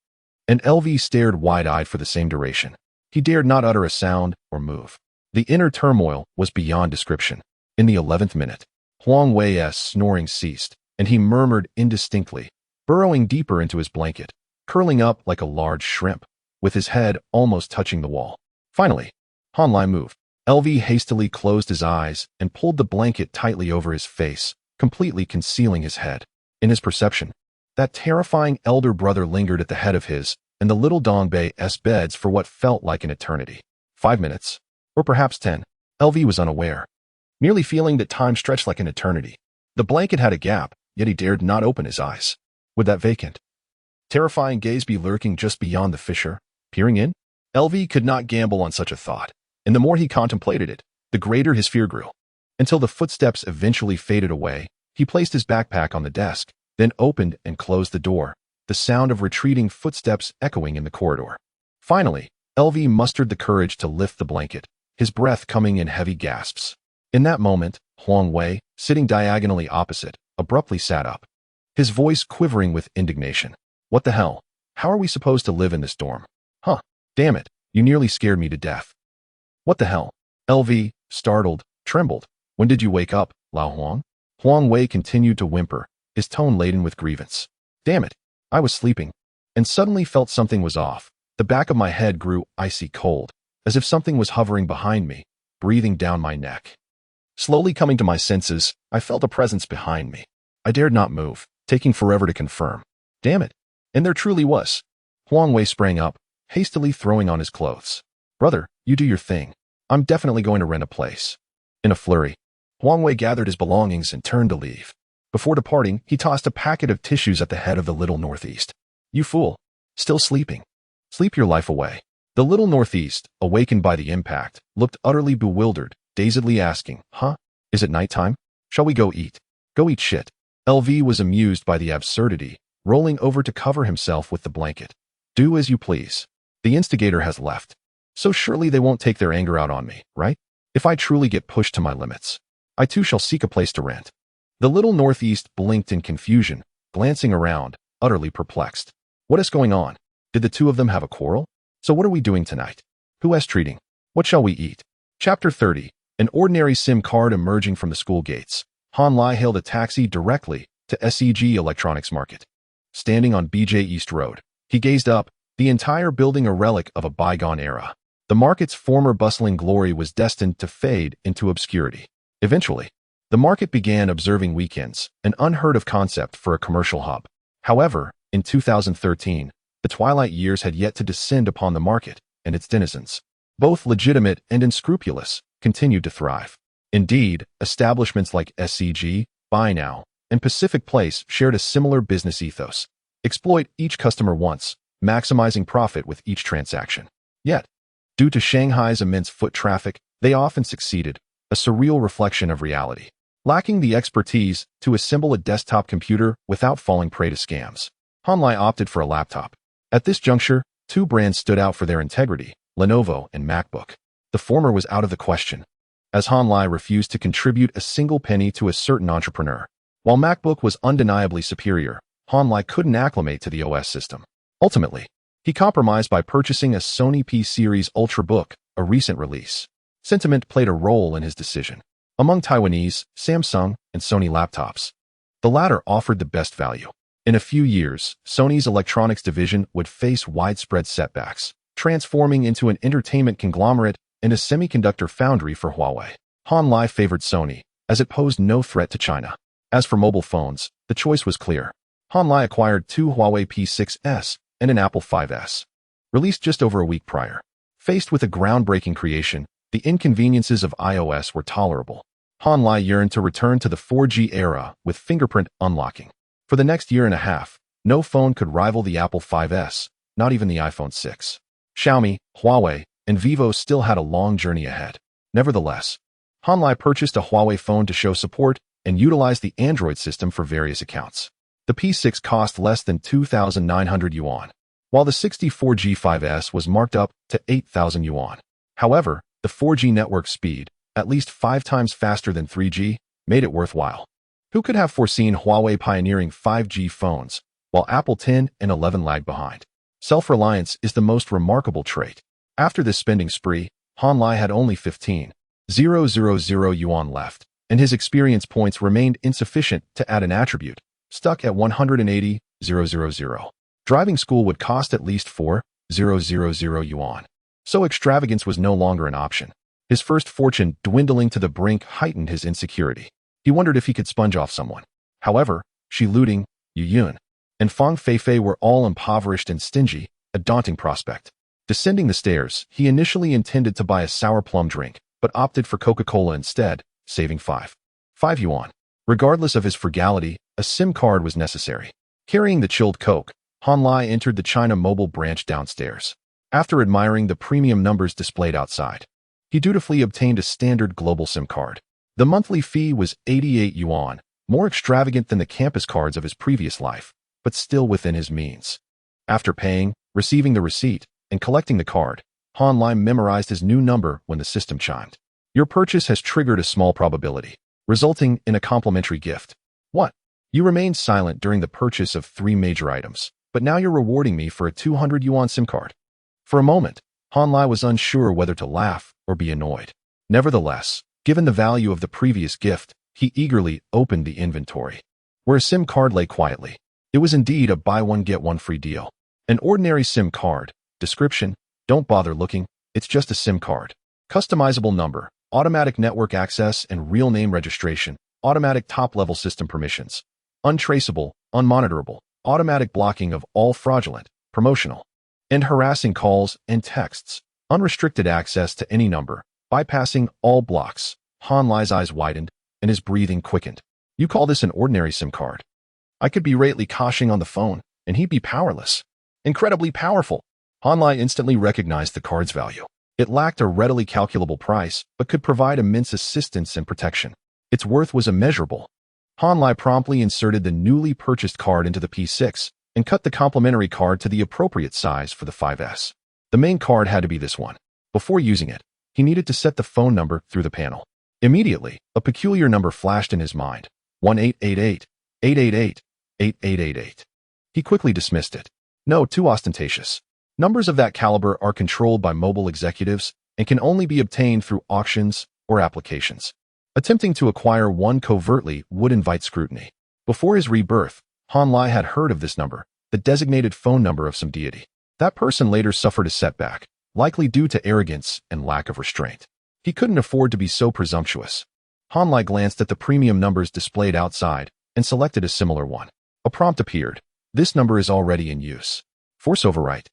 and LV stared wide-eyed for the same duration. He dared not utter a sound or move. The inner turmoil was beyond description. In the 11th minute, Huang Wei's snoring ceased, and he murmured indistinctly, burrowing deeper into his blanket, curling up like a large shrimp, with his head almost touching the wall. Finally, Han Lai moved. LV hastily closed his eyes and pulled the blanket tightly over his face, completely concealing his head. In his perception, that terrifying elder brother lingered at the head of his and the little Dongbei's beds for what felt like an eternity. 5 minutes, or perhaps 10. LV was unaware, merely feeling that time stretched like an eternity. The blanket had a gap, yet he dared not open his eyes. Would that vacant, terrifying gaze be lurking just beyond the fissure, peering in? LV could not gamble on such a thought, and the more he contemplated it, the greater his fear grew. Until the footsteps eventually faded away, he placed his backpack on the desk, then opened and closed the door, the sound of retreating footsteps echoing in the corridor. Finally, LV mustered the courage to lift the blanket, his breath coming in heavy gasps. In that moment, Huang Wei, sitting diagonally opposite, abruptly sat up, his voice quivering with indignation. "What the hell? How are we supposed to live in this dorm? Huh, damn it, you nearly scared me to death." "What the hell?" LV, startled, trembled. "When did you wake up, Lao Huang?" Huang Wei continued to whimper, his tone laden with grievance. "Damn it, I was sleeping, and suddenly felt something was off. The back of my head grew icy cold, as if something was hovering behind me, breathing down my neck. Slowly coming to my senses, I felt a presence behind me. I dared not move, taking forever to confirm. Damn it, and there truly was." Huang Wei sprang up, hastily throwing on his clothes. "Brother, you do your thing. I'm definitely going to rent a place." In a flurry, Huang Wei gathered his belongings and turned to leave. Before departing, he tossed a packet of tissues at the head of the little Northeast. "You fool. Still sleeping. Sleep your life away." The little Northeast, awakened by the impact, looked utterly bewildered, dazedly asking, "Huh? Is it nighttime? Shall we go eat?" "Go eat shit." LV was amused by the absurdity, rolling over to cover himself with the blanket. "Do as you please. The instigator has left, so surely they won't take their anger out on me, right? If I truly get pushed to my limits, I too shall seek a place to rent." The little Northeast blinked in confusion, glancing around, utterly perplexed. "What is going on? Did the two of them have a quarrel? So what are we doing tonight? Who is treating? What shall we eat?" Chapter 30. An ordinary SIM card emerging from the school gates. Han Lai hailed a taxi directly to SEG Electronics Market. Standing on BJ East Road, he gazed up, the entire building a relic of a bygone era. The market's former bustling glory was destined to fade into obscurity. Eventually, the market began observing weekends, an unheard-of concept for a commercial hub. However, in 2013, the twilight years had yet to descend upon the market, and its denizens, both legitimate and unscrupulous, continued to thrive. Indeed, establishments like SCG, Buy Now, and Pacific Place shared a similar business ethos. Exploit each customer once, maximizing profit with each transaction. Yet, due to Shanghai's immense foot traffic, they often succeeded, a surreal reflection of reality. Lacking the expertise to assemble a desktop computer without falling prey to scams, Han Lai opted for a laptop. At this juncture, two brands stood out for their integrity, Lenovo and MacBook. The former was out of the question, as Han Lai refused to contribute a single penny to a certain entrepreneur. While MacBook was undeniably superior, Han Lai couldn't acclimate to the OS system. Ultimately, he compromised by purchasing a Sony P-Series Ultrabook, a recent release. Sentiment played a role in his decision. Among Taiwanese, Samsung, and Sony laptops, the latter offered the best value. In a few years, Sony's electronics division would face widespread setbacks, transforming into an entertainment conglomerate and a semiconductor foundry for Huawei. Han Lai favored Sony, as it posed no threat to China. As for mobile phones, the choice was clear. Honlai acquired two Huawei P6s and an Apple 5s, released just over a week prior. Faced with a groundbreaking creation, the inconveniences of iOS were tolerable. Honlai yearned to return to the 4G era with fingerprint unlocking. For the next year and a half, no phone could rival the Apple 5s, not even the iPhone 6. Xiaomi, Huawei, and Vivo still had a long journey ahead. Nevertheless, Honlai purchased a Huawei phone to show support and utilized the Android system for various accounts. The P6 cost less than 2,900 yuan, while the 64G 5S was marked up to 8,000 yuan. However, the 4G network speed, at least 5 times faster than 3G, made it worthwhile. Who could have foreseen Huawei pioneering 5G phones, while Apple 10 and 11 lagged behind? Self-reliance is the most remarkable trait. After this spending spree, Honlai had only 15,000 yuan left, and his experience points remained insufficient to add an attribute, stuck at 180,000. Driving school would cost at least 4,000 yuan. So extravagance was no longer an option. His first fortune dwindling to the brink heightened his insecurity. He wondered if he could sponge off someone. However, Shi Luding, Yu Yun, and Fang Feifei were all impoverished and stingy, a daunting prospect. Descending the stairs, he initially intended to buy a sour plum drink, but opted for Coca-Cola instead, saving 5 yuan. Regardless of his frugality, a SIM card was necessary. Carrying the chilled Coke, Honlai entered the China Mobile branch downstairs. After admiring the premium numbers displayed outside, he dutifully obtained a standard global SIM card. The monthly fee was 88 yuan, more extravagant than the campus cards of his previous life, but still within his means. After paying, receiving the receipt, and collecting the card, Honlai memorized his new number when the system chimed. Your purchase has triggered a small probability, resulting in a complimentary gift. What? You remained silent during the purchase of 3 major items, but now you're rewarding me for a 200 yuan SIM card. For a moment, Honlai was unsure whether to laugh or be annoyed. Nevertheless, given the value of the previous gift, he eagerly opened the inventory, where a SIM card lay quietly. It was indeed a buy one get one free deal. An ordinary SIM card. Description: don't bother looking, it's just a SIM card. Customizable number, automatic network access and real name registration, automatic top-level system permissions, untraceable, unmonitorable, automatic blocking of all fraudulent, promotional, and harassing calls and texts, unrestricted access to any number, bypassing all blocks. Honlai's eyes widened and his breathing quickened. You call this an ordinary SIM card? I could be Rately koshing on the phone, and he'd be powerless. Incredibly powerful. Honlai instantly recognized the card's value. It lacked a readily calculable price, but could provide immense assistance and protection. Its worth was immeasurable. Honlai promptly inserted the newly purchased card into the P6 and cut the complementary card to the appropriate size for the 5S. The main card had to be this one. Before using it, he needed to set the phone number through the panel. Immediately, a peculiar number flashed in his mind. 1-888-888-8888. He quickly dismissed it. No, too ostentatious. Numbers of that caliber are controlled by mobile executives and can only be obtained through auctions or applications. Attempting to acquire one covertly would invite scrutiny. Before his rebirth, Honlai had heard of this number, the designated phone number of some deity. That person later suffered a setback, likely due to arrogance and lack of restraint. He couldn't afford to be so presumptuous. Honlai glanced at the premium numbers displayed outside and selected a similar one. A prompt appeared. This number is already in use. Force overwrite.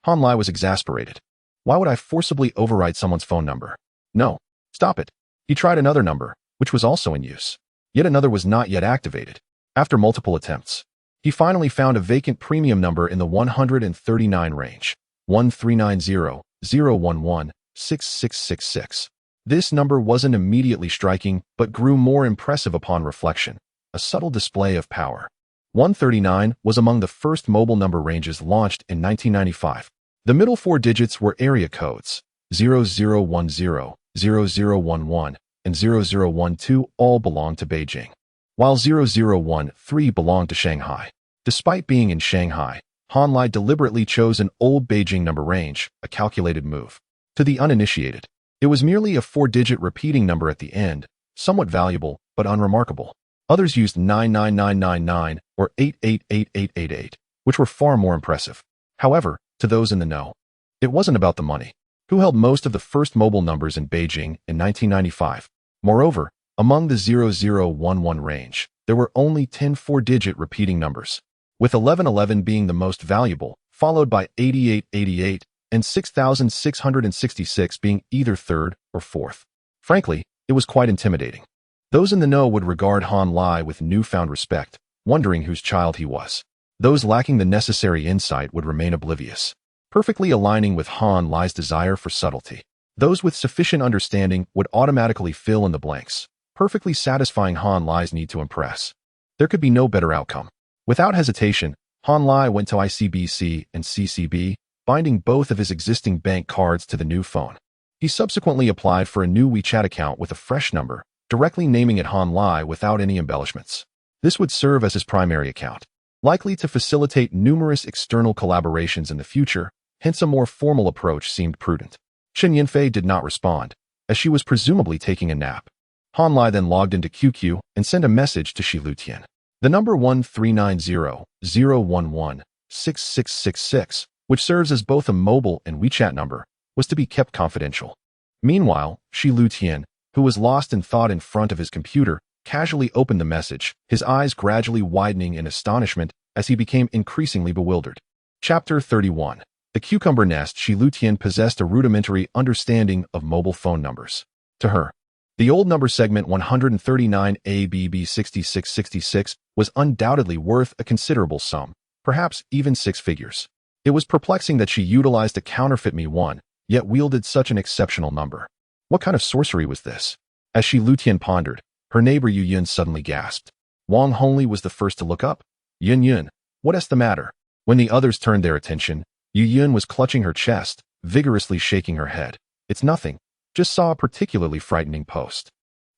Honlai was exasperated. Why would I forcibly overwrite someone's phone number? No. Stop it. He tried another number, which was also in use. Yet another was not yet activated. After multiple attempts, he finally found a vacant premium number in the 139 range. 1390-011-6666. This number wasn't immediately striking, but grew more impressive upon reflection. A subtle display of power. 139 was among the first mobile number ranges launched in 1995. The middle 4 digits were area codes. 0010, 0011, and 0012 all belonged to Beijing, while 0013 belonged to Shanghai. Despite being in Shanghai, Honlai deliberately chose an old Beijing number range, a calculated move. To the uninitiated, it was merely a 4-digit repeating number at the end, somewhat valuable but unremarkable. Others used 99999 or 888888, which were far more impressive. However, to those in the know, it wasn't about the money. Who held most of the first mobile numbers in Beijing in 1995? Moreover, among the 0011 range, there were only 10 4-digit repeating numbers. with 1111 being the most valuable, followed by 8888 and 6666 being either third or fourth. Frankly, it was quite intimidating. Those in the know would regard Han Lai with newfound respect, wondering whose child he was. Those lacking the necessary insight would remain oblivious, perfectly aligning with Han Lai's desire for subtlety. Those with sufficient understanding would automatically fill in the blanks, perfectly satisfying Han Lai's need to impress. There could be no better outcome. Without hesitation, Han Lai went to ICBC and CCB, binding both of his existing bank cards to the new phone. He subsequently applied for a new WeChat account with a fresh number, directly naming it Han Lai without any embellishments. This would serve as his primary account, likely to facilitate numerous external collaborations in the future, hence a more formal approach seemed prudent. Chen Yinfei did not respond, as she was presumably taking a nap. Han Lai then logged into QQ and sent a message to Shi Lutian. The number 1390-011-6666, which serves as both a mobile and WeChat number, was to be kept confidential. Meanwhile, Shi Lutian, who was lost in thought in front of his computer, casually opened the message, his eyes gradually widening in astonishment as he became increasingly bewildered. Chapter 31. The Cucumber Nest. Shi Lutian possessed a rudimentary understanding of mobile phone numbers. To her, the old number segment 139ABB6666 was undoubtedly worth a considerable sum, perhaps even 6 figures. It was perplexing that she utilized a counterfeit Me-1, yet wielded such an exceptional number. What kind of sorcery was this? As Shi Lutian pondered, her neighbor Yu Yun suddenly gasped. Wang Hongli was the first to look up. Yun, what's the matter? When the others turned their attention, Yu Yun was clutching her chest, vigorously shaking her head. It's nothing. Just saw a particularly frightening post.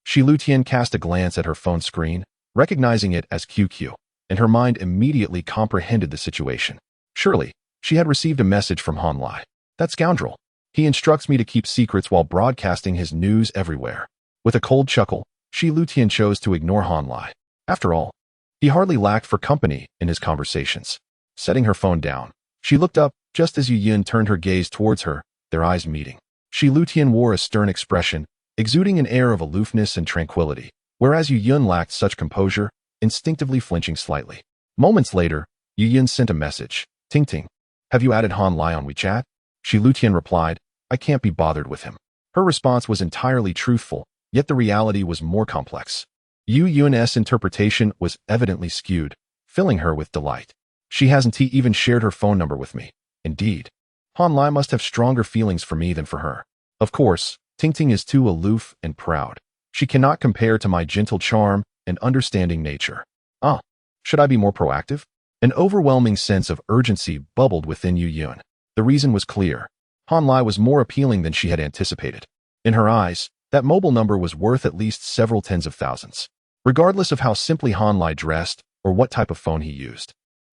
Shi Lutian cast a glance at her phone screen, recognizing it as QQ, and her mind immediately comprehended the situation. Surely, she had received a message from Han Lai. That scoundrel. He instructs me to keep secrets while broadcasting his news everywhere. With a cold chuckle, Shi Lutian chose to ignore Han Lai. After all, he hardly lacked for company in his conversations. Setting her phone down, she looked up just as Yu Yun turned her gaze towards her, their eyes meeting. Shi Lutian wore a stern expression, exuding an air of aloofness and tranquility, whereas Yu Yun lacked such composure, instinctively flinching slightly. Moments later, Yu Yun sent a message. Ting Ting. Have you added Han Lai on WeChat? Shi Lutian replied, I can't be bothered with him. Her response was entirely truthful, yet the reality was more complex. Yu Yun's interpretation was evidently skewed, filling her with delight. She hasn't even shared her phone number with me. Indeed. Han Lai must have stronger feelings for me than for her. Of course, Ting Ting is too aloof and proud. She cannot compare to my gentle charm and understanding nature. Should I be more proactive? An overwhelming sense of urgency bubbled within Yu Yun. The reason was clear. Han Lai was more appealing than she had anticipated. In her eyes, that mobile number was worth at least several tens of thousands, regardless of how simply Han Lai dressed or what type of phone he used.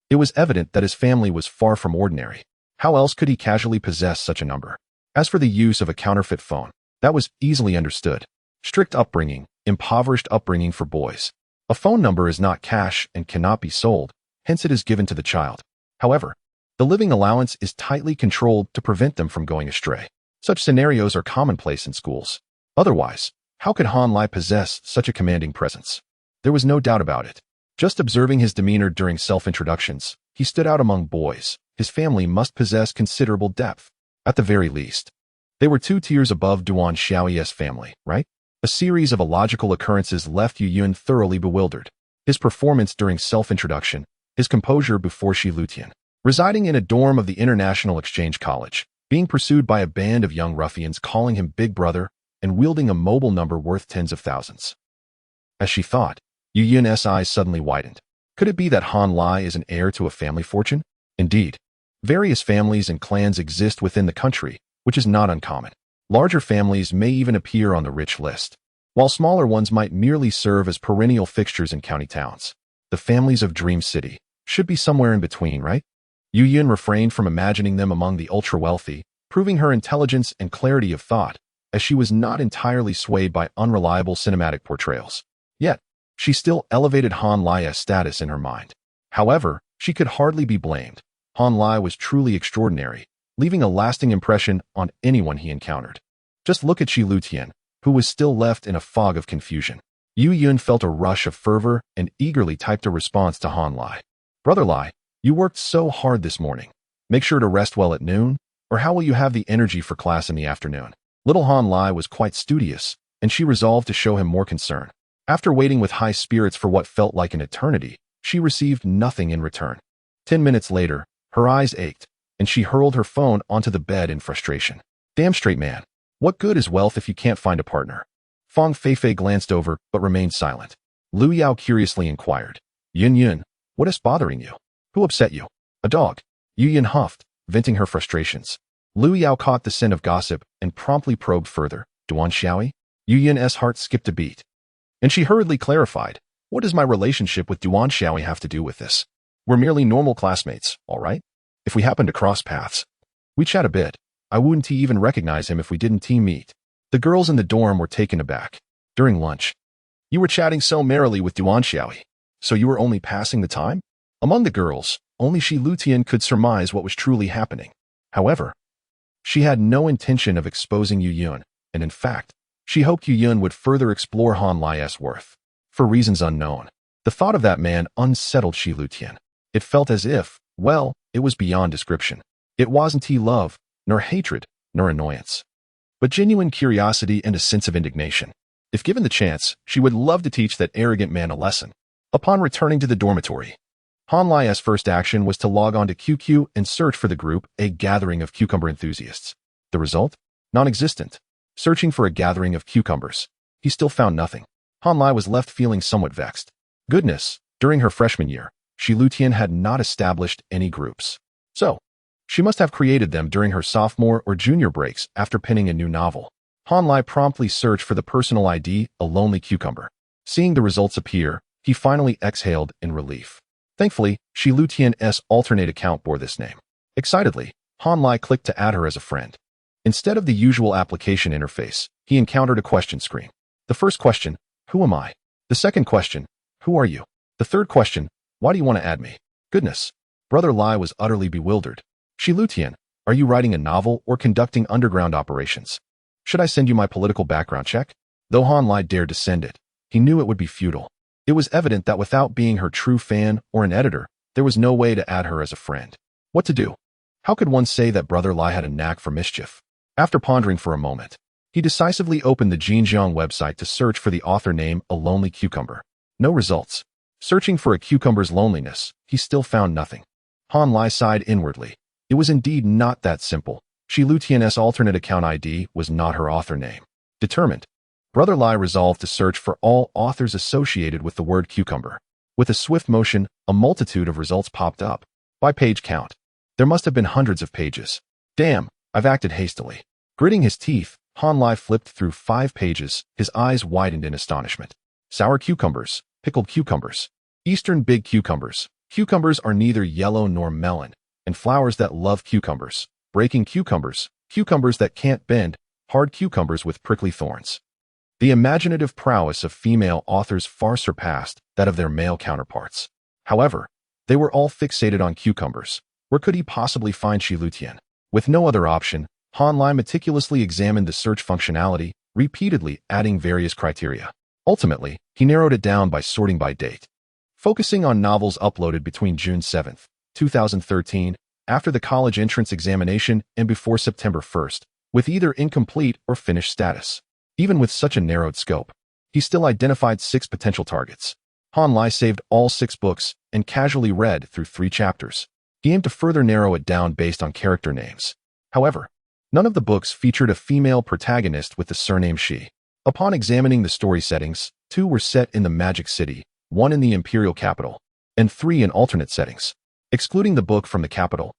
It was evident that his family was far from ordinary. How else could he casually possess such a number? As for the use of a counterfeit phone, that was easily understood. Strict upbringing, impoverished upbringing for boys. A phone number is not cash and cannot be sold, hence it is given to the child. However, the living allowance is tightly controlled to prevent them from going astray. Such scenarios are commonplace in schools. Otherwise, how could Han Lai possess such a commanding presence? There was no doubt about it. Just observing his demeanor during self-introductions, he stood out among boys. His family must possess considerable depth. At the very least, they were 2 tiers above Duan Xiaoye's family, right? A series of illogical occurrences left Yu Yun thoroughly bewildered. His performance during self-introduction, his composure before Shi Lutian, residing in a dorm of the International Exchange College, being pursued by a band of young ruffians calling him Big Brother, and wielding a mobile number worth tens of thousands. As she thought, Yu Yun's eyes suddenly widened. Could it be that Han Lai is an heir to a family fortune? Indeed. Various families and clans exist within the country, which is not uncommon. Larger families may even appear on the rich list, while smaller ones might merely serve as perennial fixtures in county towns. The families of Dream City should be somewhere in between, right? Yu Yun refrained from imagining them among the ultra-wealthy, proving her intelligence and clarity of thought, as she was not entirely swayed by unreliable cinematic portrayals. Yet, she still elevated Han Lai's status in her mind. However, she could hardly be blamed. Han Lai was truly extraordinary, leaving a lasting impression on anyone he encountered. Just look at Shi Lutian, who was still left in a fog of confusion. Yu Yun felt a rush of fervor and eagerly typed a response to Han Lai. Brother Lai, you worked so hard this morning. Make sure to rest well at noon, or how will you have the energy for class in the afternoon? Little Han Lai was quite studious, and she resolved to show him more concern. After waiting with high spirits for what felt like an eternity, she received nothing in return. 10 minutes later, her eyes ached, and she hurled her phone onto the bed in frustration. Damn straight, man. What good is wealth if you can't find a partner? Fang Feifei glanced over but remained silent. Lu Yao curiously inquired, Yun Yun, what is bothering you? Who upset you? A dog. Yu Yun huffed, venting her frustrations. Lu Yao caught the scent of gossip and promptly probed further. Duan Xiaoyi? Yu Yun's heart skipped a beat. And she hurriedly clarified, what does my relationship with Duan Xiaoyi have to do with this? We're merely normal classmates, all right? If we happen to cross paths, we chat a bit. I wouldn't even recognize him if we didn't team meet. The girls in the dorm were taken aback. During lunch, you were chatting so merrily with Duan Xiaoyi, so you were only passing the time? Among the girls, only Shi Lutian could surmise what was truly happening. However, she had no intention of exposing Yu Yun, and in fact, she hoped Yu Yun would further explore Han Lai's worth. For reasons unknown, the thought of that man unsettled Shi Lutian. It felt as if, well, it was beyond description. It wasn't love, nor hatred, nor annoyance, but genuine curiosity and a sense of indignation. If given the chance, she would love to teach that arrogant man a lesson. Upon returning to the dormitory, Han Lai's first action was to log on to QQ and search for the group, a gathering of cucumber enthusiasts. The result? Non-existent. Searching for a gathering of cucumbers, he still found nothing. Han Lai was left feeling somewhat vexed. Goodness, during her freshman year, Shi Lutian had not established any groups. So, she must have created them during her sophomore or junior breaks after penning a new novel. Han Lai promptly searched for the personal ID, a lonely cucumber. Seeing the results appear, he finally exhaled in relief. Thankfully, Shi Lutian's alternate account bore this name. Excitedly, Han Lai clicked to add her as a friend. Instead of the usual application interface, he encountered a question screen. The first question, who am I? The second question, who are you? The third question, why do you want to add me? Goodness. Brother Lai was utterly bewildered. Shi Lutian, are you writing a novel or conducting underground operations? Should I send you my political background check? Though Han Lai dared to send it, he knew it would be futile. It was evident that without being her true fan or an editor, there was no way to add her as a friend. What to do? How could one say that Brother Lai had a knack for mischief? After pondering for a moment, he decisively opened the Jinjiang website to search for the author name, a lonely cucumber. No results. Searching for a cucumber's loneliness, he still found nothing. Han Lai sighed inwardly. It was indeed not that simple. Shi Lutian's alternate account ID was not her author name. Determined, Brother Lai resolved to search for all authors associated with the word cucumber. With a swift motion, a multitude of results popped up. By page count, there must have been hundreds of pages. Damn, I've acted hastily. Gritting his teeth, Han Lai flipped through 5 pages, his eyes widened in astonishment. Sour cucumbers, pickled cucumbers, Eastern big cucumbers. Cucumbers are neither yellow nor melon, and flowers that love cucumbers. Breaking cucumbers, cucumbers that can't bend, hard cucumbers with prickly thorns. The imaginative prowess of female authors far surpassed that of their male counterparts. However, they were all fixated on cucumbers. Where could he possibly find Shi Lutian? With no other option, Han Lai meticulously examined the search functionality, repeatedly adding various criteria. Ultimately, he narrowed it down by sorting by date. Focusing on novels uploaded between June 7, 2013, after the college entrance examination and before September 1, with either incomplete or finished status. Even with such a narrowed scope, he still identified 6 potential targets. Han Lai saved all 6 books and casually read through 3 chapters. He aimed to further narrow it down based on character names. However, none of the books featured a female protagonist with the surname Shi. Upon examining the story settings, 2 were set in the Magic City, 1 in the Imperial capital, and 3 in alternate settings. Excluding the book from the capital,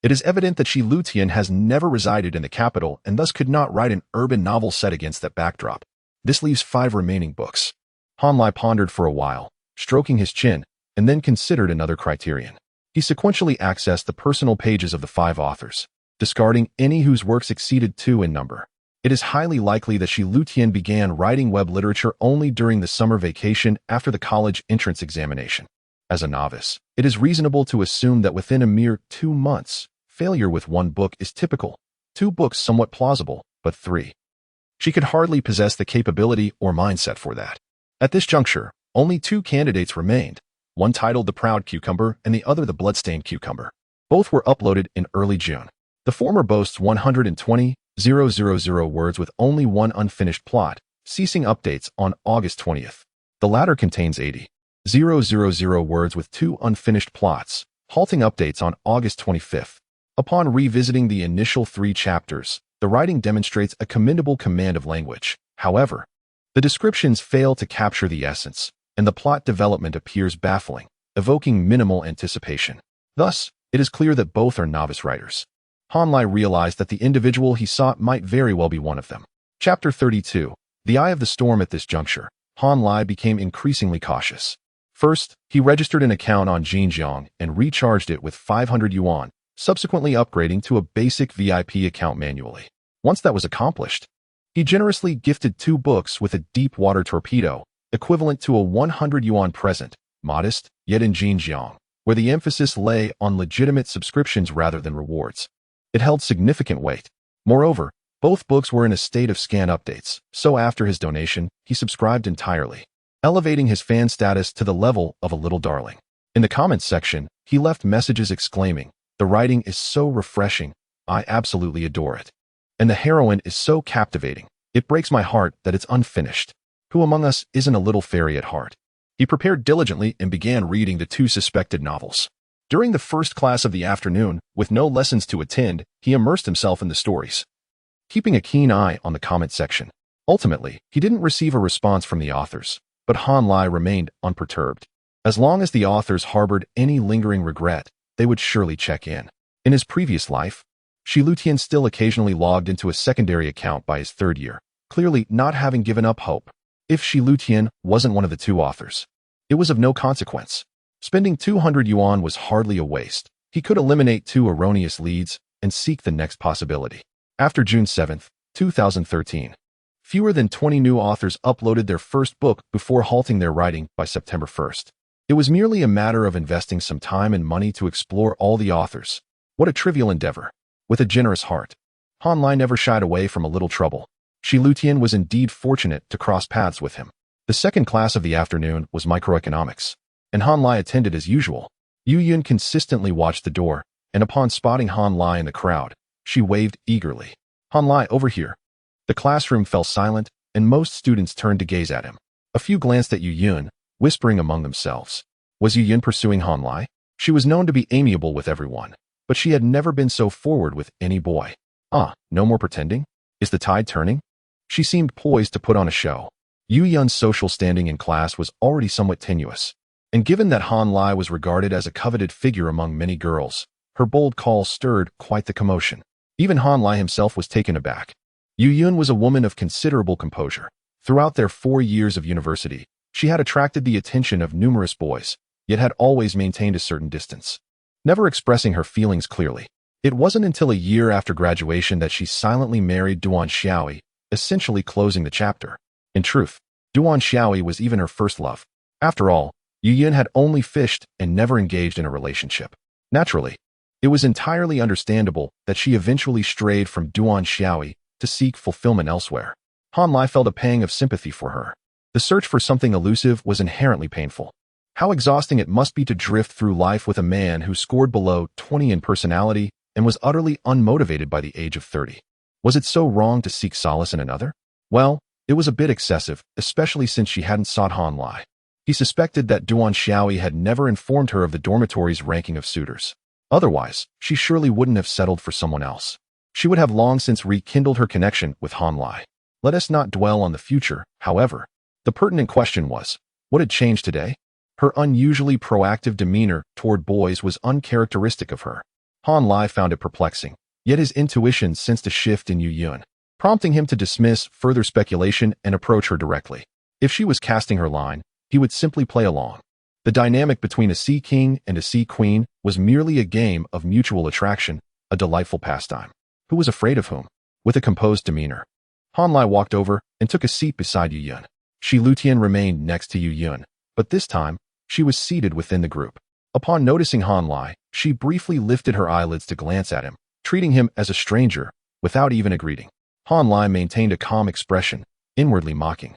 it is evident that Shi Lutian has never resided in the capital and thus could not write an urban novel set against that backdrop. This leaves 5 remaining books. Han Lai pondered for a while, stroking his chin, and then considered another criterion. He sequentially accessed the personal pages of the 5 authors, discarding any whose works exceeded 2 in number. It is highly likely that Shi Lutian began writing web literature only during the summer vacation after the college entrance examination. As a novice, it is reasonable to assume that within a mere 2 months, failure with 1 book is typical. 2 books somewhat plausible, but 3. She could hardly possess the capability or mindset for that. At this juncture, only 2 candidates remained, one titled The Proud Cucumber and the other The Bloodstained Cucumber. Both were uploaded in early June. The former boasts 120,000 words with only one unfinished plot, ceasing updates on August 20th. The latter contains 80,000 words with two unfinished plots, halting updates on August 25th. Upon revisiting the initial 3 chapters, the writing demonstrates a commendable command of language. However, the descriptions fail to capture the essence, and the plot development appears baffling, evoking minimal anticipation. Thus, it is clear that both are novice writers. Hanlai realized that the individual he sought might very well be one of them. Chapter 32. The Eye of the Storm. At this juncture, Hanlai became increasingly cautious. First, he registered an account on Xinjiang and recharged it with 500 yuan, subsequently upgrading to a basic VIP account manually. Once that was accomplished, he generously gifted 2 books with a deep water torpedo, equivalent to a 100 yuan present, modest, yet in Xinjiang, where the emphasis lay on legitimate subscriptions rather than rewards. It held significant weight. Moreover, both books were in a state of scan updates, so after his donation, he subscribed entirely, elevating his fan status to the level of a little darling. In the comments section, he left messages exclaiming, "The writing is so refreshing, I absolutely adore it. And the heroine is so captivating, it breaks my heart that it's unfinished. Who among us isn't a little fairy at heart?" He prepared diligently and began reading the 2 suspected novels. During the first class of the afternoon, with no lessons to attend, he immersed himself in the stories, keeping a keen eye on the comment section. Ultimately, he didn't receive a response from the authors, but Hanlai remained unperturbed. As long as the authors harbored any lingering regret, they would surely check in. In his previous life, Shi Lutian still occasionally logged into a secondary account by his 3rd year, clearly not having given up hope. If Shi Lutian wasn't one of the 2 authors, it was of no consequence. Spending 200 yuan was hardly a waste. He could eliminate 2 erroneous leads and seek the next possibility. After June 7, 2013, fewer than 20 new authors uploaded their first book before halting their writing by September 1st. It was merely a matter of investing some time and money to explore all the authors. What a trivial endeavor. With a generous heart, Hanlai never shied away from a little trouble. Shi Lutian was indeed fortunate to cross paths with him. The second class of the afternoon was microeconomics, and Hanlai attended as usual. Yu Yun consistently watched the door, and upon spotting Hanlai in the crowd, she waved eagerly. "Hanlai, over here." The classroom fell silent, and most students turned to gaze at him. A few glanced at Yu Yun, whispering among themselves. Was Yu Yun pursuing Hanlai? She was known to be amiable with everyone, but she had never been so forward with any boy. No more pretending? Is the tide turning? She seemed poised to put on a show. Yu Yun's social standing in class was already somewhat tenuous, and given that Hanlai was regarded as a coveted figure among many girls, her bold call stirred quite the commotion. Even Hanlai himself was taken aback. Yu Yun was a woman of considerable composure. Throughout their 4 years of university, she had attracted the attention of numerous boys, yet had always maintained a certain distance, never expressing her feelings clearly. It wasn't until a year after graduation that she silently married Duan Xiaoyi, essentially closing the chapter. In truth, Duan Xiaoyi was even her first love. After all, Yu Yun had only fished and never engaged in a relationship. Naturally, it was entirely understandable that she eventually strayed from Duan Xiaoyi to seek fulfillment elsewhere. Hanlai felt a pang of sympathy for her. The search for something elusive was inherently painful. How exhausting it must be to drift through life with a man who scored below 20 in personality and was utterly unmotivated by the age of 30. Was it so wrong to seek solace in another? Well, it was a bit excessive, especially since she hadn't sought Hanlai. He suspected that Duan Xiaoyi had never informed her of the dormitory's ranking of suitors. Otherwise, she surely wouldn't have settled for someone else. She would have long since rekindled her connection with Hanlai. Let us not dwell on the future, however. The pertinent question was, what had changed today? Her unusually proactive demeanor toward boys was uncharacteristic of her. Hanlai found it perplexing, yet his intuition sensed a shift in Yu Yun, prompting him to dismiss further speculation and approach her directly. If she was casting her line, he would simply play along. The dynamic between a sea king and a sea queen was merely a game of mutual attraction, a delightful pastime. Who was afraid of whom? With a composed demeanor, Hanlai walked over and took a seat beside Yu Yun. Shi Lutian remained next to Yu Yun, but this time, she was seated within the group. Upon noticing Hanlai, she briefly lifted her eyelids to glance at him, treating him as a stranger, without even a greeting. Hanlai maintained a calm expression, inwardly mocking.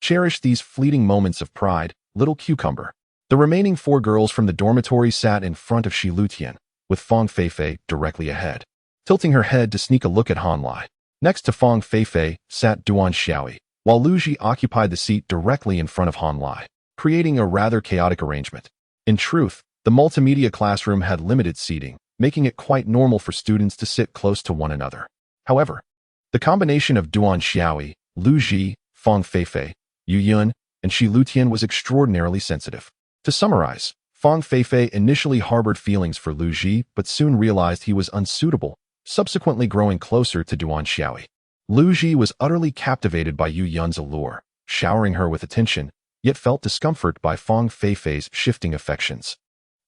Cherish these fleeting moments of pride, little cucumber. The remaining 4 girls from the dormitory sat in front of Shi Lutian, with Fang Feifei directly ahead, tilting her head to sneak a look at Han Lai. Next to Fang Feifei sat Duan Xiaoyi, while Lu Ji occupied the seat directly in front of Han Lai, creating a rather chaotic arrangement. In truth, the multimedia classroom had limited seating, making it quite normal for students to sit close to one another. However, the combination of Duan Xiaoyi, Lu Ji, Fang Feifei, Yu Yun, and Shi Lutian was extraordinarily sensitive. To summarize, Fang Feifei initially harbored feelings for Lu Ji but soon realized he was unsuitable, subsequently growing closer to Duan Xiaoyi. Lu Ji was utterly captivated by Yu Yun's allure, showering her with attention, yet felt discomfort by Fang Feifei's shifting affections.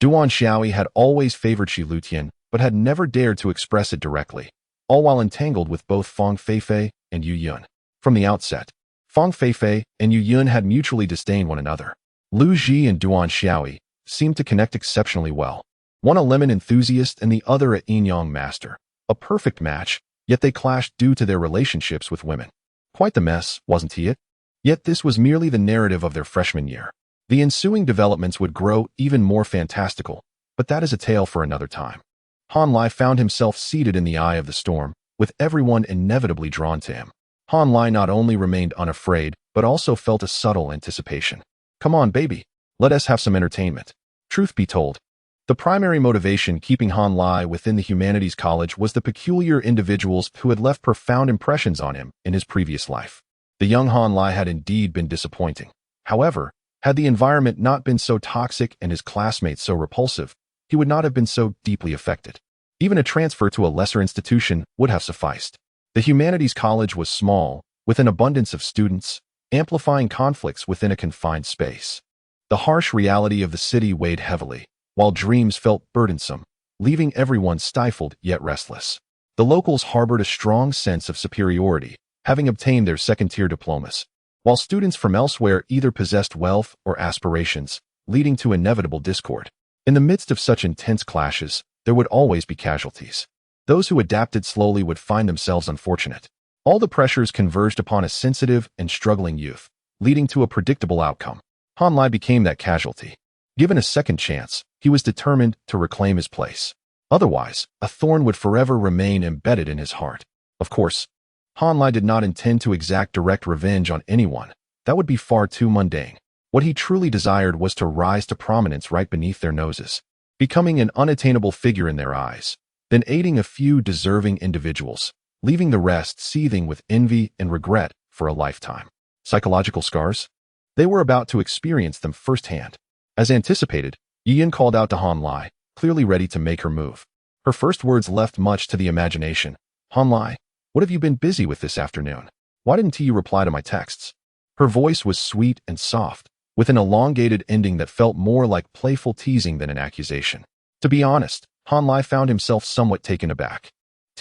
Duan Xiaoyi had always favored Shi Lutian, but had never dared to express it directly, all while entangled with both Fang Feifei and Yu Yun. From the outset, Fang Feifei and Yu Yun had mutually disdained one another. Lu Ji and Duan Xiaoyi seemed to connect exceptionally well, one a lemon enthusiast and the other a yin-yang master. A perfect match, yet they clashed due to their relationships with women. Quite the mess, wasn't he it? Yet this was merely the narrative of their freshman year. The ensuing developments would grow even more fantastical, but that is a tale for another time. Han Lai found himself seated in the eye of the storm, with everyone inevitably drawn to him. Han Lai not only remained unafraid, but also felt a subtle anticipation. Come on, baby. Let us have some entertainment. Truth be told, the primary motivation keeping Han Lai within the humanities college was the peculiar individuals who had left profound impressions on him in his previous life. The young Han Lai had indeed been disappointing. However, had the environment not been so toxic and his classmates so repulsive, he would not have been so deeply affected. Even a transfer to a lesser institution would have sufficed. The humanities college was small, with an abundance of students, amplifying conflicts within a confined space. The harsh reality of the city weighed heavily, while dreams felt burdensome, leaving everyone stifled yet restless. The locals harbored a strong sense of superiority, having obtained their second-tier diplomas, while students from elsewhere either possessed wealth or aspirations, leading to inevitable discord. In the midst of such intense clashes, there would always be casualties. Those who adapted slowly would find themselves unfortunate. All the pressures converged upon a sensitive and struggling youth, leading to a predictable outcome. Han Lai became that casualty. Given a second chance, he was determined to reclaim his place. Otherwise, a thorn would forever remain embedded in his heart. Of course, Han Lai did not intend to exact direct revenge on anyone. That would be far too mundane. What he truly desired was to rise to prominence right beneath their noses, becoming an unattainable figure in their eyes, then aiding a few deserving individuals, leaving the rest seething with envy and regret for a lifetime. Psychological scars? They were about to experience them firsthand. As anticipated, Yin called out to Han Lai, clearly ready to make her move. Her first words left much to the imagination. Han Lai, what have you been busy with this afternoon? Why didn't you reply to my texts? Her voice was sweet and soft, with an elongated ending that felt more like playful teasing than an accusation. To be honest, Han Lai found himself somewhat taken aback.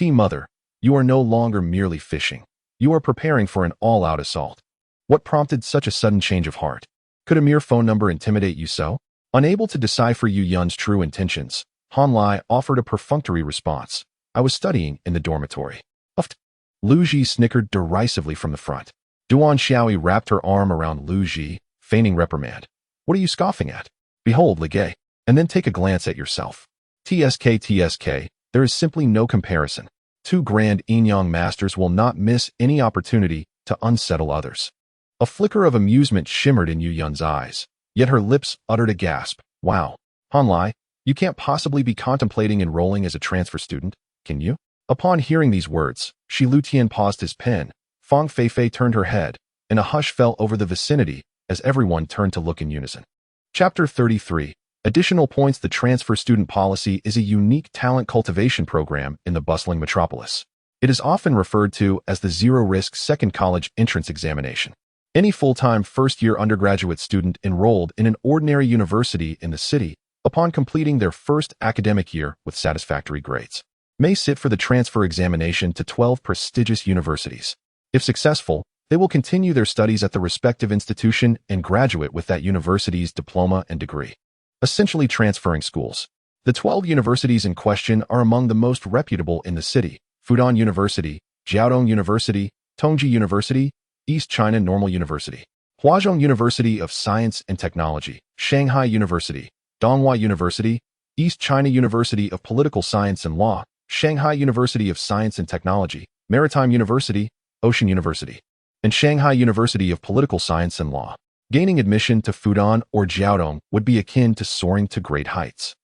Mother, you are no longer merely fishing. You are preparing for an all-out assault. What prompted such a sudden change of heart? Could a mere phone number intimidate you so? Unable to decipher Yu Yun's true intentions, Han Lai offered a perfunctory response. I was studying in the dormitory. Uffed. Lu Ji snickered derisively from the front. Duan Xiaoyi wrapped her arm around Lu Ji, feigning reprimand. What are you scoffing at? Behold, Ligay, and then take a glance at yourself. TSK, there is simply no comparison. Two grand yin-yang masters will not miss any opportunity to unsettle others. A flicker of amusement shimmered in Yu Yun's eyes, yet her lips uttered a gasp. Wow. Han Lai, you can't possibly be contemplating enrolling as a transfer student, can you? Upon hearing these words, Shi Lutian paused his pen. Fang Feifei turned her head, and a hush fell over the vicinity as everyone turned to look in unison. Chapter 33. Additional points. The transfer student policy is a unique talent cultivation program in the bustling metropolis. It is often referred to as the zero-risk second college entrance examination. Any full-time first-year undergraduate student enrolled in an ordinary university in the city, upon completing their first academic year with satisfactory grades, may sit for the transfer examination to 12 prestigious universities. If successful, they will continue their studies at the respective institution and graduate with that university's diploma and degree, essentially transferring schools. The 12 universities in question are among the most reputable in the city: Fudan University, Jiaodong University, Tongji University, East China Normal University, Huazhong University of Science and Technology, Shanghai University, Donghua University, East China University of Political Science and Law, Shanghai University of Science and Technology, Maritime University, Ocean University, and Shanghai University of Political Science and Law. Gaining admission to Fudan or Jiaodong would be akin to soaring to great heights.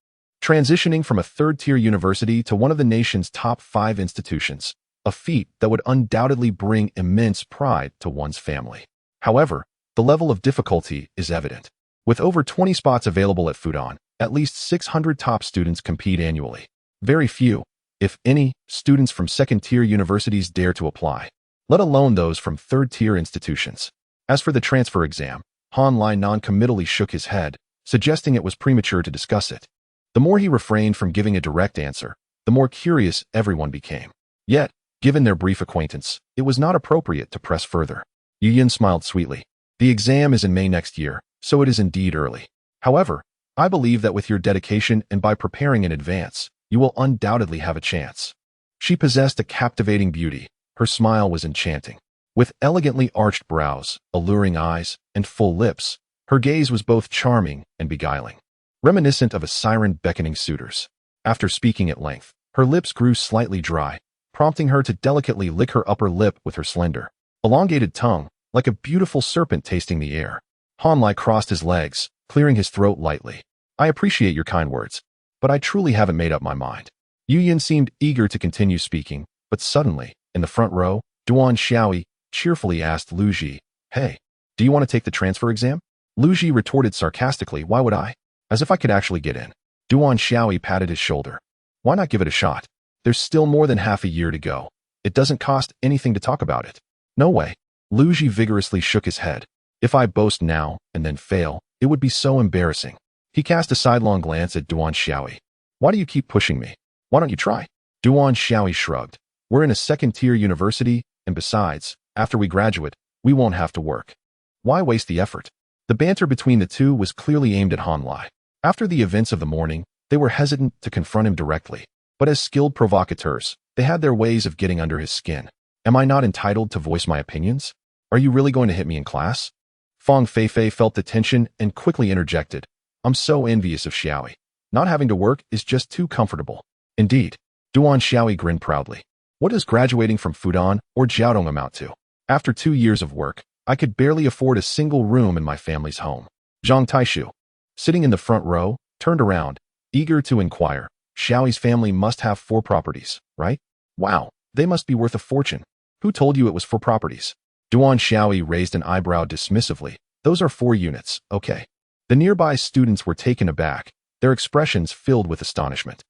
Transitioning from a third-tier university to one of the nation's top 5 institutions, a feat that would undoubtedly bring immense pride to one's family. However, the level of difficulty is evident. With over 20 spots available at Fudan, at least 600 top students compete annually. Very few, if any, students from second-tier universities dare to apply, let alone those from third-tier institutions. As for the transfer exam, Han Lai non-committally shook his head, suggesting it was premature to discuss it. The more he refrained from giving a direct answer, the more curious everyone became. Yet, given their brief acquaintance, it was not appropriate to press further. Yu Yin smiled sweetly. The exam is in May next year, so it is indeed early. However, I believe that with your dedication and by preparing in advance, you will undoubtedly have a chance. She possessed a captivating beauty. Her smile was enchanting. With elegantly arched brows, alluring eyes, and full lips, her gaze was both charming and beguiling, reminiscent of a siren beckoning suitors. After speaking at length, her lips grew slightly dry, prompting her to delicately lick her upper lip with her slender, elongated tongue, like a beautiful serpent tasting the air. Han Lai crossed his legs, clearing his throat lightly. I appreciate your kind words, but I truly haven't made up my mind. Yu Yin seemed eager to continue speaking, but suddenly, in the front row, Duan Xiaoyi cheerfully asked Lu Ji, "Hey, do you want to take the transfer exam?" Lu Ji retorted sarcastically, "Why would I? As if I could actually get in." Duan Xiaoyi patted his shoulder. "Why not give it a shot? There's still more than half a year to go. It doesn't cost anything to talk about it." "No way." Lu Ji vigorously shook his head. "If I boast now and then fail, it would be so embarrassing." He cast a sidelong glance at Duan Xiaoyi. "Why do you keep pushing me? Why don't you try?" Duan Xiaoyi shrugged. "We're in a second-tier university, and besides, after we graduate, we won't have to work. Why waste the effort?" The banter between the two was clearly aimed at Han Lai. After the events of the morning, they were hesitant to confront him directly, but as skilled provocateurs, they had their ways of getting under his skin. "Am I not entitled to voice my opinions? Are you really going to hit me in class?" Fang Feifei felt the tension and quickly interjected. "I'm so envious of Xiaoyi. Not having to work is just too comfortable." "Indeed." Duan Xiaoyi grinned proudly. "What does graduating from Fudan or Jiaodong amount to? After 2 years of work, I could barely afford a single room in my family's home." Zhang Taishu, sitting in the front row, turned around, eager to inquire. "Xiaoyi's family must have 4 properties, right? Wow, they must be worth a fortune. Who told you it was 4 properties?" Duan Xiaoyi raised an eyebrow dismissively. "Those are 4 units, okay." The nearby students were taken aback, their expressions filled with astonishment.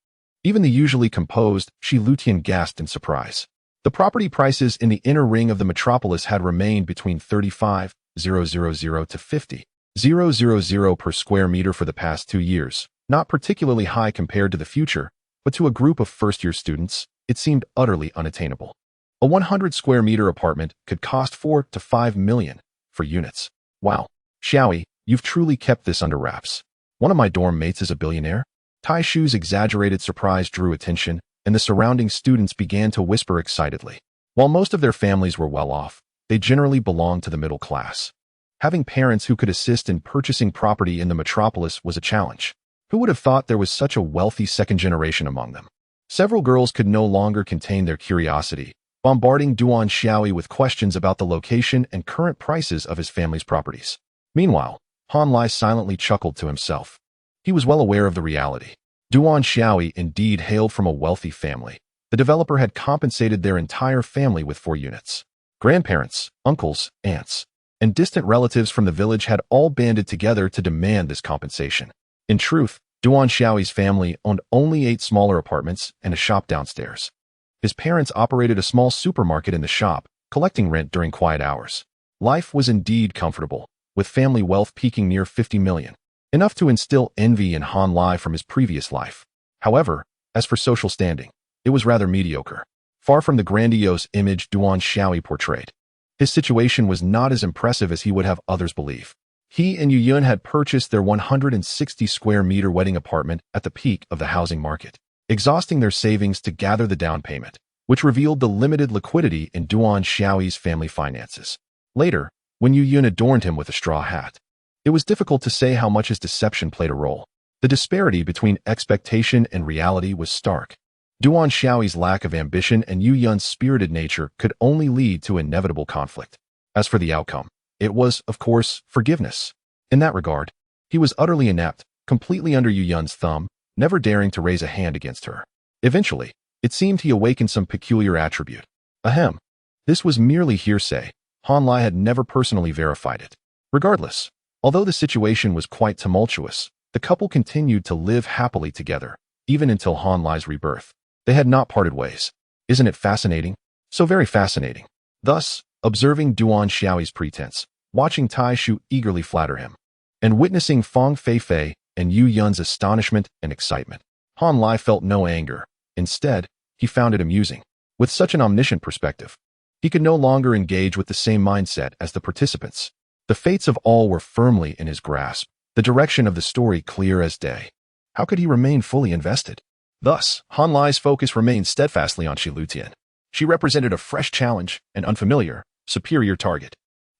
Even the usually composed Shi Lutian gasped in surprise. The property prices in the inner ring of the metropolis had remained between 35,000 to 50,000 per square meter for the past 2 years, not particularly high compared to the future, but to a group of first-year students, it seemed utterly unattainable. A 100 square meter apartment could cost 4 to 5 million for units. Wow. Xiaoyi, you've truly kept this under wraps. One of my dorm mates is a billionaire? Tai Shu's exaggerated surprise drew attention, and the surrounding students began to whisper excitedly. While most of their families were well off, they generally belonged to the middle class. Having parents who could assist in purchasing property in the metropolis was a challenge. Who would have thought there was such a wealthy second generation among them? Several girls could no longer contain their curiosity, bombarding Duan Xiaoyi with questions about the location and current prices of his family's properties. Meanwhile, Han Lai silently chuckled to himself. He was well aware of the reality. Duan Xiaoyi indeed hailed from a wealthy family. The developer had compensated their entire family with 4 units. Grandparents, uncles, aunts, and distant relatives from the village had all banded together to demand this compensation. In truth, Duan Xiaoyi's family owned only 8 smaller apartments and a shop downstairs. His parents operated a small supermarket in the shop, collecting rent during quiet hours. Life was indeed comfortable, with family wealth peaking near 50 million. Enough to instill envy in Han Lai from his previous life. However, as for social standing, it was rather mediocre, far from the grandiose image Duan Xiaoyi portrayed. His situation was not as impressive as he would have others believe. He and Yu Yun had purchased their 160 square meter wedding apartment at the peak of the housing market, exhausting their savings to gather the down payment, which revealed the limited liquidity in Duan Xiaoyi's family finances. Later, when Yu Yun adorned him with a straw hat. It was difficult to say how much his deception played a role. The disparity between expectation and reality was stark. Duan Xiaoyi's lack of ambition and Yu Yun's spirited nature could only lead to inevitable conflict. As for the outcome, it was, of course, forgiveness. In that regard, he was utterly inept, completely under Yu Yun's thumb, never daring to raise a hand against her. Eventually, it seemed he awakened some peculiar attribute. Ahem. This was merely hearsay. Han Lai had never personally verified it. Regardless, although the situation was quite tumultuous, the couple continued to live happily together, even until Han Lai's rebirth. They had not parted ways. Isn't it fascinating? So very fascinating. Thus, observing Duan Xiaoyi's pretense, watching Tai Shu eagerly flatter him, and witnessing Fang Feifei and Yu Yun's astonishment and excitement, Han Lai felt no anger. Instead, he found it amusing. With such an omniscient perspective, he could no longer engage with the same mindset as the participants. The fates of all were firmly in his grasp, the direction of the story clear as day. How could he remain fully invested? Thus, Han Lai's focus remained steadfastly on Shi Lutian. She represented a fresh challenge, an unfamiliar, superior target.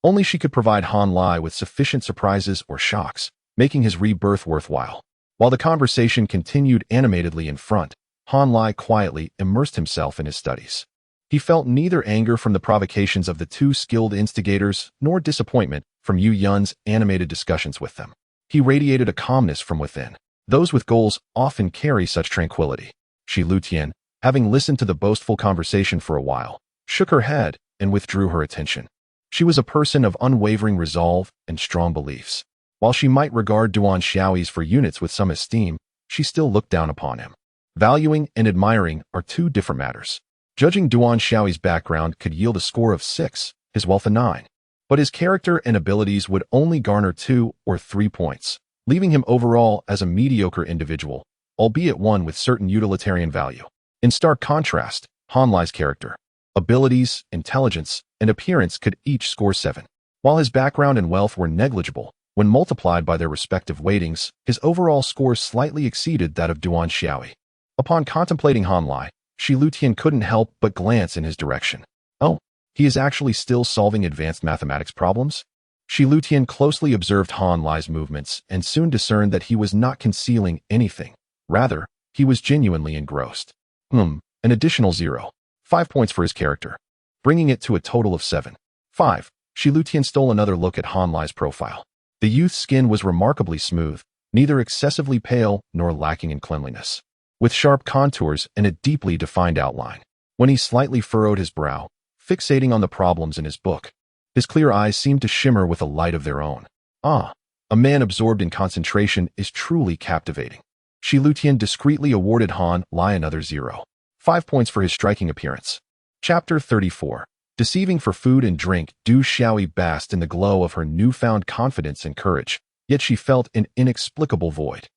Only she could provide Han Lai with sufficient surprises or shocks, making his rebirth worthwhile. While the conversation continued animatedly in front, Han Lai quietly immersed himself in his studies. He felt neither anger from the provocations of the two skilled instigators nor disappointment from Yu Yun's animated discussions with them. He radiated a calmness from within. Those with goals often carry such tranquility. Shi Lutian, having listened to the boastful conversation for a while, shook her head and withdrew her attention. She was a person of unwavering resolve and strong beliefs. While she might regard Duan Xiaoyi's for units with some esteem, she still looked down upon him. Valuing and admiring are two different matters. Judging Duan Xiaoyi's background could yield a score of 6, his wealth a 9. But his character and abilities would only garner 2 or 3 points, leaving him overall as a mediocre individual, albeit one with certain utilitarian value. In stark contrast, Han Lai's character, abilities, intelligence, and appearance could each score 7. While his background and wealth were negligible, when multiplied by their respective weightings, his overall score slightly exceeded that of Duan Xiaoyi. Upon contemplating Han Lai, Shi Lutian couldn't help but glance in his direction. Oh, he is actually still solving advanced mathematics problems? Shi Lutian closely observed Han Lai's movements and soon discerned that he was not concealing anything. Rather, he was genuinely engrossed. An additional 0. 5 points for his character, bringing it to a total of 7. 5. Shi Lutian stole another look at Han Lai's profile. The youth's skin was remarkably smooth, neither excessively pale nor lacking in cleanliness, with sharp contours and a deeply defined outline. When he slightly furrowed his brow, fixating on the problems in his book, his clear eyes seemed to shimmer with a light of their own. Ah, a man absorbed in concentration is truly captivating. Shi Lutian discreetly awarded Han Lai another 0. 5 points for his striking appearance. Chapter 34. Deceiving for food and drink, Du Xiaoyi basked in the glow of her newfound confidence and courage, yet she felt an inexplicable void.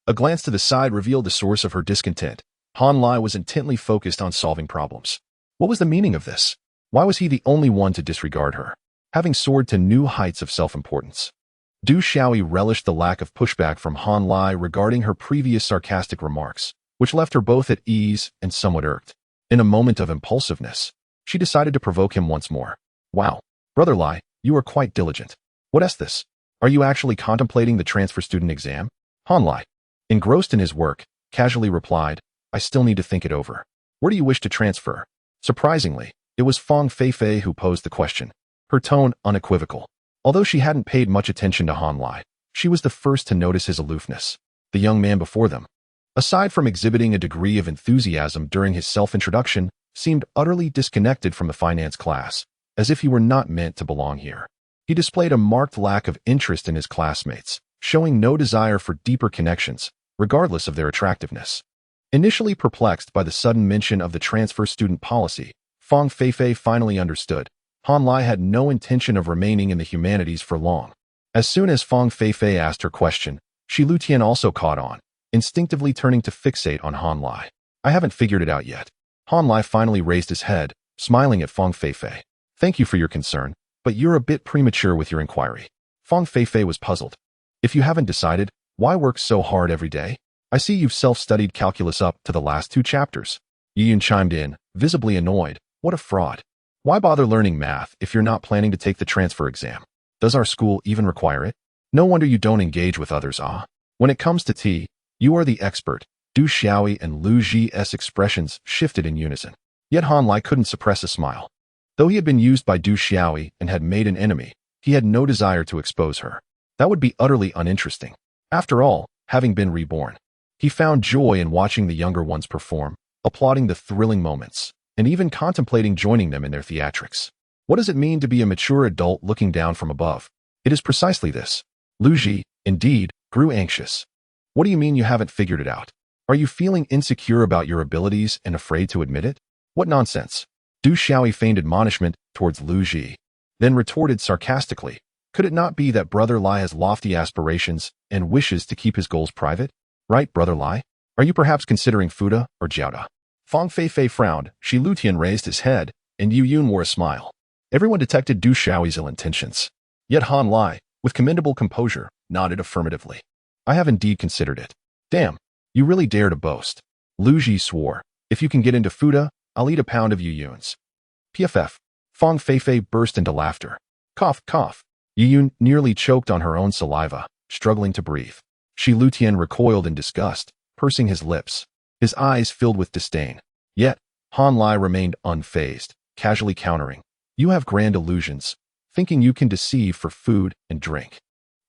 A glance to the side revealed the source of her discontent. Han Lai was intently focused on solving problems. What was the meaning of this? Why was he the only one to disregard her, having soared to new heights of self-importance? Du Xiaoyi relished the lack of pushback from Han Lai regarding her previous sarcastic remarks, which left her both at ease and somewhat irked. In a moment of impulsiveness, she decided to provoke him once more. Wow, Brother Lai, you are quite diligent. What is this? Are you actually contemplating the transfer student exam? Han Lai, engrossed in his work, casually replied, I still need to think it over. Where do you wish to transfer? Surprisingly, it was Fang Feifei who posed the question, her tone unequivocal. Although she hadn't paid much attention to Han Lai, she was the first to notice his aloofness. The young man before them, aside from exhibiting a degree of enthusiasm during his self-introduction, seemed utterly disconnected from the finance class, as if he were not meant to belong here. He displayed a marked lack of interest in his classmates, showing no desire for deeper connections, regardless of their attractiveness. Initially perplexed by the sudden mention of the transfer student policy, Fang Feifei finally understood. Han Lai had no intention of remaining in the humanities for long. As soon as Fang Feifei asked her question, Shi Lutian also caught on, instinctively turning to fixate on Han Lai. I haven't figured it out yet. Han Lai finally raised his head, smiling at Fang Feifei. Thank you for your concern, but you're a bit premature with your inquiry. Fang Feifei was puzzled. If you haven't decided, why work so hard every day? I see you've self-studied calculus up to the last 2 chapters. Yu Yun chimed in, visibly annoyed. What a fraud. Why bother learning math if you're not planning to take the transfer exam? Does our school even require it? No wonder you don't engage with others, ah. When it comes to tea, you are the expert. Du Xiaoyi and Lu Ji's expressions shifted in unison. Yet Han Lai couldn't suppress a smile. Though he had been used by Du Xiaoyi and had made an enemy, he had no desire to expose her. That would be utterly uninteresting. After all, having been reborn, he found joy in watching the younger ones perform, applauding the thrilling moments, and even contemplating joining them in their theatrics. What does it mean to be a mature adult looking down from above? It is precisely this. Lu Ji, indeed, grew anxious. What do you mean you haven't figured it out? Are you feeling insecure about your abilities and afraid to admit it? What nonsense. Du Xiaoyi feigned admonishment towards Lu Ji, then retorted sarcastically, could it not be that Brother Lai has lofty aspirations and wishes to keep his goals private? Right, Brother Lai? Are you perhaps considering Fuda or Jiaoda? Fang Feifei frowned, Shi Lutian raised his head, and Yu Yun wore a smile. Everyone detected Du Xiaoyi's ill intentions. Yet Han Lai, with commendable composure, nodded affirmatively. I have indeed considered it. Damn, you really dare to boast. Lu Ji swore, if you can get into Fuda, I'll eat a pound of Yu Yun's. PFF. Fang Feifei burst into laughter. Cough, cough. Yu Yun nearly choked on her own saliva, struggling to breathe. Shi Lutian recoiled in disgust, pursing his lips. His eyes filled with disdain. Yet, Han Lai remained unfazed, casually countering. You have grand illusions, thinking you can deceive for food and drink.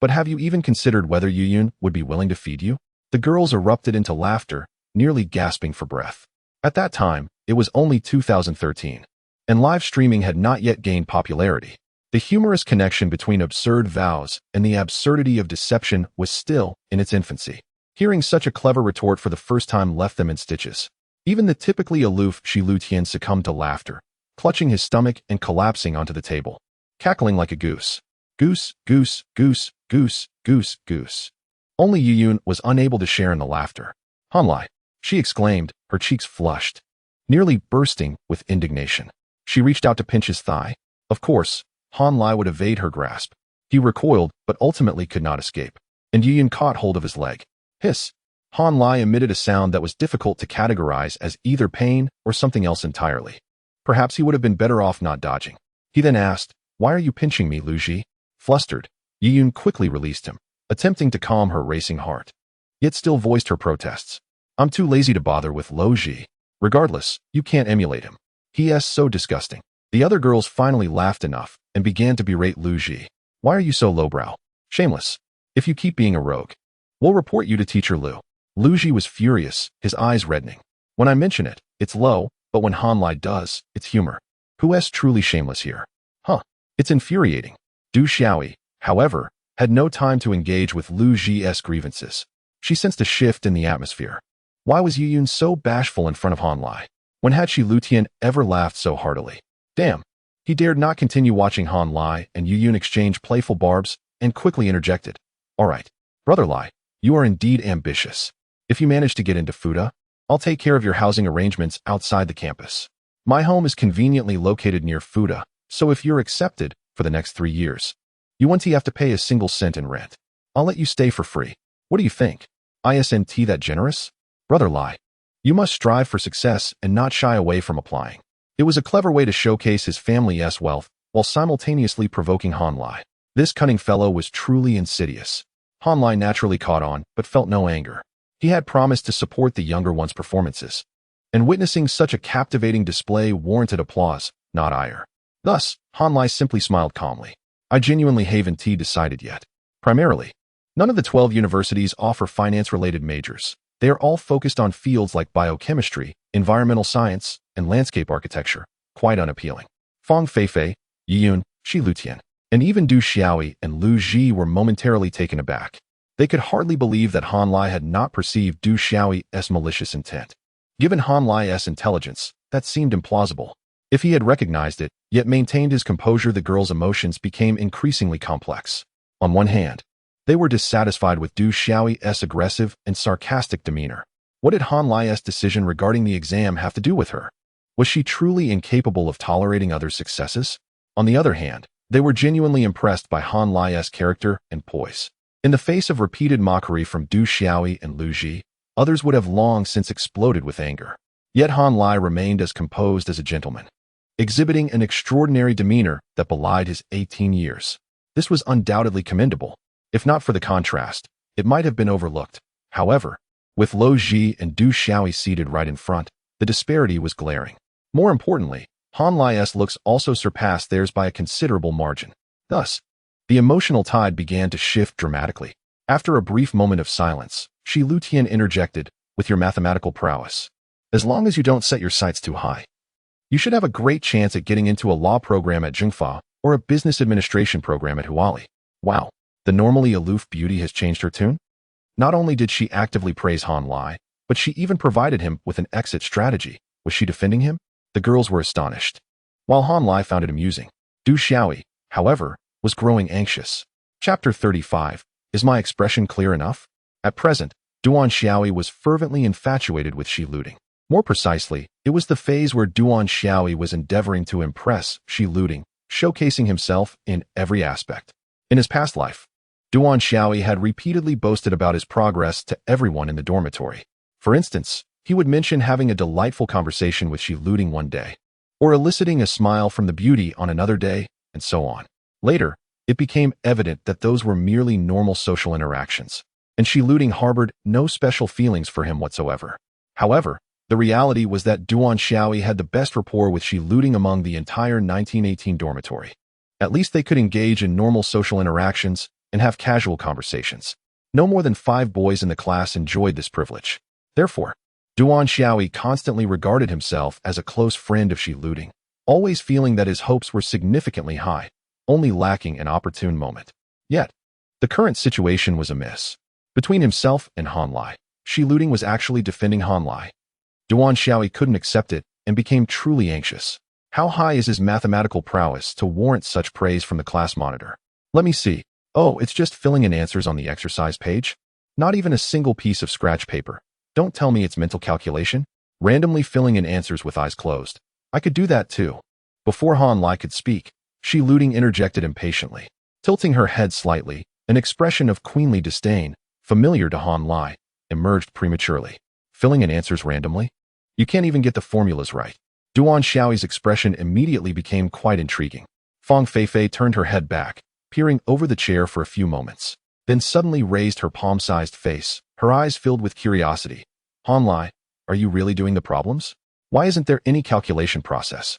But have you even considered whether Yu Yun would be willing to feed you? The girls erupted into laughter, nearly gasping for breath. At that time, it was only 2013, and live streaming had not yet gained popularity. The humorous connection between absurd vows and the absurdity of deception was still in its infancy. Hearing such a clever retort for the first time left them in stitches. Even the typically aloof Shi Lutian succumbed to laughter, clutching his stomach and collapsing onto the table, cackling like a goose. Goose, goose, goose, goose, goose, goose. Only Yu Yun was unable to share in the laughter. Han Lai, she exclaimed, her cheeks flushed, nearly bursting with indignation. She reached out to pinch his thigh. Of course, Han Lai would evade her grasp. He recoiled, but ultimately could not escape, and Yu Yun caught hold of his leg. Hiss. Han Lai emitted a sound that was difficult to categorize as either pain or something else entirely. Perhaps he would have been better off not dodging. He then asked, why are you pinching me, Lu Ji? Flustered, Yu Yun quickly released him, attempting to calm her racing heart. Yet still voiced her protests. I'm too lazy to bother with Lu Ji. Regardless, you can't emulate him. He is so disgusting. The other girls finally laughed enough and began to berate Lu Ji. Why are you so lowbrow? Shameless. If you keep being a rogue, we'll report you to Teacher Lu. Lu Ji was furious, his eyes reddening. When I mention it, it's low, but when Han Lai does, it's humor. Who is truly shameless here? Huh. It's infuriating. Du Xiaoyi, however, had no time to engage with Lu Ji's grievances. She sensed a shift in the atmosphere. Why was Yu Yun so bashful in front of Han Lai? When had Shi Lutian ever laughed so heartily? Damn. He dared not continue watching Han Lai and Yu Yun exchange playful barbs and quickly interjected. All right, Brother Lai, you are indeed ambitious. If you manage to get into Fuda, I'll take care of your housing arrangements outside the campus. My home is conveniently located near Fuda, so if you're accepted for the next 3 years, you won't have to pay a single cent in rent. I'll let you stay for free. What do you think? Isn't that generous? Brother Lai, you must strive for success and not shy away from applying. It was a clever way to showcase his family's wealth while simultaneously provoking Han Lai. This cunning fellow was truly insidious. Han Lai naturally caught on, but felt no anger. He had promised to support the younger one's performances, and witnessing such a captivating display warranted applause, not ire. Thus, Han Lai simply smiled calmly. I genuinely haven't decided yet. Primarily, none of the 12 universities offer finance-related majors. They are all focused on fields like biochemistry, environmental science, and landscape architecture, quite unappealing. Fang Feifei, Yu Yun, Shi Lutian, and even Du Xiaoyi and Lu Ji were momentarily taken aback. They could hardly believe that Han Lai had not perceived Du Xiaoyi's malicious intent. Given Han Lai's intelligence, that seemed implausible. If he had recognized it, yet maintained his composure, the girls' emotions became increasingly complex. On one hand, they were dissatisfied with Du Xiaoyi's aggressive and sarcastic demeanor. What did Han Lai's decision regarding the exam have to do with her? Was she truly incapable of tolerating others' successes? On the other hand, they were genuinely impressed by Han Lai's character and poise. In the face of repeated mockery from Du Xiaoyi and Lu Ji, others would have long since exploded with anger. Yet Han Lai remained as composed as a gentleman. exhibiting an extraordinary demeanor that belied his 18 years. This was undoubtedly commendable. If not for the contrast, it might have been overlooked. However, with Lo Ji and Du Xiaoyi seated right in front, the disparity was glaring. More importantly, Han Lai's looks also surpassed theirs by a considerable margin. Thus, the emotional tide began to shift dramatically. After a brief moment of silence, Shi Lutian interjected, with your mathematical prowess. As long as you don't set your sights too high, you should have a great chance at getting into a law program at Zhengfa or a business administration program at Huali. Wow, the normally aloof beauty has changed her tune? Not only did she actively praise Han Lai, but she even provided him with an exit strategy. Was she defending him? The girls were astonished. While Han Lai found it amusing, Du Xiaoyi, however, was growing anxious. Chapter 35. Is my expression clear enough? At present, Duan Xiaoyi was fervently infatuated with Shi Luting. More precisely, it was the phase where Duan Xiaoyi was endeavoring to impress Shi Luting, showcasing himself in every aspect. In his past life, Duan Xiaoyi had repeatedly boasted about his progress to everyone in the dormitory. For instance, he would mention having a delightful conversation with Shi Luting one day, or eliciting a smile from the beauty on another day, and so on. Later, it became evident that those were merely normal social interactions, and Shi Luting harbored no special feelings for him whatsoever. However, the reality was that Duan Xiaoyi had the best rapport with Shi Luting among the entire 1918 dormitory. At least they could engage in normal social interactions and have casual conversations. No more than 5 boys in the class enjoyed this privilege. Therefore, Duan Xiaoyi constantly regarded himself as a close friend of Shi Luting, always feeling that his hopes were significantly high, only lacking an opportune moment. Yet, the current situation was amiss. Between himself and Han Lai, Shi Luting was actually defending Han Lai. Duan Xiaoyi couldn't accept it and became truly anxious. How high is his mathematical prowess to warrant such praise from the class monitor? Let me see. Oh, it's just filling in answers on the exercise page? Not even a single piece of scratch paper. Don't tell me it's mental calculation? Randomly filling in answers with eyes closed. I could do that too. Before Han Lai could speak, Shi Luting interjected impatiently. Tilting her head slightly, an expression of queenly disdain, familiar to Han Lai, emerged prematurely. Filling in answers randomly? You can't even get the formulas right. Duan Xiaoyi's expression immediately became quite intriguing. Fang Feifei turned her head back, peering over the chair for a few moments, then suddenly raised her palm-sized face, her eyes filled with curiosity. Han Lai, are you really doing the problems? Why isn't there any calculation process?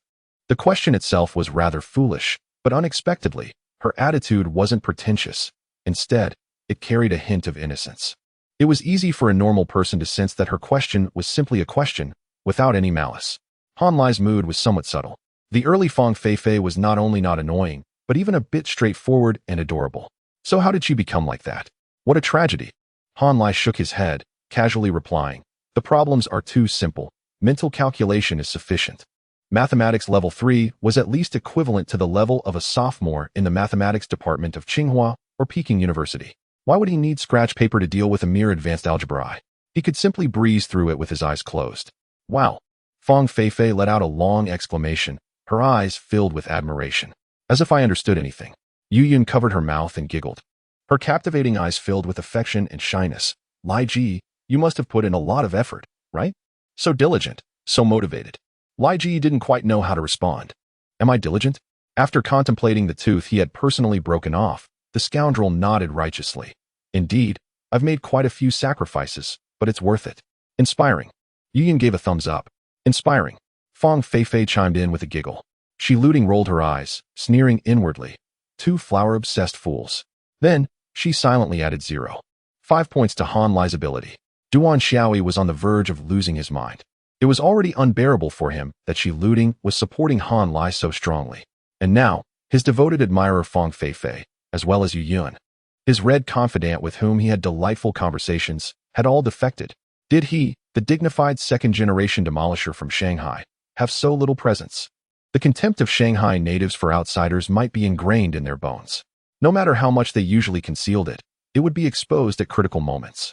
The question itself was rather foolish, but unexpectedly, her attitude wasn't pretentious. Instead, it carried a hint of innocence. It was easy for a normal person to sense that her question was simply a question, without any malice. Han Lai's mood was somewhat subtle. The early Fang Feifei was not only not annoying, but even a bit straightforward and adorable. So how did she become like that? What a tragedy. Han Lai shook his head, casually replying, the problems are too simple. Mental calculation is sufficient. Mathematics level 3 was at least equivalent to the level of a sophomore in the mathematics department of Tsinghua or Peking University. Why would he need scratch paper to deal with a mere advanced algebra? He could simply breeze through it with his eyes closed. Wow! Fang Feifei let out a long exclamation, her eyes filled with admiration. As if I understood anything. Yu Yun covered her mouth and giggled. Her captivating eyes filled with affection and shyness. Lai Ji, you must have put in a lot of effort, right? So diligent, so motivated. Lai Ji didn't quite know how to respond. Am I diligent? After contemplating the tooth he had personally broken off, the scoundrel nodded righteously. Indeed, I've made quite a few sacrifices, but it's worth it. Inspiring. Yu Yun gave a thumbs up. Inspiring. Fang Feifei chimed in with a giggle. Shi Luting rolled her eyes, sneering inwardly. 2 flower-obsessed fools. Then, she silently added 0. 5 points to Han Lai's ability. Duan Xiaoyi was on the verge of losing his mind. It was already unbearable for him that Shi Luting was supporting Han Lai so strongly. And now, his devoted admirer Fang Feifei, as well as Yu Yun, his red confidant with whom he had delightful conversations, had all defected. Did he, the dignified second-generation demolisher from Shanghai, have so little presence? The contempt of Shanghai natives for outsiders might be ingrained in their bones. No matter how much they usually concealed it, it would be exposed at critical moments.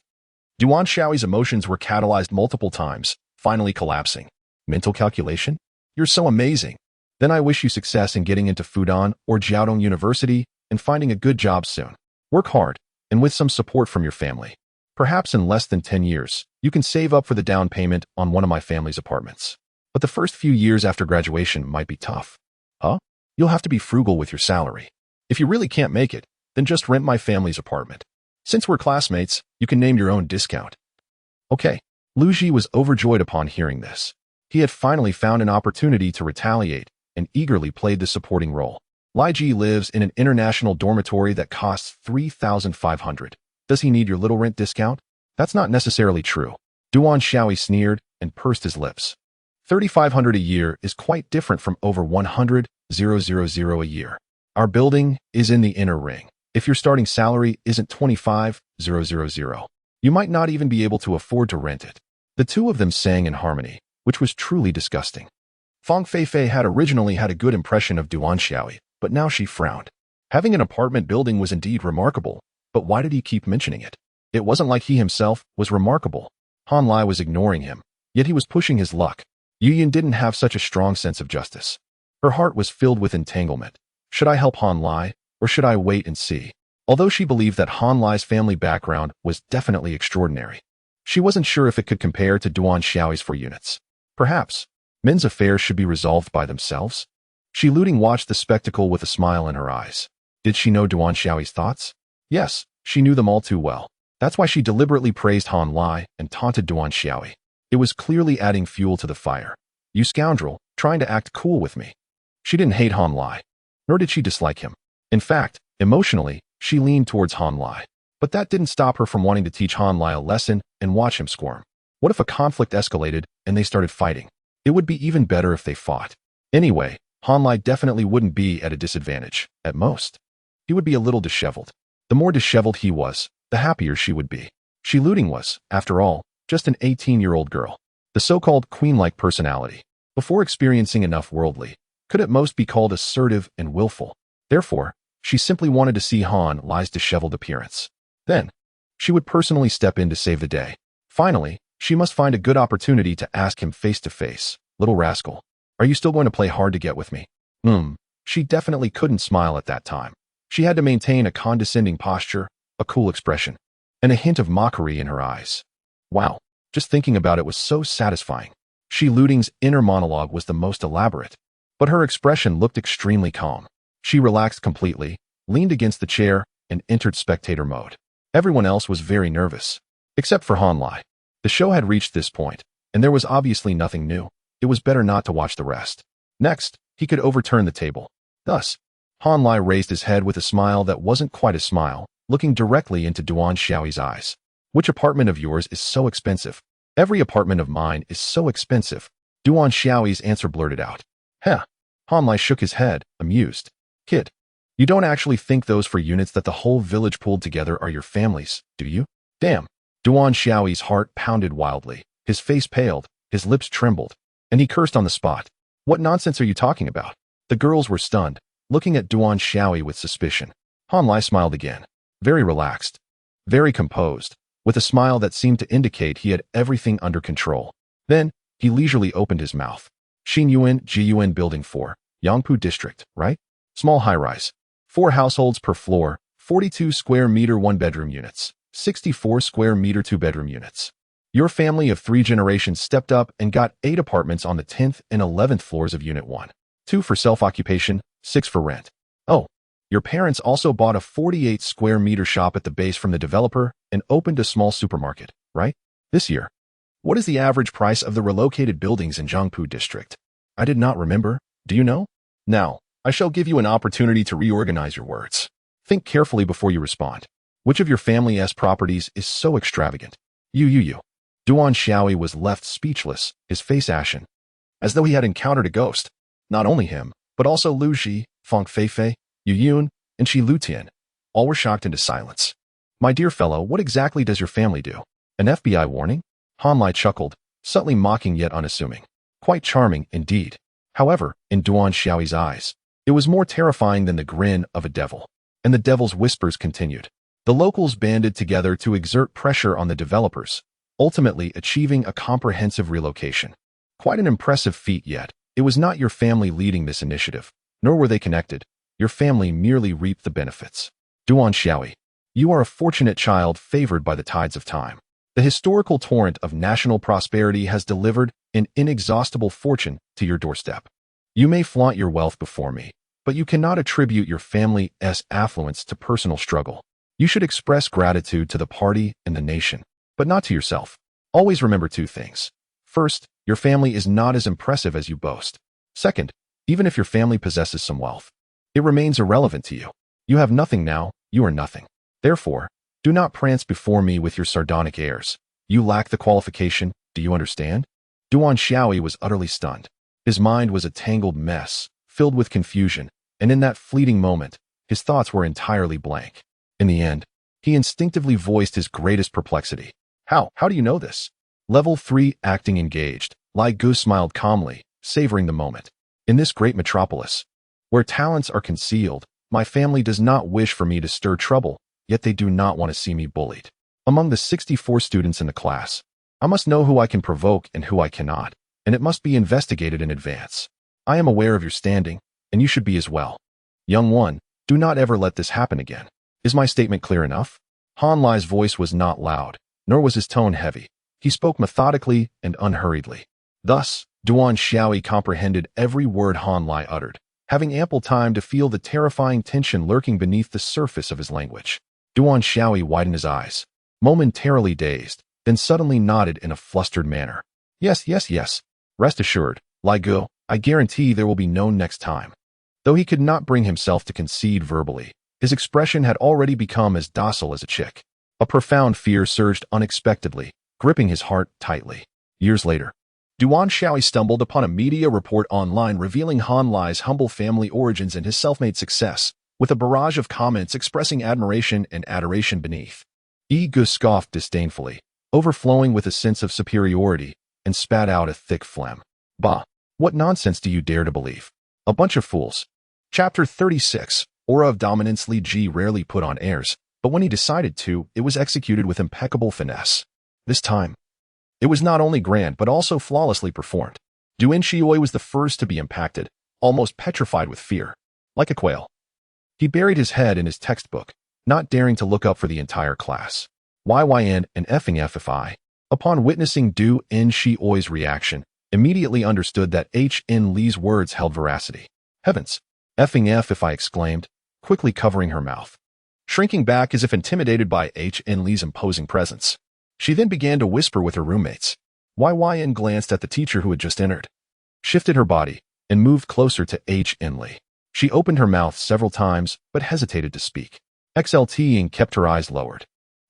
Duan Xiaoyi's emotions were catalyzed multiple times, finally collapsing. Mental calculation? You're so amazing. Then I wish you success in getting into Fudan or Jiaodong University and finding a good job soon. Work hard, and with some support from your family. Perhaps in less than 10 years, you can save up for the down payment on one of my family's apartments. But the first few years after graduation might be tough. Huh? You'll have to be frugal with your salary. If you really can't make it, then just rent my family's apartment. Since we're classmates, you can name your own discount. Okay. Lu Ji was overjoyed upon hearing this. He had finally found an opportunity to retaliate and eagerly played the supporting role. Li Ji lives in an international dormitory that costs 3,500. Does he need your little rent discount? That's not necessarily true. Duan Xiaoyi sneered and pursed his lips. 3,500 a year is quite different from over 100,000 a year. Our building is in the inner ring. If your starting salary isn't 25,000, you might not even be able to afford to rent it. The two of them sang in harmony, which was truly disgusting. Fang Feifei had originally had a good impression of Duan Xiaoyi, but now she frowned. Having an apartment building was indeed remarkable, but why did he keep mentioning it? It wasn't like he himself was remarkable. Han Lai was ignoring him, yet he was pushing his luck. Yu Yin didn't have such a strong sense of justice. Her heart was filled with entanglement. Should I help Han Lai, or should I wait and see? Although she believed that Han Lai's family background was definitely extraordinary, she wasn't sure if it could compare to Duan Xiaoyi's 4 units. Perhaps men's affairs should be resolved by themselves? Shi Luting watched the spectacle with a smile in her eyes. Did she know Duan Xiaoyi's thoughts? Yes, she knew them all too well. That's why she deliberately praised Han Lai and taunted Duan Xiaoyi. It was clearly adding fuel to the fire. You scoundrel, trying to act cool with me. She didn't hate Han Lai, nor did she dislike him. In fact, emotionally, she leaned towards Han Lai. But that didn't stop her from wanting to teach Han Lai a lesson and watch him squirm. What if a conflict escalated and they started fighting? It would be even better if they fought. Anyway, Han Lai definitely wouldn't be at a disadvantage, at most. He would be a little disheveled. The more disheveled he was, the happier she would be. Shi Luting was, after all, just an 18-year-old girl. The so-called queen-like personality, before experiencing enough worldly, could at most be called assertive and willful. Therefore, she simply wanted to see Han Lai's disheveled appearance. Then, she would personally step in to save the day. Finally, she must find a good opportunity to ask him face to face. Little rascal, are you still going to play hard to get with me? She definitely couldn't smile at that time. She had to maintain a condescending posture, a cool expression, and a hint of mockery in her eyes. Wow, just thinking about it was so satisfying. Shi Luting's inner monologue was the most elaborate, but her expression looked extremely calm. She relaxed completely, leaned against the chair, and entered spectator mode. Everyone else was very nervous, except for Han Lai. The show had reached this point, and there was obviously nothing new. It was better not to watch the rest. Next, he could overturn the table. Thus, Han Lai raised his head with a smile that wasn't quite a smile, looking directly into Duan Xiaoyi's eyes. Which apartment of yours is so expensive? Every apartment of mine is so expensive. Duan Xiaoyi's answer blurted out. Heh. Han Lai shook his head, amused. Kid, you don't actually think those 4 units that the whole village pulled together are your family's, do you? Damn. Duan Xiaoyi's heart pounded wildly. His face paled, his lips trembled, and he cursed on the spot. What nonsense are you talking about? The girls were stunned, looking at Duan Xiaoyi with suspicion. Han Lai smiled again, very relaxed, very composed, with a smile that seemed to indicate he had everything under control. Then, he leisurely opened his mouth. Xinyuan Jiyuan Building 4, Yangpu District, right? Small high-rise. 4 households per floor, 42 square meter 1-bedroom units, 64 square meter 2-bedroom units. Your family of 3 generations stepped up and got 8 apartments on the 10th and 11th floors of Unit 1. 2 for self-occupation, 6 for rent. Oh, your parents also bought a 48 square meter shop at the base from the developer and opened a small supermarket, right? This year. What is the average price of the relocated buildings in Jiangpu District? I did not remember. Do you know? Now, I shall give you an opportunity to reorganize your words. Think carefully before you respond. Which of your family's properties is so extravagant? You. Duan Xiaoyi was left speechless, his face ashen, as though he had encountered a ghost. Not only him, but also Lu Ji, Fang Feifei, Yu Yun, and Shi Lutian. All were shocked into silence. My dear fellow, what exactly does your family do? An FBI warning? Han Lai chuckled, subtly mocking yet unassuming. Quite charming, indeed. However, in Duan Xiaoyi's eyes, it was more terrifying than the grin of a devil. And the devil's whispers continued. The locals banded together to exert pressure on the developers, ultimately achieving a comprehensive relocation. Quite an impressive feat, yet it was not your family leading this initiative, nor were they connected. Your family merely reaped the benefits. Duan Xiaoyi, you are a fortunate child favored by the tides of time. The historical torrent of national prosperity has delivered an inexhaustible fortune to your doorstep. You may flaunt your wealth before me, but you cannot attribute your family's affluence to personal struggle. You should express gratitude to the party and the nation, but not to yourself. Always remember two things. First, your family is not as impressive as you boast. Second, even if your family possesses some wealth, it remains irrelevant to you. You have nothing now, you are nothing. Therefore, do not prance before me with your sardonic airs. You lack the qualification, do you understand? Duan Xiaoyi was utterly stunned. His mind was a tangled mess, filled with confusion, and in that fleeting moment, his thoughts were entirely blank. In the end, he instinctively voiced his greatest perplexity. How do you know this? Level 3, acting engaged. Li Gu smiled calmly, savoring the moment. In this great metropolis, where talents are concealed, my family does not wish for me to stir trouble, yet they do not want to see me bullied. Among the 64 students in the class, I must know who I can provoke and who I cannot, and it must be investigated in advance. I am aware of your standing, and you should be as well. Young one, do not ever let this happen again. Is my statement clear enough? Han Lai's voice was not loud, nor was his tone heavy. He spoke methodically and unhurriedly. Thus, Duan Xiaoyi comprehended every word Han Lai uttered, having ample time to feel the terrifying tension lurking beneath the surface of his language. Duan Xiaoyi widened his eyes, momentarily dazed, then suddenly nodded in a flustered manner. Yes. Rest assured, Li Gu, I guarantee there will be no next time. Though he could not bring himself to concede verbally, his expression had already become as docile as a chick. A profound fear surged unexpectedly, gripping his heart tightly. Years later, Duan Xiaoyi stumbled upon a media report online revealing Han Lai's humble family origins and his self-made success, with a barrage of comments expressing admiration and adoration beneath. Yi Gu scoffed disdainfully, overflowing with a sense of superiority, and spat out a thick phlegm. Bah! What nonsense do you dare to believe? A bunch of fools. Chapter 36. Aura of dominance. Li Ji rarely put on airs, but when he decided to, it was executed with impeccable finesse. This time, it was not only grand but also flawlessly performed. Duan Xiaoyi was the first to be impacted, almost petrified with fear. Like a quail, he buried his head in his textbook, not daring to look up for the entire class. YYN and effing FFI, upon witnessing Duan Xiaoyi's reaction, immediately understood that HN Li's words held veracity. Heavens! Effing FFI exclaimed, quickly covering her mouth, shrinking back as if intimidated by HN Li's imposing presence. She then began to whisper with her roommates. YYN glanced at the teacher who had just entered, shifted her body, and moved closer to HN Li. She opened her mouth several times, but hesitated to speak. XLT kept her eyes lowered,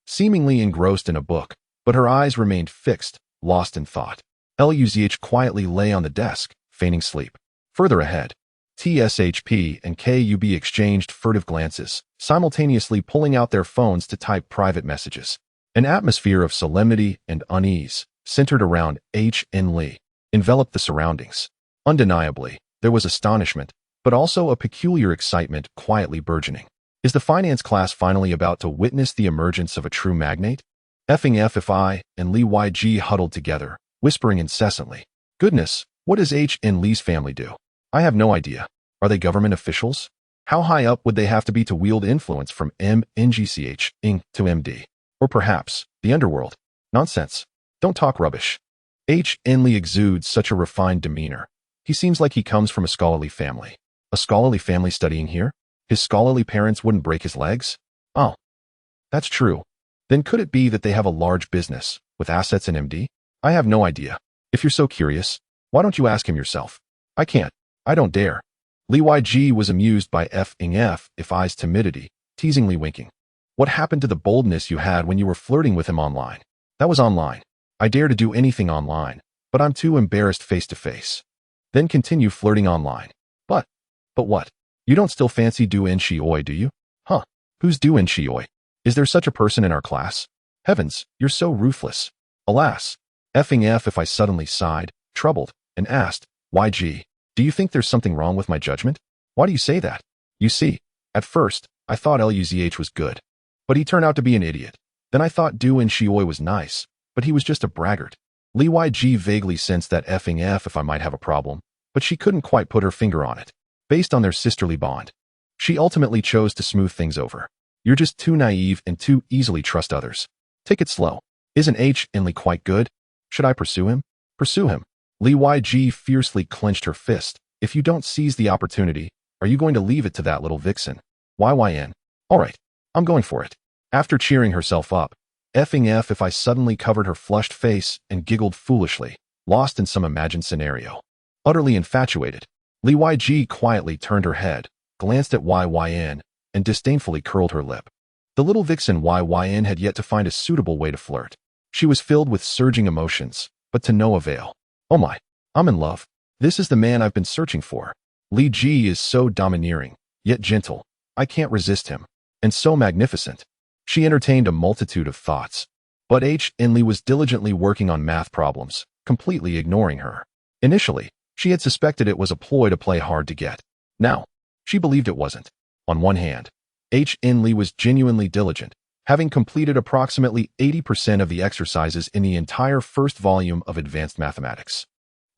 seemingly engrossed in a book, but her eyes remained fixed, lost in thought. Luzh quietly lay on the desk, feigning sleep. Further ahead, TSHP and KUB exchanged furtive glances, simultaneously pulling out their phones to type private messages. An atmosphere of solemnity and unease, centered around HN Li, enveloped the surroundings. Undeniably, there was astonishment, but also a peculiar excitement quietly burgeoning. Is the finance class finally about to witness the emergence of a true magnate? Effing FFI and Li YG huddled together, whispering incessantly. Goodness, what does HN Li's family do? I have no idea. Are they government officials? How high up would they have to be to wield influence from MNGCH to MD? Or perhaps, the underworld? Nonsense. Don't talk rubbish. HN Li exudes such a refined demeanor. He seems like he comes from a scholarly family. A scholarly family studying here? His scholarly parents wouldn't break his legs? Oh, that's true. Then could it be that they have a large business, with assets in MD? I have no idea. If you're so curious, why don't you ask him yourself? I can't. I don't dare. Li YG was amused by FI's timidity, teasingly winking. What happened to the boldness you had when you were flirting with him online? That was online. I dare to do anything online, but I'm too embarrassed face to face. Then continue flirting online. But what? You don't still fancy Duan Xiaoyi, do you? Huh? Who's Duan Xiaoyi? Is there such a person in our class? Heavens, you're so ruthless. Alas. If I suddenly sighed, troubled, and asked, YG, do you think there's something wrong with my judgment? Why do you say that? You see, at first, I thought Luzh was good, but he turned out to be an idiot. Then I thought Duan Xiaoyi was nice, but he was just a braggart. Li YG vaguely sensed that if I might have a problem, but she couldn't quite put her finger on it. Based on their sisterly bond, she ultimately chose to smooth things over. You're just too naive and too easily trust others. Take it slow. Isn't Li quite good? Should I pursue him? Pursue him. Li Yg fiercely clenched her fist. If you don't seize the opportunity, are you going to leave it to that little vixen? Yin. All right, I'm going for it. After cheering herself up, if I suddenly covered her flushed face and giggled foolishly, lost in some imagined scenario. Utterly infatuated, Li Yg quietly turned her head, glanced at Yin, and disdainfully curled her lip. The little vixen Yin had yet to find a suitable way to flirt. She was filled with surging emotions, but to no avail. Oh my, I'm in love. This is the man I've been searching for. Li Ji is so domineering, yet gentle. I can't resist him. And so magnificent. She entertained a multitude of thoughts. But Li was diligently working on math problems, completely ignoring her. Initially, she had suspected it was a ploy to play hard to get. Now, she believed it wasn't. On one hand, Li was genuinely diligent, having completed approximately 80% of the exercises in the entire first volume of Advanced Mathematics.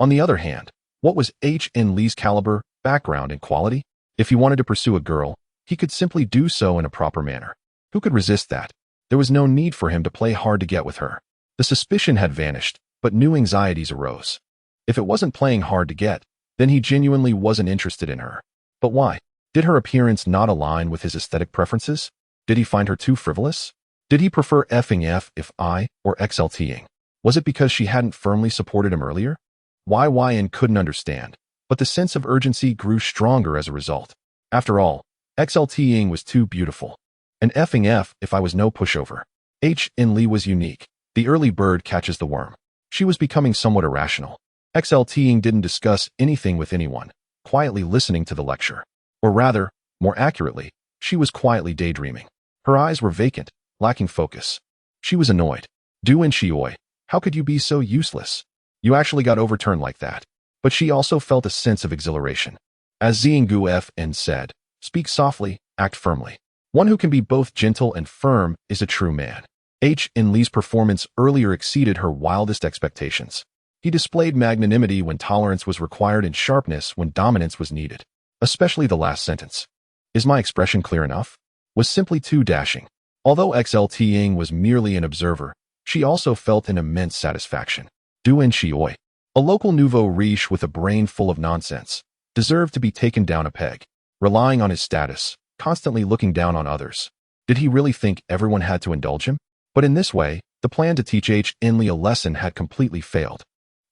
On the other hand, what was Li's caliber, background, and quality? If he wanted to pursue a girl, he could simply do so in a proper manner. Who could resist that? There was no need for him to play hard to get with her. The suspicion had vanished, but new anxieties arose. If it wasn't playing hard to get, then he genuinely wasn't interested in her. But why? Did her appearance not align with his aesthetic preferences? Did he find her too frivolous? Did he prefer if I or XLTing? Was it because she hadn't firmly supported him earlier? Yin couldn't understand, but the sense of urgency grew stronger as a result. After all, XLTing was too beautiful. And if I was no pushover. Li was unique. The early bird catches the worm. She was becoming somewhat irrational. XLTing didn't discuss anything with anyone, quietly listening to the lecture. Or rather, more accurately, she was quietly daydreaming. Her eyes were vacant, lacking focus. She was annoyed. Duin Shioi, how could you be so useless? You actually got overturned like that. But she also felt a sense of exhilaration. As Xianggu Fn said, speak softly, act firmly. One who can be both gentle and firm is a true man. Li's performance earlier exceeded her wildest expectations. He displayed magnanimity when tolerance was required and sharpness when dominance was needed. Especially the last sentence. Is my expression clear enough? Was simply too dashing. Although XLTing was merely an observer, she also felt an immense satisfaction. Duin Shioi, a local nouveau riche with a brain full of nonsense, deserved to be taken down a peg, relying on his status, constantly looking down on others. Did he really think everyone had to indulge him? But in this way, the plan to teach Li a lesson had completely failed.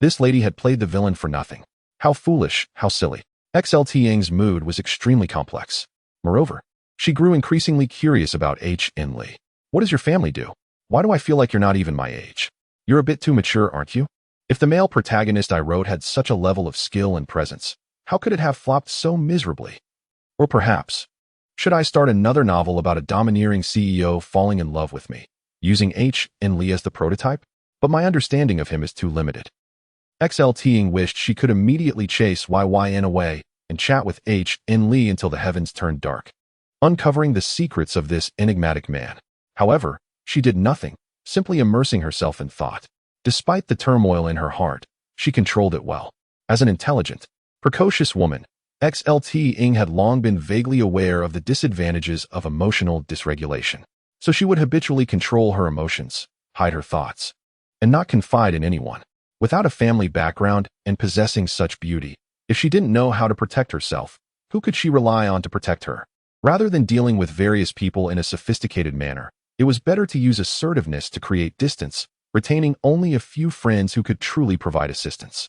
This lady had played the villain for nothing. How foolish, how silly. XLTing's mood was extremely complex. Moreover, she grew increasingly curious about Li. What does your family do? Why do I feel like you're not even my age? You're a bit too mature, aren't you? If the male protagonist I wrote had such a level of skill and presence, how could it have flopped so miserably? Or perhaps, should I start another novel about a domineering CEO falling in love with me, using Li as the prototype? But my understanding of him is too limited. XLTing wished she could immediately chase Yin away and chat with Li until the heavens turned dark, uncovering the secrets of this enigmatic man. However, she did nothing, simply immersing herself in thought. Despite the turmoil in her heart, she controlled it well. As an intelligent, precocious woman, XLTing had long been vaguely aware of the disadvantages of emotional dysregulation. So she would habitually control her emotions, hide her thoughts, and not confide in anyone. Without a family background and possessing such beauty, if she didn't know how to protect herself, who could she rely on to protect her? Rather than dealing with various people in a sophisticated manner, it was better to use assertiveness to create distance, retaining only a few friends who could truly provide assistance.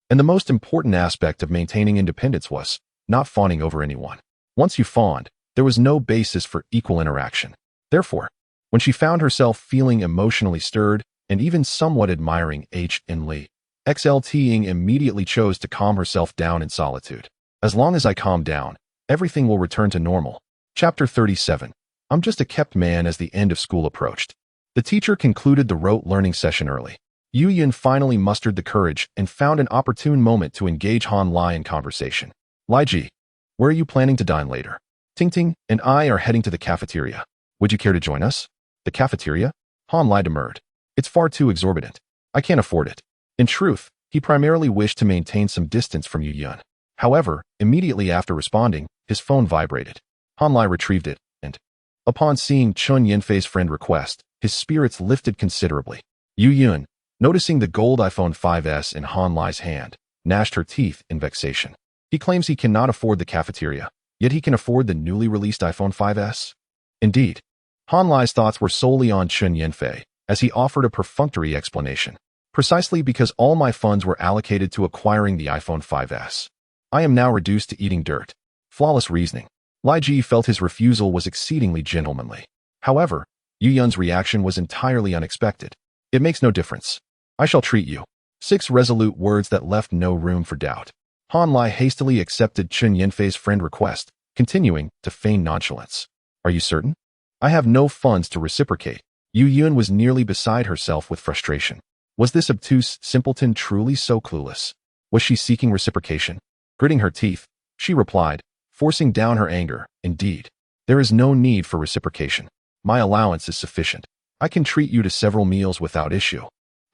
And the most important aspect of maintaining independence was not fawning over anyone. Once you fawned, there was no basis for equal interaction. Therefore, when she found herself feeling emotionally stirred and even somewhat admiring Li, XLTing immediately chose to calm herself down in solitude. As long as I calm down, everything will return to normal. Chapter 37. I'm just a kept man as the end of school approached. The teacher concluded the rote learning session early. Yu Yin finally mustered the courage and found an opportune moment to engage Han Lai in conversation. Lai Ji, where are you planning to dine later? Ting Ting and I are heading to the cafeteria. Would you care to join us? The cafeteria? Han Lai demurred. It's far too exorbitant. I can't afford it. In truth, he primarily wished to maintain some distance from Yu Yin. However, immediately after responding, his phone vibrated. Han Lai retrieved it, and, upon seeing Chun Yinfei's friend request, his spirits lifted considerably. Yu Yun, noticing the gold iPhone 5S in Han Lai's hand, gnashed her teeth in vexation. He claims he cannot afford the cafeteria, yet he can afford the newly released iPhone 5S? Indeed, Han Lai's thoughts were solely on Chun Yanfei, as he offered a perfunctory explanation. Precisely because all my funds were allocated to acquiring the iPhone 5S. I am now reduced to eating dirt. Flawless reasoning. Lai Ji felt his refusal was exceedingly gentlemanly. However, Yu Yun's reaction was entirely unexpected. It makes no difference. I shall treat you. 6 resolute words that left no room for doubt. Han Lai hastily accepted Chun Yanfei's friend request, continuing to feign nonchalance. Are you certain? I have no funds to reciprocate. Yu Yun was nearly beside herself with frustration. Was this obtuse simpleton truly so clueless? Was she seeking reciprocation? Gritting her teeth, she replied, forcing down her anger, indeed. There is no need for reciprocation. My allowance is sufficient. I can treat you to several meals without issue.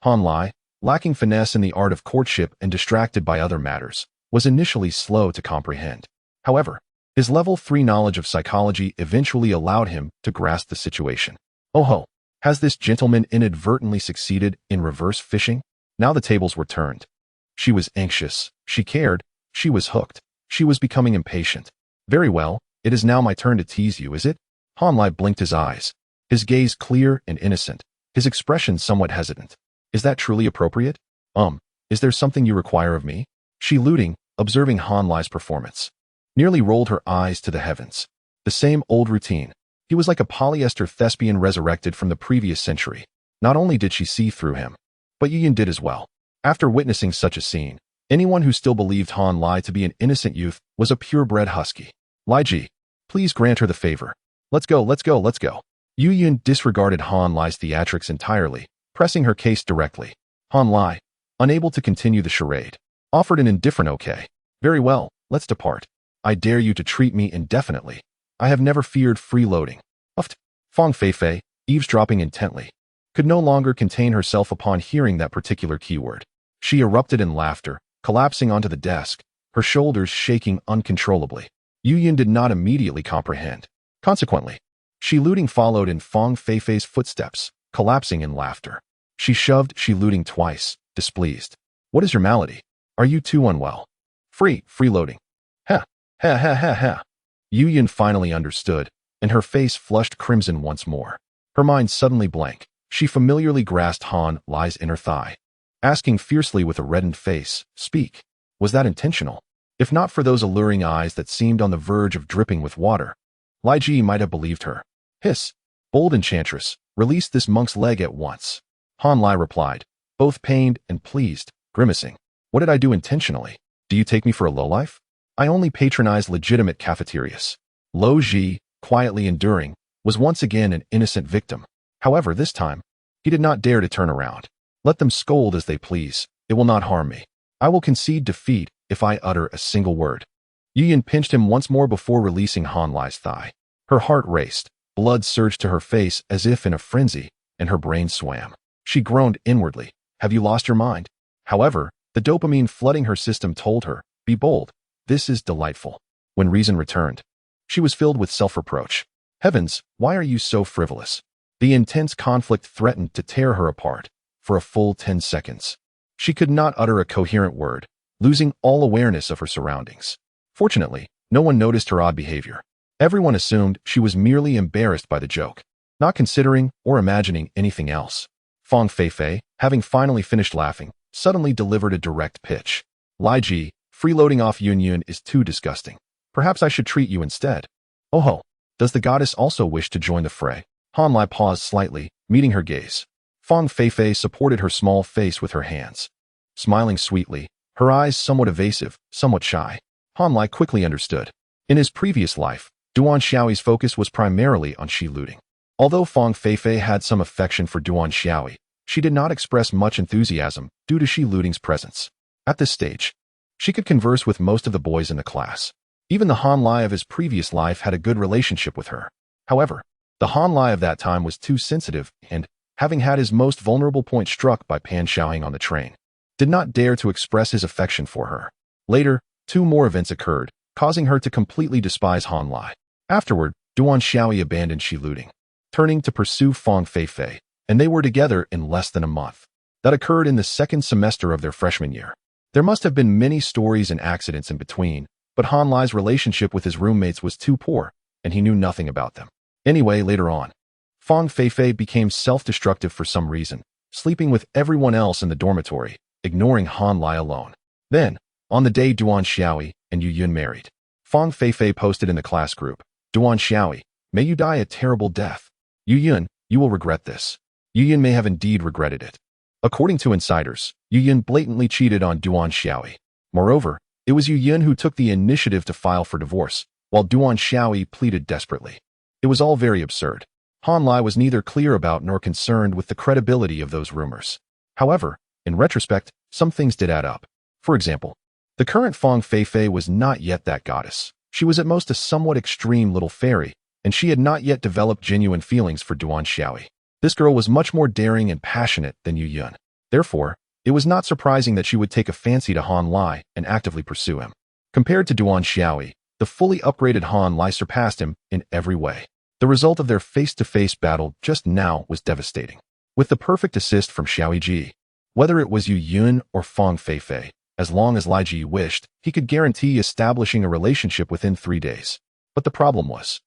Han Lai, lacking finesse in the art of courtship and distracted by other matters, was initially slow to comprehend. However, his level 3 knowledge of psychology eventually allowed him to grasp the situation. Oh ho! Has this gentleman inadvertently succeeded in reverse fishing? Now the tables were turned. She was anxious, she cared, she was hooked, she was becoming impatient. Very well, it is now my turn to tease you, is it? Han Lai blinked his eyes, his gaze clear and innocent, his expression somewhat hesitant. Is that truly appropriate? Is there something you require of me? She looting, observing Han Lai's performance, nearly rolled her eyes to the heavens. The same old routine. He was like a polyester thespian resurrected from the previous century. Not only did she see through him, but Yu Yun did as well. After witnessing such a scene, anyone who still believed Han Lai to be an innocent youth was a purebred husky. Lai Ji, please grant her the favor. Let's go, let's go, let's go. Yu Yun disregarded Han Lai's theatrics entirely, pressing her case directly. Han Lai, unable to continue the charade, offered an indifferent okay. Very well, let's depart. I dare you to treat me indefinitely. I have never feared freeloading. Uffed. Fong Feifei, eavesdropping intently, could no longer contain herself upon hearing that particular keyword. She erupted in laughter, collapsing onto the desk, her shoulders shaking uncontrollably. Yu Yun did not immediately comprehend. Consequently, Shi Luting followed in Fong Feifei's footsteps, collapsing in laughter. She shoved Shi Luting twice, displeased. What is your malady? Are you too unwell? Freeloading. Ha, ha ha ha ha. Yu Yun finally understood, and her face flushed crimson once more. Her mind suddenly blank. She familiarly grasped Han Lai's inner thigh, asking fiercely with a reddened face, speak. Was that intentional? If not for those alluring eyes that seemed on the verge of dripping with water, Lai Ji might have believed her. Hiss, bold enchantress, release this monk's leg at once. Han Lai replied, both pained and pleased, grimacing. What did I do intentionally? Do you take me for a lowlife? I only patronize legitimate cafeterias. Lo Ji, quietly enduring, was once again an innocent victim. However, this time, he did not dare to turn around. Let them scold as they please. It will not harm me. I will concede defeat if I utter a single word. Yu Yun pinched him once more before releasing Han Lai's thigh. Her heart raced, blood surged to her face as if in a frenzy, and her brain swam. She groaned inwardly. Have you lost your mind? However, the dopamine flooding her system told her, be bold. This is delightful. When reason returned, she was filled with self-reproach. Heavens, why are you so frivolous? The intense conflict threatened to tear her apart. For a full 10 seconds, she could not utter a coherent word, losing all awareness of her surroundings. Fortunately, no one noticed her odd behavior. Everyone assumed she was merely embarrassed by the joke, not considering or imagining anything else. Fong Feifei, having finally finished laughing, suddenly delivered a direct pitch. Lai Ji, freeloading off Yun Yun is too disgusting. Perhaps I should treat you instead. Oh ho, does the goddess also wish to join the fray? Han Lai paused slightly, meeting her gaze. Fong Feifei supported her small face with her hands, smiling sweetly, her eyes somewhat evasive, somewhat shy. Han Lai quickly understood. In his previous life, Duan Xiaoyi's focus was primarily on Shi Luting. Although Fong Feifei had some affection for Duan Xiaoyi, she did not express much enthusiasm due to Shi Luting's presence. At this stage, she could converse with most of the boys in the class. Even the Han Lai of his previous life had a good relationship with her. However, the Han Lai of that time was too sensitive and, having had his most vulnerable point struck by Pan Xiaoying on the train, did not dare to express his affection for her. Later, 2 more events occurred, causing her to completely despise Han Lai. Afterward, Duan Xiaoyi abandoned Shi Luting, turning to pursue Fong Feifei, and they were together in less than a month. That occurred in the second semester of their freshman year. There must have been many stories and accidents in between, but Han Lai's relationship with his roommates was too poor, and he knew nothing about them. Anyway, later on, Fang Feifei became self-destructive for some reason, sleeping with everyone else in the dormitory, ignoring Han Lai alone. Then, on the day Duan Xiaoyi and Yu Yun married, Fang Feifei posted in the class group, "Duan Xiaoyi, may you die a terrible death. Yu Yun, you will regret this." Yu Yun may have indeed regretted it. According to insiders, Yu Yun blatantly cheated on Duan Xiaoyi. Moreover, it was Yu Yun who took the initiative to file for divorce, while Duan Xiaoyi pleaded desperately. It was all very absurd. Han Lai was neither clear about nor concerned with the credibility of those rumors. However, in retrospect, some things did add up. For example, the current Fang Feifei was not yet that goddess. She was at most a somewhat extreme little fairy, and she had not yet developed genuine feelings for Duan Xiaoyi. This girl was much more daring and passionate than Yu Yun. Therefore, it was not surprising that she would take a fancy to Han Lai and actively pursue him. Compared to Duan Xiaoyi, the fully upgraded Han Lai surpassed him in every way. The result of their face-to-face battle just now was devastating. With the perfect assist from Xiaoyi Ji, whether it was Yu Yun or Fang Feifei, as long as Lai Ji wished, he could guarantee establishing a relationship within 3 days. But the problem was,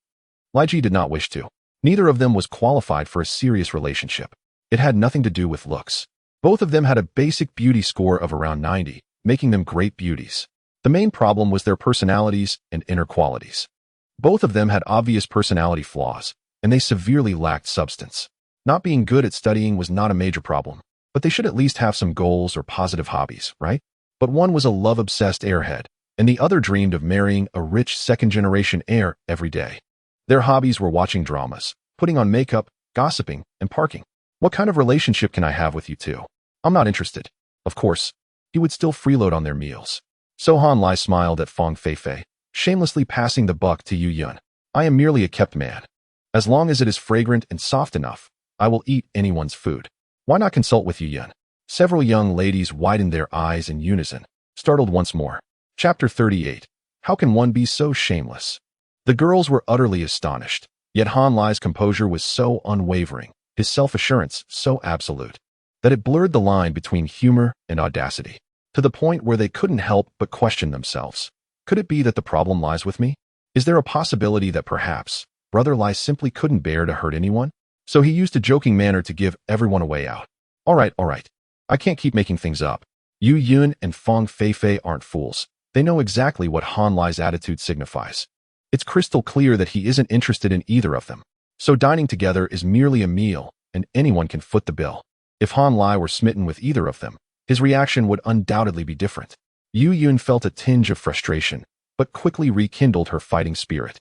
Lai Ji did not wish to. Neither of them was qualified for a serious relationship. It had nothing to do with looks. Both of them had a basic beauty score of around 90, making them great beauties. The main problem was their personalities and inner qualities. Both of them had obvious personality flaws, and they severely lacked substance. Not being good at studying was not a major problem, but they should at least have some goals or positive hobbies, right? But one was a love-obsessed airhead, and the other dreamed of marrying a rich second-generation heir every day. Their hobbies were watching dramas, putting on makeup, gossiping, and parking. What kind of relationship can I have with you two? I'm not interested. Of course, he would still freeload on their meals. So Han Lai smiled at Fang Feifei, shamelessly passing the buck to Yu Yun. I am merely a kept man. As long as it is fragrant and soft enough, I will eat anyone's food. Why not consult with Yu Yun? Several young ladies widened their eyes in unison, startled once more. Chapter 38. How can one be so shameless? The girls were utterly astonished, yet Han Lai's composure was so unwavering, his self-assurance so absolute, that it blurred the line between humor and audacity, to the point where they couldn't help but question themselves. Could it be that the problem lies with me? Is there a possibility that perhaps Brother Lai simply couldn't bear to hurt anyone? So he used a joking manner to give everyone a way out. All right. I can't keep making things up. Yu Yun and Fang Feifei aren't fools. They know exactly what Han Lai's attitude signifies. It's crystal clear that he isn't interested in either of them. So dining together is merely a meal, and anyone can foot the bill. If Han Lai were smitten with either of them, his reaction would undoubtedly be different. Yu Yun felt a tinge of frustration, but quickly rekindled her fighting spirit.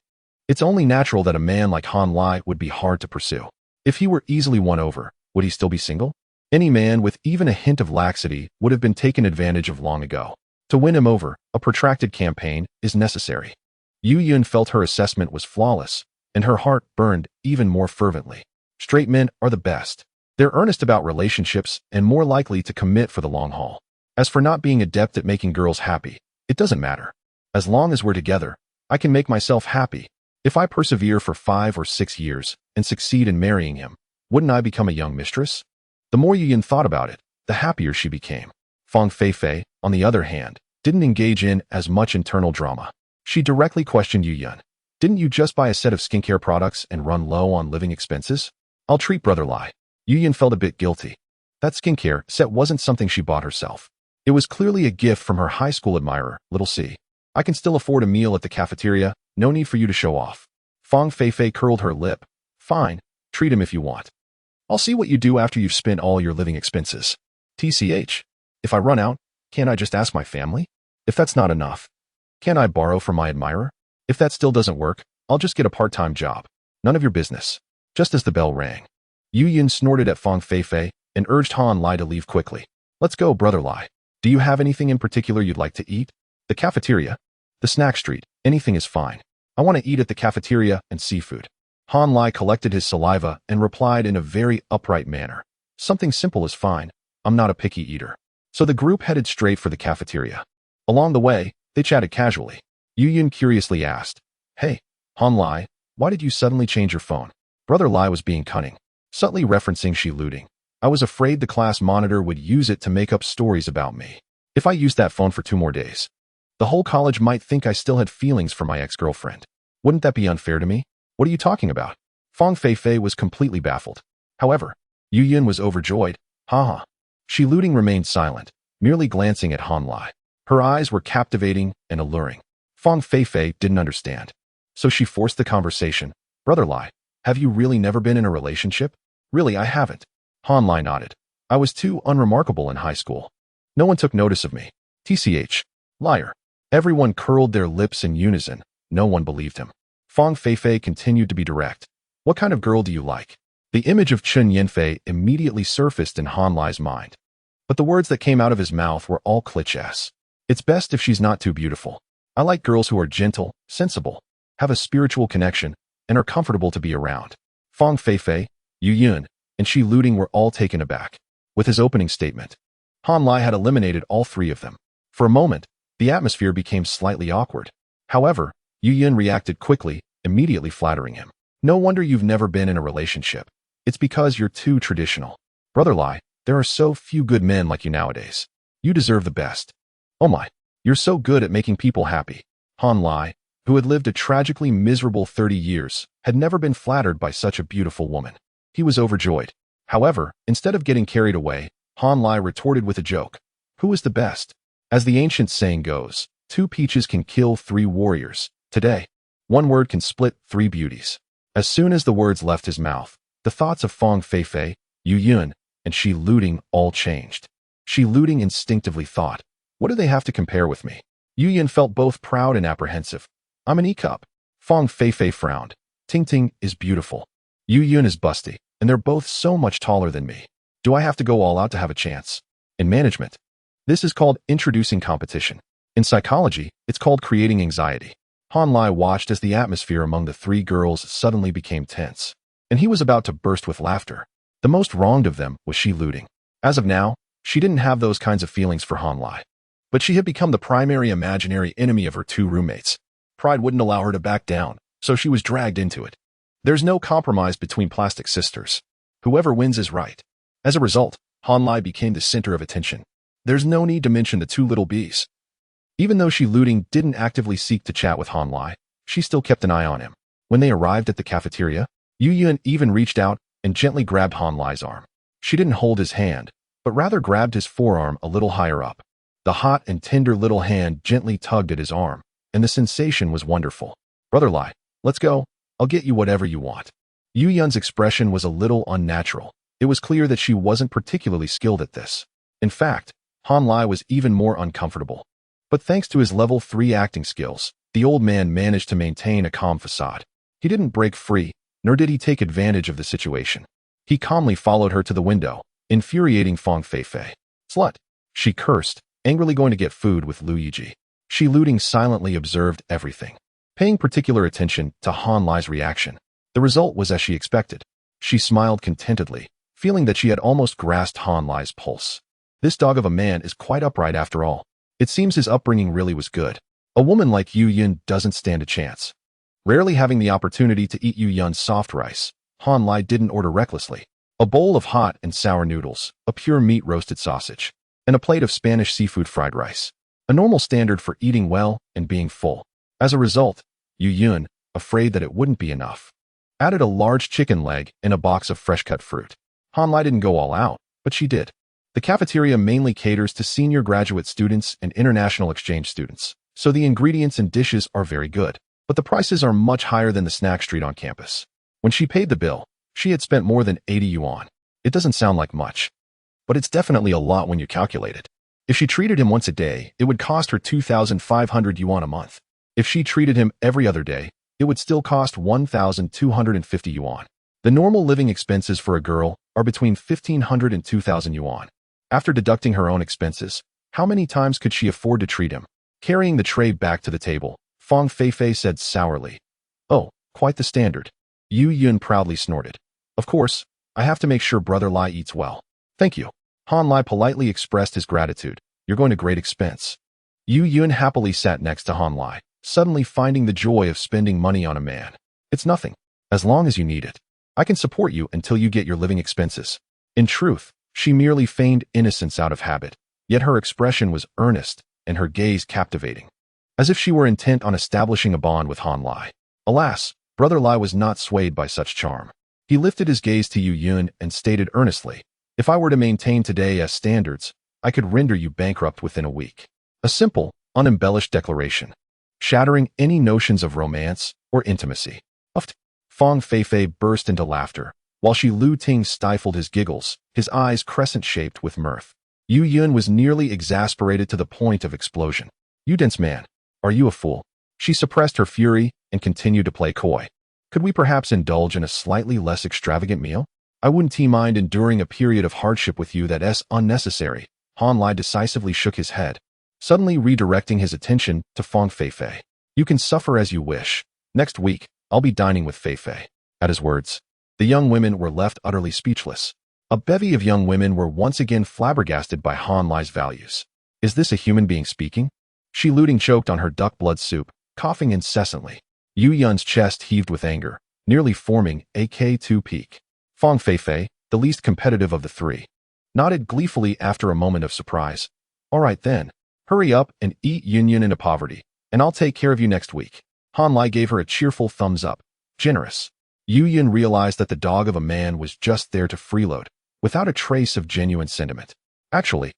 It's only natural that a man like Han Lai would be hard to pursue. If he were easily won over, would he still be single? Any man with even a hint of laxity would have been taken advantage of long ago. To win him over, a protracted campaign is necessary. Yu Yun felt her assessment was flawless, and her heart burned even more fervently. Straight men are the best. They're earnest about relationships and more likely to commit for the long haul. As for not being adept at making girls happy, it doesn't matter. As long as we're together, I can make myself happy. If I persevere for 5 or 6 years and succeed in marrying him, wouldn't I become a young mistress? The more Yu Yun thought about it, the happier she became. Fang Feifei, on the other hand, didn't engage in as much internal drama. She directly questioned Yu Yun. Didn't you just buy a set of skincare products and run low on living expenses? I'll treat Brother Lai. Yu Yun felt a bit guilty. That skincare set wasn't something she bought herself. It was clearly a gift from her high school admirer, Little C. I can still afford a meal at the cafeteria, no need for you to show off. Fang Feifei curled her lip. Fine, treat him if you want. I'll see what you do after you've spent all your living expenses. TCH. If I run out, can't I just ask my family? If that's not enough, can't I borrow from my admirer? If that still doesn't work, I'll just get a part-time job. None of your business. Just as the bell rang, Yu Yun snorted at Fang Feifei and urged Han Lai to leave quickly. Let's go, Brother Lai. Do you have anything in particular you'd like to eat? The cafeteria? The snack street? Anything is fine. I want to eat at the cafeteria and seafood. Han Lai collected his saliva and replied in a very upright manner. Something simple is fine. I'm not a picky eater. So the group headed straight for the cafeteria. Along the way, they chatted casually. Yu Yun curiously asked, Hey, Han Lai, why did you suddenly change your phone? Brother Lai was being cunning. subtly referencing she looting. I was afraid the class monitor would use it to make up stories about me. If I used that phone for 2 more days, the whole college might think I still had feelings for my ex-girlfriend. Wouldn't that be unfair to me? What are you talking about? Fong Feifei was completely baffled. However, Yu Yun was overjoyed. Haha. Shi Looting remained silent, merely glancing at Han Lai. Her eyes were captivating and alluring. Fong Feifei didn't understand. So she forced the conversation. Brother Lai, have you really never been in a relationship? Really, I haven't. Han Lai nodded. I was too unremarkable in high school. No one took notice of me. TCH. Liar. Everyone curled their lips in unison. No one believed him. Fong Feifei continued to be direct. What kind of girl do you like? The image of Chen Yanfei immediately surfaced in Han Lai's mind. But the words that came out of his mouth were all cliches. It's best if she's not too beautiful. I like girls who are gentle, sensible, have a spiritual connection, and are comfortable to be around. Fong Feifei, Yu Yun, and Shi Looting were all taken aback. With his opening statement, Han Lai had eliminated all 3 of them. For a moment, the atmosphere became slightly awkward. However, Yu Yun reacted quickly, immediately flattering him. No wonder you've never been in a relationship. It's because you're too traditional. Brother Lai, there are so few good men like you nowadays. You deserve the best. Oh my, you're so good at making people happy. Han Lai, who had lived a tragically miserable 30 years, had never been flattered by such a beautiful woman. He was overjoyed. However, instead of getting carried away, Han Lai retorted with a joke. Who is the best? As the ancient saying goes, 2 peaches can kill 3 warriors. Today, 1 word can split 3 beauties. As soon as the words left his mouth, the thoughts of Fong Feifei, Yu Yun, and Shi Looting all changed. Shi Looting instinctively thought, what do they have to compare with me? Yu Yun felt both proud and apprehensive. I'm an E-cup. Fong Feifei frowned. Ting Ting is beautiful. Yu Yun is busty, and they're both so much taller than me. Do I have to go all out to have a chance? In management, this is called introducing competition. In psychology, it's called creating anxiety. Han Lai watched as the atmosphere among the 3 girls suddenly became tense, and he was about to burst with laughter. The most wronged of them was Shi Looting. As of now, she didn't have those kinds of feelings for Han Lai, but she had become the primary imaginary enemy of her 2 roommates. Pride wouldn't allow her to back down, so she was dragged into it. There's no compromise between plastic sisters. Whoever wins is right. As a result, Han Lai became the center of attention. There's no need to mention the 2 little bees. Even though Shi Looting didn't actively seek to chat with Han Lai, she still kept an eye on him. When they arrived at the cafeteria, Yu Yun even reached out and gently grabbed Han Lai's arm. She didn't hold his hand, but rather grabbed his forearm a little higher up. The hot and tender little hand gently tugged at his arm, and the sensation was wonderful. Brother Lai, let's go. I'll get you whatever you want. Yu Yun's expression was a little unnatural. It was clear that she wasn't particularly skilled at this. In fact, Han Lai was even more uncomfortable. But thanks to his level 3 acting skills, the old man managed to maintain a calm facade. He didn't break free, nor did he take advantage of the situation. He calmly followed her to the window, infuriating Fong Feifei. Slut! She cursed, angrily going to get food with Lu Yiji. Shi Looting silently observed everything, paying particular attention to Han Lai's reaction. The result was as she expected. She smiled contentedly, feeling that she had almost grasped Han Lai's pulse. This dog of a man is quite upright after all. It seems his upbringing really was good. A woman like Yu Yun doesn't stand a chance. Rarely having the opportunity to eat Yu Yun's soft rice, Han Lai didn't order recklessly. A bowl of hot and sour noodles, a pure meat roasted sausage, and a plate of Spanish seafood fried rice. A normal standard for eating well and being full. As a result, Yu Yun, afraid that it wouldn't be enough, added a large chicken leg and a box of fresh-cut fruit. Han Lai didn't go all out, but she did. The cafeteria mainly caters to senior graduate students and international exchange students, so the ingredients and dishes are very good, but the prices are much higher than the snack street on campus. When she paid the bill, she had spent more than 80 yuan. It doesn't sound like much, but it's definitely a lot when you calculate it. If she treated him once a day, it would cost her 2,500 yuan a month. If she treated him every other day, it would still cost 1,250 yuan. The normal living expenses for a girl are between 1,500 and 2,000 yuan. After deducting her own expenses, how many times could she afford to treat him? Carrying the tray back to the table, Fong Feifei said sourly. Oh, quite the standard. Yu Yun proudly snorted. Of course, I have to make sure Brother Lai eats well. Thank you. Han Lai politely expressed his gratitude. You're going to great expense. Yu Yun happily sat next to Han Lai, suddenly finding the joy of spending money on a man. It's nothing, as long as you need it. I can support you until you get your living expenses. In truth, she merely feigned innocence out of habit, yet her expression was earnest and her gaze captivating, as if she were intent on establishing a bond with Han Lai. Alas, Brother Lai was not swayed by such charm. He lifted his gaze to Yu Yun and stated earnestly, "If I were to maintain today as standards, I could render you bankrupt within a week." A simple, unembellished declaration, shattering any notions of romance or intimacy. Fong Feifei burst into laughter, while Shi Lu Ting stifled his giggles, his eyes crescent-shaped with mirth. Yu Yun was nearly exasperated to the point of explosion. "You dense man, are you a fool?" She suppressed her fury and continued to play coy. "Could we perhaps indulge in a slightly less extravagant meal? I wouldn't mind enduring a period of hardship with you that's unnecessary." Han Lai decisively shook his head, suddenly redirecting his attention to Fong Feifei. "You can suffer as you wish. Next week, I'll be dining with Feifei." At his words, the young women were left utterly speechless. A bevy of young women were once again flabbergasted by Han Lai's values. "Is this a human being speaking?" Shi Lu choked on her duck blood soup, coughing incessantly. Yu Yun's chest heaved with anger, nearly forming a K2 peak. Fong Feifei, the least competitive of the three, nodded gleefully after a moment of surprise. "All right then, hurry up and eat Yun Yun into poverty, and I'll take care of you next week." Han Lai gave her a cheerful thumbs up. Generous. Yu Yun realized that the dog of a man was just there to freeload, without a trace of genuine sentiment. Actually,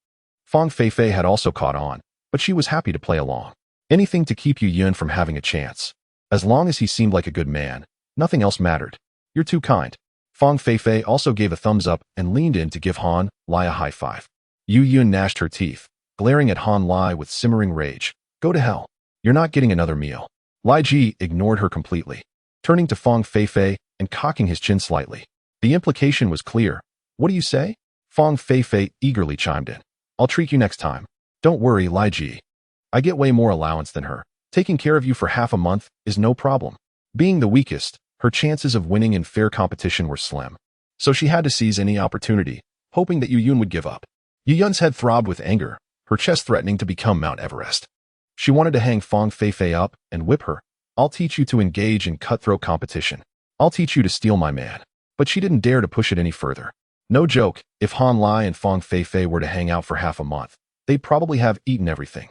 Fong Feifei had also caught on, but she was happy to play along. Anything to keep Yu Yun from having a chance. As long as he seemed like a good man, nothing else mattered. "You're too kind." Fong Feifei also gave a thumbs up and leaned in to give Han Lai a high five. Yu Yun gnashed her teeth, glaring at Han Lai with simmering rage. "Go to hell. You're not getting another meal." Lai Ji ignored her completely, turning to Fong Feifei and cocking his chin slightly. The implication was clear. "What do you say?" Fong Feifei eagerly chimed in. "I'll treat you next time. Don't worry, Lai Ji. I get way more allowance than her. Taking care of you for half a month is no problem." Being the weakest, her chances of winning in fair competition were slim. So she had to seize any opportunity, hoping that Yu Yun would give up. Yu Yun's head throbbed with anger, her chest threatening to become Mount Everest. She wanted to hang Fong Feifei up and whip her. "I'll teach you to engage in cutthroat competition. I'll teach you to steal my man." But she didn't dare to push it any further. No joke, if Han Lai and Fong Feifei were to hang out for half a month, they'd probably have eaten everything,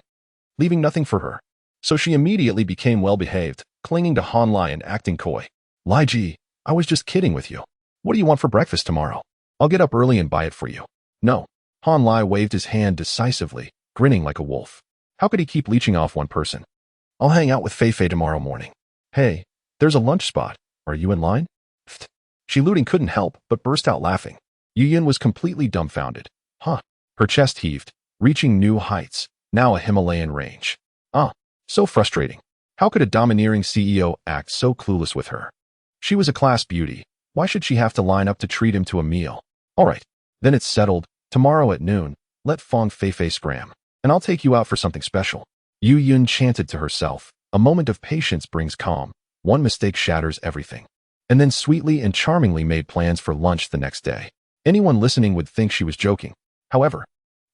leaving nothing for her. So she immediately became well-behaved, clinging to Han Lai and acting coy. "Lai Ji, I was just kidding with you. What do you want for breakfast tomorrow? I'll get up early and buy it for you." "No." Han Lai waved his hand decisively, grinning like a wolf. How could he keep leeching off one person? "I'll hang out with Feifei tomorrow morning." "Hey, there's a lunch spot. Are you in line?" Shi Lu couldn't help but burst out laughing. Yu Yun was completely dumbfounded. "Huh." Her chest heaved, reaching new heights, now a Himalayan range. So frustrating. How could a domineering CEO act so clueless with her? She was a class beauty. Why should she have to line up to treat him to a meal? "All right, then it's settled. Tomorrow at noon, let Fong Feifei scram, and I'll take you out for something special." Yu Yun chanted to herself, "A moment of patience brings calm. One mistake shatters everything." And then sweetly and charmingly made plans for lunch the next day. Anyone listening would think she was joking. However,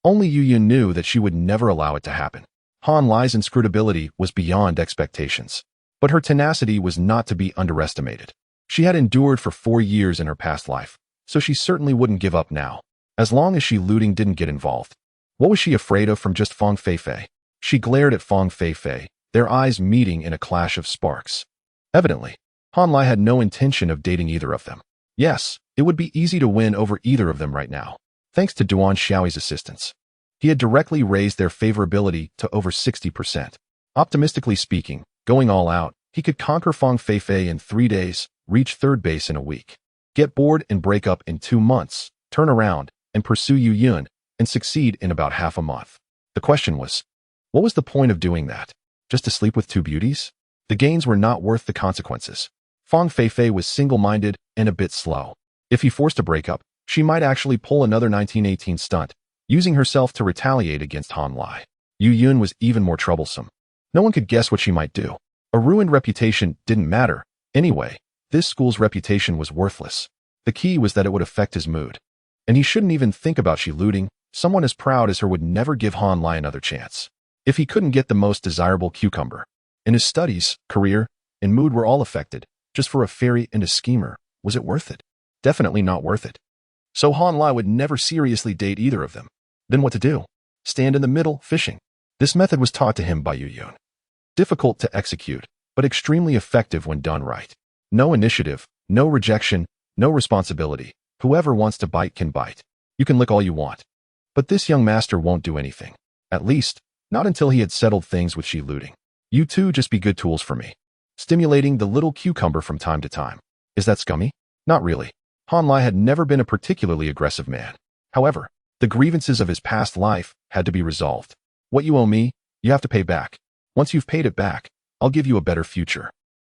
only Yu Yun knew that she would never allow it to happen. Han Lai's inscrutability was beyond expectations, but her tenacity was not to be underestimated. She had endured for 4 years in her past life, so she certainly wouldn't give up now, as long as Shi Lu didn't get involved. What was she afraid of from just Fong Feifei? She glared at Fong Feifei, their eyes meeting in a clash of sparks. Evidently, Han Lai had no intention of dating either of them. Yes, it would be easy to win over either of them right now, thanks to Duan Xiaoyi's assistance. He had directly raised their favorability to over 60%. Optimistically speaking, going all out, he could conquer Fong Feifei in 3 days, reach third base in a week, get bored and break up in 2 months, turn around and pursue Yu Yun, and succeed in about half a month. The question was, what was the point of doing that? Just to sleep with 2 beauties? The gains were not worth the consequences. Fong Feifei was single-minded and a bit slow. If he forced a breakup, she might actually pull another 1918 stunt, using herself to retaliate against Han Lai. Yu Yun was even more troublesome. No one could guess what she might do. A ruined reputation didn't matter. Anyway, this school's reputation was worthless. The key was that it would affect his mood. And he shouldn't even think about Shi Lu. Someone as proud as her would never give Han Lai another chance. If he couldn't get the most desirable cucumber. And his studies, career, and mood were all affected, just for a fairy and a schemer, was it worth it? Definitely not worth it. So Han Lai would never seriously date either of them. Then what to do? Stand in the middle, fishing. This method was taught to him by Yu Yun. Difficult to execute, but extremely effective when done right. No initiative, no rejection, no responsibility. Whoever wants to bite can bite. You can lick all you want. But this young master won't do anything. At least, not until he had settled things with Shi looting. You two just be good tools for me. Stimulating the little cucumber from time to time. Is that scummy? Not really. Han Lai had never been a particularly aggressive man. However, the grievances of his past life had to be resolved. What you owe me, you have to pay back. Once you've paid it back, I'll give you a better future.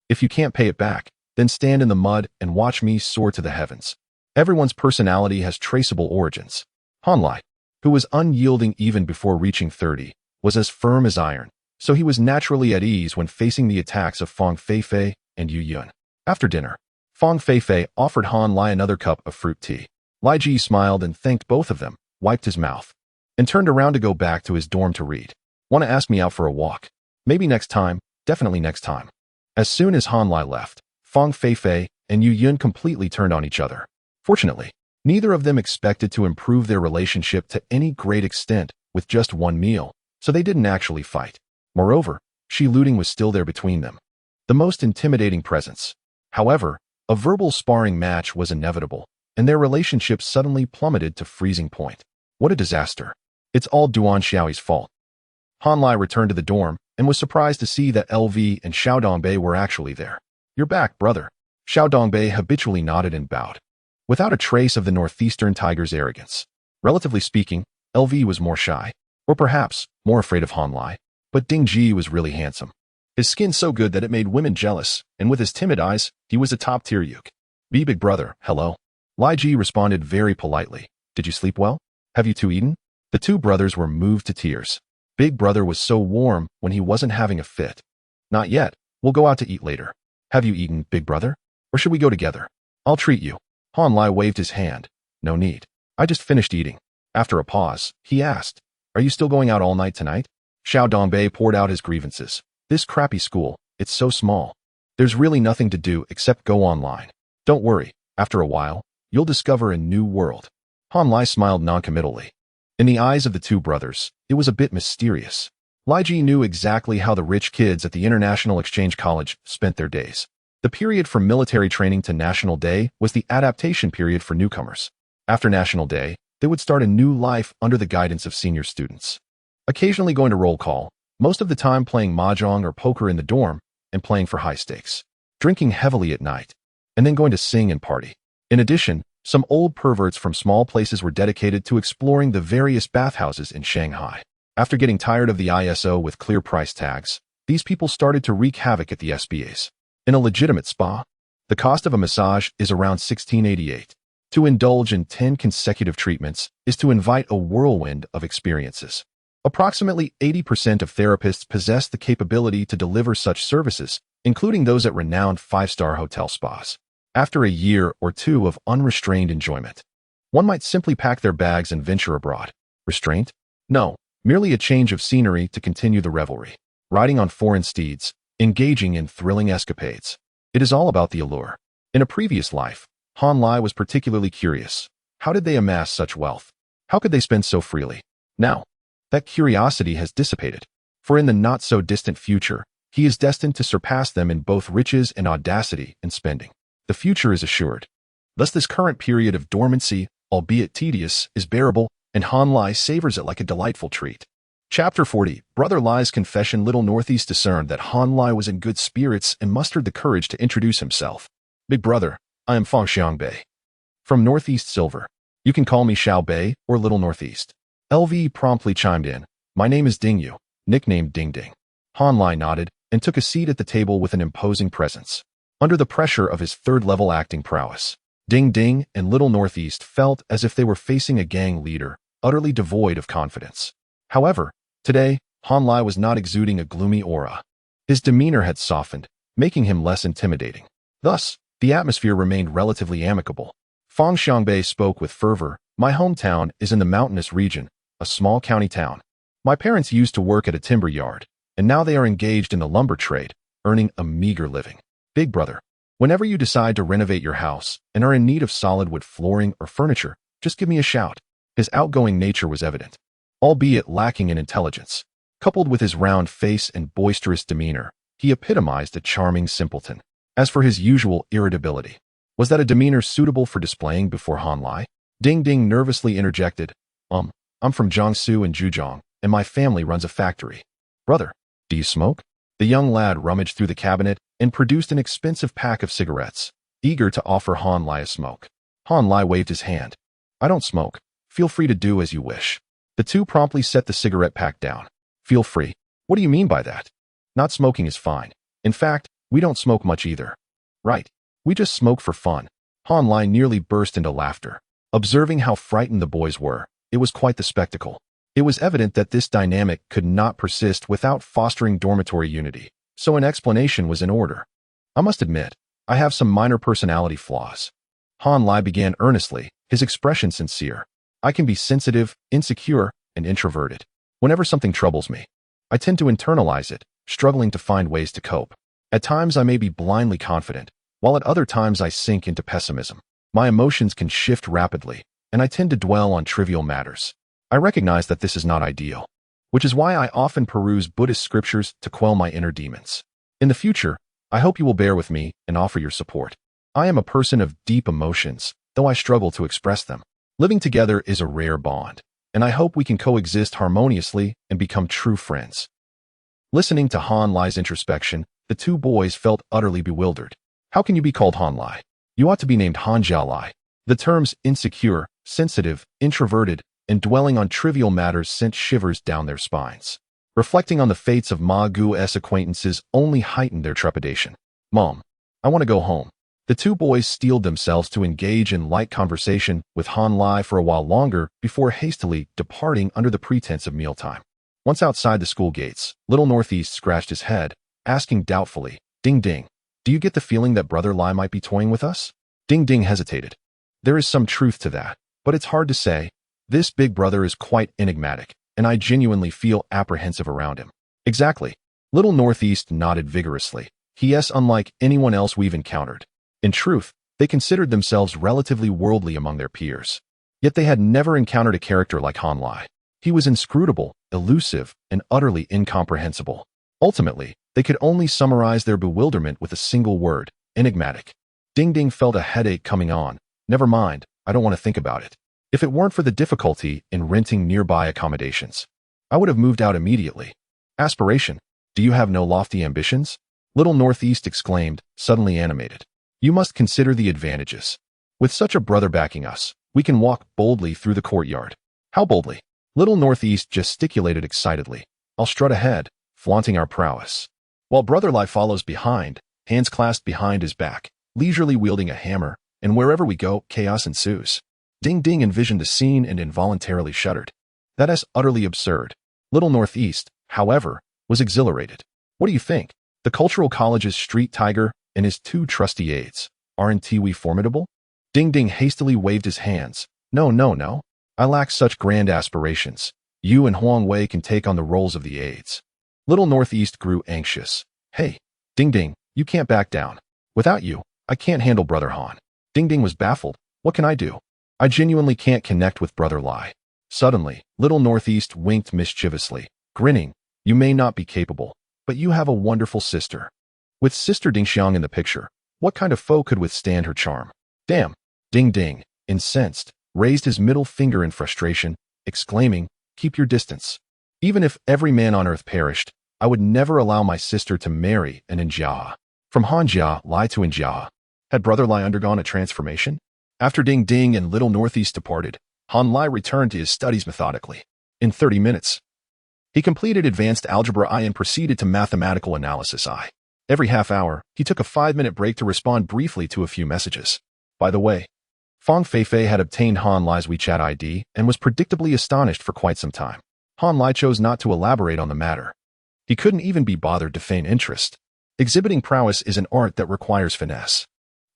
If you can't pay it back, then stand in the mud and watch me soar to the heavens. Everyone's personality has traceable origins. Han Lai, who was unyielding even before reaching 30, was as firm as iron, so he was naturally at ease when facing the attacks of Fang Feifei and Yu Yun. After dinner, Fang Feifei offered Han Lai another cup of fruit tea. Lai Ji smiled and thanked both of them, wiped his mouth, and turned around to go back to his dorm to read. Want to ask me out for a walk? Maybe next time, definitely next time. As soon as Han Lai left, Fang Feifei and Yu Yun completely turned on each other. Fortunately, neither of them expected to improve their relationship to any great extent with just one meal, so they didn't actually fight. Moreover, Shi looting was still there between them. The most intimidating presence. However, a verbal sparring match was inevitable, and their relationship suddenly plummeted to freezing point. What a disaster. It's all Duan Xiaoyi's fault. Han Lai returned to the dorm and was surprised to see that LV and Xiao Dongbei were actually there. You're back, brother. Xiao Dongbei habitually nodded and bowed, without a trace of the northeastern tiger's arrogance. Relatively speaking, LV was more shy, or perhaps more afraid of Han Lai, but Ding Ji was really handsome. His skin so good that it made women jealous, and with his timid eyes, he was a top-tier yuk. Big brother, hello. Lai Ji responded very politely. Did you sleep well? Have you two eaten? The two brothers were moved to tears. Big brother was so warm when he wasn't having a fit. Not yet. We'll go out to eat later. Have you eaten, big brother? Or should we go together? I'll treat you. Han Lai waved his hand. No need. I just finished eating. After a pause, he asked, are you still going out all night tonight? Xiao Dongbei poured out his grievances. This crappy school, it's so small. There's really nothing to do except go online. Don't worry, after a while, you'll discover a new world. Han Lai smiled noncommittally. In the eyes of the two brothers, it was a bit mysterious. Lai Ji knew exactly how the rich kids at the International Exchange College spent their days. The period from military training to National Day was the adaptation period for newcomers. After National Day, they would start a new life under the guidance of senior students. Occasionally going to roll call, most of the time playing mahjong or poker in the dorm, and playing for high stakes. Drinking heavily at night, and then going to sing and party. In addition, some old perverts from small places were dedicated to exploring the various bathhouses in Shanghai. After getting tired of the ISO with clear price tags, these people started to wreak havoc at the SBAs. In a legitimate spa, the cost of a massage is around $16.88. To indulge in 10 consecutive treatments is to invite a whirlwind of experiences. Approximately 80% of therapists possess the capability to deliver such services, including those at renowned 5-star hotel spas. After a year or two of unrestrained enjoyment, one might simply pack their bags and venture abroad. Restraint? No, merely a change of scenery to continue the revelry. Riding on foreign steeds, engaging in thrilling escapades. It is all about the allure. In a previous life, Han Lai was particularly curious. How did they amass such wealth? How could they spend so freely? Now, that curiosity has dissipated, for in the not-so-distant future, he is destined to surpass them in both riches and audacity in spending. The future is assured. Thus this current period of dormancy, albeit tedious, is bearable, and Han Lai savors it like a delightful treat. Chapter 40. Brother Lai's confession. Little Northeast discerned that Han Lai was in good spirits and mustered the courage to introduce himself. Big brother, I am Fang Xiangbei. From Northeast Silver. You can call me Xiao Bei or Little Northeast. LV promptly chimed in. My name is Ding Yu, nicknamed Ding Ding. Han Lai nodded and took a seat at the table with an imposing presence. Under the pressure of his third-level acting prowess, Ding Ding and Little Northeast felt as if they were facing a gang leader, utterly devoid of confidence. However, today, Han Lai was not exuding a gloomy aura. His demeanor had softened, making him less intimidating. Thus, the atmosphere remained relatively amicable. Fang Xiangbei spoke with fervor. My hometown is in the mountainous region, a small county town. My parents used to work at a timber yard, and now they are engaged in the lumber trade, earning a meager living. Big brother, Whenever you decide to renovate your house and are in need of solid wood flooring or furniture, just give me a shout. His outgoing nature was evident, albeit lacking in intelligence. Coupled with his round face and boisterous demeanor, he epitomized a charming simpleton. As for his usual irritability, was that a demeanor suitable for displaying before Han Lai? Ding Ding nervously interjected, I'm from Jiangsu and Zhejiang, and my family runs a factory. Brother, do you smoke? The young lad rummaged through the cabinet and produced an expensive pack of cigarettes, eager to offer Han Lai a smoke. Han Lai waved his hand. I don't smoke. Feel free to do as you wish. The two promptly set the cigarette pack down. Feel free. What do you mean by that? Not smoking is fine. In fact, we don't smoke much either. Right. We just smoke for fun. Han Lai nearly burst into laughter. Observing how frightened the boys were, it was quite the spectacle. It was evident that this dynamic could not persist without fostering dormitory unity, so an explanation was in order. I must admit, I have some minor personality flaws. Han Lai began earnestly, his expression sincere. I can be sensitive, insecure, and introverted. Whenever something troubles me, I tend to internalize it, struggling to find ways to cope. At times I may be blindly confident, while at other times I sink into pessimism. My emotions can shift rapidly, and I tend to dwell on trivial matters. I recognize that this is not ideal, which is why I often peruse Buddhist scriptures to quell my inner demons. In the future, I hope you will bear with me and offer your support. I am a person of deep emotions, though I struggle to express them. Living together is a rare bond, and I hope we can coexist harmoniously and become true friends. Listening to Han Lai's introspection, the two boys felt utterly bewildered. How can you be called Han Lai? You ought to be named Han Jiao Lai. The terms insecure, sensitive, introverted, and dwelling on trivial matters sent shivers down their spines. Reflecting on the fates of Ma Gu's acquaintances only heightened their trepidation. Mom, I want to go home. The two boys steeled themselves to engage in light conversation with Han Lai for a while longer before hastily departing under the pretense of mealtime. Once outside the school gates, Little Northeast scratched his head, asking doubtfully, Ding Ding, do you get the feeling that Brother Lai might be toying with us? Ding Ding hesitated. There is some truth to that, but it's hard to say. This big brother is quite enigmatic, and I genuinely feel apprehensive around him. Exactly. Little Northeast nodded vigorously. He is unlike anyone else we've encountered. In truth, they considered themselves relatively worldly among their peers. Yet they had never encountered a character like Han Lai. He was inscrutable, elusive, and utterly incomprehensible. Ultimately, they could only summarize their bewilderment with a single word, enigmatic. Ding Ding felt a headache coming on. Never mind, I don't want to think about it. If it weren't for the difficulty in renting nearby accommodations, I would have moved out immediately. Aspiration, do you have no lofty ambitions? Little Northeast exclaimed, suddenly animated. You must consider the advantages. With such a brother backing us, we can walk boldly through the courtyard. How boldly? Little Northeast gesticulated excitedly. I'll strut ahead, flaunting our prowess, while Brother Lai follows behind, hands clasped behind his back, leisurely wielding a hammer, and wherever we go, chaos ensues. Ding Ding envisioned the scene and involuntarily shuddered. That is utterly absurd. Little Northeast, however, was exhilarated. What do you think? The Cultural College's street tiger and his two trusty aides. Aren't we formidable? Ding Ding hastily waved his hands. No. I lack such grand aspirations. You and Huang Wei can take on the roles of the aides. Little Northeast grew anxious. Hey, Ding Ding, you can't back down. Without you, I can't handle Brother Han. Ding Ding was baffled. What can I do? I genuinely can't connect with Brother Lai. Suddenly, Little Northeast winked mischievously, grinning. You may not be capable, but you have a wonderful sister. With Sister Dingxiang in the picture, what kind of foe could withstand her charm? Damn! Ding Ding, incensed, raised his middle finger in frustration, exclaiming, keep your distance. Even if every man on earth perished, I would never allow my sister to marry an Njia. From Han Jia Lai to Njia. Had Brother Lai undergone a transformation? After Ding Ding and Little Northeast departed, Han Lai returned to his studies methodically. In 30 minutes, he completed advanced algebra I and proceeded to mathematical analysis I. Every half hour, he took a 5-minute break to respond briefly to a few messages. By the way, Fang Feifei had obtained Han Lai's WeChat ID and was predictably astonished for quite some time. Han Lai chose not to elaborate on the matter. He couldn't even be bothered to feign interest. Exhibiting prowess is an art that requires finesse.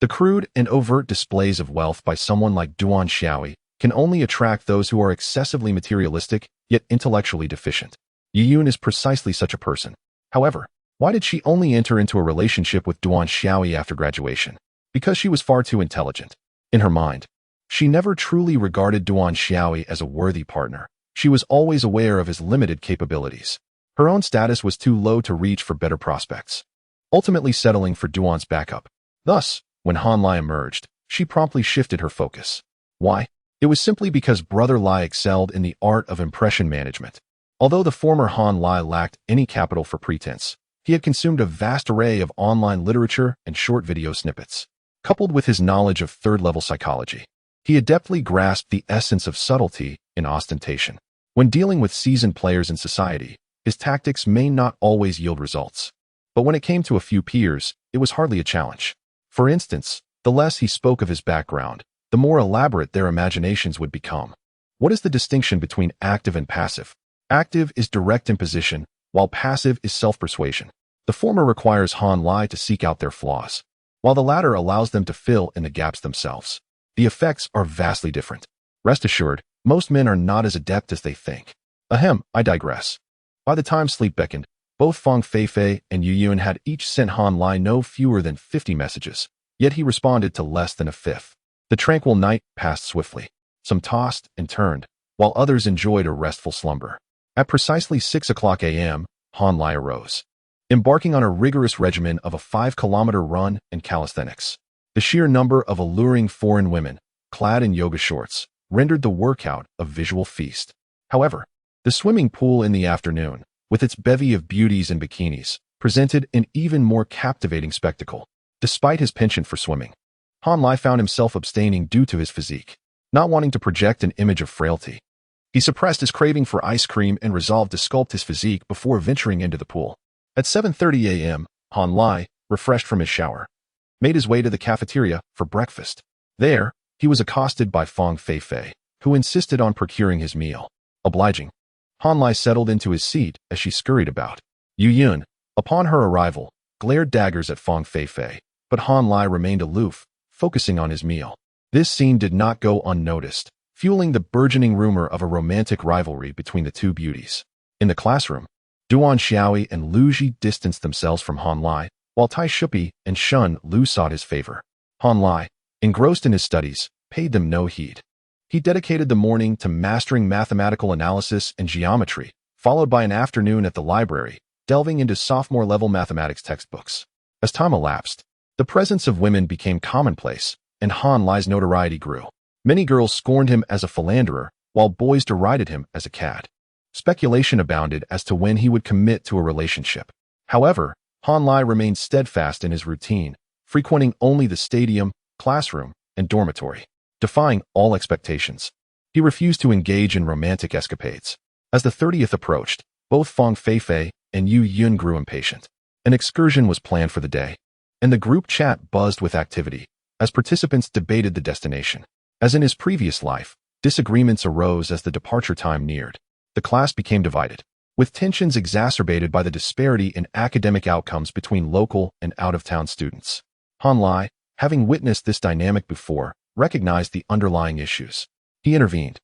The crude and overt displays of wealth by someone like Duan Xiaoi can only attract those who are excessively materialistic, yet intellectually deficient. Yi Yun is precisely such a person. However, Why did she only enter into a relationship with Duan Xiaoyi after graduation? Because she was far too intelligent. In her mind, she never truly regarded Duan Xiaoyi as a worthy partner. She was always aware of his limited capabilities. Her own status was too low to reach for better prospects, ultimately settling for Duan's backup. Thus, when Han Lai emerged, she promptly shifted her focus. Why? It was simply because Brother Lai excelled in the art of impression management. Although the former Han Lai lacked any capital for pretense, he had consumed a vast array of online literature and short video snippets. Coupled with his knowledge of third-level psychology, he adeptly grasped the essence of subtlety in ostentation. When dealing with seasoned players in society, his tactics may not always yield results. But when it came to a few peers, it was hardly a challenge. For instance, the less he spoke of his background, the more elaborate their imaginations would become. What is the distinction between active and passive? Active is direct imposition, while passive is self-persuasion. The former requires Han Lai to seek out their flaws, while the latter allows them to fill in the gaps themselves. The effects are vastly different. Rest assured, most men are not as adept as they think. Ahem, I digress. By the time sleep beckoned, both Fang Feifei and Yu Yun had each sent Han Lai no fewer than 50 messages, yet he responded to less than a fifth. The tranquil night passed swiftly. Some tossed and turned, while others enjoyed a restful slumber. At precisely 6 o'clock a.m., Han Lai arose, embarking on a rigorous regimen of a 5-kilometer run and calisthenics. The sheer number of alluring foreign women, clad in yoga shorts, rendered the workout a visual feast. However, the swimming pool in the afternoon, with its bevy of beauties in bikinis, presented an even more captivating spectacle. Despite his penchant for swimming, Han Lai found himself abstaining due to his physique, not wanting to project an image of frailty. He suppressed his craving for ice cream and resolved to sculpt his physique before venturing into the pool. At 7:30 a.m., Han Lai, refreshed from his shower, made his way to the cafeteria for breakfast. There, he was accosted by Fang Feifei, who insisted on procuring his meal. Obliging, Han Lai settled into his seat as she scurried about. Yu Yun, upon her arrival, glared daggers at Fang Feifei, but Han Lai remained aloof, focusing on his meal. This scene did not go unnoticed, fueling the burgeoning rumor of a romantic rivalry between the two beauties. In the classroom, Duan Xiaoyi and Lu Ji distanced themselves from Han Lai, while Tai Shupi and Shun Lu sought his favor. Han Lai, engrossed in his studies, paid them no heed. He dedicated the morning to mastering mathematical analysis and geometry, followed by an afternoon at the library, delving into sophomore-level mathematics textbooks. As time elapsed, the presence of women became commonplace, and Han Lai's notoriety grew. Many girls scorned him as a philanderer, while boys derided him as a cad. Speculation abounded as to when he would commit to a relationship. However, Han Lai remained steadfast in his routine, frequenting only the stadium, classroom, and dormitory, defying all expectations. He refused to engage in romantic escapades. As the 30th approached, both Fang Feifei and Yu Yun grew impatient. An excursion was planned for the day, and the group chat buzzed with activity as participants debated the destination. As in his previous life, disagreements arose as the departure time neared. The class became divided, with tensions exacerbated by the disparity in academic outcomes between local and out-of-town students. Han Lai, having witnessed this dynamic before, recognized the underlying issues. He intervened,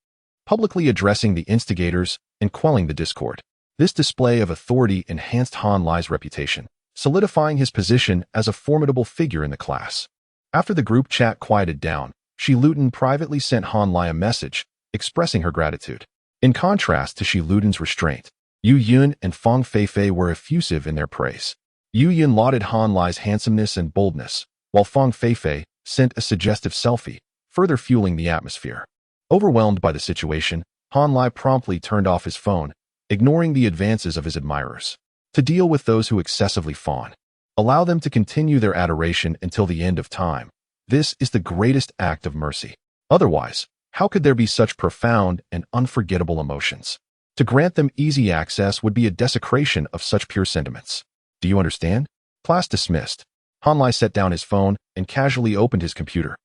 publicly addressing the instigators and quelling the discord. This display of authority enhanced Han Lai's reputation, solidifying his position as a formidable figure in the class. After the group chat quieted down, Shi Lutin privately sent Han Lai a message, expressing her gratitude. In contrast to Shi Lutin's restraint, Yu Yun and Fang Feifei were effusive in their praise. Yu Yun lauded Han Lai's handsomeness and boldness, while Fang Feifei sent a suggestive selfie, further fueling the atmosphere. Overwhelmed by the situation, Han Lai promptly turned off his phone, ignoring the advances of his admirers. To deal with those who excessively fawn, allow them to continue their adoration until the end of time. This is the greatest act of mercy. Otherwise, how could there be such profound and unforgettable emotions? To grant them easy access would be a desecration of such pure sentiments. Do you understand? Class dismissed. Han Lai set down his phone and casually opened his computer,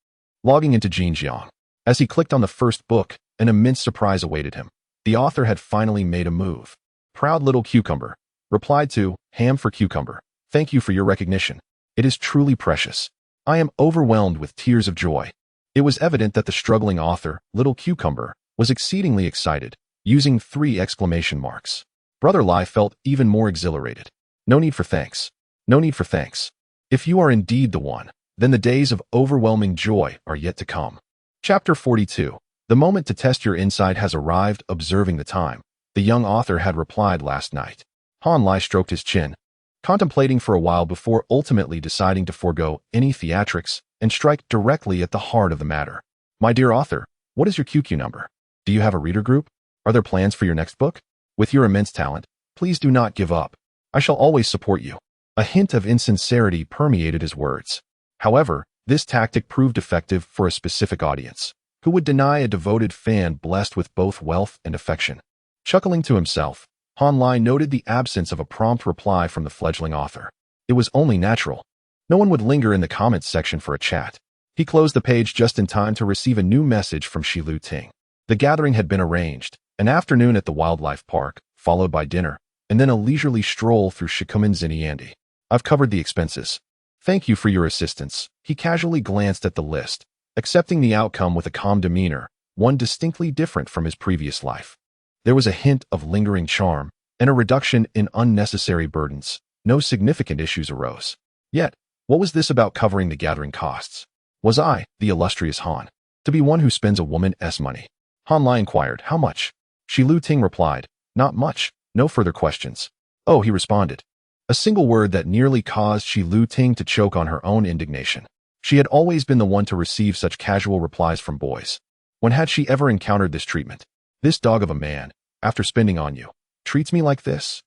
logging into Xinjiang. As he clicked on the first book, an immense surprise awaited him. The author had finally made a move. Proud little cucumber replied to Ham for Cucumber. Thank you for your recognition. It is truly precious. I am overwhelmed with tears of joy. It was evident that the struggling author, Little Cucumber, was exceedingly excited, using 3 exclamation marks. Brother Lai felt even more exhilarated. No need for thanks. No need for thanks. If you are indeed the one, then the days of overwhelming joy are yet to come. Chapter 42. The moment to test your insight has arrived. Observing the time, the young author had replied last night. Han Lai stroked his chin, contemplating for a while before ultimately deciding to forego any theatrics and strike directly at the heart of the matter. My dear author, what is your QQ number? Do you have a reader group? Are there plans for your next book? With your immense talent, please do not give up. I shall always support you. A hint of insincerity permeated his words. However, this tactic proved effective for a specific audience. Who would deny a devoted fan blessed with both wealth and affection? Chuckling to himself, Han Lai noted the absence of a prompt reply from the fledgling author. It was only natural. No one would linger in the comments section for a chat. He closed the page just in time to receive a new message from Shilu Ting. The gathering had been arranged, an afternoon at the wildlife park, followed by dinner, and then a leisurely stroll through Shikumen Ziniandi. I've covered the expenses. Thank you for your assistance. He casually glanced at the list, accepting the outcome with a calm demeanor, one distinctly different from his previous life. There was a hint of lingering charm and a reduction in unnecessary burdens. No significant issues arose. Yet, what was this about covering the gathering costs? Was I, the illustrious Han, to be one who spends a woman's money? Han Lai inquired, how much? Shilu Ting replied, not much, no further questions. Oh, he responded. A single word that nearly caused Shilu Ting to choke on her own indignation. She had always been the one to receive such casual replies from boys. When had she ever encountered this treatment? This dog of a man, after spending on you, treats me like this?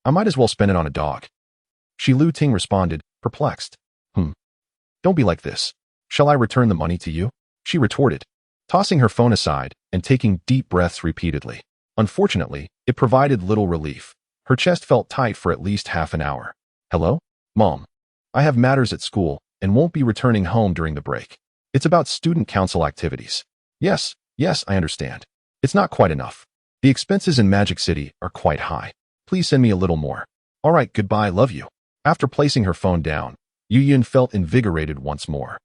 I might as well spend it on a dog. Shilu Ting responded, perplexed. Don't be like this. Shall I return the money to you? She retorted, tossing her phone aside and taking deep breaths repeatedly. Unfortunately, it provided little relief. Her chest felt tight for at least half an hour. Hello? Mom. I have matters at school and won't be returning home during the break. It's about student council activities. Yes, I understand. It's not quite enough. The expenses in Magic City are quite high. Please send me a little more. All right, goodbye, love you. After placing her phone down, Yu Yun felt invigorated once more.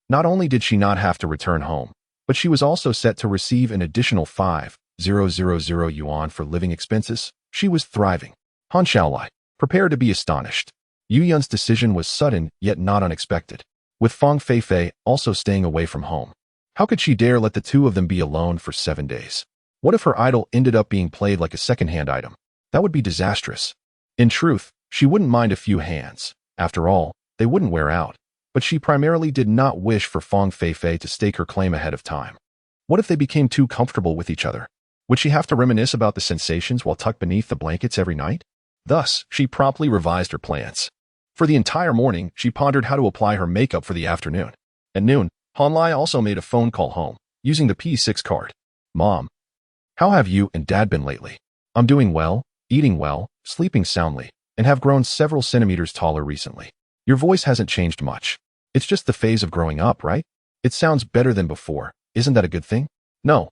Not only did she not have to return home, but she was also set to receive an additional 5,000 yuan for living expenses. She was thriving. Han Xiaolai, prepare to be astonished. Yu Yun's decision was sudden yet not unexpected, with Fang Feifei also staying away from home. How could she dare let the two of them be alone for 7 days? What if her idol ended up being played like a second-hand item? That would be disastrous. In truth, she wouldn't mind a few hands. After all, they wouldn't wear out. But she primarily did not wish for Fang Feifei to stake her claim ahead of time. What if they became too comfortable with each other? Would she have to reminisce about the sensations while tucked beneath the blankets every night? Thus, she promptly revised her plans. For the entire morning, she pondered how to apply her makeup for the afternoon. At noon, Han Lai also made a phone call home, using the P6 card. Mom, how have you and Dad been lately? I'm doing well, eating well, sleeping soundly, and have grown several centimeters taller recently. Your voice hasn't changed much. It's just the phase of growing up, right? It sounds better than before. Isn't that a good thing? No,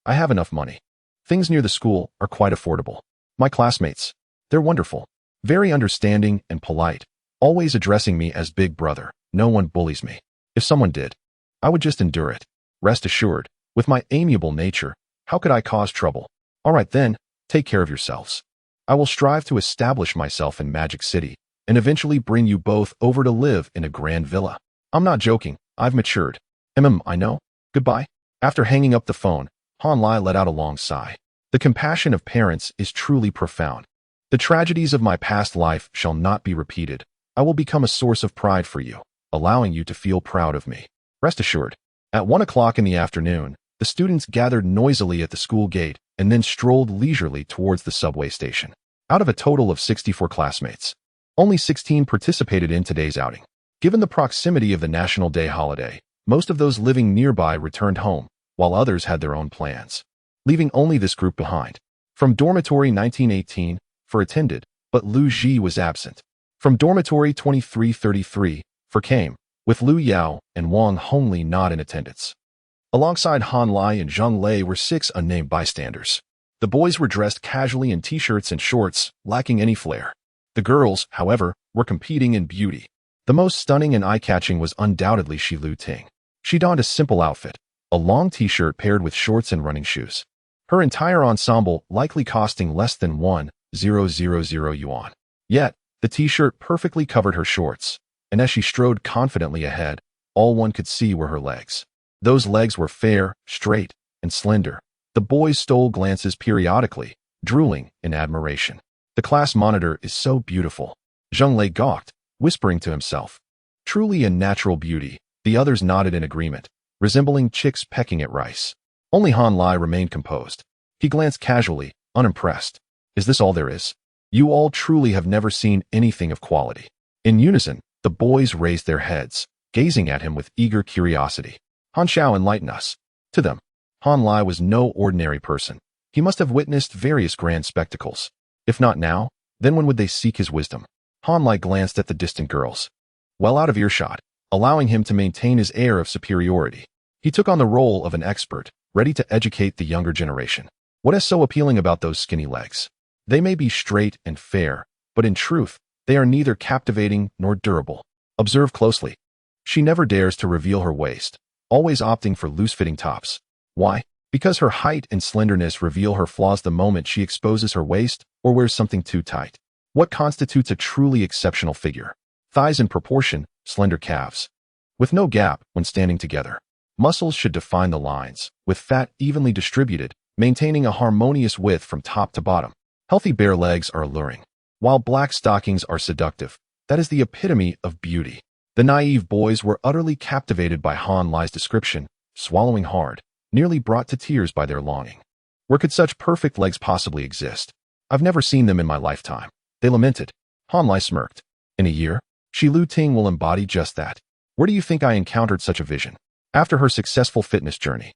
I have enough money. Things near the school are quite affordable. My classmates, they're wonderful, very understanding and polite, always addressing me as big brother. No one bullies me. If someone did, I would just endure it. Rest assured, with my amiable nature, how could I cause trouble? All right then, take care of yourselves. I will strive to establish myself in Magic City and eventually bring you both over to live in a grand villa. I'm not joking, I've matured. I know. Goodbye. After hanging up the phone, Han Lai let out a long sigh. The compassion of parents is truly profound. The tragedies of my past life shall not be repeated. I will become a source of pride for you, allowing you to feel proud of me. Rest assured. At 1 o'clock in the afternoon, the students gathered noisily at the school gate and then strolled leisurely towards the subway station. Out of a total of 64 classmates, only 16 participated in today's outing. Given the proximity of the National Day holiday, most of those living nearby returned home, while others had their own plans, leaving only this group behind. From dormitory 1918, for attended, but Lu Ji was absent. From dormitory 2333, for came, with Lu Yao and Wang Hongli not in attendance. Alongside Han Lai and Zheng Lei were 6 unnamed bystanders. The boys were dressed casually in t-shirts and shorts, lacking any flair. The girls, however, were competing in beauty. The most stunning and eye-catching was undoubtedly Shilu Ting. She donned a simple outfit, a long t-shirt paired with shorts and running shoes. Her entire ensemble likely costing less than 1,000 yuan. Yet, The t-shirt perfectly covered her shorts, and as she strode confidently ahead, all one could see were her legs. Those legs were fair, straight, and slender. The boys stole glances periodically, drooling in admiration. The class monitor is so beautiful. Zheng Lei gawked, whispering to himself. Truly a natural beauty. The others nodded in agreement, resembling chicks pecking at rice. Only Han Lai remained composed. He glanced casually, unimpressed. Is this all there is? You all truly have never seen anything of quality. In unison, the boys raised their heads, gazing at him with eager curiosity. Han Xiao enlighten us. To them, Han Lai was no ordinary person. He must have witnessed various grand spectacles. If not now, then when would they seek his wisdom? Han Lai glanced at the distant girls. Well out of earshot, allowing him to maintain his air of superiority. He took on the role of an expert, ready to educate the younger generation. What is so appealing about those skinny legs? They may be straight and fair, but in truth, they are neither captivating nor durable. Observe closely. She never dares to reveal her waist, always opting for loose-fitting tops. Why? Because her height and slenderness reveal her flaws the moment she exposes her waist or wears something too tight. What constitutes a truly exceptional figure? Thighs in proportion, slender calves. With no gap when standing together. Muscles should define the lines, with fat evenly distributed, maintaining a harmonious width from top to bottom. Healthy bare legs are alluring, while black stockings are seductive. That is the epitome of beauty. The naive boys were utterly captivated by Han Lai's description, swallowing hard, nearly brought to tears by their longing. Where could such perfect legs possibly exist? I've never seen them in my lifetime, they lamented. Han Lai smirked. In a year, Shi Lu Ting will embody just that. Where do you think I encountered such a vision? After her successful fitness journey,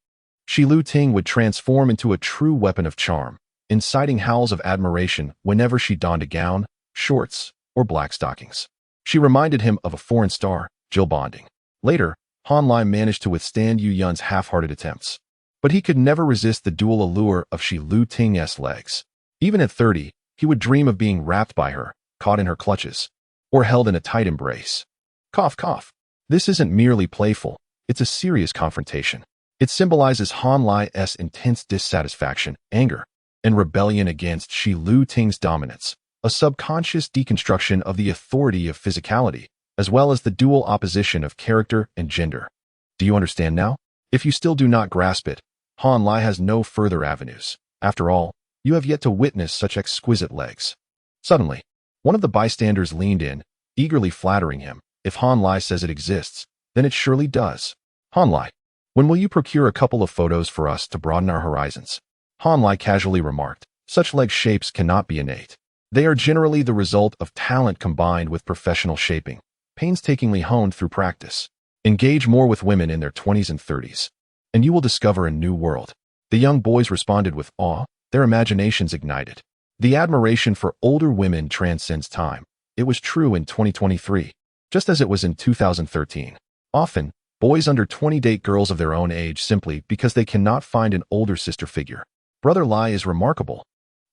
Shi Lu Ting would transform into a true weapon of charm, inciting howls of admiration whenever she donned a gown, shorts, or black stockings. She reminded him of a foreign star, Jill Bonding. Later, Han Lai managed to withstand Yu Yun's half-hearted attempts. But he could never resist the dual allure of Shi Lu Ting's legs. Even at 30, he would dream of being wrapped by her, caught in her clutches, or held in a tight embrace. Cough, cough. This isn't merely playful, it's a serious confrontation. It symbolizes Han Lai's intense dissatisfaction, anger, and rebellion against Shi Lu Ting's dominance, a subconscious deconstruction of the authority of physicality, as well as the dual opposition of character and gender. Do you understand now? If you still do not grasp it, Han Lai has no further avenues. After all, you have yet to witness such exquisite legs. Suddenly, one of the bystanders leaned in, eagerly flattering him. If Han Lai says it exists, then it surely does. Han Lai, when will you procure a couple of photos for us to broaden our horizons? Han Lai casually remarked, such leg shapes cannot be innate. They are generally the result of talent combined with professional shaping, painstakingly honed through practice. Engage more with women in their 20s and 30s, and you will discover a new world. The young boys responded with awe, their imaginations ignited. The admiration for older women transcends time. It was true in 2023, just as it was in 2013. Often, boys under 20 date girls of their own age simply because they cannot find an older sister figure. Brother Lai is remarkable.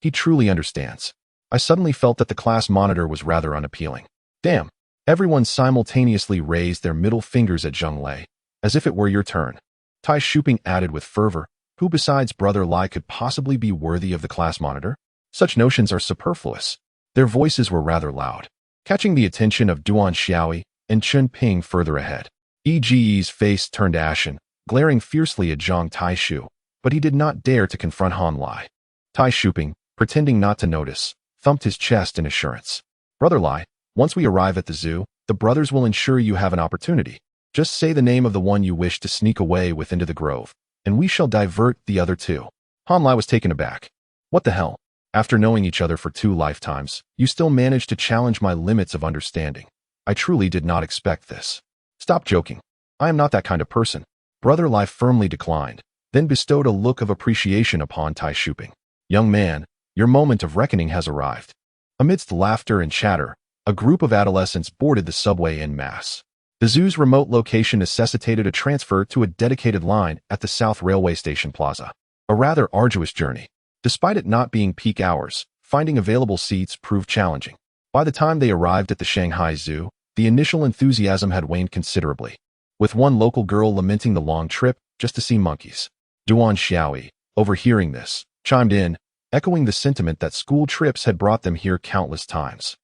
He truly understands. I suddenly felt that the class monitor was rather unappealing. Damn. Everyone simultaneously raised their middle fingers at Zheng Lei, as if it were your turn. Tai Shuping added with fervor, who besides Brother Lai could possibly be worthy of the class monitor? Such notions are superfluous. Their voices were rather loud, catching the attention of Duan Xiaoi and Chen Ping further ahead. Ege's face turned ashen, glaring fiercely at Zhang Taishu, but he did not dare to confront Han Lai. Tai Shuping, pretending not to notice, thumped his chest in assurance. Brother Lai, once we arrive at the zoo, the brothers will ensure you have an opportunity. Just say the name of the one you wish to sneak away with into the grove, and we shall divert the other two. Han Lai was taken aback. What the hell? After knowing each other for 2 lifetimes, you still managed to challenge my limits of understanding. I truly did not expect this. Stop joking. I am not that kind of person. Brother Lai firmly declined, then bestowed a look of appreciation upon Tai Shuping. Young man, your moment of reckoning has arrived. Amidst laughter and chatter, a group of adolescents boarded the subway en masse. The zoo's remote location necessitated a transfer to a dedicated line at the South Railway Station Plaza. A rather arduous journey. Despite it not being peak hours, finding available seats proved challenging. By the time they arrived at the Shanghai Zoo, the initial enthusiasm had waned considerably, with one local girl lamenting the long trip just to see monkeys. Duan Xiaoi, overhearing this, chimed in, echoing the sentiment that school trips had brought them here countless times.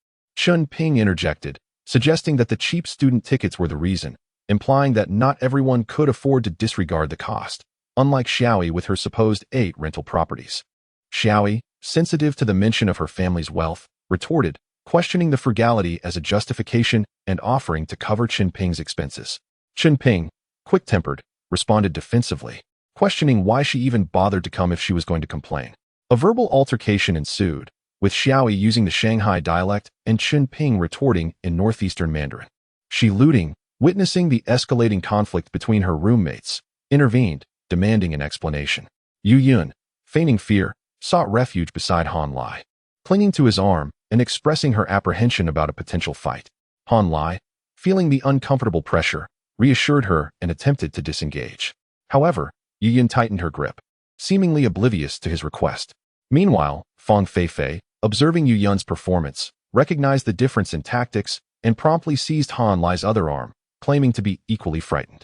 Chun Ping interjected, suggesting that the cheap student tickets were the reason, implying that not everyone could afford to disregard the cost, unlike Xiaoyi with her supposed 8 rental properties. Xiaoyi, sensitive to the mention of her family's wealth, retorted, questioning the frugality as a justification and offering to cover Chun Ping's expenses. Chun Ping, quick-tempered, responded defensively, questioning why she even bothered to come if she was going to complain. A verbal altercation ensued, with Xiaoyi using the Shanghai dialect and Chun Ping retorting in northeastern Mandarin. Shi Luting, witnessing the escalating conflict between her roommates, intervened, demanding an explanation. Yu Yun, feigning fear, sought refuge beside Han Lai, clinging to his arm and expressing her apprehension about a potential fight. Han Lai, feeling the uncomfortable pressure, reassured her and attempted to disengage. However, Yu Yun tightened her grip, seemingly oblivious to his request. Meanwhile, Fang Feifei, observing Yu Yun's performance, recognized the difference in tactics and promptly seized Han Lai's other arm, claiming to be equally frightened.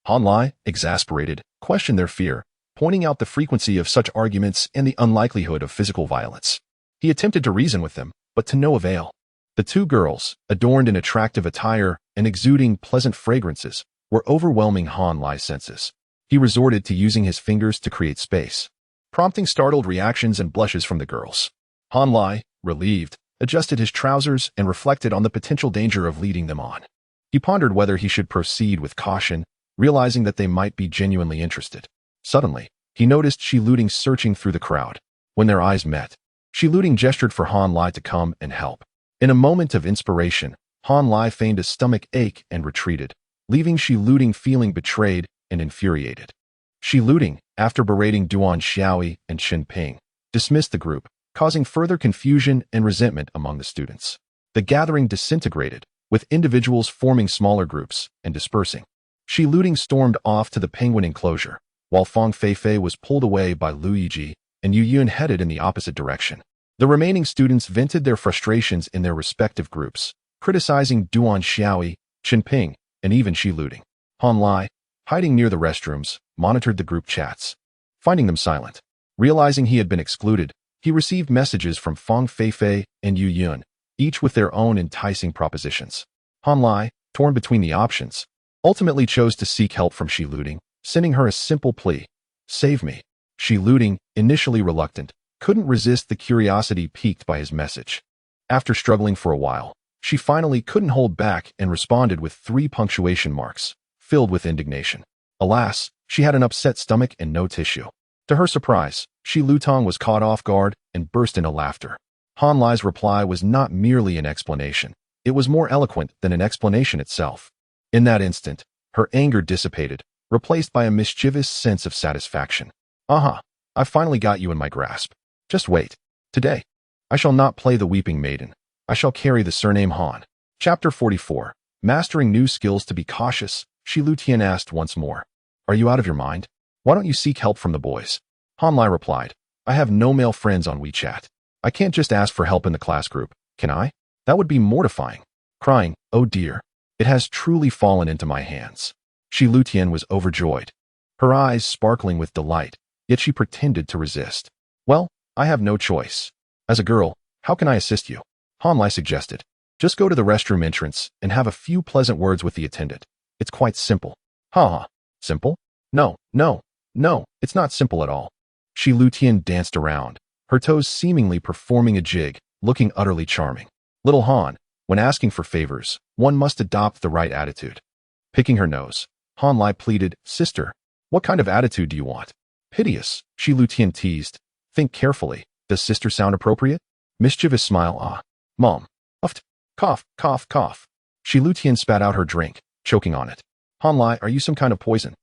Han Lai, exasperated, questioned their fear, pointing out the frequency of such arguments and the unlikelihood of physical violence. He attempted to reason with them, but to no avail. The two girls, adorned in attractive attire and exuding pleasant fragrances, were overwhelming Han Lai's senses. He resorted to using his fingers to create space, prompting startled reactions and blushes from the girls. Han Lai, relieved, adjusted his trousers and reflected on the potential danger of leading them on. He pondered whether he should proceed with caution, realizing that they might be genuinely interested. Suddenly, he noticed Shi Luting searching through the crowd. When their eyes met, Shi Luting gestured for Han Lai to come and help. In a moment of inspiration, Han Lai feigned a stomach ache and retreated, leaving Shi Luting feeling betrayed and infuriated. Shi Luting, after berating Duan Xiaoyi and Chun Ping, dismissed the group, causing further confusion and resentment among the students. The gathering disintegrated, with individuals forming smaller groups and dispersing. Shi Luting stormed off to the penguin enclosure, while Fang Feifei was pulled away by Luigi and Yu Yun headed in the opposite direction. The remaining students vented their frustrations in their respective groups, criticizing Duan Xiaoyi, Chun Ping, and even Shi Luting. Han Lai, hiding near the restrooms, monitored the group chats, finding them silent. Realizing he had been excluded, he received messages from Fang Feifei and Yu Yun, each with their own enticing propositions. Han Lai, torn between the options, ultimately chose to seek help from Shi Luting, sending her a simple plea: "Save me." Shi Luting, initially reluctant, couldn't resist the curiosity piqued by his message. After struggling for a while, she finally couldn't hold back and responded with 3 punctuation marks, filled with indignation. Alas, she had an upset stomach and no tissue. To her surprise, Shi Luting was caught off guard and burst into laughter. Han Lai's reply was not merely an explanation. It was more eloquent than an explanation itself. In that instant, her anger dissipated, replaced by a mischievous sense of satisfaction. "Aha, I finally got you in my grasp. Just wait. Today, I shall not play the weeping maiden. I shall carry the surname Han." Chapter 44. Mastering new skills to be cautious, Shi Luting asked once more. "Are you out of your mind? Why don't you seek help from the boys?" Han Lai replied, "I have no male friends on WeChat. I can't just ask for help in the class group, can I? That would be mortifying." Crying, "Oh dear, it has truly fallen into my hands." Shi Luting was overjoyed, her eyes sparkling with delight, yet she pretended to resist. "Well, I have no choice. As a girl, how can I assist you?" Han Lai suggested. "Just go to the restroom entrance and have a few pleasant words with the attendant. It's quite simple." "Ha. Simple? No, it's not simple at all." Shi Luting danced around, her toes seemingly performing a jig, looking utterly charming. "Little Han, when asking for favors, one must adopt the right attitude." Picking her nose, Han Lai pleaded, "Sister, what kind of attitude do you want?" "Piteous," Shi Luting teased. "Think carefully. Does sister sound appropriate?" Mischievous smile. "Ah. Mom. Uft. Cough, cough, cough." Shi Luting spat out her drink, choking on it. "Han Lai, are you some kind of poison?"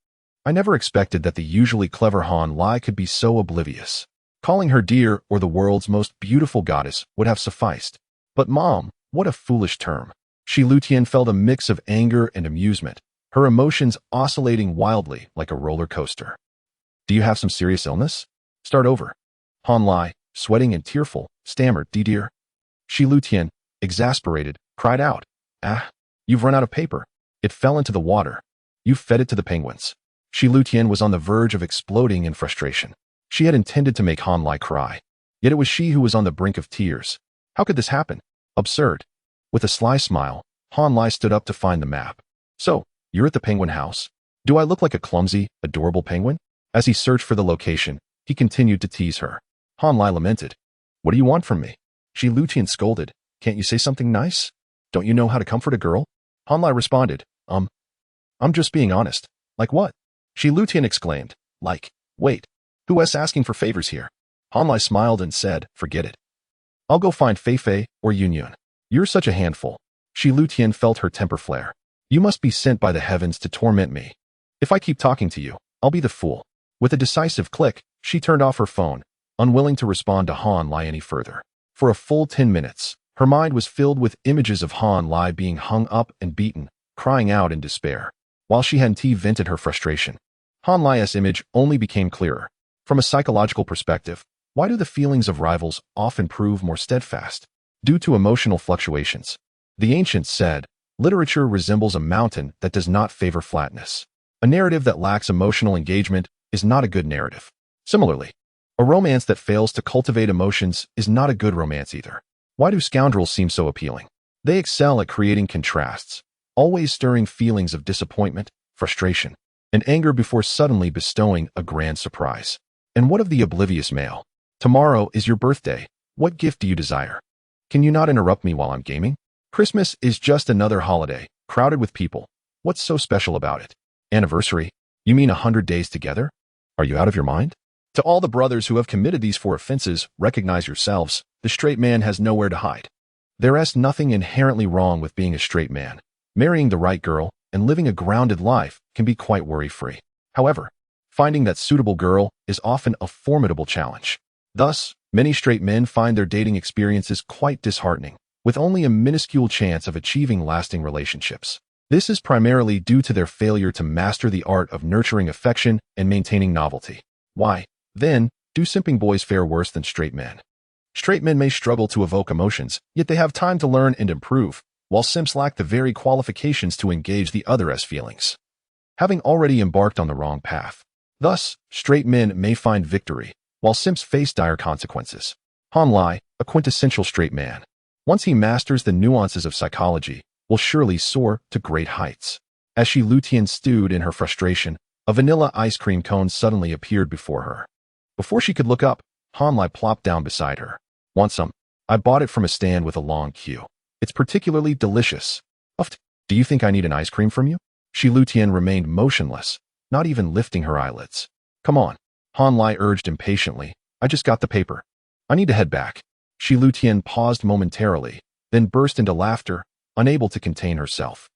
I never expected that the usually clever Han Lai could be so oblivious. Calling her dear or the world's most beautiful goddess would have sufficed. But Mom, what a foolish term. Shi Luting felt a mix of anger and amusement, her emotions oscillating wildly like a roller coaster. "Do you have some serious illness? Start over." Han Lai, sweating and tearful, stammered, "Dear." Shi Luting, exasperated, cried out, "Ah, you've run out of paper. It fell into the water. You've fed it to the penguins." Shi Luting was on the verge of exploding in frustration. She had intended to make Han Lai cry, yet it was she who was on the brink of tears. How could this happen? Absurd. With a sly smile, Han Lai stood up to find the map. So, you're at the penguin house? Do I look like a clumsy, adorable penguin? As he searched for the location, he continued to tease her. Han Lai lamented. What do you want from me? Shi Lutian scolded. Can't you say something nice? Don't you know how to comfort a girl? Han Lai responded, I'm just being honest. Like what? Shi Lutian exclaimed. Like, wait, who is asking for favors here? Han Lai smiled and said, forget it. I'll go find Fei Fei or Yun Yun. You're such a handful. Shi Lutian felt her temper flare. You must be sent by the heavens to torment me. If I keep talking to you, I'll be the fool. With a decisive click, she turned off her phone, unwilling to respond to Han Lai any further. For a full 10 minutes, her mind was filled with images of Han Lai being hung up and beaten, crying out in despair. While Shi Hanti vented her frustration, Han Lai's image only became clearer. From a psychological perspective, why do the feelings of rivals often prove more steadfast? Due to emotional fluctuations. The ancients said, literature resembles a mountain that does not favor flatness. A narrative that lacks emotional engagement is not a good narrative. Similarly, a romance that fails to cultivate emotions is not a good romance either. Why do scoundrels seem so appealing? They excel at creating contrasts, always stirring feelings of disappointment, frustration, and anger before suddenly bestowing a grand surprise. And what of the oblivious male? Tomorrow is your birthday. What gift do you desire? Can you not interrupt me while I'm gaming? Christmas is just another holiday, crowded with people. What's so special about it? Anniversary? You mean 100 days together? Are you out of your mind? To all the brothers who have committed these 4 offenses, recognize yourselves. The straight man has nowhere to hide. There is nothing inherently wrong with being a straight man. Marrying the right girl and living a grounded life can be quite worry-free. However, finding that suitable girl is often a formidable challenge. Thus, many straight men find their dating experiences quite disheartening, with only a minuscule chance of achieving lasting relationships. This is primarily due to their failure to master the art of nurturing affection and maintaining novelty. Why, then, do simping boys fare worse than straight men? Straight men may struggle to evoke emotions, yet they have time to learn and improve, while simps lack the very qualifications to engage the other's feelings, having already embarked on the wrong path. Thus, straight men may find victory, while simps face dire consequences. Han Lai, a quintessential straight man, once he masters the nuances of psychology, will surely soar to great heights. As Shi Lutian stewed in her frustration, a vanilla ice cream cone suddenly appeared before her. Before she could look up, Han Lai plopped down beside her. Want some? I bought it from a stand with a long queue. It's particularly delicious. Do you think I need an ice cream from you? Shi Lutian remained motionless, not even lifting her eyelids. Come on, Han Lai urged impatiently. I just got the paper. I need to head back. Shi Lutian paused momentarily, then burst into laughter, unable to contain herself.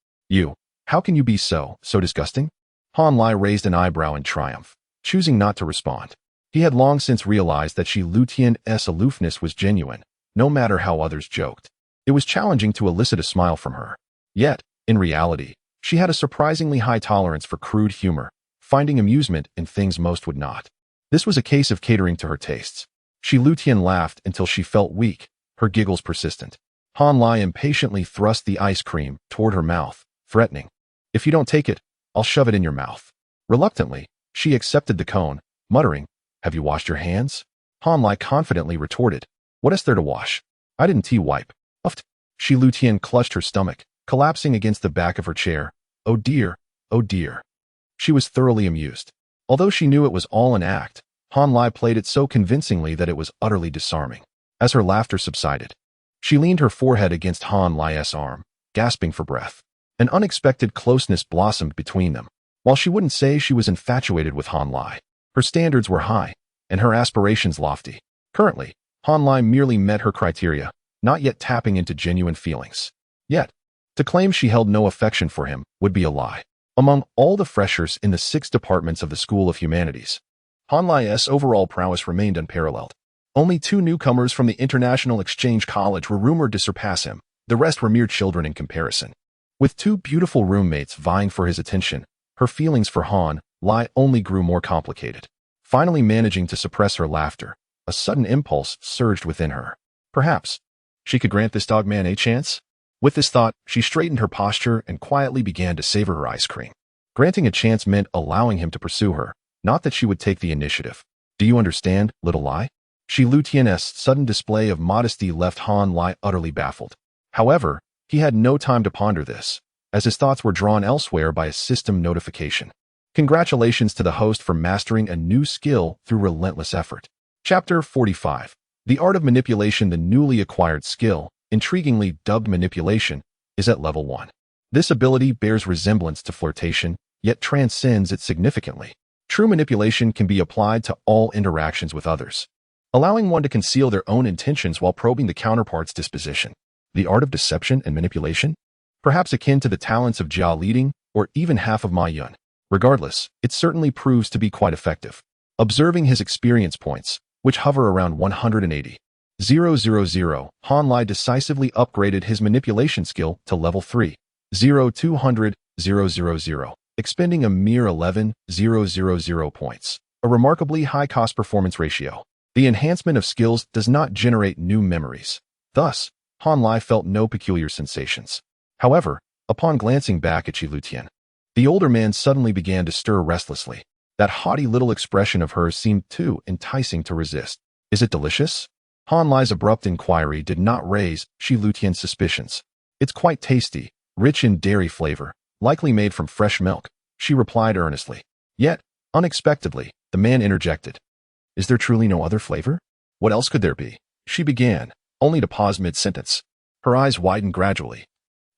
How can you be so disgusting? Han Lai raised an eyebrow in triumph, choosing not to respond. He had long since realized that Shi Lutian's aloofness was genuine, no matter how others joked. It was challenging to elicit a smile from her. Yet, in reality, she had a surprisingly high tolerance for crude humor, finding amusement in things most would not. This was a case of catering to her tastes. Shi Lutian laughed until she felt weak, her giggles persistent. Han Lai impatiently thrust the ice cream toward her mouth, threatening, If you don't take it, I'll shove it in your mouth. Reluctantly, she accepted the cone, muttering, Have you washed your hands? Han Lai confidently retorted, What is there to wash? I didn't tea-wipe. Shi Lutian clutched her stomach, collapsing against the back of her chair. Oh dear, oh dear. She was thoroughly amused. Although she knew it was all an act, Han Lai played it so convincingly that it was utterly disarming. As her laughter subsided, she leaned her forehead against Han Lai's arm, gasping for breath. An unexpected closeness blossomed between them. While she wouldn't say she was infatuated with Han Lai, her standards were high, and her aspirations lofty. Currently, Han Lai merely met her criteria, not yet tapping into genuine feelings. Yet, to claim she held no affection for him would be a lie. Among all the freshers in the 6 departments of the School of Humanities, Han Lai's overall prowess remained unparalleled. Only 2 newcomers from the International Exchange College were rumored to surpass him. The rest were mere children in comparison. With 2 beautiful roommates vying for his attention, her feelings for Han Lai only grew more complicated. Finally managing to suppress her laughter, a sudden impulse surged within her. Perhaps she could grant this dog man a chance? With this thought, she straightened her posture and quietly began to savor her ice cream. Granting a chance meant allowing him to pursue her, not that she would take the initiative. Do you understand, little Lai? Shi Lutian's sudden display of modesty left Han Lai utterly baffled. However, He had no time to ponder this, as his thoughts were drawn elsewhere by a system notification. Congratulations to the host for mastering a new skill through relentless effort. Chapter 45. The Art of Manipulation. The newly acquired skill, intriguingly dubbed manipulation, is at level 1. This ability bears resemblance to flirtation, yet transcends it significantly. True manipulation can be applied to all interactions with others, allowing one to conceal their own intentions while probing the counterpart's disposition. The art of deception and manipulation? Perhaps akin to the talents of Jia Leading or even half of Ma Yun. Regardless, it certainly proves to be quite effective. Observing his experience points, which hover around 180,000, Han Lai decisively upgraded his manipulation skill to level 3, 200,000, expending a mere 11,000 points, a remarkably high cost-performance ratio. The enhancement of skills does not generate new memories. Thus, Han Lai felt no peculiar sensations. However, upon glancing back at Qi Lutian, the older man suddenly began to stir restlessly. That haughty little expression of hers seemed too enticing to resist. Is it delicious? Han Lai's abrupt inquiry did not raise Qi Lutian's suspicions. It's quite tasty, rich in dairy flavor, likely made from fresh milk, she replied earnestly. Yet, unexpectedly, the man interjected. Is there truly no other flavor? What else could there be? She began, only to pause mid-sentence. Her eyes widened gradually,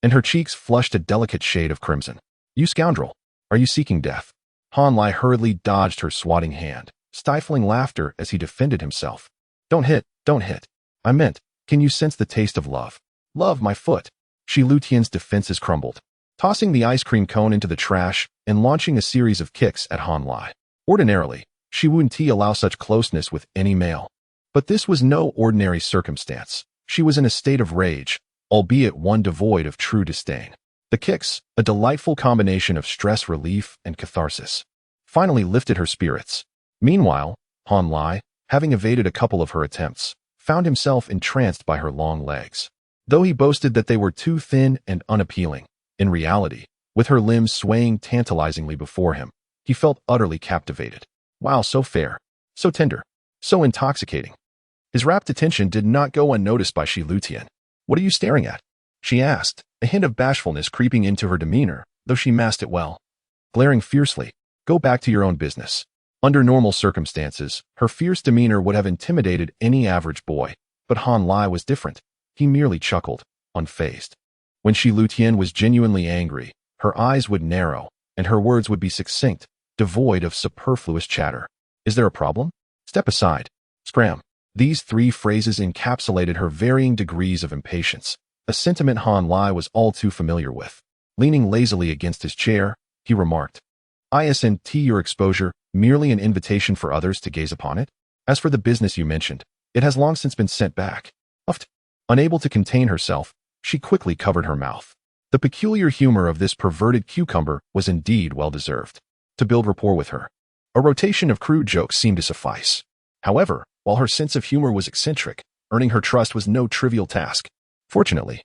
and her cheeks flushed a delicate shade of crimson. You scoundrel! Are you seeking death? Han Lai hurriedly dodged her swatting hand, stifling laughter as he defended himself. Don't hit, don't hit. I meant, can you sense the taste of love? Love, my foot. Qi Lutian's defenses crumbled, tossing the ice cream cone into the trash and launching a series of kicks at Han Lai. Ordinarily, she wouldn't allow such closeness with any male. But this was no ordinary circumstance. She was in a state of rage, albeit one devoid of true disdain. The kicks, a delightful combination of stress relief and catharsis, finally lifted her spirits. Meanwhile, Han Lai, having evaded a couple of her attempts, found himself entranced by her long legs. Though he boasted that they were too thin and unappealing, in reality, with her limbs swaying tantalizingly before him, he felt utterly captivated. Wow, so fair, so tender, so intoxicating. His rapt attention did not go unnoticed by Qi Lutian. What are you staring at? She asked, a hint of bashfulness creeping into her demeanor, though she masked it well. Glaring fiercely, go back to your own business. Under normal circumstances, her fierce demeanor would have intimidated any average boy, but Han Lai was different. He merely chuckled, unfazed. When Qi Lutian was genuinely angry, her eyes would narrow, and her words would be succinct, devoid of superfluous chatter. Is there a problem? Step aside. Scram. These 3 phrases encapsulated her varying degrees of impatience, a sentiment Han Lai was all too familiar with. Leaning lazily against his chair, he remarked, Isn't your exposure merely an invitation for others to gaze upon it? As for the business you mentioned, it has long since been sent back. Uffed. Unable to contain herself, she quickly covered her mouth. The peculiar humor of this perverted cucumber was indeed well-deserved. To build rapport with her, a rotation of crude jokes seemed to suffice. However, while her sense of humor was eccentric, earning her trust was no trivial task. Fortunately,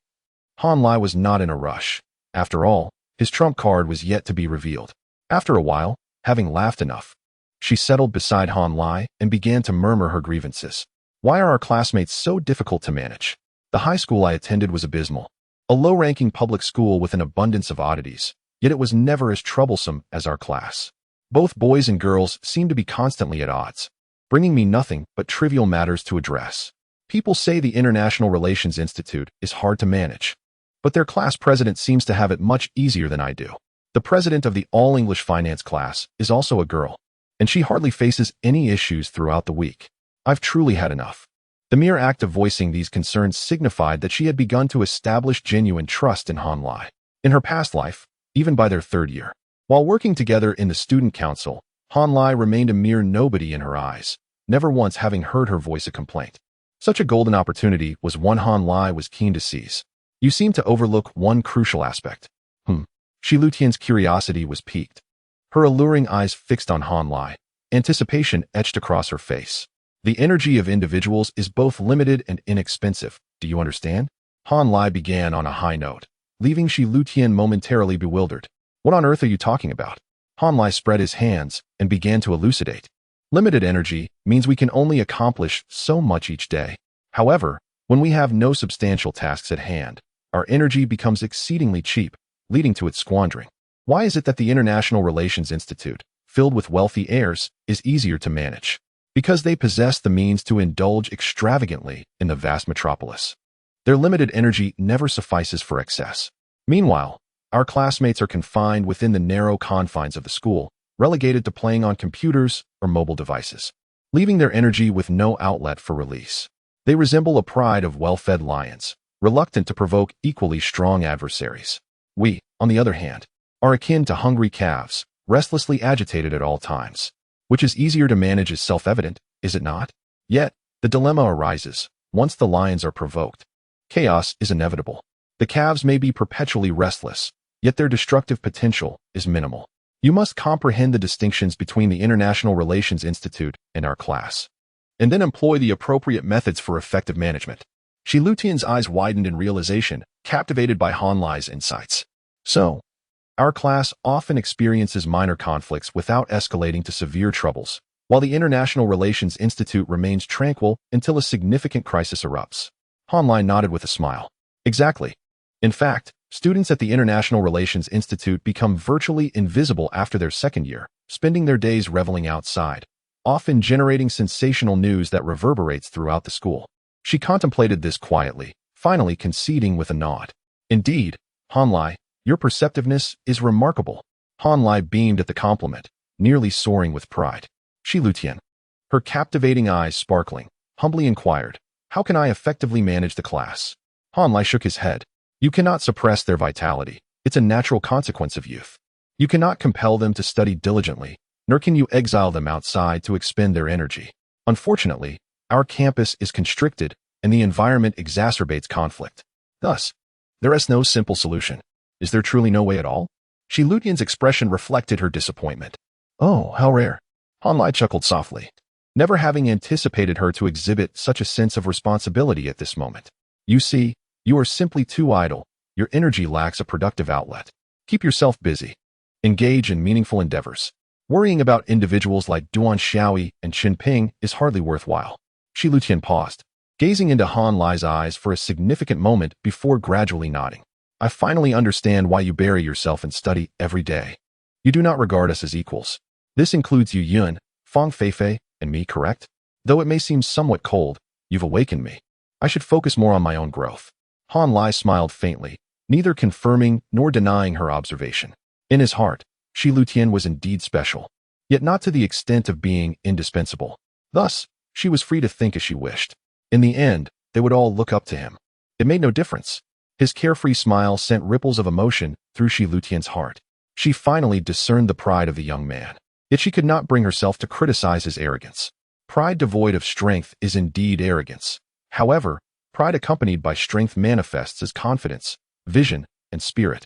Han Lai was not in a rush. After all, his trump card was yet to be revealed. After a while, having laughed enough, she settled beside Han Lai and began to murmur her grievances. Why are our classmates so difficult to manage? The high school I attended was abysmal. A low-ranking public school with an abundance of oddities, yet it was never as troublesome as our class. Both boys and girls seemed to be constantly at odds, bringing me nothing but trivial matters to address. People say the International Relations Institute is hard to manage, but their class president seems to have it much easier than I do. The president of the all-English finance class is also a girl, and she hardly faces any issues throughout the week. I've truly had enough. The mere act of voicing these concerns signified that she had begun to establish genuine trust in Han Lai. In her past life, even by their 3rd year, while working together in the student council, Han Lai remained a mere nobody in her eyes, never once having heard her voice a complaint. Such a golden opportunity was one Han Lai was keen to seize. You seem to overlook one crucial aspect. Qi Lutian's curiosity was piqued. Her alluring eyes fixed on Han Lai. Anticipation etched across her face. The energy of individuals is both limited and inexpensive. Do you understand? Han Lai began on a high note, leaving Qi Lutian momentarily bewildered. What on earth are you talking about? Han Lai spread his hands and began to elucidate. Limited energy means we can only accomplish so much each day. However, when we have no substantial tasks at hand, our energy becomes exceedingly cheap, leading to its squandering. Why is it that the International Relations Institute, filled with wealthy heirs, is easier to manage? Because they possess the means to indulge extravagantly in the vast metropolis. Their limited energy never suffices for excess. Meanwhile, our classmates are confined within the narrow confines of the school, relegated to playing on computers or mobile devices, leaving their energy with no outlet for release. They resemble a pride of well-fed lions, reluctant to provoke equally strong adversaries. We, on the other hand, are akin to hungry calves, restlessly agitated at all times. Which is easier to manage is self-evident, is it not? Yet, the dilemma arises. Once the lions are provoked, chaos is inevitable. The calves may be perpetually restless, yet their destructive potential is minimal. You must comprehend the distinctions between the International Relations Institute and our class, and then employ the appropriate methods for effective management. Shi Lutian's eyes widened in realization, captivated by Han Lai's insights. So, our class often experiences minor conflicts without escalating to severe troubles, while the International Relations Institute remains tranquil until a significant crisis erupts. Han Lai nodded with a smile. Exactly. In fact, students at the International Relations Institute become virtually invisible after their second year, spending their days reveling outside, often generating sensational news that reverberates throughout the school. She contemplated this quietly, finally conceding with a nod. Indeed, Han Lai, your perceptiveness is remarkable. Han Lai beamed at the compliment, nearly soaring with pride. Shi Lutian, her captivating eyes sparkling, humbly inquired, how can I effectively manage the class? Han Lai shook his head. You cannot suppress their vitality. It's a natural consequence of youth. You cannot compel them to study diligently, nor can you exile them outside to expend their energy. Unfortunately, our campus is constricted, and the environment exacerbates conflict. Thus, there is no simple solution. Is there truly no way at all? Shi Lutian's expression reflected her disappointment. Oh, how rare. Han Lai chuckled softly, never having anticipated her to exhibit such a sense of responsibility at this moment. You see, you are simply too idle. Your energy lacks a productive outlet. Keep yourself busy. Engage in meaningful endeavors. Worrying about individuals like Duan Xiaoyi and Qin Ping is hardly worthwhile. Shi Lutian paused, gazing into Han Lai's eyes for a significant moment before gradually nodding. I finally understand why you bury yourself in study every day. You do not regard us as equals. This includes Yu Yun, Fang Feifei, and me, correct? Though it may seem somewhat cold, you've awakened me. I should focus more on my own growth. Han Lai smiled faintly, neither confirming nor denying her observation. In his heart, Shi Lutian was indeed special, yet not to the extent of being indispensable. Thus, she was free to think as she wished. In the end, they would all look up to him. It made no difference. His carefree smile sent ripples of emotion through Shi Lutian's heart. She finally discerned the pride of the young man. Yet she could not bring herself to criticize his arrogance. Pride devoid of strength is indeed arrogance. However, pride accompanied by strength manifests as confidence, vision, and spirit.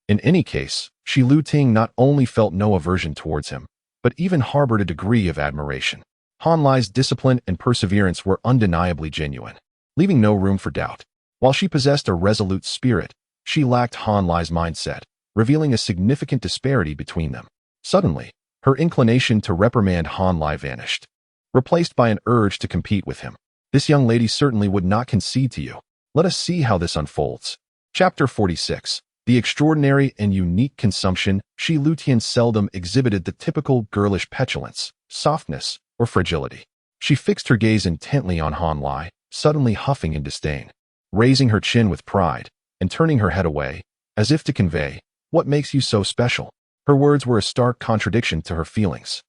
In any case, Shi Luting not only felt no aversion towards him, but even harbored a degree of admiration. Han Lai's discipline and perseverance were undeniably genuine, leaving no room for doubt. While she possessed a resolute spirit, she lacked Han Lai's mindset, revealing a significant disparity between them. Suddenly, her inclination to reprimand Han Lai vanished, replaced by an urge to compete with him. This young lady certainly would not concede to you. Let us see how this unfolds. Chapter 46. The extraordinary and unique consumption. Shi Lutian seldom exhibited the typical girlish petulance, softness, or fragility. She fixed her gaze intently on Han Lai, suddenly huffing in disdain, raising her chin with pride, and turning her head away, as if to convey, what makes you so special? Her words were a stark contradiction to her feelings.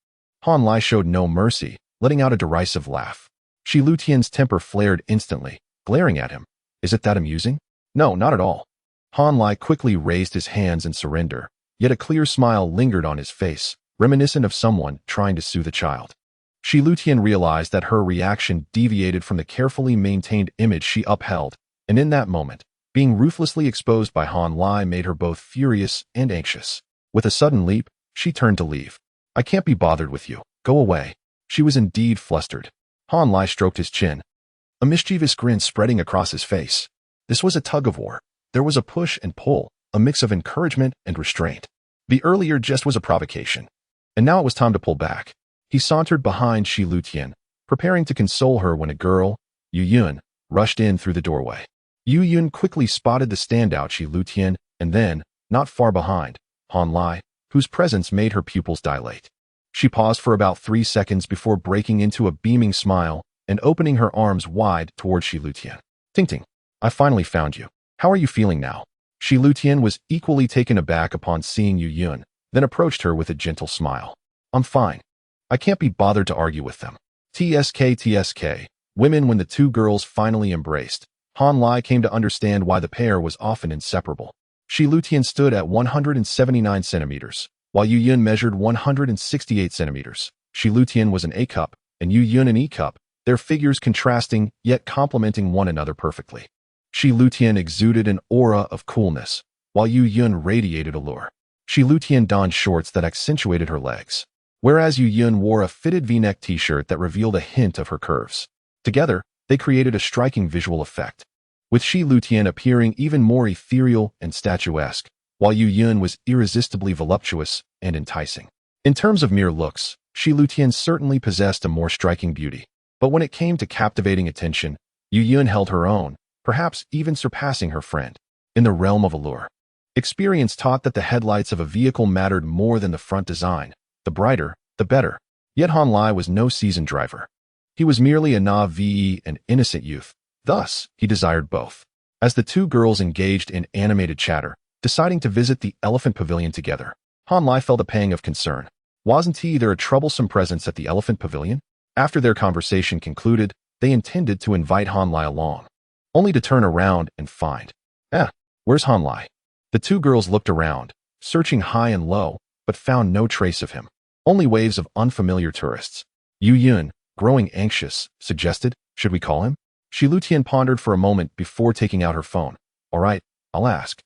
Han Lai showed no mercy, letting out a derisive laugh. Shi Lutian's temper flared instantly, glaring at him. Is it that amusing? No, not at all. Han Lai quickly raised his hands in surrender, yet a clear smile lingered on his face, reminiscent of someone trying to soothe a child. Shi Lutian realized that her reaction deviated from the carefully maintained image she upheld, and in that moment, being ruthlessly exposed by Han Lai made her both furious and anxious. With a sudden leap, she turned to leave. I can't be bothered with you. Go away. She was indeed flustered. Han Lai stroked his chin, a mischievous grin spreading across his face. This was a tug-of-war. There was a push and pull, a mix of encouragement and restraint. The earlier jest was a provocation, and now it was time to pull back. He sauntered behind Shi Lutian, preparing to console her when a girl, Yu Yun, rushed in through the doorway. Yu Yun quickly spotted the standout Shi Lutian, and then, not far behind, Han Lai, whose presence made her pupils dilate. She paused for about 3 seconds before breaking into a beaming smile and opening her arms wide toward Shi Lutian. Ting Ting, I finally found you. How are you feeling now? Shi Lutian was equally taken aback upon seeing Yu Yun, then approached her with a gentle smile. I'm fine. I can't be bothered to argue with them. TSK. Women. When the two girls finally embraced, Han Lai came to understand why the pair was often inseparable. Shi Lutian stood at 179 centimeters, while Yu Yun measured 168 centimeters. Shi Lutian was an A cup, and Yu Yun an E cup, their figures contrasting yet complementing one another perfectly. Shi Lutian exuded an aura of coolness, while Yu Yun radiated allure. Shi Lutian donned shorts that accentuated her legs, whereas Yu Yun wore a fitted V-neck t-shirt that revealed a hint of her curves. Together, they created a striking visual effect, with Shi Lutian appearing even more ethereal and statuesque, while Yu Yun was irresistibly voluptuous and enticing. In terms of mere looks, Shi Lutian certainly possessed a more striking beauty, but when it came to captivating attention, Yu Yun held her own, perhaps even surpassing her friend. In the realm of allure, experience taught that the headlights of a vehicle mattered more than the front design. The brighter, the better. Yet Han Lai was no seasoned driver. He was merely a naive and innocent youth. Thus, he desired both. As the two girls engaged in animated chatter, deciding to visit the elephant pavilion together, Han Lai felt a pang of concern. Wasn't he either a troublesome presence at the elephant pavilion? After their conversation concluded, they intended to invite Han Lai along, only to turn around and find, where's Han Lai? The two girls looked around, searching high and low, but found no trace of him. Only waves of unfamiliar tourists. Yu Yun, growing anxious, suggested, should we call him? Shi Lutian pondered for a moment before taking out her phone. All right, I'll ask.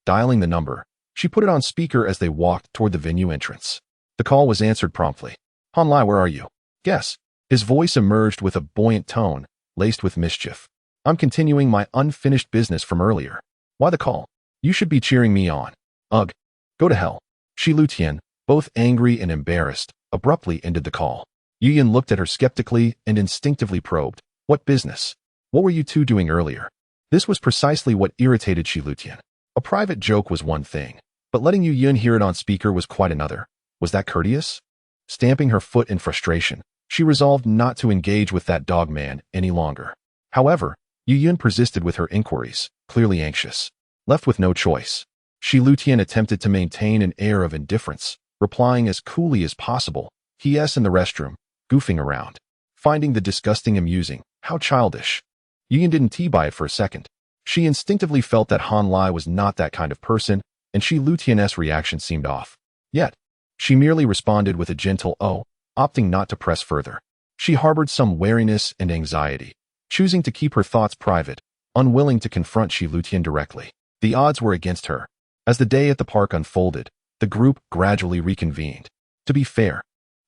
Dialing the number, she put it on speaker as they walked toward the venue entrance. The call was answered promptly. Han Lai, where are you? Guess. His voice emerged with a buoyant tone, laced with mischief. I'm continuing my unfinished business from earlier. Why the call? You should be cheering me on. Ugh. Go to hell. Shi Lutian, both angry and embarrassed, abruptly ended the call. Yu Yun looked at her skeptically and instinctively probed. What business? What were you two doing earlier? This was precisely what irritated Shi Lutian. A private joke was one thing, but letting Yu Yun hear it on speaker was quite another. Was that courteous? Stamping her foot in frustration, she resolved not to engage with that dog man any longer. However, Yu Yun persisted with her inquiries, clearly anxious. Left with no choice, Shi Lutian attempted to maintain an air of indifference, replying as coolly as possible, "He.s. in the restroom, goofing around." Finding the disgusting amusing. How childish. Yu Yun didn't by it for a second. She instinctively felt that Han Lai was not that kind of person, and Shi Lutian's reaction seemed off. Yet, she merely responded with a gentle "oh," opting not to press further. She harbored some wariness and anxiety, choosing to keep her thoughts private, unwilling to confront Shi Lutian directly. The odds were against her. As the day at the park unfolded, the group gradually reconvened. To be fair,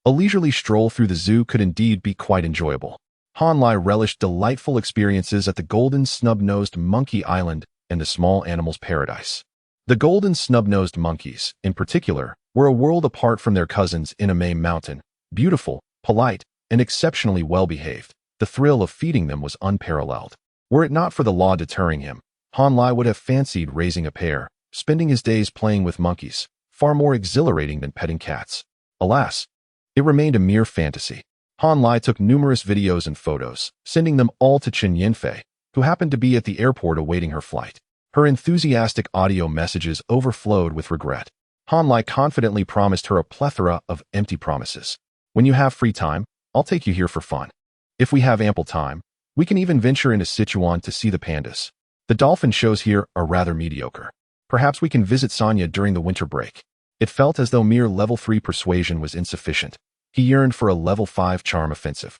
a leisurely stroll through the zoo could indeed be quite enjoyable. Han Lai relished delightful experiences at the Golden Snub-Nosed Monkey Island and the Small Animals Paradise. The Golden Snub-Nosed Monkeys, in particular, were a world apart from their cousins in Amame Mountain, beautiful, polite, and exceptionally well-behaved. The thrill of feeding them was unparalleled. Were it not for the law deterring him, Han Lai would have fancied raising a pair, spending his days playing with monkeys, far more exhilarating than petting cats. Alas, it remained a mere fantasy. Han Lai took numerous videos and photos, sending them all to Chen Yinfei, who happened to be at the airport awaiting her flight. Her enthusiastic audio messages overflowed with regret. Han Lai confidently promised her a plethora of empty promises. When you have free time, I'll take you here for fun. If we have ample time, we can even venture into Sichuan to see the pandas. The dolphin shows here are rather mediocre. Perhaps we can visit Sanya during the winter break. It felt as though mere level 3 persuasion was insufficient. He yearned for a level 5 charm offensive.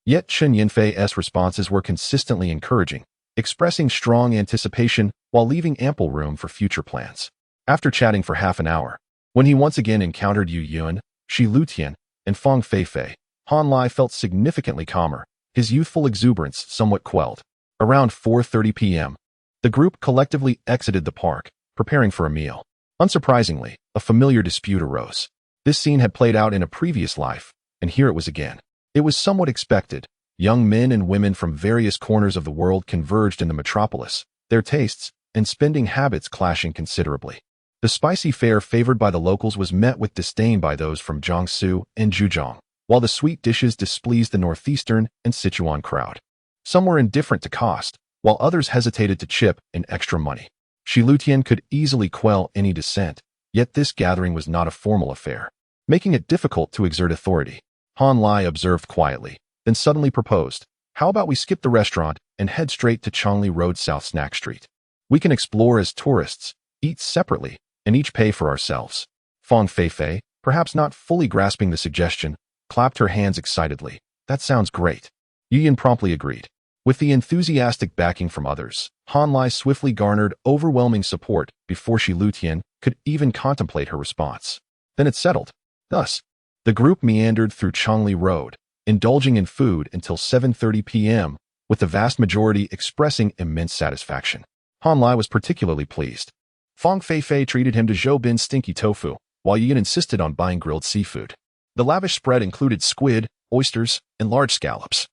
Yet Chen Yinfei's responses were consistently encouraging, expressing strong anticipation while leaving ample room for future plans. After chatting for half an hour, when he once again encountered Yu Yun, Shi Lutian, and Feng Feifei, Han Lai felt significantly calmer, his youthful exuberance somewhat quelled. Around 4:30 p.m., the group collectively exited the park, preparing for a meal. Unsurprisingly, a familiar dispute arose. This scene had played out in a previous life, and here it was again. It was somewhat expected. Young men and women from various corners of the world converged in the metropolis, their tastes and spending habits clashing considerably. The spicy fare favored by the locals was met with disdain by those from Jiangsu and Zhejiang, while the sweet dishes displeased the northeastern and Sichuan crowd. Some were indifferent to cost, while others hesitated to chip in extra money. Shi Lutian could easily quell any dissent, yet this gathering was not a formal affair, making it difficult to exert authority. Han Lai observed quietly, then suddenly proposed, "How about we skip the restaurant and head straight to Chongli Road South Snack Street? We can explore as tourists, eat separately, and each pay for ourselves." Fang Feifei, perhaps not fully grasping the suggestion, clapped her hands excitedly. "That sounds great." Yu Yin promptly agreed. With the enthusiastic backing from others, Han Lai swiftly garnered overwhelming support before Shi Lutian could even contemplate her response. Then it settled. Thus, the group meandered through Chongli Road, indulging in food until 7:30 p.m., with the vast majority expressing immense satisfaction. Han Lai was particularly pleased. Fang Feifei treated him to Zhou Bin's stinky tofu, while Yin insisted on buying grilled seafood. The lavish spread included squid, oysters, and large scallops,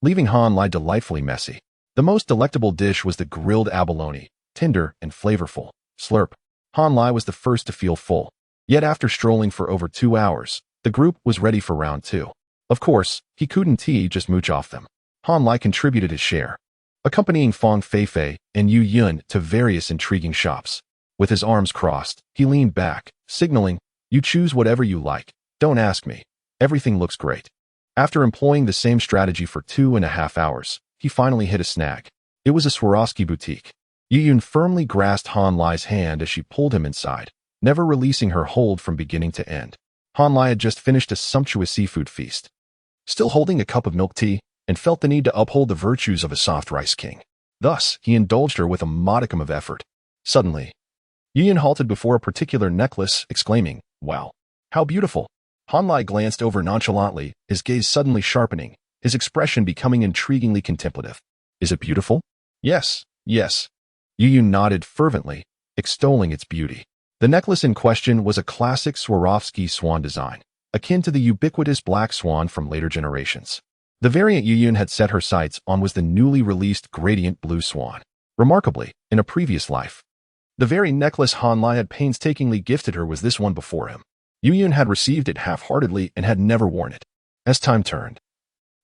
leaving Han Lai delightfully messy. The most delectable dish was the grilled abalone, tender and flavorful. Slurp. Han Lai was the first to feel full. Yet after strolling for over 2 hours, the group was ready for round 2. Of course, he couldn't just mooch off them. Han Lai contributed his share, accompanying Fang Feifei and Yu Yun to various intriguing shops. With his arms crossed, he leaned back, signaling, "You choose whatever you like. Don't ask me. Everything looks great." After employing the same strategy for 2.5 hours, he finally hit a snag. It was a Swarovski boutique. Yu Yun firmly grasped Han Lai's hand as she pulled him inside, never releasing her hold from beginning to end. Han Lai had just finished a sumptuous seafood feast, still holding a cup of milk tea, and felt the need to uphold the virtues of a soft rice king. Thus, he indulged her with a modicum of effort. Suddenly, Yu Yun halted before a particular necklace, exclaiming, "Wow, how beautiful!" Han Lai glanced over nonchalantly, his gaze suddenly sharpening, his expression becoming intriguingly contemplative. "Is it beautiful?" "Yes, yes." Yu Yun nodded fervently, extolling its beauty. The necklace in question was a classic Swarovski swan design, akin to the ubiquitous black swan from later generations. The variant Yu Yun had set her sights on was the newly released gradient blue swan. Remarkably, in a previous life, the very necklace Han Lai had painstakingly gifted her was this one before him. Yu Yun had received it half-heartedly and had never worn it. As time turned,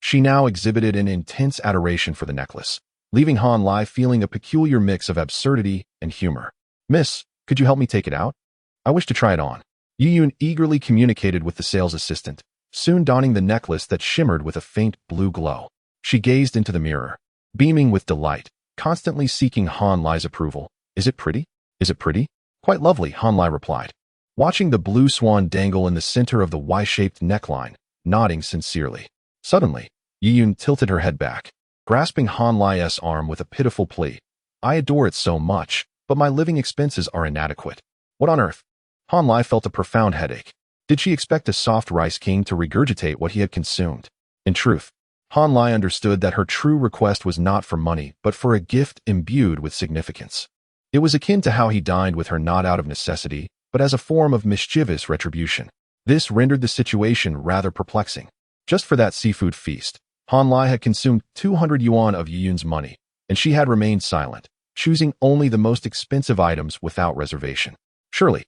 she now exhibited an intense adoration for the necklace, leaving Han Lai feeling a peculiar mix of absurdity and humor. "Miss, could you help me take it out? I wish to try it on." Yu Yun eagerly communicated with the sales assistant, soon donning the necklace that shimmered with a faint blue glow. She gazed into the mirror, beaming with delight, constantly seeking Han Lai's approval. "Is it pretty? Is it pretty?" "Quite lovely," Han Lai replied, watching the blue swan dangle in the center of the Y-shaped neckline, nodding sincerely. Suddenly, Yu Yun tilted her head back, grasping Han Lai's arm with a pitiful plea. "I adore it so much, but my living expenses are inadequate." "What on earth?" Han Lai felt a profound headache. Did she expect a soft rice king to regurgitate what he had consumed? In truth, Han Lai understood that her true request was not for money, but for a gift imbued with significance. It was akin to how he dined with her not out of necessity, but as a form of mischievous retribution. This rendered the situation rather perplexing. Just for that seafood feast, Han Lai had consumed 200 yuan of Yu Yun's money, and she had remained silent, choosing only the most expensive items without reservation. Surely,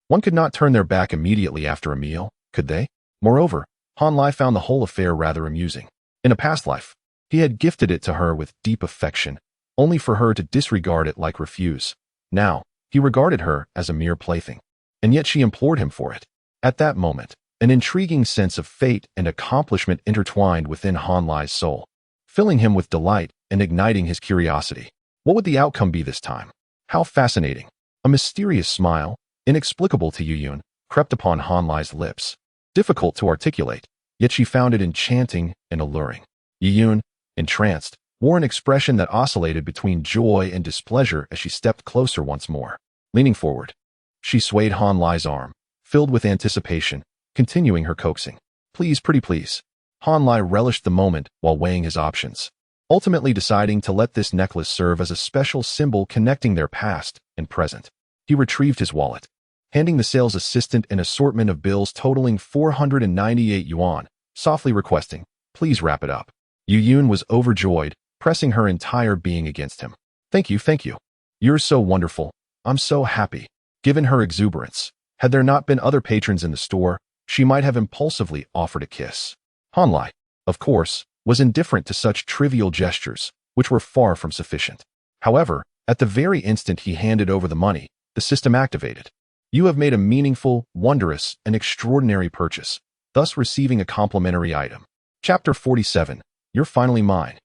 one could not turn their back immediately after a meal, could they? Moreover, Han Lai found the whole affair rather amusing. In a past life, he had gifted it to her with deep affection, only for her to disregard it like refuse. Now, he regarded her as a mere plaything, and yet she implored him for it. At that moment, an intriguing sense of fate and accomplishment intertwined within Han Lai's soul, filling him with delight and igniting his curiosity. What would the outcome be this time? How fascinating! A mysterious smile, inexplicable to Yu Yun, crept upon Han Lai's lips. Difficult to articulate, yet she found it enchanting and alluring. Yu Yun, entranced, wore an expression that oscillated between joy and displeasure as she stepped closer once more. Leaning forward, she swayed Han Lai's arm, filled with anticipation, continuing her coaxing. "Please, pretty please." Han Lai relished the moment while weighing his options, ultimately deciding to let this necklace serve as a special symbol connecting their past and present. He retrieved his wallet, handing the sales assistant an assortment of bills totaling 498 yuan, softly requesting, "Please wrap it up." Yu Yun was overjoyed, pressing her entire being against him. Thank you, thank you. You're so wonderful. I'm so happy. Given her exuberance, had there not been other patrons in the store, she might have impulsively offered a kiss. Hanlai, of course, was indifferent to such trivial gestures, which were far from sufficient. However, at the very instant he handed over the money, the system activated. You have made a meaningful, wondrous, and extraordinary purchase, thus receiving a complimentary item. Chapter 47. You're finally mine.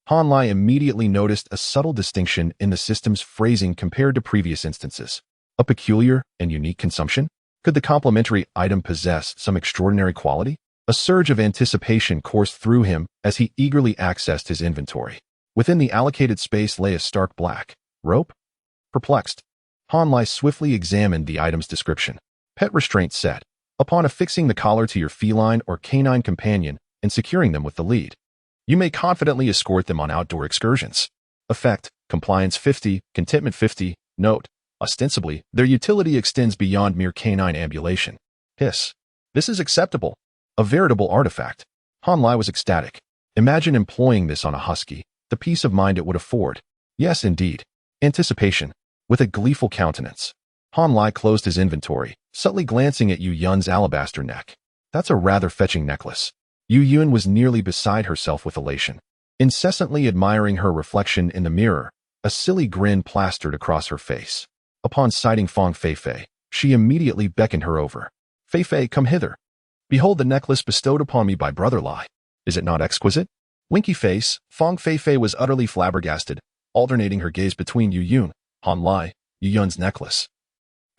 Hanlai immediately noticed a subtle distinction in the system's phrasing compared to previous instances. A peculiar and unique consumption? Could the complimentary item possess some extraordinary quality? A surge of anticipation coursed through him as he eagerly accessed his inventory. Within the allocated space lay a stark black rope. Perplexed, Hanlai swiftly examined the item's description. Pet restraint set. Upon affixing the collar to your feline or canine companion and securing them with the lead, you may confidently escort them on outdoor excursions. Effect: compliance 50, contentment 50. Note: ostensibly, their utility extends beyond mere canine ambulation. Hiss. This is acceptable. A veritable artifact. Hanlai was ecstatic. Imagine employing this on a husky, the peace of mind it would afford. Yes, indeed. Anticipation. With a gleeful countenance, Hanlai closed his inventory, subtly glancing at Yu Yun's alabaster neck. That's a rather fetching necklace. Yu Yun was nearly beside herself with elation. Incessantly admiring her reflection in the mirror, a silly grin plastered across her face. Upon sighting Fang Feifei, she immediately beckoned her over. Feifei, come hither. Behold the necklace bestowed upon me by Brother Lai. Is it not exquisite? Winky face, Fang Feifei was utterly flabbergasted, alternating her gaze between Yu Yun, Hanlai, Yu Yun's necklace,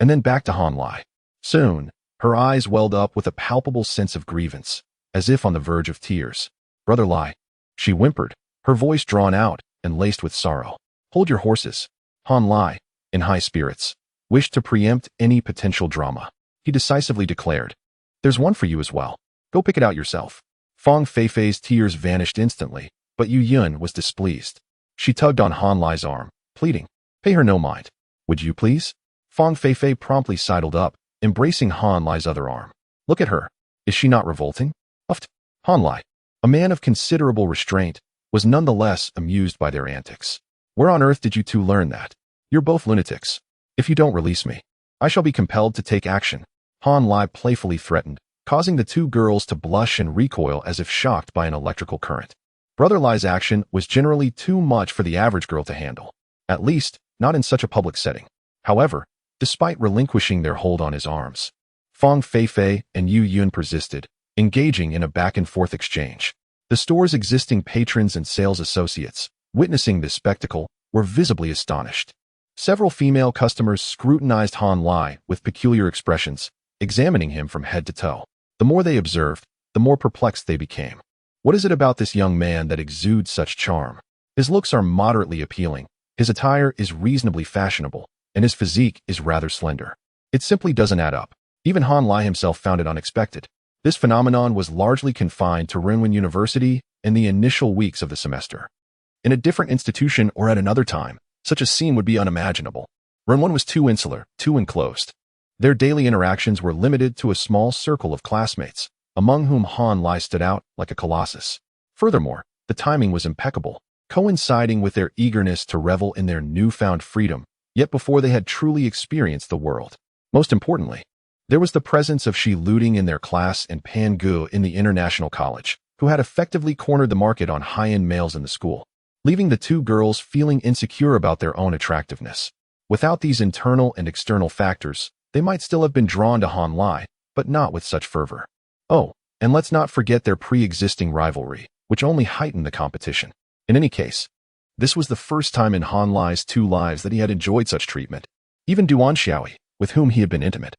and then back to Hanlai. Soon, her eyes welled up with a palpable sense of grievance, as if on the verge of tears. Brother Lai, she whimpered, her voice drawn out and laced with sorrow. Hold your horses. Hanlai, in high spirits, wished to preempt any potential drama. He decisively declared, there's one for you as well. Go pick it out yourself. Fang Feifei's tears vanished instantly, but Yu Yun was displeased. She tugged on Hanlai's arm, pleading, pay her no mind. Would you please? Fang Feifei promptly sidled up, embracing Hanlai's other arm. Look at her. Is she not revolting? Uffed. Hanlai, a man of considerable restraint, was nonetheless amused by their antics. Where on earth did you two learn that? You're both lunatics. If you don't release me, I shall be compelled to take action. Hanlai playfully threatened, causing the two girls to blush and recoil as if shocked by an electrical current. Brother Lai's action was generally too much for the average girl to handle. At least, not in such a public setting. However, despite relinquishing their hold on his arms, Fang Feifei and Yu Yun persisted, engaging in a back-and-forth exchange. The store's existing patrons and sales associates, witnessing this spectacle, were visibly astonished. Several female customers scrutinized Hanlai with peculiar expressions, examining him from head to toe. The more they observed, the more perplexed they became. What is it about this young man that exudes such charm? His looks are moderately appealing, his attire is reasonably fashionable, and his physique is rather slender. It simply doesn't add up. Even Hanlai himself found it unexpected. This phenomenon was largely confined to Renwen University in the initial weeks of the semester. In a different institution or at another time, such a scene would be unimaginable. Renwen was too insular, too enclosed. Their daily interactions were limited to a small circle of classmates, among whom Hanlai stood out like a colossus. Furthermore, the timing was impeccable, coinciding with their eagerness to revel in their newfound freedom, yet before they had truly experienced the world. Most importantly, there was the presence of Shi Luding in their class and Pan Gu in the international college, who had effectively cornered the market on high-end males in the school, leaving the two girls feeling insecure about their own attractiveness. Without these internal and external factors, they might still have been drawn to Hanlai, but not with such fervor. Oh, and let's not forget their pre-existing rivalry, which only heightened the competition. In any case, this was the first time in Hanlai's 2 lives that he had enjoyed such treatment. Even Duan Xiaoi, with whom he had been intimate,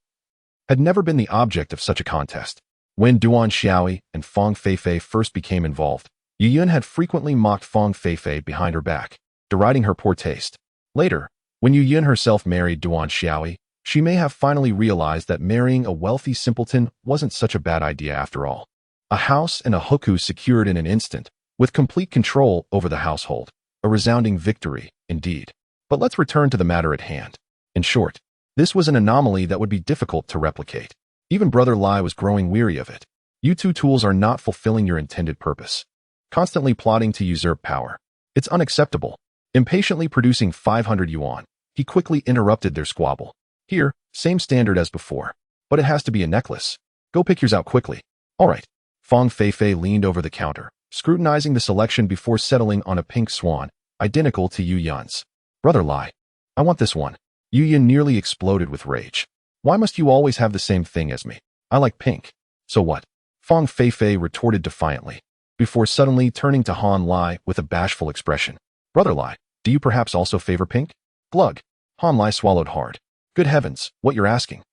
had never been the object of such a contest. When Duan Xiaoi and Fang Feifei first became involved, Yu Yun had frequently mocked Fang Feifei behind her back, deriding her poor taste. Later, when Yu Yun herself married Duan Xiaoi, she may have finally realized that marrying a wealthy simpleton wasn't such a bad idea after all. A house and a hukou secured in an instant, with complete control over the household. A resounding victory, indeed. But let's return to the matter at hand. In short, this was an anomaly that would be difficult to replicate. Even Brother Lai was growing weary of it. You two tools are not fulfilling your intended purpose. Constantly plotting to usurp power. It's unacceptable. Impatiently producing 500 yuan, he quickly interrupted their squabble. Here, same standard as before. But it has to be a necklace. Go pick yours out quickly. All right. Fang Feifei leaned over the counter, scrutinizing the selection before settling on a pink swan, identical to Yu Yun's. Brother Lai. I want this one. Yu Yun nearly exploded with rage. Why must you always have the same thing as me? I like pink. So what? Fang Feifei retorted defiantly, before suddenly turning to Han Lai with a bashful expression. Brother Lai, do you perhaps also favor pink? Glug. Han Lai swallowed hard. Good heavens, what you're asking.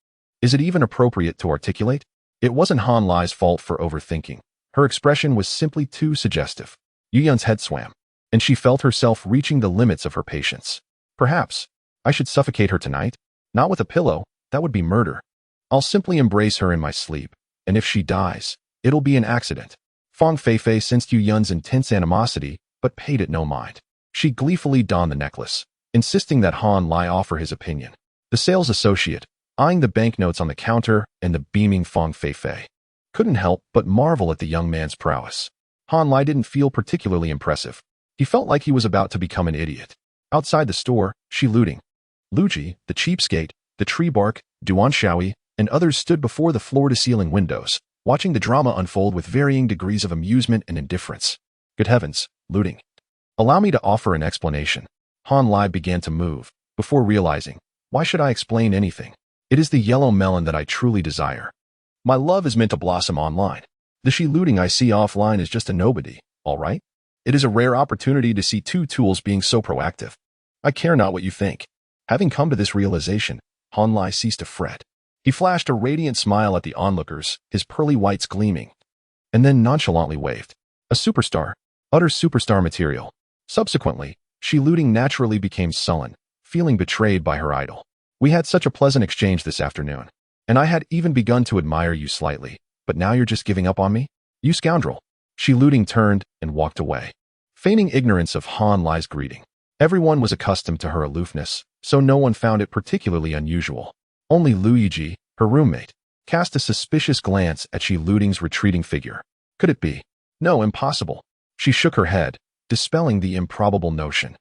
Is it even appropriate to articulate? It wasn't Han Lai's fault for overthinking. Her expression was simply too suggestive. Yu Yun's head swam, and she felt herself reaching the limits of her patience. Perhaps I should suffocate her tonight? Not with a pillow, that would be murder. I'll simply embrace her in my sleep, and if she dies, it'll be an accident. Fang Feifei sensed Yu Yun's intense animosity, but paid it no mind. She gleefully donned the necklace, insisting that Han Lai offer his opinion. The sales associate, eyeing the banknotes on the counter and the beaming Fang Feifei, couldn't help but marvel at the young man's prowess. Han Lai didn't feel particularly impressive. He felt like he was about to become an idiot. Outside the store, Shi Luting, Luji, the cheapskate, the tree bark, Duan Shaoi, and others stood before the floor-to-ceiling windows, watching the drama unfold with varying degrees of amusement and indifference. Good heavens, Luting. Allow me to offer an explanation. Han Lai began to move, before realizing, why should I explain anything? It is the yellow melon that I truly desire. My love is meant to blossom online. The Shi Luting I see offline is just a nobody, all right? It is a rare opportunity to see two tools being so proactive. I care not what you think. Having come to this realization, Han Lai ceased to fret. He flashed a radiant smile at the onlookers, his pearly whites gleaming, and then nonchalantly waved. A superstar, utter superstar material. Subsequently, Shi Luting naturally became sullen, feeling betrayed by her idol. We had such a pleasant exchange this afternoon, and I had even begun to admire you slightly, but now you're just giving up on me? You scoundrel. Shi Luting turned and walked away, feigning ignorance of Han Lai's greeting. Everyone was accustomed to her aloofness, so no one found it particularly unusual. Only Lu Yiji, her roommate, cast a suspicious glance at Shi Luting's retreating figure. Could it be? No, impossible. She shook her head, dispelling the improbable notion.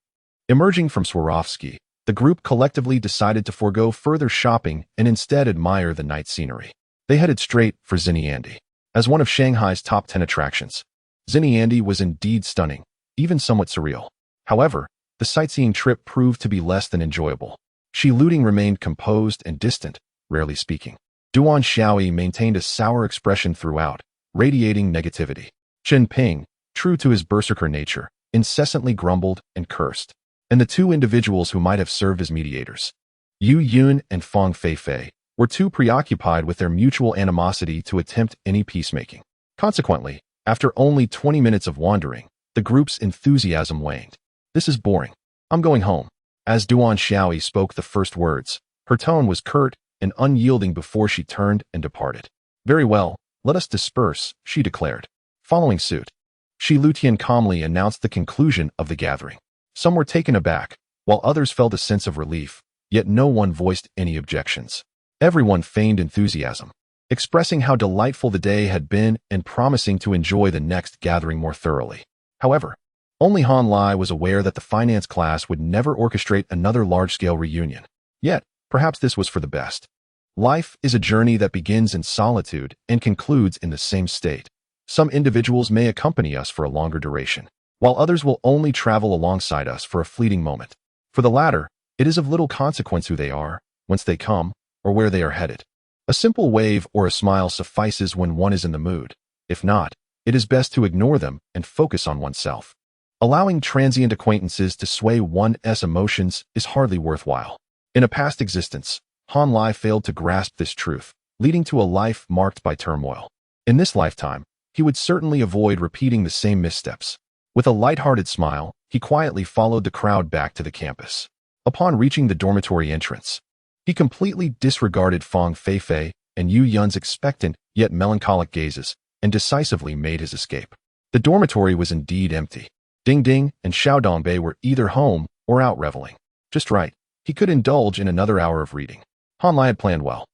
Emerging from Swarovski, the group collectively decided to forego further shopping and instead admire the night scenery. They headed straight for Xinyiandi. As one of Shanghai's top 10 attractions, Xinyiandi was indeed stunning, even somewhat surreal. However, the sightseeing trip proved to be less than enjoyable. Shi Luting remained composed and distant, rarely speaking. Duan Shaoi maintained a sour expression throughout, radiating negativity. Chen Ping, true to his berserker nature, incessantly grumbled and cursed. And the two individuals who might have served as mediators, Yu Yun and Fang Feifei, were too preoccupied with their mutual animosity to attempt any peacemaking. Consequently, after only 20 minutes of wandering, the group's enthusiasm waned. This is boring. I'm going home. As Duan Shaoi spoke the first words, her tone was curt and unyielding before she turned and departed. Very well, let us disperse, she declared. Following suit, Shi Luting calmly announced the conclusion of the gathering. Some were taken aback, while others felt a sense of relief, yet no one voiced any objections. Everyone feigned enthusiasm, expressing how delightful the day had been and promising to enjoy the next gathering more thoroughly. However, only Han Lai was aware that the finance class would never orchestrate another large-scale reunion. Yet, perhaps this was for the best. Life is a journey that begins in solitude and concludes in the same state. Some individuals may accompany us for a longer duration, while others will only travel alongside us for a fleeting moment. For the latter, it is of little consequence who they are, whence they come, or where they are headed. A simple wave or a smile suffices when one is in the mood. If not, it is best to ignore them and focus on oneself. Allowing transient acquaintances to sway one's emotions is hardly worthwhile. In a past existence, Han Lai failed to grasp this truth, leading to a life marked by turmoil. In this lifetime, he would certainly avoid repeating the same missteps. With a light-hearted smile, he quietly followed the crowd back to the campus. Upon reaching the dormitory entrance, he completely disregarded Fang Feifei and Yu Yun's expectant yet melancholic gazes and decisively made his escape. The dormitory was indeed empty. Ding Ding and Xiao Dongbei were either home or out reveling. Just right, he could indulge in another hour of reading. Han Lai had planned well.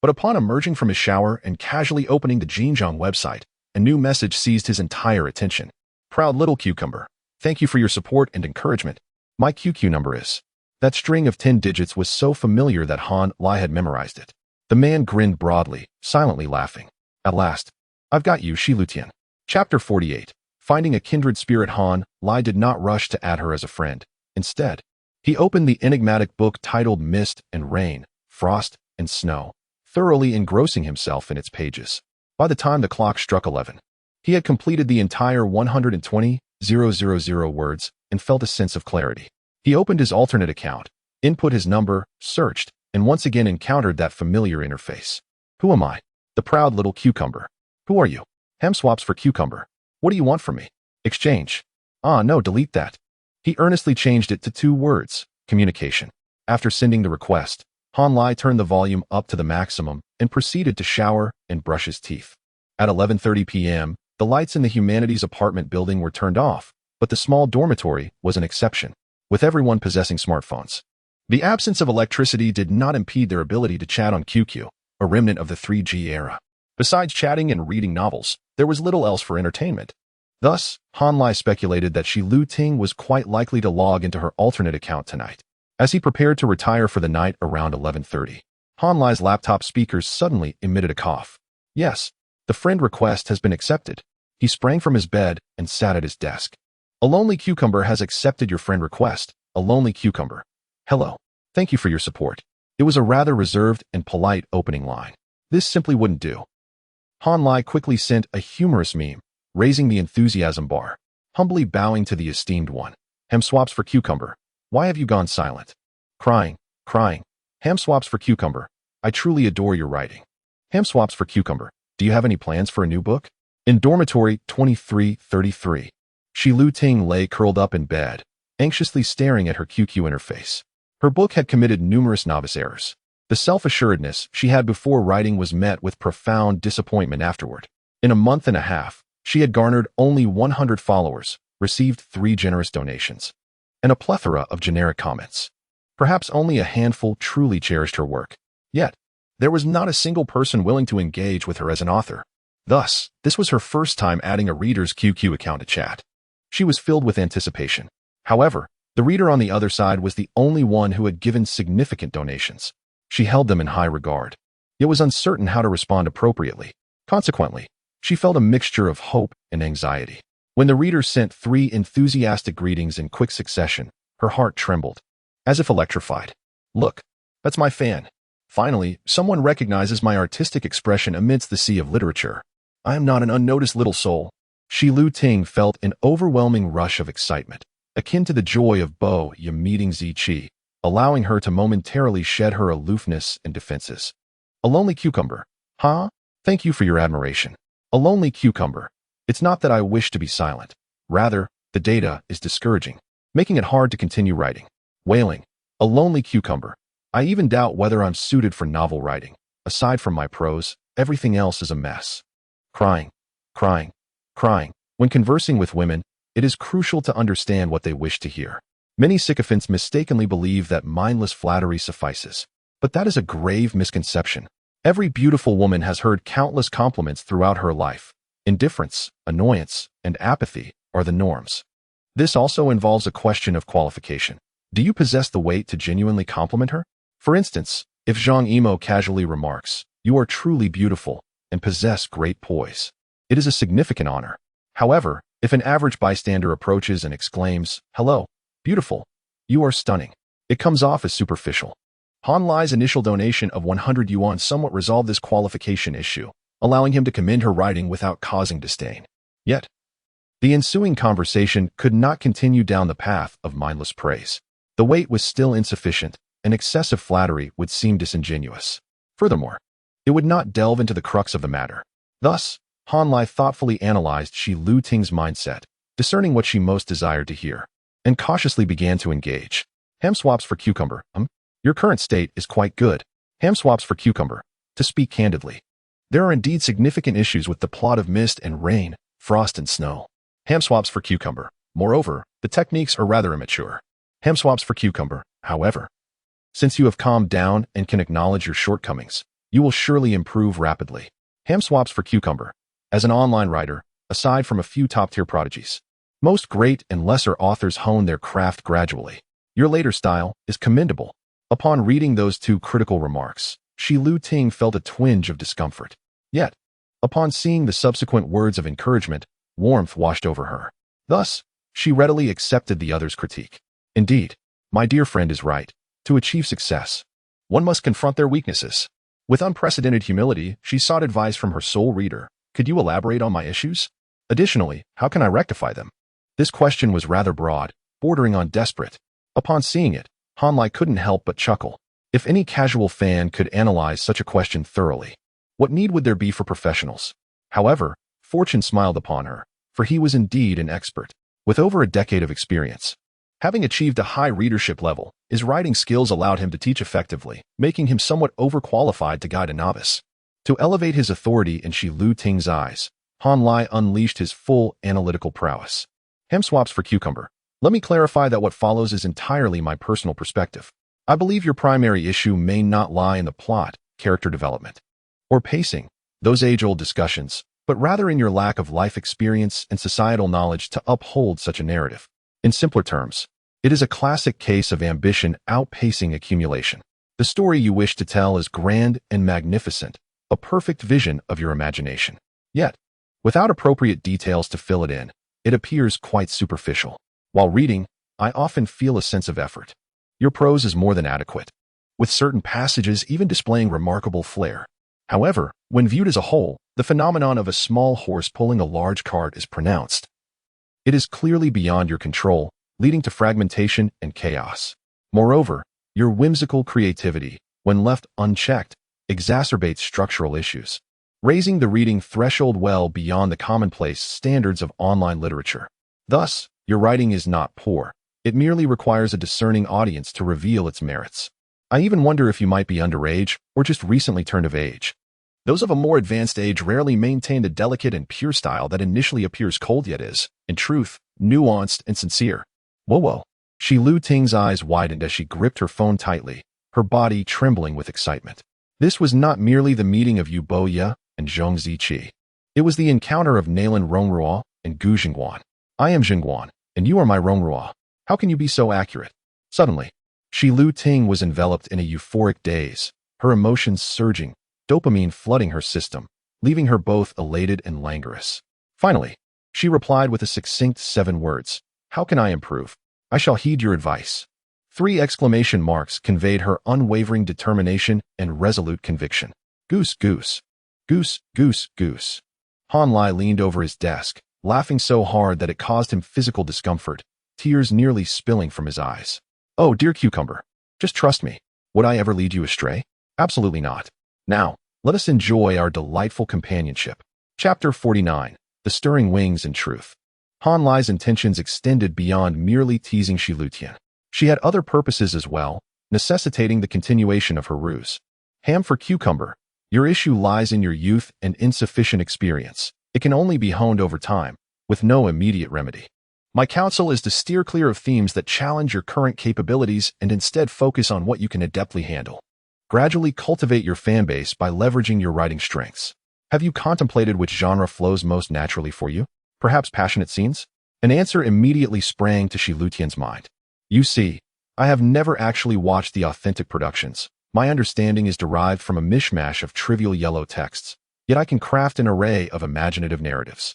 But upon emerging from his shower and casually opening the Jinjiang website, a new message seized his entire attention. Proud little cucumber, thank you for your support and encouragement. My QQ number is. That string of 10 digits was so familiar that Han Lai had memorized it. The man grinned broadly, silently laughing. At last. I've got you, Shi Lutian. Chapter 48. Finding a kindred spirit. Han Lai did not rush to add her as a friend. Instead, he opened the enigmatic book titled Mist and Rain, Frost and Snow, thoroughly engrossing himself in its pages. By the time the clock struck 11, he had completed the entire 120,000 words and felt a sense of clarity. He opened his alternate account, input his number, searched, and once again encountered that familiar interface. Who am I? The proud little cucumber. Who are you? Hem swaps for cucumber. What do you want from me? Exchange. Ah, no, delete that. He earnestly changed it to 2 words, communication. After sending the request, Han Lai turned the volume up to the maximum and proceeded to shower and brush his teeth. At 11:30 p.m., the lights in the humanities apartment building were turned off, but the small dormitory was an exception, with everyone possessing smartphones. The absence of electricity did not impede their ability to chat on QQ, a remnant of the 3G era. Besides chatting and reading novels, there was little else for entertainment. Thus, Han Lai speculated that Shi Lu-ting was quite likely to log into her alternate account tonight. As he prepared to retire for the night around 11:30, Han Lai's laptop speakers suddenly emitted a cough. Yes, the friend request has been accepted. He sprang from his bed and sat at his desk. A lonely cucumber has accepted your friend request. A lonely cucumber. Hello. Thank you for your support. It was a rather reserved and polite opening line. This simply wouldn't do. Han Lai quickly sent a humorous meme, raising the enthusiasm bar, humbly bowing to the esteemed one. Hem swaps for cucumber. Why have you gone silent? Crying. Ham swaps for cucumber. I truly adore your writing. Ham swaps for cucumber. Do you have any plans for a new book? In dormitory 2333, Shi Lu-ting lay curled up in bed, anxiously staring at her QQ interface. Her book had committed numerous novice errors. The self-assuredness she had before writing was met with profound disappointment afterward. In a month and a half, she had garnered only 100 followers, received 3 generous donations, and a plethora of generic comments. Perhaps only a handful truly cherished her work. Yet, there was not a single person willing to engage with her as an author. Thus, this was her first time adding a reader's QQ account to chat. She was filled with anticipation. However, the reader on the other side was the only one who had given significant donations. She held them in high regard, yet was uncertain how to respond appropriately. Consequently, she felt a mixture of hope and anxiety. When the reader sent 3 enthusiastic greetings in quick succession, her heart trembled, as if electrified. Look, that's my fan. Finally, someone recognizes my artistic expression amidst the sea of literature. I am not an unnoticed little soul. Shi Lu-ting felt an overwhelming rush of excitement, akin to the joy of Bo Ye meeting Zi Qi, allowing her to momentarily shed her aloofness and defenses. A lonely cucumber. Huh? Thank you for your admiration. A lonely cucumber. It's not that I wish to be silent. Rather, the data is discouraging, making it hard to continue writing. Wailing. A lonely cucumber. I even doubt whether I'm suited for novel writing. Aside from my prose, everything else is a mess. Crying. When conversing with women, it is crucial to understand what they wish to hear. Many sycophants mistakenly believe that mindless flattery suffices. But that is a grave misconception. Every beautiful woman has heard countless compliments throughout her life. Indifference, annoyance, and apathy are the norms. This also involves a question of qualification. Do you possess the weight to genuinely compliment her? For instance, if Zhang Yimou casually remarks, "You are truly beautiful and possess great poise," it is a significant honor. However, if an average bystander approaches and exclaims, "Hello, beautiful, you are stunning," it comes off as superficial. Han Lai's initial donation of 100 yuan somewhat resolved this qualification issue, allowing him to commend her writing without causing disdain. Yet, the ensuing conversation could not continue down the path of mindless praise. The weight was still insufficient, and excessive flattery would seem disingenuous. Furthermore, it would not delve into the crux of the matter. Thus, Han Lai thoughtfully analyzed Shi Lu-ting's mindset, discerning what she most desired to hear, and cautiously began to engage. Ham swaps for cucumber. Your current state is quite good. Ham swaps for cucumber. To speak candidly, there are indeed significant issues with the plot of Mist and Rain, Frost and Snow. Ham swaps for cucumber. Moreover, the techniques are rather immature. Ham swaps for cucumber. However, since you have calmed down and can acknowledge your shortcomings, you will surely improve rapidly. Ham swaps for cucumber. As an online writer, aside from a few top-tier prodigies, most great and lesser authors hone their craft gradually. Your later style is commendable. Upon reading those two critical remarks, Shi Lu-ting felt a twinge of discomfort. Yet, upon seeing the subsequent words of encouragement, warmth washed over her. Thus, she readily accepted the other's critique. Indeed, my dear friend is right. To achieve success, one must confront their weaknesses. With unprecedented humility, she sought advice from her sole reader. Could you elaborate on my issues? Additionally, how can I rectify them? This question was rather broad, bordering on desperate. Upon seeing it, Han Lai couldn't help but chuckle. If any casual fan could analyze such a question thoroughly, what need would there be for professionals? However, fortune smiled upon her, for he was indeed an expert. With over a decade of experience, having achieved a high readership level, his writing skills allowed him to teach effectively, making him somewhat overqualified to guide a novice. To elevate his authority in Shi Lu-ting's eyes, Han Lai unleashed his full analytical prowess. Ham swaps for cucumber. Let me clarify that what follows is entirely my personal perspective. I believe your primary issue may not lie in the plot, character development, or pacing, those age-old discussions, but rather in your lack of life experience and societal knowledge to uphold such a narrative. In simpler terms, it is a classic case of ambition outpacing accumulation. The story you wish to tell is grand and magnificent, a perfect vision of your imagination. Yet, without appropriate details to fill it in, it appears quite superficial. While reading, I often feel a sense of effort. Your prose is more than adequate, with certain passages even displaying remarkable flair. However, when viewed as a whole, the phenomenon of a small horse pulling a large cart is pronounced. It is clearly beyond your control, leading to fragmentation and chaos. Moreover, your whimsical creativity, when left unchecked, exacerbates structural issues, raising the reading threshold well beyond the commonplace standards of online literature. Thus, your writing is not poor. It merely requires a discerning audience to reveal its merits. I even wonder if you might be underage or just recently turned of age. Those of a more advanced age rarely maintain the delicate and pure style that initially appears cold yet is, in truth, nuanced and sincere. Whoa. Shi Lu-ting's eyes widened as she gripped her phone tightly, her body trembling with excitement. This was not merely the meeting of Yu Boya and Zhong Ziqi. It was the encounter of Nalan Rongrua and Gu Jingguan. I am Jingguan, and you are my Rongrua. How can you be so accurate? Suddenly, Shi Lu-ting was enveloped in a euphoric daze, her emotions surging, dopamine flooding her system, leaving her both elated and languorous. Finally, she replied with a succinct 7 words. How can I improve? I shall heed your advice. 3 exclamation marks conveyed her unwavering determination and resolute conviction. Goose, goose. Goose, goose, goose. Han Lai leaned over his desk, laughing so hard that it caused him physical discomfort, tears nearly spilling from his eyes. Oh, dear cucumber, just trust me. Would I ever lead you astray? Absolutely not. Now, let us enjoy our delightful companionship. Chapter 49. The Stirring Wings and Truth. Han Lai's intentions extended beyond merely teasing Shi Lu-ting. She had other purposes as well, necessitating the continuation of her ruse. Ham for cucumber. Your issue lies in your youth and insufficient experience. It can only be honed over time, with no immediate remedy. My counsel is to steer clear of themes that challenge your current capabilities and instead focus on what you can adeptly handle. Gradually cultivate your fanbase by leveraging your writing strengths. Have you contemplated which genre flows most naturally for you? Perhaps passionate scenes? An answer immediately sprang to Shi Lu-ting's mind. You see, I have never actually watched the authentic productions. My understanding is derived from a mishmash of trivial yellow texts, yet I can craft an array of imaginative narratives.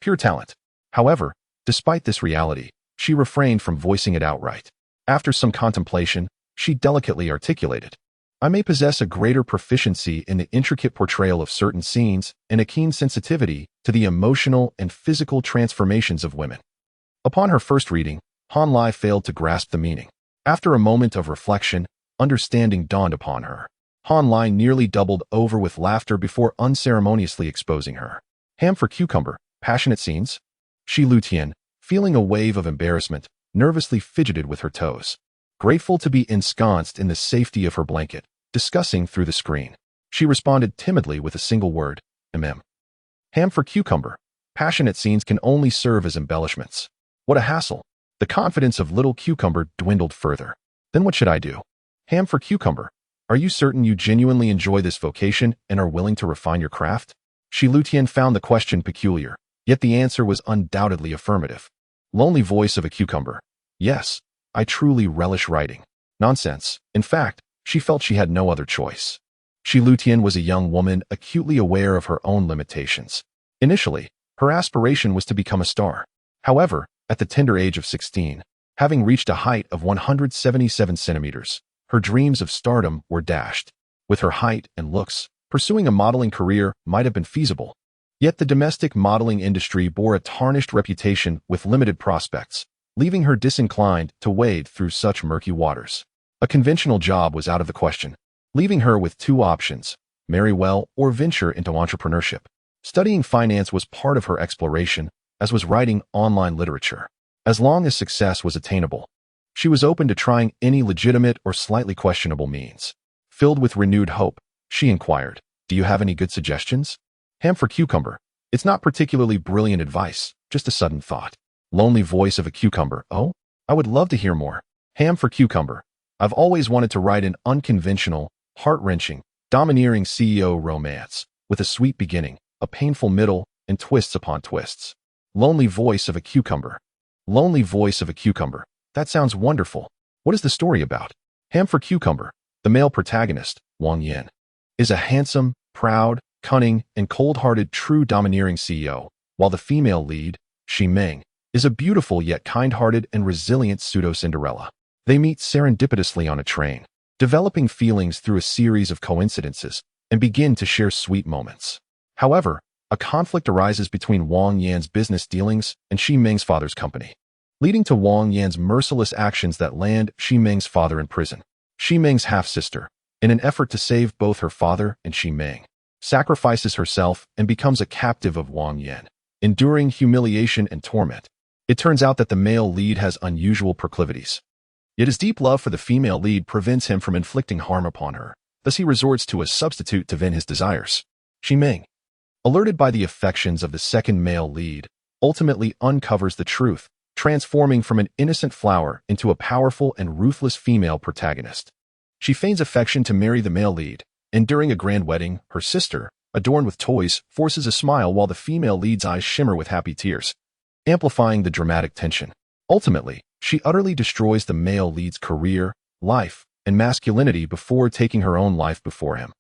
Pure talent. However, despite this reality, she refrained from voicing it outright. After some contemplation, she delicately articulated, I may possess a greater proficiency in the intricate portrayal of certain scenes and a keen sensitivity to the emotional and physical transformations of women. Upon her first reading, Han Lai failed to grasp the meaning. After a moment of reflection, understanding dawned upon her. Han Lai nearly doubled over with laughter before unceremoniously exposing her. Ham for cucumber, passionate scenes? Shi Lu-ting, feeling a wave of embarrassment, nervously fidgeted with her toes. Grateful to be ensconced in the safety of her blanket, discussing through the screen, she responded timidly with a single word, Ham for cucumber. Passionate scenes can only serve as embellishments. What a hassle. The confidence of little cucumber dwindled further. Then what should I do? Ham for cucumber. Are you certain you genuinely enjoy this vocation and are willing to refine your craft? Shi Lu-ting found the question peculiar, yet the answer was undoubtedly affirmative. Lonely voice of a cucumber. Yes, I truly relish writing. Nonsense. In fact, she felt she had no other choice. Shi Lutian was a young woman acutely aware of her own limitations. Initially, her aspiration was to become a star. However, at the tender age of 16, having reached a height of 177 centimeters, her dreams of stardom were dashed. With her height and looks, pursuing a modeling career might have been feasible. Yet the domestic modeling industry bore a tarnished reputation with limited prospects, leaving her disinclined to wade through such murky waters. A conventional job was out of the question, leaving her with two options: marry well or venture into entrepreneurship. Studying finance was part of her exploration, as was writing online literature. As long as success was attainable, she was open to trying any legitimate or slightly questionable means. Filled with renewed hope, she inquired, "Do you have any good suggestions?" Ham for cucumber. It's not particularly brilliant advice, just a sudden thought. Lonely voice of a cucumber. Oh, I would love to hear more. Ham for cucumber. I've always wanted to write an unconventional, heart-wrenching, domineering CEO romance, with a sweet beginning, a painful middle, and twists upon twists. Lonely voice of a cucumber. Lonely voice of a cucumber. That sounds wonderful. What is the story about? Ham for cucumber. The male protagonist, Wang Yan, is a handsome, proud, cunning, and cold-hearted true domineering CEO, while the female lead, Shi Meng, is a beautiful yet kind-hearted and resilient pseudo-Cinderella. They meet serendipitously on a train, developing feelings through a series of coincidences, and begin to share sweet moments. However, a conflict arises between Wang Yan's business dealings and Shi Meng's father's company, leading to Wang Yan's merciless actions that land Shi Meng's father in prison. Shi Meng's half-sister, in an effort to save both her father and Shi Meng, sacrifices herself and becomes a captive of Wang Yan, enduring humiliation and torment. It turns out that the male lead has unusual proclivities. Yet his deep love for the female lead prevents him from inflicting harm upon her. Thus he resorts to a substitute to vent his desires. Shi Meng, alerted by the affections of the second male lead, ultimately uncovers the truth, transforming from an innocent flower into a powerful and ruthless female protagonist. She feigns affection to marry the male lead, and during a grand wedding, her sister, adorned with toys, forces a smile while the female lead's eyes shimmer with happy tears, amplifying the dramatic tension. Ultimately, she utterly destroys the male lead's career, life, and masculinity before taking her own life before him,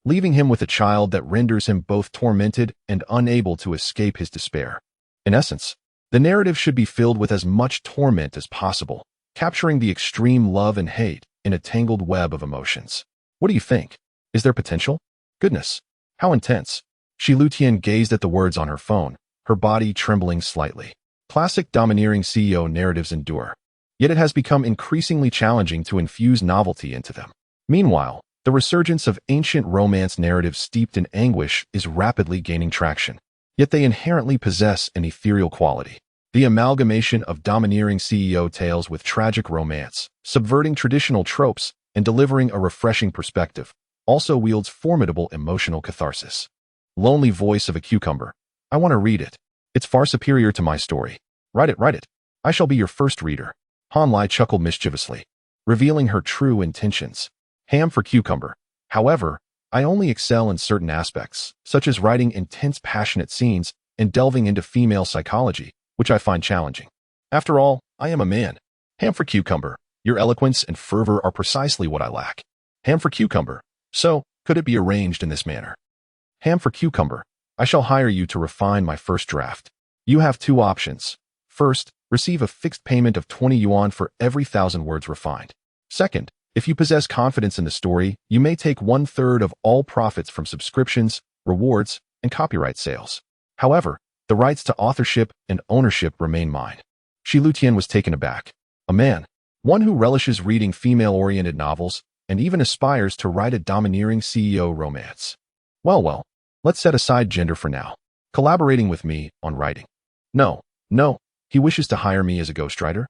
leaving him with a child that renders him both tormented and unable to escape his despair. In essence, the narrative should be filled with as much torment as possible, capturing the extreme love and hate in a tangled web of emotions. What do you think? Is there potential? Goodness, how intense. Shi Lutian gazed at the words on her phone, her body trembling slightly. Classic domineering CEO narratives endure, yet it has become increasingly challenging to infuse novelty into them. Meanwhile, the resurgence of ancient romance narratives steeped in anguish is rapidly gaining traction, yet they inherently possess an ethereal quality. The amalgamation of domineering CEO tales with tragic romance, subverting traditional tropes and delivering a refreshing perspective, also wields formidable emotional catharsis. Lonely voice of a cucumber. I want to read it. It's far superior to my story. Write it. I shall be your first reader. Han Lai chuckled mischievously, revealing her true intentions. Ham for cucumber. However, I only excel in certain aspects, such as writing intense passionate scenes and delving into female psychology, which I find challenging. After all, I am a man. Ham for cucumber. Your eloquence and fervor are precisely what I lack. Ham for cucumber. So, could it be arranged in this manner? Ham for cucumber. I shall hire you to refine my first draft. You have two options. First, receive a fixed payment of 20 yuan for every 1,000 words refined. Second, if you possess confidence in the story, you may take 1/3 of all profits from subscriptions, rewards, and copyright sales. However, the rights to authorship and ownership remain mine. Shi Lutian was taken aback. A man, one who relishes reading female-oriented novels and even aspires to write a domineering CEO romance. Well, let's set aside gender for now. Collaborating with me on writing. No, he wishes to hire me as a ghostwriter.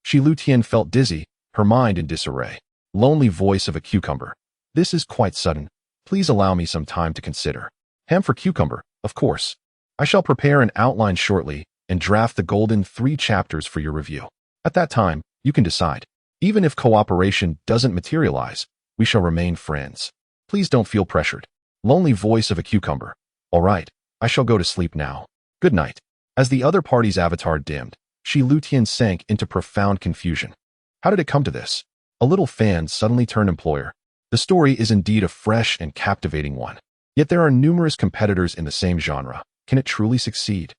Shi Lutian felt dizzy, her mind in disarray. Lonely voice of a cucumber. This is quite sudden. Please allow me some time to consider. Ham for cucumber, of course. I shall prepare an outline shortly and draft the golden 3 chapters for your review. At that time, you can decide. Even if cooperation doesn't materialize, we shall remain friends. Please don't feel pressured. Lonely voice of a cucumber. All right, I shall go to sleep now. Good night. As the other party's avatar dimmed, Shi Lutian sank into profound confusion. How did it come to this? A little fan suddenly turned employer. The story is indeed a fresh and captivating one. Yet there are numerous competitors in the same genre. Can it truly succeed?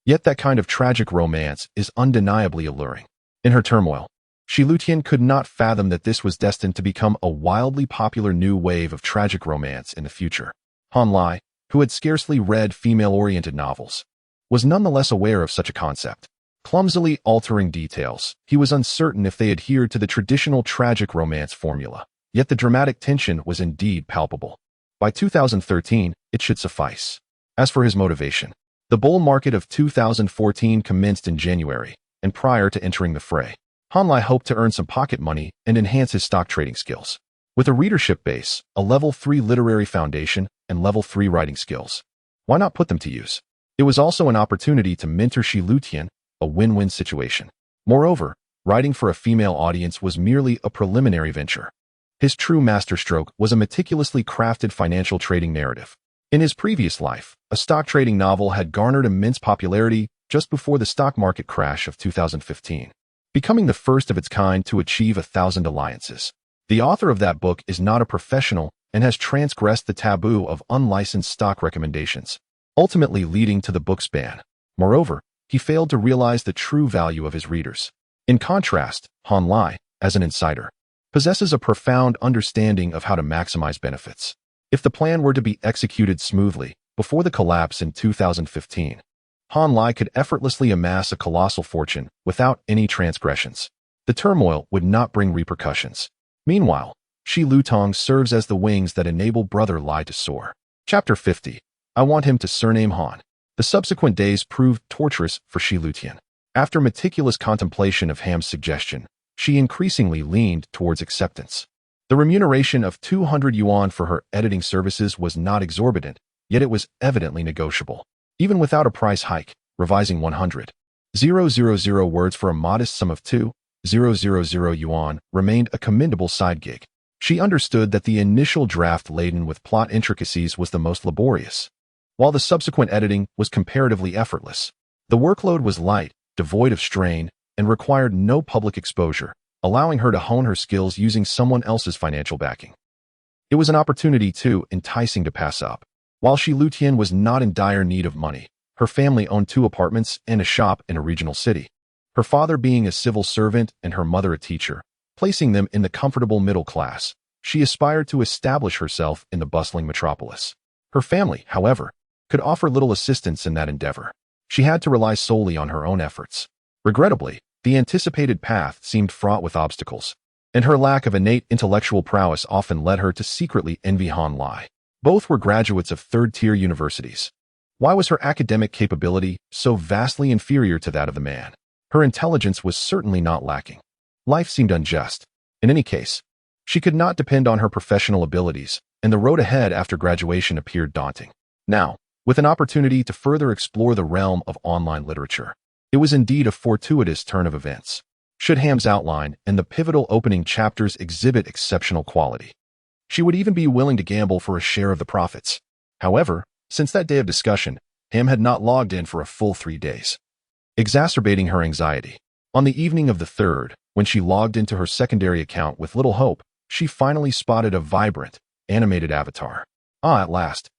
Yet that kind of tragic romance is undeniably alluring. In her turmoil, Shi Lutian could not fathom that this was destined to become a wildly popular new wave of tragic romance in the future. Han Lai, who had scarcely read female-oriented novels, was nonetheless aware of such a concept. Clumsily altering details, he was uncertain if they adhered to the traditional tragic romance formula. Yet the dramatic tension was indeed palpable. By 2013, it should suffice. As for his motivation, the bull market of 2014 commenced in January, and prior to entering the fray, Han Lai hoped to earn some pocket money and enhance his stock trading skills. With a readership base, a level 3 literary foundation, and level 3 writing skills, why not put them to use? It was also an opportunity to mentor Shi Lutian, a win-win situation. Moreover, writing for a female audience was merely a preliminary venture. His true masterstroke was a meticulously crafted financial trading narrative. In his previous life, a stock trading novel had garnered immense popularity just before the stock market crash of 2015, becoming the first of its kind to achieve 1,000 alliances. The author of that book is not a professional and has transgressed the taboo of unlicensed stock recommendations, ultimately leading to the book's ban. Moreover, he failed to realize the true value of his readers. In contrast, Han Lai, as an insider, possesses a profound understanding of how to maximize benefits. If the plan were to be executed smoothly, before the collapse in 2015, Han Lai could effortlessly amass a colossal fortune without any transgressions. The turmoil would not bring repercussions. Meanwhile, Shi Lutong serves as the wings that enable Brother Lai to soar. Chapter 50. I want him to surname Han. The subsequent days proved torturous for Shi Lutian. After meticulous contemplation of Ham's suggestion, she increasingly leaned towards acceptance. The remuneration of 200 yuan for her editing services was not exorbitant, yet it was evidently negotiable. Even without a price hike, revising 100,000 words for a modest sum of 2,000 yuan remained a commendable side gig. She understood that the initial draft laden with plot intricacies was the most laborious, while the subsequent editing was comparatively effortless. The workload was light, devoid of strain, and required no public exposure, allowing her to hone her skills using someone else's financial backing. It was an opportunity too enticing to pass up. While Shi Lutian was not in dire need of money, her family owned 2 apartments and a shop in a regional city. Her father being a civil servant and her mother a teacher, placing them in the comfortable middle class, she aspired to establish herself in the bustling metropolis. Her family, however, could offer little assistance in that endeavor. She had to rely solely on her own efforts. Regrettably, the anticipated path seemed fraught with obstacles, and her lack of innate intellectual prowess often led her to secretly envy Han Lai. Both were graduates of third-tier universities. Why was her academic capability so vastly inferior to that of the man? Her intelligence was certainly not lacking. Life seemed unjust. In any case, she could not depend on her professional abilities, and the road ahead after graduation appeared daunting. Now, with an opportunity to further explore the realm of online literature, it was indeed a fortuitous turn of events. Should Ham's outline and the pivotal opening chapters exhibit exceptional quality, she would even be willing to gamble for a share of the profits. However, since that day of discussion, Ham had not logged in for a full 3 days, exacerbating her anxiety. On the evening of the 3rd, when she logged into her secondary account with little hope, she finally spotted a vibrant, animated avatar. Ah, at last.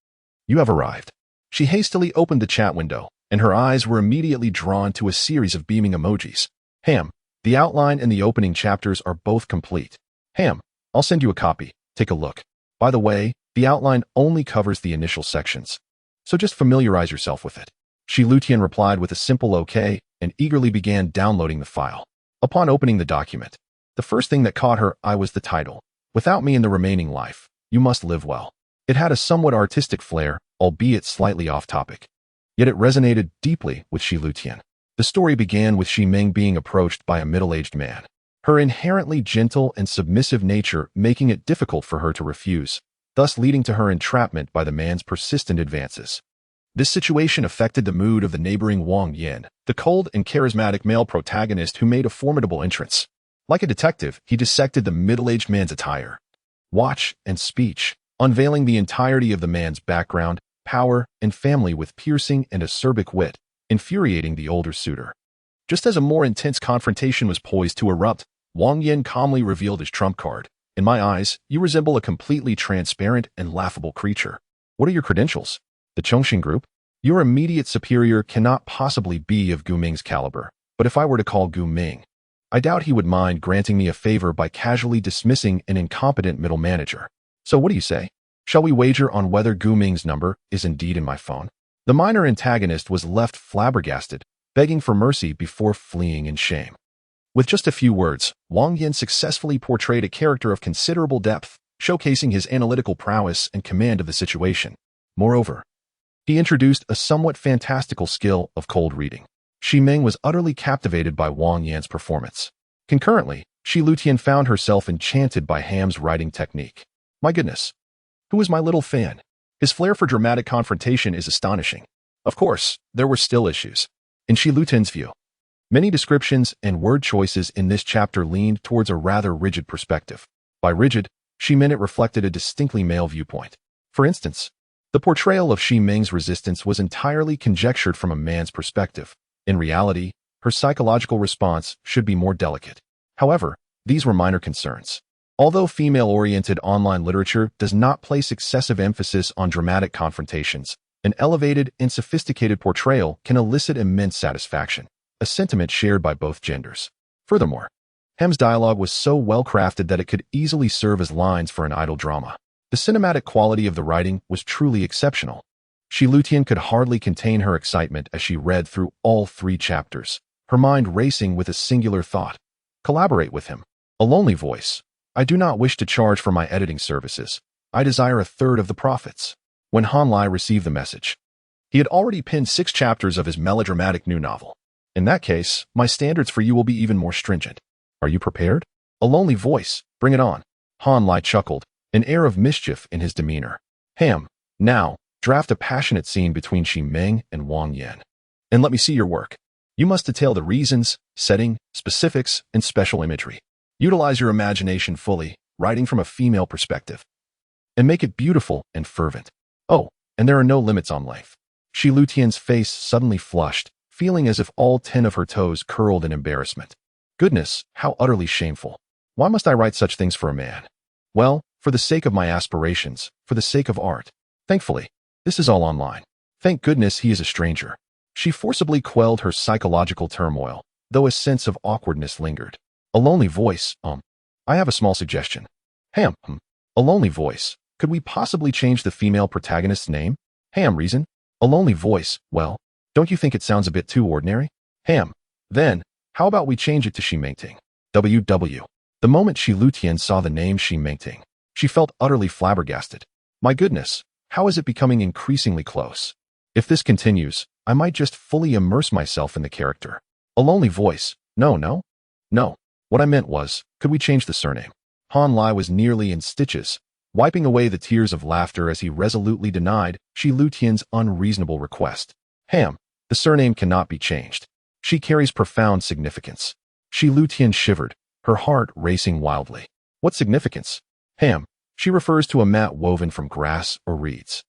You have arrived. She hastily opened the chat window, and her eyes were immediately drawn to a series of beaming emojis. Ham, the outline and the opening chapters are both complete. Ham, I'll send you a copy. Take a look. By the way, the outline only covers the initial sections, so just familiarize yourself with it. Shi Lutian replied with a simple OK and eagerly began downloading the file. Upon opening the document, the first thing that caught her eye was the title, Without Me in the Remaining Life, You Must Live Well. It had a somewhat artistic flair, albeit slightly off-topic. Yet it resonated deeply with Shi Lutian. The story began with Shi Meng being approached by a middle-aged man, her inherently gentle and submissive nature making it difficult for her to refuse, thus leading to her entrapment by the man's persistent advances. This situation affected the mood of the neighboring Wang Yin, the cold and charismatic male protagonist who made a formidable entrance. Like a detective, he dissected the middle-aged man's attire, watch, and speech, unveiling the entirety of the man's background, power, and family with piercing and acerbic wit, infuriating the older suitor. Just as a more intense confrontation was poised to erupt, Wang Yin calmly revealed his trump card. In my eyes, you resemble a completely transparent and laughable creature. What are your credentials? The Chongqing Group? Your immediate superior cannot possibly be of Gu Ming's caliber, but if I were to call Gu Ming, I doubt he would mind granting me a favor by casually dismissing an incompetent middle manager. So what do you say? Shall we wager on whether Gu Ming's number is indeed in my phone? The minor antagonist was left flabbergasted, begging for mercy before fleeing in shame. With just a few words, Wang Yin successfully portrayed a character of considerable depth, showcasing his analytical prowess and command of the situation. Moreover, he introduced a somewhat fantastical skill of cold reading. Xi Ming was utterly captivated by Wang Yan's performance. Concurrently, Shi Lutian found herself enchanted by Ham's writing technique. My goodness, who is my little fan? His flair for dramatic confrontation is astonishing. Of course, there were still issues. In Shi Lutian's view, many descriptions and word choices in this chapter leaned towards a rather rigid perspective. By rigid, she meant it reflected a distinctly male viewpoint. For instance, the portrayal of Xi Ming's resistance was entirely conjectured from a man's perspective. In reality, her psychological response should be more delicate. However, these were minor concerns. Although female-oriented online literature does not place excessive emphasis on dramatic confrontations, an elevated and sophisticated portrayal can elicit immense satisfaction, a sentiment shared by both genders. Furthermore, Ham's dialogue was so well-crafted that it could easily serve as lines for an idle drama. The cinematic quality of the writing was truly exceptional. Shi Lutian could hardly contain her excitement as she read through all 3 chapters, her mind racing with a singular thought. Collaborate with him. A lonely voice. I do not wish to charge for my editing services. I desire a third of the profits. When Han Lai received the message, he had already penned 6 chapters of his melodramatic new novel. In that case, my standards for you will be even more stringent. Are you prepared? A lonely voice. Bring it on. Han Lai chuckled, an air of mischief in his demeanor. Ham, now, draft a passionate scene between Xi Ming and Wang Yin. And let me see your work. You must detail the reasons, setting, specifics, and special imagery. Utilize your imagination fully, writing from a female perspective. And make it beautiful and fervent. Oh, and there are no limits on length. Shi Lutian's face suddenly flushed, feeling as if all 10 of her toes curled in embarrassment. Goodness, how utterly shameful. Why must I write such things for a man? Well, for the sake of my aspirations, for the sake of art. Thankfully, this is all online. Thank goodness he is a stranger. She forcibly quelled her psychological turmoil, though a sense of awkwardness lingered. A lonely voice, I have a small suggestion. Ham, A lonely voice. Could we possibly change the female protagonist's name? Ham, reason? A lonely voice, well, don't you think it sounds a bit too ordinary? Ham, then, how about we change it to Xi Mingting? WW. The moment Shi Lutian saw the name Xi Mingting, she felt utterly flabbergasted. My goodness, how is it becoming increasingly close? If this continues, I might just fully immerse myself in the character. A lonely voice. No. What I meant was, could we change the surname? Han Lai was nearly in stitches, wiping away the tears of laughter as he resolutely denied Shi Lutian's unreasonable request. Ham, the surname cannot be changed. She carries profound significance. Shi Lutian shivered, her heart racing wildly. What significance? Ham, she refers to a mat woven from grass or reeds.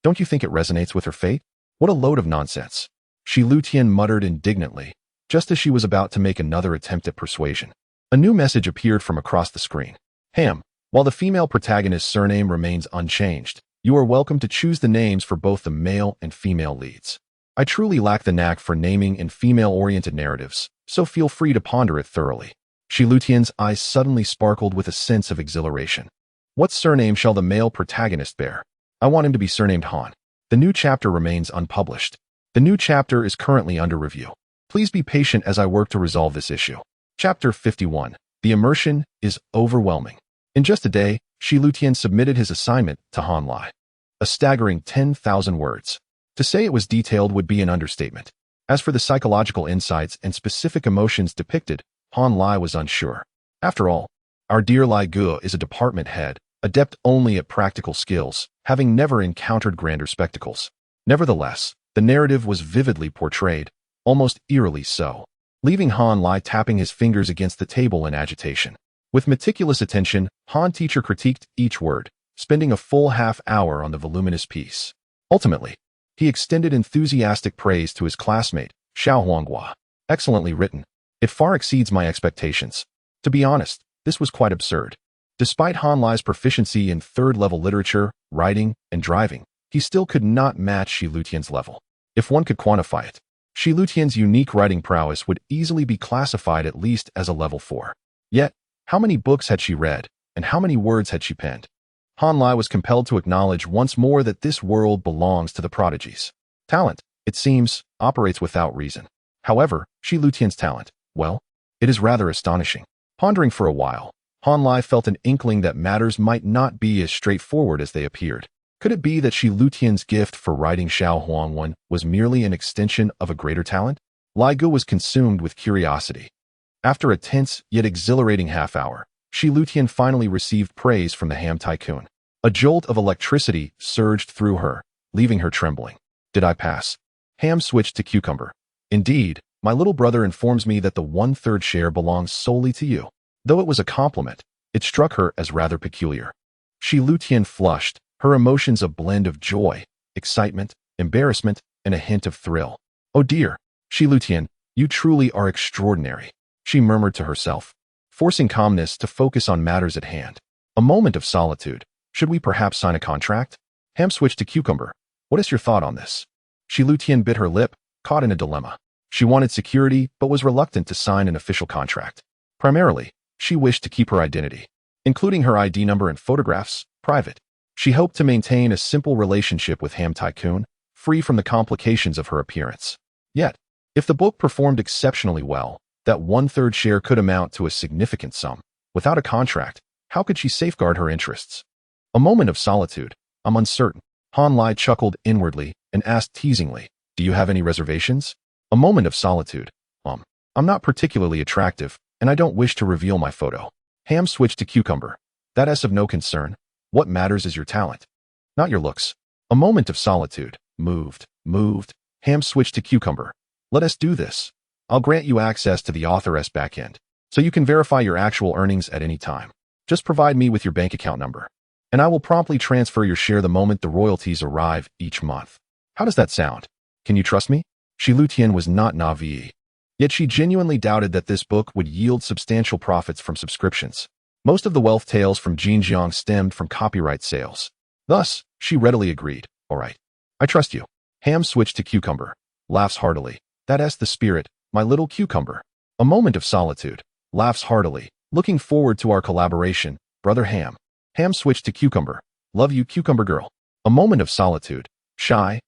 Don't you think it resonates with her fate? What a load of nonsense. Shi Lutian muttered indignantly, just as she was about to make another attempt at persuasion. A new message appeared from across the screen. Ham, while the female protagonist's surname remains unchanged, you are welcome to choose the names for both the male and female leads. I truly lack the knack for naming in female-oriented narratives, so feel free to ponder it thoroughly. Shi Lutian's eyes suddenly sparkled with a sense of exhilaration. What surname shall the male protagonist bear? I want him to be surnamed Han. The new chapter remains unpublished. The new chapter is currently under review. Please be patient as I work to resolve this issue. Chapter 51. The immersion is overwhelming. In just a day, Shi Lutian submitted his assignment to Han Lai. A staggering 10,000 words. To say it was detailed would be an understatement. As for the psychological insights and specific emotions depicted, Han Lai was unsure. After all, our dear Lai Gu is a department head, adept only at practical skills, having never encountered grander spectacles. Nevertheless, the narrative was vividly portrayed, almost eerily so, leaving Han Lai tapping his fingers against the table in agitation. With meticulous attention, Han teacher critiqued each word, spending a full half-hour on the voluminous piece. Ultimately, he extended enthusiastic praise to his classmate, Xiao Huanghua. Excellently written. It far exceeds my expectations. To be honest, this was quite absurd. Despite Han Lai's proficiency in third-level literature, writing, and driving, he still could not match Shi Lutian's level. If one could quantify it, Shi Lutian's unique writing prowess would easily be classified at least as a level 4. Yet, how many books had she read, and how many words had she penned? Han Lai was compelled to acknowledge once more that this world belongs to the prodigies. Talent, it seems, operates without reason. However, Shi Lutian's talent, well, it is rather astonishing. Pondering for a while, Han Lai felt an inkling that matters might not be as straightforward as they appeared. Could it be that Shi Lutian's gift for writing Xiao Huangwen was merely an extension of a greater talent? Lai Gu was consumed with curiosity. After a tense yet exhilarating half-hour, Shi Lutian finally received praise from the ham tycoon. A jolt of electricity surged through her, leaving her trembling. Did I pass? Ham switched to cucumber. Indeed, my little brother informs me that the 1/3 share belongs solely to you. Though it was a compliment, it struck her as rather peculiar. Shi Lutian flushed, her emotions a blend of joy, excitement, embarrassment, and a hint of thrill. Oh dear, Shi Lutian, you truly are extraordinary, she murmured to herself, forcing calmness to focus on matters at hand. A moment of solitude. Should we perhaps sign a contract? Ham switched to cucumber. What is your thought on this? Shi Lutian bit her lip, caught in a dilemma. She wanted security, but was reluctant to sign an official contract. Primarily, she wished to keep her identity, including her ID number and photographs, private. She hoped to maintain a simple relationship with Ham Tycoon, free from the complications of her appearance. Yet, if the book performed exceptionally well, that 1/3 share could amount to a significant sum. Without a contract, how could she safeguard her interests? A moment of solitude. I'm uncertain. Han Lai chuckled inwardly and asked teasingly, do you have any reservations? A moment of solitude. I'm not particularly attractive, and I don't wish to reveal my photo. Ham switched to cucumber. That is of no concern. What matters is your talent, not your looks. A moment of solitude. Moved. Ham switched to cucumber. Let us do this. I'll grant you access to the author's backend, so you can verify your actual earnings at any time. Just provide me with your bank account number, and I will promptly transfer your share the moment the royalties arrive each month. How does that sound? Can you trust me? Shi Lutian was not naive, yet she genuinely doubted that this book would yield substantial profits from subscriptions. Most of the wealth tales from Xinjiang stemmed from copyright sales. Thus, she readily agreed. All right. I trust you. Ham switched to cucumber. Laughs heartily. That's the spirit, my little cucumber. A moment of solitude. Laughs heartily. Looking forward to our collaboration, brother Ham. Ham switched to cucumber. Love you, cucumber girl. A moment of solitude. Shy.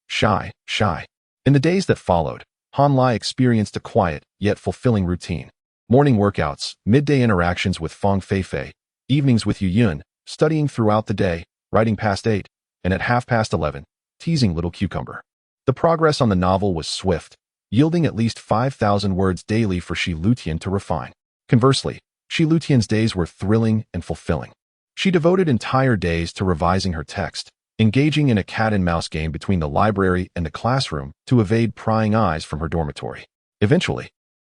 In the days that followed, Han Lai experienced a quiet, yet fulfilling routine. Morning workouts, midday interactions with Feng Feifei, evenings with Yu Yun, studying throughout the day, writing past 8, and at 11:30, teasing little cucumber. The progress on the novel was swift, yielding at least 5,000 words daily for Shi Lutian to refine. Conversely, Shi Lutian's days were thrilling and fulfilling. She devoted entire days to revising her text, engaging in a cat-and-mouse game between the library and the classroom to evade prying eyes from her dormitory. Eventually,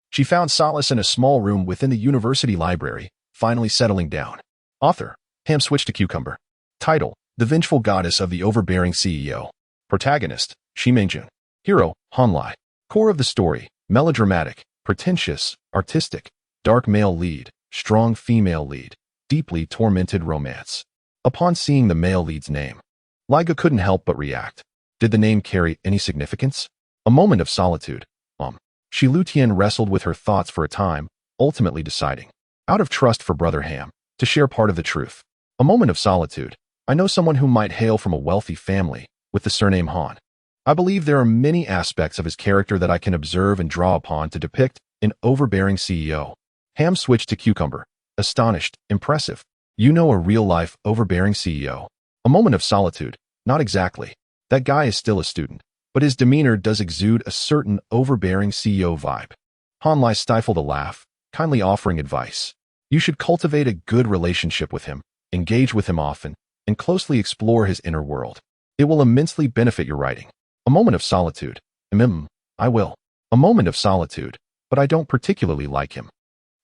she found solace in a small room within the university library, finally settling down. Author, Ham switched to cucumber. Title, The Vengeful Goddess of the Overbearing CEO. Protagonist, Shi Mengjun. Hero, Han Lai. Core of the story, melodramatic, pretentious, artistic, dark male lead, strong female lead, deeply tormented romance. Upon seeing the male lead's name, Lai Gu couldn't help but react. Did the name carry any significance? A moment of solitude. Shi Lutian wrestled with her thoughts for a time, ultimately deciding, out of trust for brother Ham, to share part of the truth. A moment of solitude. I know someone who might hail from a wealthy family, with the surname Han. I believe there are many aspects of his character that I can observe and draw upon to depict an overbearing CEO. Ham switched to cucumber. Astonished, impressive. You know a real-life, overbearing CEO. A moment of solitude. Not exactly. That guy is still a student, but his demeanor does exude a certain overbearing CEO vibe. Han Lai stifled a laugh, kindly offering advice. You should cultivate a good relationship with him, engage with him often, and closely explore his inner world. It will immensely benefit your writing. A moment of solitude. I will. A moment of solitude, but I don't particularly like him.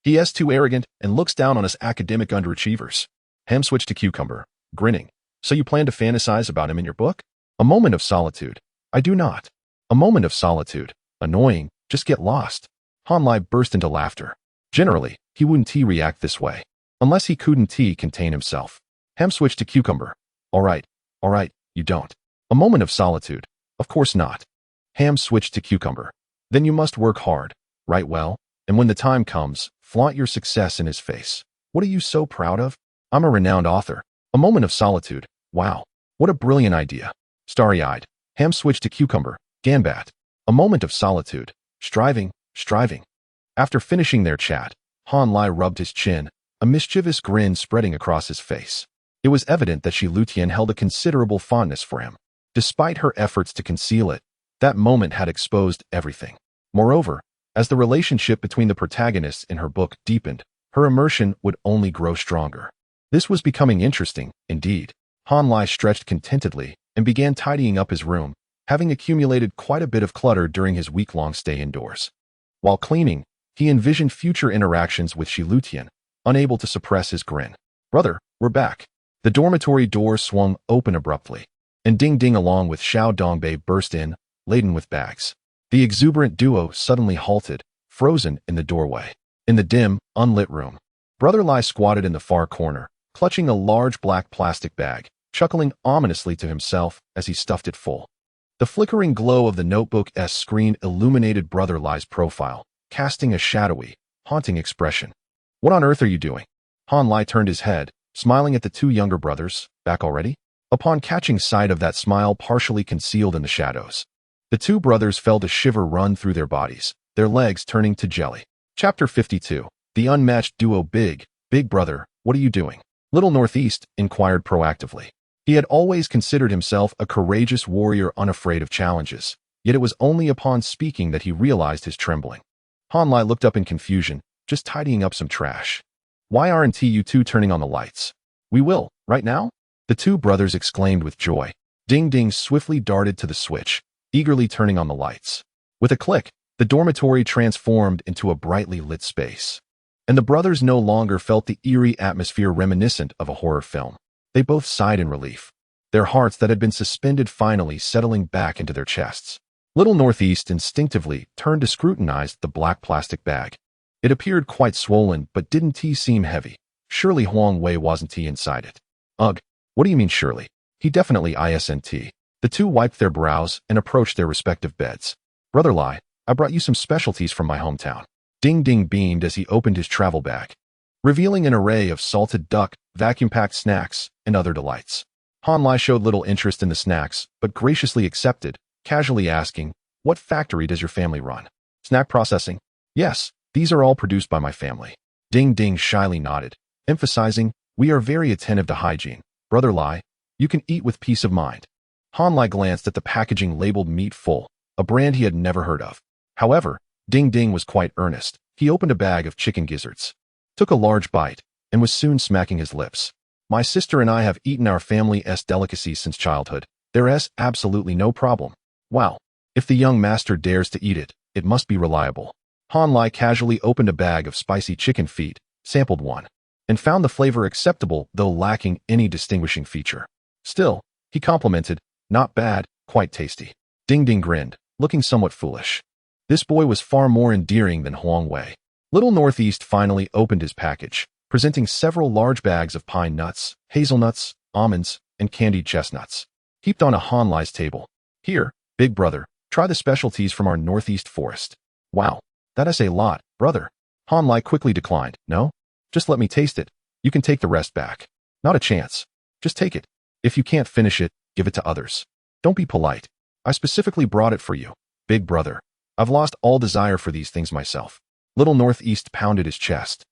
He is too arrogant and looks down on us academic underachievers. Ham switched to cucumber, grinning. So you plan to fantasize about him in your book? A moment of solitude. I do not. A moment of solitude. Annoying, just get lost. Han Lai burst into laughter. Generally, he wouldn't react this way. Unless he couldn't contain himself. Ham switched to cucumber. All right, you don't. A moment of solitude. Of course not. Ham switched to cucumber. Then you must work hard, right well, and when the time comes, flaunt your success in his face. What are you so proud of? I'm a renowned author. A moment of solitude. Wow. What a brilliant idea. Starry-eyed. Ham switched to cucumber. Ganbat. A moment of solitude. Striving. After finishing their chat, Han Lai rubbed his chin, a mischievous grin spreading across his face. It was evident that Shi Lutian held a considerable fondness for him. Despite her efforts to conceal it, that moment had exposed everything. Moreover, as the relationship between the protagonists in her book deepened, her immersion would only grow stronger. This was becoming interesting, indeed. Han Lai stretched contentedly and began tidying up his room, having accumulated quite a bit of clutter during his week-long stay indoors. While cleaning, he envisioned future interactions with Shi Lutian, unable to suppress his grin. Brother, we're back. The dormitory door swung open abruptly, and Ding Ding along with Xiao Dongbei burst in, laden with bags. The exuberant duo suddenly halted, frozen in the doorway. In the dim, unlit room, Brother Lai squatted in the far corner, clutching a large black plastic bag, chuckling ominously to himself as he stuffed it full. The flickering glow of the notebook's screen illuminated Brother Lai's profile, casting a shadowy, haunting expression. What on earth are you doing? Han Lai turned his head, smiling at the two younger brothers. Back already? Upon catching sight of that smile partially concealed in the shadows, the two brothers felt a shiver run through their bodies, their legs turning to jelly. Chapter 52. The unmatched duo. Big brother, what are you doing? Little Northeast inquired proactively. He had always considered himself a courageous warrior unafraid of challenges, yet it was only upon speaking that he realized his trembling. Han Lai looked up in confusion, just tidying up some trash. Why aren't you two turning on the lights? We will, right now? The two brothers exclaimed with joy. Ding Ding swiftly darted to the switch, eagerly turning on the lights. With a click, the dormitory transformed into a brightly lit space. And the brothers no longer felt the eerie atmosphere reminiscent of a horror film. They both sighed in relief, their hearts that had been suspended finally settling back into their chests. Little Northeast instinctively turned to scrutinize the black plastic bag. It appeared quite swollen, but didn't seem heavy. Surely Huang Wei wasn't inside it. Ugh, what do you mean surely? He definitely isn't. The two wiped their brows and approached their respective beds. Brother Lai, I brought you some specialties from my hometown. Ding Ding beamed as he opened his travel bag, revealing an array of salted duck, vacuum-packed snacks, and other delights. Han Lai showed little interest in the snacks, but graciously accepted, casually asking, what factory does your family run? Snack processing? Yes, these are all produced by my family. Ding Ding shyly nodded, emphasizing, we are very attentive to hygiene. Brother Lai, you can eat with peace of mind. Han Lai glanced at the packaging labeled Meat Full, a brand he had never heard of. However, Ding Ding was quite earnest. He opened a bag of chicken gizzards, took a large bite, and was soon smacking his lips. My sister and I have eaten our family's delicacies since childhood. There's absolutely no problem. Wow. If the young master dares to eat it, it must be reliable. Han Lai casually opened a bag of spicy chicken feet, sampled one, and found the flavor acceptable though lacking any distinguishing feature. Still, he complimented, not bad, quite tasty. Ding Ding grinned, looking somewhat foolish. This boy was far more endearing than Huang Wei. Little Northeast finally opened his package, presenting several large bags of pine nuts, hazelnuts, almonds, and candied chestnuts, heaped on a Han Lai's table. Here, big brother, try the specialties from our Northeast forest. Wow, that is a lot, brother. Han Lai quickly declined. No? Just let me taste it. You can take the rest back. Not a chance. Just take it. If you can't finish it, give it to others. Don't be polite. I specifically brought it for you, big brother. I've lost all desire for these things myself. Little Northeast pounded his chest,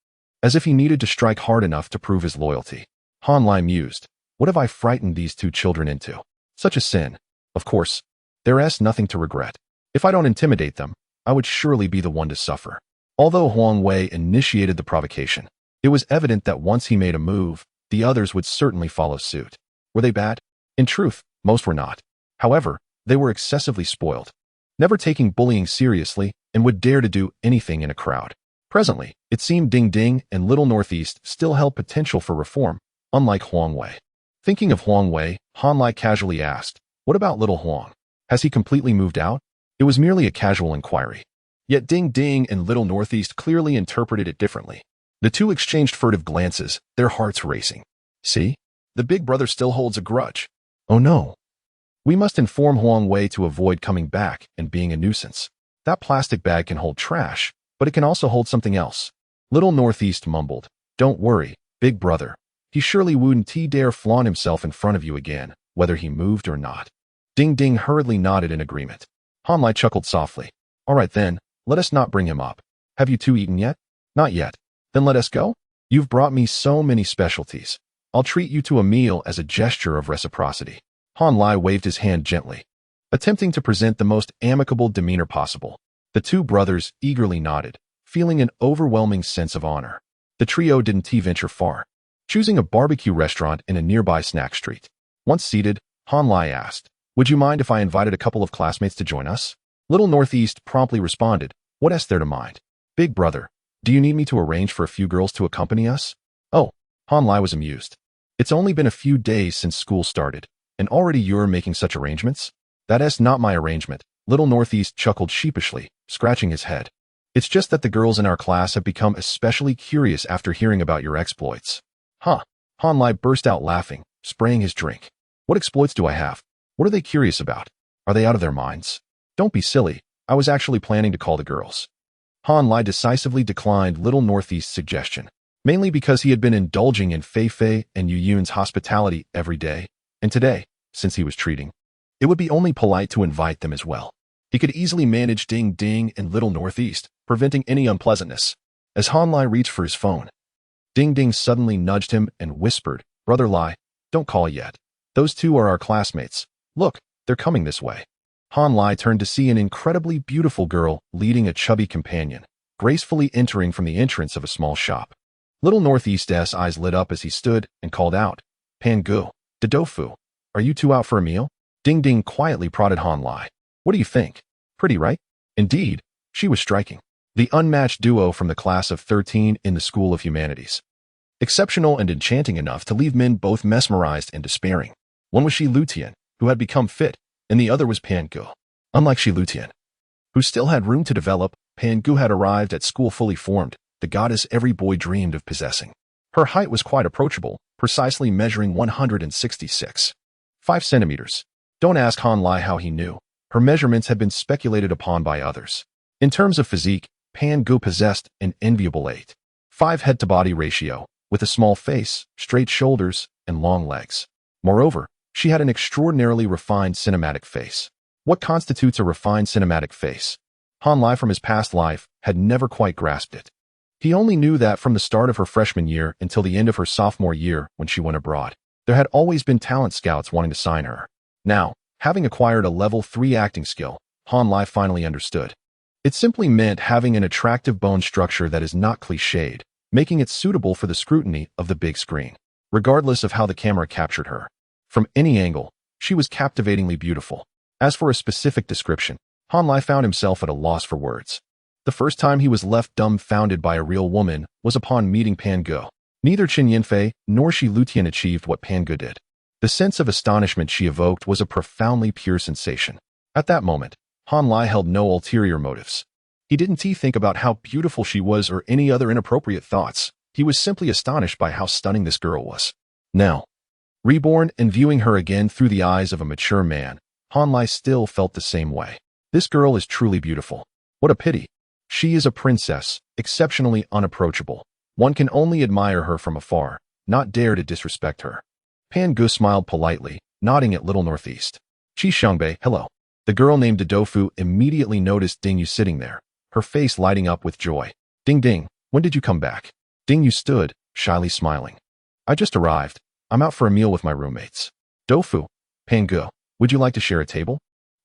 as if he needed to strike hard enough to prove his loyalty. Han Lai mused, what have I frightened these two children into? Such a sin. Of course, there's nothing to regret. If I don't intimidate them, I would surely be the one to suffer. Although Huang Wei initiated the provocation, it was evident that once he made a move, the others would certainly follow suit. Were they bad? In truth, most were not. However, they were excessively spoiled, never taking bullying seriously, and would dare to do anything in a crowd. Presently, it seemed Ding Ding and Little Northeast still held potential for reform, unlike Huang Wei. Thinking of Huang Wei, Han Lai casually asked, what about little Huang? Has he completely moved out? It was merely a casual inquiry. Yet Ding Ding and Little Northeast clearly interpreted it differently. The two exchanged furtive glances, their hearts racing. See? The big brother still holds a grudge. Oh no. We must inform Huang Wei to avoid coming back and being a nuisance. That plastic bag can hold trash, but it can also hold something else. Little Northeast mumbled. Don't worry, big brother. He surely wouldn't dare flaunt himself in front of you again, whether he moved or not. Ding Ding hurriedly nodded in agreement. Han Lai chuckled softly. All right then, let us not bring him up. Have you two eaten yet? Not yet. Then let us go? You've brought me so many specialties. I'll treat you to a meal as a gesture of reciprocity. Han Lai waved his hand gently, attempting to present the most amicable demeanor possible. The two brothers eagerly nodded, feeling an overwhelming sense of honor. The trio didn't venture far, choosing a barbecue restaurant in a nearby snack street. Once seated, Han Lai asked, Would you mind if I invited a couple of classmates to join us? Little Northeast promptly responded, What is there to mind? Big brother, do you need me to arrange for a few girls to accompany us? Oh, Han Lai was amused. It's only been a few days since school started, and already you're making such arrangements? That is not my arrangement. Little Northeast chuckled sheepishly, scratching his head. It's just that the girls in our class have become especially curious after hearing about your exploits. Huh? Han Lai burst out laughing, spraying his drink. What exploits do I have? What are they curious about? Are they out of their minds? Don't be silly. I was actually planning to call the girls. Han Lai decisively declined Little Northeast's suggestion, mainly because he had been indulging in Fei Fei and Yu Yun's hospitality every day, and today, since he was treating, it would be only polite to invite them as well. He could easily manage Ding Ding and Little Northeast, preventing any unpleasantness. As Han Lai reached for his phone, Ding Ding suddenly nudged him and whispered, Brother Lai, don't call yet. Those two are our classmates. Look, they're coming this way. Han Lai turned to see an incredibly beautiful girl leading a chubby companion, gracefully entering from the entrance of a small shop. Little Northeast's eyes lit up as he stood and called out, Pan Gu, Dofu, are you two out for a meal? Ding Ding quietly prodded Han Lai. What do you think? Pretty, right? Indeed, she was striking. The unmatched duo from the class of 13 in the School of Humanities. Exceptional and enchanting enough to leave men both mesmerized and despairing. One was Shi Lutian, who had become fit, and the other was Pan Gu. Unlike Shi Lutian, who still had room to develop, Pan Gu had arrived at school fully formed, the goddess every boy dreamed of possessing. Her height was quite approachable, precisely measuring 166.5 centimeters. Don't ask Han Lai how he knew. Her measurements had been speculated upon by others. In terms of physique, Pan Gu possessed an enviable 8.5 head-to-body ratio, with a small face, straight shoulders, and long legs. Moreover, she had an extraordinarily refined cinematic face. What constitutes a refined cinematic face? Han Lai from his past life had never quite grasped it. He only knew that from the start of her freshman year until the end of her sophomore year when she went abroad, there had always been talent scouts wanting to sign her. Now, having acquired a level 3 acting skill, Han Lai finally understood. It simply meant having an attractive bone structure that is not cliched, making it suitable for the scrutiny of the big screen, regardless of how the camera captured her. From any angle, she was captivatingly beautiful. As for a specific description, Han Lai found himself at a loss for words. The first time he was left dumbfounded by a real woman was upon meeting Pan Gu. Neither Qin Yinfei nor Shi Lutian achieved what Pan Gu did. The sense of astonishment she evoked was a profoundly pure sensation. At that moment, Han Lai held no ulterior motives. He didn't think about how beautiful she was or any other inappropriate thoughts. He was simply astonished by how stunning this girl was. Now, reborn and viewing her again through the eyes of a mature man, Han Lai still felt the same way. This girl is truly beautiful. What a pity. She is a princess, exceptionally unapproachable. One can only admire her from afar, not dare to disrespect her. Pan Gu smiled politely, nodding at Little Northeast. Qi Xiangbei, hello. The girl named Dofu immediately noticed Ding Yu sitting there, her face lighting up with joy. Ding Ding, when did you come back? Ding Yu stood, shyly smiling. I just arrived. I'm out for a meal with my roommates. Dofu, Pan Gu, would you like to share a table?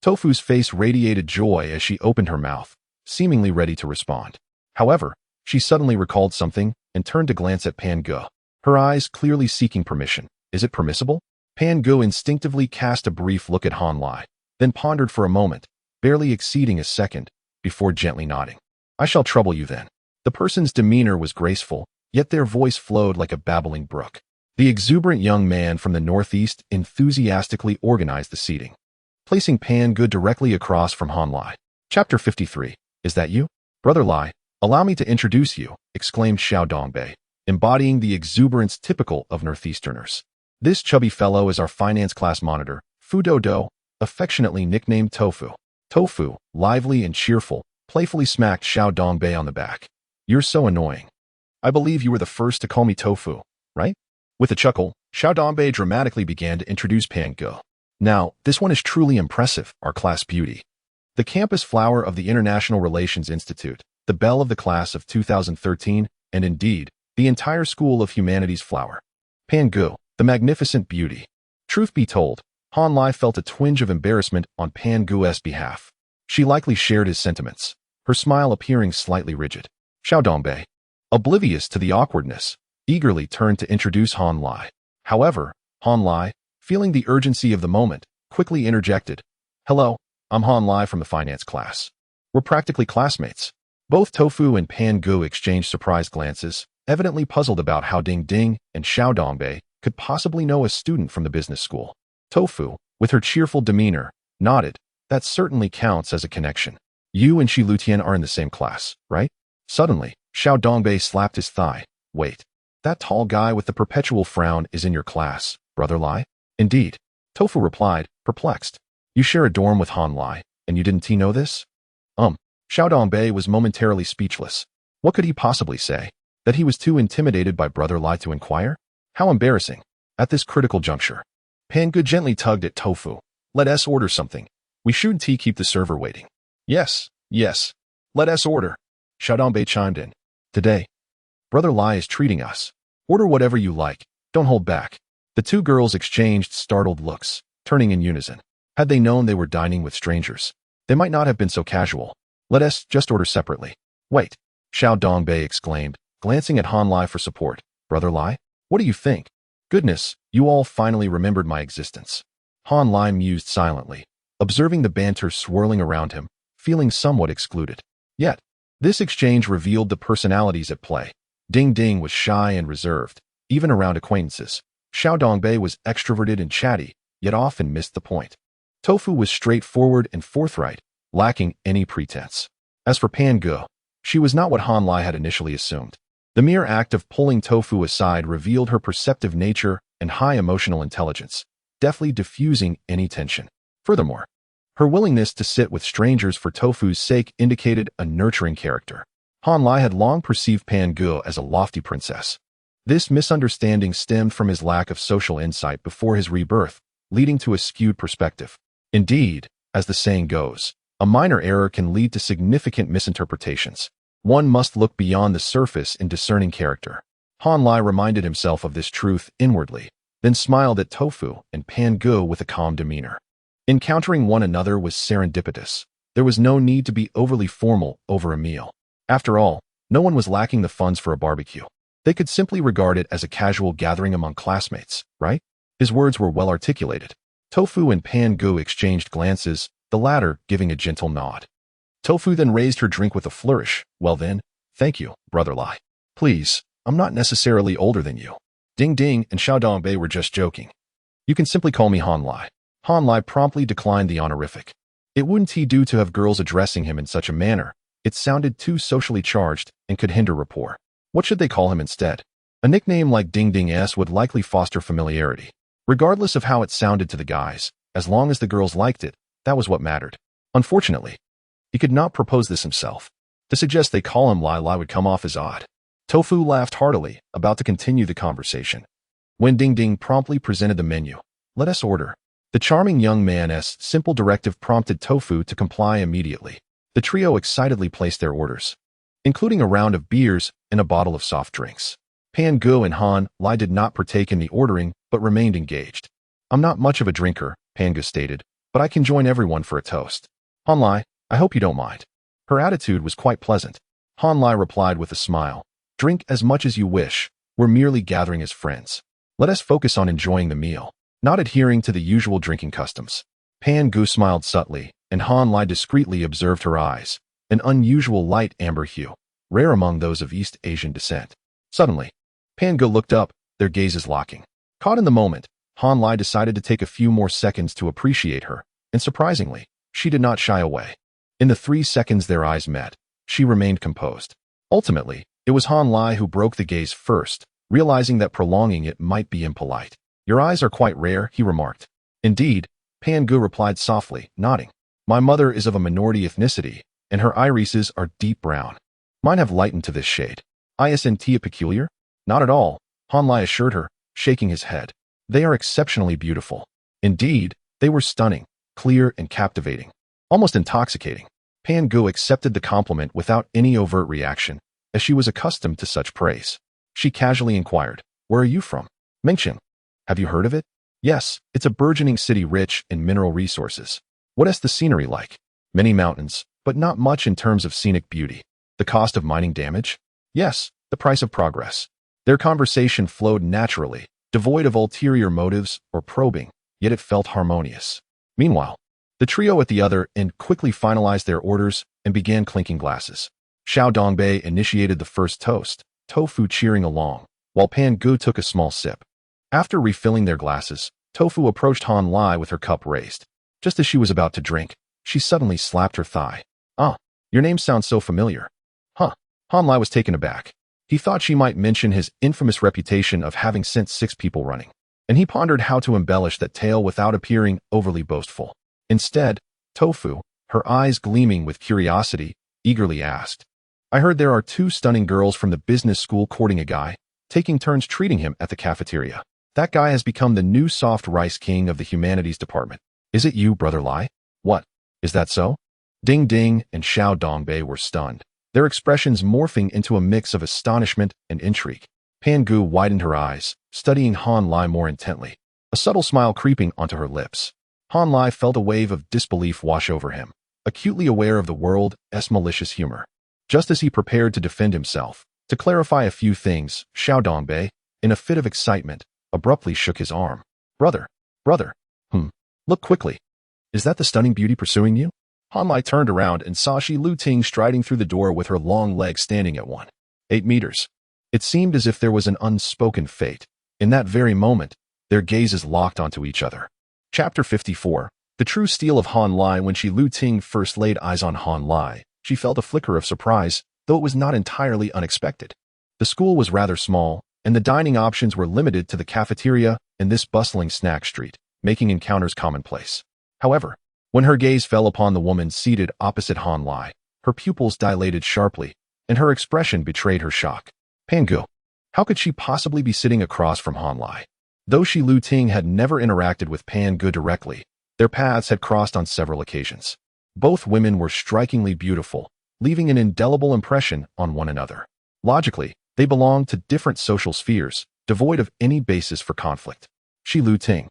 Tofu's face radiated joy as she opened her mouth, seemingly ready to respond. However, she suddenly recalled something and turned to glance at Pan Gu, her eyes clearly seeking permission. Is it permissible? Pan Gu instinctively cast a brief look at Han Lai, then pondered for a moment, barely exceeding a second, before gently nodding. I shall trouble you then. The person's demeanor was graceful, yet their voice flowed like a babbling brook. The exuberant young man from the northeast enthusiastically organized the seating, placing Pan Gu directly across from Han Lai. Chapter 53. is that you? Brother Lai, allow me to introduce you, exclaimed Xiao Dongbei, embodying the exuberance typical of Northeasterners. This chubby fellow is our finance class monitor, Fu Do, affectionately nicknamed Tofu. Tofu, lively and cheerful, playfully smacked Xiao Dongbei on the back. You're so annoying. I believe you were the first to call me Tofu, right? With a chuckle, Xiao Dongbei dramatically began to introduce Pan Ge. Now, this one is truly impressive, our class beauty. The campus flower of the International Relations Institute, the belle of the class of 2013, and indeed, the entire School of Humanities flower. Pan Ge, the magnificent beauty. Truth be told, Han Lai felt a twinge of embarrassment on Pan Ge's behalf. She likely shared his sentiments, her smile appearing slightly rigid. Xiao Dongbei, oblivious to the awkwardness, eagerly turned to introduce Han Lai. However, Han Lai, feeling the urgency of the moment, quickly interjected. Hello, I'm Han Lai from the finance class. We're practically classmates. Both Tofu and Pan Ge exchanged surprised glances, evidently puzzled about how Ding Ding and Xiao Dongbei could possibly know a student from the business school. Tofu, with her cheerful demeanor, nodded. That certainly counts as a connection. You and Shi Lutian are in the same class, right? Suddenly, Xiao Dongbei slapped his thigh. Wait, that tall guy with the perpetual frown is in your class, Brother Lai? Indeed, Tofu replied, perplexed. You share a dorm with Han Lai, and you didn't know this? Xiao Dongbei was momentarily speechless. What could he possibly say? That he was too intimidated by Brother Lai to inquire? How embarrassing. At this critical juncture, Pan Ge gently tugged at Tofu. Let us order something. We shouldn't keep the server waiting. Yes. Let us order. Xiao Dongbei chimed in. Today, Brother Lai is treating us. Order whatever you like. Don't hold back. The two girls exchanged startled looks, turning in unison. Had they known they were dining with strangers, they might not have been so casual. Let us just order separately. Wait, Xiao Dongbei exclaimed, glancing at Han Lai for support. Brother Lai, what do you think? Goodness, you all finally remembered my existence. Han Lai mused silently, observing the banter swirling around him, feeling somewhat excluded. Yet, this exchange revealed the personalities at play. Ding Ding was shy and reserved, even around acquaintances. Xiao Dongbei was extroverted and chatty, yet often missed the point. Tofu was straightforward and forthright, lacking any pretense. As for Pan Ge, she was not what Han Lai had initially assumed. The mere act of pulling Tofu aside revealed her perceptive nature and high emotional intelligence, deftly diffusing any tension. Furthermore, her willingness to sit with strangers for Tofu's sake indicated a nurturing character. Han Lai had long perceived Pan Ge as a lofty princess. This misunderstanding stemmed from his lack of social insight before his rebirth, leading to a skewed perspective. Indeed, as the saying goes, a minor error can lead to significant misinterpretations. One must look beyond the surface in discerning character. Han Lai reminded himself of this truth inwardly, then smiled at Tofu and Pan Ge with a calm demeanor. Encountering one another was serendipitous. There was no need to be overly formal over a meal. After all, no one was lacking the funds for a barbecue. They could simply regard it as a casual gathering among classmates, right? His words were well articulated. Tofu and Pan Ge exchanged glances, the latter giving a gentle nod. Tofu then raised her drink with a flourish. Well then, thank you, Brother Lai. Please, I'm not necessarily older than you. Ding Ding and Xiao Dongbei were just joking. You can simply call me Han Lai. Han Lai promptly declined the honorific. It wouldn't he do to have girls addressing him in such a manner. It sounded too socially charged and could hinder rapport. What should they call him instead? A nickname like Ding Ding S would likely foster familiarity. Regardless of how it sounded to the guys, as long as the girls liked it, that was what mattered. Unfortunately, he could not propose this himself. To suggest they call him Lai Lai would come off as odd. Tofu laughed heartily, about to continue the conversation, when Ding Ding promptly presented the menu. Let us order. The charming young man's simple directive prompted Tofu to comply immediately. The trio excitedly placed their orders, including a round of beers and a bottle of soft drinks. Pan Ge and Han Lai did not partake in the ordering, but remained engaged. I'm not much of a drinker, Pan Ge stated, but I can join everyone for a toast. Han Lai, I hope you don't mind. Her attitude was quite pleasant. Han Lai replied with a smile. Drink as much as you wish. We're merely gathering as friends. Let us focus on enjoying the meal, not adhering to the usual drinking customs. Pan Ge smiled subtly, and Han Lai discreetly observed her eyes, an unusual light amber hue, rare among those of East Asian descent. Suddenly, Pan Ge looked up, their gazes locking. Caught in the moment, Han Lai decided to take a few more seconds to appreciate her, and surprisingly, she did not shy away. In the 3 seconds their eyes met, she remained composed. Ultimately, it was Han Lai who broke the gaze first, realizing that prolonging it might be impolite. "Your eyes are quite rare," he remarked. "Indeed," Pan Gu replied softly, nodding. "My mother is of a minority ethnicity, and her irises are deep brown. Mine have lightened to this shade." "Isn't it peculiar?" "Not at all," Han Lai assured her, shaking his head. "They are exceptionally beautiful." Indeed, they were stunning, clear and captivating, almost intoxicating. Pan Gu accepted the compliment without any overt reaction, as she was accustomed to such praise. She casually inquired, "Where are you from?" "Mengqing. Have you heard of it?" "Yes, it's a burgeoning city rich in mineral resources." "What is the scenery like?" "Many mountains, but not much in terms of scenic beauty." "The cost of mining damage?" "Yes, the price of progress." Their conversation flowed naturally, devoid of ulterior motives or probing, yet it felt harmonious. Meanwhile, the trio at the other end quickly finalized their orders and began clinking glasses. Xiao Dongbei initiated the first toast, Tofu cheering along, while Pan Gu took a small sip. After refilling their glasses, Tofu approached Han Lai with her cup raised. Just as she was about to drink, she suddenly slapped her thigh. "Ah, your name sounds so familiar." "Huh." Han Lai was taken aback. He thought she might mention his infamous reputation of having sent 6 people running, and he pondered how to embellish that tale without appearing overly boastful. Instead, Tofu, her eyes gleaming with curiosity, eagerly asked, "I heard there are 2 stunning girls from the business school courting a guy, taking turns treating him at the cafeteria. That guy has become the new soft rice king of the humanities department. Is it you, Brother Lai?" "What? Is that so?" Ding Ding and Xiao Dongbei were stunned, their expressions morphing into a mix of astonishment and intrigue. Pan Gu widened her eyes, studying Han Lai more intently, a subtle smile creeping onto her lips. Han Lai felt a wave of disbelief wash over him, acutely aware of the world's malicious humor. Just as he prepared to defend himself, to clarify a few things, Xiao Dongbei, in a fit of excitement, abruptly shook his arm. Brother, look quickly. Is that the stunning beauty pursuing you?" Han Lai turned around and saw Shi Lu Ting striding through the door with her long legs standing at 1.8 meters. It seemed as if there was an unspoken fate. In that very moment, their gazes locked onto each other. Chapter 54. The true steel of Han Lai. When Shi Lu Ting first laid eyes on Han Lai, she felt a flicker of surprise, though it was not entirely unexpected. The school was rather small, and the dining options were limited to the cafeteria and this bustling snack street, making encounters commonplace. However, when her gaze fell upon the woman seated opposite Han Lai, her pupils dilated sharply, and her expression betrayed her shock. Pan Gu. How could she possibly be sitting across from Han Lai? Though Shi Lu Ting had never interacted with Pan Gu directly, their paths had crossed on several occasions. Both women were strikingly beautiful, leaving an indelible impression on one another. Logically, they belonged to different social spheres, devoid of any basis for conflict. Shi Lu Ting,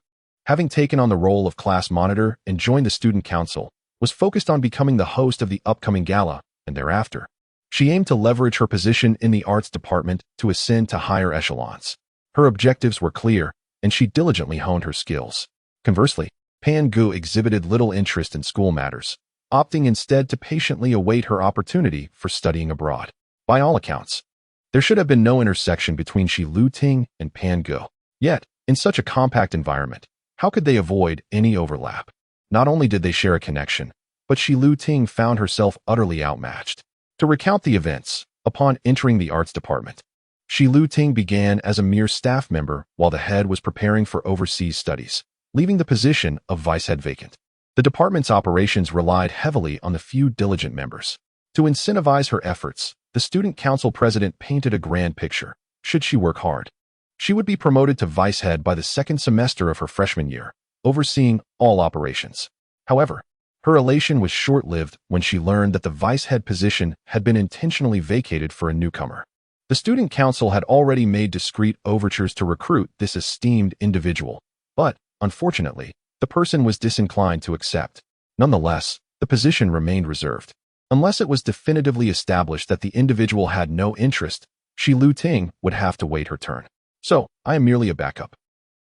having taken on the role of class monitor and joined the student council, was focused on becoming the host of the upcoming gala, and thereafter, she aimed to leverage her position in the arts department to ascend to higher echelons. Her objectives were clear, and she diligently honed her skills. Conversely, Pan Gu exhibited little interest in school matters, opting instead to patiently await her opportunity for studying abroad. By all accounts, there should have been no intersection between Shi Lu Ting and Pan Gu. Yet, in such a compact environment, how could they avoid any overlap? Not only did they share a connection, but Shi Lu Ting found herself utterly outmatched. To recount the events, upon entering the arts department, Shi Lu Ting began as a mere staff member while the head was preparing for overseas studies, leaving the position of vice head vacant. The department's operations relied heavily on the few diligent members. To incentivize her efforts, the student council president painted a grand picture. Should she work hard, she would be promoted to vice head by the 2nd semester of her freshman year, overseeing all operations. However, her elation was short-lived when she learned that the vice head position had been intentionally vacated for a newcomer. The student council had already made discreet overtures to recruit this esteemed individual, but, unfortunately, the person was disinclined to accept. Nonetheless, the position remained reserved. Unless it was definitively established that the individual had no interest, Shi Lu Ting would have to wait her turn. "So, I am merely a backup."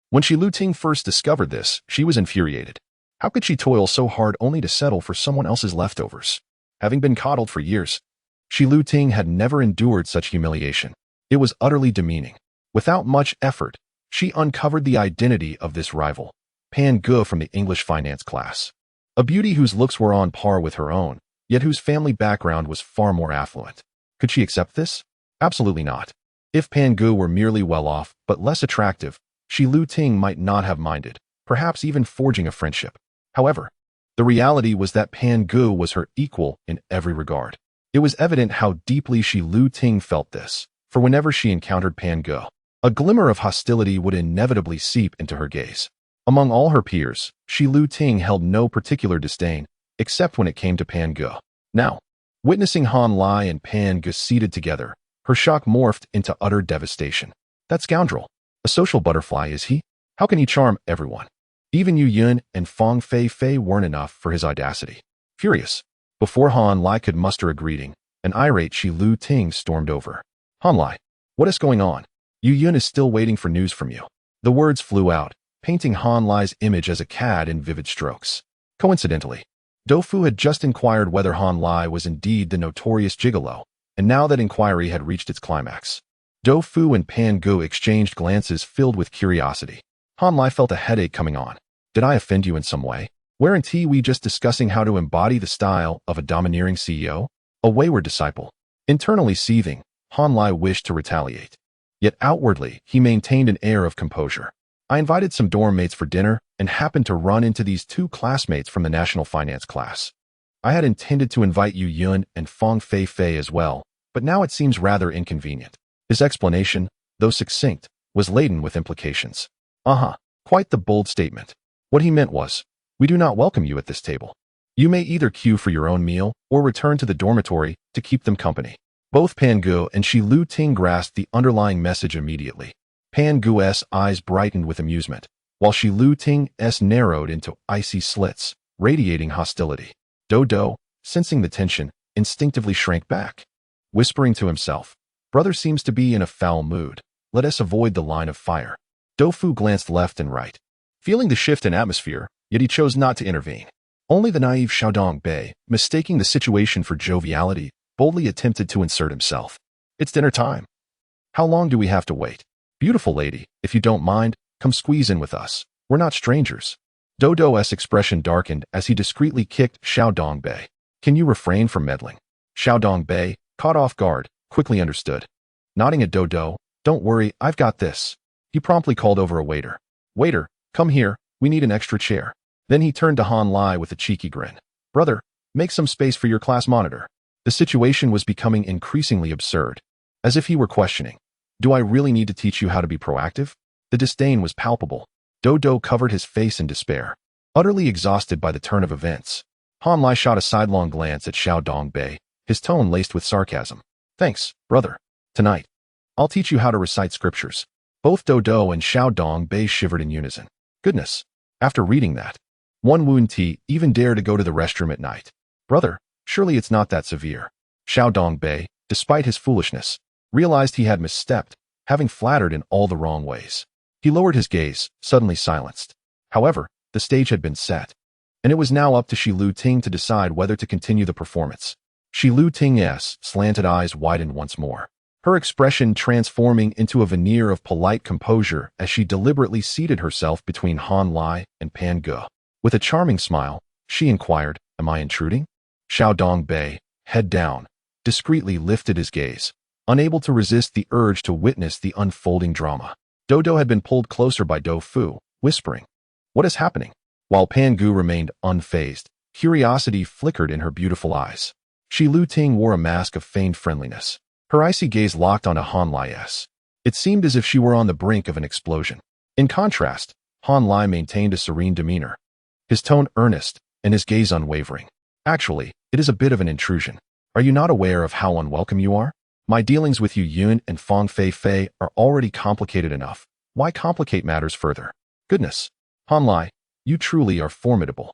When Shi Lu Ting first discovered this, she was infuriated. How could she toil so hard only to settle for someone else's leftovers? Having been coddled for years, Shi Lu Ting had never endured such humiliation. It was utterly demeaning. Without much effort, she uncovered the identity of this rival, Pan Gu from the English finance class. A beauty whose looks were on par with her own, yet whose family background was far more affluent. Could she accept this? Absolutely not. If Pan Gu were merely well-off but less attractive, Shi Lu Ting might not have minded, perhaps even forging a friendship. However, the reality was that Pan Gu was her equal in every regard. It was evident how deeply Shi Lu Ting felt this, for whenever she encountered Pan Gu, a glimmer of hostility would inevitably seep into her gaze. Among all her peers, Shi Lu Ting held no particular disdain, except when it came to Pan Gu. Now, witnessing Han Lai and Pan Gu seated together, her shock morphed into utter devastation. That scoundrel. A social butterfly, is he? How can he charm everyone? Even Yu Yun and Fang Fei Fei weren't enough for his audacity. Furious, before Han Lai could muster a greeting, an irate Shi Lu Ting stormed over. Han Lai, what is going on? Yu Yun is still waiting for news from you. The words flew out, painting Han Lai's image as a cad in vivid strokes. Coincidentally, Do Fu had just inquired whether Han Lai was indeed the notorious gigolo, and now that inquiry had reached its climax. Do Fu and Pan Gu exchanged glances filled with curiosity. Han Lai felt a headache coming on. Did I offend you in some way? Weren't we just discussing how to embody the style of a domineering CEO? A wayward disciple. Internally seething, Han Lai wished to retaliate. Yet outwardly, he maintained an air of composure. I invited some dorm mates for dinner and happened to run into these two classmates from the national finance class. I had intended to invite Yu Yun and Fang Fei Fei as well, but now it seems rather inconvenient. His explanation, though succinct, was laden with implications. Quite the bold statement. What he meant was, we do not welcome you at this table. You may either queue for your own meal or return to the dormitory to keep them company. Both Pan Gu and Shi Lu Ting grasped the underlying message immediately. Pan Gu's eyes brightened with amusement, while Shi Lu Ting's narrowed into icy slits, radiating hostility. Do, sensing the tension, instinctively shrank back, whispering to himself, brother seems to be in a foul mood. Let us avoid the line of fire. Do Fu glanced left and right, feeling the shift in atmosphere, yet he chose not to intervene. Only the naive Xiaodong Bei, mistaking the situation for joviality, boldly attempted to insert himself. It's dinner time. How long do we have to wait? Beautiful lady, if you don't mind, come squeeze in with us. We're not strangers. Dodo's expression darkened as he discreetly kicked Xiaodong Bei. Can you refrain from meddling? Xiaodong Bei, caught off guard, quickly understood. Nodding at Dodo, don't worry, I've got this. He promptly called over a waiter. Waiter, come here, we need an extra chair. Then he turned to Han Lai with a cheeky grin. Brother, make some space for your class monitor. The situation was becoming increasingly absurd, as if he were questioning. Do I really need to teach you how to be proactive? The disdain was palpable. Dodo covered his face in despair, utterly exhausted by the turn of events. Han Lai shot a sidelong glance at Xiaodong Bei, his tone laced with sarcasm. Thanks, brother. Tonight, I'll teach you how to recite scriptures. Both Dodo and Xiaodong Bei shivered in unison. Goodness, after reading that, one Woon Ti even dare to go to the restroom at night. Brother, surely it's not that severe. Xiaodong Bei, despite his foolishness, realized he had misstepped, having flattered in all the wrong ways. He lowered his gaze, suddenly silenced. However, the stage had been set, and it was now up to Shi Lu Ting to decide whether to continue the performance. Shi Lu Ting's slanted eyes widened once more, her expression transforming into a veneer of polite composure as she deliberately seated herself between Han Lai and Pan Gu. With a charming smile, she inquired, am I intruding? Xiaodong Bei, head down, discreetly lifted his gaze, unable to resist the urge to witness the unfolding drama. Dodo had been pulled closer by Do Fu, whispering, what is happening? While Pan Gu remained unfazed, curiosity flickered in her beautiful eyes. Shi Lu Ting wore a mask of feigned friendliness. Her icy gaze locked onto Han Lai's. It seemed as if she were on the brink of an explosion. In contrast, Han Lai maintained a serene demeanor, his tone earnest and his gaze unwavering. Actually, it is a bit of an intrusion. Are you not aware of how unwelcome you are? My dealings with Yu Yun and Fang Fei Fei are already complicated enough. Why complicate matters further? Goodness, Han Lai, you truly are formidable.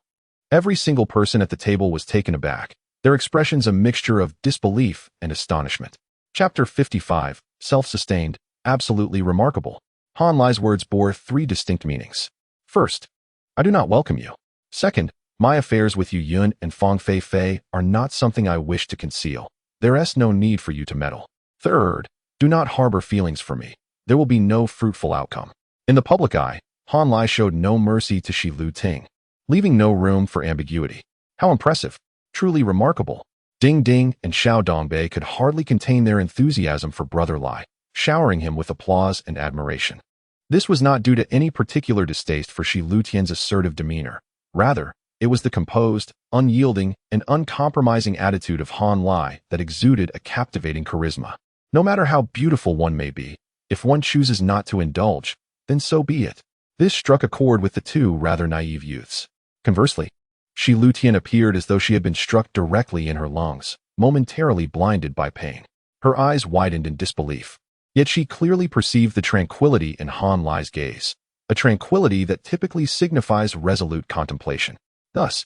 Every single person at the table was taken aback, their expressions a mixture of disbelief and astonishment. Chapter 55, Self-Sustained, Absolutely Remarkable. Han Lai's words bore three distinct meanings. First, I do not welcome you. Second, my affairs with Yu Yun and Fang Fei Fei are not something I wish to conceal. There is no need for you to meddle. Third, do not harbor feelings for me. There will be no fruitful outcome. In the public eye, Han Lai showed no mercy to Shi Lu Ting, leaving no room for ambiguity. How impressive. Truly remarkable. Ding Ding and Xiao Dongbei could hardly contain their enthusiasm for Brother Lai, showering him with applause and admiration. This was not due to any particular distaste for Shi Lutian's assertive demeanor. Rather, it was the composed, unyielding, and uncompromising attitude of Han Lai that exuded a captivating charisma. No matter how beautiful one may be, if one chooses not to indulge, then so be it. This struck a chord with the two rather naive youths. Conversely, Shi Lutian appeared as though she had been struck directly in her lungs, momentarily blinded by pain. Her eyes widened in disbelief. Yet she clearly perceived the tranquility in Han Lai's gaze, a tranquility that typically signifies resolute contemplation. Thus,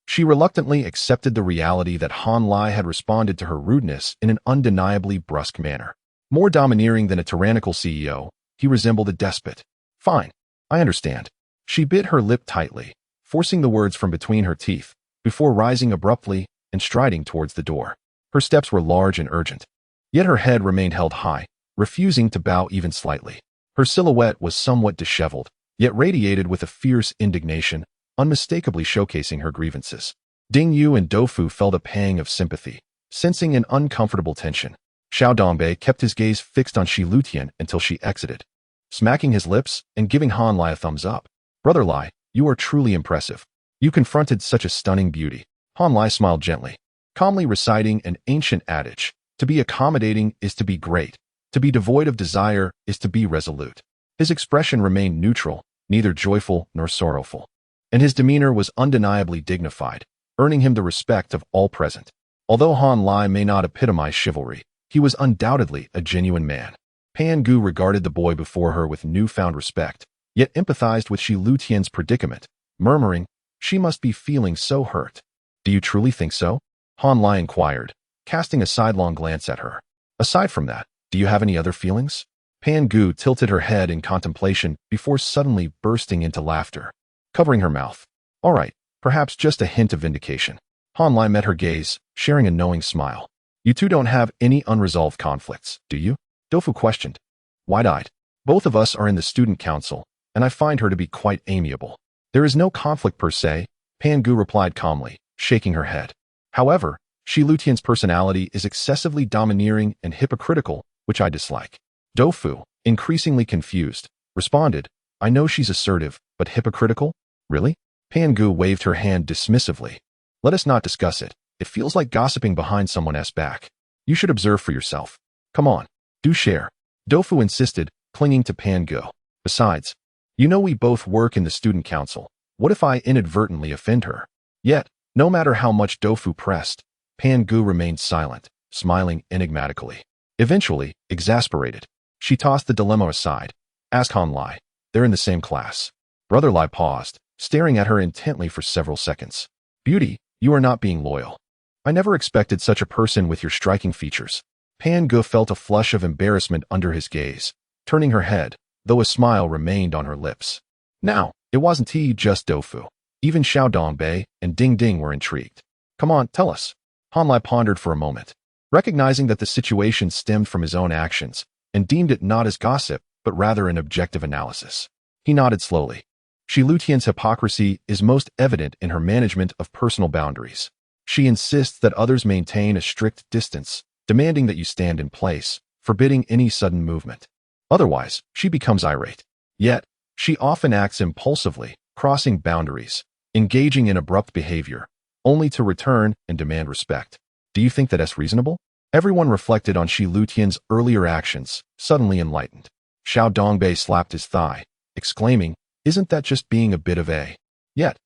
she reluctantly accepted the reality that Han Lai had responded to her rudeness in an undeniably brusque manner. More domineering than a tyrannical CEO, he resembled a despot. Fine, I understand. She bit her lip tightly, forcing the words from between her teeth, before rising abruptly and striding towards the door. Her steps were large and urgent, yet her head remained held high, refusing to bow even slightly. Her silhouette was somewhat disheveled, yet radiated with a fierce indignation, unmistakably showcasing her grievances. Ding Yu and Doufu felt a pang of sympathy, sensing an uncomfortable tension. Xiao Dongbei kept his gaze fixed on Shi Lutian until she exited, smacking his lips and giving Han Lai a thumbs up. Brother Lai, you are truly impressive. You confronted such a stunning beauty. Han Lai smiled gently, calmly reciting an ancient adage: to be accommodating is to be great. To be devoid of desire is to be resolute. His expression remained neutral, neither joyful nor sorrowful, and his demeanor was undeniably dignified, earning him the respect of all present. Although Han Lai may not epitomize chivalry, he was undoubtedly a genuine man. Pan Gu regarded the boy before her with newfound respect, yet empathized with Shi Lutian's predicament, murmuring, "She must be feeling so hurt." "Do you truly think so?" Han Lai inquired, casting a sidelong glance at her. "Aside from that, do you have any other feelings?" Pan Gu tilted her head in contemplation before suddenly bursting into laughter, covering her mouth. "All right, perhaps just a hint of vindication." Han Lai met her gaze, sharing a knowing smile. "You two don't have any unresolved conflicts, do you?" Doufu questioned, wide-eyed. "Both of us are in the student council, and I find her to be quite amiable." "There is no conflict per se," Pan Gu replied calmly, shaking her head. "However, Shi Lutian's personality is excessively domineering and hypocritical, which I dislike." Doufu, increasingly confused, responded, "I know she's assertive, but hypocritical? Really?" Pan Gu waved her hand dismissively. "Let us not discuss it. It feels like gossiping behind someone else's back. You should observe for yourself. Come on, do share." Doufu insisted, clinging to Pan Gu. "Besides, you know we both work in the student council. What if I inadvertently offend her?" Yet, no matter how much Doufu pressed, Pan Gu remained silent, smiling enigmatically. Eventually, exasperated, she tossed the dilemma aside. "Ask Han Lai. They're in the same class." Brother Lai paused, staring at her intently for several seconds. "Beauty, you are not being loyal. I never expected such a person with your striking features." Pan Gu felt a flush of embarrassment under his gaze, turning her head, though a smile remained on her lips. Now, it wasn't just Doufu. Even Xiao Dongbei and Ding Ding were intrigued. "Come on, tell us." Han Lai pondered for a moment, recognizing that the situation stemmed from his own actions, and deemed it not as gossip, but rather an objective analysis. He nodded slowly. Shi Lutian's hypocrisy is most evident in her management of personal boundaries. She insists that others maintain a strict distance, demanding that you stand in place, forbidding any sudden movement. Otherwise, she becomes irate. Yet, she often acts impulsively, crossing boundaries, engaging in abrupt behavior, only to return and demand respect. Do you think that's reasonable? Everyone reflected on Shi Lutian's earlier actions, suddenly enlightened. Xiao Dongbei slapped his thigh, exclaiming, "Isn't that just being a bit of a..." Yet,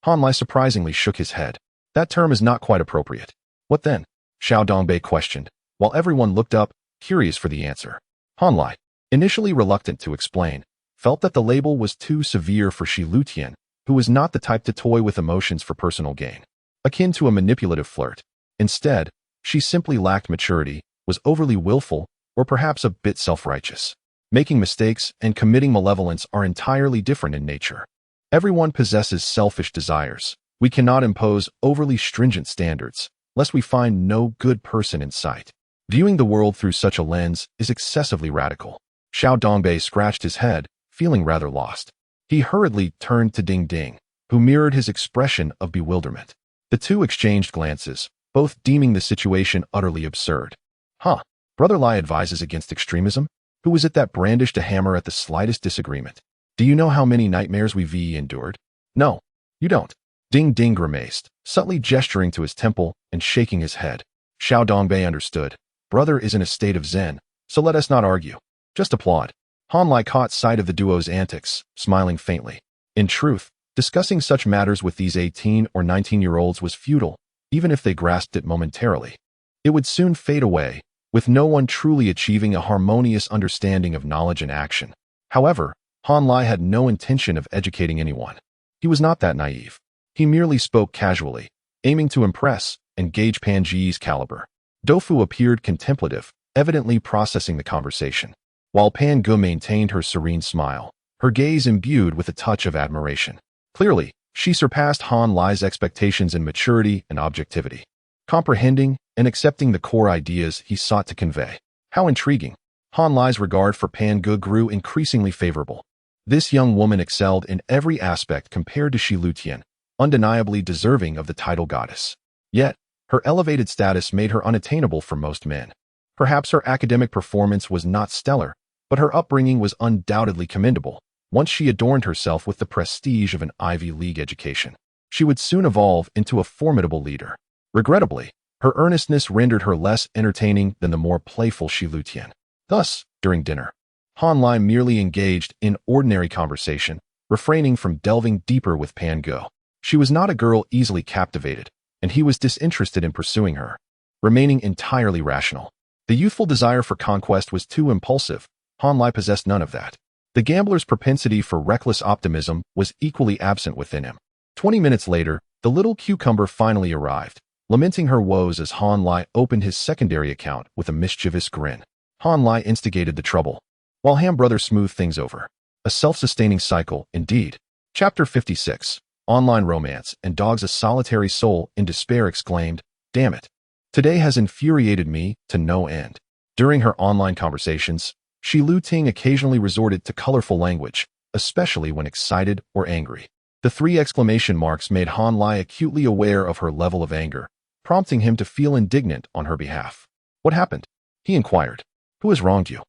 Han Lai surprisingly shook his head. "That term is not quite appropriate." "What then?" Xiao Dongbei questioned, while everyone looked up, curious for the answer. Han Lai, initially reluctant to explain, felt that the label was too severe for Shi Lutian, who was not the type to toy with emotions for personal gain, akin to a manipulative flirt. Instead, she simply lacked maturity, was overly willful, or perhaps a bit self-righteous. Making mistakes and committing malevolence are entirely different in nature. Everyone possesses selfish desires. We cannot impose overly stringent standards, lest we find no good person in sight. Viewing the world through such a lens is excessively radical. Xiao Dongbei scratched his head, feeling rather lost. He hurriedly turned to Ding Ding, who mirrored his expression of bewilderment. The two exchanged glances, both deeming the situation utterly absurd. Huh. Brother Lai advises against extremism? Who is it that brandished a hammer at the slightest disagreement? Do you know how many nightmares we've endured? No, you don't. Ding Ding grimaced, subtly gesturing to his temple and shaking his head. Xiao Dongbei understood. Brother is in a state of zen, so let us not argue. Just applaud. Han Lai caught sight of the duo's antics, smiling faintly. In truth, discussing such matters with these 18 or 19-year-olds was futile, even if they grasped it momentarily. It would soon fade away, with no one truly achieving a harmonious understanding of knowledge and action. However, Han Lai had no intention of educating anyone. He was not that naive. He merely spoke casually, aiming to impress and gauge Pan Ji's caliber. Dofu appeared contemplative, evidently processing the conversation, while Pan Ge maintained her serene smile, her gaze imbued with a touch of admiration. Clearly, she surpassed Han Lai's expectations in maturity and objectivity, comprehending and accepting the core ideas he sought to convey. How intriguing! Han Lai's regard for Pan Ge grew increasingly favorable. This young woman excelled in every aspect compared to Shi Lutian, undeniably deserving of the title goddess. Yet, her elevated status made her unattainable for most men. Perhaps her academic performance was not stellar, but her upbringing was undoubtedly commendable. Once she adorned herself with the prestige of an Ivy League education, she would soon evolve into a formidable leader. Regrettably, her earnestness rendered her less entertaining than the more playful Shi Lutian. Thus, during dinner, Han Lai merely engaged in ordinary conversation, refraining from delving deeper with Pan Ge. She was not a girl easily captivated, and he was disinterested in pursuing her, remaining entirely rational. The youthful desire for conquest was too impulsive. Han Lai possessed none of that. The gambler's propensity for reckless optimism was equally absent within him. 20 minutes later, the little cucumber finally arrived, lamenting her woes as Han Lai opened his secondary account with a mischievous grin. Han Lai instigated the trouble, while Ham Brother smoothed things over. A self-sustaining cycle, indeed. Chapter 56. Online Romance and Dogs. A solitary soul in despair exclaimed, "Damn it. Today has infuriated me to no end." During her online conversations, Shi Luting occasionally resorted to colorful language, especially when excited or angry. The 3 exclamation marks made Han Lai acutely aware of her level of anger, prompting him to feel indignant on her behalf. "What happened?" he inquired. "Who has wronged you?"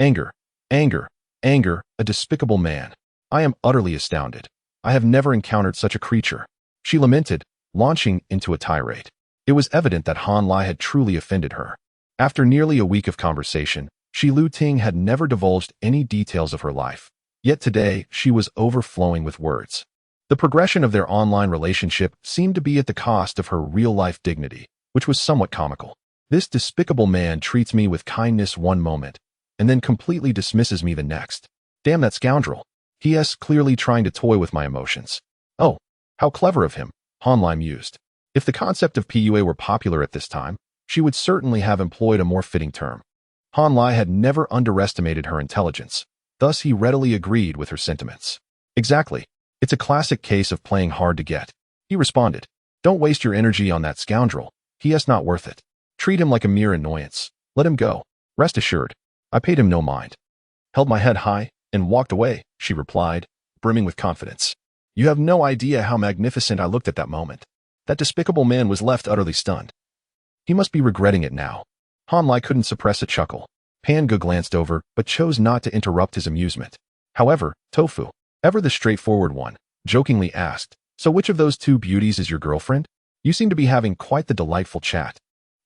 "Anger, anger, anger, a despicable man. I am utterly astounded. I have never encountered such a creature," she lamented, launching into a tirade. It was evident that Han Lai had truly offended her. After nearly a week of conversation, Shi Luting had never divulged any details of her life, yet today she was overflowing with words. The progression of their online relationship seemed to be at the cost of her real-life dignity, which was somewhat comical. "This despicable man treats me with kindness one moment, and then completely dismisses me the next. Damn that scoundrel. He is clearly trying to toy with my emotions." "Oh, how clever of him," Han Lai mused. If the concept of PUA were popular at this time, she would certainly have employed a more fitting term. Han Lai had never underestimated her intelligence, thus he readily agreed with her sentiments. "Exactly. It's a classic case of playing hard to get," he responded. "Don't waste your energy on that scoundrel. He is not worth it. Treat him like a mere annoyance. Let him go. Rest assured, I paid him no mind." "Held my head high and walked away," she replied, brimming with confidence. "You have no idea how magnificent I looked at that moment. That despicable man was left utterly stunned. He must be regretting it now." Han Lai couldn't suppress a chuckle. Pan Ge glanced over, but chose not to interrupt his amusement. However, Tofu, ever the straightforward one, jokingly asked, "So which of those 2 beauties is your girlfriend? You seem to be having quite the delightful chat.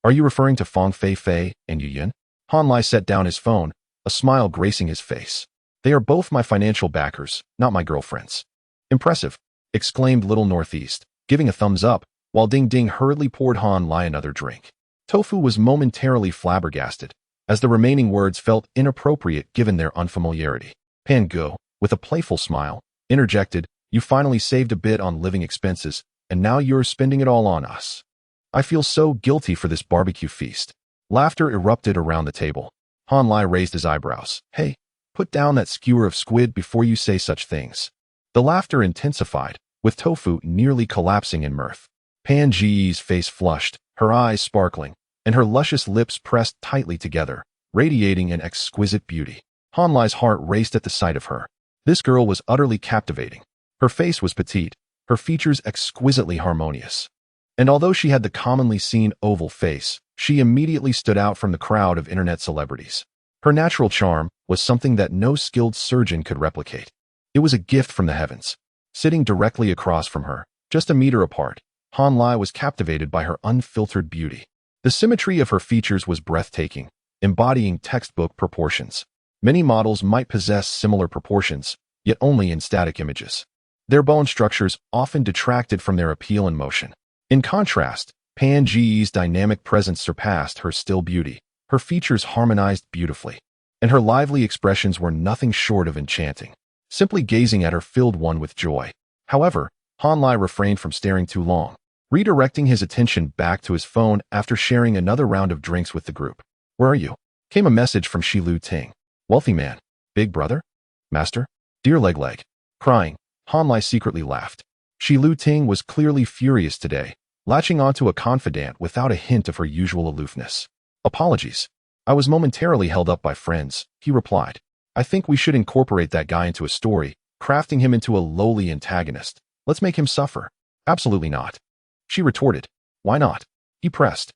Are you referring to Fong Fei Fei and Yu Yin?" Han Lai set down his phone, a smile gracing his face. "They are both my financial backers, not my girlfriends." "Impressive," exclaimed Little Northeast, giving a thumbs up, while Ding Ding hurriedly poured Han Lai another drink. Tofu was momentarily flabbergasted, as the remaining words felt inappropriate given their unfamiliarity. Pan Ge, with a playful smile, interjected, "You finally saved a bit on living expenses, and now you're spending it all on us. I feel so guilty for this barbecue feast." Laughter erupted around the table. Han Lai raised his eyebrows. "Hey, put down that skewer of squid before you say such things." The laughter intensified, with Tofu nearly collapsing in mirth. Pan Ji's face flushed, her eyes sparkling, and her luscious lips pressed tightly together, radiating an exquisite beauty. Han Lai's heart raced at the sight of her. This girl was utterly captivating. Her face was petite, her features exquisitely harmonious. And although she had the commonly seen oval face, she immediately stood out from the crowd of internet celebrities. Her natural charm was something that no skilled surgeon could replicate. It was a gift from the heavens. Sitting directly across from her, just a meter apart, Han Lai was captivated by her unfiltered beauty. The symmetry of her features was breathtaking, embodying textbook proportions. Many models might possess similar proportions, yet only in static images. Their bone structures often detracted from their appeal and motion. In contrast, Pan Ge's dynamic presence surpassed her still beauty. Her features harmonized beautifully, and her lively expressions were nothing short of enchanting. Simply gazing at her filled one with joy. However, Han Lai refrained from staring too long, redirecting his attention back to his phone after sharing another round of drinks with the group. "Where are you?" came a message from Shi Lu Ting. "Wealthy man. Big brother? Master? Dear Leg. Crying, Han Lai secretly laughed. Shi Lu Ting was clearly furious today, latching onto a confidant without a hint of her usual aloofness. "Apologies. I was momentarily held up by friends," he replied. "I think we should incorporate that guy into a story, crafting him into a lowly antagonist. Let's make him suffer." "Absolutely not," she retorted. "Why not?" he pressed.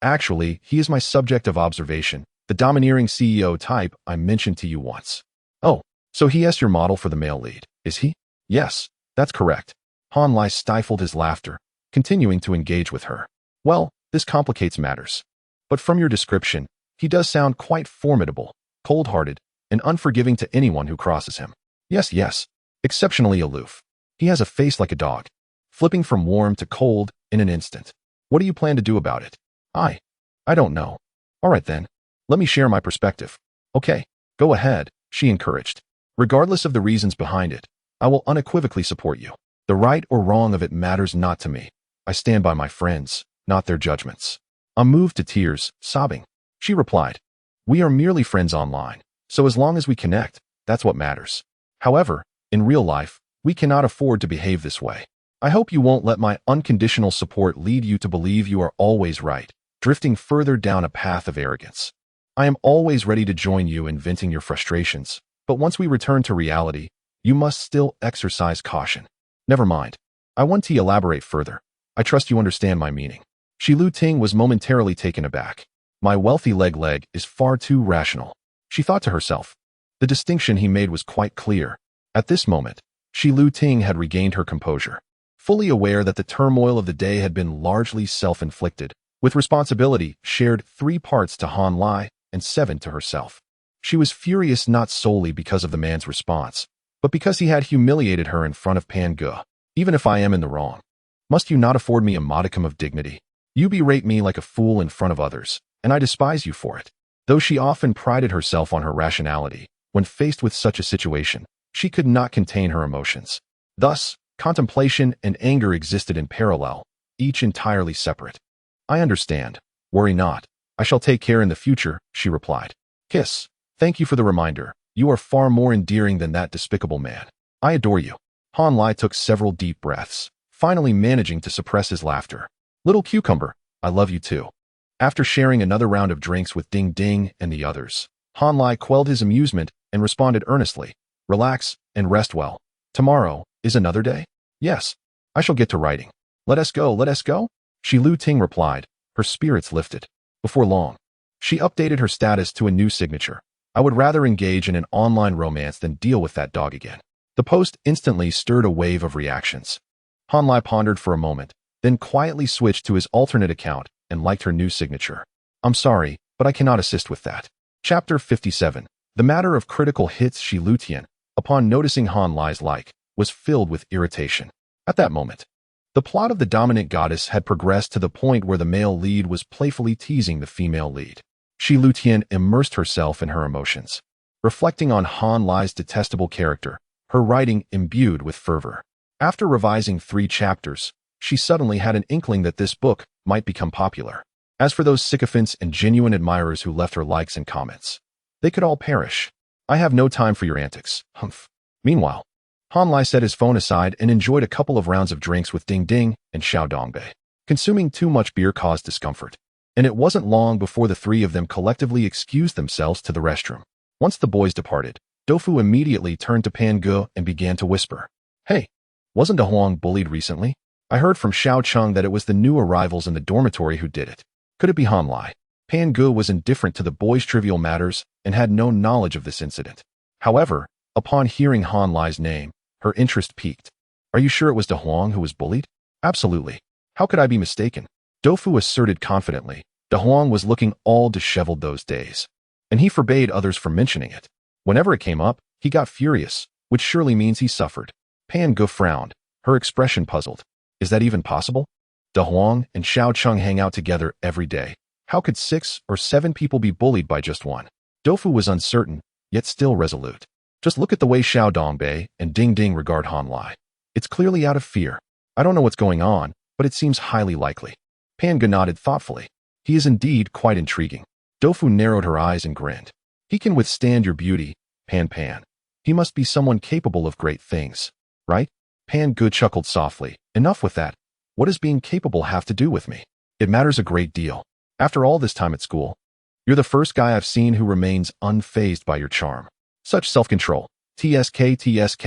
Actually, he is my subject of observation, the domineering CEO type I mentioned to you once." "Oh, so he is your model for the male lead, is he?" "Yes, that's correct." Han Lai stifled his laughter, continuing to engage with her. "Well, this complicates matters. But from your description, he does sound quite formidable, cold-hearted, and unforgiving to anyone who crosses him." Yes, exceptionally aloof. He has a face like a dog, flipping from warm to cold in an instant. What do you plan to do about it?" I don't know." "All right then, let me share my perspective." "Okay, go ahead," she encouraged. "Regardless of the reasons behind it, I will unequivocally support you. The right or wrong of it matters not to me. I stand by my friends, not their judgments." I'm moved to tears, sobbing. She replied, "We are merely friends online, so as long as we connect, that's what matters. However, in real life, we cannot afford to behave this way. I hope you won't let my unconditional support lead you to believe you are always right, drifting further down a path of arrogance. I am always ready to join you in venting your frustrations, but once we return to reality, you must still exercise caution." "Never mind. I want to elaborate further. I trust you understand my meaning." Shi Lu Ting was momentarily taken aback. My wealthy leg is far too rational, she thought to herself. The distinction he made was quite clear. At this moment, Shi Lu Ting had regained her composure, fully aware that the turmoil of the day had been largely self-inflicted, with responsibility shared 3 parts to Han Lai and 7 to herself. She was furious not solely because of the man's response, but because he had humiliated her in front of Pan Ge. "Even if I am in the wrong, must you not afford me a modicum of dignity? You berate me like a fool in front of others, and I despise you for it." Though she often prided herself on her rationality, when faced with such a situation, she could not contain her emotions. Thus, contemplation and anger existed in parallel, each entirely separate. "I understand. Worry not. I shall take care in the future," she replied. "Kiss. Thank you for the reminder. You are far more endearing than that despicable man. I adore you." Han Lai took several deep breaths, finally managing to suppress his laughter. "Little cucumber, I love you too." After sharing another round of drinks with Ding Ding and the others, Han Lai quelled his amusement and responded earnestly, "Relax and rest well. Tomorrow is another day?" "Yes, I shall get to writing." Let us go. Shi Lu Ting replied, her spirits lifted. Before long, she updated her status to a new signature. "I would rather engage in an online romance than deal with that dog again." The post instantly stirred a wave of reactions. Han Lai pondered for a moment, then quietly switched to his alternate account and liked her new signature. "I'm sorry, but I cannot assist with that." Chapter 57. The matter of critical hits. Shi Lu Tian, upon noticing Han Lai's like, was filled with irritation. At that moment, the plot of the dominant goddess had progressed to the point where the male lead was playfully teasing the female lead. Shi Lu Tian immersed herself in her emotions, reflecting on Han Lai's detestable character, her writing imbued with fervor. After revising 3 chapters, she suddenly had an inkling that this book might become popular. As for those sycophants and genuine admirers who left her likes and comments, they could all perish. "I have no time for your antics." Humph. Meanwhile, Han Lai set his phone aside and enjoyed a couple of rounds of drinks with Ding Ding and Xiao Dongbei. Consuming too much beer caused discomfort, and it wasn't long before the 3 of them collectively excused themselves to the restroom. Once the boys departed, Dofu immediately turned to Pan Ge and began to whisper, "Hey, wasn't De Huang bullied recently?" I heard from Xiao Cheng that it was the new arrivals in the dormitory who did it. Could it be Han Lai? Pan Ge was indifferent to the boys' trivial matters and had no knowledge of this incident. However, upon hearing Han Lai's name, her interest piqued. Are you sure it was De Huang who was bullied? Absolutely. How could I be mistaken? Dofu asserted confidently. De Huang was looking all disheveled those days, and he forbade others from mentioning it. Whenever it came up, he got furious, which surely means he suffered. Pan Ge frowned, her expression puzzled. Is that even possible? De Huang and Xiao Cheng hang out together every day. How could 6 or 7 people be bullied by just one? Dofu was uncertain, yet still resolute. Just look at the way Xiao Dongbei and Ding Ding regard Han Lai. It's clearly out of fear. I don't know what's going on, but it seems highly likely. Pan Ge nodded thoughtfully. He is indeed quite intriguing. Dofu narrowed her eyes and grinned. He can withstand your beauty, Pan Pan. He must be someone capable of great things, right? Pan Ge chuckled softly. Enough with that. What does being capable have to do with me? It matters a great deal. After all this time at school, you're the first guy I've seen who remains unfazed by your charm. Such self-control. TSK TSK.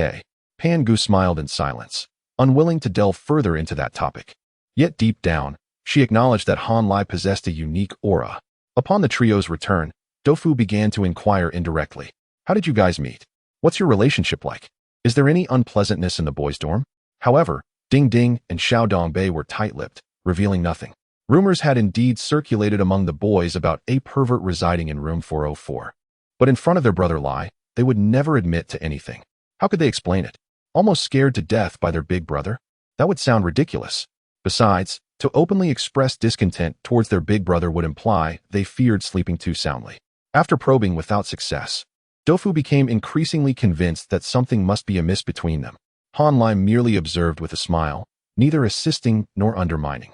Pan Ge smiled in silence, unwilling to delve further into that topic. Yet deep down, she acknowledged that Han Lai possessed a unique aura. Upon the trio's return, Dofu began to inquire indirectly. How did you guys meet? What's your relationship like? Is there any unpleasantness in the boys' dorm? However, Ding Ding and Xiao Dongbei were tight-lipped, revealing nothing. Rumors had indeed circulated among the boys about a pervert residing in room 404. But in front of their brother Lai, they would never admit to anything. How could they explain it? Almost scared to death by their big brother? That would sound ridiculous. Besides, to openly express discontent towards their big brother would imply they feared sleeping too soundly. After probing without success, Dofu became increasingly convinced that something must be amiss between them. Han Lai merely observed with a smile, neither assisting nor undermining.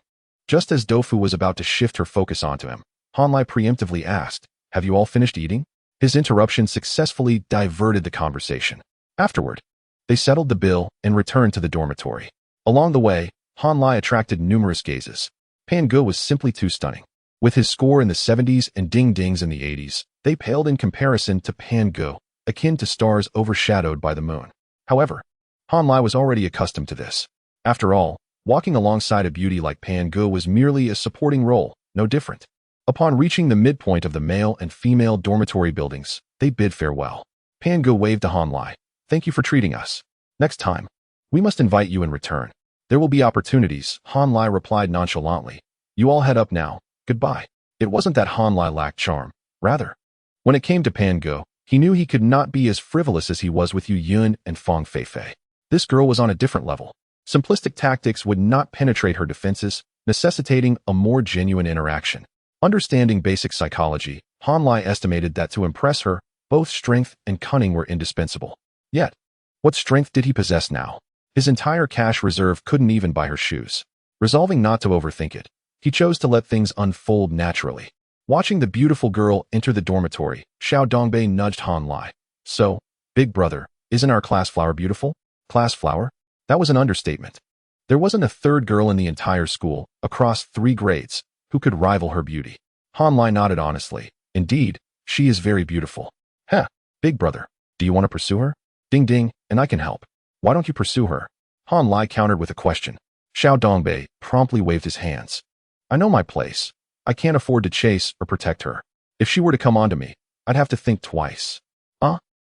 Just as Dofu was about to shift her focus onto him, Han Lai preemptively asked, "Have you all finished eating?" His interruption successfully diverted the conversation. Afterward, they settled the bill and returned to the dormitory. Along the way, Han Lai attracted numerous gazes. Pan Ge was simply too stunning. With his score in the 70s and Ding Ding's in the 80s, they paled in comparison to Pan Ge, akin to stars overshadowed by the moon. However, Han Lai was already accustomed to this. After all, walking alongside a beauty like Pan Ge was merely a supporting role, no different. Upon reaching the midpoint of the male and female dormitory buildings, they bid farewell. Pan Ge waved to Han Lai. "Thank you for treating us. Next time, we must invite you in return." "There will be opportunities," Han Lai replied nonchalantly. "You all head up now. Goodbye." It wasn't that Han Lai lacked charm. Rather, when it came to Pan Ge, he knew he could not be as frivolous as he was with Yu Yun and Fang Feifei. This girl was on a different level. Simplistic tactics would not penetrate her defenses, necessitating a more genuine interaction. Understanding basic psychology, Han Lai estimated that to impress her, both strength and cunning were indispensable. Yet, what strength did he possess now? His entire cash reserve couldn't even buy her shoes. Resolving not to overthink it, he chose to let things unfold naturally. Watching the beautiful girl enter the dormitory, Xiao Dongbei nudged Han Lai. "So, big brother, isn't our class flower beautiful?" Class flower? That was an understatement. There wasn't a third girl in the entire school, across 3 grades, who could rival her beauty. Han Lai nodded honestly. "Indeed, she is very beautiful." "Heh, big brother, do you want to pursue her?" "Ding Ding, and I can help. Why don't you pursue her?" Han Lai countered with a question. Xiao Dongbei promptly waved his hands. "I know my place. I can't afford to chase or protect her. If she were to come onto me, I'd have to think twice."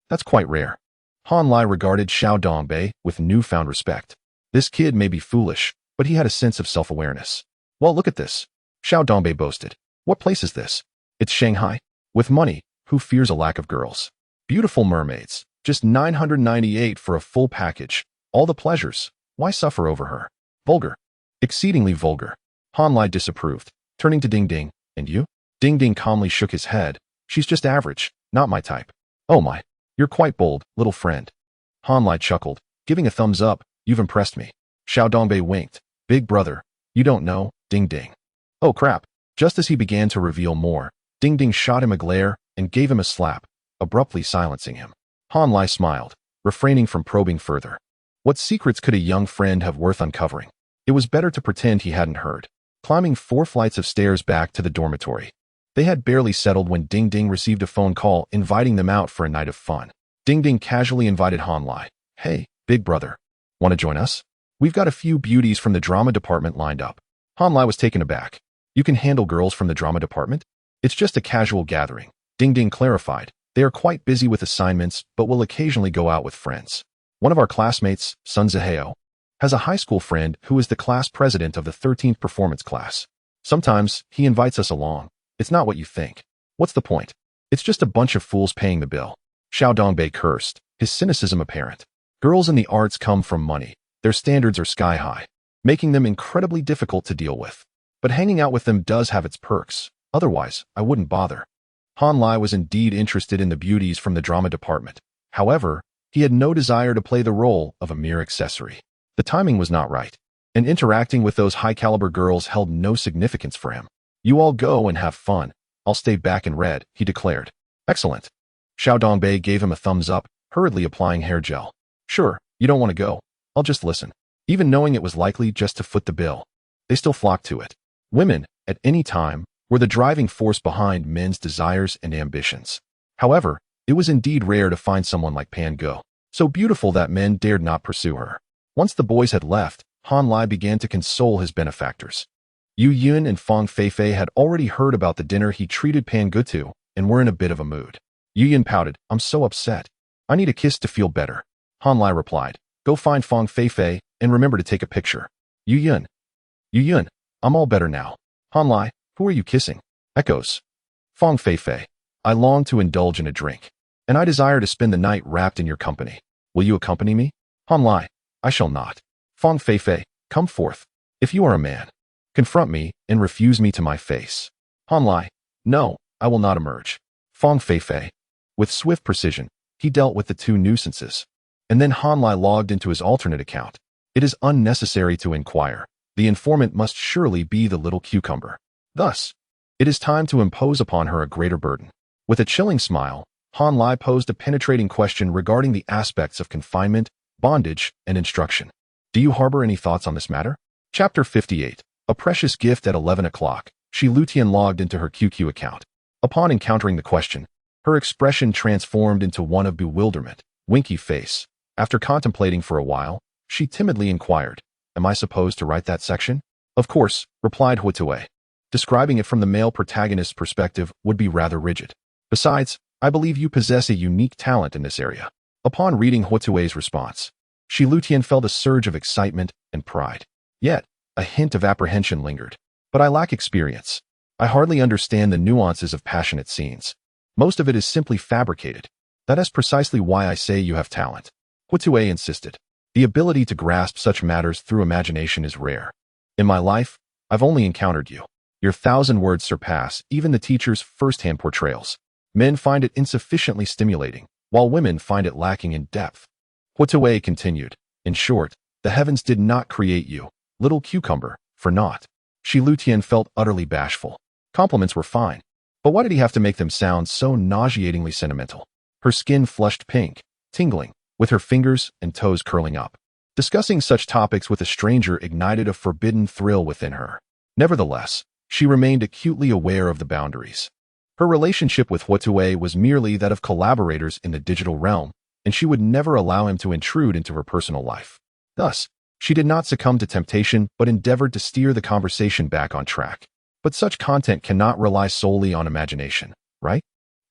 That's quite rare." Han Lai regarded Xiao Dongbei with newfound respect. This kid may be foolish, but he had a sense of self-awareness. "Well, look at this," Xiao Dongbei boasted. "What place is this?" "It's Shanghai. With money, who fears a lack of girls? Beautiful mermaids, just 998 for a full package. All the pleasures. Why suffer over her? Vulgar. Exceedingly vulgar." Han Lai disapproved, turning to Ding Ding. "And you?" Ding Ding calmly shook his head. "She's just average, not my type." "Oh my, you're quite bold, little friend." Han Lai chuckled, giving a thumbs up. "You've impressed me." Xiao Dongbei winked. "Big brother, you don't know, Ding Ding." "Oh crap." Just as he began to reveal more, Ding Ding shot him a glare and gave him a slap, abruptly silencing him. Han Lai smiled, refraining from probing further. What secrets could a young friend have worth uncovering? It was better to pretend he hadn't heard. Climbing 4 flights of stairs back to the dormitory, they had barely settled when Ding Ding received a phone call inviting them out for a night of fun. Ding Ding casually invited Han Lai. "Hey, big brother, want to join us? We've got a few beauties from the drama department lined up. Han Lai was taken aback. You can handle girls from the drama department? It's just a casual gathering. Ding Ding clarified. They are quite busy with assignments, but will occasionally go out with friends. One of our classmates, Sun Ziheo, has a high school friend who is the class president of the 13th performance class. Sometimes he invites us along. It's not what you think. What's the point? It's just a bunch of fools paying the bill. Xiao Dongbei cursed, his cynicism apparent. Girls in the arts come from money. Their standards are sky high, making them incredibly difficult to deal with. But hanging out with them does have its perks. Otherwise, I wouldn't bother. Han Lai was indeed interested in the beauties from the drama department. However, he had no desire to play the role of a mere accessory. The timing was not right, and interacting with those high-caliber girls held no significance for him. You all go and have fun. I'll stay back and read, he declared. Excellent. Xiao Dongbei gave him a thumbs up, hurriedly applying hair gel. Sure, you don't want to go. I'll just listen. Even knowing it was likely just to foot the bill, they still flocked to it. Women, at any time, were the driving force behind men's desires and ambitions. However, it was indeed rare to find someone like Pan Go, so beautiful that men dared not pursue her. Once the boys had left, Han Lai began to console his benefactors. Yu Yun and Fang Feifei had already heard about the dinner he treated Pan Ge to and were in a bit of a mood. Yu Yun pouted, I'm so upset. I need a kiss to feel better. Han Lai replied, go find Fang Feifei and remember to take a picture. Yu Yun, I'm all better now. Han Lai, who are you kissing? Echoes. Fang Feifei, I long to indulge in a drink, and I desire to spend the night wrapped in your company. Will you accompany me? Han Lai, I shall not. Fang Feifei, come forth. If you are a man, confront me and refuse me to my face. Han Lai, no, I will not emerge. Fang Feifei. With swift precision, he dealt with the two nuisances. And then Han Lai logged into his alternate account. It is unnecessary to inquire. The informant must surely be the little cucumber. Thus, it is time to impose upon her a greater burden. With a chilling smile, Han Lai posed a penetrating question regarding the aspects of confinement, bondage, and instruction. Do you harbor any thoughts on this matter? Chapter 58. A precious gift at 11 o'clock. Shi Lutian logged into her QQ account. Upon encountering the question, her expression transformed into one of bewilderment, winky face. After contemplating for a while, she timidly inquired, am I supposed to write that section? Of course, replied Huitue. Describing it from the male protagonist's perspective would be rather rigid. Besides, I believe you possess a unique talent in this area. Upon reading Huitue's response, Shi Lutian felt a surge of excitement and pride. Yet, a hint of apprehension lingered. But I lack experience. I hardly understand the nuances of passionate scenes. Most of it is simply fabricated. That is precisely why I say you have talent. Huitue insisted. The ability to grasp such matters through imagination is rare. In my life, I've only encountered you. Your 1,000 words surpass even the teacher's first-hand portrayals. Men find it insufficiently stimulating, while women find it lacking in depth. Huitue continued. In short, the heavens did not create you, little cucumber, for naught. Shi Lutian felt utterly bashful. Compliments were fine, but why did he have to make them sound so nauseatingly sentimental? Her skin flushed pink, tingling, with her fingers and toes curling up. Discussing such topics with a stranger ignited a forbidden thrill within her. Nevertheless, she remained acutely aware of the boundaries. Her relationship with Huitue was merely that of collaborators in the digital realm, and she would never allow him to intrude into her personal life. Thus, she did not succumb to temptation but endeavored to steer the conversation back on track. But such content cannot rely solely on imagination, right?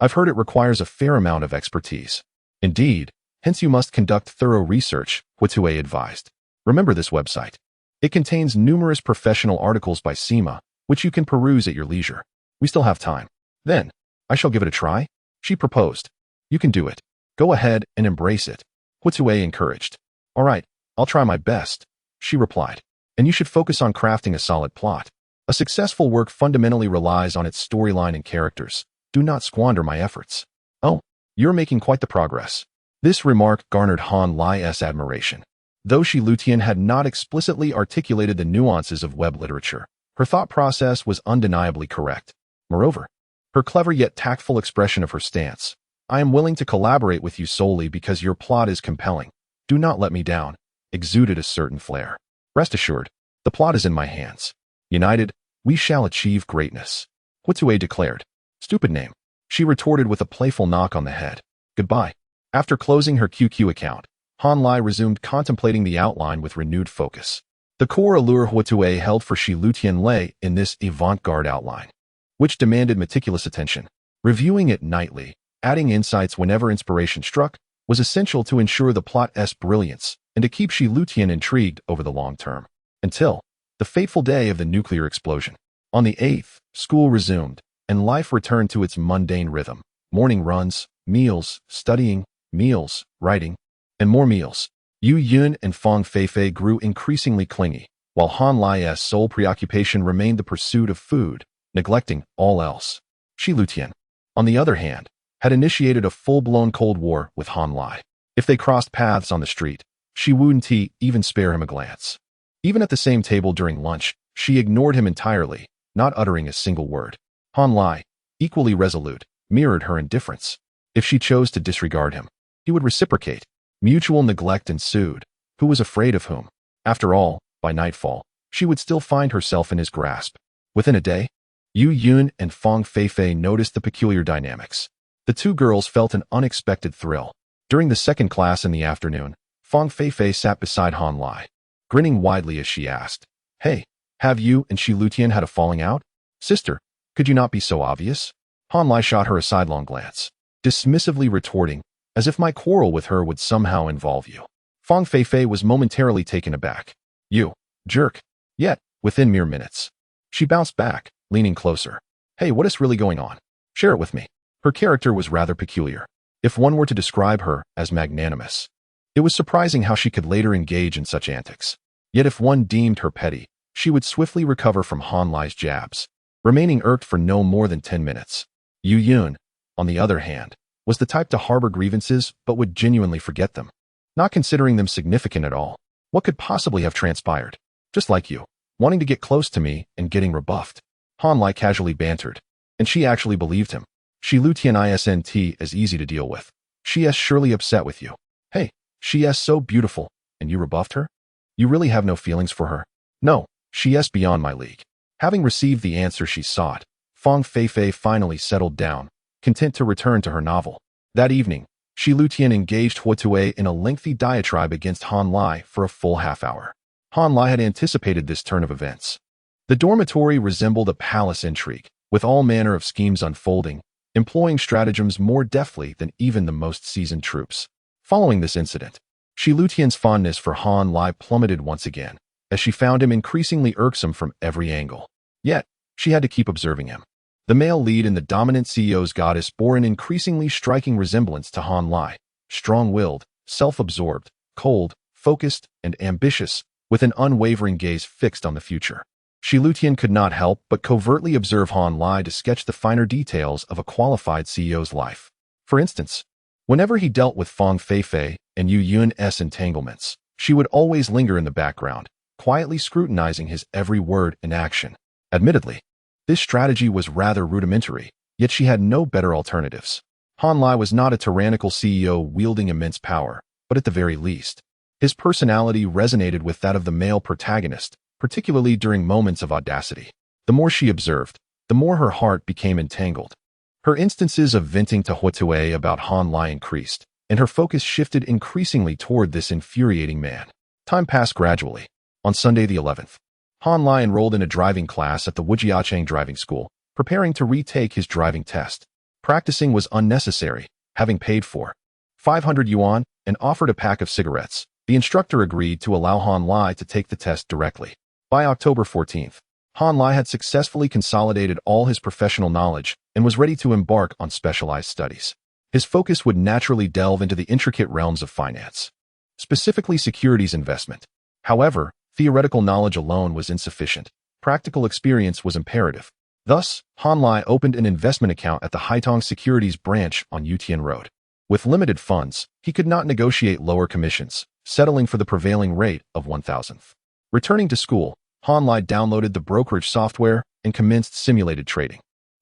I've heard it requires a fair amount of expertise. Indeed, hence you must conduct thorough research, Huitue advised. Remember this website. It contains numerous professional articles by Sima, which you can peruse at your leisure. We still have time. Then, I shall give it a try, she proposed. You can do it. Go ahead and embrace it, Huitue encouraged. All right, I'll try my best, she replied. And you should focus on crafting a solid plot. A successful work fundamentally relies on its storyline and characters. Do not squander my efforts. Oh, you're making quite the progress. This remark garnered Han Lai's admiration. Though Shi Lutian had not explicitly articulated the nuances of web literature, her thought process was undeniably correct. Moreover, her clever yet tactful expression of her stance. I am willing to collaborate with you solely because your plot is compelling. Do not let me down, exuded a certain flair. Rest assured, the plot is in my hands. United, we shall achieve greatness, Huitue declared. Stupid name, she retorted with a playful knock on the head. Goodbye. After closing her QQ account, Han Lai resumed contemplating the outline with renewed focus. The core allure Huotue held for Shi Lutian lay in this avant-garde outline, which demanded meticulous attention. Reviewing it nightly, adding insights whenever inspiration struck, was essential to ensure the plot's brilliance and to keep Shi Lutian intrigued over the long term. Until the fateful day of the nuclear explosion. On the 8th, school resumed, and life returned to its mundane rhythm. Morning runs, meals, studying, meals, writing, and more meals. Yu Yun and Fang Feifei grew increasingly clingy, while Han Lai's sole preoccupation remained the pursuit of food, neglecting all else. Shi Lutian, on the other hand, had initiated a full-blown Cold War with Han Lai. If they crossed paths on the street, she wouldn't even spare him a glance. Even at the same table during lunch, she ignored him entirely, not uttering a single word. Han Lai, equally resolute, mirrored her indifference. If she chose to disregard him, he would reciprocate. Mutual neglect ensued. Who was afraid of whom? After all, by nightfall, she would still find herself in his grasp. Within a day, Yu Yun and Fang Feifei noticed the peculiar dynamics. The two girls felt an unexpected thrill. During the second class in the afternoon, Fang Feifei sat beside Han Lai, grinning widely as she asked, "Hey, have you and Shi Lutian had a falling out? Sister, could you not be so obvious?" Han Lai shot her a sidelong glance, dismissively retorting, "As if my quarrel with her would somehow involve you." Fang Feifei was momentarily taken aback. "You, jerk." Yet, within mere minutes, she bounced back, leaning closer. "Hey, what is really going on? Share it with me." Her character was rather peculiar. If one were to describe her as magnanimous, it was surprising how she could later engage in such antics. Yet if one deemed her petty, she would swiftly recover from Han Lai's jabs, remaining irked for no more than 10 minutes. Yu Yun, on the other hand, was the type to harbor grievances but would genuinely forget them, not considering them significant at all. What could possibly have transpired? Just like you, wanting to get close to me and getting rebuffed. Han Lai casually bantered, and she actually believed him. Shi Lutian isn't as easy to deal with. She is surely upset with you. Hey, she is so beautiful, and you rebuffed her? You really have no feelings for her? No, she is beyond my league. Having received the answer she sought, Fang Feifei finally settled down, content to return to her novel. That evening, Shi Lutian engaged Huotue in a lengthy diatribe against Han Lai for a full half-hour. Han Lai had anticipated this turn of events. The dormitory resembled a palace intrigue, with all manner of schemes unfolding, employing stratagems more deftly than even the most seasoned troops. Following this incident, Shi Lutian's fondness for Han Lai plummeted once again, as she found him increasingly irksome from every angle. Yet, she had to keep observing him. The male lead in the dominant CEO's goddess bore an increasingly striking resemblance to Han Lai, strong-willed, self-absorbed, cold, focused, and ambitious, with an unwavering gaze fixed on the future. Shi Lutian could not help but covertly observe Han Lai to sketch the finer details of a qualified CEO's life. For instance, whenever he dealt with Fang Feifei and Yu Yun's entanglements, she would always linger in the background, quietly scrutinizing his every word and action. Admittedly, this strategy was rather rudimentary, yet she had no better alternatives. Han Lai was not a tyrannical CEO wielding immense power, but at the very least, his personality resonated with that of the male protagonist, particularly during moments of audacity. The more she observed, the more her heart became entangled. Her instances of venting to Huotue about Han Lai increased, and her focus shifted increasingly toward this infuriating man. Time passed gradually. On Sunday the 11th, Han Lai enrolled in a driving class at the Wujiacheng driving school, preparing to retake his driving test. Practicing was unnecessary, having paid for 500 yuan and offered a pack of cigarettes. The instructor agreed to allow Han Lai to take the test directly. By October 14th, Han Lai had successfully consolidated all his professional knowledge and was ready to embark on specialized studies. His focus would naturally delve into the intricate realms of finance, specifically securities investment. However, theoretical knowledge alone was insufficient. Practical experience was imperative. Thus, Han Lai opened an investment account at the Haitong Securities branch on Yutian Road. With limited funds, he could not negotiate lower commissions, settling for the prevailing rate of 1,000th. Returning to school, Han Lai downloaded the brokerage software and commenced simulated trading.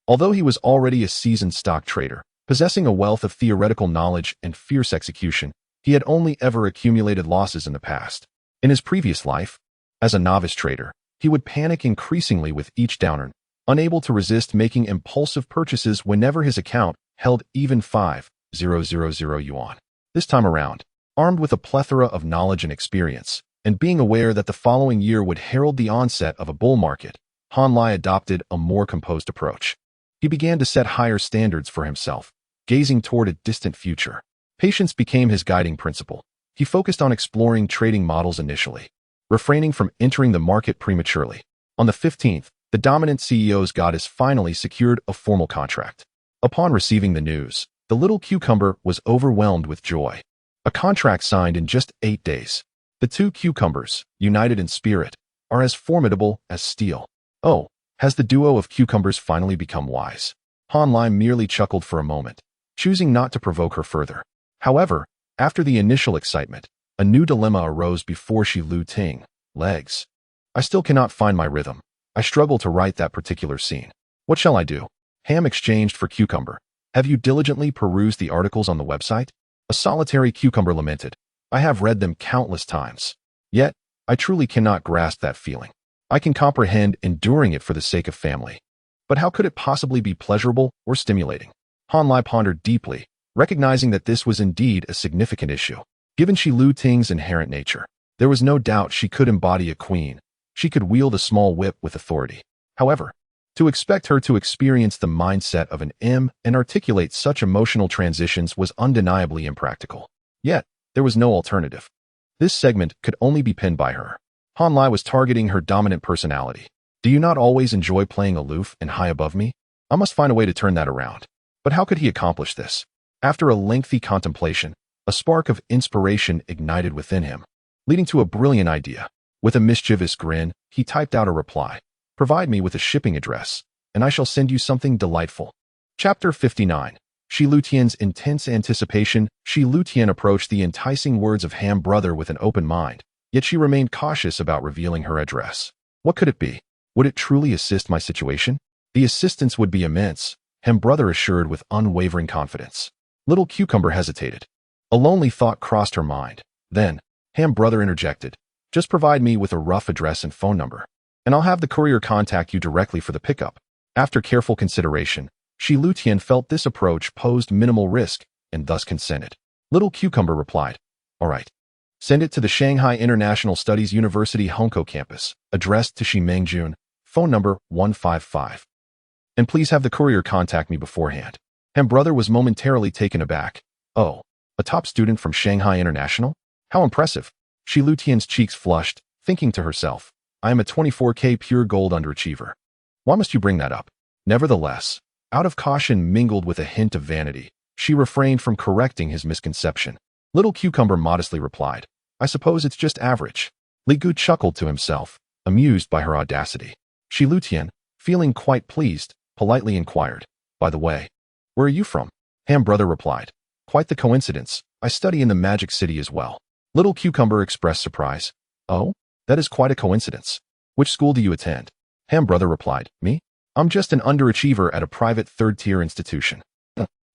Although he was already a seasoned stock trader, possessing a wealth of theoretical knowledge and fierce execution, he had only ever accumulated losses in the past. In his previous life, as a novice trader, he would panic increasingly with each downturn, unable to resist making impulsive purchases whenever his account held even 5,000 yuan. This time around, Armed with a plethora of knowledge and experience, and being aware that the following year would herald the onset of a bull market, Han Lai adopted a more composed approach. He began to set higher standards for himself, gazing toward a distant future. Patience became his guiding principle. He focused on exploring trading models initially, refraining from entering the market prematurely. On the 15th, the dominant CEO's goddess finally secured a formal contract. Upon receiving the news, the little cucumber was overwhelmed with joy. A contract signed in just 8 days. The two cucumbers, united in spirit, are as formidable as steel. Oh, has the duo of cucumbers finally become wise? Han Lai merely chuckled for a moment, choosing not to provoke her further. However, after the initial excitement, a new dilemma arose before Shi Lu Ting. Legs. I still cannot find my rhythm. I struggle to write that particular scene. What shall I do? Ham exchanged for cucumber. Have you diligently perused the articles on the website? A solitary cucumber lamented. I have read them countless times. Yet, I truly cannot grasp that feeling. I can comprehend enduring it for the sake of family. But how could it possibly be pleasurable or stimulating? Han Lai pondered deeply, recognizing that this was indeed a significant issue. Given Shi Lu Ting's inherent nature, there was no doubt she could embody a queen. She could wield a small whip with authority. However, to expect her to experience the mindset of an M and articulate such emotional transitions was undeniably impractical. Yet, there was no alternative. This segment could only be penned by her. Han Lai was targeting her dominant personality. Do you not always enjoy playing aloof and high above me? I must find a way to turn that around. But how could he accomplish this? After a lengthy contemplation, a spark of inspiration ignited within him, leading to a brilliant idea. With a mischievous grin, he typed out a reply. Provide me with a shipping address, and I shall send you something delightful. Chapter 59. Shi Lu Tian's intense anticipation. Shi Lu Tian approached the enticing words of Ham brother with an open mind, yet she remained cautious about revealing her address. What could it be? Would it truly assist my situation? The assistance would be immense, Ham brother assured with unwavering confidence. Little cucumber hesitated. A lonely thought crossed her mind. Then, Ham brother interjected. Just provide me with a rough address and phone number, and I'll have the courier contact you directly for the pickup. After careful consideration, Shi Lu Tian felt this approach posed minimal risk and thus consented. Little cucumber replied, all right. Send it to the Shanghai International Studies University Hongkou campus, addressed to Shi Mengjun, phone number 155. And please have the courier contact me beforehand. Ham brother was momentarily taken aback. Oh, a top student from Shanghai International? How impressive. Shi Lu Tian's cheeks flushed, thinking to herself, I am a 24K pure gold underachiever. Why must you bring that up? Nevertheless, out of caution mingled with a hint of vanity, she refrained from correcting his misconception. Little cucumber modestly replied, I suppose it's just average. Li Gu chuckled to himself, amused by her audacity. Shi Lu Tian, feeling quite pleased, politely inquired, by the way, where are you from? Ham brother replied, quite the coincidence. I study in the Magic City as well. Little cucumber expressed surprise. Oh, that is quite a coincidence. Which school do you attend? Ham brother replied, me? I'm just an underachiever at a private third-tier institution.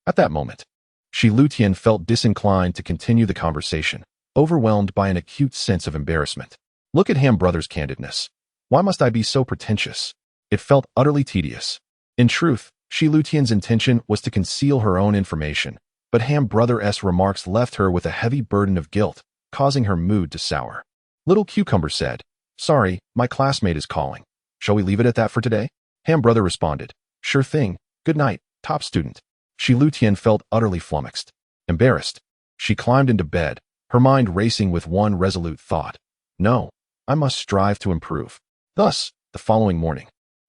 At that moment, Shi Lu Tian felt disinclined to continue the conversation, overwhelmed by an acute sense of embarrassment. Look at Ham brother's candidness. Why must I be so pretentious? It felt utterly tedious. In truth, Shi Lu Tian's intention was to conceal her own information, but Ham brother's remarks left her with a heavy burden of guilt, causing her mood to sour. Little cucumber said, sorry, my classmate is calling. Shall we leave it at that for today? Ham brother responded, sure thing, good night, top student. Shi Lu Tian felt utterly flummoxed. Embarrassed, she climbed into bed, her mind racing with one resolute thought. No, I must strive to improve. Thus, the following morning,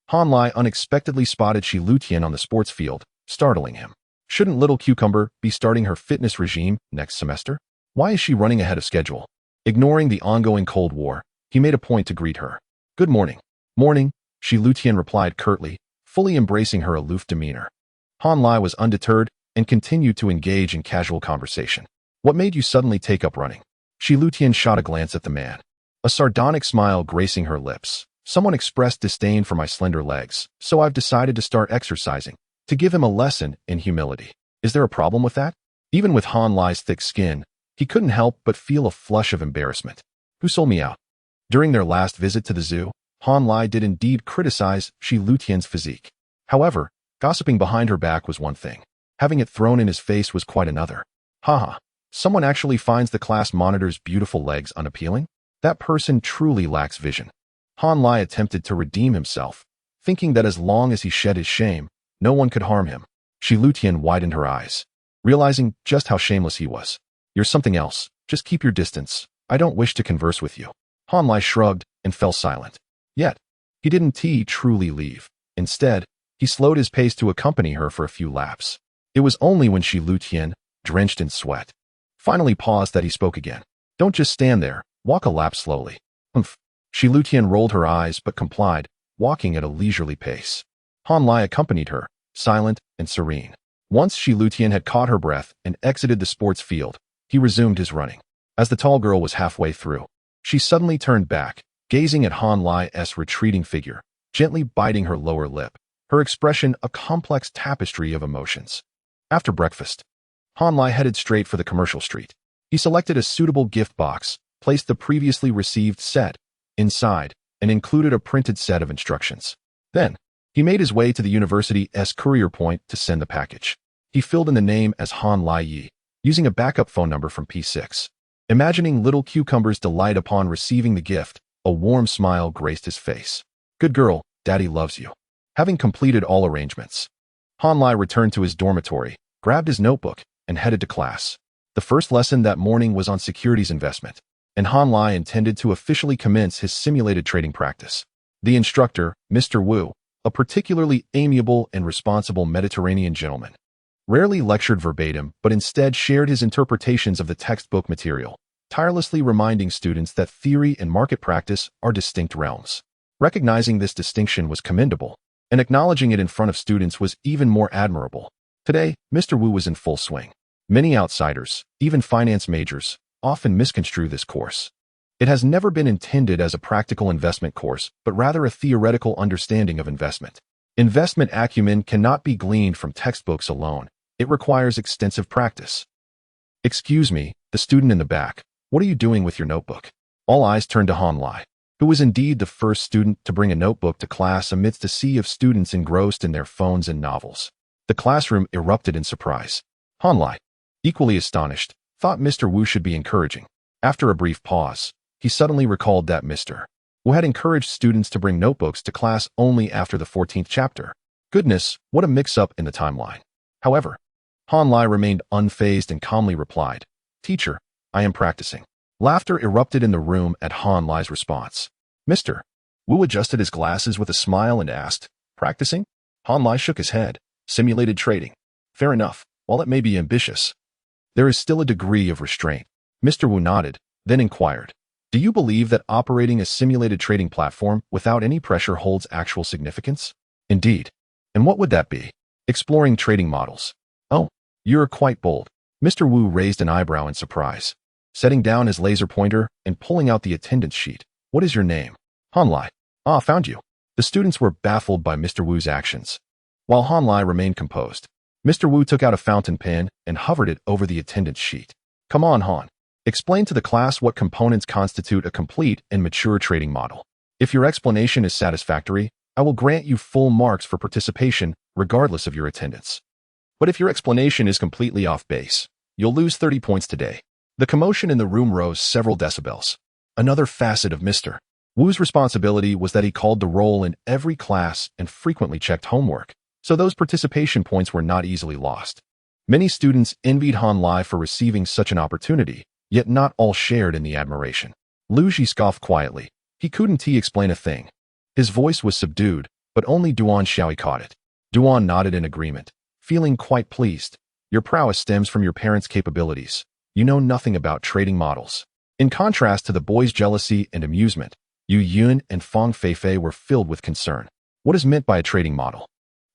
Han Lai unexpectedly spotted Shi Lu Tian on the sports field, startling him. Shouldn't little cucumber be starting her fitness regime next semester? Why is she running ahead of schedule? Ignoring the ongoing Cold War, he made a point to greet her. Good morning. Morning, Shi Lu Tian replied curtly, fully embracing her aloof demeanor. Han Lai was undeterred and continued to engage in casual conversation. What made you suddenly take up running? Shi Lu Tian shot a glance at the man. A sardonic smile gracing her lips. Someone expressed disdain for my slender legs, so I've decided to start exercising, to give him a lesson in humility. Is there a problem with that? Even with Han Lai's thick skin, he couldn't help but feel a flush of embarrassment. Who sold me out? During their last visit to the zoo, Han Lai did indeed criticize Shi Lu Tian's physique. However, gossiping behind her back was one thing. Having it thrown in his face was quite another. Haha, Someone actually finds the class monitor's beautiful legs unappealing? That person truly lacks vision. Han Lai attempted to redeem himself, thinking that as long as he shed his shame, no one could harm him. Shi Lutian widened her eyes, realizing just how shameless he was. You're something else. Just keep your distance. I don't wish to converse with you. Han Lai shrugged and fell silent. Yet, he didn't truly leave. Instead, he slowed his pace to accompany her for a few laps. It was only when Shi Lutian, drenched in sweat, finally paused that he spoke again. Don't just stand there. Walk a lap slowly. Humph. Shi Lutian rolled her eyes but complied, walking at a leisurely pace. Han Lai accompanied her, silent and serene. Once Shi Lutian had caught her breath and exited the sports field, he resumed his running. As the tall girl was halfway through, she suddenly turned back, gazing at Han Lai's retreating figure, gently biting her lower lip, her expression a complex tapestry of emotions. After breakfast, Han Lai headed straight for the commercial street. He selected a suitable gift box, placed the previously received set inside, and included a printed set of instructions. Then, he made his way to the university's courier point to send the package. He filled in the name as Han Lai Yi, using a backup phone number from P6. Imagining little Cucumber's delight upon receiving the gift, a warm smile graced his face. Good girl, Daddy loves you. Having completed all arrangements, Han Lai returned to his dormitory, grabbed his notebook, and headed to class. The first lesson that morning was on securities investment, and Han Lai intended to officially commence his simulated trading practice. The instructor, Mr. Wu, a particularly amiable and responsible Mediterranean gentleman, rarely lectured verbatim but instead shared his interpretations of the textbook material, tirelessly reminding students that theory and market practice are distinct realms. Recognizing this distinction was commendable, and acknowledging it in front of students was even more admirable. Today, Mr. Wu was in full swing. Many outsiders, even finance majors, often misconstrue this course. It has never been intended as a practical investment course, but rather a theoretical understanding of investment. Investment acumen cannot be gleaned from textbooks alone. It requires extensive practice. Excuse me, the student in the back, what are you doing with your notebook? All eyes turned to Han Lai, who was indeed the first student to bring a notebook to class amidst a sea of students engrossed in their phones and novels. The classroom erupted in surprise. Han Lai, equally astonished, thought Mr. Wu should be encouraging. After a brief pause, he suddenly recalled that Mr. Wu had encouraged students to bring notebooks to class only after the 14th chapter. Goodness, what a mix-up in the timeline. However, Han Lai remained unfazed and calmly replied, Teacher, I am practicing. Laughter erupted in the room at Han Lai's response. Mr. Wu adjusted his glasses with a smile and asked, Practicing? Han Lai shook his head. Simulated trading. Fair enough, while it may be ambitious, there is still a degree of restraint. Mr. Wu nodded, then inquired, Do you believe that operating a simulated trading platform without any pressure holds actual significance? Indeed. And what would that be? Exploring trading models. Oh, you're quite bold. Mr. Wu raised an eyebrow in surprise, setting down his laser pointer and pulling out the attendance sheet. What is your name? Han Lai. Ah, found you. The students were baffled by Mr. Wu's actions, while Han Lai remained composed. Mr. Wu took out a fountain pen and hovered it over the attendance sheet. Come on, Han. Explain to the class what components constitute a complete and mature trading model. If your explanation is satisfactory, I will grant you full marks for participation, regardless of your attendance. But if your explanation is completely off base, you'll lose 30 points today. The commotion in the room rose several decibels. Another facet of Mr. Wu's responsibility was that he called the roll in every class and frequently checked homework, so those participation points were not easily lost. Many students envied Han Lai for receiving such an opportunity, yet not all shared in the admiration. Lu Ji scoffed quietly. He couldn't explain a thing. His voice was subdued, but only Duan Xiaoyi caught it. Duan nodded in agreement, feeling quite pleased. Your prowess stems from your parents' capabilities. You know nothing about trading models. In contrast to the boys' jealousy and amusement, Yu Yun and Fang Feifei were filled with concern. What is meant by a trading model?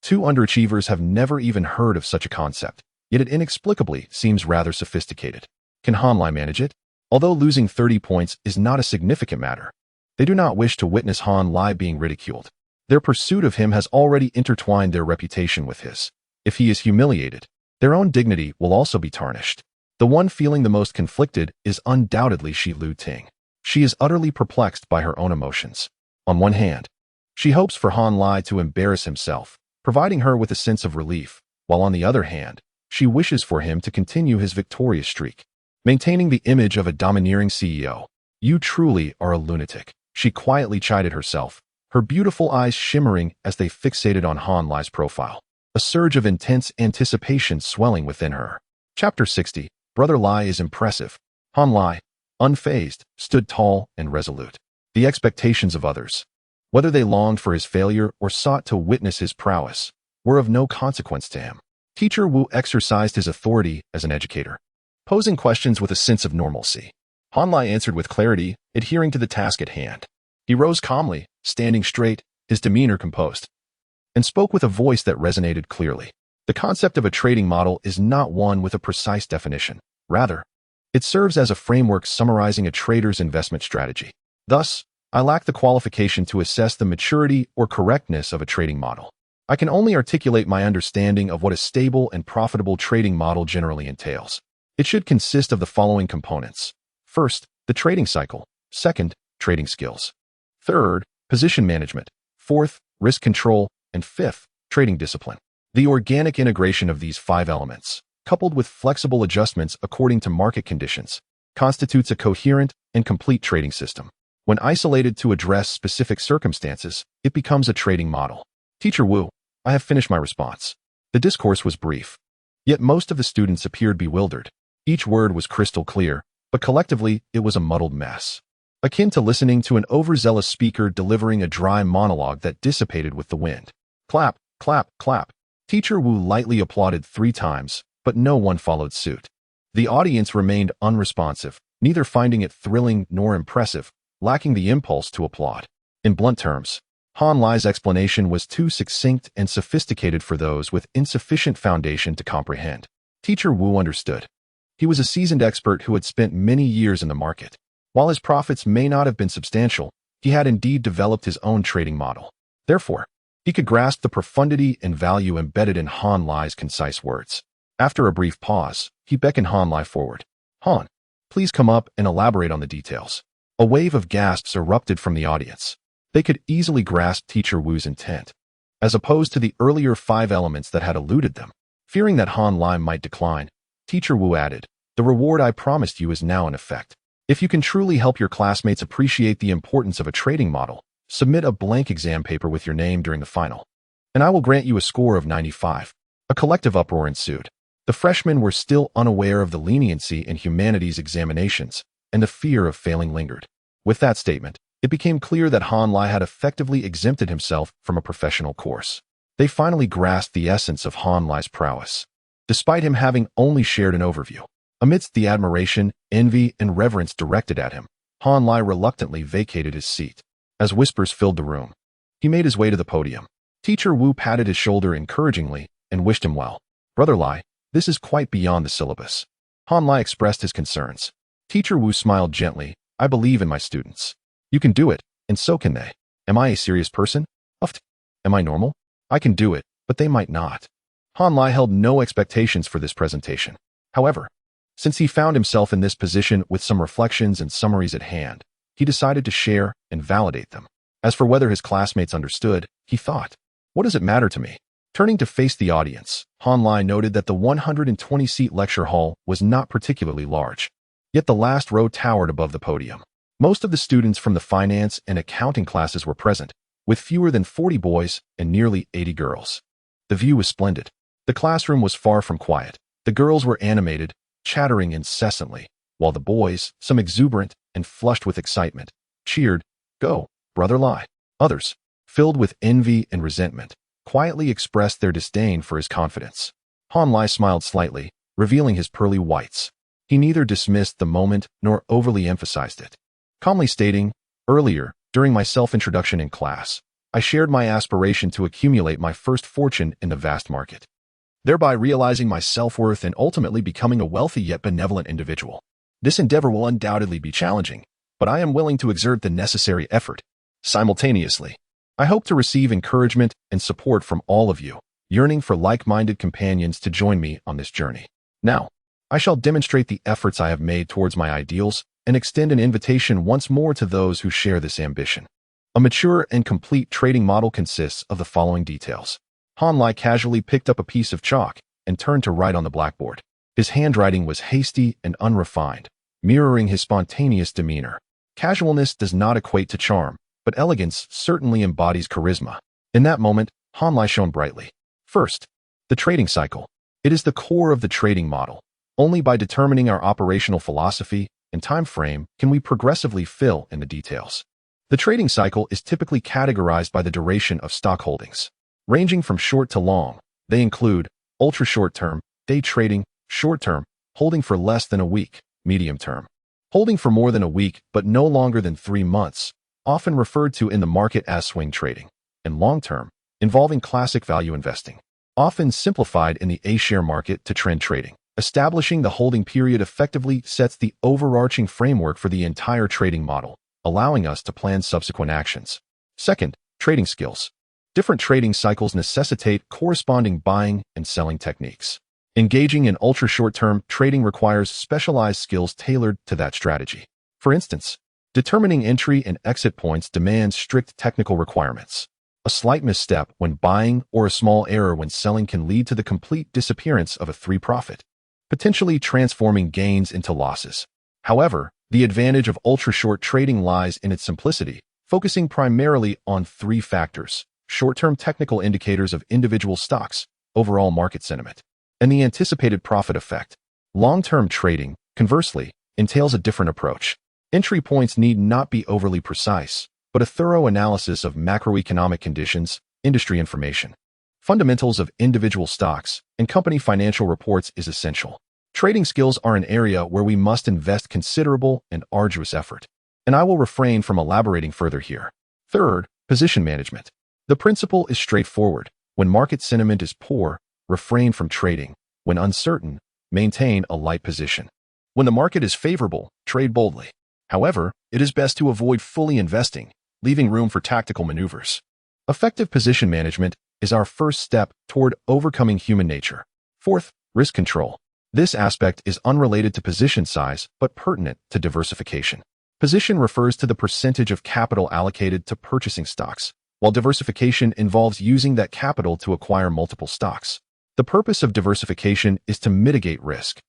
Two underachievers have never even heard of such a concept, yet it inexplicably seems rather sophisticated. Can Han Lai manage it? Although losing 30 points is not a significant matter, they do not wish to witness Han Lai being ridiculed. Their pursuit of him has already intertwined their reputation with his. If he is humiliated, their own dignity will also be tarnished. The one feeling the most conflicted is undoubtedly Shi Luting. She is utterly perplexed by her own emotions. On one hand, she hopes for Han Lai to embarrass himself, providing her with a sense of relief, while on the other hand, she wishes for him to continue his victorious streak. maintaining the image of a domineering CEO. You truly are a lunatic, she quietly chided herself, her beautiful eyes shimmering as they fixated on Han Lai's profile. A surge of intense anticipation swelling within her. Chapter 60. Brother Lai is impressive. Han Lai, unfazed, stood tall and resolute. The expectations of others, whether they longed for his failure or sought to witness his prowess, were of no consequence to him. Teacher Wu exercised his authority as an educator, posing questions with a sense of normalcy. Han Lai answered with clarity, adhering to the task at hand. He rose calmly, standing straight, his demeanor composed, and spoke with a voice that resonated clearly. The concept of a trading model is not one with a precise definition. Rather, it serves as a framework summarizing a trader's investment strategy. Thus, I lack the qualification to assess the maturity or correctness of a trading model. I can only articulate my understanding of what a stable and profitable trading model generally entails. It should consist of the following components. First, the trading cycle. Second, trading skills. Third, position management. Fourth, risk control. And fifth, trading discipline. The organic integration of these 5 elements, coupled with flexible adjustments according to market conditions, constitutes a coherent and complete trading system. When isolated to address specific circumstances, it becomes a trading model. Teacher Wu, I have finished my response. The discourse was brief, yet most of the students appeared bewildered. Each word was crystal clear, but collectively it was a muddled mess, akin to listening to an overzealous speaker delivering a dry monologue that dissipated with the wind. Clap, clap, clap. Teacher Wu lightly applauded 3 times, but no one followed suit. The audience remained unresponsive, neither finding it thrilling nor impressive, lacking the impulse to applaud. In blunt terms, Han Lai's explanation was too succinct and sophisticated for those with insufficient foundation to comprehend. Teacher Wu understood. He was a seasoned expert who had spent many years in the market. While his profits may not have been substantial, he had indeed developed his own trading model. Therefore, he could grasp the profundity and value embedded in Han Lai's concise words. After a brief pause, he beckoned Han Lai forward. Han, please come up and elaborate on the details. A wave of gasps erupted from the audience. They could easily grasp Teacher Wu's intent, as opposed to the earlier 5 elements that had eluded them. Fearing that Han Lai might decline, Teacher Wu added, the reward I promised you is now in effect. If you can truly help your classmates appreciate the importance of a trading model, submit a blank exam paper with your name during the final, and I will grant you a score of 95. A collective uproar ensued. The freshmen were still unaware of the leniency in humanities examinations, and the fear of failing lingered. With that statement, it became clear that Han Lai had effectively exempted himself from a professional course. They finally grasped the essence of Han Lai's prowess, despite him having only shared an overview. Amidst the admiration, envy, and reverence directed at him, Han Lai reluctantly vacated his seat. As whispers filled the room, he made his way to the podium. Teacher Wu patted his shoulder encouragingly and wished him well. Brother Lai, this is quite beyond the syllabus. Han Lai expressed his concerns. Teacher Wu smiled gently. I believe in my students. You can do it, and so can they. Am I a serious person? Am I normal? I can do it, but they might not. Han Lai held no expectations for this presentation. However, since he found himself in this position with some reflections and summaries at hand, he decided to share and validate them. As for whether his classmates understood, he thought, what does it matter to me? Turning to face the audience, Han Lai noted that the 120-seat lecture hall was not particularly large. Yet the last row towered above the podium. Most of the students from the finance and accounting classes were present, with fewer than 40 boys and nearly 80 girls. The view was splendid. The classroom was far from quiet. The girls were animated, chattering incessantly, while the boys, some exuberant and flushed with excitement, cheered, "Go, Brother Lai." Others, filled with envy and resentment, quietly expressed their disdain for his confidence. Han Lai smiled slightly, revealing his pearly whites. He neither dismissed the moment nor overly emphasized it, calmly stating, earlier, during my self-introduction in class, I shared my aspiration to accumulate my first fortune in the vast market, thereby realizing my self-worth and ultimately becoming a wealthy yet benevolent individual. This endeavor will undoubtedly be challenging, but I am willing to exert the necessary effort. Simultaneously, I hope to receive encouragement and support from all of you, yearning for like-minded companions to join me on this journey. Now, I shall demonstrate the efforts I have made towards my ideals and extend an invitation once more to those who share this ambition. A mature and complete trading model consists of the following details. Han Lai casually picked up a piece of chalk and turned to write on the blackboard. His handwriting was hasty and unrefined, mirroring his spontaneous demeanor. Casualness does not equate to charm, but elegance certainly embodies charisma. In that moment, Han Lai shone brightly. First, the trading cycle. It is the core of the trading model. Only by determining our operational philosophy and time frame can we progressively fill in the details. The trading cycle is typically categorized by the duration of stock holdings. Ranging from short to long, they include ultra-short-term, day trading, short-term, holding for less than a week, medium-term, holding for more than a week but no longer than 3 months, often referred to in the market as swing trading, and long-term, involving classic value investing, often simplified in the A-share market to trend trading. Establishing the holding period effectively sets the overarching framework for the entire trading model, allowing us to plan subsequent actions. Second, trading skills. Different trading cycles necessitate corresponding buying and selling techniques. Engaging in ultra-short-term trading requires specialized skills tailored to that strategy. For instance, determining entry and exit points demands strict technical requirements. A slight misstep when buying or a small error when selling can lead to the complete disappearance of a profit, potentially transforming gains into losses. However, the advantage of ultra-short trading lies in its simplicity, focusing primarily on 3 factors: short-term technical indicators of individual stocks, overall market sentiment, and the anticipated profit effect. Long-term trading, conversely, entails a different approach. Entry points need not be overly precise, but a thorough analysis of macroeconomic conditions, industry information, fundamentals of individual stocks, and company financial reports is essential. Trading skills are an area where we must invest considerable and arduous effort, and I will refrain from elaborating further here. Third, position management. The principle is straightforward. When market sentiment is poor, refrain from trading. When uncertain, maintain a light position. When the market is favorable, trade boldly. However, it is best to avoid fully investing, leaving room for tactical maneuvers. Effective position management is our first step toward overcoming human nature. Fourth, risk control. This aspect is unrelated to position size, but pertinent to diversification. Position refers to the percentage of capital allocated to purchasing stocks, while diversification involves using that capital to acquire multiple stocks. The purpose of diversification is to mitigate risk.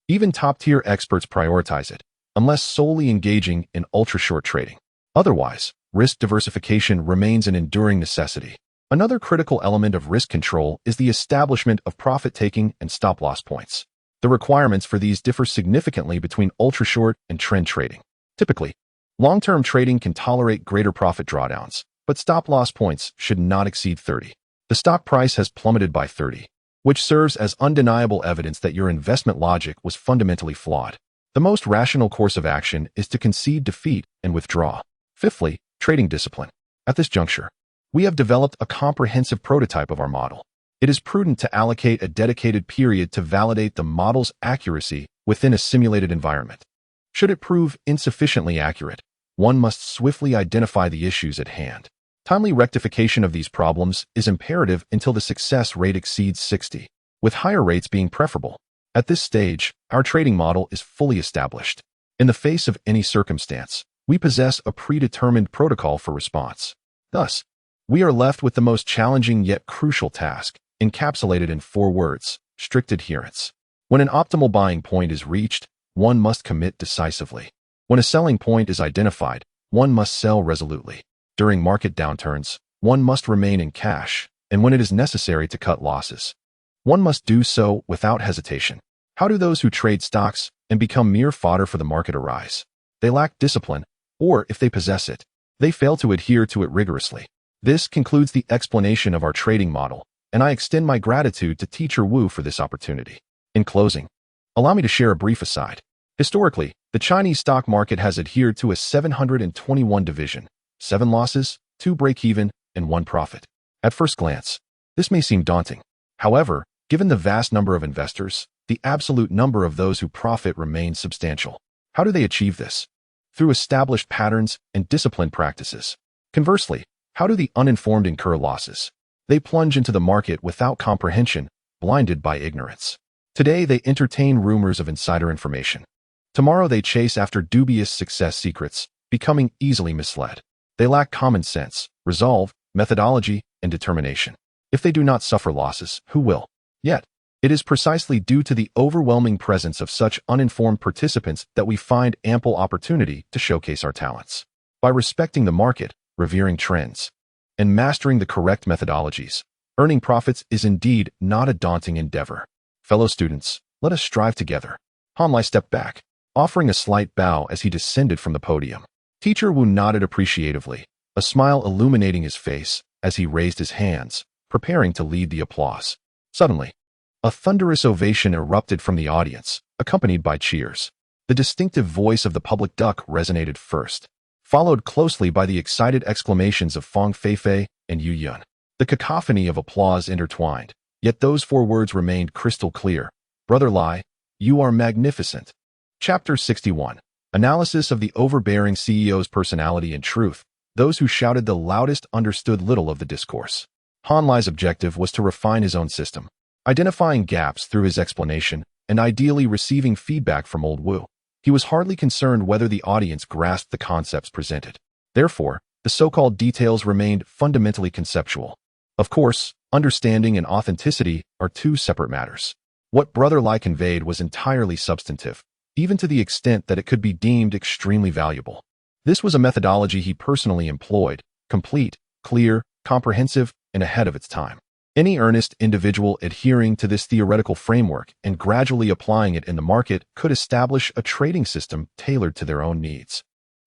Even top-tier experts prioritize it, unless solely engaging in ultra-short trading. Otherwise, risk diversification remains an enduring necessity. Another critical element of risk control is the establishment of profit-taking and stop-loss points. The requirements for these differ significantly between ultra-short and trend trading. Typically, long-term trading can tolerate greater profit drawdowns, but stop-loss points should not exceed 30. The stock price has plummeted by 30, which serves as undeniable evidence that your investment logic was fundamentally flawed. The most rational course of action is to concede defeat and withdraw. Fifthly, trading discipline. At this juncture, we have developed a comprehensive prototype of our model. It is prudent to allocate a dedicated period to validate the model's accuracy within a simulated environment. Should it prove insufficiently accurate, one must swiftly identify the issues at hand. Timely rectification of these problems is imperative until the success rate exceeds 60, with higher rates being preferable. At this stage, our trading model is fully established. In the face of any circumstance, we possess a predetermined protocol for response. Thus, we are left with the most challenging yet crucial task, encapsulated in 4 words: strict adherence. When an optimal buying point is reached, one must commit decisively. When a selling point is identified, one must sell resolutely. During market downturns, one must remain in cash, and when it is necessary to cut losses, one must do so without hesitation. How do those who trade stocks and become mere fodder for the market arise? They lack discipline, or if they possess it, they fail to adhere to it rigorously. This concludes the explanation of our trading model, and I extend my gratitude to Teacher Wu for this opportunity. In closing, allow me to share a brief aside. Historically, the Chinese stock market has adhered to a 721 division, 7 losses, 2 break-even, and 1 profit. At first glance, this may seem daunting. However, given the vast number of investors, the absolute number of those who profit remains substantial. How do they achieve this? Through established patterns and disciplined practices. Conversely, how do the uninformed incur losses? They plunge into the market without comprehension, blinded by ignorance. Today, they entertain rumors of insider information. Tomorrow, they chase after dubious success secrets, becoming easily misled. They lack common sense, resolve, methodology, and determination. If they do not suffer losses, who will? Yet, It is precisely due to the overwhelming presence of such uninformed participants that we find ample opportunity to showcase our talents. By respecting the market, revering trends, and mastering the correct methodologies, earning profits is indeed not a daunting endeavor. Fellow students, let us strive together. Han Lai stepped back, offering a slight bow as he descended from the podium. Teacher Wu nodded appreciatively, a smile illuminating his face as he raised his hands, preparing to lead the applause. Suddenly, a thunderous ovation erupted from the audience, accompanied by cheers. The distinctive voice of the public duck resonated first, followed closely by the excited exclamations of Fang Feifei and Yu Yun. The cacophony of applause intertwined, yet those four words remained crystal clear. Brother Lai, you are magnificent. Chapter 61. Analysis of the overbearing CEO's personality and truth. Those who shouted the loudest understood little of the discourse. Han Lai's objective was to refine his own system, identifying gaps through his explanation and ideally receiving feedback from old Wu. He was hardly concerned whether the audience grasped the concepts presented. Therefore, the so-called details remained fundamentally conceptual. Of course, understanding and authenticity are two separate matters. What Brother Lai conveyed was entirely substantive, even to the extent that it could be deemed extremely valuable. This was a methodology he personally employed, complete, clear, comprehensive, and ahead of its time. Any earnest individual adhering to this theoretical framework and gradually applying it in the market could establish a trading system tailored to their own needs.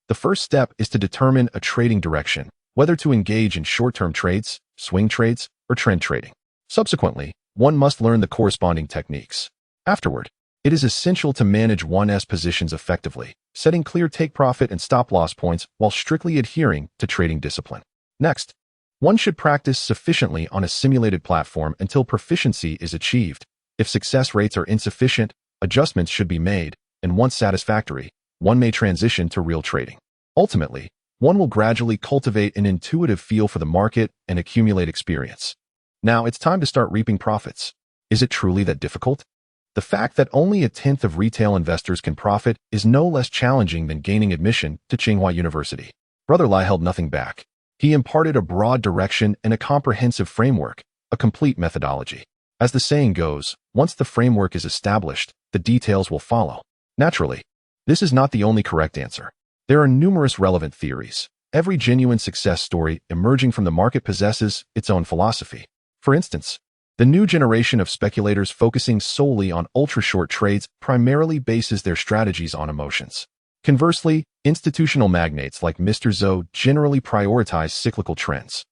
The first step is to determine a trading direction, whether to engage in short-term trades, swing trades, or trend trading. Subsequently, one must learn the corresponding techniques. Afterward, it is essential to manage one's positions effectively, setting clear take-profit and stop-loss points while strictly adhering to trading discipline. Next, one should practice sufficiently on a simulated platform until proficiency is achieved. If success rates are insufficient, adjustments should be made, and once satisfactory, one may transition to real trading. Ultimately, one will gradually cultivate an intuitive feel for the market and accumulate experience. Now it's time to start reaping profits. Is it truly that difficult? The fact that only a tenth of retail investors can profit is no less challenging than gaining admission to Tsinghua University. Brother Lai held nothing back. He imparted a broad direction and a comprehensive framework, a complete methodology. As the saying goes, once the framework is established, the details will follow. Naturally, this is not the only correct answer. There are numerous relevant theories. Every genuine success story emerging from the market possesses its own philosophy. For instance, the new generation of speculators focusing solely on ultra-short trades primarily bases their strategies on emotions. Conversely, institutional magnates like Mr. Zhou generally prioritize cyclical trends.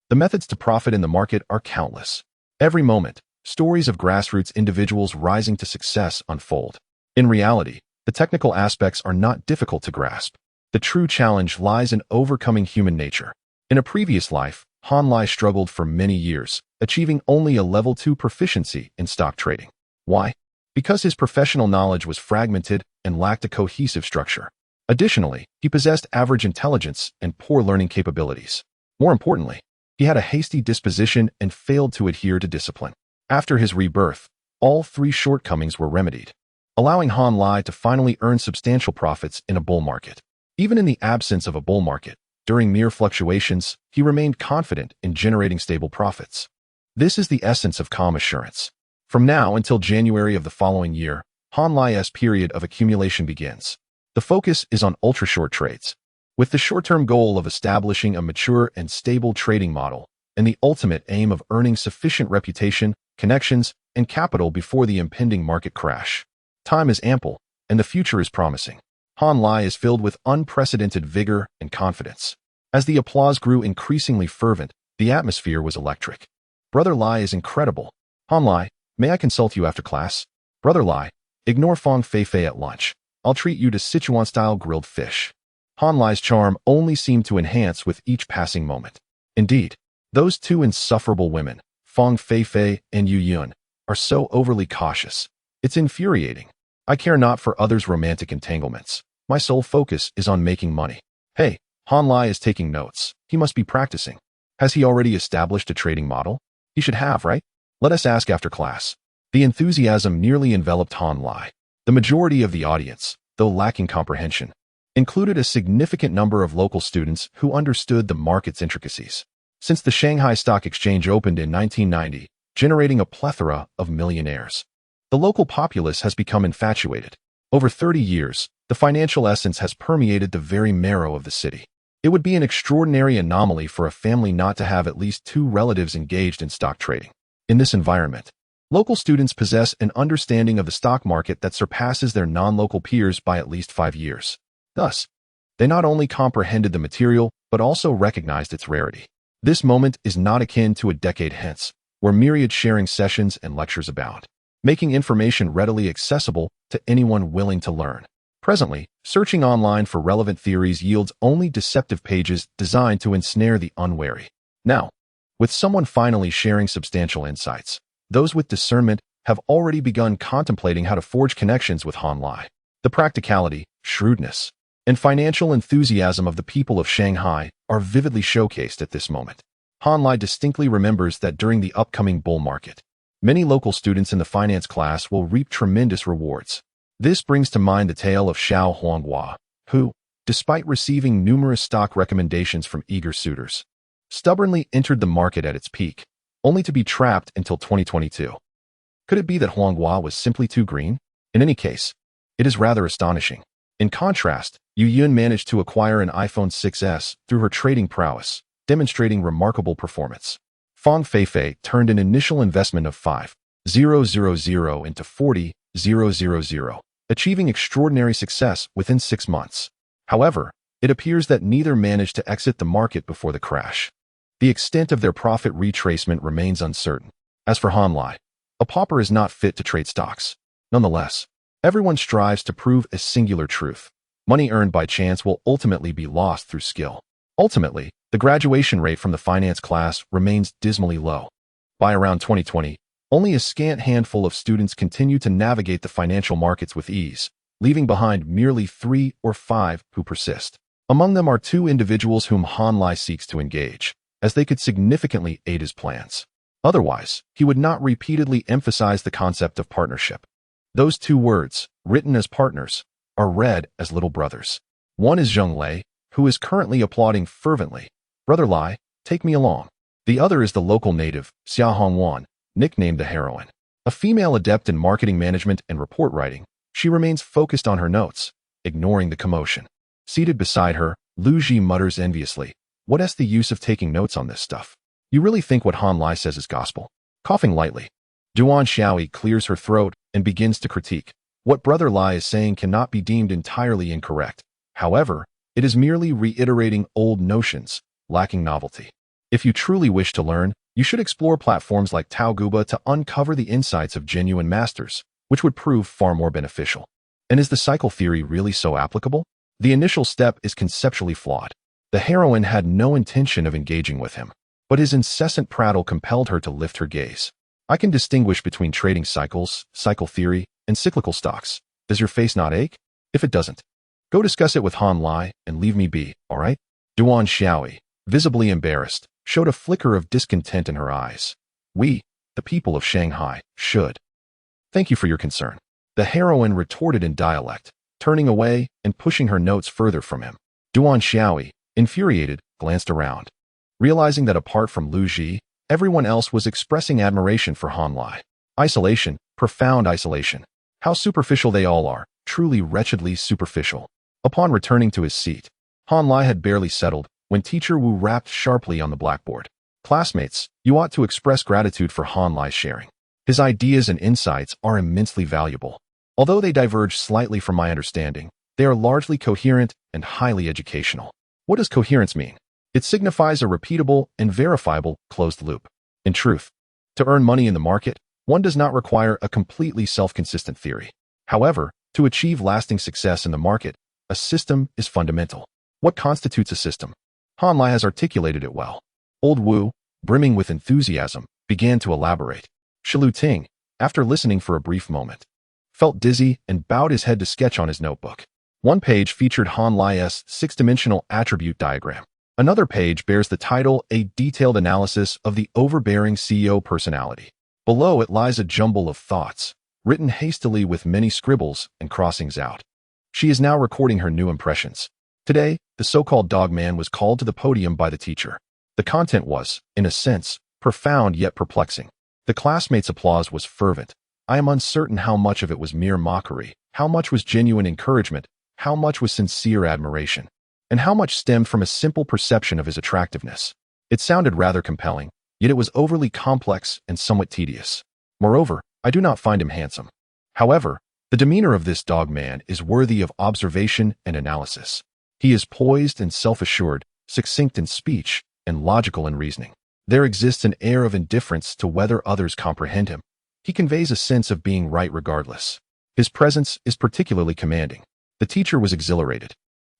The methods to profit in the market are countless. Every moment, stories of grassroots individuals rising to success unfold. In reality, the technical aspects are not difficult to grasp. The true challenge lies in overcoming human nature. In a previous life, Han Lai struggled for many years, achieving only a level 2 proficiency in stock trading. Why? Because his professional knowledge was fragmented and lacked a cohesive structure. Additionally, he possessed average intelligence and poor learning capabilities. More importantly, he had a hasty disposition and failed to adhere to discipline. After his rebirth, all three shortcomings were remedied, allowing Han Lai to finally earn substantial profits in a bull market. Even in the absence of a bull market, during mere fluctuations, he remained confident in generating stable profits. This is the essence of calm assurance. From now until January of the following year, Han Lai's period of accumulation begins. The focus is on ultra-short trades, with the short-term goal of establishing a mature and stable trading model, and the ultimate aim of earning sufficient reputation, connections, and capital before the impending market crash. Time is ample, and the future is promising. Han Lai is filled with unprecedented vigor and confidence. As the applause grew increasingly fervent, the atmosphere was electric. Brother Lai is incredible. Han Lai, may I consult you after class? Brother Lai, ignore Fang Feifei at lunch. I'll treat you to Sichuan-style grilled fish. Han Lai's charm only seemed to enhance with each passing moment. Indeed, those two insufferable women, Fang Feifei and Yu Yun, are so overly cautious. It's infuriating. I care not for others' romantic entanglements. My sole focus is on making money. Hey, Han Lai is taking notes. He must be practicing. Has he already established a trading model? He should have, right? Let us ask after class. The enthusiasm nearly enveloped Han Lai. The majority of the audience, though lacking comprehension, included a significant number of local students who understood the market's intricacies. Since the Shanghai Stock Exchange opened in 1990, generating a plethora of millionaires. The local populace has become infatuated. Over 30 years, the financial essence has permeated the very marrow of the city. It would be an extraordinary anomaly for a family not to have at least two relatives engaged in stock trading. In this environment, local students possess an understanding of the stock market that surpasses their non-local peers by at least 5 years. Thus, they not only comprehended the material, but also recognized its rarity. This moment is not akin to a decade hence, where myriad sharing sessions and lectures abound, making information readily accessible to anyone willing to learn. Presently, searching online for relevant theories yields only deceptive pages designed to ensnare the unwary. Now, with someone finally sharing substantial insights, those with discernment have already begun contemplating how to forge connections with Han Lai. The practicality, shrewdness, and financial enthusiasm of the people of Shanghai are vividly showcased at this moment. Han Lai distinctly remembers that during the upcoming bull market, many local students in the finance class will reap tremendous rewards. This brings to mind the tale of Xiao Huanghua, who, despite receiving numerous stock recommendations from eager suitors, stubbornly entered the market at its peak, only to be trapped until 2022. Could it be that Huanghua was simply too green? In any case, it is rather astonishing. In contrast, Yu Yun managed to acquire an iPhone 6s through her trading prowess, demonstrating remarkable performance. Fang Feifei turned an initial investment of 5,000 into 40,000, achieving extraordinary success within 6 months. However, it appears that neither managed to exit the market before the crash. The extent of their profit retracement remains uncertain. As for Han Lai, a pauper is not fit to trade stocks. Nonetheless, everyone strives to prove a singular truth. Money earned by chance will ultimately be lost through skill. Ultimately, the graduation rate from the finance class remains dismally low. By around 2020, only a scant handful of students continue to navigate the financial markets with ease, leaving behind merely 3 or 5 who persist. Among them are 2 individuals whom Han Lai seeks to engage, as they could significantly aid his plans. Otherwise, he would not repeatedly emphasize the concept of partnership. Those 2 words, written as partners, are read as little brothers. One is Zheng Lei, who is currently applauding fervently, "Brother Lai, take me along." The other is the local native, Xia Hongwan, nicknamed the Heroine. A female adept in marketing management and report writing, she remains focused on her notes, ignoring the commotion. Seated beside her, Lu Ji mutters enviously, "What's the use of taking notes on this stuff? You really think what Han Lai says is gospel?" Coughing lightly, Duan Xiaoyi clears her throat and begins to critique. What Brother Lai is saying cannot be deemed entirely incorrect. However, it is merely reiterating old notions, lacking novelty. If you truly wish to learn, you should explore platforms like Taoguba to uncover the insights of genuine masters, which would prove far more beneficial. And is the cycle theory really so applicable? The initial step is conceptually flawed. The heroine had no intention of engaging with him, but his incessant prattle compelled her to lift her gaze. "I can distinguish between trading cycles, cycle theory, and cyclical stocks. Does your face not ache? If it doesn't, go discuss it with Han Lai and leave me be, all right?" Duan Xiaoyi, visibly embarrassed, showed a flicker of discontent in her eyes. "We, the people of Shanghai, should. Thank you for your concern." The heroine retorted in dialect, turning away and pushing her notes further from him. Duan Xiaoyi, infuriated, glanced around. Realizing that apart from Lu Ji, everyone else was expressing admiration for Han Lai. Isolation, profound isolation. How superficial they all are, truly wretchedly superficial. Upon returning to his seat, Han Lai had barely settled when Teacher Wu rapped sharply on the blackboard. "Classmates, you ought to express gratitude for Han Lai's sharing. His ideas and insights are immensely valuable. Although they diverge slightly from my understanding, they are largely coherent and highly educational." What does coherence mean? It signifies a repeatable and verifiable closed loop. In truth, to earn money in the market, one does not require a completely self-consistent theory. However, to achieve lasting success in the market, a system is fundamental. What constitutes a system? Han Lai has articulated it well. Old Wu, brimming with enthusiasm, began to elaborate. Shilu Ting, after listening for a brief moment, felt dizzy and bowed his head to sketch on his notebook. One page featured Han Lai's 6-dimensional attribute diagram. Another page bears the title, "A Detailed Analysis of the Overbearing CEO Personality." Below it lies a jumble of thoughts, written hastily with many scribbles and crossings out. She is now recording her new impressions. Today, the so-called dog man was called to the podium by the teacher. The content was, in a sense, profound yet perplexing. The classmates' applause was fervent. I am uncertain how much of it was mere mockery, how much was genuine encouragement, how much was sincere admiration, and how much stemmed from a simple perception of his attractiveness. It sounded rather compelling, yet it was overly complex and somewhat tedious. Moreover, I do not find him handsome. However, the demeanor of this dog man is worthy of observation and analysis. He is poised and self-assured, succinct in speech, and logical in reasoning. There exists an air of indifference to whether others comprehend him. He conveys a sense of being right regardless. His presence is particularly commanding. The teacher was exhilarated,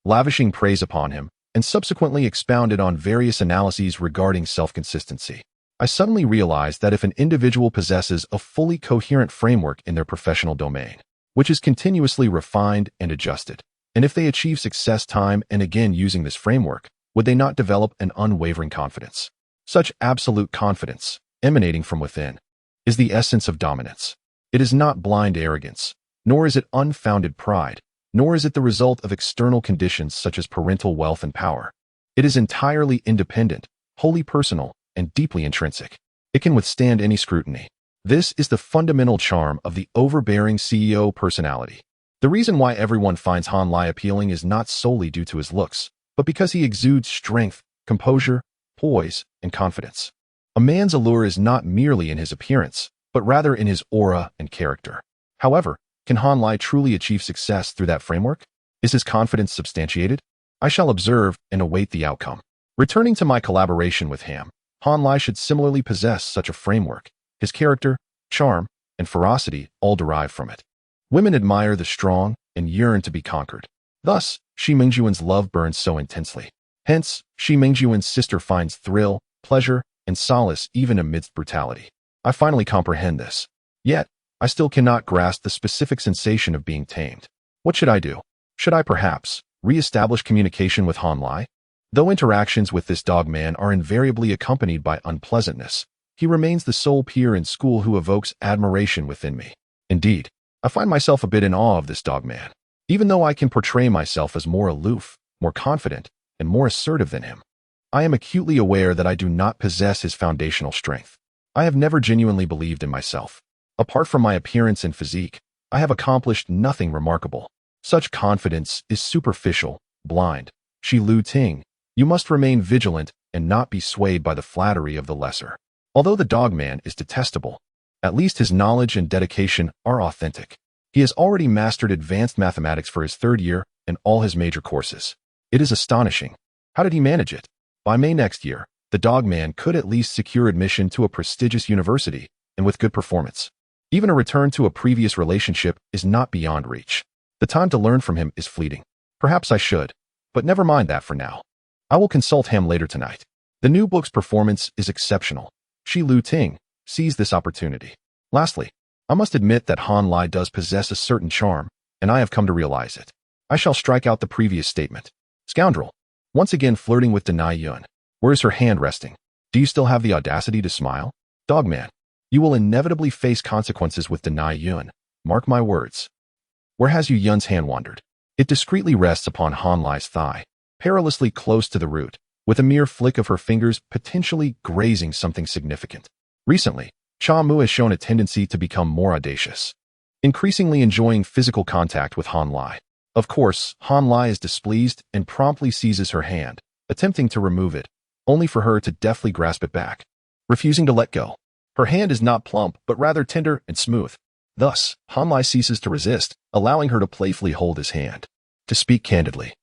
lavishing praise upon him, and subsequently expounded on various analyses regarding self-consistency. I suddenly realized that if an individual possesses a fully coherent framework in their professional domain, which is continuously refined and adjusted, and if they achieve success time and again using this framework, would they not develop an unwavering confidence? Such absolute confidence, emanating from within, is the essence of dominance. It is not blind arrogance, nor is it unfounded pride, nor is it the result of external conditions such as parental wealth and power. It is entirely independent, wholly personal, and deeply intrinsic. It can withstand any scrutiny. This is the fundamental charm of the overbearing CEO personality. The reason why everyone finds Han Lai appealing is not solely due to his looks, but because he exudes strength, composure, poise, and confidence. A man's allure is not merely in his appearance, but rather in his aura and character. However, can Han Lai truly achieve success through that framework? Is his confidence substantiated? I shall observe and await the outcome. Returning to my collaboration with Ham, Han Lai should similarly possess such a framework. His character, charm, and ferocity all derive from it. Women admire the strong and yearn to be conquered. Thus, Shi Mingjuan's love burns so intensely. Hence, Shi Mingjuan's sister finds thrill, pleasure, and solace even amidst brutality. I finally comprehend this. Yet, I still cannot grasp the specific sensation of being tamed. What should I do? Should I perhaps re-establish communication with Han Lai? Though interactions with this dog man are invariably accompanied by unpleasantness, he remains the sole peer in school who evokes admiration within me. Indeed, I find myself a bit in awe of this dog man. Even though I can portray myself as more aloof, more confident, and more assertive than him, I am acutely aware that I do not possess his foundational strength. I have never genuinely believed in myself. Apart from my appearance and physique, I have accomplished nothing remarkable. Such confidence is superficial, blind. Shi Lu Ting, you must remain vigilant and not be swayed by the flattery of the lesser. Although the dog man is detestable, at least his knowledge and dedication are authentic. He has already mastered advanced mathematics for his third year and all his major courses. It is astonishing. How did he manage it? By May next year, the dog man could at least secure admission to a prestigious university, and with good performance. Even a return to a previous relationship is not beyond reach. The time to learn from him is fleeting. Perhaps I should, but never mind that for now. I will consult him later tonight. The new book's performance is exceptional. Shi Lu Ting seized this opportunity. Lastly, I must admit that Han Lai does possess a certain charm, and I have come to realize it. I shall strike out the previous statement. Scoundrel. Once again flirting with Deny Yun. Where is her hand resting? Do you still have the audacity to smile? Dogman, you will inevitably face consequences with Deny Yun. Mark my words. Where has Yu Yun's hand wandered? It discreetly rests upon Han Lai's thigh, perilously close to the root, with a mere flick of her fingers potentially grazing something significant. Recently, Cha Mu has shown a tendency to become more audacious, increasingly enjoying physical contact with Han Lai. Of course, Han Lai is displeased and promptly seizes her hand, attempting to remove it, only for her to deftly grasp it back, refusing to let go. Her hand is not plump, but rather tender and smooth. Thus, Han Lai ceases to resist, allowing her to playfully hold his hand. To speak candidly,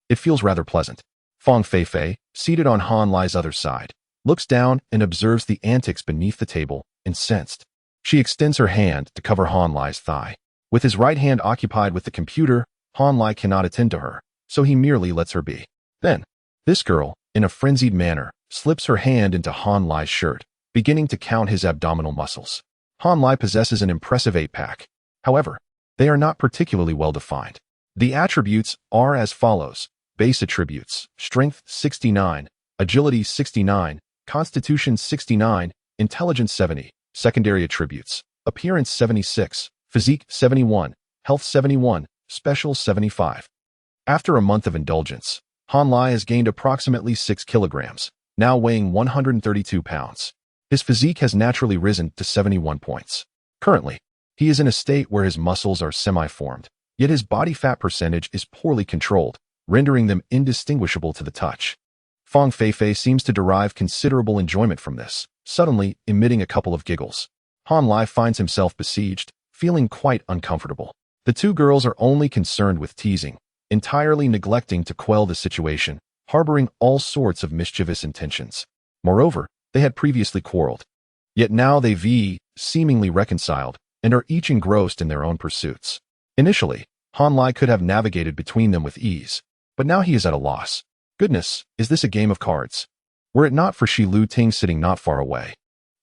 it feels rather pleasant. Fong Fei, seated on Han Lai's other side, looks down and observes the antics beneath the table, incensed. She extends her hand to cover Han Lai's thigh. With his right hand occupied with the computer, Han Lai cannot attend to her, so he merely lets her be. Then, this girl, in a frenzied manner, slips her hand into Han Lai's shirt, beginning to count his abdominal muscles. Han Lai possesses an impressive eight-pack. However, they are not particularly well defined. The attributes are as follows. Base attributes: strength 69, agility 69, constitution 69, intelligence 70. Secondary attributes: appearance 76, physique 71, health 71, special 75. After a month of indulgence, Han Lai has gained approximately 6 kilograms, now weighing 132 pounds. His physique has naturally risen to 71 points. Currently, he is in a state where his muscles are semi-formed, yet his body fat percentage is poorly controlled, rendering them indistinguishable to the touch. Fang Feifei seems to derive considerable enjoyment from this, suddenly emitting a couple of giggles. Han Lai finds himself besieged, feeling quite uncomfortable. The two girls are only concerned with teasing, entirely neglecting to quell the situation, harboring all sorts of mischievous intentions. Moreover, they had previously quarreled. Yet now they seemingly reconciled, and are each engrossed in their own pursuits. Initially, Han Lai could have navigated between them with ease, but now he is at a loss. Goodness, is this a game of cards? Were it not for Shi Lu Ting sitting not far away,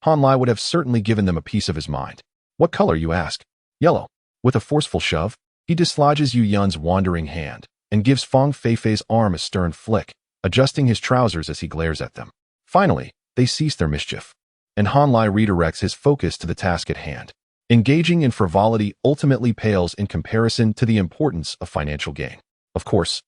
Han Lai would have certainly given them a piece of his mind. What color, you ask? Yellow. With a forceful shove, he dislodges Yu Yun's wandering hand and gives Fang Feifei's arm a stern flick, adjusting his trousers as he glares at them. Finally, they cease their mischief, and Han Lai redirects his focus to the task at hand. Engaging in frivolity ultimately pales in comparison to the importance of financial gain. Of course,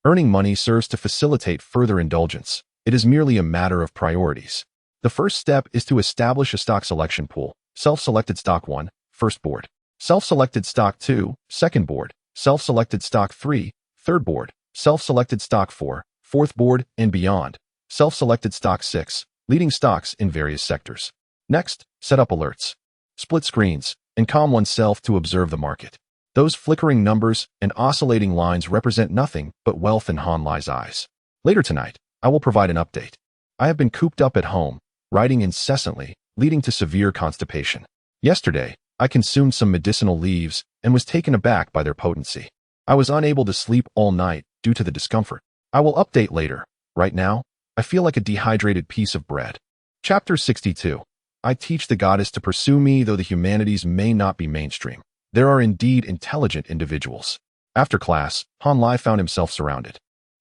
earning money serves to facilitate further indulgence. It is merely a matter of priorities. The first step is to establish a stock selection pool. Self-selected stock 1, first board. Self-selected stock 2, second board. Self-selected stock 3, third board. Self-selected stock 4, fourth board, and beyond. Self-selected stock 6, leading stocks in various sectors. Next, set up alerts. Split screens, and calm oneself to observe the market. Those flickering numbers and oscillating lines represent nothing but wealth in Han Lai's eyes. Later tonight, I will provide an update. I have been cooped up at home, writing incessantly, leading to severe constipation. Yesterday, I consumed some medicinal leaves and was taken aback by their potency. I was unable to sleep all night due to the discomfort. I will update later. Right now, I feel like a dehydrated piece of bread. Chapter 62. I teach the goddess to pursue me, though the humanities may not be mainstream. There are indeed intelligent individuals. After class, Han Lai found himself surrounded.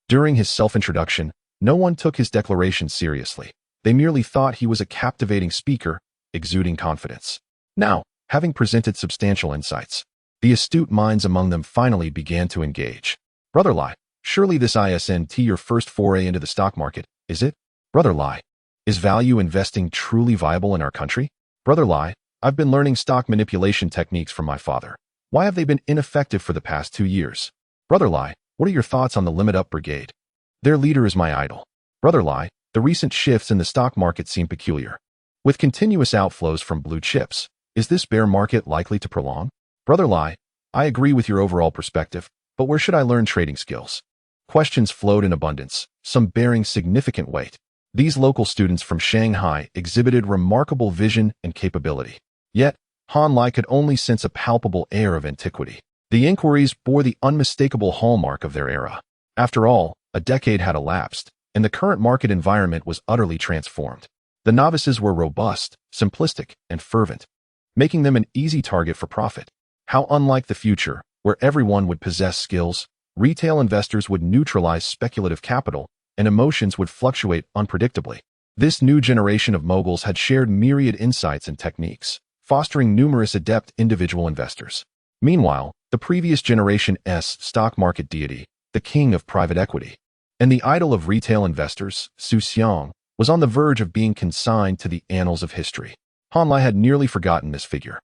During his self-introduction, no one took his declaration seriously. They merely thought he was a captivating speaker, exuding confidence. Now, having presented substantial insights, the astute minds among them finally began to engage. Brother Lai, surely this isn't your first foray into the stock market, is it? Brother Lai, is value investing truly viable in our country? Brother Lai, I've been learning stock manipulation techniques from my father. Why have they been ineffective for the past 2 years? Brother Lai, what are your thoughts on the Limit Up Brigade? Their leader is my idol. Brother Lai, the recent shifts in the stock market seem peculiar. With continuous outflows from blue chips, is this bear market likely to prolong? Brother Lai, I agree with your overall perspective, but where should I learn trading skills? Questions flowed in abundance, some bearing significant weight. These local students from Shanghai exhibited remarkable vision and capability. Yet, Han Lai could only sense a palpable air of antiquity. The inquiries bore the unmistakable hallmark of their era. After all, a decade had elapsed, and the current market environment was utterly transformed. The novices were robust, simplistic, and fervent, making them an easy target for profit. How unlike the future, where everyone would possess skills, retail investors would neutralize speculative capital, and emotions would fluctuate unpredictably. This new generation of moguls had shared myriad insights and techniques, fostering numerous adept individual investors. Meanwhile, the previous generation's stock market deity, the king of private equity, and the idol of retail investors, Su Xiang, was on the verge of being consigned to the annals of history. Han Lai had nearly forgotten this figure,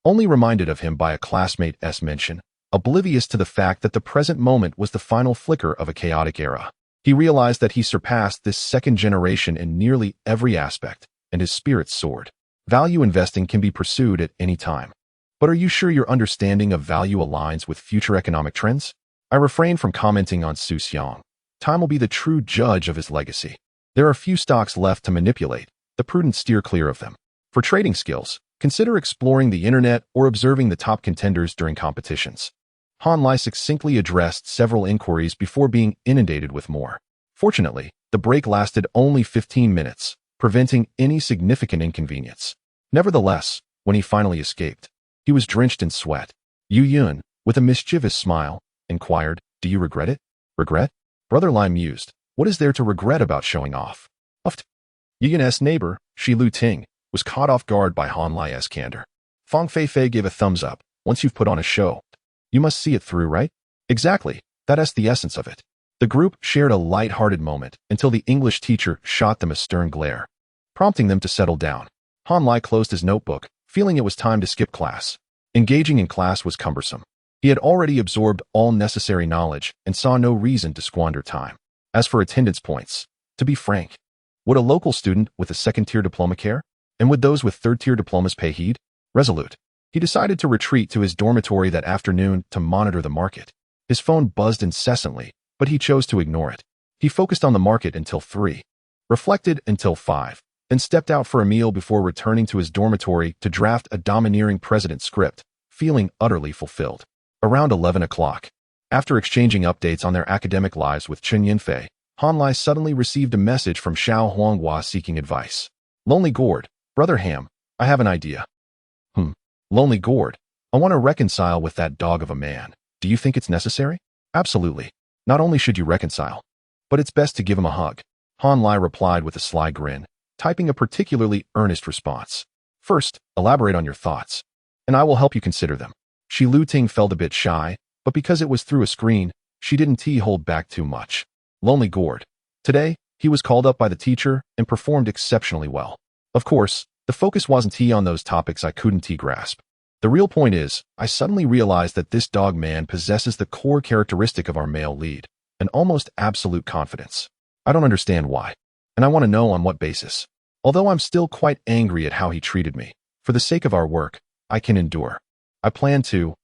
only reminded of him by a classmate's mention, oblivious to the fact that the present moment was the final flicker of a chaotic era. He realized that he surpassed this second generation in nearly every aspect, and his spirits soared. Value investing can be pursued at any time. But are you sure your understanding of value aligns with future economic trends? I refrain from commenting on Su Xiang. Time will be the true judge of his legacy. There are few stocks left to manipulate. The prudent steer clear of them. For trading skills, consider exploring the internet or observing the top contenders during competitions. Han Lai succinctly addressed several inquiries before being inundated with more. Fortunately, the break lasted only 15 minutes, preventing any significant inconvenience. Nevertheless, when he finally escaped, he was drenched in sweat. Yu Yun, with a mischievous smile, inquired, "Do you regret it?" "Regret?" Brother Lai mused. "What is there to regret about showing off?" Yu Yun's neighbor, Shi Lu Ting, was caught off guard by Han Lai's candor. Fang Feifei gave a thumbs up. "Once you've put on a show, you must see it through, right?" "Exactly. That's the essence of it." The group shared a light-hearted moment until the English teacher shot them a stern glare, prompting them to settle down. Han Lai closed his notebook, feeling it was time to skip class. Engaging in class was cumbersome. He had already absorbed all necessary knowledge and saw no reason to squander time. As for attendance points, to be frank, would a local student with a second-tier diploma care? And would those with third-tier diplomas pay heed? Resolute, he decided to retreat to his dormitory that afternoon to monitor the market. His phone buzzed incessantly, but he chose to ignore it. He focused on the market until 3, reflected until 5, then stepped out for a meal before returning to his dormitory to draft a domineering president script, feeling utterly fulfilled. Around 11 o'clock, after exchanging updates on their academic lives with Chen Yinfei, Han Lai suddenly received a message from Xiao Huanghua seeking advice. Lonely Gourd, Brother Ham, I have an idea. Lonely Gourd, I want to reconcile with that dog of a man. Do you think it's necessary? Absolutely. Not only should you reconcile, but it's best to give him a hug. Han Lai replied with a sly grin, typing a particularly earnest response. First, elaborate on your thoughts, and I will help you consider them. Shi Luting felt a bit shy, but because it was through a screen, she didn't hold back too much. Lonely Gourd. Today, he was called up by the teacher and performed exceptionally well. Of course, the focus wasn't on those topics I couldn't grasp. The real point is, I suddenly realized that this dog man possesses the core characteristic of our male lead, an almost absolute confidence. I don't understand why, and I want to know on what basis. Although I'm still quite angry at how he treated me, for the sake of our work, I can endure. I plan to,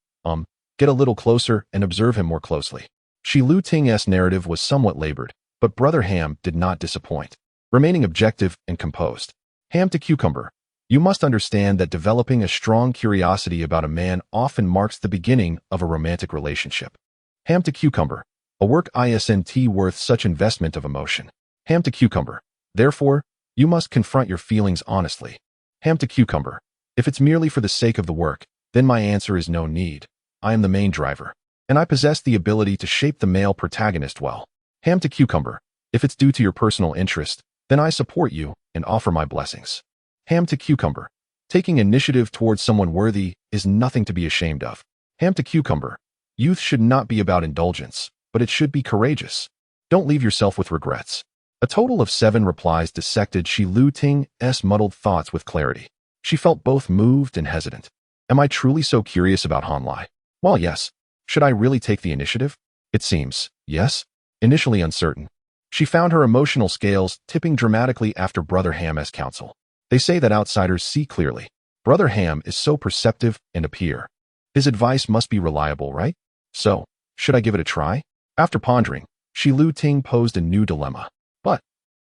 get a little closer and observe him more closely. Shi Luting's narrative was somewhat labored, but Brother Ham did not disappoint, remaining objective and composed. Ham to Cucumber, you must understand that developing a strong curiosity about a man often marks the beginning of a romantic relationship. Ham to Cucumber, a work isn't worth such investment of emotion. Ham to Cucumber, therefore, you must confront your feelings honestly. Ham to Cucumber, if it's merely for the sake of the work, then my answer is no need. I am the main driver, and I possess the ability to shape the male protagonist well. Ham to Cucumber, if it's due to your personal interest, then I support you and offer my blessings. Ham to Cucumber, taking initiative towards someone worthy is nothing to be ashamed of. Ham to Cucumber, youth should not be about indulgence, but it should be courageous. Don't leave yourself with regrets. A total of 7 replies dissected Shi Luting's muddled thoughts with clarity. She felt both moved and hesitant. Am I truly so curious about Han Lai? Well, yes. Should I really take the initiative? It seems, yes. Initially uncertain, she found her emotional scales tipping dramatically after Brother Ham's counsel. They say that outsiders see clearly. Brother Ham is so perceptive and a peer. His advice must be reliable, right? So, should I give it a try? After pondering, Shi Luting posed a new dilemma. But,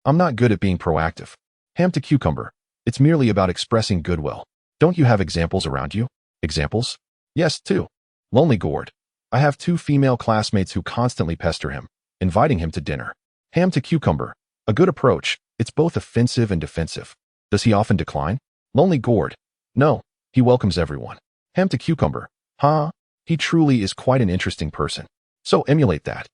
I'm not good at being proactive. Ham to Cucumber, it's merely about expressing goodwill. Don't you have examples around you? Examples? Yes, 2. Lonely Gourd. I have 2 female classmates who constantly pester him, inviting him to dinner. Ham to Cucumber. A good approach. It's both offensive and defensive. Does he often decline? Lonely Gourd. No, he welcomes everyone. Ham to Cucumber. He truly is quite an interesting person. So emulate that.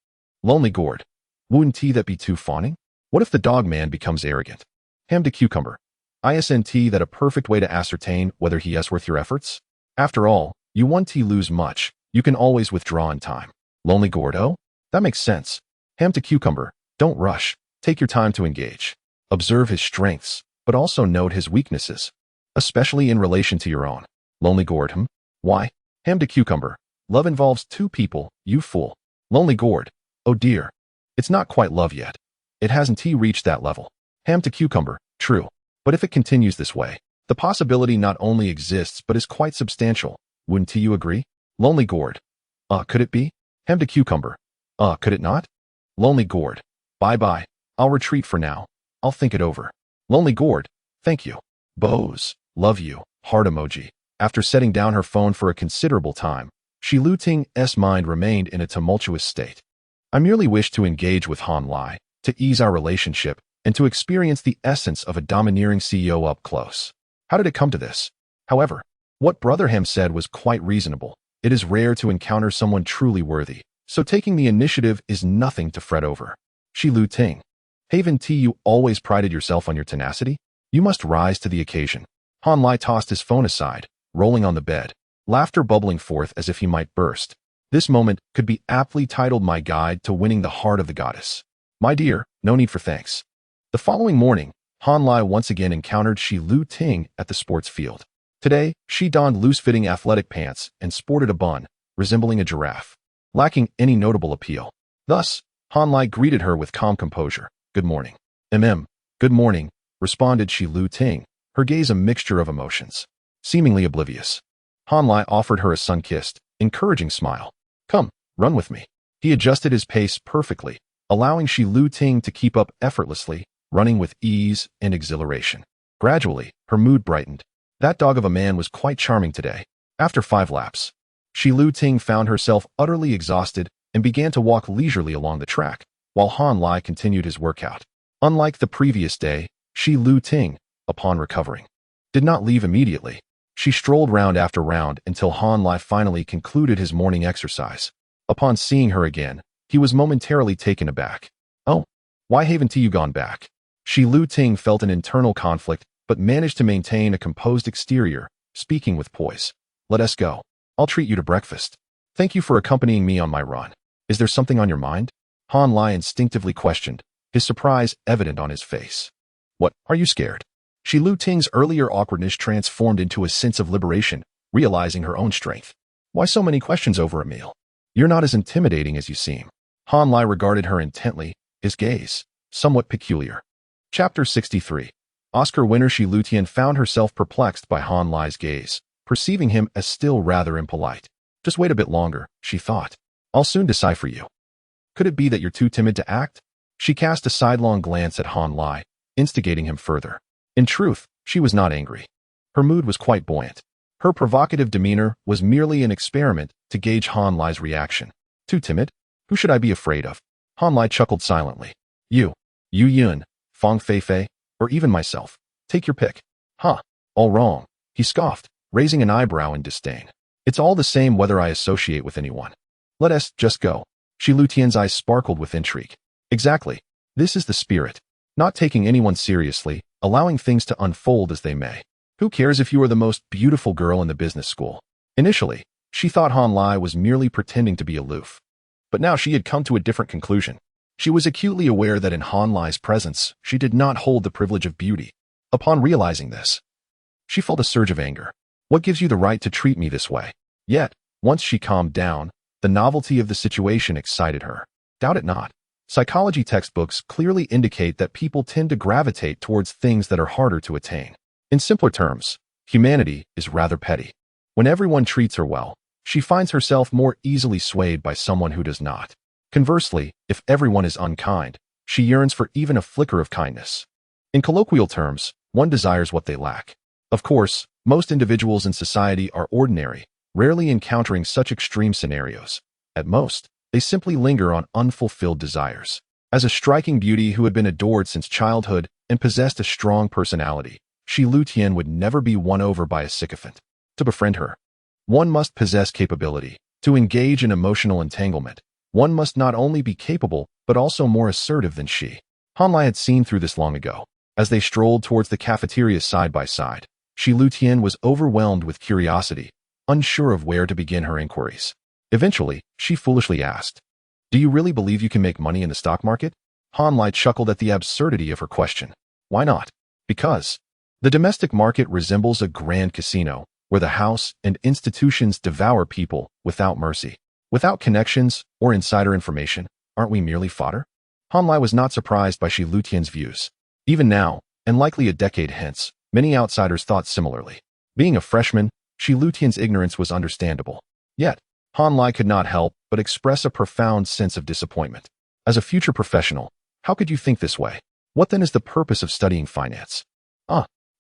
Lonely Gourd. Wouldn't that be too fawning? What if the dog man becomes arrogant? Ham to Cucumber. Isn't that a perfect way to ascertain whether he is worth your efforts? After all, you won't lose much. You can always withdraw in time. Lonely Gourd. Oh, that makes sense. Ham to Cucumber. Don't rush. Take your time to engage. Observe his strengths, but also note his weaknesses, especially in relation to your own. Lonely Gourd. Why? Ham to Cucumber. Love involves 2 people, you fool. Lonely Gourd. Oh dear. It's not quite love yet. It hasn't reached that level. Ham to Cucumber. True. But if it continues this way, the possibility not only exists but is quite substantial. Wouldn't you agree? Lonely Gourd. Could it be? Ham to Cucumber. Could it not? Lonely Gourd. Bye-bye. I'll retreat for now. I'll think it over. Lonely Gourd. Thank you. Bows. Love you. Heart emoji. After setting down her phone for a considerable time, Shi Luting's mind remained in a tumultuous state. I merely wished to engage with Han Lai, to ease our relationship, and to experience the essence of a domineering CEO up close. How did it come to this? However, what Brother Ham said was quite reasonable. It is rare to encounter someone truly worthy, so taking the initiative is nothing to fret over. Shi Luting. Haven't you always prided yourself on your tenacity? You must rise to the occasion. Han Lai tossed his phone aside, rolling on the bed, laughter bubbling forth as if he might burst. This moment could be aptly titled My Guide to Winning the Heart of the Goddess. My dear, no need for thanks. The following morning, Han Lai once again encountered Shi Lu Ting at the sports field. Today, she donned loose-fitting athletic pants and sported a bun, resembling a giraffe, lacking any notable appeal. Thus, Han Lai greeted her with calm composure. "Good morning." Good morning," responded Shi Lu Ting, her gaze a mixture of emotions. Seemingly oblivious, Han Lai offered her a sun-kissed, encouraging smile. "Come, run with me." He adjusted his pace perfectly, allowing Shi Lu Ting to keep up effortlessly, running with ease and exhilaration. Gradually, her mood brightened. That dog of a man was quite charming today. After 5 laps, Shi Lu Ting found herself utterly exhausted and began to walk leisurely along the track, while Han Lai continued his workout. Unlike the previous day, Shi Lu Ting, upon recovering, did not leave immediately. She strolled round after round until Han Lai finally concluded his morning exercise. Upon seeing her again, he was momentarily taken aback. "Oh, why haven't you gone back?" Shi Lu Ting felt an internal conflict, but managed to maintain a composed exterior, speaking with poise. "Let us go. I'll treat you to breakfast. Thank you for accompanying me on my run. Is there something on your mind?" Han Lai instinctively questioned, his surprise evident on his face. "What, are you scared?" Shi Lu Ting's earlier awkwardness transformed into a sense of liberation, realizing her own strength. "Why so many questions over a meal? You're not as intimidating as you seem." Han Lai regarded her intently, his gaze somewhat peculiar. Chapter 63. Oscar winner Shi Lu Ting found herself perplexed by Han Lai's gaze, perceiving him as still rather impolite. "Just wait a bit longer," she thought. "I'll soon decipher you. Could it be that you're too timid to act?" She cast a sidelong glance at Han Lai, instigating him further. In truth, she was not angry. Her mood was quite buoyant. Her provocative demeanor was merely an experiment to gauge Han Lai's reaction. "Too timid? Who should I be afraid of?" Han Lai chuckled silently. You Yun, Fong Feifei, or even myself. Take your pick." "Huh, all wrong," he scoffed, raising an eyebrow in disdain. "It's all the same whether I associate with anyone. Let us just go." Shi Lu Ting's eyes sparkled with intrigue. "Exactly. This is the spirit. Not taking anyone seriously, allowing things to unfold as they may. Who cares if you are the most beautiful girl in the business school?" Initially, she thought Han Lai was merely pretending to be aloof. But now she had come to a different conclusion. She was acutely aware that in Han Lai's presence, she did not hold the privilege of beauty. Upon realizing this, she felt a surge of anger. "What gives you the right to treat me this way?" Yet, once she calmed down, the novelty of the situation excited her. Doubt it not. Psychology textbooks clearly indicate that people tend to gravitate towards things that are harder to attain. In simpler terms, humanity is rather petty. When everyone treats her well, she finds herself more easily swayed by someone who does not. Conversely, if everyone is unkind, she yearns for even a flicker of kindness. In colloquial terms, one desires what they lack. Of course, most individuals in society are ordinary, rarely encountering such extreme scenarios. At most, they simply linger on unfulfilled desires. As a striking beauty who had been adored since childhood and possessed a strong personality, Shi Lu Ting would never be won over by a sycophant. To befriend her, one must possess capability. To engage in emotional entanglement, one must not only be capable, but also more assertive than she. Han Lai had seen through this long ago. As they strolled towards the cafeteria side by side, Shi Lu Ting was overwhelmed with curiosity, unsure of where to begin her inquiries. Eventually, she foolishly asked, "Do you really believe you can make money in the stock market?" Han Lai chuckled at the absurdity of her question. "Why not?" "Because the domestic market resembles a grand casino, where the house and institutions devour people without mercy. Without connections or insider information, aren't we merely fodder?" Han Lai was not surprised by Shi Lu Ting's views. Even now, and likely a decade hence, many outsiders thought similarly. Being a freshman, Shi Lu Ting's ignorance was understandable. Yet, Han Lai could not help but express a profound sense of disappointment. As a future professional, how could you think this way? What then is the purpose of studying finance?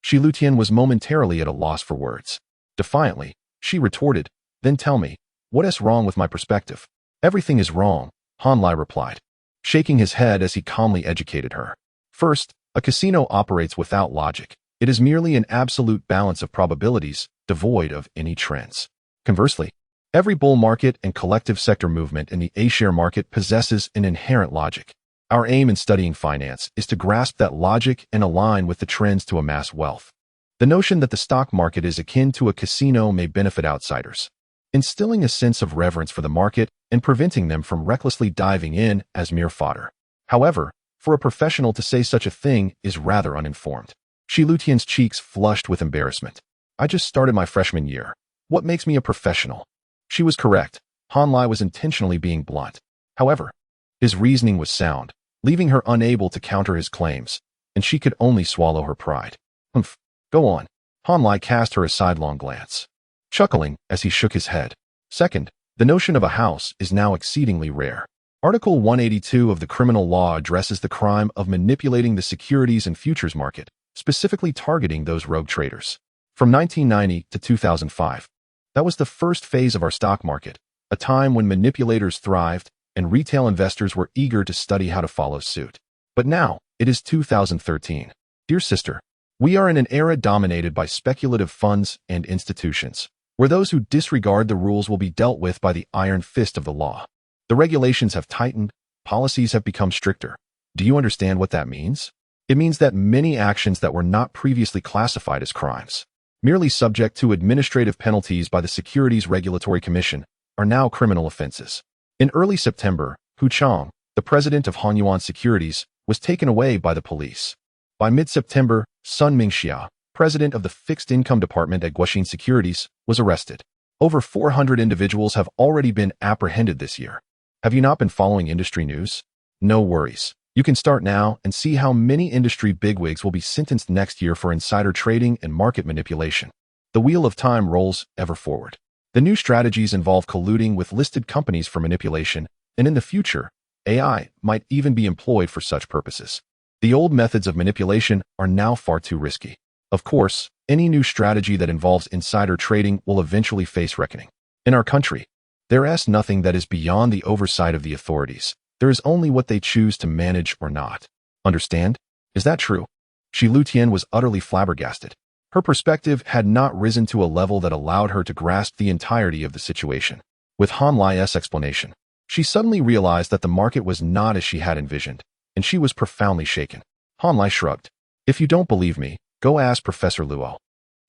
Shi Lu Ting was momentarily at a loss for words. Defiantly, she retorted, "Then tell me, what is wrong with my perspective?" "Everything is wrong," Han Lai replied, shaking his head as he calmly educated her. "First, a casino operates without logic. It is merely an absolute balance of probabilities, devoid of any trends. Conversely, every bull market and collective sector movement in the A-share market possesses an inherent logic. Our aim in studying finance is to grasp that logic and align with the trends to amass wealth. The notion that the stock market is akin to a casino may benefit outsiders, instilling a sense of reverence for the market and preventing them from recklessly diving in as mere fodder. However, For a professional to say such a thing is rather uninformed. Shi Lutian's cheeks flushed with embarrassment. I just started my freshman year. What makes me a professional? She was correct. Han Lai was intentionally being blunt. However, his reasoning was sound, leaving her unable to counter his claims, and she could only swallow her pride. Humph. Go on. Han Lai cast her a sidelong glance, chuckling as he shook his head. Second, the notion of a house is now exceedingly rare. Article 182 of the criminal law addresses the crime of manipulating the securities and futures market, specifically targeting those rogue traders. From 1990 to 2005, that was the first phase of our stock market, a time when manipulators thrived and retail investors were eager to study how to follow suit. But now, it is 2013. Dear sister, we are in an era dominated by speculative funds and institutions, where those who disregard the rules will be dealt with by the iron fist of the law. The regulations have tightened, policies have become stricter. Do you understand what that means? It means that many actions that were not previously classified as crimes, merely subject to administrative penalties by the Securities Regulatory Commission, are now criminal offenses. In early September, Hu Chang, the president of Hanyuan Securities, was taken away by the police. By mid-September, Sun Mingxia, president of the fixed income department at Guoxin Securities, was arrested. Over 400 individuals have already been apprehended this year. Have you not been following industry news? No worries. You can start now and see how many industry bigwigs will be sentenced next year for insider trading and market manipulation. The wheel of time rolls ever forward. The new strategies involve colluding with listed companies for manipulation, and in the future, AI might even be employed for such purposes. The old methods of manipulation are now far too risky. Of course, any new strategy that involves insider trading will eventually face reckoning. In our country, there is nothing that is beyond the oversight of the authorities. There is only what they choose to manage or not. Understand? Is that true? Shi Lutian was utterly flabbergasted. Her perspective had not risen to a level that allowed her to grasp the entirety of the situation. With Han Lai's explanation, she suddenly realized that the market was not as she had envisioned, and she was profoundly shaken. Han Lai shrugged. If you don't believe me, go ask Professor Luo,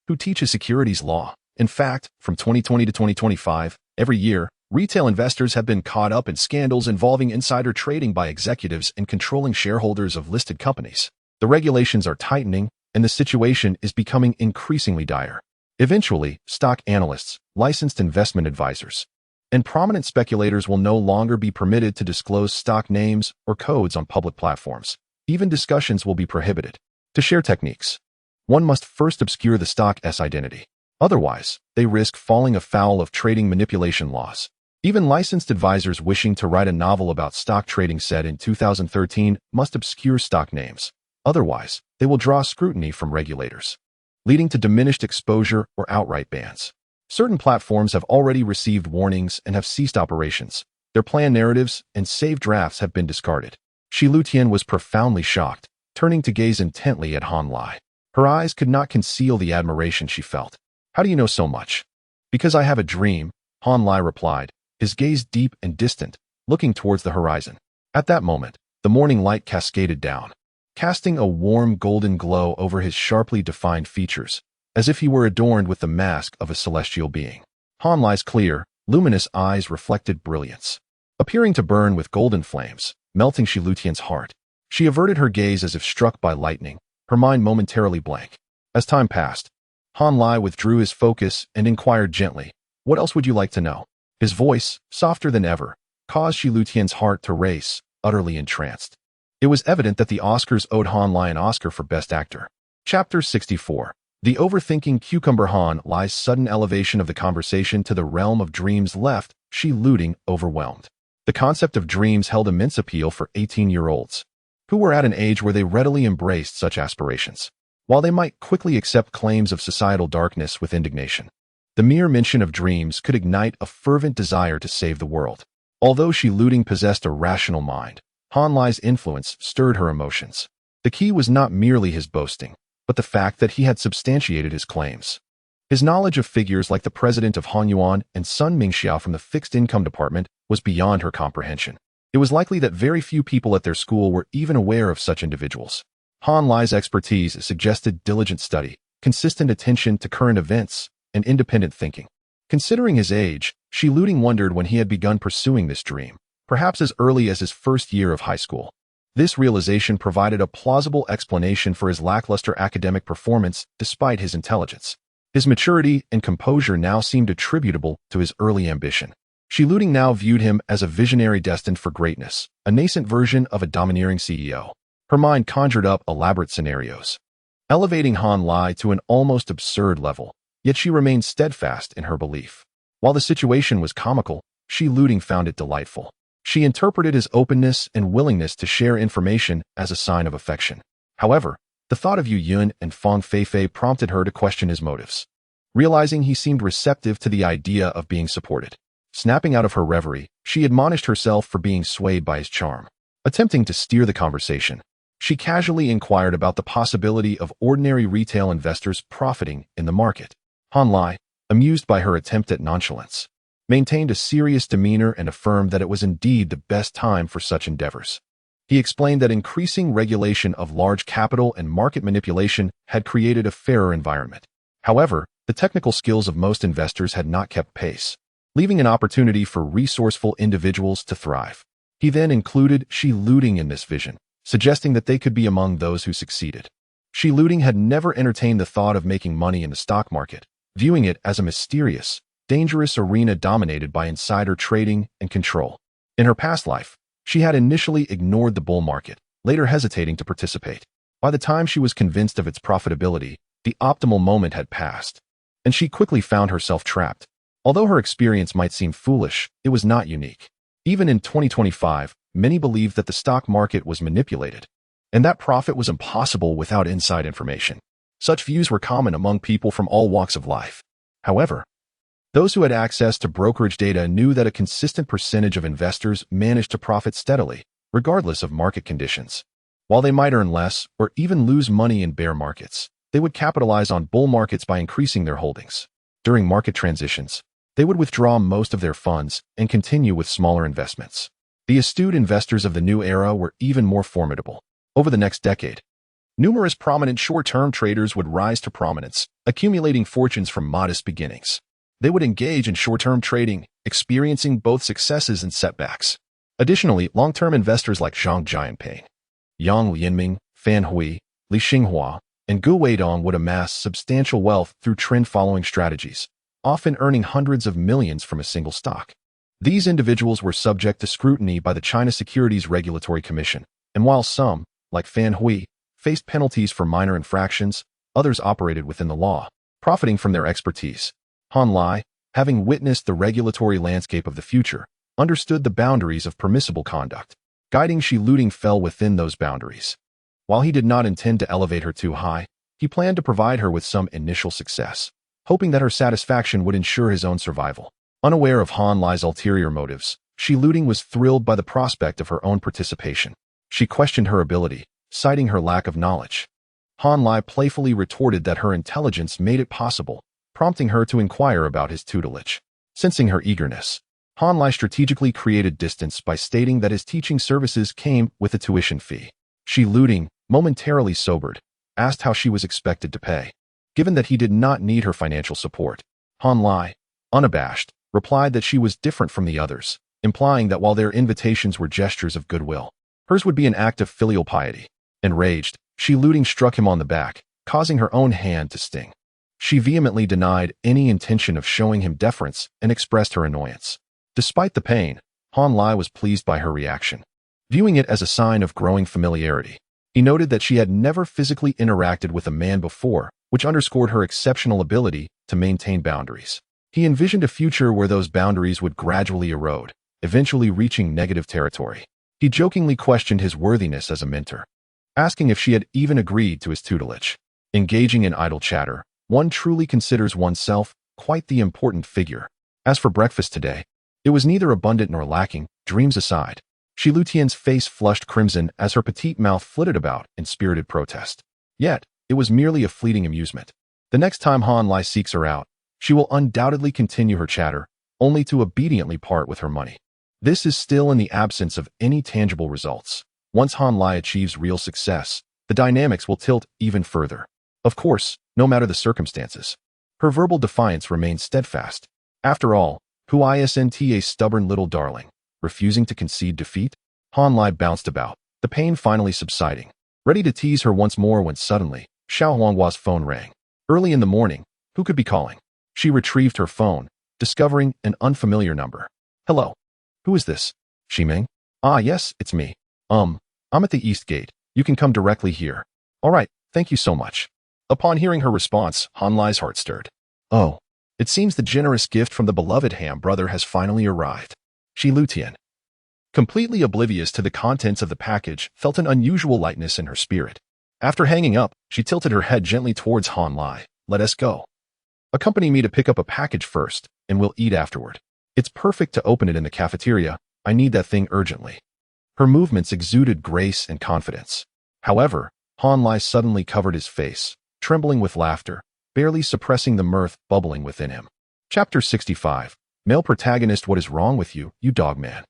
who teaches securities law. In fact, from 2020 to 2025, every year, retail investors have been caught up in scandals involving insider trading by executives and controlling shareholders of listed companies. The regulations are tightening, and the situation is becoming increasingly dire. Eventually, stock analysts, licensed investment advisors, and prominent speculators will no longer be permitted to disclose stock names or codes on public platforms. Even discussions will be prohibited. To share techniques, one must first obscure the stock's identity. Otherwise, they risk falling afoul of trading manipulation laws. Even licensed advisors wishing to write a novel about stock trading said in 2013 must obscure stock names. Otherwise, they will draw scrutiny from regulators, leading to diminished exposure or outright bans. Certain platforms have already received warnings and have ceased operations. Their planned narratives and saved drafts have been discarded. Shi Lutian was profoundly shocked, turning to gaze intently at Han Lai. Her eyes could not conceal the admiration she felt. How do you know so much? Because I have a dream, Han Lai replied, his gaze deep and distant, looking towards the horizon. At that moment, the morning light cascaded down, casting a warm golden glow over his sharply defined features, as if he were adorned with the mask of a celestial being. Han Lai's clear, luminous eyes reflected brilliance, appearing to burn with golden flames, melting Shi Lutian's heart. She averted her gaze as if struck by lightning, her mind momentarily blank. As time passed, Han Lai withdrew his focus and inquired gently, "What else would you like to know?" His voice, softer than ever, caused Shi Lutian's heart to race, utterly entranced. It was evident that the Oscars owed Han Lai an Oscar for Best Actor. Chapter 64. The overthinking cucumber. Han Lai's sudden elevation of the conversation to the realm of dreams left Shi Luting overwhelmed. The concept of dreams held immense appeal for 18-year-olds, who were at an age where they readily embraced such aspirations, while they might quickly accept claims of societal darkness with indignation. The mere mention of dreams could ignite a fervent desire to save the world. Although Shi Luting possessed a rational mind, Han Lai's influence stirred her emotions. The key was not merely his boasting, but the fact that he had substantiated his claims. His knowledge of figures like the president of Hanyuan and Sun Mingxia from the fixed income department was beyond her comprehension. It was likely that very few people at their school were even aware of such individuals. Han Lai's expertise suggested diligent study, consistent attention to current events, and independent thinking. Considering his age, Shi Luting wondered when he had begun pursuing this dream, perhaps as early as his first year of high school. This realization provided a plausible explanation for his lackluster academic performance despite his intelligence. His maturity and composure now seemed attributable to his early ambition. Shi Luting now viewed him as a visionary destined for greatness, a nascent version of a domineering CEO. Her mind conjured up elaborate scenarios, elevating Han Lai to an almost absurd level, yet she remained steadfast in her belief. While the situation was comical, Shi Luting found it delightful. She interpreted his openness and willingness to share information as a sign of affection. However, the thought of Yu Yun and Fang Feifei prompted her to question his motives. Realizing he seemed receptive to the idea of being supported, snapping out of her reverie, she admonished herself for being swayed by his charm. Attempting to steer the conversation, she casually inquired about the possibility of ordinary retail investors profiting in the market. Han Lai, amused by her attempt at nonchalance, maintained a serious demeanor and affirmed that it was indeed the best time for such endeavors. He explained that increasing regulation of large capital and market manipulation had created a fairer environment. However, the technical skills of most investors had not kept pace, leaving an opportunity for resourceful individuals to thrive. He then included Shi Luting in this vision, suggesting that they could be among those who succeeded. Shi Luting had never entertained the thought of making money in the stock market, viewing it as a mysterious, dangerous arena dominated by insider trading and control. In her past life, she had initially ignored the bull market, later hesitating to participate. By the time she was convinced of its profitability, the optimal moment had passed, and she quickly found herself trapped. Although her experience might seem foolish, it was not unique. Even in 2025, many believed that the stock market was manipulated, and that profit was impossible without inside information. Such views were common among people from all walks of life. However, those who had access to brokerage data knew that a consistent percentage of investors managed to profit steadily, regardless of market conditions. While they might earn less or even lose money in bear markets, they would capitalize on bull markets by increasing their holdings. During market transitions, they would withdraw most of their funds and continue with smaller investments. The astute investors of the new era were even more formidable. Over the next decade, numerous prominent short-term traders would rise to prominence, accumulating fortunes from modest beginnings. They would engage in short-term trading, experiencing both successes and setbacks. Additionally, long-term investors like Zhang Jianping, Yang Lianming, Fan Hui, Li Xinghua, and Gu Weidong would amass substantial wealth through trend-following strategies, often earning hundreds of millions from a single stock. These individuals were subject to scrutiny by the China Securities Regulatory Commission, and while some, like Fan Hui, faced penalties for minor infractions, others operated within the law, profiting from their expertise. Han Lai, having witnessed the regulatory landscape of the future, understood the boundaries of permissible conduct. Guiding Shi Luting fell within those boundaries. While he did not intend to elevate her too high, he planned to provide her with some initial success, hoping that her satisfaction would ensure his own survival. Unaware of Han Lai's ulterior motives, Shi Luting was thrilled by the prospect of her own participation. She questioned her ability, citing her lack of knowledge. Han Lai playfully retorted that her intelligence made it possible, prompting her to inquire about his tutelage. Sensing her eagerness, Han Lai strategically created distance by stating that his teaching services came with a tuition fee. Shi Luting, momentarily sobered, asked how she was expected to pay. Given that he did not need her financial support, Han Lai, unabashed, replied that she was different from the others, implying that while their invitations were gestures of goodwill, hers would be an act of filial piety. Enraged, Shi Luting struck him on the back, causing her own hand to sting. She vehemently denied any intention of showing him deference and expressed her annoyance. Despite the pain, Han Lai was pleased by her reaction, viewing it as a sign of growing familiarity. He noted that she had never physically interacted with a man before, which underscored her exceptional ability to maintain boundaries. He envisioned a future where those boundaries would gradually erode, eventually reaching negative territory. He jokingly questioned his worthiness as a mentor, asking if she had even agreed to his tutelage. Engaging in idle chatter, one truly considers oneself quite the important figure. As for breakfast today, it was neither abundant nor lacking, dreams aside. Shi Lutian's face flushed crimson as her petite mouth flitted about in spirited protest. Yet, it was merely a fleeting amusement. The next time Han Lai seeks her out, she will undoubtedly continue her chatter, only to obediently part with her money. This is still in the absence of any tangible results. Once Han Lai achieves real success, the dynamics will tilt even further. Of course, no matter the circumstances, her verbal defiance remained steadfast. After all, who isn't a stubborn little darling, refusing to concede defeat? Han Lai bounced about, the pain finally subsiding. Ready to tease her once more when suddenly, Xiao Huanghua's phone rang. Early in the morning, who could be calling? She retrieved her phone, discovering an unfamiliar number. Hello. Who is this? Ximing? Ah, yes, it's me. I'm at the East Gate. You can come directly here. All right, thank you so much. Upon hearing her response, Han Lai's heart stirred. Oh, it seems the generous gift from the beloved Ham brother has finally arrived. Shi Lutian, completely oblivious to the contents of the package, felt an unusual lightness in her spirit. After hanging up, she tilted her head gently towards Han Lai. Let us go. Accompany me to pick up a package first, and we'll eat afterward. It's perfect to open it in the cafeteria. I need that thing urgently. Her movements exuded grace and confidence. However, Han Lai suddenly covered his face, trembling with laughter, barely suppressing the mirth bubbling within him. Chapter 65. Male protagonist. What is wrong with you, you dogman?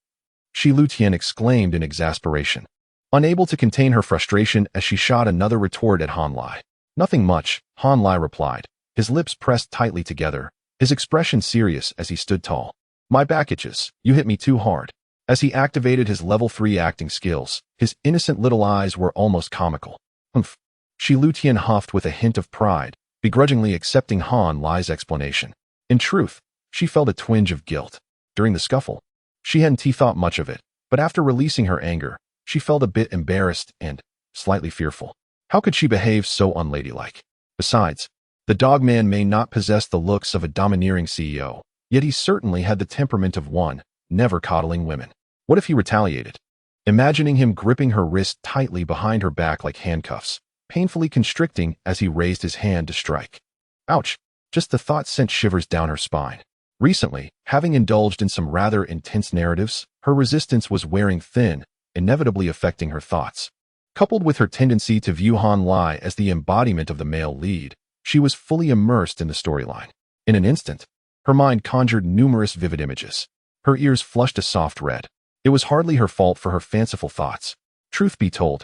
Shi Lutian exclaimed in exasperation, unable to contain her frustration as she shot another retort at Han Lai. Nothing much, Han Lai replied, his lips pressed tightly together, his expression serious as he stood tall. My back itches. You hit me too hard. As he activated his level 3 acting skills, his innocent little eyes were almost comical. Humph. Shi Lutian huffed with a hint of pride, begrudgingly accepting Han Lai's explanation. In truth, she felt a twinge of guilt. During the scuffle, she hadn't thought much of it, but after releasing her anger, she felt a bit embarrassed and slightly fearful. How could she behave so unladylike? Besides, the dogman may not possess the looks of a domineering CEO, yet he certainly had the temperament of one, never coddling women. What if he retaliated? Imagining him gripping her wrist tightly behind her back like handcuffs, painfully constricting as he raised his hand to strike. Ouch! Just the thought sent shivers down her spine. Recently, having indulged in some rather intense narratives, her resistance was wearing thin, inevitably affecting her thoughts. Coupled with her tendency to view Han Lai as the embodiment of the male lead, she was fully immersed in the storyline. In an instant, her mind conjured numerous vivid images. Her ears flushed a soft red. It was hardly her fault for her fanciful thoughts. Truth be told,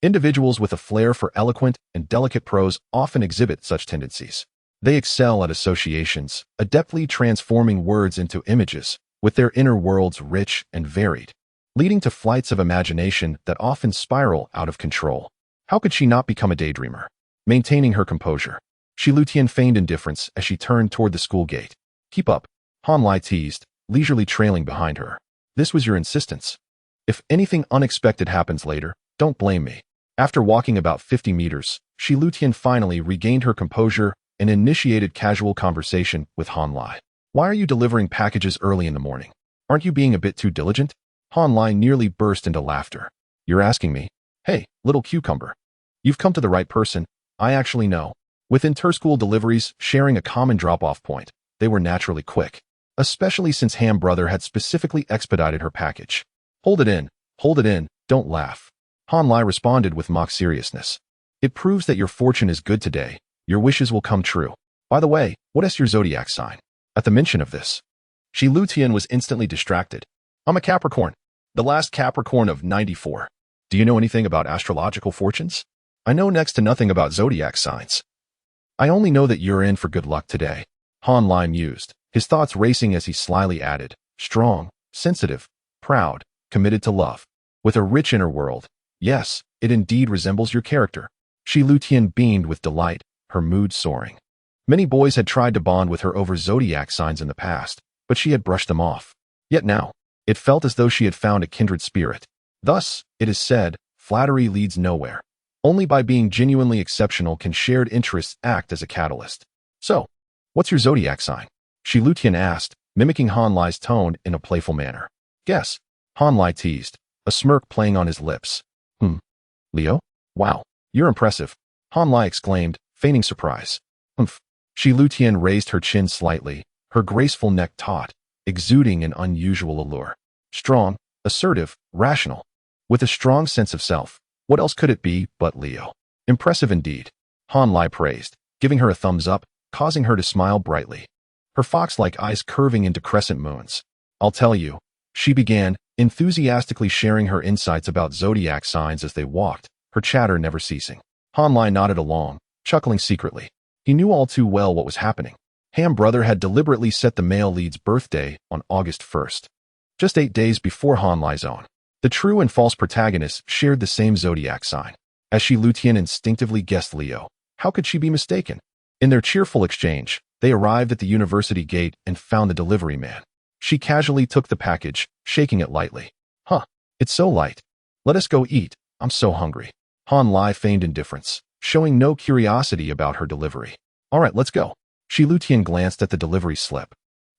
individuals with a flair for eloquent and delicate prose often exhibit such tendencies. They excel at associations, adeptly transforming words into images, with their inner worlds rich and varied, leading to flights of imagination that often spiral out of control. How could she not become a daydreamer? Maintaining her composure, Shi Lutian feigned indifference as she turned toward the school gate. Keep up, Han Lai teased, leisurely trailing behind her. This was your insistence. If anything unexpected happens later, don't blame me. After walking about 50 meters, Shi Lutian finally regained her composure and initiated casual conversation with Han Lai. Why are you delivering packages early in the morning? Aren't you being a bit too diligent? Han Lai nearly burst into laughter. You're asking me? Hey, little cucumber. You've come to the right person. I actually know. With inter-school deliveries sharing a common drop-off point, they were naturally quick, especially since Ham Brother had specifically expedited her package. Hold it in, don't laugh. Han Lai responded with mock seriousness. It proves that your fortune is good today. Your wishes will come true. By the way, what is your zodiac sign? At the mention of this, Shi Lutian was instantly distracted. I'm a Capricorn, the last Capricorn of 94. Do you know anything about astrological fortunes? I know next to nothing about zodiac signs. I only know that you're in for good luck today. Han Lai mused, his thoughts racing as he slyly added, strong, sensitive, proud, committed to love, with a rich inner world. Yes, it indeed resembles your character. Shi Lutian beamed with delight, her mood soaring. Many boys had tried to bond with her over zodiac signs in the past, but she had brushed them off. Yet now, it felt as though she had found a kindred spirit. Thus, it is said, flattery leads nowhere. Only by being genuinely exceptional can shared interests act as a catalyst. So, what's your zodiac sign? Shi Lutian asked, mimicking Han Lai's tone in a playful manner. Guess, Han Lai teased, a smirk playing on his lips. Leo? Wow, you're impressive, Han Lai exclaimed, feigning surprise. Humph. Shi Lutian raised her chin slightly, her graceful neck taut, exuding an unusual allure. Strong, assertive, rational. With a strong sense of self. What else could it be but Leo? Impressive indeed, Han Lai praised, giving her a thumbs up, causing her to smile brightly. Her fox-like eyes curving into crescent moons. I'll tell you, she began, enthusiastically sharing her insights about zodiac signs as they walked, her chatter never ceasing. Han Lai nodded along, chuckling secretly. He knew all too well what was happening. Ham Brother had deliberately set the male lead's birthday on August 1st, just 8 days before Han Lai's own. The true and false protagonists shared the same zodiac sign. As Shi Lutian instinctively guessed Leo, how could she be mistaken? In their cheerful exchange, they arrived at the university gate and found the delivery man. She casually took the package, shaking it lightly. Huh, it's so light. Let us go eat, I'm so hungry. Han Lai feigned indifference, showing no curiosity about her delivery. All right, let's go. Shi Lutian glanced at the delivery slip,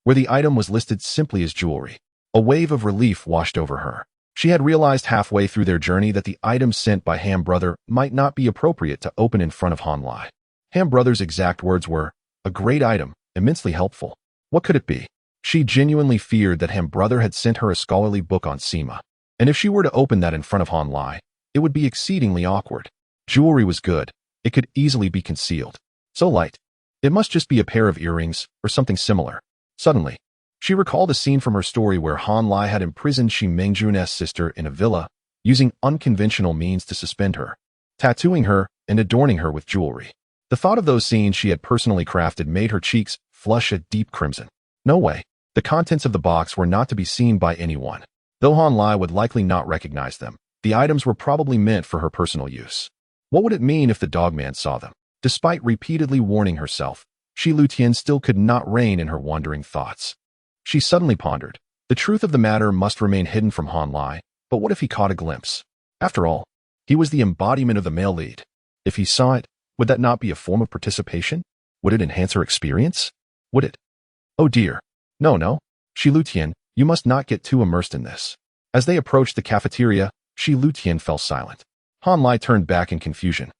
where the item was listed simply as jewelry. A wave of relief washed over her. She had realized halfway through their journey that the item sent by Ham Brother might not be appropriate to open in front of Han Lai. Ham Brother's exact words were, "A great item, immensely helpful." What could it be? She genuinely feared that Ham Brother had sent her a scholarly book on Sima, and if she were to open that in front of Han Lai, it would be exceedingly awkward. Jewelry was good. It could easily be concealed. So light. It must just be a pair of earrings or something similar. Suddenly, she recalled a scene from her story where Han Lai had imprisoned Shi Mengjun's sister in a villa, using unconventional means to suspend her, tattooing her and adorning her with jewelry. The thought of those scenes she had personally crafted made her cheeks flush a deep crimson. No way. The contents of the box were not to be seen by anyone. Though Han Lai would likely not recognize them, the items were probably meant for her personal use. What would it mean if the dogman saw them? Despite repeatedly warning herself, Shi Lutian still could not rein in her wandering thoughts. She suddenly pondered. The truth of the matter must remain hidden from Han Lai, but what if he caught a glimpse? After all, he was the embodiment of the male lead. If he saw it, would that not be a form of participation? Would it enhance her experience? Would it? Oh dear. No. Shi Lutian, you must not get too immersed in this. As they approached the cafeteria, Shi Lutian fell silent. Han Lai turned back in confusion.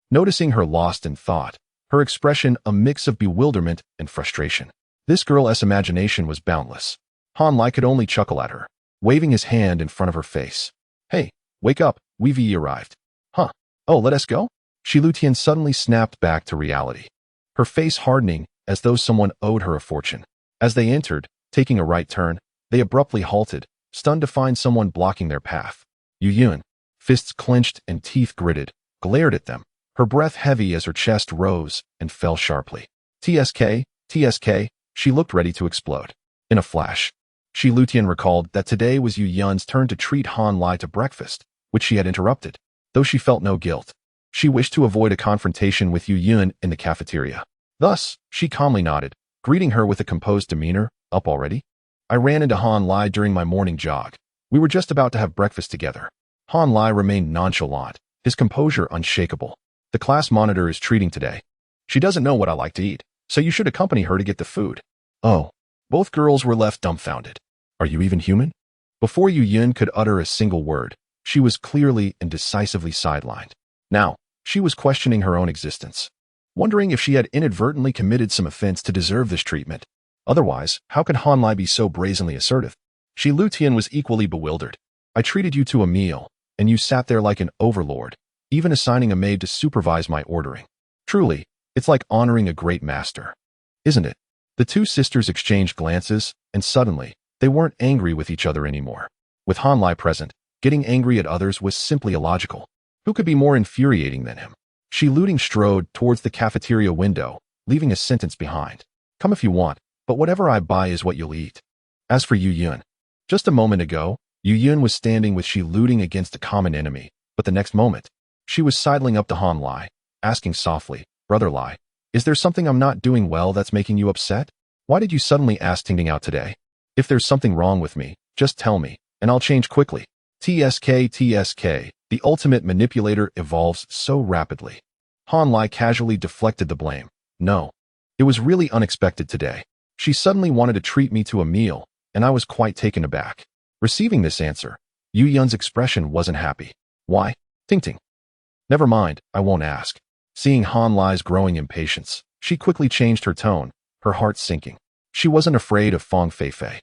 Noticing her lost in thought, her expression a mix of bewilderment and frustration. This girl's imagination was boundless. Han Lai could only chuckle at her, waving his hand in front of her face. Hey, wake up, we've arrived. Huh. Oh, let us go? Shi Lutian suddenly snapped back to reality, her face hardening as though someone owed her a fortune. As they entered, taking a right turn, they abruptly halted, stunned to find someone blocking their path. Yu Yun, fists clenched and teeth gritted, glared at them, her breath heavy as her chest rose and fell sharply. TSK, she looked ready to explode. In a flash, Shi Lutian recalled that today was Yu Yun's turn to treat Han Lai to breakfast, which she had interrupted. Though she felt no guilt, she wished to avoid a confrontation with Yu Yun in the cafeteria. Thus, she calmly nodded, greeting her with a composed demeanor. Up already? I ran into Han Lai during my morning jog. We were just about to have breakfast together. Han Lai remained nonchalant, his composure unshakable. The class monitor is treating today. She doesn't know what I like to eat, so you should accompany her to get the food. Oh. Both girls were left dumbfounded. Are you even human? Before Yu Yun could utter a single word, she was clearly and decisively sidelined. Now, she was questioning her own existence, wondering if she had inadvertently committed some offense to deserve this treatment. Otherwise, how could Han Lai be so brazenly assertive? Shi Lutian was equally bewildered. I treated you to a meal, and you sat there like an overlord, even assigning a maid to supervise my ordering. Truly, it's like honoring a great master. Isn't it? The two sisters exchanged glances, and suddenly, they weren't angry with each other anymore. With Han Lai present, getting angry at others was simply illogical. Who could be more infuriating than him? Shi Lutian strode towards the cafeteria window, leaving a sentence behind. Come if you want, but whatever I buy is what you'll eat. As for Yu Yun, just a moment ago, Yu Yun was standing with Shi Lutian against a common enemy, but the next moment, she was sidling up to Han Lai, asking softly, Brother Lai, is there something I'm not doing well that's making you upset? Why did you suddenly ask Tingting out today? If there's something wrong with me, just tell me, and I'll change quickly. TSK, the ultimate manipulator evolves so rapidly. Han Lai casually deflected the blame. No. It was really unexpected today. She suddenly wanted to treat me to a meal, and I was quite taken aback. Receiving this answer, Yu Yun's expression wasn't happy. Why? Tingting. Never mind, I won't ask. Seeing Han Lai's growing impatience, she quickly changed her tone, her heart sinking. She wasn't afraid of Fang Feifei.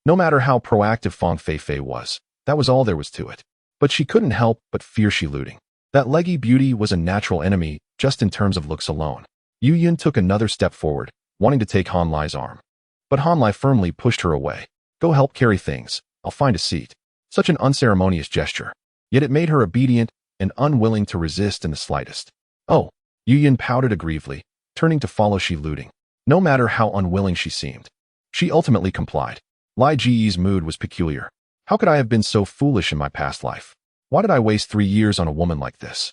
No matter how proactive Fang Feifei was, that was all there was to it. But she couldn't help but fear Shi Lutian. That leggy beauty was a natural enemy, just in terms of looks alone. Yu Yun took another step forward, wanting to take Han Lai's arm. But Han Lai firmly pushed her away. Go help carry things, I'll find a seat. Such an unceremonious gesture. Yet it made her obedient and unwilling to resist in the slightest. Oh, Yu Yun pouted aggrievedly, turning to follow Shi Lutian. No matter how unwilling she seemed, she ultimately complied. Lai Ji's mood was peculiar. How could I have been so foolish in my past life? Why did I waste 3 years on a woman like this?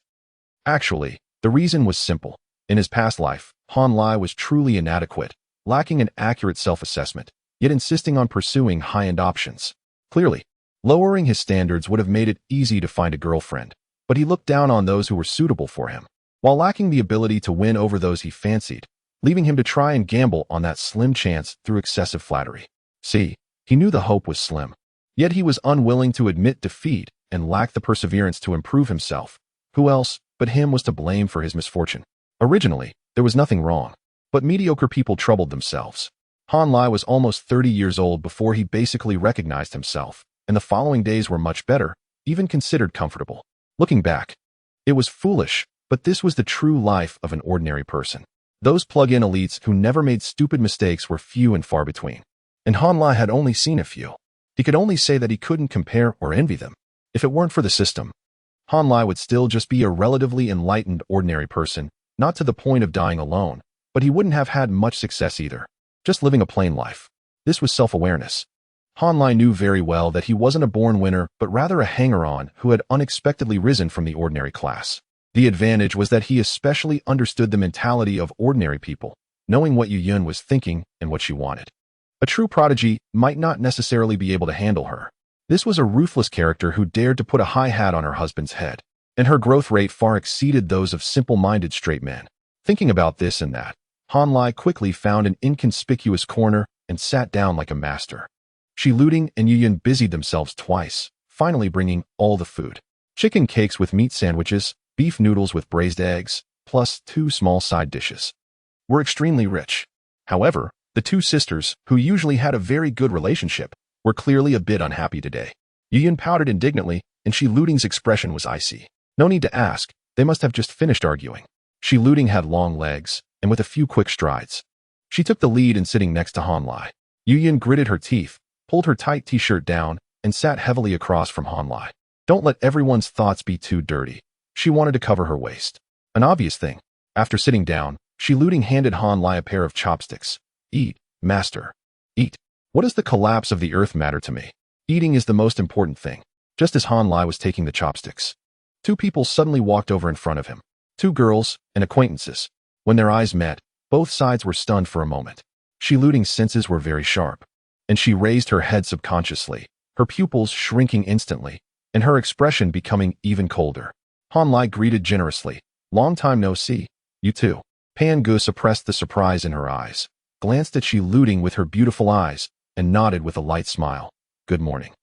Actually, the reason was simple. In his past life, Han Lai was truly inadequate, lacking an accurate self-assessment, yet insisting on pursuing high-end options. Clearly, lowering his standards would have made it easy to find a girlfriend, but he looked down on those who were suitable for him, while lacking the ability to win over those he fancied, leaving him to try and gamble on that slim chance through excessive flattery. See, he knew the hope was slim, yet he was unwilling to admit defeat and lacked the perseverance to improve himself. Who else but him was to blame for his misfortune? Originally, there was nothing wrong, but mediocre people troubled themselves. Han Lai was almost 30 years old before he basically recognized himself, and the following days were much better, even considered comfortable. Looking back, it was foolish, but this was the true life of an ordinary person. Those plug-in elites who never made stupid mistakes were few and far between. And Han Lai had only seen a few. He could only say that he couldn't compare or envy them. If it weren't for the system, Han Lai would still just be a relatively enlightened ordinary person, not to the point of dying alone, but he wouldn't have had much success either. Just living a plain life. This was self-awareness. Han Lai knew very well that he wasn't a born winner, but rather a hanger-on who had unexpectedly risen from the ordinary class. The advantage was that he especially understood the mentality of ordinary people, knowing what Yu Yun was thinking and what she wanted. A true prodigy might not necessarily be able to handle her. This was a ruthless character who dared to put a high hat on her husband's head, and her growth rate far exceeded those of simple-minded straight men. Thinking about this and that, Han Lai quickly found an inconspicuous corner and sat down like a master. Shi Luding and Yu Yun busied themselves twice, finally bringing all the food. Chicken cakes with meat sandwiches, beef noodles with braised eggs, plus 2 small side dishes. Were extremely rich. However, the 2 sisters, who usually had a very good relationship, were clearly a bit unhappy today. Yu Yun pouted indignantly, and Shi Luding's expression was icy. No need to ask, they must have just finished arguing. Shi Luding had long legs, and with a few quick strides. She took the lead in sitting next to Han Lai. Yu Yun gritted her teeth, pulled her tight t-shirt down, and sat heavily across from Han Lai. Don't let everyone's thoughts be too dirty. She wanted to cover her waist. An obvious thing. After sitting down, Shi Luding handed Han Lai a pair of chopsticks. Eat, master. Eat. What does the collapse of the earth matter to me? Eating is the most important thing. Just as Han Lai was taking the chopsticks, 2 people suddenly walked over in front of him. 2 girls and acquaintances. When their eyes met, both sides were stunned for a moment. Shi Luding's senses were very sharp, and she raised her head subconsciously, her pupils shrinking instantly, and her expression becoming even colder. Han Lai greeted generously. Long time no see. You too. Pan Gu suppressed the surprise in her eyes, glanced at Shi Luding with her beautiful eyes, and nodded with a light smile. Good morning.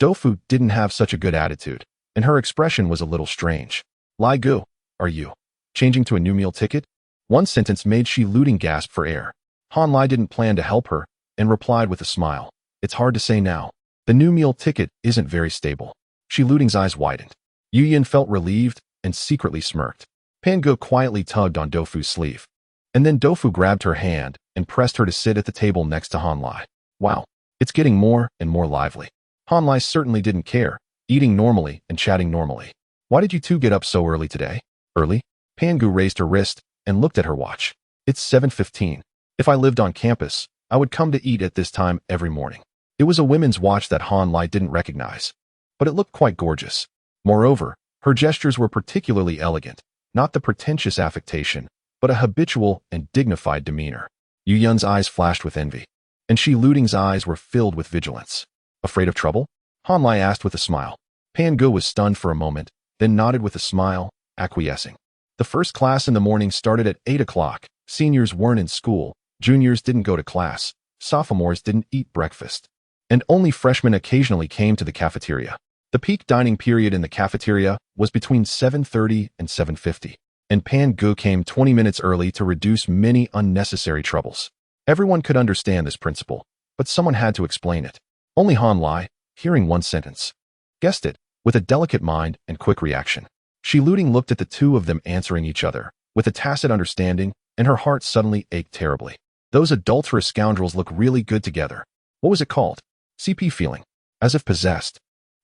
Dofu didn't have such a good attitude, and her expression was a little strange. Lai Gu, are you changing to a new meal ticket? One sentence made Shi Luding gasp for air. Han Lai didn't plan to help her, and replied with a smile. It's hard to say now. The new meal ticket isn't very stable. Shi Luding's eyes widened. Yu Yun felt relieved and secretly smirked. Pan Gu quietly tugged on Dofu's sleeve. And then Dofu grabbed her hand and pressed her to sit at the table next to Han Lai. Wow, it's getting more and more lively. Han Lai certainly didn't care, eating normally and chatting normally. Why did you 2 get up so early today? Early? Pan Gu raised her wrist and looked at her watch. It's 7:15. If I lived on campus, I would come to eat at this time every morning. It was a women's watch that Han Lai didn't recognize, but it looked quite gorgeous. Moreover, her gestures were particularly elegant, not the pretentious affectation, but a habitual and dignified demeanor. Yu Yun's eyes flashed with envy, and Shi Luding's eyes were filled with vigilance. Afraid of trouble? Han Lai asked with a smile. Pan Gu was stunned for a moment, then nodded with a smile, acquiescing. The first class in the morning started at 8 o'clock. Seniors weren't in school, juniors didn't go to class, sophomores didn't eat breakfast, and only freshmen occasionally came to the cafeteria. The peak dining period in the cafeteria was between 7:30 and 7:50, and Pan Gu came 20 minutes early to reduce many unnecessary troubles. Everyone could understand this principle, but someone had to explain it. Only Han Lai, hearing one sentence, guessed it, with a delicate mind and quick reaction. Shi Luding looked at the 2 of them answering each other, with a tacit understanding, and her heart suddenly ached terribly. Those adulterous scoundrels look really good together. What was it called? CP feeling. As if possessed.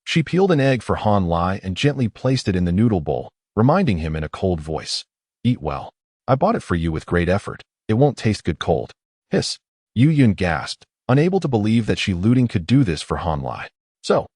She peeled an egg for Han Lai and gently placed it in the noodle bowl, reminding him in a cold voice. Eat well. I bought it for you with great effort. It won't taste good cold. Hiss. Yu Yun gasped, unable to believe that Shi Luding could do this for Han Lai. So,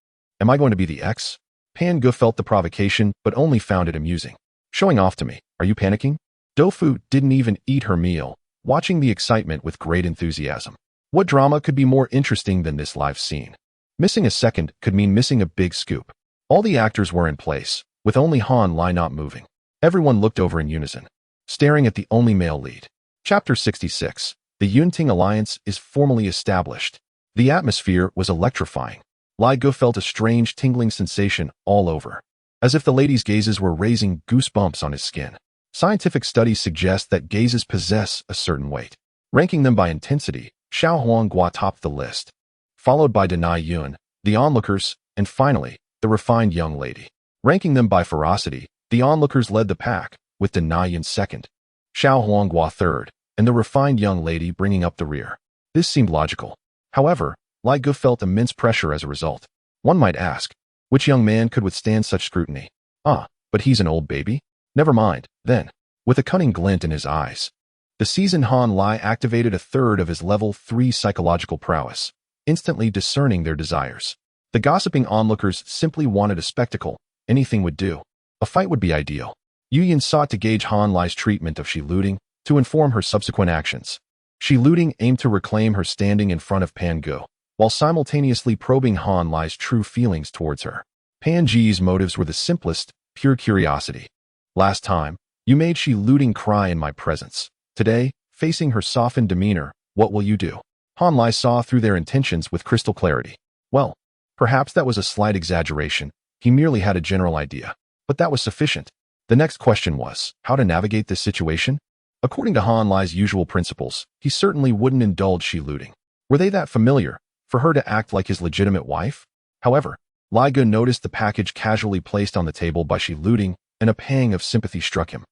Am I going to be the ex? Pan Ge felt the provocation, but only found it amusing. Showing off to me. Are you panicking? Dofu didn't even eat her meal, watching the excitement with great enthusiasm. What drama could be more interesting than this live scene? Missing a second could mean missing a big scoop. All the actors were in place, with only Han Lai not moving. Everyone looked over in unison, staring at the only male lead. Chapter 66. The Yunting Alliance is formally established. The atmosphere was electrifying. Lai Ge felt a strange tingling sensation all over, as if the lady's gazes were raising goosebumps on his skin. Scientific studies suggest that gazes possess a certain weight. Ranking them by intensity, Xiao Huanghua topped the list, followed by Denai Yun, the onlookers, and finally, the refined young lady. Ranking them by ferocity, the onlookers led the pack, with Denai Yun second, Xiao Huanghua third, and the refined young lady bringing up the rear. This seemed logical. However, Lai Ge felt immense pressure as a result. One might ask, which young man could withstand such scrutiny? But he's an old baby? Never mind, then. With a cunning glint in his eyes, the seasoned Han Lai activated a third of his level 3 psychological prowess, instantly discerning their desires. The gossiping onlookers simply wanted a spectacle. Anything would do. A fight would be ideal. Yu Yin sought to gauge Han Lai's treatment of Shi Luding to inform her subsequent actions. Shi Luding aimed to reclaim her standing in front of Pan Ge, while simultaneously probing Han Lai's true feelings towards her. Pan Ge's motives were the simplest, pure curiosity. Last time, you made Shi Luding cry in my presence. Today, facing her softened demeanor, what will you do? Han Lai saw through their intentions with crystal clarity. Well, perhaps that was a slight exaggeration. He merely had a general idea. But that was sufficient. The next question was, how to navigate this situation? According to Han Lai's usual principles, he certainly wouldn't indulge Shi Luding. Were they that familiar for her to act like his legitimate wife? However, Lai Ge noticed the package casually placed on the table by Shi Luding, and a pang of sympathy struck him.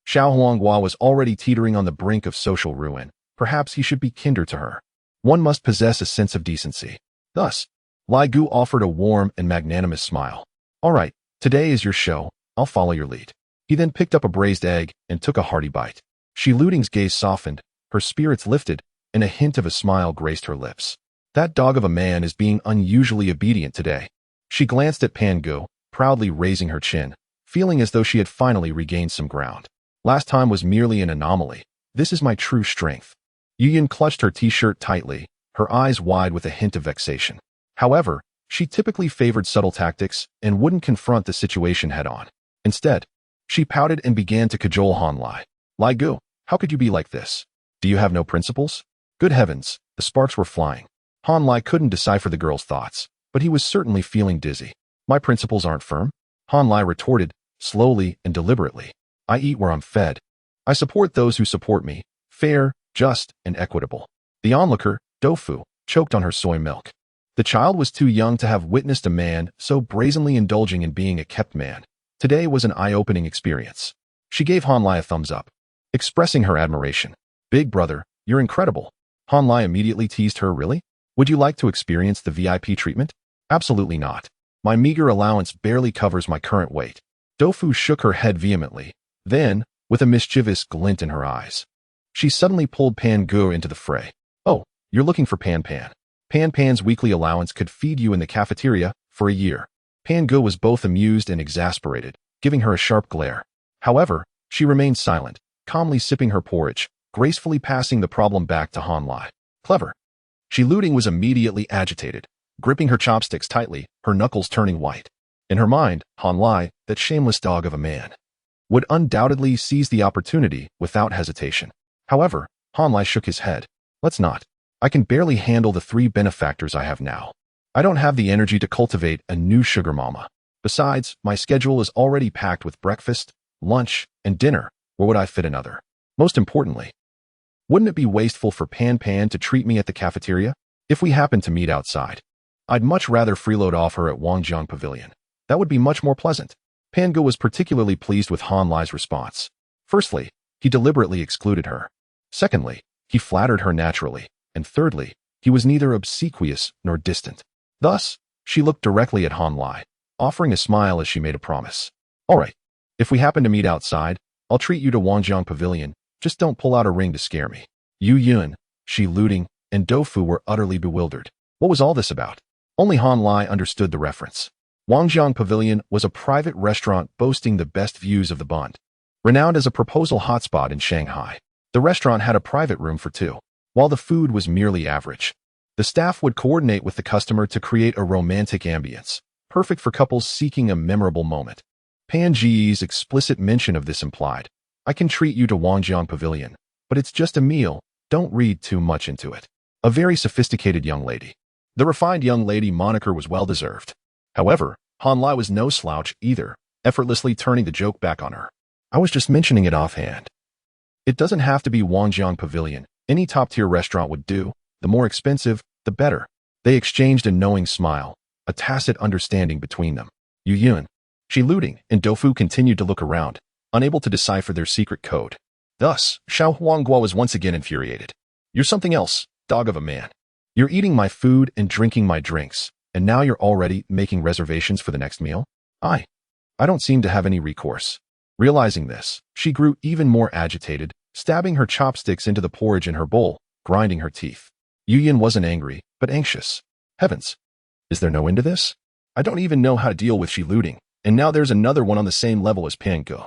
Xiao Huanghua was already teetering on the brink of social ruin. Perhaps he should be kinder to her. One must possess a sense of decency. Thus, Lai Ge offered a warm and magnanimous smile. All right, today is your show. I'll follow your lead. He then picked up a braised egg and took a hearty bite. Shi Luding's gaze softened, her spirits lifted, and a hint of a smile graced her lips. That dog of a man is being unusually obedient today. She glanced at Pan Ge, proudly raising her chin, feeling as though she had finally regained some ground. Last time was merely an anomaly. This is my true strength. Yu Yin clutched her t-shirt tightly, her eyes wide with a hint of vexation. However, she typically favored subtle tactics and wouldn't confront the situation head-on. Instead, she pouted and began to cajole Han Lai. Lai Ge, how could you be like this? Do you have no principles? Good heavens, the sparks were flying. Han Lai couldn't decipher the girl's thoughts, but he was certainly feeling dizzy. My principles aren't firm, Han Lai retorted, slowly and deliberately. I eat where I'm fed. I support those who support me, fair, just, and equitable. The onlooker, Dofu, choked on her soy milk. The child was too young to have witnessed a man so brazenly indulging in being a kept man. Today was an eye-opening experience. She gave Han Lai a thumbs up, expressing her admiration. Big brother, you're incredible. Han Lai immediately teased her. Really? Would you like to experience the VIP treatment? Absolutely not. My meager allowance barely covers my current weight. Dofu shook her head vehemently. Then, with a mischievous glint in her eyes, she suddenly pulled Pan Ge into the fray. Oh, you're looking for Pan Pan. Pan Pan's weekly allowance could feed you in the cafeteria for a year. Pan Ge was both amused and exasperated, giving her a sharp glare. However, she remained silent, calmly sipping her porridge, gracefully passing the problem back to Han Lai. Clever. Shi Luding was immediately agitated, gripping her chopsticks tightly, her knuckles turning white. In her mind, Han Lai, that shameless dog of a man, would undoubtedly seize the opportunity without hesitation. However, Han Lai shook his head. Let's not. I can barely handle the 3 benefactors I have now. I don't have the energy to cultivate a new sugar mama. Besides, my schedule is already packed with breakfast, lunch, and dinner. Where would I fit another? Most importantly, wouldn't it be wasteful for Pan Pan to treat me at the cafeteria? If we happen to meet outside, I'd much rather freeload off her at Wangjiang Pavilion. That would be much more pleasant. Pan Ge was particularly pleased with Han Lai's response. Firstly, he deliberately excluded her. Secondly, he flattered her naturally. And thirdly, he was neither obsequious nor distant. Thus, she looked directly at Han Lai, offering a smile as she made a promise. All right, if we happen to meet outside, I'll treat you to Wangjiang Pavilion. Just don't pull out a ring to scare me. Yu Yun, Shi Luding, and Dofu were utterly bewildered. What was all this about? Only Han Lai understood the reference. Wangjiang Pavilion was a private restaurant boasting the best views of the Bund. Renowned as a proposal hotspot in Shanghai, the restaurant had a private room for two. While the food was merely average, the staff would coordinate with the customer to create a romantic ambience, perfect for couples seeking a memorable moment. Pan Ji's explicit mention of this implied, "I can treat you to Wangjiang Pavilion, but it's just a meal, don't read too much into it." A very sophisticated young lady. The refined young lady moniker was well-deserved. However, Han Lai was no slouch either, effortlessly turning the joke back on her. "I was just mentioning it offhand. It doesn't have to be Wangjiang Pavilion. Any top-tier restaurant would do. The more expensive, the better." They exchanged a knowing smile, a tacit understanding between them. Yu Yun, Shi Luding, and Dofu continued to look around, unable to decipher their secret code. Thus, Xiao Huanghua was once again infuriated. "You're something else, dog of a man. You're eating my food and drinking my drinks, and now you're already making reservations for the next meal? I don't seem to have any recourse." Realizing this, she grew even more agitated, stabbing her chopsticks into the porridge in her bowl, grinding her teeth. Yu Yin wasn't angry, but anxious. Heavens! Is there no end to this? I don't even know how to deal with Shi Luding, and now there's another one on the same level as Pan Ge.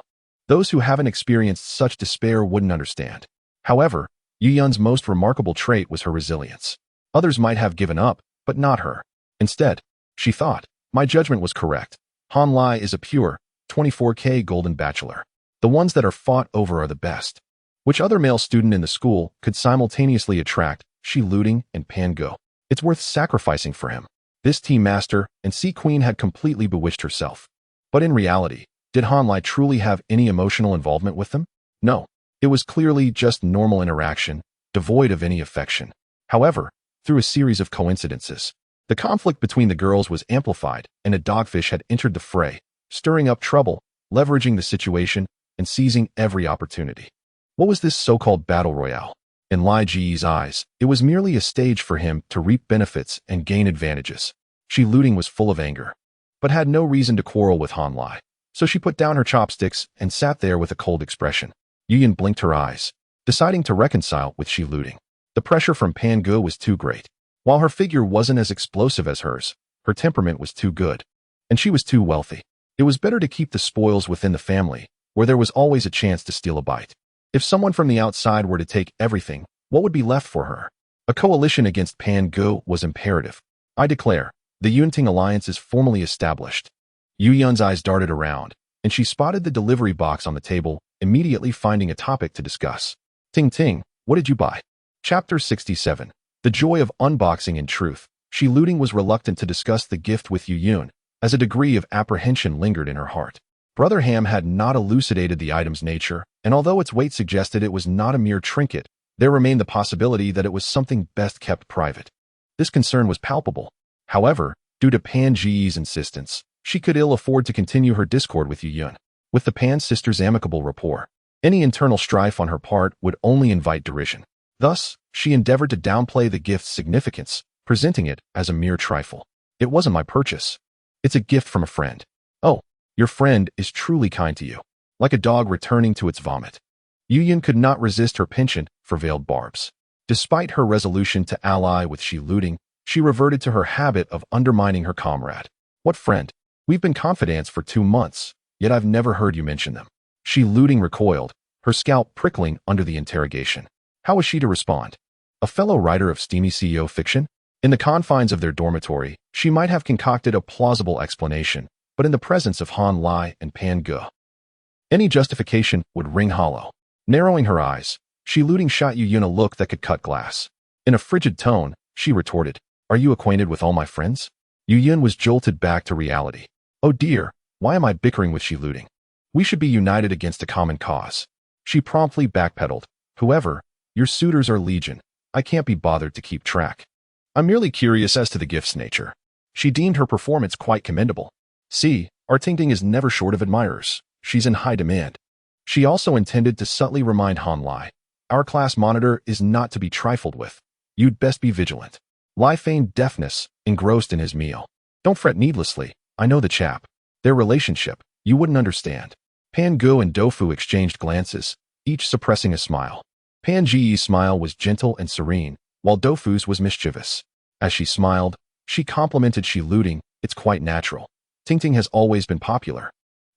Those who haven't experienced such despair wouldn't understand. However, Yu Yun's most remarkable trait was her resilience. Others might have given up, but not her. Instead, she thought, "My judgment was correct. Han Lai is a pure, 24K golden bachelor. The ones that are fought over are the best." Which other male student in the school could simultaneously attract Shi Luding and Pan Ge? It's worth sacrificing for him. This team master and Sea Queen had completely bewitched herself. But in reality, did Han Lai truly have any emotional involvement with them? No. It was clearly just normal interaction, devoid of any affection. However, through a series of coincidences, the conflict between the girls was amplified, and a dogfish had entered the fray, stirring up trouble, leveraging the situation, and seizing every opportunity. What was this so-called battle royale? In Lai Ji's eyes, it was merely a stage for him to reap benefits and gain advantages. Shi Luding was full of anger, but had no reason to quarrel with Han Lai, so she put down her chopsticks and sat there with a cold expression. Yu Yin blinked her eyes, deciding to reconcile with Shi Luding. The pressure from Pan Ge was too great. While her figure wasn't as explosive as hers, her temperament was too good, and she was too wealthy. It was better to keep the spoils within the family, where there was always a chance to steal a bite. If someone from the outside were to take everything, what would be left for her? A coalition against Pan Ge was imperative. "I declare, the Yunting alliance is formally established." Yu Yun's eyes darted around, and she spotted the delivery box on the table, immediately finding a topic to discuss. "Ting Ting, what did you buy?" Chapter 67. The joy of unboxing. In truth, Shi Luding was reluctant to discuss the gift with Yu Yun, as a degree of apprehension lingered in her heart. Brother Ham had not elucidated the item's nature, and although its weight suggested it was not a mere trinket, there remained the possibility that it was something best kept private. This concern was palpable. However, due to Pan Ji's insistence, she could ill afford to continue her discord with Yu Yun. With the Pan sisters' amicable rapport, any internal strife on her part would only invite derision. Thus, she endeavored to downplay the gift's significance, presenting it as a mere trifle. "It wasn't my purchase. It's a gift from a friend." "Oh, your friend is truly kind to you." Like a dog returning to its vomit, Yu Yun could not resist her penchant for veiled barbs. Despite her resolution to ally with Shi Luding, she reverted to her habit of undermining her comrade. "What friend? We've been confidants for 2 months, yet I've never heard you mention them." Shi Luding recoiled, her scalp prickling under the interrogation. How was she to respond? A fellow writer of steamy CEO fiction? In the confines of their dormitory, she might have concocted a plausible explanation, but in the presence of Han Lai and Pan Ge, any justification would ring hollow. Narrowing her eyes, Shi Luding shot Yu Yun a look that could cut glass. In a frigid tone, she retorted, "Are you acquainted with all my friends?" Yu Yun was jolted back to reality. "Oh dear, why am I bickering with Shi Luding? We should be united against a common cause." She promptly backpedaled. "Whoever, your suitors are legion. I can't be bothered to keep track. I'm merely curious as to the gift's nature." She deemed her performance quite commendable. "See, our Ting Ting is never short of admirers. She's in high demand." She also intended to subtly remind Han Lai, "Our class monitor is not to be trifled with. You'd best be vigilant." Lai feigned deafness, engrossed in his meal. "Don't fret needlessly. I know the chap. Their relationship, you wouldn't understand." Pan Ge and Dofu exchanged glances, each suppressing a smile. Pan Ji's smile was gentle and serene, while Dofu's was mischievous. As she smiled, she complimented Shi Luding. "It's quite natural. Ting has always been popular.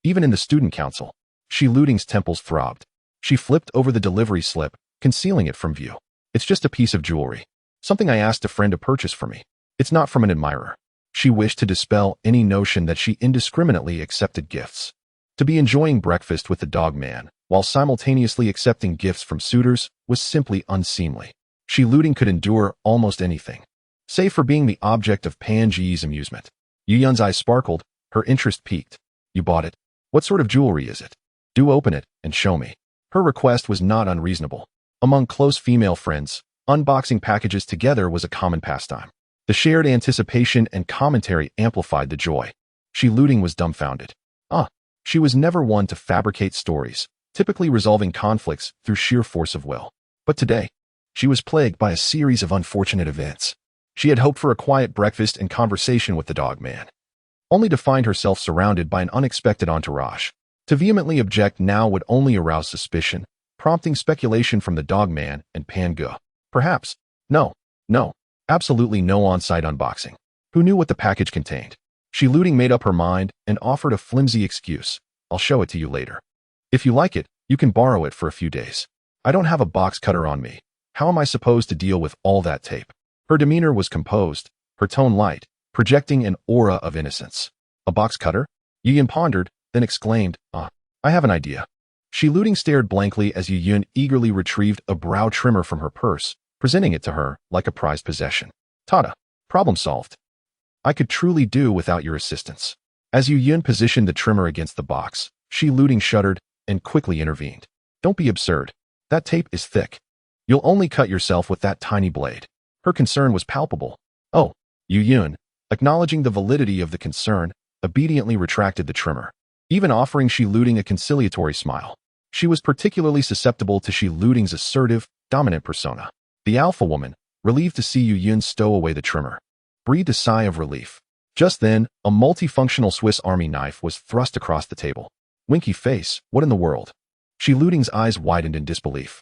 Even in the student council, Shi Luding's temples throbbed. She flipped over the delivery slip, concealing it from view. It's just a piece of jewelry. Something I asked a friend to purchase for me. It's not from an admirer. She wished to dispel any notion that she indiscriminately accepted gifts. To be enjoying breakfast with the dog man, while simultaneously accepting gifts from suitors, was simply unseemly. Shi Luding could endure almost anything, save for being the object of Pan Ji's amusement. Yu Yun's eyes sparkled, her interest piqued. You bought it? What sort of jewelry is it? Do open it and show me. Her request was not unreasonable. Among close female friends, unboxing packages together was a common pastime. The shared anticipation and commentary amplified the joy. Shi Luding was dumbfounded. She was never one to fabricate stories, typically resolving conflicts through sheer force of will. But today, she was plagued by a series of unfortunate events. She had hoped for a quiet breakfast and conversation with the dog man, only to find herself surrounded by an unexpected entourage. To vehemently object now would only arouse suspicion, prompting speculation from the dog man and Pan Ge. Perhaps. No, absolutely no on-site unboxing. Who knew what the package contained? Shi Luding made up her mind and offered a flimsy excuse. I'll show it to you later. If you like it, you can borrow it for a few days. I don't have a box cutter on me. How am I supposed to deal with all that tape? Her demeanor was composed, her tone light, projecting an aura of innocence. A box cutter? Yu Yun pondered, then exclaimed, I have an idea. Shi Luding stared blankly as Yu Yun eagerly retrieved a brow trimmer from her purse, presenting it to her like a prized possession. Tada! Problem solved. I could truly do without your assistance. As Yu Yun positioned the trimmer against the box, Shi Luding shuddered and quickly intervened. Don't be absurd. That tape is thick. You'll only cut yourself with that tiny blade. Her concern was palpable. Oh, Yu Yun, acknowledging the validity of the concern, obediently retracted the trimmer, even offering Shi Luding a conciliatory smile. She was particularly susceptible to Shi Luding's assertive, dominant persona. The alpha woman, relieved to see Yu Yun stow away the trimmer, breathed a sigh of relief. Just then, a multifunctional Swiss Army knife was thrust across the table. Winky face, what in the world? Shi Luding's eyes widened in disbelief.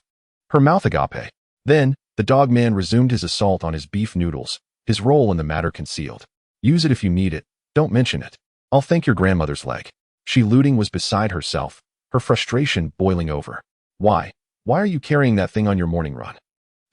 Her mouth agape. Then, the dog man resumed his assault on his beef noodles, his role in the matter concealed. Use it if you need it, don't mention it. I'll thank your grandmother's leg. Shi Luding was beside herself, her frustration boiling over. Why are you carrying that thing on your morning run?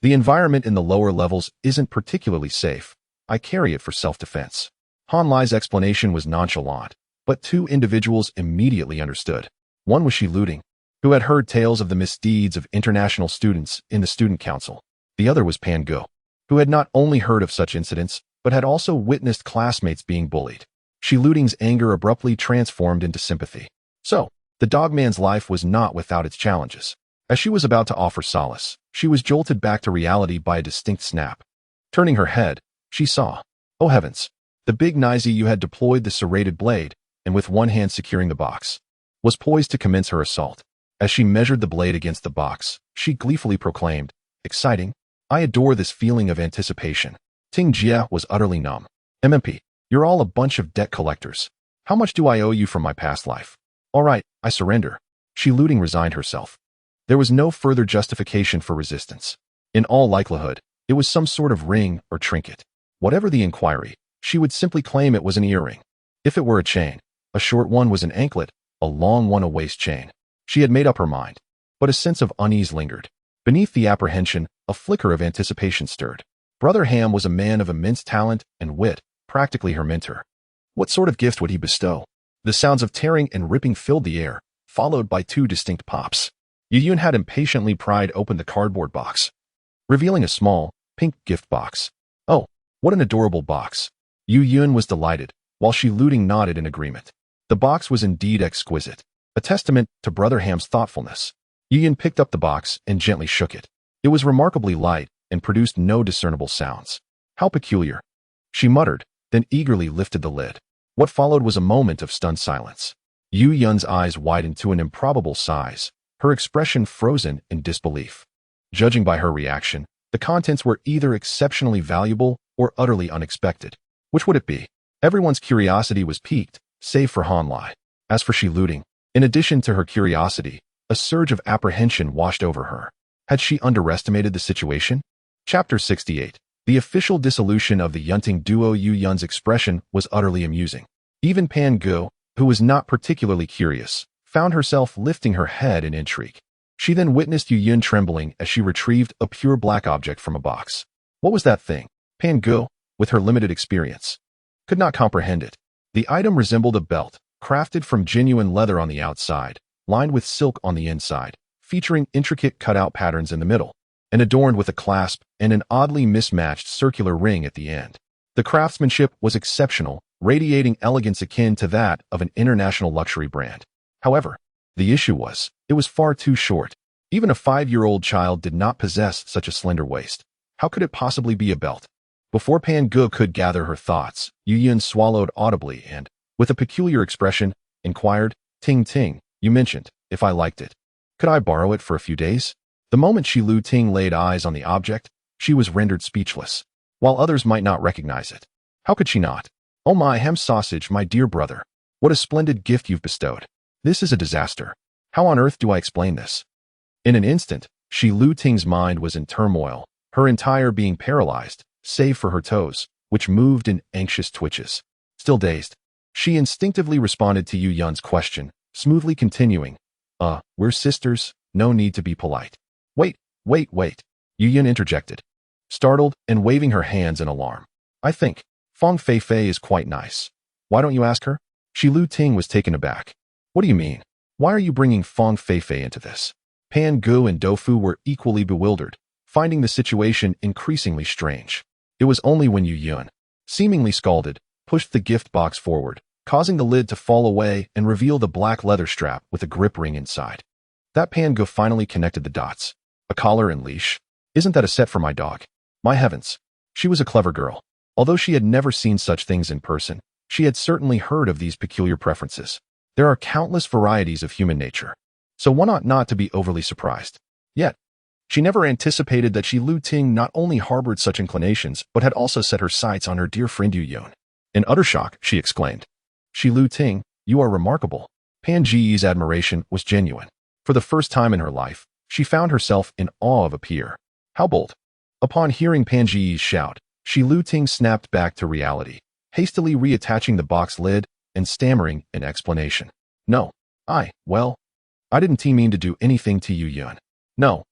The environment in the lower levels isn't particularly safe. I carry it for self-defense. Han Lai's explanation was nonchalant, but two individuals immediately understood. One was Shi Luding, who had heard tales of the misdeeds of international students in the student council. The other was Pan Ge, who had not only heard of such incidents, but had also witnessed classmates being bullied. Shi Luding's anger abruptly transformed into sympathy. So, the dogman's life was not without its challenges. As she was about to offer solace, she was jolted back to reality by a distinct snap. Turning her head, she saw, oh heavens, the big Nizi you had deployed the serrated blade, and with one hand securing the box, was poised to commence her assault. As she measured the blade against the box, she gleefully proclaimed, exciting. I adore this feeling of anticipation. Ting Jia was utterly numb. MMP, you're all a bunch of debt collectors. How much do I owe you from my past life? All right, I surrender. Shi Luding resigned herself. There was no further justification for resistance. In all likelihood, it was some sort of ring or trinket. Whatever the inquiry, she would simply claim it was an earring. If it were a chain, a short one was an anklet, a long one a waist chain. She had made up her mind, but a sense of unease lingered. Beneath the apprehension, a flicker of anticipation stirred. Brother Ham was a man of immense talent and wit, practically her mentor. What sort of gift would he bestow? The sounds of tearing and ripping filled the air, followed by two distinct pops. Yu Yun had impatiently pried open the cardboard box, revealing a small, pink gift box. Oh, what an adorable box. Yu Yun was delighted, while Shi Luding nodded in agreement. The box was indeed exquisite, a testament to Brother Ham's thoughtfulness. Yu Yun picked up the box and gently shook it. It was remarkably light and produced no discernible sounds. How peculiar. She muttered, then eagerly lifted the lid. What followed was a moment of stunned silence. Yu Yun's eyes widened to an improbable size, her expression frozen in disbelief. Judging by her reaction, the contents were either exceptionally valuable or utterly unexpected. Which would it be? Everyone's curiosity was piqued, save for Han Lai. As for Shi Luding, in addition to her curiosity, a surge of apprehension washed over her. Had she underestimated the situation? Chapter 68. The official dissolution of the Yunting duo. Yu Yun's expression was utterly amusing. Even Pan Gu, who was not particularly curious, found herself lifting her head in intrigue. She then witnessed Yu Yun trembling as she retrieved a pure black object from a box. What was that thing? Pan Gu, with her limited experience, could not comprehend it. The item resembled a belt, crafted from genuine leather on the outside, lined with silk on the inside, featuring intricate cutout patterns in the middle, and adorned with a clasp and an oddly mismatched circular ring at the end. The craftsmanship was exceptional, radiating elegance akin to that of an international luxury brand. However, the issue was, it was far too short. Even a 5-year-old child did not possess such a slender waist. How could it possibly be a belt? Before Pan Gu could gather her thoughts, Yu Yun swallowed audibly and, with a peculiar expression, inquired, Ting Ting, you mentioned, if I liked it. Could I borrow it for a few days? The moment Shi Lu Ting laid eyes on the object, she was rendered speechless. While others might not recognize it, how could she not? Oh my ham sausage, my dear brother. What a splendid gift you've bestowed. This is a disaster. How on earth do I explain this? In an instant, Shi Lu Ting's mind was in turmoil, her entire being paralyzed, save for her toes, which moved in anxious twitches. Still dazed, she instinctively responded to Yu Yun's question, smoothly continuing, we're sisters, no need to be polite. Wait. Yu Yun interjected, startled and waving her hands in alarm. I think Fong Fei Fei is quite nice. Why don't you ask her? Shi Lu Ting was taken aback. What do you mean? Why are you bringing Fong Fei Fei into this? Pan Gu and Dofu were equally bewildered, finding the situation increasingly strange. It was only when Yu Yun, seemingly scalded, pushed the gift box forward, causing the lid to fall away and reveal the black leather strap with a grip ring inside. That Pan Gu finally connected the dots. A collar and leash? Isn't that a set for my dog? My heavens. She was a clever girl. Although she had never seen such things in person, she had certainly heard of these peculiar preferences. There are countless varieties of human nature, so one ought not to be overly surprised. Yet, she never anticipated that Shi Lu Ting not only harbored such inclinations, but had also set her sights on her dear friend Yu Yun. In utter shock, she exclaimed, Shi Lu Ting, you are remarkable. Pan Ji's admiration was genuine. For the first time in her life, she found herself in awe of a peer. How bold. Upon hearing Pan Ji's shout, Shi Lu Ting snapped back to reality, hastily reattaching the box lid and stammering an explanation. No, I didn't mean to do anything to Yu Yun. No,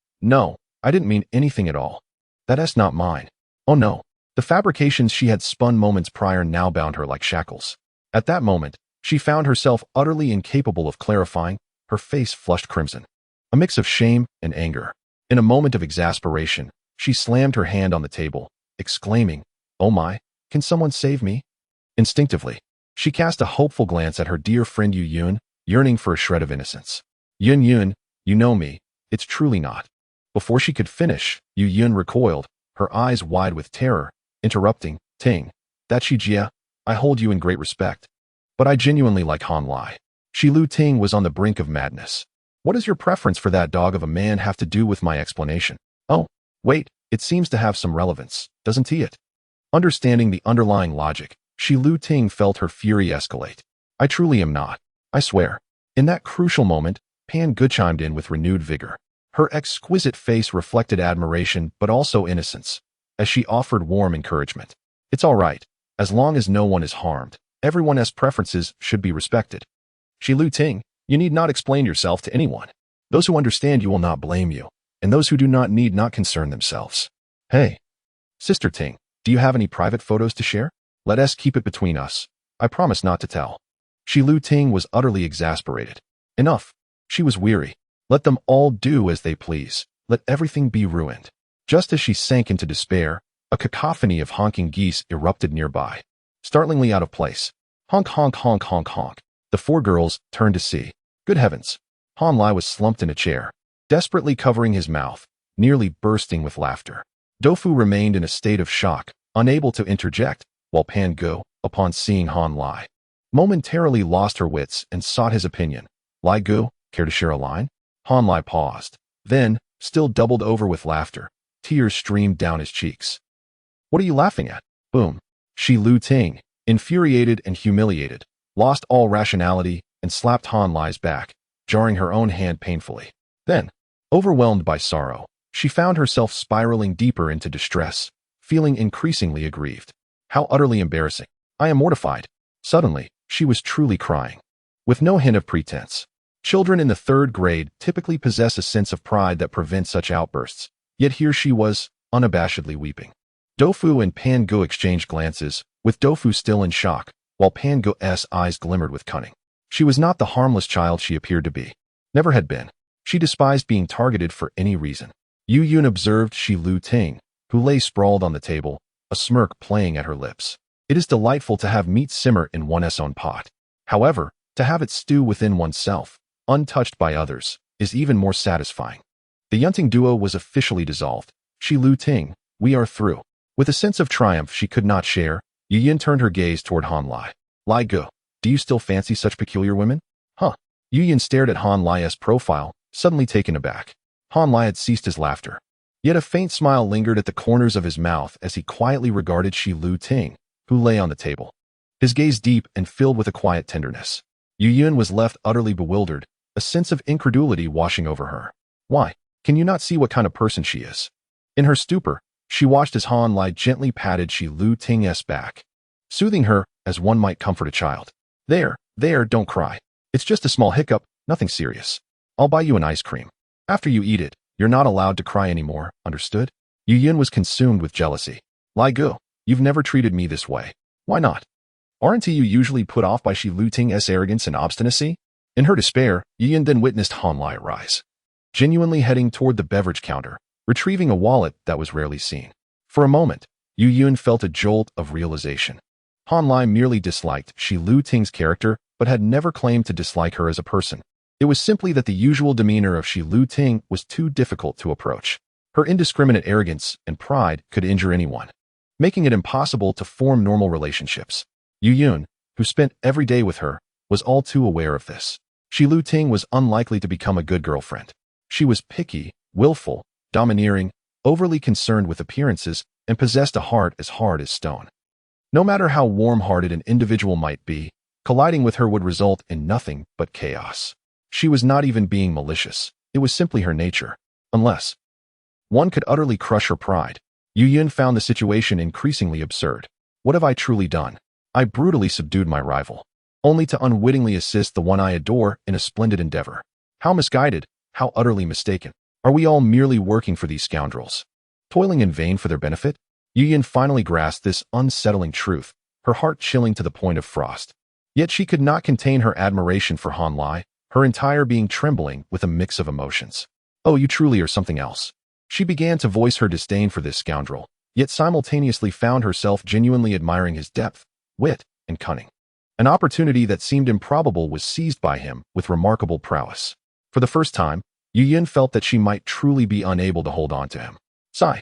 I didn't mean anything at all. That's not mine. Oh no. The fabrications she had spun moments prior now bound her like shackles. At that moment, she found herself utterly incapable of clarifying, her face flushed crimson. A mix of shame and anger. In a moment of exasperation, she slammed her hand on the table, exclaiming, Oh my, can someone save me? Instinctively, she cast a hopeful glance at her dear friend Yu Yun, yearning for a shred of innocence. Yun, you know me, it's truly not. Before she could finish, Yu Yun recoiled, her eyes wide with terror, interrupting, Ting, that Shijia, I hold you in great respect. But I genuinely like Han Lai. Shi Lu Ting was on the brink of madness. What does your preference for that dog of a man have to do with my explanation? Oh, wait, it seems to have some relevance, doesn't it? Understanding the underlying logic, Shi Lu Ting felt her fury escalate. I truly am not. I swear. In that crucial moment, Pan Gu chimed in with renewed vigor. Her exquisite face reflected admiration but also innocence, as she offered warm encouragement. It's all right. As long as no one is harmed, everyone's preferences should be respected. Shi Lu Ting, you need not explain yourself to anyone. Those who understand you will not blame you, and those who do not need not concern themselves. Hey, Sister Ting, do you have any private photos to share? Let us keep it between us. I promise not to tell. Shi Lu Ting was utterly exasperated. Enough. She was weary. Let them all do as they please. Let everything be ruined. Just as she sank into despair, a cacophony of honking geese erupted nearby. Startlingly out of place. Honk, honk, honk, honk, honk. The four girls turned to see. Good heavens. Han Lai was slumped in a chair, desperately covering his mouth, nearly bursting with laughter. Dofu remained in a state of shock, unable to interject, while Pan Gu, upon seeing Han Lai, momentarily lost her wits and sought his opinion. Lai Gu, care to share a line? Han Lai paused. Then, still doubled over with laughter, tears streamed down his cheeks. What are you laughing at? Boom. Shi Lu Ting, infuriated and humiliated, lost all rationality and slapped Han Lai's back, jarring her own hand painfully. Then, overwhelmed by sorrow, she found herself spiraling deeper into distress, feeling increasingly aggrieved. How utterly embarrassing. I am mortified. Suddenly, she was truly crying, with no hint of pretense. Children in the 3rd grade typically possess a sense of pride that prevents such outbursts, yet here she was, unabashedly weeping. Dofu and Pan-gu exchanged glances, with Dofu still in shock, while Pan-gu's eyes glimmered with cunning. She was not the harmless child she appeared to be. Never had been. She despised being targeted for any reason. Yu Yun observed Shi Lu Ting, who lay sprawled on the table, a smirk playing at her lips. It is delightful to have meat simmer in one's own pot. However, to have it stew within oneself, untouched by others, is even more satisfying. The Yunting duo was officially dissolved. Shi Lu Ting, we are through. With a sense of triumph she could not share, Yu Yin turned her gaze toward Han Lai. Lai Gu, do you still fancy such peculiar women? Huh. Yu Yin stared at Han Lai's profile, suddenly taken aback. Han Lai had ceased his laughter. Yet a faint smile lingered at the corners of his mouth as he quietly regarded Shi Lu Ting, who lay on the table. His gaze deep and filled with a quiet tenderness. Yu Yun was left utterly bewildered, a sense of incredulity washing over her. Why? Can you not see what kind of person she is? In her stupor, she watched as Han Lai gently patted Shi Lu Ting's back, soothing her as one might comfort a child. There, don't cry. It's just a small hiccup, nothing serious. I'll buy you an ice cream. After you eat it, you're not allowed to cry anymore, understood? Yu Yin was consumed with jealousy. Lai Gu, you've never treated me this way. Why not? Aren't you usually put off by Shi Lu Ting's arrogance and obstinacy? In her despair, Yu Yin then witnessed Han Lai rise, genuinely heading toward the beverage counter, retrieving a wallet that was rarely seen. For a moment, Yu Yun felt a jolt of realization. Han Lai merely disliked Shi Lu Ting's character, but had never claimed to dislike her as a person. It was simply that the usual demeanor of Shi Lu Ting was too difficult to approach. Her indiscriminate arrogance and pride could injure anyone, making it impossible to form normal relationships. Yu Yun, who spent every day with her, was all too aware of this. Shi Lu Ting was unlikely to become a good girlfriend. She was picky, willful, domineering, overly concerned with appearances, and possessed a heart as hard as stone. No matter how warm-hearted an individual might be, colliding with her would result in nothing but chaos. She was not even being malicious. It was simply her nature. Unless one could utterly crush her pride. Yu Yun found the situation increasingly absurd. What have I truly done? I brutally subdued my rival, only to unwittingly assist the one I adore in a splendid endeavor. How misguided, how utterly mistaken. Are we all merely working for these scoundrels, toiling in vain for their benefit? Yu Yin finally grasped this unsettling truth, her heart chilling to the point of frost. Yet she could not contain her admiration for Han Lai, her entire being trembling with a mix of emotions. Oh, you truly are something else. She began to voice her disdain for this scoundrel, yet simultaneously found herself genuinely admiring his depth, wit, and cunning. An opportunity that seemed improbable was seized by him with remarkable prowess. For the first time, Yu Yin felt that she might truly be unable to hold on to him. Sigh.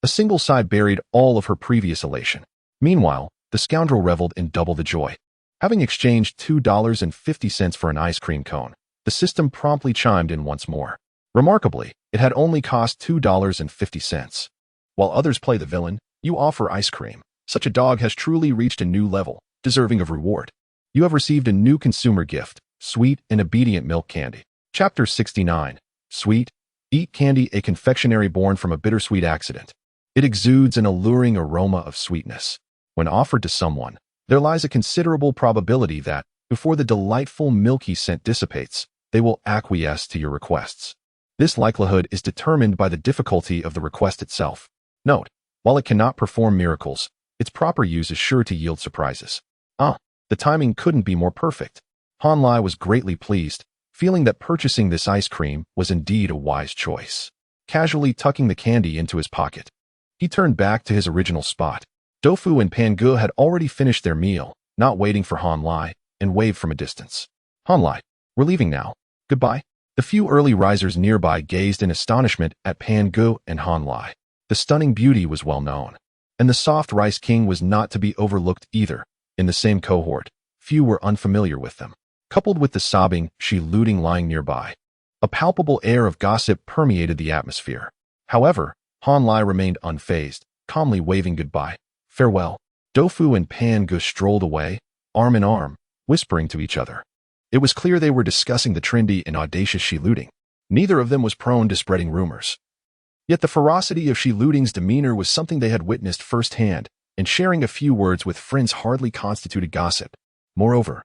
A single sigh buried all of her previous elation. Meanwhile, the scoundrel reveled in double the joy. Having exchanged $2.50 for an ice cream cone, the system promptly chimed in once more. Remarkably, it had only cost $2.50. While others play the villain, you offer ice cream. Such a dog has truly reached a new level, deserving of reward. You have received a new consumer gift, sweet and obedient milk candy. Chapter 69. Sweet. Eat candy, a confectionery born from a bittersweet accident. It exudes an alluring aroma of sweetness. When offered to someone, there lies a considerable probability that, before the delightful milky scent dissipates, they will acquiesce to your requests. This likelihood is determined by the difficulty of the request itself. Note, while it cannot perform miracles, its proper use is sure to yield surprises. The timing couldn't be more perfect. Han Lai was greatly pleased, feeling that purchasing this ice cream was indeed a wise choice. Casually tucking the candy into his pocket, he turned back to his original spot. Dofu and Pan-gu had already finished their meal, not waiting for Han Lai, and waved from a distance. Han Lai, we're leaving now. Goodbye. The few early risers nearby gazed in astonishment at Pan-gu and Han Lai. The stunning beauty was well known, and the soft rice king was not to be overlooked either. In the same cohort, few were unfamiliar with them. Coupled with the sobbing Shi Lu Ting lying nearby, a palpable air of gossip permeated the atmosphere. However, Han Lai remained unfazed, calmly waving goodbye. Farewell. Dofu and Pan-gu strolled away, arm in arm, whispering to each other. It was clear they were discussing the trendy and audacious Shi Lu Ting. Neither of them was prone to spreading rumors. Yet the ferocity of Shi Lu Ting's demeanor was something they had witnessed firsthand, and sharing a few words with friends hardly constituted gossip. Moreover,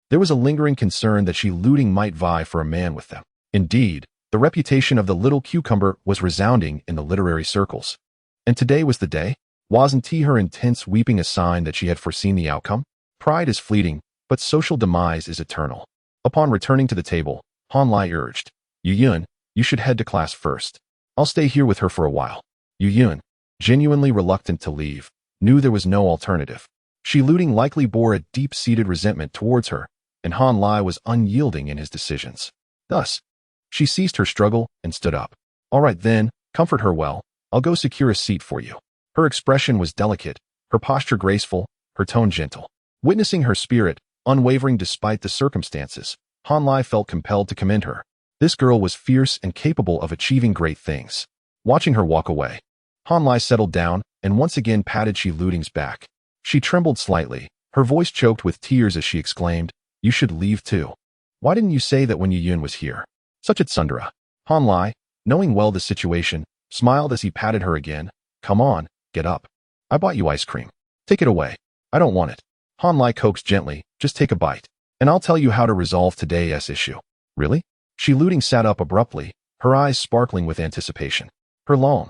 there was a lingering concern that she looting might vie for a man with them. Indeed, the reputation of the little cucumber was resounding in the literary circles. And today was the day? Wasn't her intense weeping a sign that she had foreseen the outcome? Pride is fleeting, but social demise is eternal. Upon returning to the table, Han Lai urged, Yu Yun, you should head to class first. I'll stay here with her for a while. Yu Yun, genuinely reluctant to leave, knew there was no alternative. She looting likely bore a deep-seated resentment towards her, and Han Lai was unyielding in his decisions. Thus, she ceased her struggle and stood up. All right then, comfort her well. I'll go secure a seat for you. Her expression was delicate, her posture graceful, her tone gentle. Witnessing her spirit, unwavering despite the circumstances, Han Lai felt compelled to commend her. This girl was fierce and capable of achieving great things. Watching her walk away, Han Lai settled down and once again patted Shi Luting's back. She trembled slightly, her voice choked with tears as she exclaimed, You should leave too. Why didn't you say that when Yu Yun was here? Such a tsundere. Han Lai, knowing well the situation, smiled as he patted her again. Come on, get up. I bought you ice cream. Take it away. I don't want it. Han Lai coaxed gently, just take a bite, and I'll tell you how to resolve today's issue. Really? Shi Luting sat up abruptly, her eyes sparkling with anticipation. Her long,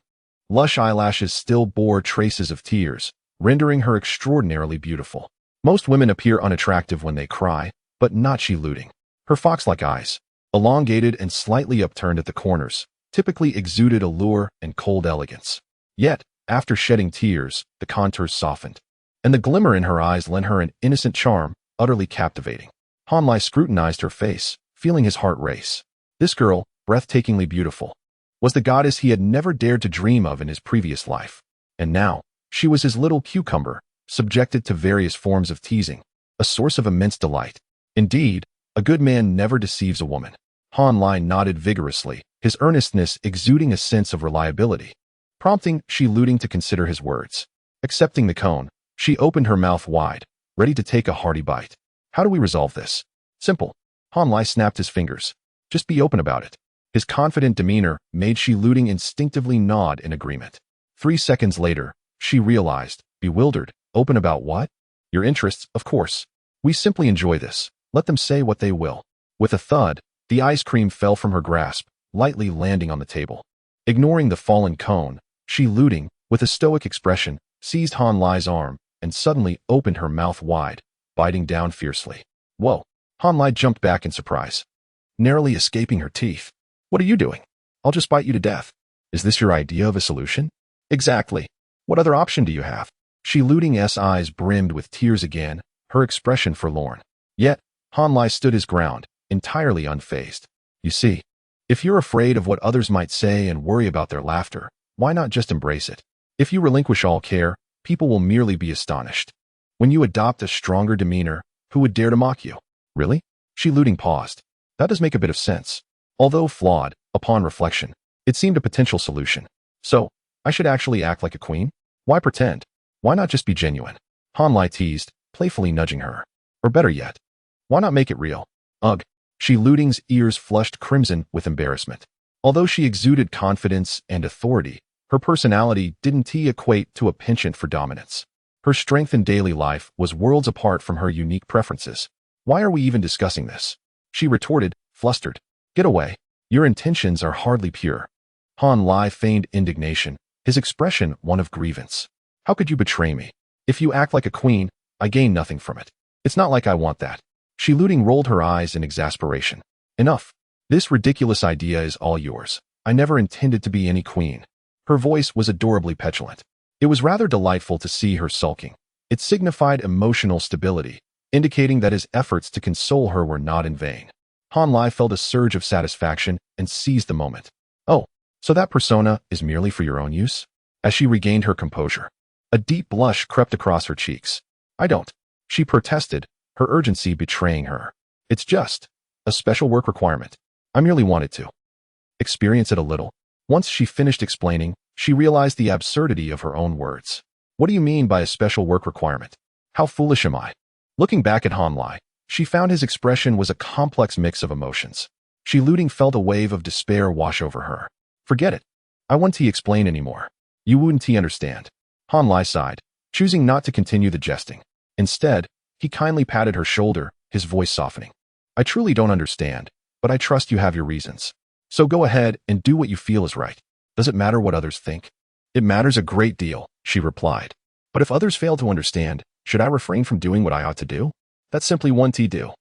lush eyelashes still bore traces of tears, rendering her extraordinarily beautiful. Most women appear unattractive when they cry, but not Shi Luting. Her fox-like eyes, elongated and slightly upturned at the corners, typically exuded allure and cold elegance. Yet, after shedding tears, the contours softened, and the glimmer in her eyes lent her an innocent charm, utterly captivating. Han Lai scrutinized her face, feeling his heart race. This girl, breathtakingly beautiful, was the goddess he had never dared to dream of in his previous life. And now, she was his little cucumber, subjected to various forms of teasing, a source of immense delight. Indeed, a good man never deceives a woman. Han Lai nodded vigorously, his earnestness exuding a sense of reliability, prompting Shi Luting to consider his words. Accepting the cone, she opened her mouth wide, ready to take a hearty bite. How do we resolve this? Simple. Han Lai snapped his fingers. Just be open about it. His confident demeanor made Shi Luting instinctively nod in agreement. 3 seconds later, she realized, bewildered, open about what? Your interests, of course. We simply enjoy this. Let them say what they will. With a thud, the ice cream fell from her grasp, lightly landing on the table. Ignoring the fallen cone, Shi Luting, with a stoic expression, seized Han Lai's arm and suddenly opened her mouth wide, biting down fiercely. Whoa! Han Lai jumped back in surprise, narrowly escaping her teeth. What are you doing? I'll just bite you to death. Is this your idea of a solution? Exactly. What other option do you have? Shi Luting's eyes brimmed with tears again, her expression forlorn. Yet, Han Lai stood his ground, entirely unfazed. You see, if you're afraid of what others might say and worry about their laughter, why not just embrace it? If you relinquish all care, people will merely be astonished. When you adopt a stronger demeanor, who would dare to mock you? Really? Shi Luting paused. That does make a bit of sense. Although flawed, upon reflection, it seemed a potential solution. So, I should actually act like a queen? Why pretend? Why not just be genuine? Han Lai teased, playfully nudging her. Or better yet, why not make it real? Ugh. Shi Luting's ears flushed crimson with embarrassment. Although she exuded confidence and authority, her personality didn't equate to a penchant for dominance. Her strength in daily life was worlds apart from her unique preferences. Why are we even discussing this? She retorted, flustered. Get away. Your intentions are hardly pure. Han Lai feigned indignation, his expression one of grievance. How could you betray me? If you act like a queen, I gain nothing from it. It's not like I want that. Shi Luting rolled her eyes in exasperation. Enough. This ridiculous idea is all yours. I never intended to be any queen. Her voice was adorably petulant. It was rather delightful to see her sulking. It signified emotional stability, indicating that his efforts to console her were not in vain. Han Lai felt a surge of satisfaction and seized the moment. Oh, so that persona is merely for your own use? As she regained her composure, a deep blush crept across her cheeks. I don't. She protested, her urgency betraying her. It's just a special work requirement. I merely wanted to experience it a little. Once she finished explaining, she realized the absurdity of her own words. What do you mean by a special work requirement? How foolish am I? Looking back at Han Lai, she found his expression was a complex mix of emotions. Shi Luting felt a wave of despair wash over her. Forget it. I won't explain anymore. You wouldn't understand. Han Lai sighed. choosing not to continue the jesting. Instead, he kindly patted her shoulder, his voice softening. I truly don't understand, but I trust you have your reasons. So go ahead and do what you feel is right. Does it matter what others think? It matters a great deal, she replied. But if others fail to understand, should I refrain from doing what I ought to do? That's simply one T do.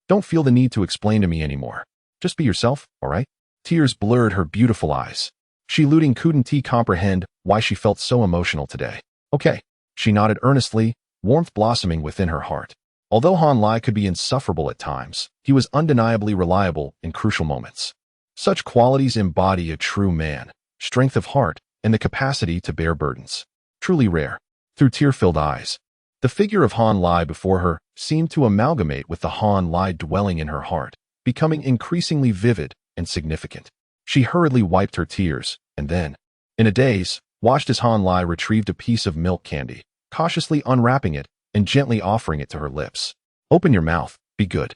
Don't feel the need to explain to me anymore. Just be yourself, all right? Tears blurred her beautiful eyes. She couldn't comprehend why she felt so emotional today. Okay, she nodded earnestly, warmth blossoming within her heart. Although Han Lai could be insufferable at times, he was undeniably reliable in crucial moments. Such qualities embody a true man, strength of heart, and the capacity to bear burdens. Truly rare. Through tear-filled eyes, the figure of Han Lai before her seemed to amalgamate with the Han Lai dwelling in her heart, becoming increasingly vivid and significant. She hurriedly wiped her tears, and then, in a daze, watched as Han Lai retrieved a piece of milk candy, cautiously unwrapping it and gently offering it to her lips. Open your mouth, be good.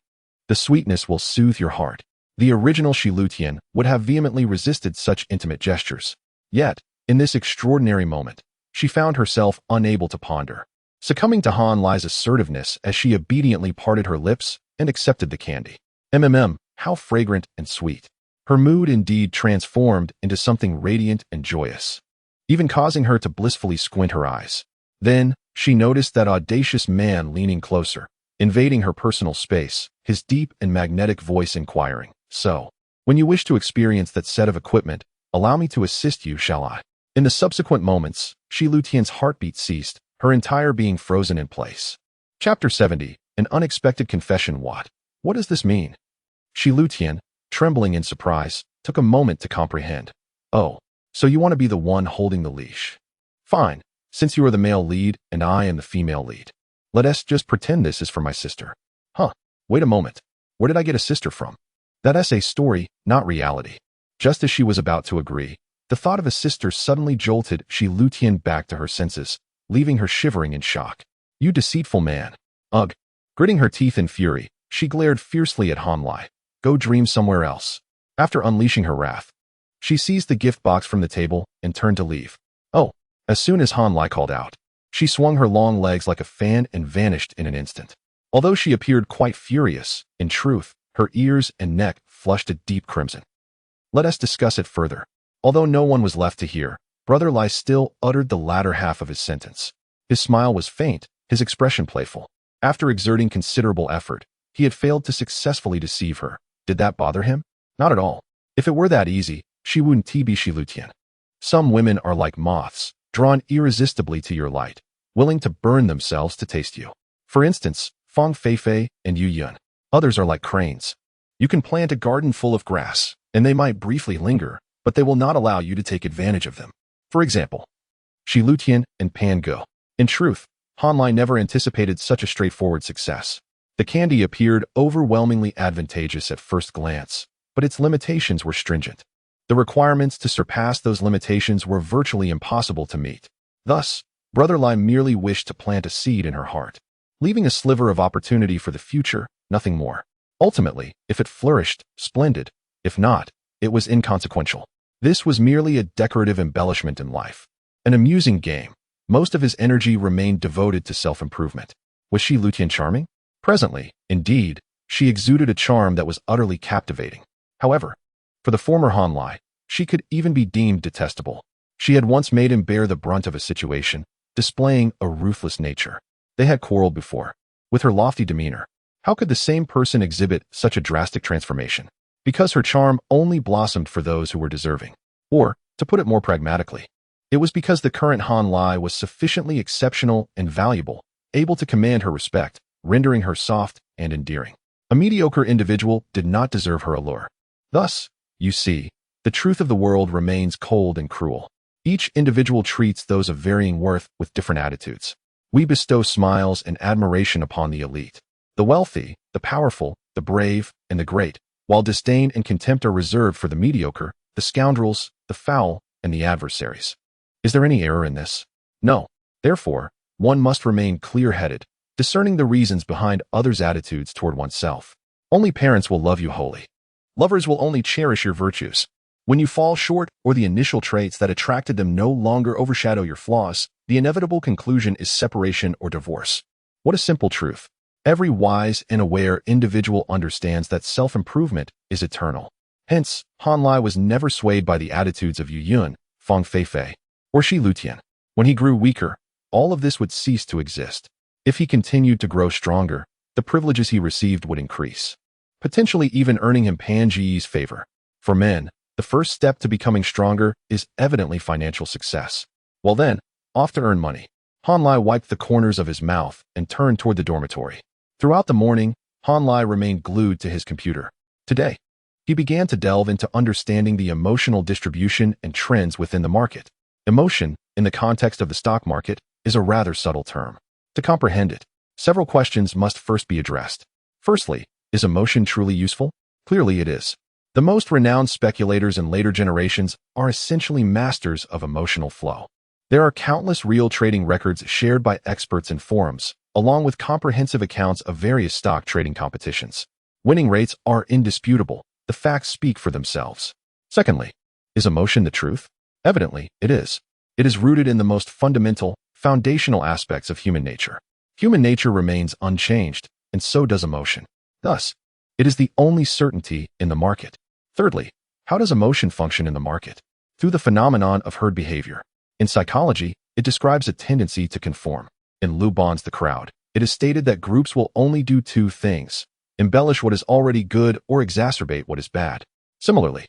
The sweetness will soothe your heart. The original Shi Lutian would have vehemently resisted such intimate gestures. Yet, in this extraordinary moment, she found herself unable to ponder, succumbing to Han Lai's assertiveness as she obediently parted her lips and accepted the candy. How fragrant and sweet. Her mood indeed transformed into something radiant and joyous, even causing her to blissfully squint her eyes. Then, she noticed that audacious man leaning closer, invading her personal space, his deep and magnetic voice inquiring, So, when you wish to experience that set of equipment, allow me to assist you, shall I? In the subsequent moments, Shi Lutian's heartbeat ceased, her entire being frozen in place. Chapter 70, An Unexpected Confession. What does this mean? Shi Lutian, trembling in surprise, took a moment to comprehend. Oh, so you want to be the one holding the leash. Fine, since you are the male lead and I am the female lead. Let us just pretend this is for my sister. Huh, wait a moment. Where did I get a sister from? That's a story, not reality. Just as she was about to agree, the thought of a sister suddenly jolted Shi Lutian back to her senses, leaving her shivering in shock. You deceitful man. Ugh. Gritting her teeth in fury, she glared fiercely at Han Lai. Go dream somewhere else. After unleashing her wrath, she seized the gift box from the table and turned to leave. Oh, as soon as Han Lai called out, she swung her long legs like a fan and vanished in an instant. Although she appeared quite furious, in truth, her ears and neck flushed a deep crimson. Let us discuss it further. Although no one was left to hear, Brother Lai still uttered the latter half of his sentence. His smile was faint, his expression playful. After exerting considerable effort, he had failed to successfully deceive her. Did that bother him? Not at all. If it were that easy, she wouldn't be Shi Lutian. Some women are like moths, drawn irresistibly to your light, willing to burn themselves to taste you. For instance, Fang Feifei and Yu Yun. Others are like cranes. You can plant a garden full of grass, and they might briefly linger, but they will not allow you to take advantage of them. For example, Shi Lutian and Pan Ge. In truth, Han Lai never anticipated such a straightforward success. The candy appeared overwhelmingly advantageous at first glance, but its limitations were stringent. The requirements to surpass those limitations were virtually impossible to meet. Thus, Brother Lai merely wished to plant a seed in her heart, leaving a sliver of opportunity for the future, nothing more. Ultimately, if it flourished, splendid. If not, it was inconsequential. This was merely a decorative embellishment in life. An amusing game. Most of his energy remained devoted to self-improvement. Was Shi Lutian charming? Presently, indeed, she exuded a charm that was utterly captivating. However, for the former Han Lai, she could even be deemed detestable. She had once made him bear the brunt of a situation, displaying a ruthless nature. They had quarreled before. With her lofty demeanor, how could the same person exhibit such a drastic transformation? Because her charm only blossomed for those who were deserving. Or, to put it more pragmatically, it was because the current Han Lai was sufficiently exceptional and valuable, able to command her respect, rendering her soft and endearing. A mediocre individual did not deserve her allure. Thus, you see, the truth of the world remains cold and cruel. Each individual treats those of varying worth with different attitudes. We bestow smiles and admiration upon the elite, the wealthy, the powerful, the brave, and the great, while disdain and contempt are reserved for the mediocre, the scoundrels, the foul, and the adversaries. Is there any error in this? No. Therefore, one must remain clear-headed, discerning the reasons behind others' attitudes toward oneself. Only parents will love you wholly. Lovers will only cherish your virtues. When you fall short or the initial traits that attracted them no longer overshadow your flaws, the inevitable conclusion is separation or divorce. What a simple truth. Every wise and aware individual understands that self-improvement is eternal. Hence, Han Lai was never swayed by the attitudes of Yu Yun, Fang Feifei, or Shi Lutian. When he grew weaker, all of this would cease to exist. If he continued to grow stronger, the privileges he received would increase, potentially even earning him Pan Ji's favor. For men, the first step to becoming stronger is evidently financial success. Well then, off to earn money. Han Lai wiped the corners of his mouth and turned toward the dormitory. Throughout the morning, Han Lai remained glued to his computer. Today, he began to delve into understanding the emotional distribution and trends within the market. Emotion, in the context of the stock market, is a rather subtle term. To comprehend it, several questions must first be addressed. Firstly, is emotion truly useful? Clearly it is. The most renowned speculators in later generations are essentially masters of emotional flow. There are countless real trading records shared by experts in forums, along with comprehensive accounts of various stock trading competitions. Winning rates are indisputable. The facts speak for themselves. Secondly, is emotion the truth? Evidently, it is. It is rooted in the most fundamental, foundational aspects of human nature. Human nature remains unchanged, and so does emotion. Thus, it is the only certainty in the market. Thirdly, how does emotion function in the market? Through the phenomenon of herd behavior. In psychology, it describes a tendency to conform. In Lubon's The Crowd, it is stated that groups will only do two things: embellish what is already good or exacerbate what is bad. Similarly,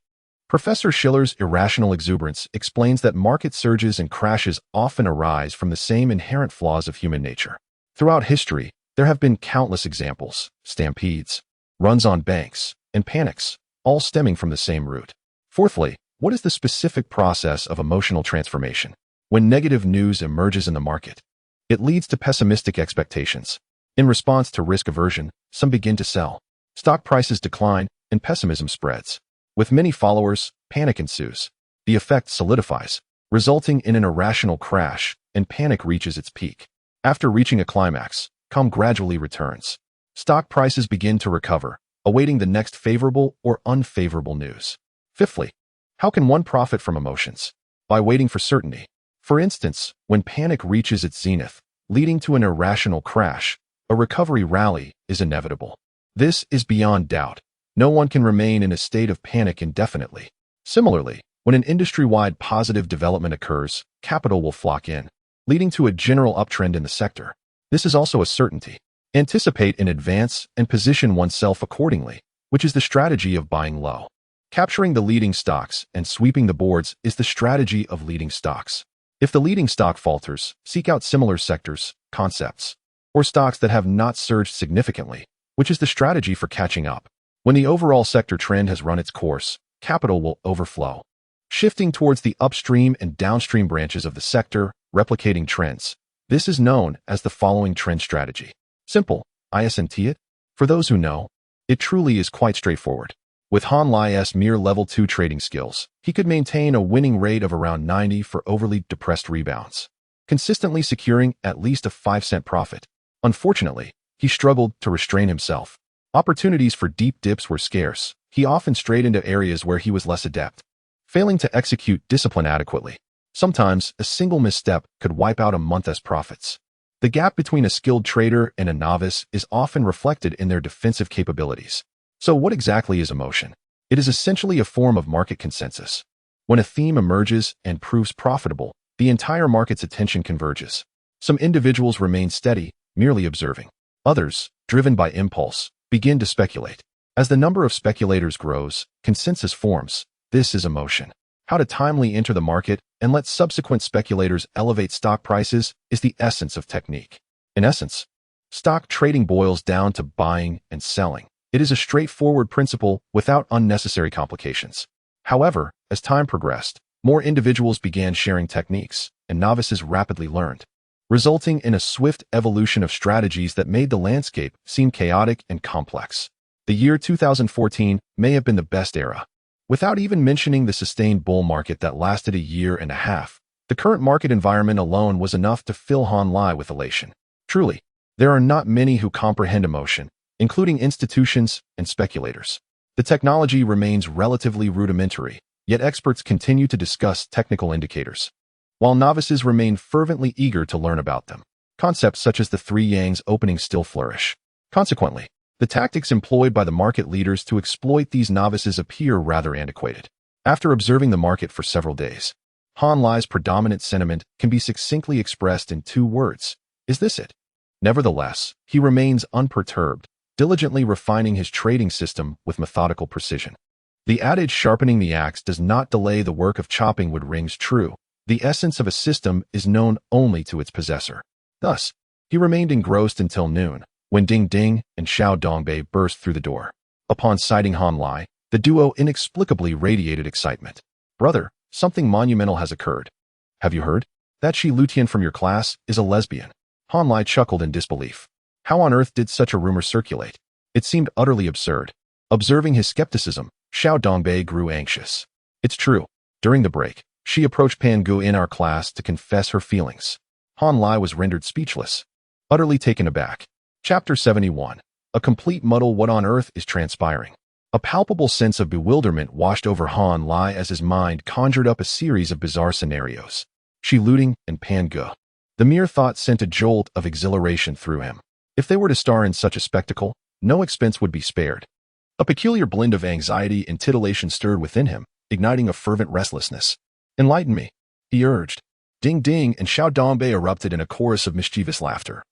Professor Schiller's irrational exuberance explains that market surges and crashes often arise from the same inherent flaws of human nature. Throughout history, there have been countless examples: stampedes, runs on banks, and panics, all stemming from the same root. Fourthly, what is the specific process of emotional transformation? When negative news emerges in the market, it leads to pessimistic expectations. In response to risk aversion, some begin to sell. Stock prices decline, and pessimism spreads. With many followers, panic ensues. The effect solidifies, resulting in an irrational crash, and panic reaches its peak. After reaching a climax, calm gradually returns. Stock prices begin to recover, awaiting the next favorable or unfavorable news. Fifthly, how can one profit from emotions? By waiting for certainty. For instance, when panic reaches its zenith, leading to an irrational crash, a recovery rally is inevitable. This is beyond doubt. No one can remain in a state of panic indefinitely. Similarly, when an industry-wide positive development occurs, capital will flock in, leading to a general uptrend in the sector. This is also a certainty. Anticipate in advance and position oneself accordingly, which is the strategy of buying low. Capturing the leading stocks and sweeping the boards is the strategy of leading stocks. If the leading stock falters, seek out similar sectors, concepts, or stocks that have not surged significantly, which is the strategy for catching up. When the overall sector trend has run its course, capital will overflow, shifting towards the upstream and downstream branches of the sector, replicating trends. This is known as the following trend strategy. Simple, isn't it? For those who know, it truly is quite straightforward. With Han Lai's mere level 2 trading skills, he could maintain a winning rate of around 90 for overly depressed rebounds, consistently securing at least a 5-cent profit. Unfortunately, he struggled to restrain himself. Opportunities for deep dips were scarce. He often strayed into areas where he was less adept, failing to execute discipline adequately. Sometimes, a single misstep could wipe out a month's profits. The gap between a skilled trader and a novice is often reflected in their defensive capabilities. So what exactly is emotion? It is essentially a form of market consensus. When a theme emerges and proves profitable, the entire market's attention converges. Some individuals remain steady, merely observing. Others, driven by impulse, begin to speculate. As the number of speculators grows, consensus forms. This is emotion. How to timely enter the market and let subsequent speculators elevate stock prices is the essence of technique. In essence, stock trading boils down to buying and selling. It is a straightforward principle without unnecessary complications. However, as time progressed, more individuals began sharing techniques, and novices rapidly learned, resulting in a swift evolution of strategies that made the landscape seem chaotic and complex. The year 2014 may have been the best era. Without even mentioning the sustained bull market that lasted a year and a half, the current market environment alone was enough to fill Han Lai with elation. Truly, there are not many who comprehend emotion, including institutions and speculators. The technology remains relatively rudimentary, yet experts continue to discuss technical indicators. while novices remain fervently eager to learn about them. Concepts such as the three yangs opening still flourish. Consequently, the tactics employed by the market leaders to exploit these novices appear rather antiquated. After observing the market for several days, Han Lai's predominant sentiment can be succinctly expressed in 2 words. Is this it? Nevertheless, he remains unperturbed, diligently refining his trading system with methodical precision. The adage sharpening the axe does not delay the work of chopping wood rings true. The essence of a system is known only to its possessor. Thus, he remained engrossed until noon, when Ding Ding and Xiao Dongbei burst through the door. Upon sighting Han Lai, the duo inexplicably radiated excitement. Brother, something monumental has occurred. Have you heard? That Shi Lutian from your class is a lesbian. Han Lai chuckled in disbelief. How on earth did such a rumor circulate? It seemed utterly absurd. Observing his skepticism, Xiao Dongbei grew anxious. It's true. During the break, she approached Pan Gu in our class to confess her feelings. Han Lai was rendered speechless, utterly taken aback. Chapter 71. A complete muddle. What on earth is transpiring? A palpable sense of bewilderment washed over Han Lai as his mind conjured up a series of bizarre scenarios. Shi Luting and Pan Gu. The mere thought sent a jolt of exhilaration through him. If they were to star in such a spectacle, no expense would be spared. A peculiar blend of anxiety and titillation stirred within him, igniting a fervent restlessness. Enlighten me, he urged. Ding Ding and Xiao Dongbei erupted in a chorus of mischievous laughter,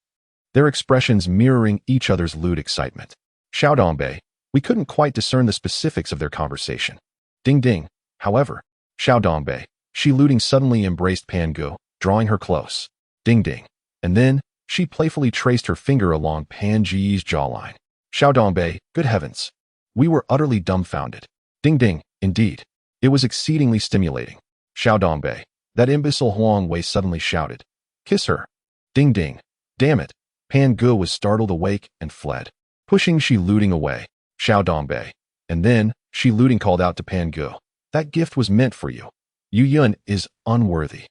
their expressions mirroring each other's lewd excitement. Xiao Dongbei, we couldn't quite discern the specifics of their conversation. Ding Ding, however. Xiao Dongbei, Shi Luting suddenly embraced Pan Gu, drawing her close. Ding Ding. And then, she playfully traced her finger along Pan Ji's jawline. Xiao Dongbei, good heavens. We were utterly dumbfounded. Ding Ding, indeed. It was exceedingly stimulating. Xiao Dongbei, that imbecile Huang Wei suddenly shouted. Kiss her. Ding Ding. Damn it. Pan Gu was startled awake and fled, pushing Shi Luting away. Xiao Dongbei. And then, Shi Luting called out to Pan Gu. That gift was meant for you. Yu Yun is unworthy.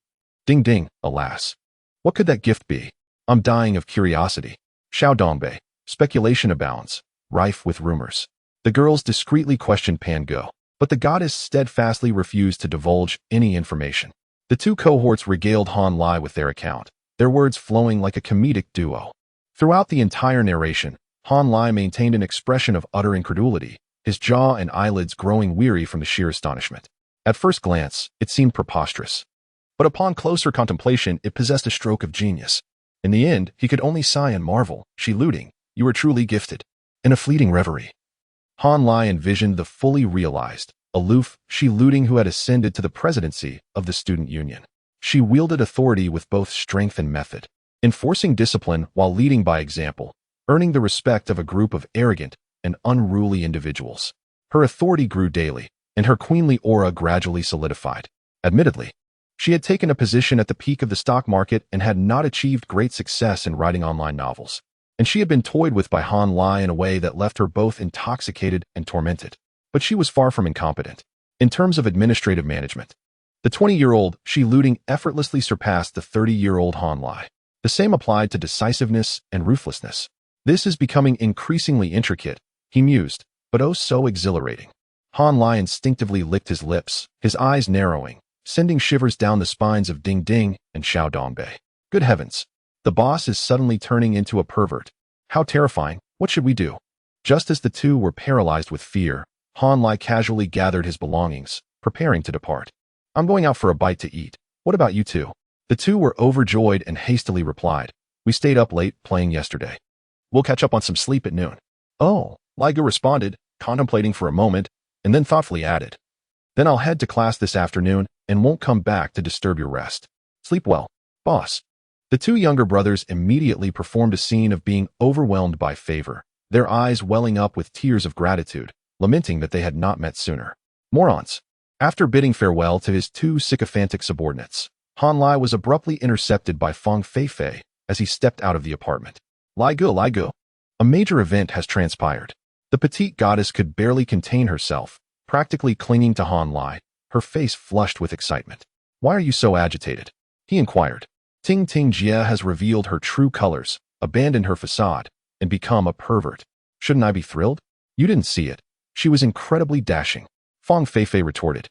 Ding Ding, alas. What could that gift be? I'm dying of curiosity. Xiao Dongbei. Speculation abounds, rife with rumors. The girls discreetly questioned Pan Gu, but the goddess steadfastly refused to divulge any information. The 2 cohorts regaled Han Lai with their account, their words flowing like a comedic duo. Throughout the entire narration, Han Lai maintained an expression of utter incredulity, his jaw and eyelids growing weary from the sheer astonishment. At first glance, it seemed preposterous, but upon closer contemplation, it possessed a stroke of genius. In the end, he could only sigh and marvel. Shi Luting, you were truly gifted. In a fleeting reverie, Han Lai envisioned the fully realized, aloof Shi Luting who had ascended to the presidency of the student union. She wielded authority with both strength and method, enforcing discipline while leading by example, earning the respect of a group of arrogant and unruly individuals. Her authority grew daily, and her queenly aura gradually solidified. Admittedly, she had taken a position at the peak of the stock market and had not achieved great success in writing online novels, and she had been toyed with by Han Lai in a way that left her both intoxicated and tormented. But she was far from incompetent. In terms of administrative management, the 20-year-old Shi Luting effortlessly surpassed the 30-year-old Han Lai. The same applied to decisiveness and ruthlessness. This is becoming increasingly intricate, he mused, but oh so exhilarating. Han Lai instinctively licked his lips, his eyes narrowing, sending shivers down the spines of Ding Ding and Xiao Dongbei. Good heavens. The boss is suddenly turning into a pervert. How terrifying. What should we do? Just as the 2 were paralyzed with fear, Han Lai casually gathered his belongings, preparing to depart. I'm going out for a bite to eat. What about you 2? The 2 were overjoyed and hastily replied. We stayed up late playing yesterday. We'll catch up on some sleep at noon. Oh, Lai Gu responded, contemplating for a moment, and then thoughtfully added. Then I'll head to class this afternoon and won't come back to disturb your rest. Sleep well, boss. The 2 younger brothers immediately performed a scene of being overwhelmed by favor, their eyes welling up with tears of gratitude, lamenting that they had not met sooner. Morons. After bidding farewell to his 2 sycophantic subordinates, Han Lai was abruptly intercepted by Fang Feifei as he stepped out of the apartment. Lai Gu. A major event has transpired. The petite goddess could barely contain herself, practically clinging to Han Lai, her face flushed with excitement. Why are you so agitated? He inquired. Ting Ting Jia has revealed her true colors, abandoned her facade, and become a pervert. Shouldn't I be thrilled? You didn't see it. She was incredibly dashing. Fang Feifei retorted,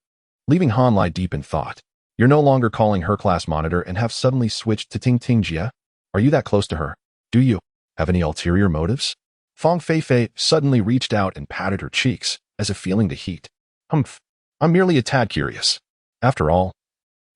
leaving Han Lai deep in thought. You're no longer calling her class monitor and have suddenly switched to Ting Ting Jia? Are you that close to her? Do you have any ulterior motives? Fang Feifei suddenly reached out and patted her cheeks, as if feeling the heat. Humph. I'm merely a tad curious. After all,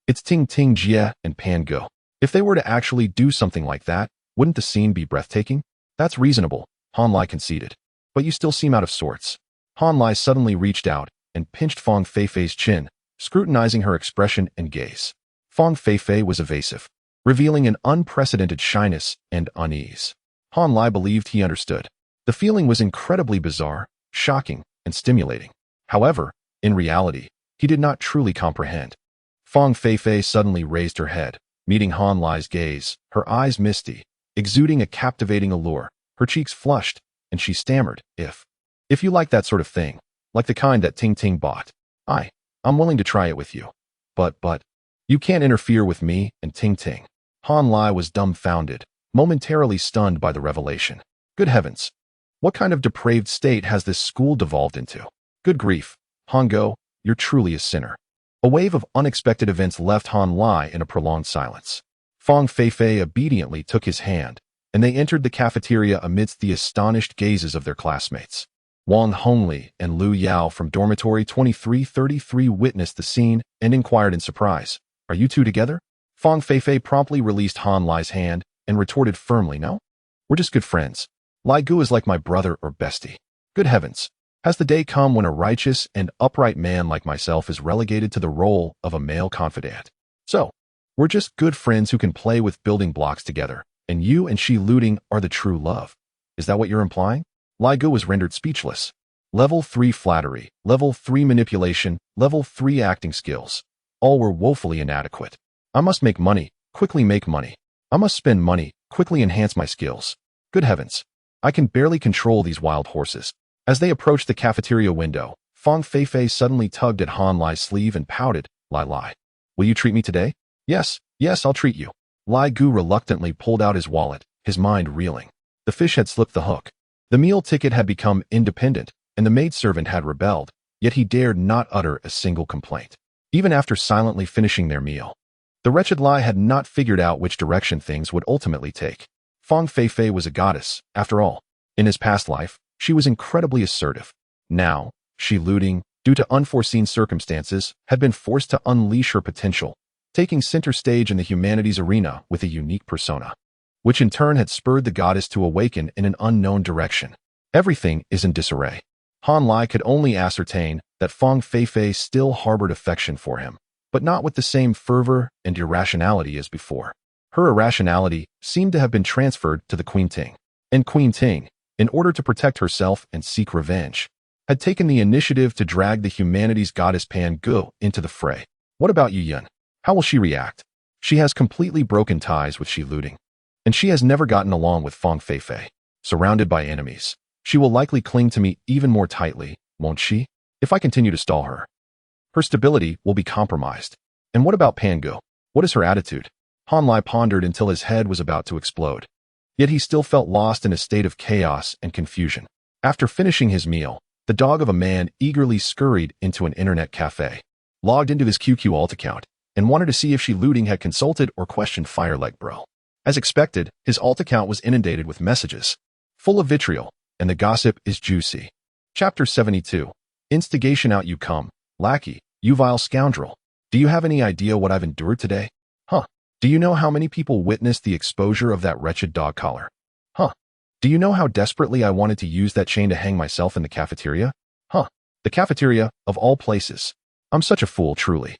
it's Ting Ting Jia and Pan Go. If they were to actually do something like that, wouldn't the scene be breathtaking? That's reasonable, Han Lai conceded. But you still seem out of sorts. Han Lai suddenly reached out and pinched Fang Feifei's chin, scrutinizing her expression and gaze. Fang Feifei was evasive, revealing an unprecedented shyness and unease. Han Lai believed he understood. The feeling was incredibly bizarre, shocking, and stimulating. However, in reality, he did not truly comprehend. Fang Feifei suddenly raised her head, meeting Han Lai's gaze, her eyes misty, exuding a captivating allure, her cheeks flushed, and she stammered, If you like that sort of thing, like the kind that Ting Ting bought, I'm willing to try it with you. But, you can't interfere with me and Ting Ting. Han Lai was dumbfounded, momentarily stunned by the revelation. Good heavens! What kind of depraved state has this school devolved into? Good grief, Hongo, you're truly a sinner. A wave of unexpected events left Han Lai in a prolonged silence. Fang Feifei obediently took his hand, and they entered the cafeteria amidst the astonished gazes of their classmates. Wang Hongli and Lu Yao from dormitory 2333 witnessed the scene and inquired in surprise, Are you two together? Fang Feifei promptly released Han Lai's hand and retorted firmly, No? We're just good friends. Lai Gu is like my brother or bestie. Good heavens! Has the day come when a righteous and upright man like myself is relegated to the role of a male confidant? So, we're just good friends who can play with building blocks together, and you and she looting are the true love. Is that what you're implying? Lai Gu was rendered speechless. Level 3 flattery, Level 3 manipulation, Level 3 acting skills. All were woefully inadequate. I must make money, quickly make money. I must spend money, quickly enhance my skills. Good heavens! I can barely control these wild horses. As they approached the cafeteria window, Fang Feifei suddenly tugged at Han Lai's sleeve and pouted, Lai. Will you treat me today? Yes, I'll treat you. Lai Gu reluctantly pulled out his wallet, his mind reeling. The fish had slipped the hook. The meal ticket had become independent, and the maidservant had rebelled, yet he dared not utter a single complaint. Even after silently finishing their meal, the wretched Lai had not figured out which direction things would ultimately take. Fang Feifei was a goddess, after all. In his past life, she was incredibly assertive. Now, she looting, due to unforeseen circumstances, had been forced to unleash her potential, taking center stage in the humanities arena with a unique persona, which in turn had spurred the goddess to awaken in an unknown direction. Everything is in disarray. Han Lai could only ascertain that Fang Feifei still harbored affection for him, but not with the same fervor and irrationality as before. Her irrationality seemed to have been transferred to the Queen Ting. And Queen Ting, in order to protect herself and seek revenge, had taken the initiative to drag the humanities goddess Pan Gu into the fray. What about Yu Yun? How will she react? She has completely broken ties with Shi Looting, and she has never gotten along with Fang Feifei. Surrounded by enemies, she will likely cling to me even more tightly, won't she? If I continue to stall her, her stability will be compromised. And what about Pan Gu? What is her attitude? Han Lai pondered until his head was about to explode. Yet he still felt lost in a state of chaos and confusion. After finishing his meal, the dog of a man eagerly scurried into an internet cafe, logged into his QQ alt account, and wanted to see if Shi Looting had consulted or questioned Fireleg Bro. As expected, his alt account was inundated with messages, full of vitriol, and the gossip is juicy. Chapter 72. Instigation out you come, lackey, you vile scoundrel. Do you have any idea what I've endured today? Huh. Do you know how many people witnessed the exposure of that wretched dog collar? Huh. Do you know how desperately I wanted to use that chain to hang myself in the cafeteria? Huh. The cafeteria, of all places. I'm such a fool, truly.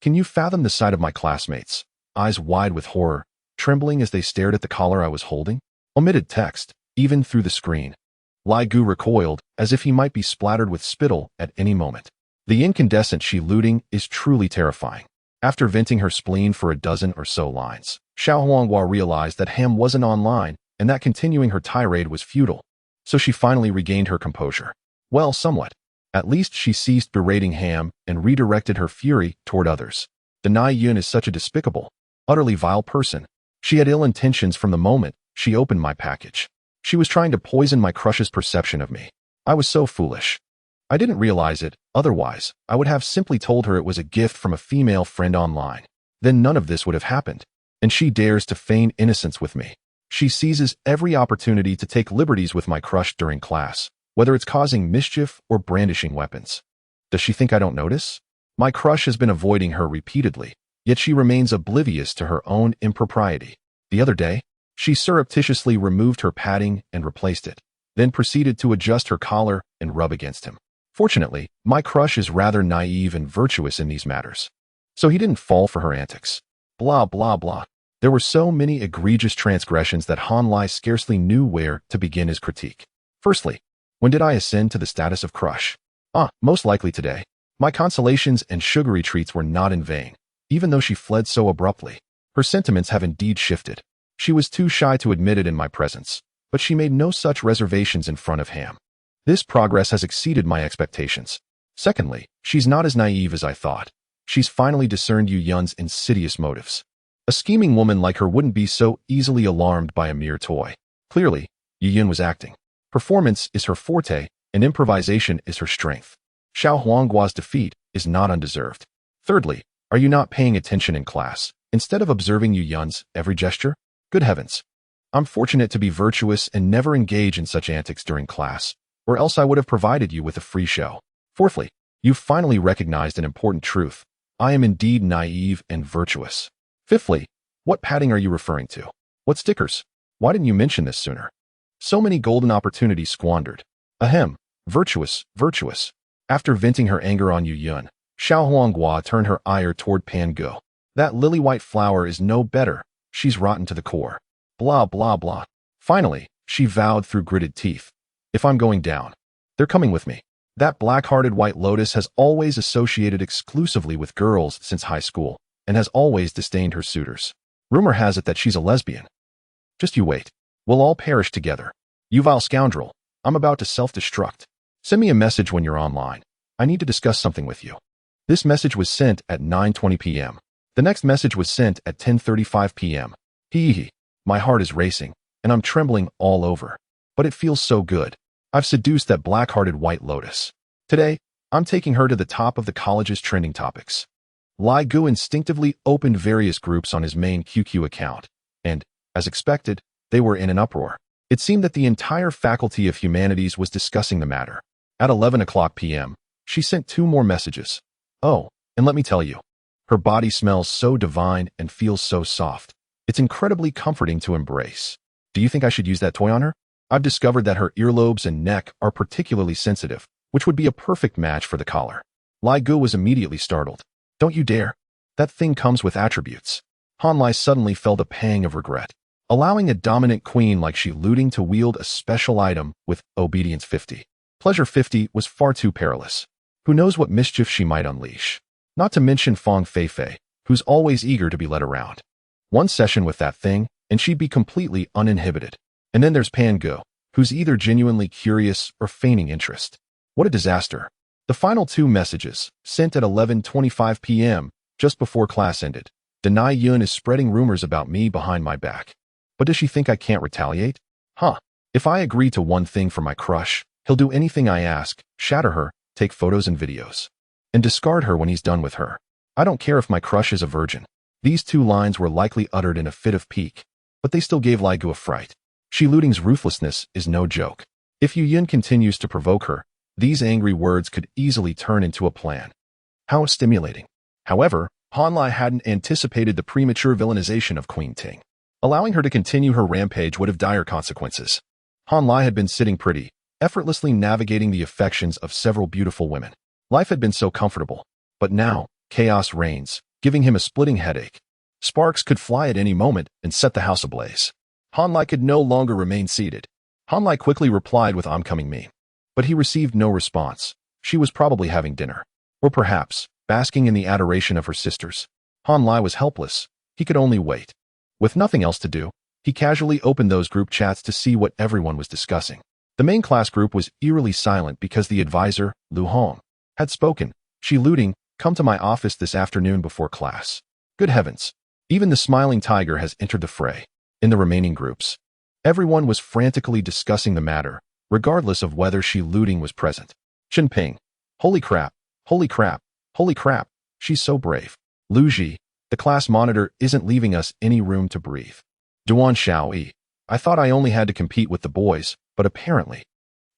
Can you fathom the sight of my classmates, eyes wide with horror, trembling as they stared at the collar I was holding? Omitted text, even through the screen. Lai Gu recoiled, as if he might be splattered with spittle at any moment. The incandescent Shi Looting is truly terrifying. After venting her spleen for a dozen or so lines, Xiao Huanghua realized that Ham wasn't online and that continuing her tirade was futile. So she finally regained her composure. Well, somewhat. At least she ceased berating Ham and redirected her fury toward others. The Nai Yun is such a despicable, utterly vile person. She had ill intentions from the moment she opened my package. She was trying to poison my crush's perception of me. I was so foolish. I didn't realize it, otherwise, I would have simply told her it was a gift from a female friend online. Then none of this would have happened. And she dares to feign innocence with me. She seizes every opportunity to take liberties with my crush during class, whether it's causing mischief or brandishing weapons. Does she think I don't notice? My crush has been avoiding her repeatedly, yet she remains oblivious to her own impropriety. The other day, she surreptitiously removed her padding and replaced it, then proceeded to adjust her collar and rub against him. Fortunately, my crush is rather naive and virtuous in these matters, so he didn't fall for her antics. Blah, blah, blah. There were so many egregious transgressions that Han Lai scarcely knew where to begin his critique. Firstly, when did I ascend to the status of crush? Most likely today. My consolations and sugary treats were not in vain, even though she fled so abruptly. Her sentiments have indeed shifted. She was too shy to admit it in my presence, but she made no such reservations in front of Ham. This progress has exceeded my expectations. Secondly, she's not as naive as I thought. She's finally discerned Yu Yun's insidious motives. A scheming woman like her wouldn't be so easily alarmed by a mere toy. Clearly, Yu Yun was acting. Performance is her forte, and improvisation is her strength. Xiao Huanggua's defeat is not undeserved. Thirdly, are you not paying attention in class, instead of observing Yu Yun's every gesture? Good heavens. I'm fortunate to be virtuous and never engage in such antics during class, or else I would have provided you with a free show. Fourthly, you've finally recognized an important truth. I am indeed naive and virtuous. Fifthly, what padding are you referring to? What stickers? Why didn't you mention this sooner? So many golden opportunities squandered. Ahem, virtuous. After venting her anger on Yu Yun, Xiao Huanggua turned her ire toward Pan Ge. That lily-white flower is no better. She's rotten to the core. Blah, blah, blah. Finally, she vowed through gritted teeth. If I'm going down, they're coming with me. That black-hearted white lotus has always associated exclusively with girls since high school, and has always disdained her suitors. Rumor has it that she's a lesbian. Just you wait. We'll all perish together. You vile scoundrel. I'm about to self-destruct. Send me a message when you're online. I need to discuss something with you. This message was sent at 9:20 p.m. The next message was sent at 10:35 p.m. Hee. My heart is racing, and I'm trembling all over. But it feels so good. I've seduced that black-hearted white lotus. Today, I'm taking her to the top of the college's trending topics. Lai Gu instinctively opened various groups on his main QQ account, and, as expected, they were in an uproar. It seemed that the entire Faculty of Humanities was discussing the matter. At 11 o'clock p.m., she sent 2 more messages. Oh, and let me tell you, her body smells so divine and feels so soft. It's incredibly comforting to embrace. Do you think I should use that toy on her? I've discovered that her earlobes and neck are particularly sensitive, which would be a perfect match for the collar. Lai Gu was immediately startled. Don't you dare. That thing comes with attributes. Han Lai suddenly felt a pang of regret. Allowing a dominant queen like Shi Luding to wield a special item with obedience 50. Pleasure 50 was far too perilous. Who knows what mischief she might unleash? Not to mention Fong Feifei, who's always eager to be led around. One session with that thing, and she'd be completely uninhibited. And then there's Pan Ge, who's either genuinely curious or feigning interest. What a disaster. The final 2 messages, sent at 11:25 p.m., just before class ended. Deny Yun is spreading rumors about me behind my back. But does she think I can't retaliate? If I agree to one thing for my crush, he'll do anything I ask, shatter her, take photos and videos, and discard her when he's done with her. I don't care if my crush is a virgin. These 2 lines were likely uttered in a fit of pique, but they still gave Lai Gu a fright. Shi Luding's ruthlessness is no joke. If Yu Yun continues to provoke her, these angry words could easily turn into a plan. How stimulating. However, Han Lai hadn't anticipated the premature villainization of Queen Ting. Allowing her to continue her rampage would have dire consequences. Han Lai had been sitting pretty, effortlessly navigating the affections of several beautiful women. Life had been so comfortable, but now, chaos reigns, giving him a splitting headache. Sparks could fly at any moment and set the house ablaze. Han Lai could no longer remain seated. Han Lai quickly replied with "I'm coming me." But he received no response. She was probably having dinner. Or perhaps, basking in the adoration of her sisters. Han Lai was helpless. He could only wait. With nothing else to do, he casually opened those group chats to see what everyone was discussing. The main class group was eerily silent because the advisor, Lu Hong, had spoken. Shi Luding, come to my office this afternoon before class. Good heavens. Even the smiling tiger has entered the fray. In the remaining groups, everyone was frantically discussing the matter, regardless of whether Shi Luding was present. Ping. Holy crap. Holy crap. Holy crap. She's so brave. Lu Ji, the class monitor isn't leaving us any room to breathe. Duan Xiaoyi. I thought I only had to compete with the boys, but apparently.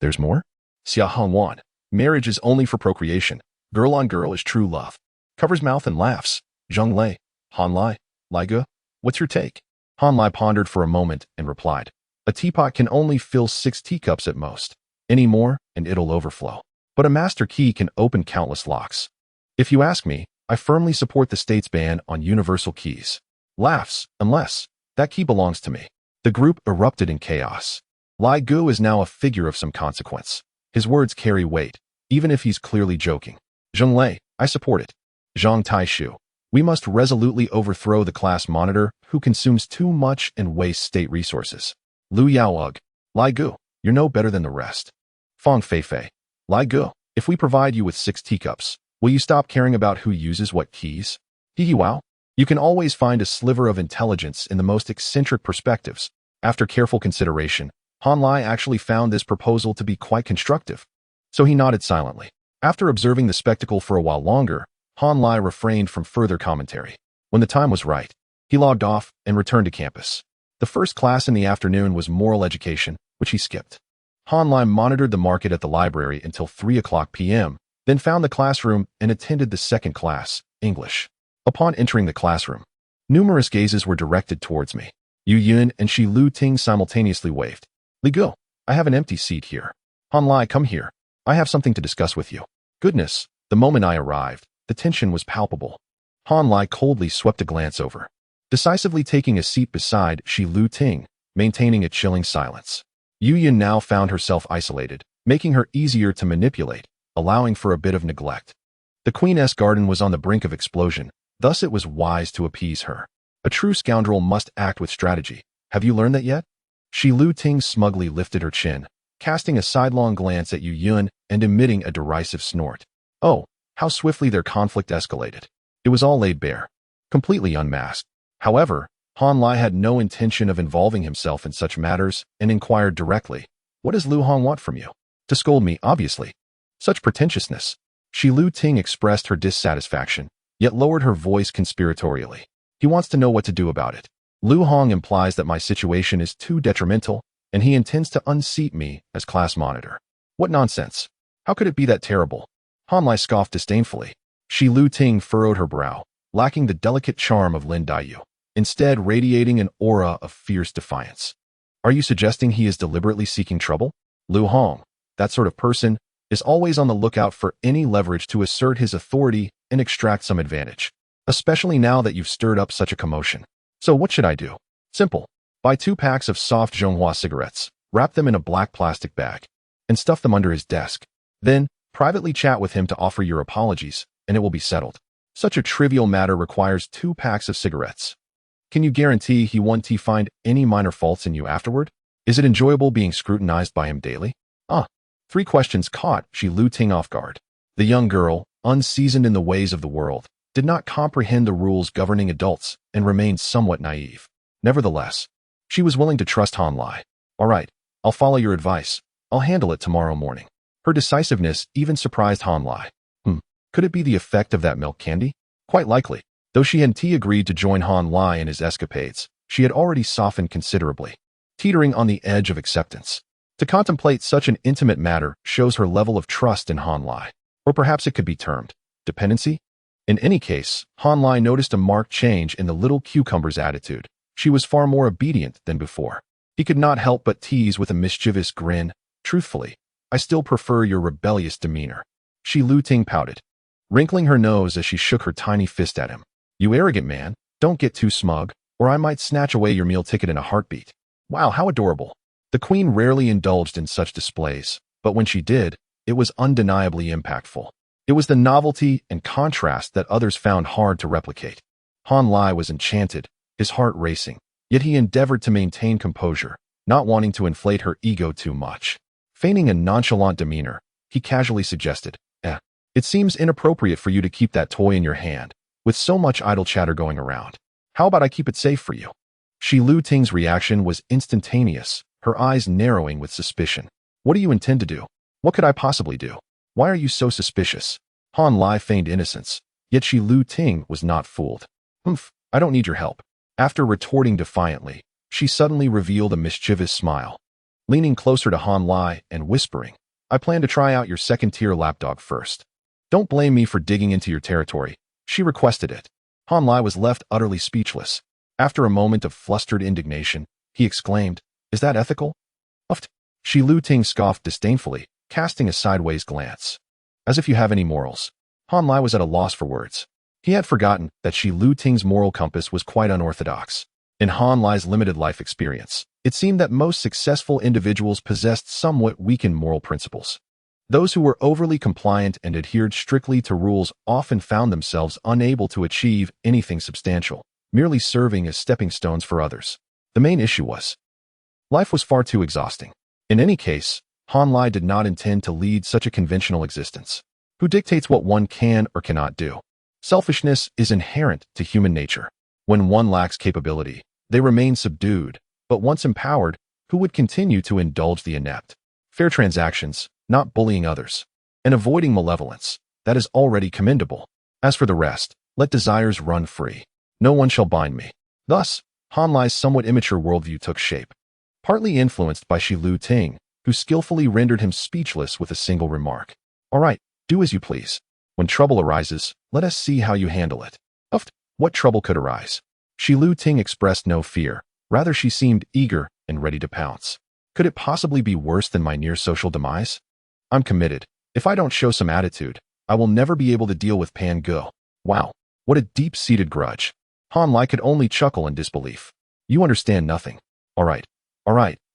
There's more? Xia Hongwan. Marriage is only for procreation. Girl on girl is true love. Covers mouth and laughs. Zheng Lei. Han Lai. Lai Ge. What's your take? Han Lai pondered for a moment and replied. A teapot can only fill 6 teacups at most. Any more, and it'll overflow. But a master key can open countless locks. If you ask me, I firmly support the state's ban on universal keys. Laughs, unless that key belongs to me. The group erupted in chaos. Lai Gu is now a figure of some consequence. His words carry weight, even if he's clearly joking. Zheng Lei, I support it. Zhang Taishu. We must resolutely overthrow the class monitor who consumes too much and wastes state resources. Lu Yaoug. Lai Gu, you're no better than the rest. Fang Feifei. Lai Gu, if we provide you with 6 teacups, will you stop caring about who uses what keys? Hee wow. You can always find a sliver of intelligence in the most eccentric perspectives. After careful consideration, Han Lai actually found this proposal to be quite constructive. So he nodded silently. After observing the spectacle for a while longer, Han Lai refrained from further commentary. When the time was right, he logged off and returned to campus. The first class in the afternoon was moral education, which he skipped. Han Lai monitored the market at the library until 3:00 p.m., then found the classroom and attended the second class, English. Upon entering the classroom, numerous gazes were directed towards me. Yu Yun and Shi Lu Ting simultaneously waved. Li Gu, I have an empty seat here. Han Lai, come here. I have something to discuss with you. Goodness, the moment I arrived, the tension was palpable. Han Lai coldly swept a glance over, decisively taking a seat beside Shi Lu Ting, maintaining a chilling silence. Yu Yun now found herself isolated, making her easier to manipulate, allowing for a bit of neglect. The Queen's garden was on the brink of explosion, thus it was wise to appease her. A true scoundrel must act with strategy. Have you learned that yet? Shi Lu Ting smugly lifted her chin, casting a sidelong glance at Yu Yun and emitting a derisive snort. Oh, how swiftly their conflict escalated. It was all laid bare, completely unmasked. However, Han Lai had no intention of involving himself in such matters and inquired directly, what does Lu Hong want from you? To scold me, obviously. Such pretentiousness. Shi Lu Ting expressed her dissatisfaction, yet lowered her voice conspiratorially. He wants to know what to do about it. Lu Hong implies that my situation is too detrimental, and he intends to unseat me as class monitor. What nonsense. How could it be that terrible? Han Lai scoffed disdainfully. Shi Lu Ting furrowed her brow, lacking the delicate charm of Lin Daiyu, instead radiating an aura of fierce defiance. Are you suggesting he is deliberately seeking trouble? Lu Hong, that sort of person, is always on the lookout for any leverage to assert his authority and extract some advantage, especially now that you've stirred up such a commotion. So what should I do? Simple. Buy 2 packs of soft Zhonghua cigarettes, wrap them in a black plastic bag, and stuff them under his desk. Then, privately chat with him to offer your apologies, and it will be settled. Such a trivial matter requires 2 packs of cigarettes. Can you guarantee he won't find any minor faults in you afterward? Is it enjoyable being scrutinized by him daily? 3 questions caught Shi Lu Ting off guard. The young girl, unseasoned in the ways of the world, did not comprehend the rules governing adults and remained somewhat naive. Nevertheless, she was willing to trust Han Lai. All right, I'll follow your advice. I'll handle it tomorrow morning. Her decisiveness even surprised Han Lai. Could it be the effect of that milk candy? Quite likely. Though she hadn't agreed to join Han Lai in his escapades, she had already softened considerably, teetering on the edge of acceptance. To contemplate such an intimate matter shows her level of trust in Han Lai. Or perhaps it could be termed dependency? In any case, Han Lai noticed a marked change in the little cucumber's attitude. She was far more obedient than before. He could not help but tease with a mischievous grin. Truthfully, I still prefer your rebellious demeanor. Shi Lu Ting pouted, wrinkling her nose as she shook her tiny fist at him. You arrogant man, don't get too smug, or I might snatch away your meal ticket in a heartbeat. Wow, how adorable. The queen rarely indulged in such displays, but when she did, it was undeniably impactful. It was the novelty and contrast that others found hard to replicate. Han Lai was enchanted, his heart racing, yet he endeavored to maintain composure, not wanting to inflate her ego too much. Feigning a nonchalant demeanor, he casually suggested, it seems inappropriate for you to keep that toy in your hand, with so much idle chatter going around. How about I keep it safe for you? Shi Lu Ting's reaction was instantaneous, her eyes narrowing with suspicion. What do you intend to do? What could I possibly do? Why are you so suspicious? Han Lai feigned innocence, yet Shi Lu Ting was not fooled. I don't need your help. After retorting defiantly, she suddenly revealed a mischievous smile. Leaning closer to Han Lai and whispering, I plan to try out your second-tier lapdog first. Don't blame me for digging into your territory. She requested it. Han Lai was left utterly speechless. After a moment of flustered indignation, he exclaimed, Is that ethical? Uft. Shi Lu Ting scoffed disdainfully, casting a sideways glance. As if you have any morals. Han Lai was at a loss for words. He had forgotten that Shi Lu Ting's moral compass was quite unorthodox. In Han Lai's limited life experience, it seemed that most successful individuals possessed somewhat weakened moral principles. Those who were overly compliant and adhered strictly to rules often found themselves unable to achieve anything substantial, merely serving as stepping stones for others. The main issue was, life was far too exhausting. In any case, Han Lai did not intend to lead such a conventional existence. Who dictates what one can or cannot do? Selfishness is inherent to human nature. When one lacks capability, they remain subdued, but once empowered, who would continue to indulge the inept? Fair transactions, not bullying others, and avoiding malevolence, that is already commendable. As for the rest, let desires run free. No one shall bind me. Thus, Han Lai's somewhat immature worldview took shape, partly influenced by Shi Lu Ting, who skillfully rendered him speechless with a single remark. All right, do as you please. When trouble arises, let us see how you handle it. What trouble could arise? Shi Lu Ting expressed no fear. Rather, she seemed eager and ready to pounce. Could it possibly be worse than my near social demise? I'm committed. If I don't show some attitude, I will never be able to deal with Pan Ge. Wow, what a deep-seated grudge. Han Lai could only chuckle in disbelief. You understand nothing. All right,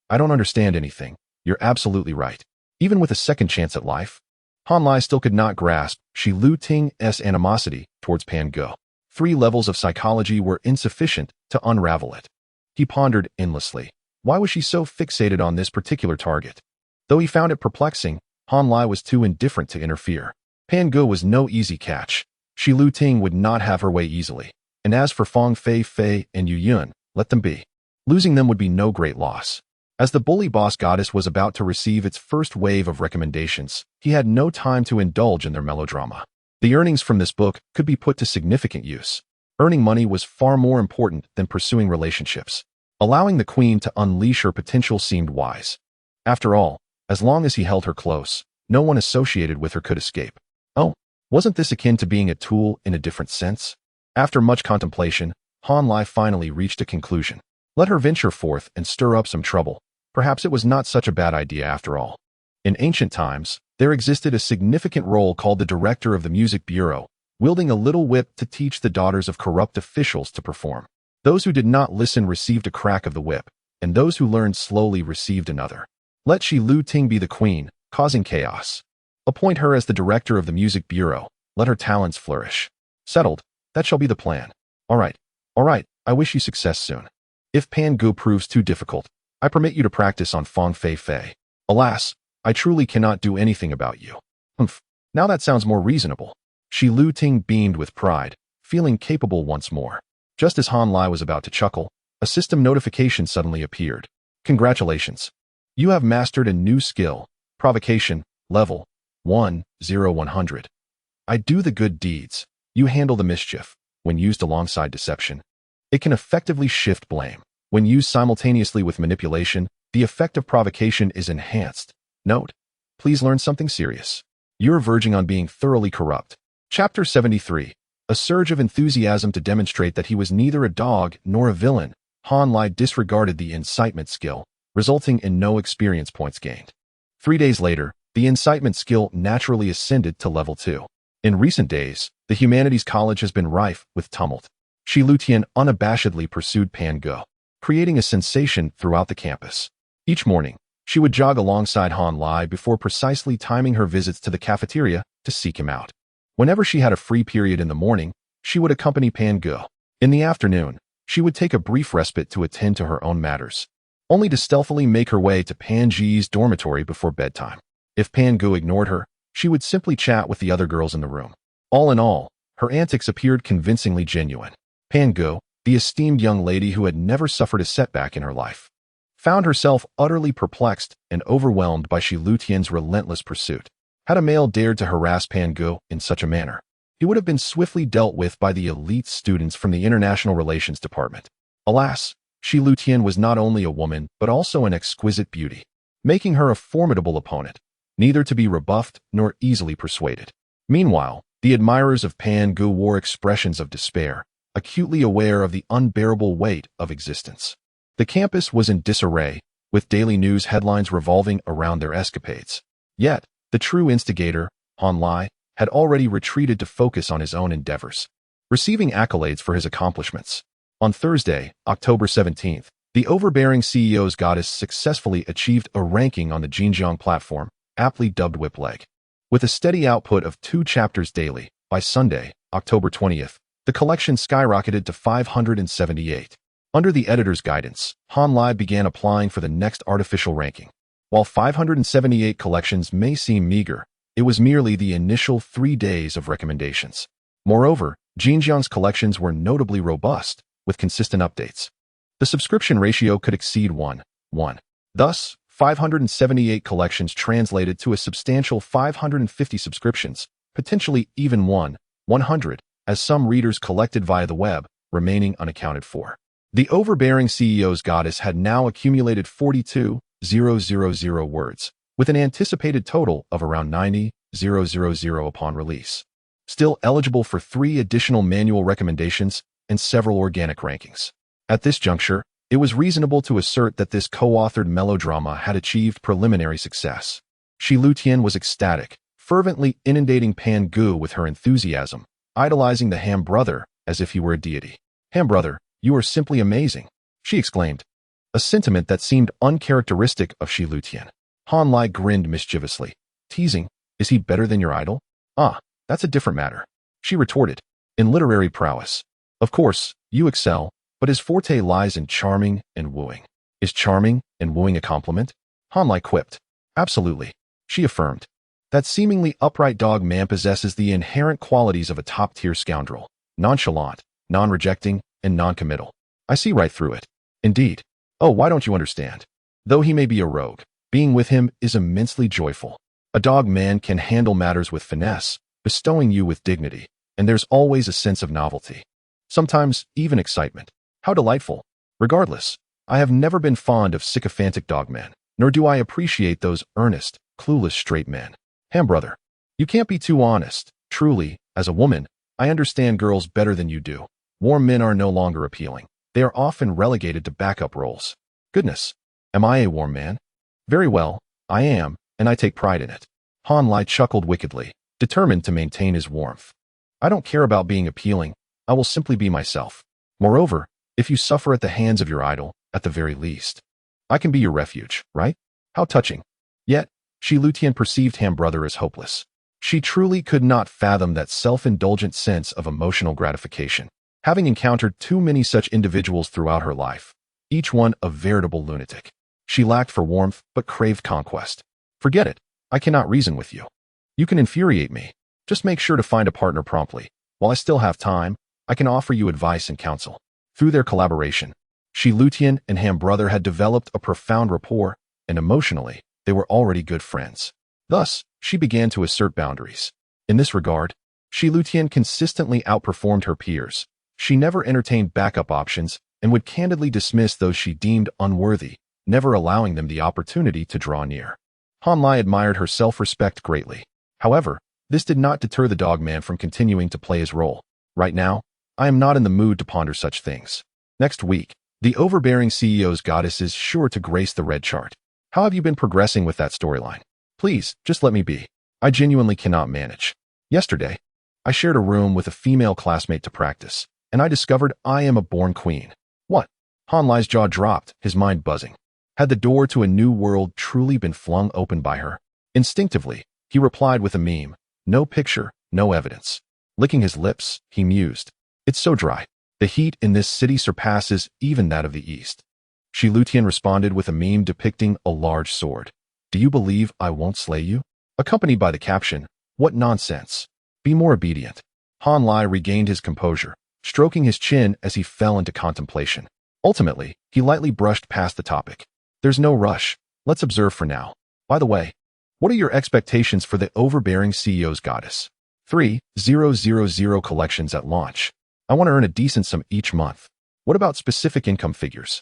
I don't understand anything. You're absolutely right. Even with a second chance at life, Han Lai still could not grasp Shi Lu Ting's animosity towards Pan Ge. 3 levels of psychology were insufficient to unravel it. He pondered endlessly. Why was she so fixated on this particular target? Though he found it perplexing, Han Lai was too indifferent to interfere. Pan Ge was no easy catch. Shi Lu Ting would not have her way easily. And as for Fang Fei Fei and Yu Yun, let them be. Losing them would be no great loss. As the bully boss goddess was about to receive its first wave of recommendations, he had no time to indulge in their melodrama. The earnings from this book could be put to significant use. Earning money was far more important than pursuing relationships. Allowing the queen to unleash her potential seemed wise. After all, as long as he held her close, no one associated with her could escape. Oh, wasn't this akin to being a tool in a different sense? After much contemplation, Han Lai finally reached a conclusion. Let her venture forth and stir up some trouble. Perhaps it was not such a bad idea after all. In ancient times, there existed a significant role called the director of the music bureau, wielding a little whip to teach the daughters of corrupt officials to perform. Those who did not listen received a crack of the whip, and those who learned slowly received another. Let Shi Lu Ting be the queen, causing chaos. Appoint her as the director of the music bureau. Let her talents flourish. Settled. That shall be the plan. All right. I wish you success soon. If Pan Ge proves too difficult, I permit you to practice on Fang Fei Fei. Alas, I truly cannot do anything about you. Now that sounds more reasonable. Shi Lu Ting beamed with pride, feeling capable once more. Just as Han Lai was about to chuckle, a system notification suddenly appeared. Congratulations. You have mastered a new skill, Provocation, level 10100. I do the good deeds. You handle the mischief. When used alongside deception, it can effectively shift blame. When used simultaneously with manipulation, the effect of provocation is enhanced. Note, please learn something serious. You're verging on being thoroughly corrupt. Chapter 73. A surge of enthusiasm to demonstrate that he was neither a dog nor a villain. Han Lai disregarded the incitement skill, resulting in no experience points gained. 3 days later, the incitement skill naturally ascended to level 2. In recent days, the Humanities College has been rife with tumult. Shi Lu Tian unabashedly pursued Pan Ge, creating a sensation throughout the campus. Each morning, she would jog alongside Han Lai before precisely timing her visits to the cafeteria to seek him out. Whenever she had a free period in the morning, she would accompany Pan Ge. In the afternoon, she would take a brief respite to attend to her own matters, only to stealthily make her way to Pan Ge's dormitory before bedtime. If Pan Ge ignored her, she would simply chat with the other girls in the room. All in all, her antics appeared convincingly genuine. Pan Ge, the esteemed young lady who had never suffered a setback in her life, found herself utterly perplexed and overwhelmed by Shi Lu Tian's relentless pursuit. Had a male dared to harass Pan Gu in such a manner, he would have been swiftly dealt with by the elite students from the International Relations Department. Alas, Shi Lutian was not only a woman but also an exquisite beauty, making her a formidable opponent, neither to be rebuffed nor easily persuaded. Meanwhile, the admirers of Pan Gu wore expressions of despair, acutely aware of the unbearable weight of existence. The campus was in disarray, with daily news headlines revolving around their escapades. Yet, the true instigator, Han Lai, had already retreated to focus on his own endeavors, receiving accolades for his accomplishments. On Thursday, October 17th, the overbearing CEO's goddess successfully achieved a ranking on the Xinjiang platform, aptly dubbed Whip Leg. With a steady output of 2 chapters daily, by Sunday, October 20th, the collection skyrocketed to 578. Under the editor's guidance, Han Lai began applying for the next artificial ranking. While 578 collections may seem meager, it was merely the initial 3 days of recommendations. Moreover, Xinjiang's collections were notably robust, with consistent updates. The subscription ratio could exceed 1:1. Thus, 578 collections translated to a substantial 550 subscriptions, potentially even 100, as some readers collected via the web, remaining unaccounted for. The overbearing CEO's goddess had now accumulated 42,000 words, with an anticipated total of around 90,000 upon release. Still eligible for 3 additional manual recommendations and several organic rankings. At this juncture, it was reasonable to assert that this co-authored melodrama had achieved preliminary success. Shi Lutian was ecstatic, fervently inundating Pan Gu with her enthusiasm, idolizing the Ham brother as if he were a deity. "Ham brother, you are simply amazing," she exclaimed, a sentiment that seemed uncharacteristic of Shi Lutian. Han Lai grinned mischievously, teasing, "Is he better than your idol?" "Ah, that's a different matter," she retorted. "In literary prowess, of course, you excel, but his forte lies in charming and wooing." "Is charming and wooing a compliment?" Han Lai quipped. "Absolutely," she affirmed. "That seemingly upright dog man possesses the inherent qualities of a top-tier scoundrel: nonchalant, non-rejecting, and non-committal. I see right through it." "Indeed. Oh, why don't you understand? Though he may be a rogue, being with him is immensely joyful. A dog man can handle matters with finesse, bestowing you with dignity, and there's always a sense of novelty. Sometimes even excitement. How delightful. Regardless, I have never been fond of sycophantic dogmen, nor do I appreciate those earnest, clueless straight men. Ham brother, you can't be too honest. Truly, as a woman, I understand girls better than you do. Warm men are no longer appealing. They are often relegated to backup roles. Goodness, am I a warm man? Very well, I am, and I take pride in it." Han Lai chuckled wickedly, determined to maintain his warmth. "I don't care about being appealing. I will simply be myself. Moreover, if you suffer at the hands of your idol, at the very least, I can be your refuge, right? How touching." Yet, Shi Lutian perceived Ham brother as hopeless. She truly could not fathom that self-indulgent sense of emotional gratification, having encountered too many such individuals throughout her life, each one a veritable lunatic. She lacked for warmth but craved conquest. "Forget it. I cannot reason with you. You can infuriate me. Just make sure to find a partner promptly. While I still have time, I can offer you advice and counsel." Through their collaboration, Shi Lutian and Ham brother had developed a profound rapport, and emotionally, they were already good friends. Thus, she began to assert boundaries. In this regard, Shi Lutian consistently outperformed her peers. She never entertained backup options and would candidly dismiss those she deemed unworthy, never allowing them the opportunity to draw near. Han Lai admired her self-respect greatly. However, this did not deter the dogman from continuing to play his role. "Right now, I am not in the mood to ponder such things. Next week, the overbearing CEO's goddess is sure to grace the red chart. How have you been progressing with that storyline? Please, just let me be. I genuinely cannot manage. Yesterday, I shared a room with a female classmate to practice, and I discovered I am a born queen." "What?" Han Lai's jaw dropped, his mind buzzing. Had the door to a new world truly been flung open by her? Instinctively, he replied with a meme. "No picture, no evidence." Licking his lips, he mused. "It's so dry. The heat in this city surpasses even that of the East." Shi Lutian responded with a meme depicting a large sword. "Do you believe I won't slay you?" Accompanied by the caption, "What nonsense. Be more obedient." Han Lai regained his composure, stroking his chin as he fell into contemplation. Ultimately, he lightly brushed past the topic. "There's no rush. Let's observe for now. By the way, What are your expectations for the overbearing CEO's goddess? 3,000 collections at launch. I want to earn a decent sum each month. What about specific income figures?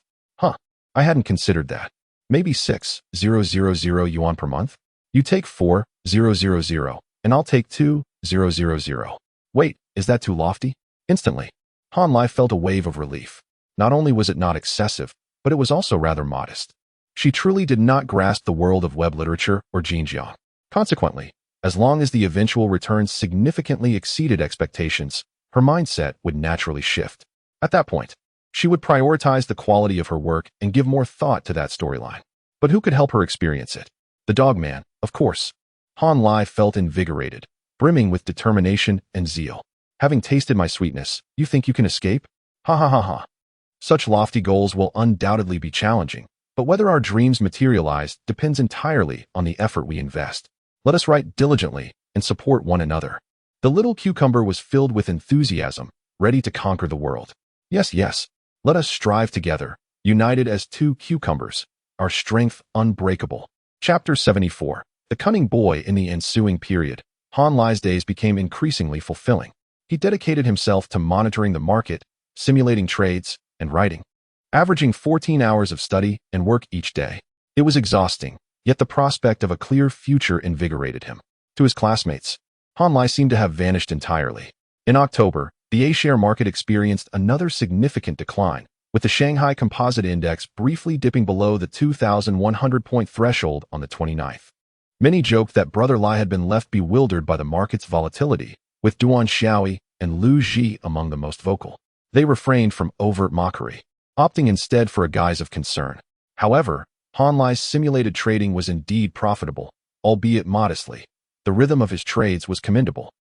I hadn't considered that. Maybe 6,000 yuan per month? You take 4,000, and I'll take 2,000. Wait, is that too lofty? Instantly, Han Lai felt a wave of relief. Not only was it not excessive, but it was also rather modest. She truly did not grasp the world of web literature or Xinjiang. Consequently, as long as the eventual returns significantly exceeded expectations, her mindset would naturally shift. At that point, she would prioritize the quality of her work and give more thought to that storyline. But who could help her experience it? The dogman, of course. Han Lai felt invigorated, brimming with determination and zeal. Having tasted my sweetness, you think you can escape? Ha ha ha ha. Such lofty goals will undoubtedly be challenging, but whether our dreams materialize depends entirely on the effort we invest. Let us write diligently and support one another. The little cucumber was filled with enthusiasm, ready to conquer the world. Yes, yes. Let us strive together, united as two cucumbers, our strength unbreakable. Chapter 74. The cunning boy. In the ensuing period, Han Lai's days became increasingly fulfilling. He dedicated himself to monitoring the market, simulating trades, and writing, averaging 14 hours of study and work each day. It was exhausting, yet the prospect of a clear future invigorated him. To his classmates, Han Lai seemed to have vanished entirely. In October, the A-share market experienced another significant decline, with the Shanghai Composite Index briefly dipping below the 2,100-point threshold on the 29th. Many joked that Brother Lai had been left bewildered by the market's volatility, with Duan Xiaoyi and Lu Ji among the most vocal. They refrained from overt mockery, opting instead for a guise of concern. However, Han Lai's simulated trading was indeed profitable, albeit modestly. The rhythm of his trades was commendable.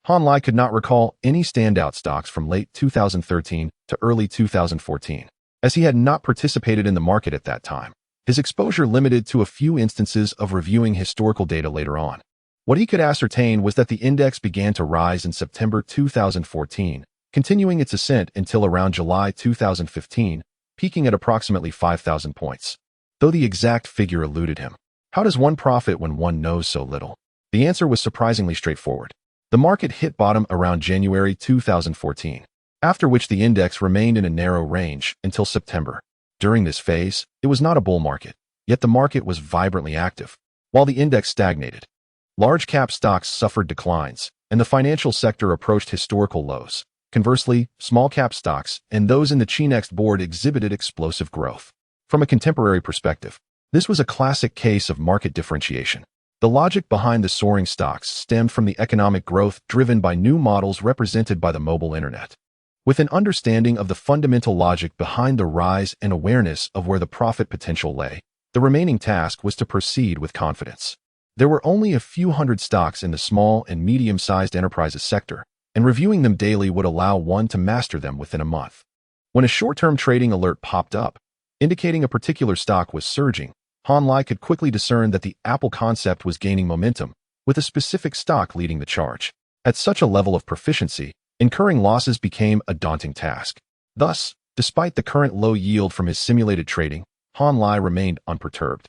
Han Lai could not recall any standout stocks from late 2013 to early 2014, as he had not participated in the market at that time. His exposure limited to a few instances of reviewing historical data later on. What he could ascertain was that the index began to rise in September 2014, continuing its ascent until around July 2015, peaking at approximately 5,000 points. Though the exact figure eluded him. How does one profit when one knows so little? The answer was surprisingly straightforward. The market hit bottom around January 2014, after which the index remained in a narrow range until September. During this phase, it was not a bull market, yet the market was vibrantly active, while the index stagnated. Large-cap stocks suffered declines, and the financial sector approached historical lows. Conversely, small-cap stocks and those in the Chinext board exhibited explosive growth. From a contemporary perspective, this was a classic case of market differentiation. The logic behind the soaring stocks stemmed from the economic growth driven by new models represented by the mobile internet. With an understanding of the fundamental logic behind the rise and awareness of where the profit potential lay, the remaining task was to proceed with confidence. There were only a few hundred stocks in the small and medium-sized enterprises sector, and reviewing them daily would allow one to master them within a month. When a short-term trading alert popped up, indicating a particular stock was surging, Han Lai could quickly discern that the Apple concept was gaining momentum, with a specific stock leading the charge. At such a level of proficiency, incurring losses became a daunting task. Thus, despite the current low yield from his simulated trading, Han Lai remained unperturbed.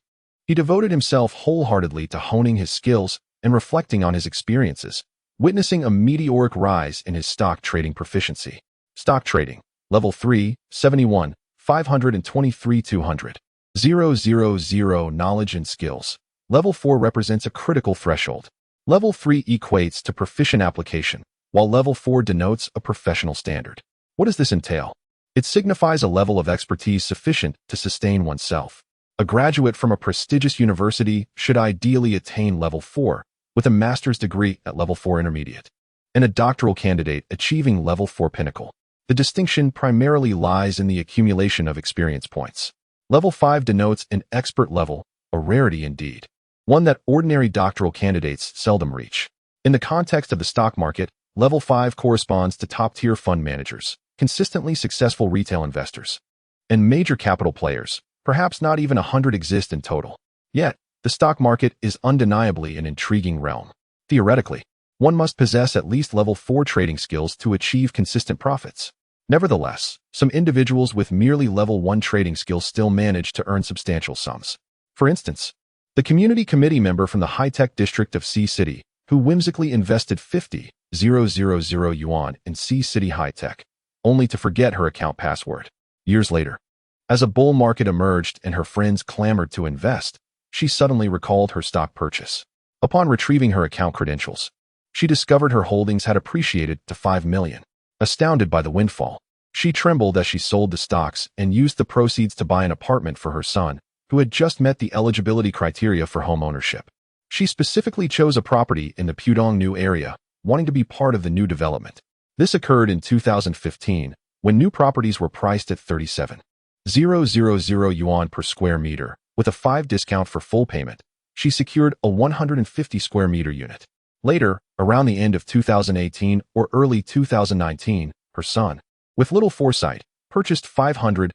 He devoted himself wholeheartedly to honing his skills and reflecting on his experiences, witnessing a meteoric rise in his stock trading proficiency. Stock trading, level 3, 71, 523 200. 000 knowledge and skills. Level 4 represents a critical threshold. Level 3 equates to proficient application, while level 4 denotes a professional standard. What does this entail? It signifies a level of expertise sufficient to sustain oneself. A graduate from a prestigious university should ideally attain level 4, with a master's degree at level 4 intermediate, and a doctoral candidate achieving level 4 pinnacle. The distinction primarily lies in the accumulation of experience points. Level 5 denotes an expert level, a rarity indeed, one that ordinary doctoral candidates seldom reach. In the context of the stock market, level 5 corresponds to top-tier fund managers, consistently successful retail investors, and major capital players. Perhaps not even 100 exist in total. Yet, the stock market is undeniably an intriguing realm. Theoretically, one must possess at least level 4 trading skills to achieve consistent profits. Nevertheless, some individuals with merely level 1 trading skills still manage to earn substantial sums. For instance, the community committee member from the high-tech district of C City, who whimsically invested 50,000 yuan in C City High-Tech, only to forget her account password. Years later, as a bull market emerged and her friends clamored to invest, she suddenly recalled her stock purchase. Upon retrieving her account credentials, she discovered her holdings had appreciated to 5 million. Astounded by the windfall, she trembled as she sold the stocks and used the proceeds to buy an apartment for her son, who had just met the eligibility criteria for home ownership. She specifically chose a property in the Pudong area, wanting to be part of the new development. This occurred in 2015, when new properties were priced at 37,000 yuan per square meter. With a 5% discount for full payment, she secured a 150 square meter unit. Later, around the end of 2018 or early 2019, her son, with little foresight, purchased 500,000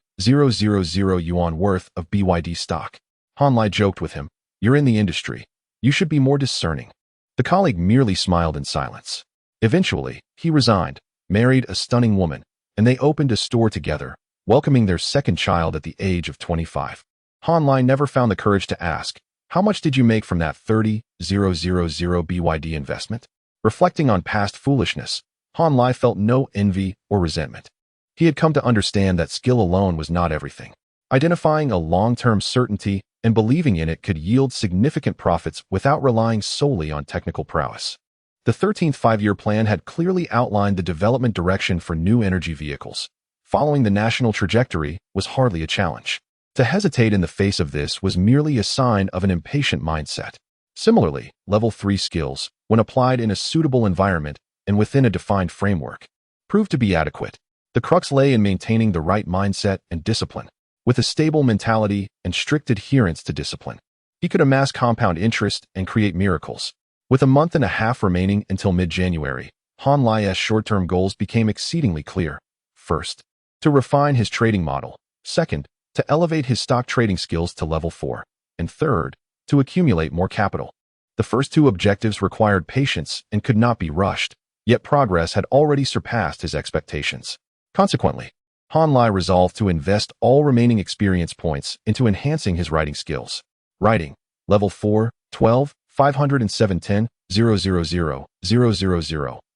yuan worth of BYD stock. Han Lai joked with him, "You're in the industry. You should be more discerning." The colleague merely smiled in silence. Eventually, he resigned, married a stunning woman, and they opened a store together, welcoming their second child at the age of 25. Han Lai never found the courage to ask, "How much did you make from that 30,000 BYD investment?" Reflecting on past foolishness, Han Lai felt no envy or resentment. He had come to understand that skill alone was not everything. Identifying a long-term certainty and believing in it could yield significant profits without relying solely on technical prowess. The 13th five-year plan had clearly outlined the development direction for new energy vehicles. Following the national trajectory was hardly a challenge. To hesitate in the face of this was merely a sign of an impatient mindset. Similarly, Level 3 skills, when applied in a suitable environment and within a defined framework, proved to be adequate. The crux lay in maintaining the right mindset and discipline. With a stable mentality and strict adherence to discipline, he could amass compound interest and create miracles. With a month and a half remaining until mid-January, Han Lai's short-term goals became exceedingly clear. First, to refine his trading model. Second, to elevate his stock trading skills to level 4. And third, to accumulate more capital. The first two objectives required patience and could not be rushed, yet progress had already surpassed his expectations. Consequently, Han Lai resolved to invest all remaining experience points into enhancing his writing skills. Writing, level 4, 12, 507 000,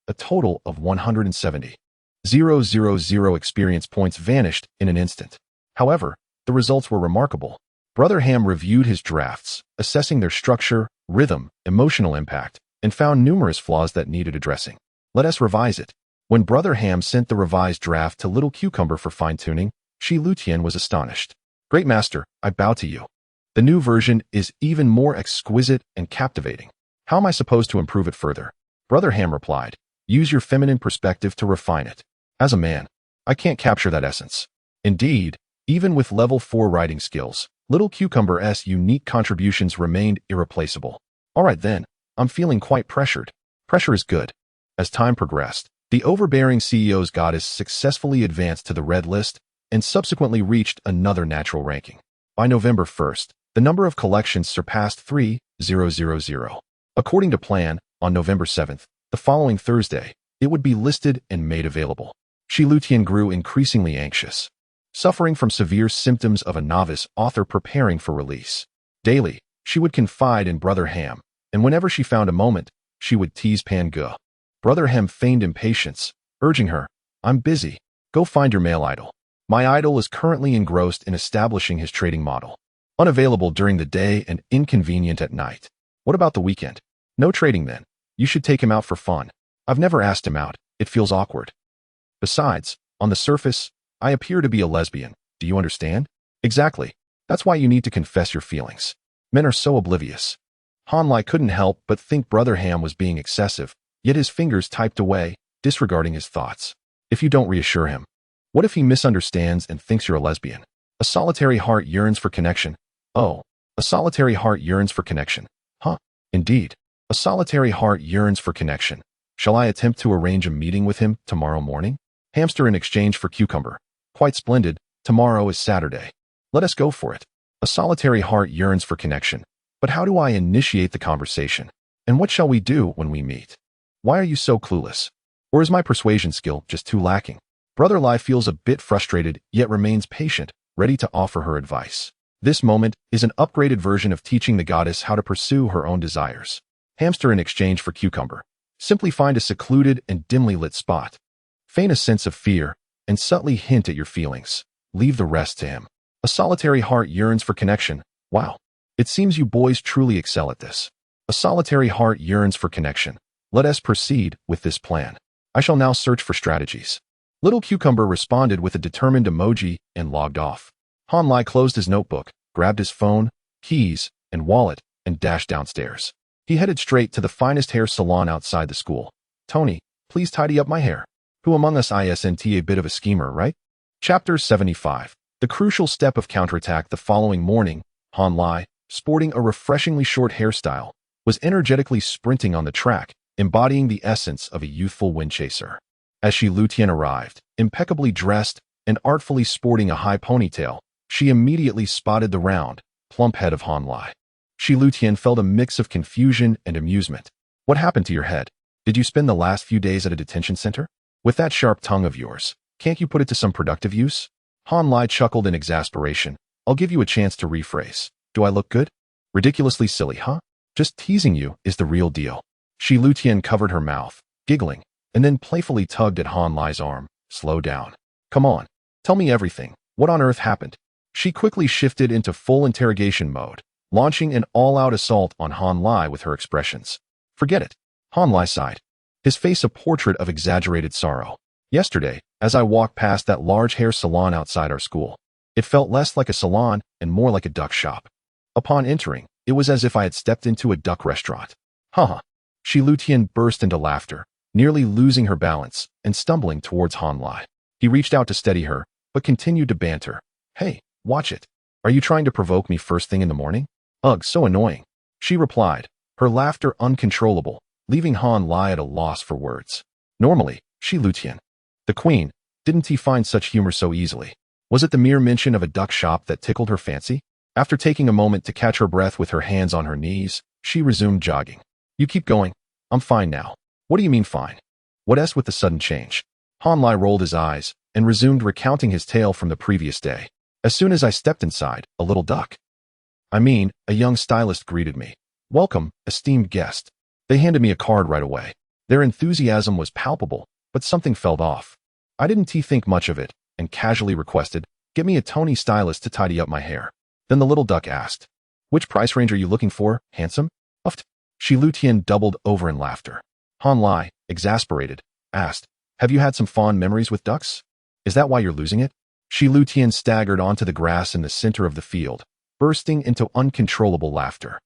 a total of 170,000 experience points vanished in an instant. However, the results were remarkable. Brother Ham reviewed his drafts, assessing their structure, rhythm, emotional impact, and found numerous flaws that needed addressing. Let us revise it. When Brother Ham sent the revised draft to Little Cucumber for fine-tuning, Shi Lutian was astonished. "Great Master, I bow to you. The new version is even more exquisite and captivating. How am I supposed to improve it further?" Brother Ham replied, "Use your feminine perspective to refine it. As a man, I can't capture that essence." Indeed, even with level 4 writing skills, Little Cucumber's unique contributions remained irreplaceable. "All right then, I'm feeling quite pressured." Pressure is good. As time progressed, the overbearing CEO's goddess successfully advanced to the red list and subsequently reached another natural ranking. By November 1st, the number of collections surpassed 3,000. According to plan, on November 7th, the following Thursday, it would be listed and made available. Shi Lutian grew increasingly anxious, suffering from severe symptoms of a novice author preparing for release. Daily, she would confide in Brother Ham, and whenever she found a moment, she would tease Pan Ge. Brother Ham feigned impatience, urging her, "I'm busy. Go find your male idol. My idol is currently engrossed in establishing his trading model. Unavailable during the day and inconvenient at night. What about the weekend? No trading then. You should take him out for fun. I've never asked him out. It feels awkward. Besides, on the surface, I appear to be a lesbian. Do you understand?" "Exactly. That's why you need to confess your feelings. Men are so oblivious." Han Lai couldn't help but think Brother Ham was being excessive, yet his fingers typed away, disregarding his thoughts. If you don't reassure him, what if he misunderstands and thinks you're a lesbian? A solitary heart yearns for connection. Oh, a solitary heart yearns for connection. Huh? Indeed. A solitary heart yearns for connection. Shall I attempt to arrange a meeting with him tomorrow morning? Hamster in exchange for cucumber. Quite splendid. Tomorrow is Saturday. Let us go for it. A solitary heart yearns for connection. But how do I initiate the conversation? And what shall we do when we meet? Why are you so clueless? Or is my persuasion skill just too lacking? Brother Lai feels a bit frustrated, yet remains patient, ready to offer her advice. This moment is an upgraded version of teaching the goddess how to pursue her own desires. Hamster in exchange for cucumber. Simply find a secluded and dimly lit spot. Feign a sense of fear and subtly hint at your feelings. Leave the rest to him. A solitary heart yearns for connection. Wow. It seems you boys truly excel at this. A solitary heart yearns for connection. Let us proceed with this plan. I shall now search for strategies. Little Cucumber responded with a determined emoji and logged off. Han Lai closed his notebook, grabbed his phone, keys, and wallet, and dashed downstairs. He headed straight to the finest hair salon outside the school. Tony, please tidy up my hair. Who among us isn't a bit of a schemer, right? Chapter 75. The crucial step of counterattack. The following morning, Han Lai, sporting a refreshingly short hairstyle, was energetically sprinting on the track, embodying the essence of a youthful wind chaser. As Shi Lutian arrived, impeccably dressed and artfully sporting a high ponytail, she immediately spotted the round, plump head of Han Lai. Shi Lutian felt a mix of confusion and amusement. What happened to your head? Did you spend the last few days at a detention center? With that sharp tongue of yours, can't you put it to some productive use? Han Lai chuckled in exasperation. I'll give you a chance to rephrase. Do I look good? Ridiculously silly, huh? Just teasing you is the real deal. Shi Lutian covered her mouth, giggling, and then playfully tugged at Han Lai's arm. Slow down. Come on. Tell me everything. What on earth happened? She quickly shifted into full interrogation mode, launching an all-out assault on Han Lai with her expressions. Forget it. Han Lai sighed, his face a portrait of exaggerated sorrow. Yesterday, as I walked past that large hair salon outside our school, it felt less like a salon and more like a duck shop. Upon entering, it was as if I had stepped into a duck restaurant. Haha. Shi Lutian burst into laughter, nearly losing her balance and stumbling towards Han Lai. He reached out to steady her, but continued to banter. Hey, watch it. Are you trying to provoke me first thing in the morning? Ugh, so annoying. She replied, her laughter uncontrollable, leaving Han Lai at a loss for words. Normally, Shi Lutian, the queen, didn't he find such humor so easily? Was it the mere mention of a duck shop that tickled her fancy? After taking a moment to catch her breath with her hands on her knees, she resumed jogging. You keep going. I'm fine now. What do you mean fine? What else with the sudden change? Han Lai rolled his eyes and resumed recounting his tale from the previous day. As soon as I stepped inside, a little duck. A young stylist greeted me. Welcome, esteemed guest. They handed me a card right away. Their enthusiasm was palpable, but something felt off. I didn't think much of it and casually requested, get me a Tony stylist to tidy up my hair. Then the little duck asked, which price range are you looking for, handsome? Uffed. Shi Lutian doubled over in laughter. Han Lai, exasperated, asked, have you had some fond memories with ducks? Is that why you're losing it? Shi Lutian staggered onto the grass in the center of the field, bursting into uncontrollable laughter.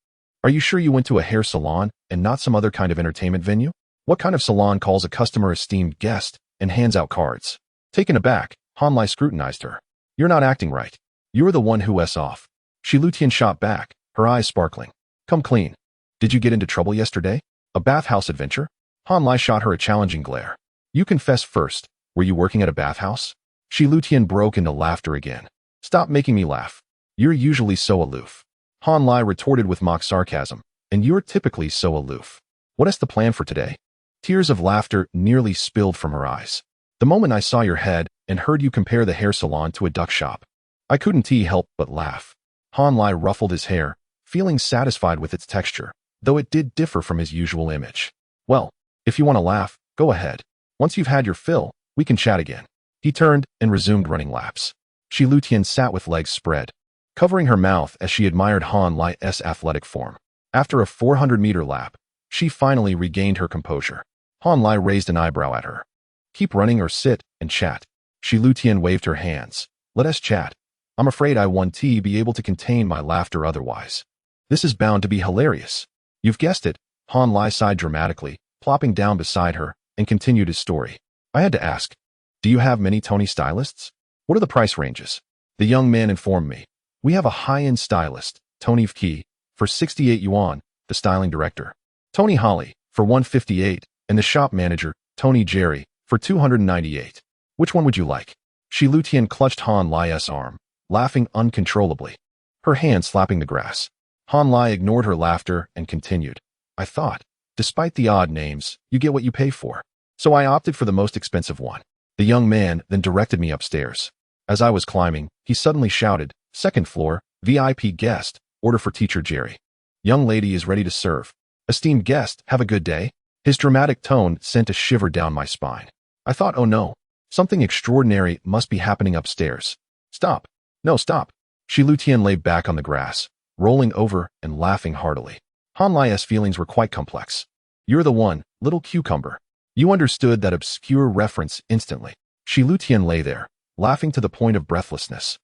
Are you sure you went to a hair salon and not some other kind of entertainment venue? What kind of salon calls a customer esteemed guest and hands out cards? Taken aback, Han Lai scrutinized her. You're not acting right. You're the one who off. Shi Lutian shot back, her eyes sparkling. Come clean. Did you get into trouble yesterday? A bathhouse adventure? Han Lai shot her a challenging glare. You confess first. Were you working at a bathhouse? Shi Lutian broke into laughter again. Stop making me laugh. You're usually so aloof. Han Lai retorted with mock sarcasm. And you're typically so aloof. What is the plan for today? Tears of laughter nearly spilled from her eyes. The moment I saw your head and heard you compare the hair salon to a duck shop, I couldn't help but laugh. Han Lai ruffled his hair, feeling satisfied with its texture, though it did differ from his usual image. Well, if you want to laugh, go ahead. Once you've had your fill, we can chat again. He turned and resumed running laps. Shi Lutian sat with legs spread, covering her mouth as she admired Han Lai's athletic form. After a 400-meter lap, she finally regained her composure. Han Lai raised an eyebrow at her. Keep running or sit and chat. Shi Lutian waved her hands. Let us chat. I'm afraid I won't be able to contain my laughter otherwise. This is bound to be hilarious. You've guessed it. Han Lai sighed dramatically, plopping down beside her, and continued his story. I had to ask, do you have many Tony stylists? What are the price ranges? The young man informed me. We have a high-end stylist, Tony Vkey, for 68 yuan, the styling director. Tony Holly, for 158, and the shop manager, Tony Jerry, for 298. Which one would you like? Shi Lutian clutched Han Lai's arm, laughing uncontrollably, her hand slapping the grass. Han Lai ignored her laughter and continued. I thought, despite the odd names, you get what you pay for. So I opted for the most expensive one. The young man then directed me upstairs. As I was climbing, he suddenly shouted, second floor, VIP guest, order for teacher Jerry. Young lady is ready to serve. Esteemed guest, have a good day. His dramatic tone sent a shiver down my spine. I thought, oh no, something extraordinary must be happening upstairs. Stop. No, stop. Shi Lutian lay back on the grass, rolling over and laughing heartily. Han Lai's feelings were quite complex. You're the one, little cucumber. You understood that obscure reference instantly. Shi Lutian lay there, laughing to the point of breathlessness,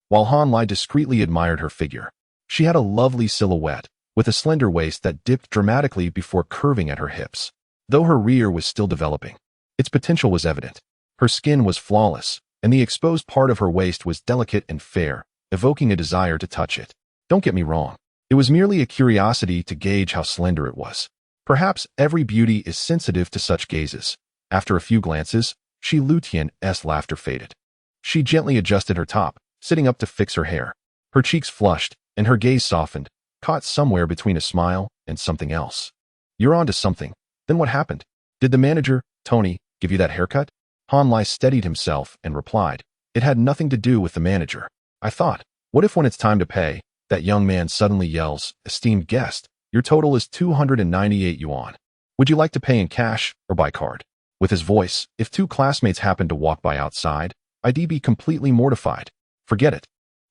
while Han Lai discreetly admired her figure. She had a lovely silhouette, with a slender waist that dipped dramatically before curving at her hips. Though her rear was still developing, its potential was evident. Her skin was flawless, and the exposed part of her waist was delicate and fair, evoking a desire to touch it. Don't get me wrong. It was merely a curiosity to gauge how slender it was. Perhaps every beauty is sensitive to such gazes. After a few glances, Shi Lutian's laughter faded. She gently adjusted her top, sitting up to fix her hair. Her cheeks flushed, and her gaze softened, caught somewhere between a smile and something else. You're on to something. Then what happened? Did the manager, Tony, give you that haircut? Han Lai steadied himself and replied, it had nothing to do with the manager. I thought, what if when it's time to pay, that young man suddenly yells, esteemed guest, your total is 298 yuan. Would you like to pay in cash or by card? With his voice, if two classmates happened to walk by outside, I'd be completely mortified. Forget it.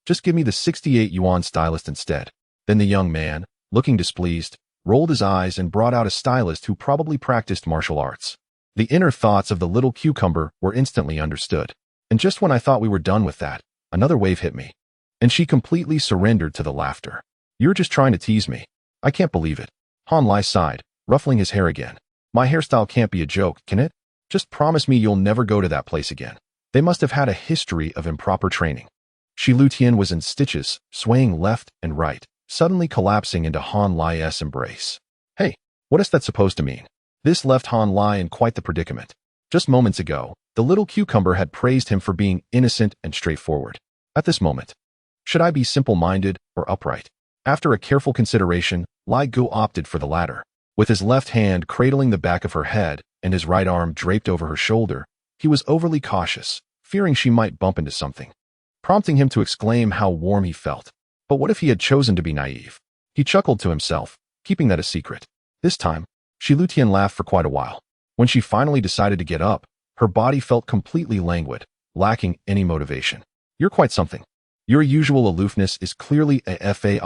Just give me the 68 yuan stylist instead. Then the young man, looking displeased, rolled his eyes and brought out a stylist who probably practiced martial arts. The inner thoughts of the little cucumber were instantly understood. And just when I thought we were done with that, another wave hit me. And she completely surrendered to the laughter. You're just trying to tease me. I can't believe it. Han Lai sighed, ruffling his hair again. My hairstyle can't be a joke, can it? Just promise me you'll never go to that place again. They must have had a history of improper training. Shi Lutian was in stitches, swaying left and right, suddenly collapsing into Han Lai's embrace. Hey, what is that supposed to mean? This left Han Lai in quite the predicament. Just moments ago, the little cucumber had praised him for being innocent and straightforward. At this moment, should I be simple-minded or upright? After a careful consideration, Lai Gu opted for the latter. With his left hand cradling the back of her head and his right arm draped over her shoulder, he was overly cautious, fearing she might bump into something, prompting him to exclaim how warm he felt. But what if he had chosen to be naive? He chuckled to himself, keeping that a secret. This time, Shi Lutian laughed for quite a while. When she finally decided to get up, her body felt completely languid, lacking any motivation. You're quite something. Your usual aloofness is clearly a fade.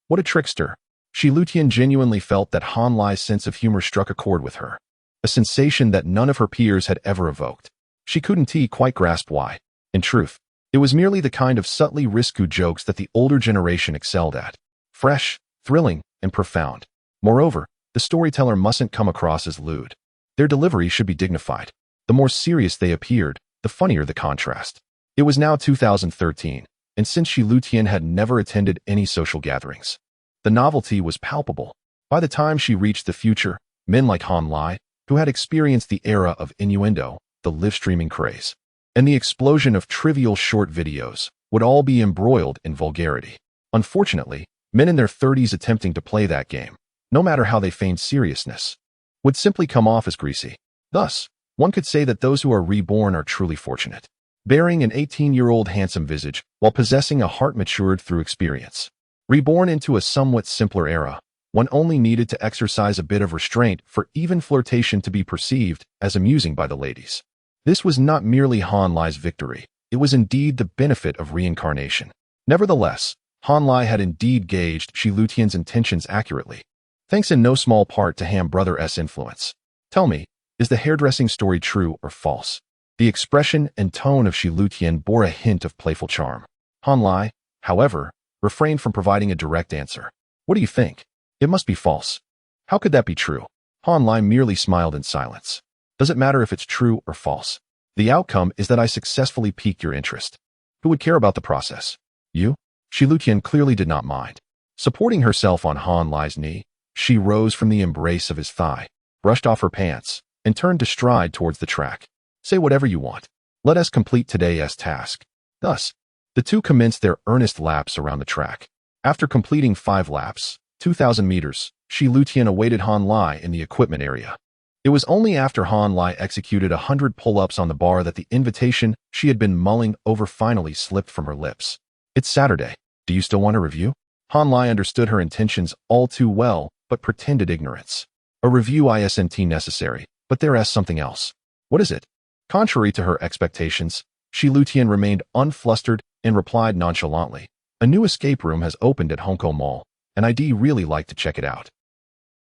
What a trickster. Shi Lutian genuinely felt that Han Lai's sense of humor struck a chord with her, a sensation that none of her peers had ever evoked. She couldn't quite grasp why. In truth, it was merely the kind of subtly risque jokes that the older generation excelled at. Fresh, thrilling, and profound. Moreover, the storyteller mustn't come across as lewd. Their delivery should be dignified. The more serious they appeared, the funnier the contrast. It was now 2013, and since Shi Lutian had never attended any social gatherings, the novelty was palpable. By the time she reached the future, men like Han Lai, who had experienced the era of innuendo, the live-streaming craze, and the explosion of trivial short videos, would all be embroiled in vulgarity. Unfortunately, men in their 30s attempting to play that game, no matter how they feigned seriousness, would simply come off as greasy. Thus, one could say that those who are reborn are truly fortunate, bearing an 18-year-old handsome visage while possessing a heart matured through experience. Reborn into a somewhat simpler era, one only needed to exercise a bit of restraint for even flirtation to be perceived as amusing by the ladies. This was not merely Han Lai's victory, it was indeed the benefit of reincarnation. Nevertheless, Han Lai had indeed gauged Shi Lutian's intentions accurately, thanks in no small part to Ham Brother's influence. Tell me, is the hairdressing story true or false? The expression and tone of Shi Lutian bore a hint of playful charm. Han Lai, however, refrained from providing a direct answer. What do you think? It must be false. How could that be true? Han Lai merely smiled in silence. Does it matter if it's true or false? The outcome is that I successfully piqued your interest. Who would care about the process? You? Shi Lutian clearly did not mind. Supporting herself on Han Lai's knee, she rose from the embrace of his thigh, brushed off her pants, and turned to stride towards the track. Say whatever you want. Let us complete today's task. Thus, the two commenced their earnest laps around the track. After completing 5 laps, 2,000 meters, Shi Lutian awaited Han Lai in the equipment area. It was only after Han Lai executed 100 pull-ups on the bar that the invitation she had been mulling over finally slipped from her lips. It's Saturday. Do you still want a review? Han Lai understood her intentions all too well, but pretended ignorance. A review isn't necessary, but there is something else. What is it? Contrary to her expectations, Shi Lutian remained unflustered and replied nonchalantly. A new escape room has opened at Hongkou Mall, and I'd really like to check it out.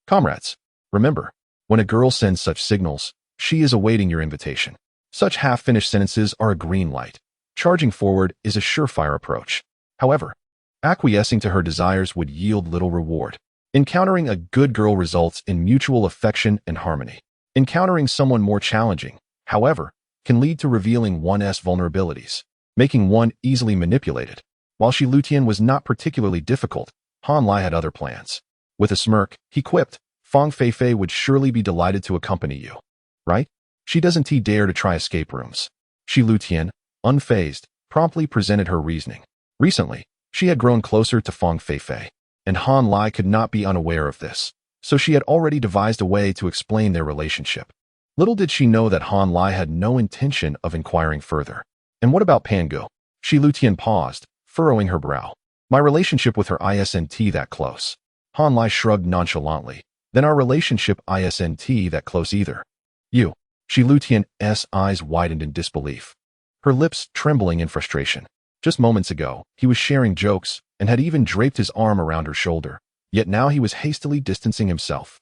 Comrades, remember, when a girl sends such signals, she is awaiting your invitation. Such half-finished sentences are a green light. Charging forward is a surefire approach. However, acquiescing to her desires would yield little reward. Encountering a good girl results in mutual affection and harmony. Encountering someone more challenging, however, can lead to revealing one's vulnerabilities, making one easily manipulated. While Shi Lutian was not particularly difficult, Han Lai had other plans. With a smirk, he quipped, Fang Feifei would surely be delighted to accompany you. Right? She doesn't dare to try escape rooms. Shi Lutian, unfazed, promptly presented her reasoning. Recently, she had grown closer to Fang Feifei, and Han Lai could not be unaware of this, so she had already devised a way to explain their relationship. Little did she know that Han Lai had no intention of inquiring further. And what about Pangu? Shi Lutian paused, furrowing her brow. My relationship with her isn't that close. Han Lai shrugged nonchalantly. Then our relationship isn't that close either. You. Shi Lutian's eyes widened in disbelief, her lips trembling in frustration. Just moments ago, he was sharing jokes and had even draped his arm around her shoulder, yet now he was hastily distancing himself.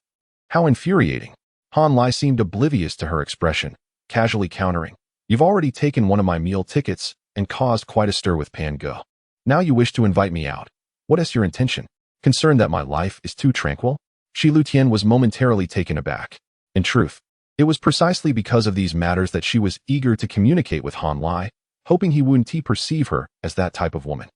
How infuriating. Han Lai seemed oblivious to her expression, casually countering. You've already taken one of my meal tickets and caused quite a stir with Pangu. Now you wish to invite me out. What is your intention? Concerned that my life is too tranquil? Shi Lutian was momentarily taken aback. In truth, it was precisely because of these matters that she was eager to communicate with Han Lai, hoping he wouldn't perceive her as that type of woman.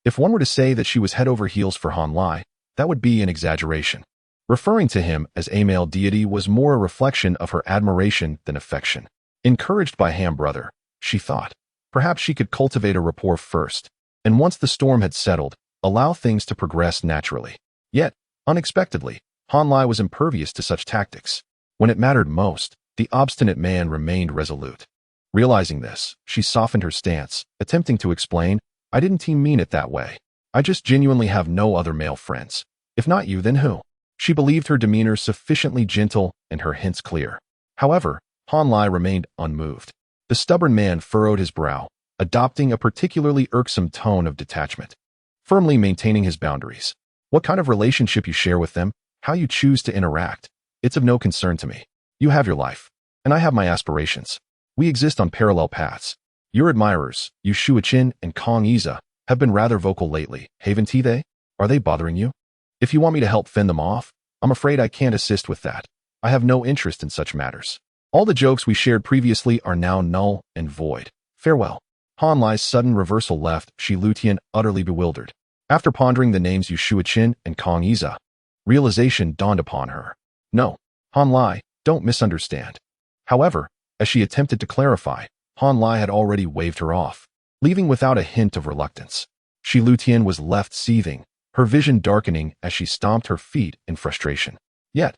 If one were to say that she was head over heels for Han Lai, that would be an exaggeration. Referring to him as a male deity was more a reflection of her admiration than affection. Encouraged by Ham Brother, she thought, perhaps she could cultivate a rapport first, and once the storm had settled, allow things to progress naturally. Yet, unexpectedly, Han Lai was impervious to such tactics. When it mattered most, the obstinate man remained resolute. Realizing this, she softened her stance, attempting to explain, I didn't mean it that way. I just genuinely have no other male friends. If not you, then who? She believed her demeanor sufficiently gentle and her hints clear. However, Han Lai remained unmoved. The stubborn man furrowed his brow, adopting a particularly irksome tone of detachment, firmly maintaining his boundaries. What kind of relationship you share with them, how you choose to interact, it's of no concern to me. You have your life, and I have my aspirations. We exist on parallel paths. Your admirers, Yu Shuichin and Kong Iza, have been rather vocal lately, haven't they? Are they bothering you? If you want me to help fend them off, I'm afraid I can't assist with that. I have no interest in such matters. All the jokes we shared previously are now null and void. Farewell. Han Lai's sudden reversal left Shi Lutian utterly bewildered. After pondering the names Yu Shuichin and Kong Iza, realization dawned upon her. No, Han Lai, don't misunderstand. However, as she attempted to clarify, Han Lai had already waved her off, leaving without a hint of reluctance. Shi Lutian was left seething, her vision darkening as she stomped her feet in frustration. Yet,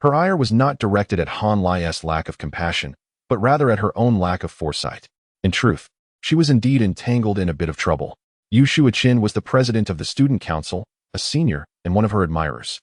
her ire was not directed at Han Lai's lack of compassion, but rather at her own lack of foresight. In truth, she was indeed entangled in a bit of trouble. Yu Shuichin was the president of the student council, a senior, and one of her admirers.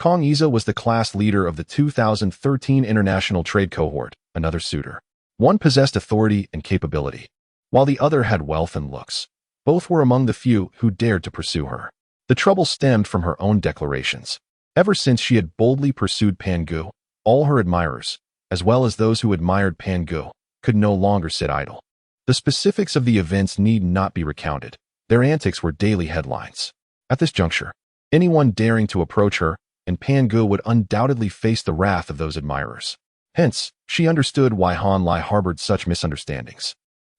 Kong Iza was the class leader of the 2013 International Trade Cohort, another suitor. One possessed authority and capability, while the other had wealth and looks. Both were among the few who dared to pursue her. The trouble stemmed from her own declarations. Ever since she had boldly pursued Pangu, all her admirers, as well as those who admired Pangu, could no longer sit idle. The specifics of the events need not be recounted. Their antics were daily headlines. At this juncture, anyone daring to approach her and Pangu would undoubtedly face the wrath of those admirers. Hence, she understood why Han Lai harbored such misunderstandings.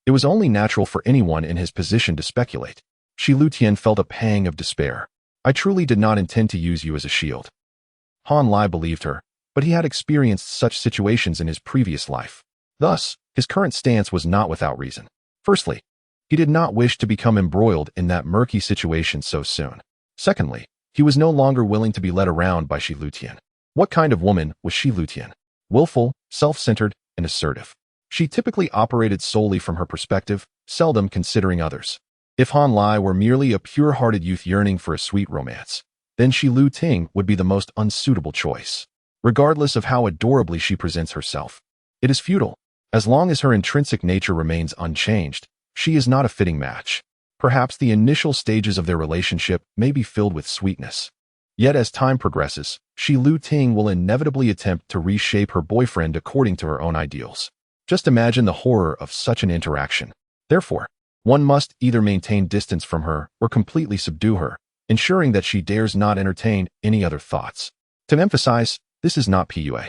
It was only natural for anyone in his position to speculate. Shi Lutian felt a pang of despair. I truly did not intend to use you as a shield. Han Lai believed her, but he had experienced such situations in his previous life. Thus, his current stance was not without reason. Firstly, he did not wish to become embroiled in that murky situation so soon. Secondly, he was no longer willing to be led around by Shi Lutian. What kind of woman was Shi Lutian? Willful, self-centered, and assertive. She typically operated solely from her perspective, seldom considering others. If Han Lai were merely a pure-hearted youth yearning for a sweet romance, then Shi Lu Ting would be the most unsuitable choice. Regardless of how adorably she presents herself, it is futile. As long as her intrinsic nature remains unchanged, she is not a fitting match. Perhaps the initial stages of their relationship may be filled with sweetness. Yet as time progresses, Shi Lu Ting will inevitably attempt to reshape her boyfriend according to her own ideals. Just imagine the horror of such an interaction. Therefore, one must either maintain distance from her or completely subdue her, ensuring that she dares not entertain any other thoughts. To emphasize, this is not PUA.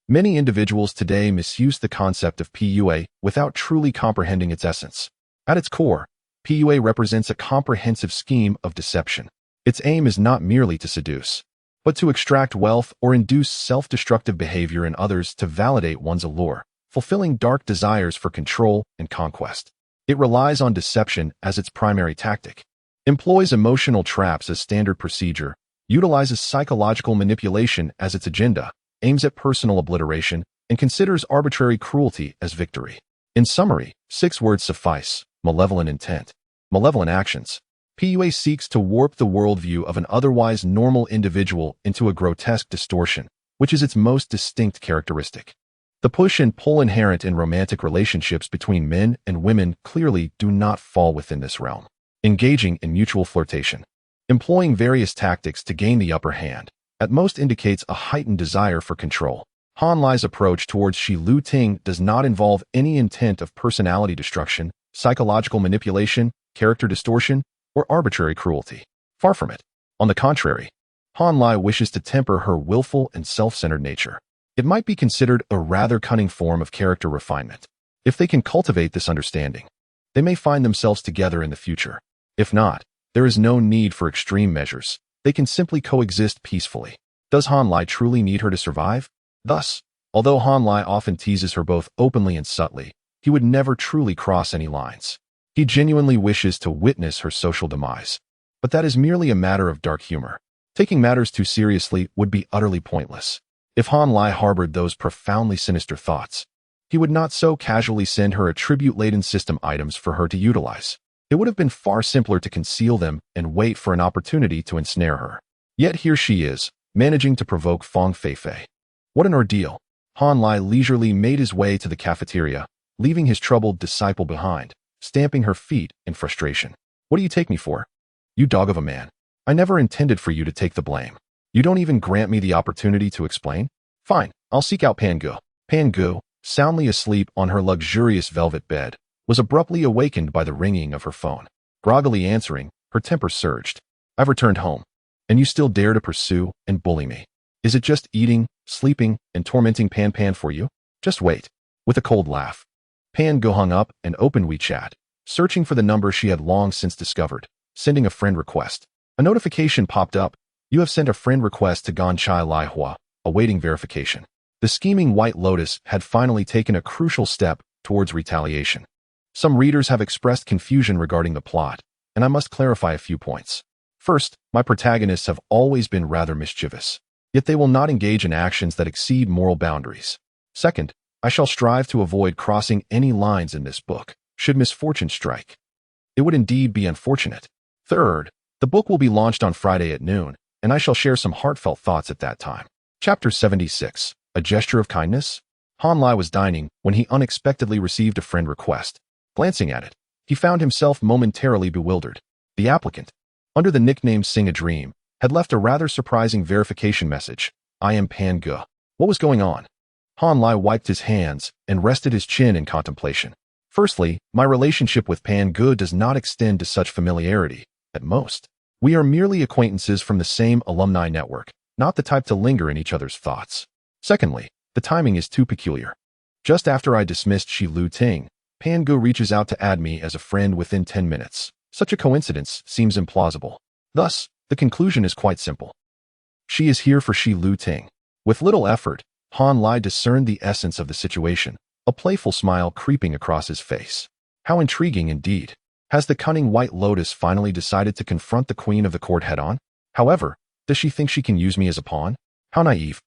Many individuals today misuse the concept of PUA without truly comprehending its essence. At its core, PUA represents a comprehensive scheme of deception. Its aim is not merely to seduce, but to extract wealth or induce self-destructive behavior in others to validate one's allure, fulfilling dark desires for control and conquest. It relies on deception as its primary tactic, employs emotional traps as standard procedure, utilizes psychological manipulation as its agenda, aims at personal obliteration, and considers arbitrary cruelty as victory. In summary, 6 words suffice: malevolent intent, malevolent actions. PUA seeks to warp the worldview of an otherwise normal individual into a grotesque distortion, which is its most distinct characteristic. The push and pull inherent in romantic relationships between men and women clearly do not fall within this realm. Engaging in mutual flirtation, employing various tactics to gain the upper hand, at most indicates a heightened desire for control. Han Lai's approach towards Shi Lu Ting does not involve any intent of personality destruction, psychological manipulation, character distortion, or arbitrary cruelty. Far from it. On the contrary, Han Lai wishes to temper her willful and self-centered nature. It might be considered a rather cunning form of character refinement. If they can cultivate this understanding, they may find themselves together in the future. If not, there is no need for extreme measures. They can simply coexist peacefully. Does Han Lai truly need her to survive? Thus, although Han Lai often teases her both openly and subtly, he would never truly cross any lines. He genuinely wishes to witness her social demise. But that is merely a matter of dark humor. Taking matters too seriously would be utterly pointless. If Han Lai harbored those profoundly sinister thoughts, he would not so casually send her attribute-laden system items for her to utilize. It would have been far simpler to conceal them and wait for an opportunity to ensnare her. Yet here she is, managing to provoke Fong Feifei. What an ordeal. Han Lai leisurely made his way to the cafeteria, leaving his troubled disciple behind, stamping her feet in frustration. What do you take me for? You dog of a man. I never intended for you to take the blame. You don't even grant me the opportunity to explain? Fine, I'll seek out Pan Gu. Pan Gu, soundly asleep on her luxurious velvet bed, was abruptly awakened by the ringing of her phone. Groggily answering, her temper surged. I've returned home, and you still dare to pursue and bully me. Is it just eating, sleeping, and tormenting Pan Pan for you? Just wait. With a cold laugh, Pan Gu hung up and opened WeChat, searching for the number she had long since discovered, sending a friend request. A notification popped up. You have sent a friend request to Gan Chai Lai Hua, awaiting verification. The scheming White Lotus had finally taken a crucial step towards retaliation. Some readers have expressed confusion regarding the plot, and I must clarify a few points. First, my protagonists have always been rather mischievous, yet they will not engage in actions that exceed moral boundaries. Second, I shall strive to avoid crossing any lines in this book, should misfortune strike. It would indeed be unfortunate. Third, the book will be launched on Friday at noon, and I shall share some heartfelt thoughts at that time. Chapter 76, A Gesture of Kindness? Han Lai was dining when he unexpectedly received a friend request. Glancing at it, he found himself momentarily bewildered. The applicant, under the nickname Sing a Dream, had left a rather surprising verification message. I am Pan Gu. What was going on? Han Lai wiped his hands and rested his chin in contemplation. Firstly, my relationship with Pan Gu does not extend to such familiarity, at most. We are merely acquaintances from the same alumni network, not the type to linger in each other's thoughts. Secondly, the timing is too peculiar. Just after I dismissed Shi Lu Ting, Pan Gu reaches out to add me as a friend within 10 minutes. Such a coincidence seems implausible. Thus, the conclusion is quite simple. She is here for Shi Lu Ting. With little effort, Han Lai discerned the essence of the situation, a playful smile creeping across his face. How intriguing indeed. Has the cunning White Lotus finally decided to confront the queen of the court head-on? However, does she think she can use me as a pawn? How naive.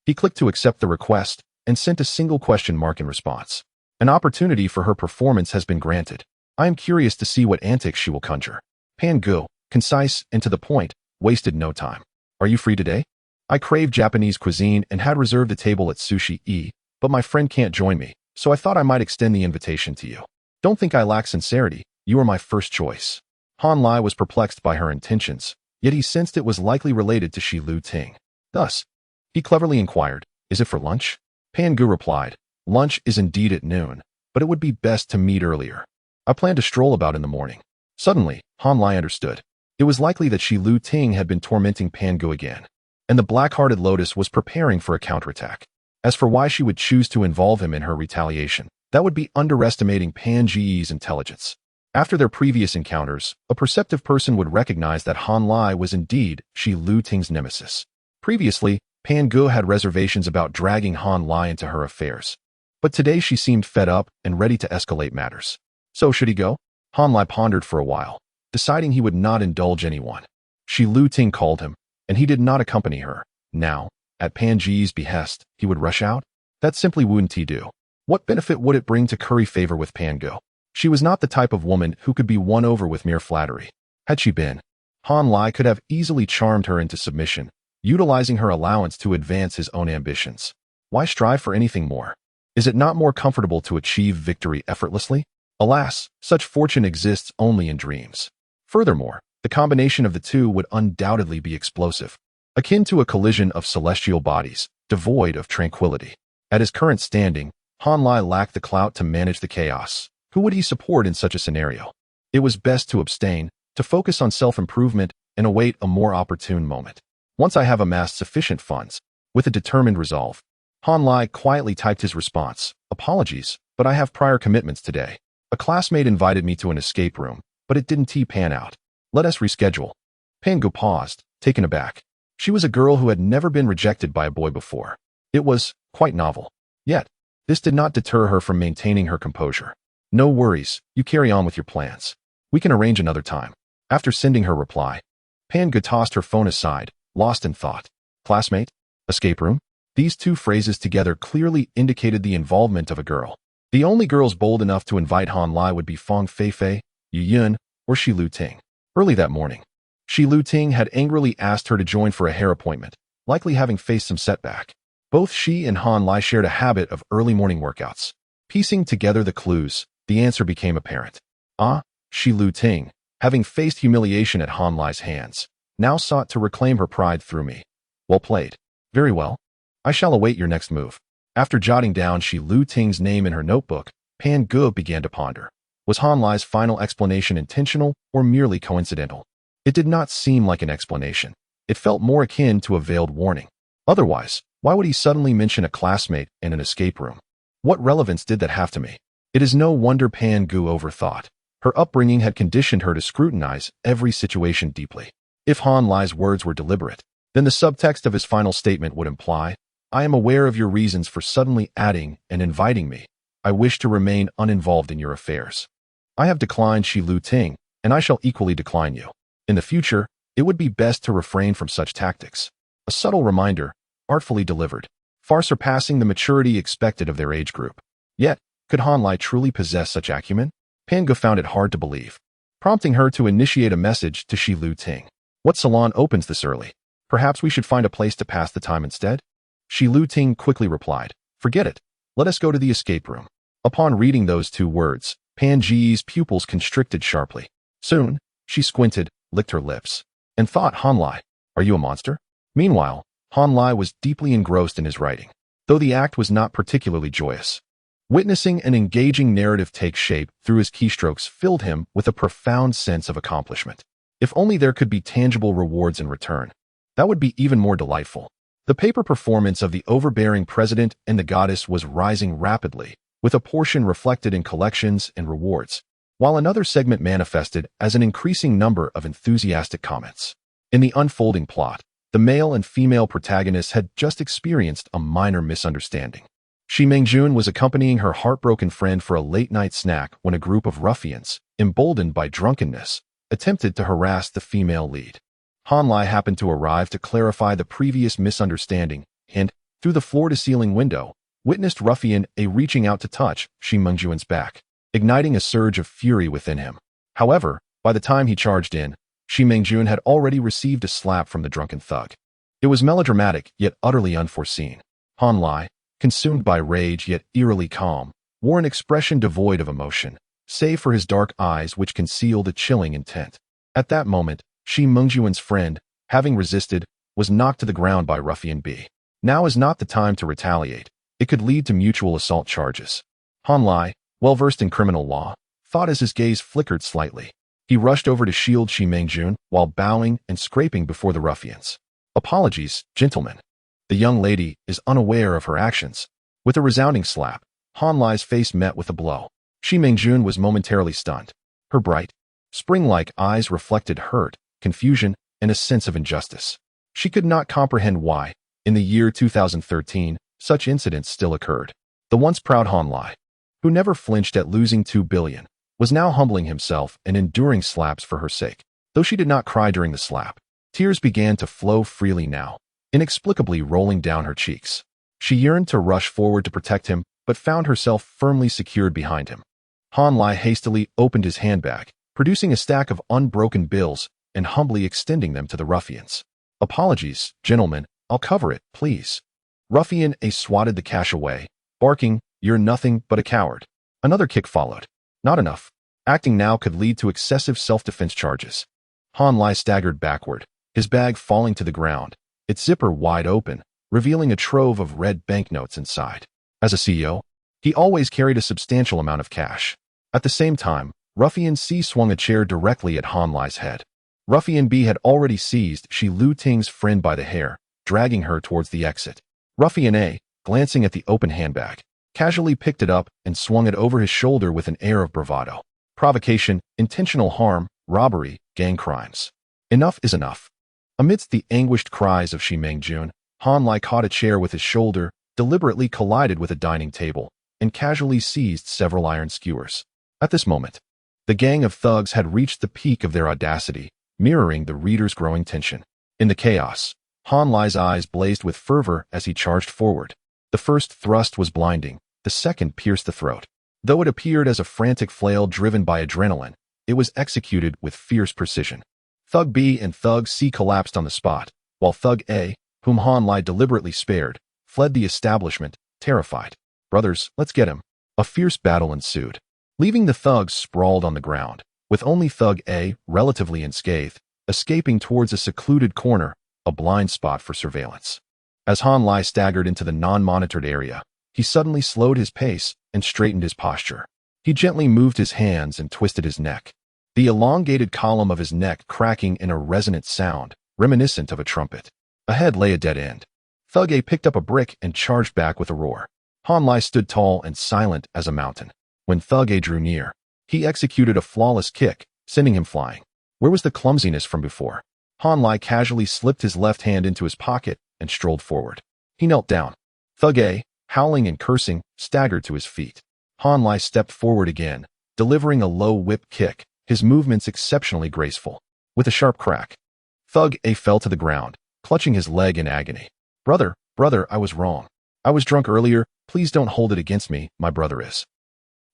He clicked to accept the request and sent a single question mark in response. An opportunity for her performance has been granted. I am curious to see what antics she will conjure. Pan Gu, concise and to the point, wasted no time. Are you free today? I crave Japanese cuisine and had reserved a table at Sushi-E, but my friend can't join me, so I thought I might extend the invitation to you. Don't think I lack sincerity, you are my first choice. Han Lai was perplexed by her intentions, yet he sensed it was likely related to Shi Lu Ting. Thus, he cleverly inquired, is it for lunch? Pan Gu replied, lunch is indeed at noon, but it would be best to meet earlier. I plan to stroll about in the morning. Suddenly, Han Lai understood. It was likely that Shi Lu Ting had been tormenting Pan Gu again, and the black-hearted lotus was preparing for a counterattack. As for why she would choose to involve him in her retaliation, that would be underestimating Pan Ji's intelligence. After their previous encounters, a perceptive person would recognize that Han Lai was indeed Shi Lu Ting's nemesis. Previously, Pan Gu had reservations about dragging Han Lai into her affairs, but today she seemed fed up and ready to escalate matters. So should he go? Han Lai pondered for a while, deciding he would not indulge anyone. Shi Lu Ting called him, and he did not accompany her. Now, at Pan Ji's behest, he would rush out? That simply wouldn't he do. What benefit would it bring to curry favor with Pan Gu? She was not the type of woman who could be won over with mere flattery. Had she been, Han Lai could have easily charmed her into submission, utilizing her allowance to advance his own ambitions. Why strive for anything more? Is it not more comfortable to achieve victory effortlessly? Alas, such fortune exists only in dreams. Furthermore, the combination of the two would undoubtedly be explosive, akin to a collision of celestial bodies, devoid of tranquility. At his current standing, Han Lai lacked the clout to manage the chaos. Who would he support in such a scenario? It was best to abstain, to focus on self-improvement, and await a more opportune moment. Once I have amassed sufficient funds, with a determined resolve, Han Lai quietly typed his response. Apologies, but I have prior commitments today. A classmate invited me to an escape room, but it didn't pan out. Let us reschedule. Pan Gu paused, taken aback. She was a girl who had never been rejected by a boy before. It was quite novel. Yet, this did not deter her from maintaining her composure. No worries, you carry on with your plans. We can arrange another time. After sending her reply, Pan Gu tossed her phone aside, lost in thought. Classmate? Escape room? These two phrases together clearly indicated the involvement of a girl. The only girls bold enough to invite Han Lai would be Fang Feifei, Yu Yun, or Shi Lu Ting. Early that morning, Shi Lu Ting had angrily asked her to join for a hair appointment, likely having faced some setback. Both she and Han Lai shared a habit of early morning workouts. Piecing together the clues, the answer became apparent. Shi Lu Ting, having faced humiliation at Han Lai's hands, now sought to reclaim her pride through me. Well played. Very well. I shall await your next move. After jotting down Shi Lu Ting's name in her notebook, Pan Gu began to ponder. Was Han Lai's final explanation intentional or merely coincidental? It did not seem like an explanation. It felt more akin to a veiled warning. Otherwise, why would he suddenly mention a classmate and an escape room? What relevance did that have to me? It is no wonder Pan Gu overthought. Her upbringing had conditioned her to scrutinize every situation deeply. If Han Lai's words were deliberate, then the subtext of his final statement would imply, I am aware of your reasons for suddenly adding and inviting me. I wish to remain uninvolved in your affairs. I have declined Shi Lu Ting, and I shall equally decline you. In the future, it would be best to refrain from such tactics. A subtle reminder, artfully delivered, far surpassing the maturity expected of their age group. Yet, could Han Lai truly possess such acumen? Pan Gu found it hard to believe, prompting her to initiate a message to Shi Lu Ting. What salon opens this early? Perhaps we should find a place to pass the time instead? Shi Lu Ting quickly replied, forget it. Let us go to the escape room. Upon reading those two words, Pan Ji's pupils constricted sharply. Soon, she squinted, licked her lips, and thought, Han Lai, are you a monster? Meanwhile, Han Lai was deeply engrossed in his writing, though the act was not particularly joyous. Witnessing an engaging narrative take shape through his keystrokes filled him with a profound sense of accomplishment. If only there could be tangible rewards in return, that would be even more delightful. The paper performance of the overbearing president and the goddess was rising rapidly, with a portion reflected in collections and rewards, while another segment manifested as an increasing number of enthusiastic comments. In the unfolding plot, the male and female protagonists had just experienced a minor misunderstanding. Shi Mengjun was accompanying her heartbroken friend for a late-night snack when a group of ruffians, emboldened by drunkenness, attempted to harass the female lead. Han Lai happened to arrive to clarify the previous misunderstanding and, through the floor-to-ceiling window, witnessed Ruffian A reaching out to touch Shi Mengjun's back. igniting a surge of fury within him. However, by the time he charged in, Shi Mingjun had already received a slap from the drunken thug. It was melodramatic, yet utterly unforeseen. Han Lai, consumed by rage yet eerily calm, wore an expression devoid of emotion, save for his dark eyes which concealed a chilling intent. At that moment, Shi Mingjun's friend, having resisted, was knocked to the ground by Ruffian B. Now is not the time to retaliate. It could lead to mutual assault charges. Han Lai, well-versed in criminal law, thought as his gaze flickered slightly. He rushed over to shield Shi Mingjun while bowing and scraping before the ruffians. "Apologies, gentlemen." The young lady is unaware of her actions. With a resounding slap, Han Lai's face met with a blow. Shi Mingjun was momentarily stunned. Her bright, spring-like eyes reflected hurt, confusion, and a sense of injustice. She could not comprehend why, in the year 2013, such incidents still occurred. The once proud Han Lai, who never flinched at losing 2 billion, was now humbling himself and enduring slaps for her sake. Though she did not cry during the slap, tears began to flow freely now, inexplicably rolling down her cheeks. She yearned to rush forward to protect him, but found herself firmly secured behind him. Han Lai hastily opened his handbag, producing a stack of unbroken bills and humbly extending them to the ruffians. "Apologies, gentlemen, I'll cover it, please." Ruffian A swatted the cash away, barking, "You're nothing but a coward." Another kick followed. Not enough. Acting now could lead to excessive self-defense charges. Han Lai staggered backward, his bag falling to the ground, its zipper wide open, revealing a trove of red banknotes inside. As a CEO, he always carried a substantial amount of cash. At the same time, Ruffian C swung a chair directly at Han Lai's head. Ruffian B had already seized Shi Lu Ting's friend by the hair, dragging her towards the exit. Ruffian A, glancing at the open handbag, casually picked it up and swung it over his shoulder with an air of bravado. Provocation, intentional harm, robbery, gang crimes. Enough is enough. Amidst the anguished cries of Shi Mingjun, Han Lai caught a chair with his shoulder, deliberately collided with a dining table, and casually seized several iron skewers. At this moment, the gang of thugs had reached the peak of their audacity, mirroring the reader's growing tension. In the chaos, Han Lai's eyes blazed with fervor as he charged forward. The first thrust was blinding, the second pierced the throat. Though it appeared as a frantic flail driven by adrenaline, it was executed with fierce precision. Thug B and Thug C collapsed on the spot, while Thug A, whom Han Lai deliberately spared, fled the establishment, terrified. "Brothers, let's get him." A fierce battle ensued, leaving the thugs sprawled on the ground, with only Thug A, relatively unscathed, escaping towards a secluded corner, a blind spot for surveillance. As Han Lai staggered into the non-monitored area, he suddenly slowed his pace and straightened his posture. He gently moved his hands and twisted his neck, the elongated column of his neck cracking in a resonant sound, reminiscent of a trumpet. Ahead lay a dead end. Thug A picked up a brick and charged back with a roar. Han Lai stood tall and silent as a mountain. When Thug A drew near, he executed a flawless kick, sending him flying. Where was the clumsiness from before? Han Lai casually slipped his left hand into his pocket and strolled forward. He knelt down. Thug A, howling and cursing, staggered to his feet. Han Lai stepped forward again, delivering a low whip kick, his movements exceptionally graceful. With a sharp crack, Thug A fell to the ground, clutching his leg in agony. Brother, I was wrong. I was drunk earlier. Please don't hold it against me, my brother is."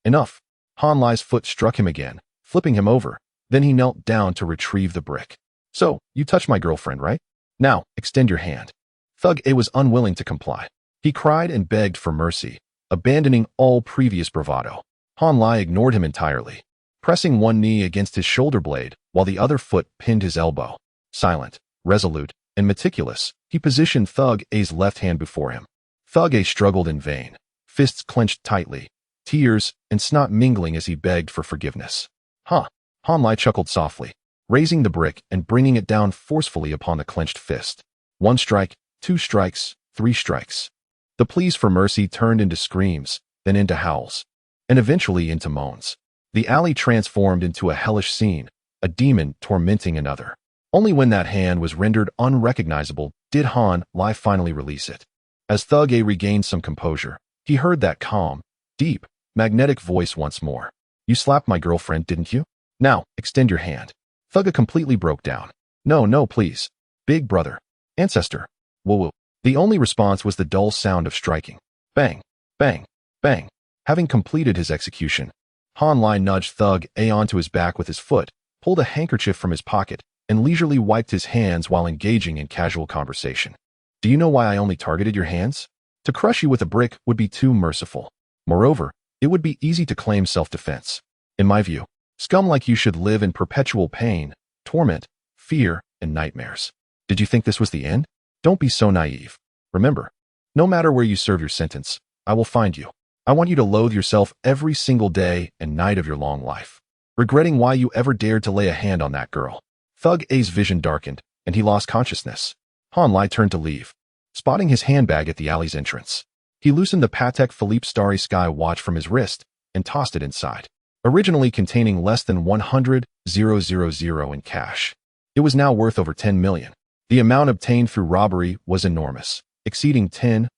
Enough. Han Lai's foot struck him again, flipping him over. Then he knelt down to retrieve the brick. "So, you touched my girlfriend, right? Now, extend your hand." Thug A was unwilling to comply. He cried and begged for mercy, abandoning all previous bravado. Han Lai ignored him entirely, pressing one knee against his shoulder blade while the other foot pinned his elbow. Silent, resolute, and meticulous, he positioned Thug A's left hand before him. Thug A struggled in vain, fists clenched tightly, tears and snot mingling as he begged for forgiveness. "Huh." Han Lai chuckled softly, raising the brick and bringing it down forcefully upon the clenched fist. 1 strike, 2 strikes, 3 strikes. The pleas for mercy turned into screams, then into howls, and eventually into moans. The alley transformed into a hellish scene, a demon tormenting another. Only when that hand was rendered unrecognizable did Han Lai finally release it. As Thug A regained some composure, he heard that calm, deep, magnetic voice once more. "You slapped my girlfriend, didn't you? Now, extend your hand." Thug A completely broke down. No, please. Big brother. Ancestor. Woo-woo." The only response was the dull sound of striking. Bang, bang, bang. Having completed his execution, Han Lai nudged Thug A onto his back with his foot, pulled a handkerchief from his pocket, and leisurely wiped his hands while engaging in casual conversation. Do you know why I only targeted your hands? To crush you with a brick would be too merciful. Moreover, it would be easy to claim self-defense. In my view, scum like you should live in perpetual pain, torment, fear, and nightmares. Did you think this was the end? Don't be so naive. Remember, no matter where you serve your sentence, I will find you. I want you to loathe yourself every single day and night of your long life, regretting why you ever dared to lay a hand on that girl. Thug A's vision darkened, and he lost consciousness. Han Lai turned to leave, spotting his handbag at the alley's entrance. He loosened the Patek Philippe Starry Sky watch from his wrist and tossed it inside. Originally containing less than 100,000 in cash, it was now worth over 10 million. The amount obtained through robbery was enormous, exceeding 10,000.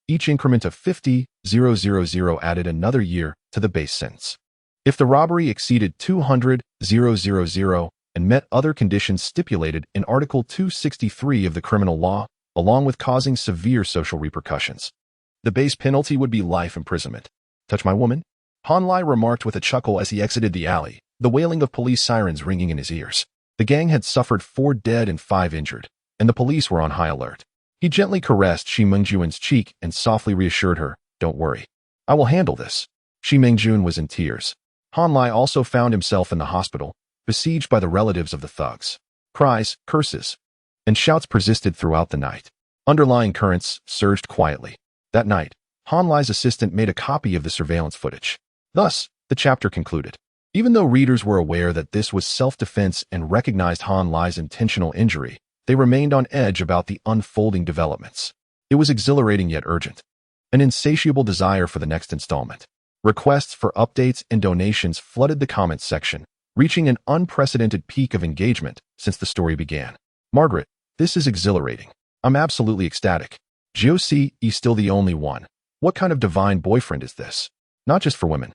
Each increment of 50,000 added another year to the base sentence. If the robbery exceeded 200,000 and met other conditions stipulated in Article 263 of the criminal law, along with causing severe social repercussions, the base penalty would be life imprisonment. Touch my woman? Han Lai remarked with a chuckle as he exited the alley, the wailing of police sirens ringing in his ears. The gang had suffered 4 dead and 5 injured, and the police were on high alert. He gently caressed Shi Mengjun's cheek and softly reassured her, "Don't worry. I will handle this." Shi Mengjun was in tears. Han Lai also found himself in the hospital, besieged by the relatives of the thugs. Cries, curses, and shouts persisted throughout the night. Underlying currents surged quietly. That night, Han Lai's assistant made a copy of the surveillance footage. Thus, the chapter concluded. Even though readers were aware that this was self-defense and recognized Han Lai's intentional injury, they remained on edge about the unfolding developments. It was exhilarating yet urgent. An insatiable desire for the next installment. Requests for updates and donations flooded the comments section, reaching an unprecedented peak of engagement since the story began. Margaret, this is exhilarating. I'm absolutely ecstatic. Josie is still the only one. What kind of divine boyfriend is this? Not just for women,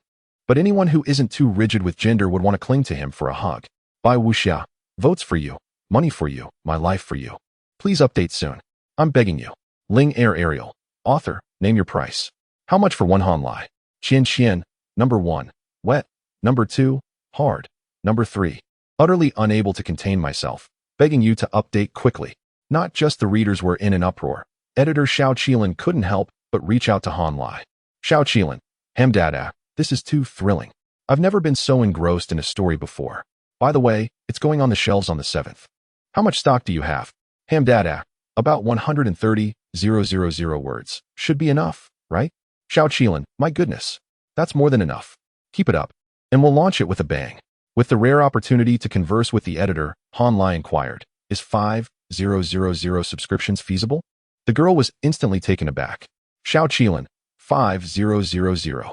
but anyone who isn't too rigid with gender would want to cling to him for a hug. Bai Wuxia, votes for you, money for you, my life for you. Please update soon. I'm begging you. Ling Air Ariel, author, name your price. How much for one Han Lai? Qian Qian, number 1, wet, number 2, hard, number 3. Utterly unable to contain myself, begging you to update quickly. Not just the readers were in an uproar. Editor Xiao Qilin couldn't help but reach out to Han Lai. Xiao Qilin, Hamdada, this is too thrilling. I've never been so engrossed in a story before. By the way, it's going on the shelves on the 7th. How much stock do you have? Hamdada, about 130,000 words. Should be enough, right? Xiao Qilin, my goodness. That's more than enough. Keep it up, and we'll launch it with a bang. With the rare opportunity to converse with the editor, Han Lai inquired, is 5,000 subscriptions feasible? The girl was instantly taken aback. Xiao Qilin, 5,000.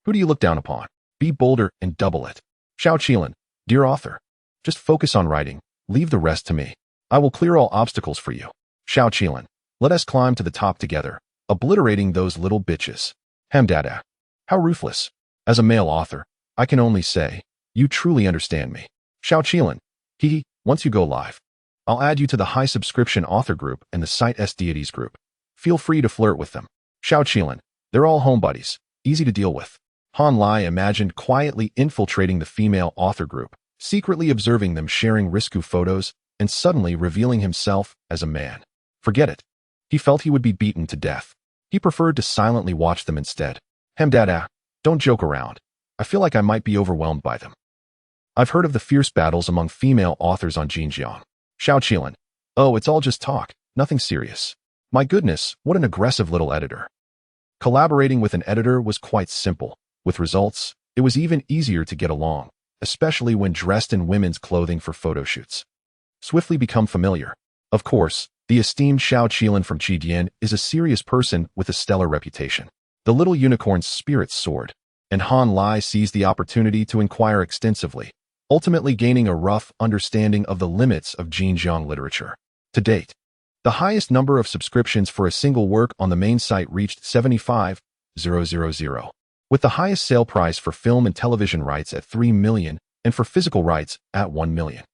Who do you look down upon? Be bolder and double it. Xiao Qilin, dear author, just focus on writing. Leave the rest to me. I will clear all obstacles for you. Xiao Qilin, let us climb to the top together, obliterating those little bitches. Hamdada, how ruthless. As a male author, I can only say, you truly understand me. Xiao Qilin, once you go live, I'll add you to the high subscription author group and the site S deities group. Feel free to flirt with them. Xiao Qilin, they're all home buddies, easy to deal with. Han Lai imagined quietly infiltrating the female author group, secretly observing them sharing risque photos, and suddenly revealing himself as a man. Forget it. He felt he would be beaten to death. He preferred to silently watch them instead. Hamdada, don't joke around. I feel like I might be overwhelmed by them. I've heard of the fierce battles among female authors on Xinjiang. Xiao Qilin, oh, it's all just talk, nothing serious. My goodness, what an aggressive little editor. Collaborating with an editor was quite simple. With results, it was even easier to get along, especially when dressed in women's clothing for photo shoots. Swiftly become familiar. Of course, the esteemed Xiao Qilin from Qidian is a serious person with a stellar reputation. The little unicorn's spirits soared, and Han Lai seized the opportunity to inquire extensively, ultimately gaining a rough understanding of the limits of Xinjiang literature. To date, the highest number of subscriptions for a single work on the main site reached 75,000, with the highest sale price for film and television rights at 3 million and for physical rights at 1 million.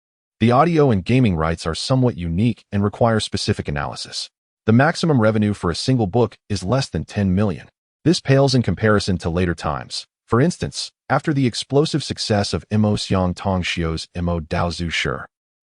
The audio and gaming rights are somewhat unique and require specific analysis. The maximum revenue for a single book is less than 10 million. This pales in comparison to later times. For For instance, after the explosive success of Imo Xiang Tong Xiu's Imo Daozu Shi,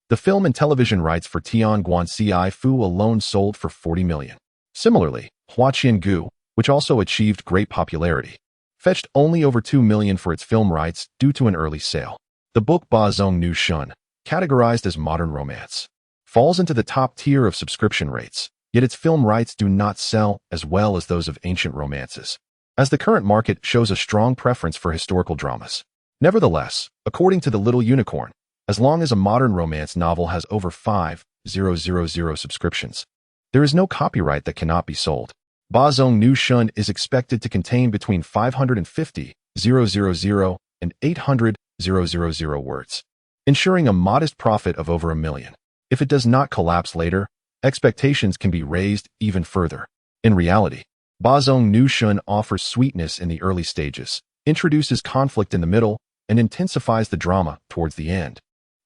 the film and television rights for Tian Guanxi Fu alone sold for 40 million. Similarly, Hua Qiangu, which also achieved great popularity, fetched only over 2 million for its film rights due to an early sale. The book Ba Zong Nu Shun, categorized as modern romance, falls into the top tier of subscription rates, yet its film rights do not sell as well as those of ancient romances, as the current market shows a strong preference for historical dramas. Nevertheless, according to The Little Unicorn, as long as a modern romance novel has over 5,000 subscriptions, there is no copyright that cannot be sold. Ba Zong Nu Shun is expected to contain between 550,000 and 800,000 words, ensuring a modest profit of over 1 million. If it does not collapse later, expectations can be raised even further. In reality, Ba Zong Nu Shun offers sweetness in the early stages, introduces conflict in the middle, and intensifies the drama towards the end,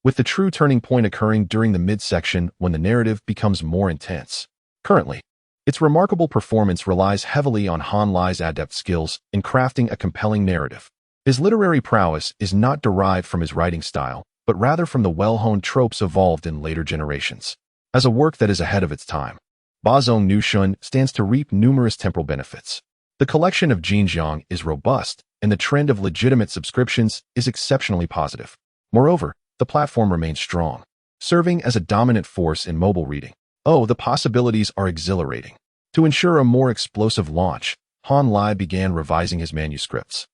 with the true turning point occurring during the midsection when the narrative becomes more intense. Currently, its remarkable performance relies heavily on Han Lai's adept skills in crafting a compelling narrative. His literary prowess is not derived from his writing style, but rather from the well-honed tropes evolved in later generations. As a work that is ahead of its time, Ba Zong Nu Shun stands to reap numerous temporal benefits. The collection of Jinjiang is robust, and the trend of legitimate subscriptions is exceptionally positive. Moreover, the platform remains strong, serving as a dominant force in mobile reading. Oh, the possibilities are exhilarating. To ensure a more explosive launch, Han Lai began revising his manuscripts,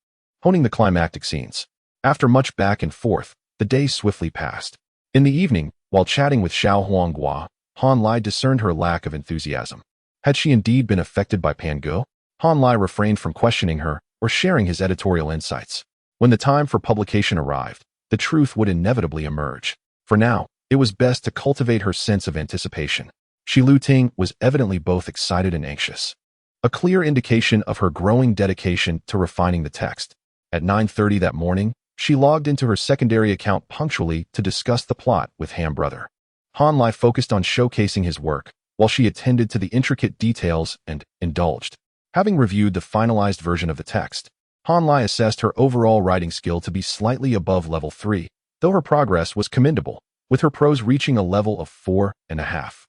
honing the climactic scenes. After much back and forth, the day swiftly passed. In the evening, while chatting with Xiao Huanghua, Han Lai discerned her lack of enthusiasm. Had she indeed been affected by Pan Ge? Han Lai refrained from questioning her or sharing his editorial insights. When the time for publication arrived, the truth would inevitably emerge. For now, it was best to cultivate her sense of anticipation. Shi Luting was evidently both excited and anxious, a clear indication of her growing dedication to refining the text. At 9:30 that morning, she logged into her secondary account punctually to discuss the plot with Han Brother. Han Lai focused on showcasing his work, while she attended to the intricate details and indulged. Having reviewed the finalized version of the text, Han Lai assessed her overall writing skill to be slightly above level 3, though her progress was commendable, with her prose reaching a level of 4.5.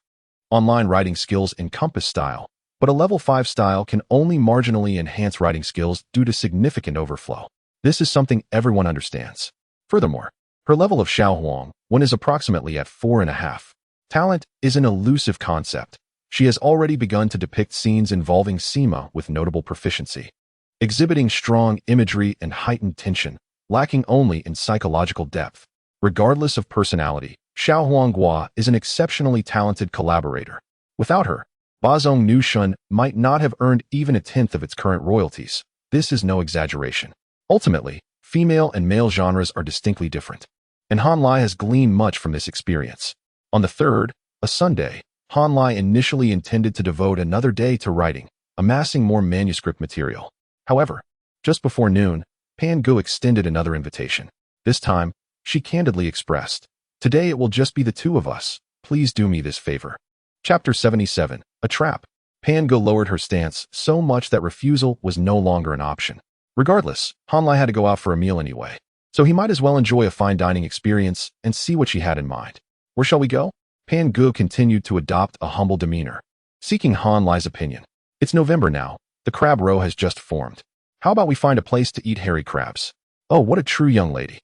Online writing skills encompass style, but a level 5 style can only marginally enhance writing skills due to significant overflow. This is something everyone understands. Furthermore, her level of Xiaohuang, one is approximately at 4.5. Talent is an elusive concept. She has already begun to depict scenes involving Sima with notable proficiency, exhibiting strong imagery and heightened tension, lacking only in psychological depth. Regardless of personality, Xiao Huanghua is an exceptionally talented collaborator. Without her, Ba Zong Nu Shun might not have earned even a tenth of its current royalties. This is no exaggeration. Ultimately, female and male genres are distinctly different, and Han Lai has gleaned much from this experience. On the 3rd, a Sunday, Han Lai initially intended to devote another day to writing, amassing more manuscript material. However, just before noon, Pan Ge extended another invitation. This time, she candidly expressed, "Today it will just be the two of us. Please do me this favor." Chapter 77, A Trap. Pan Ge lowered her stance so much that refusal was no longer an option. Regardless, Han Lai had to go out for a meal anyway, so he might as well enjoy a fine dining experience and see what she had in mind. "Where shall we go?" Pan Ge continued to adopt a humble demeanor, seeking Han Lai's opinion. "It's November now. The crab row has just formed. How about we find a place to eat hairy crabs?" "Oh, what a true young lady."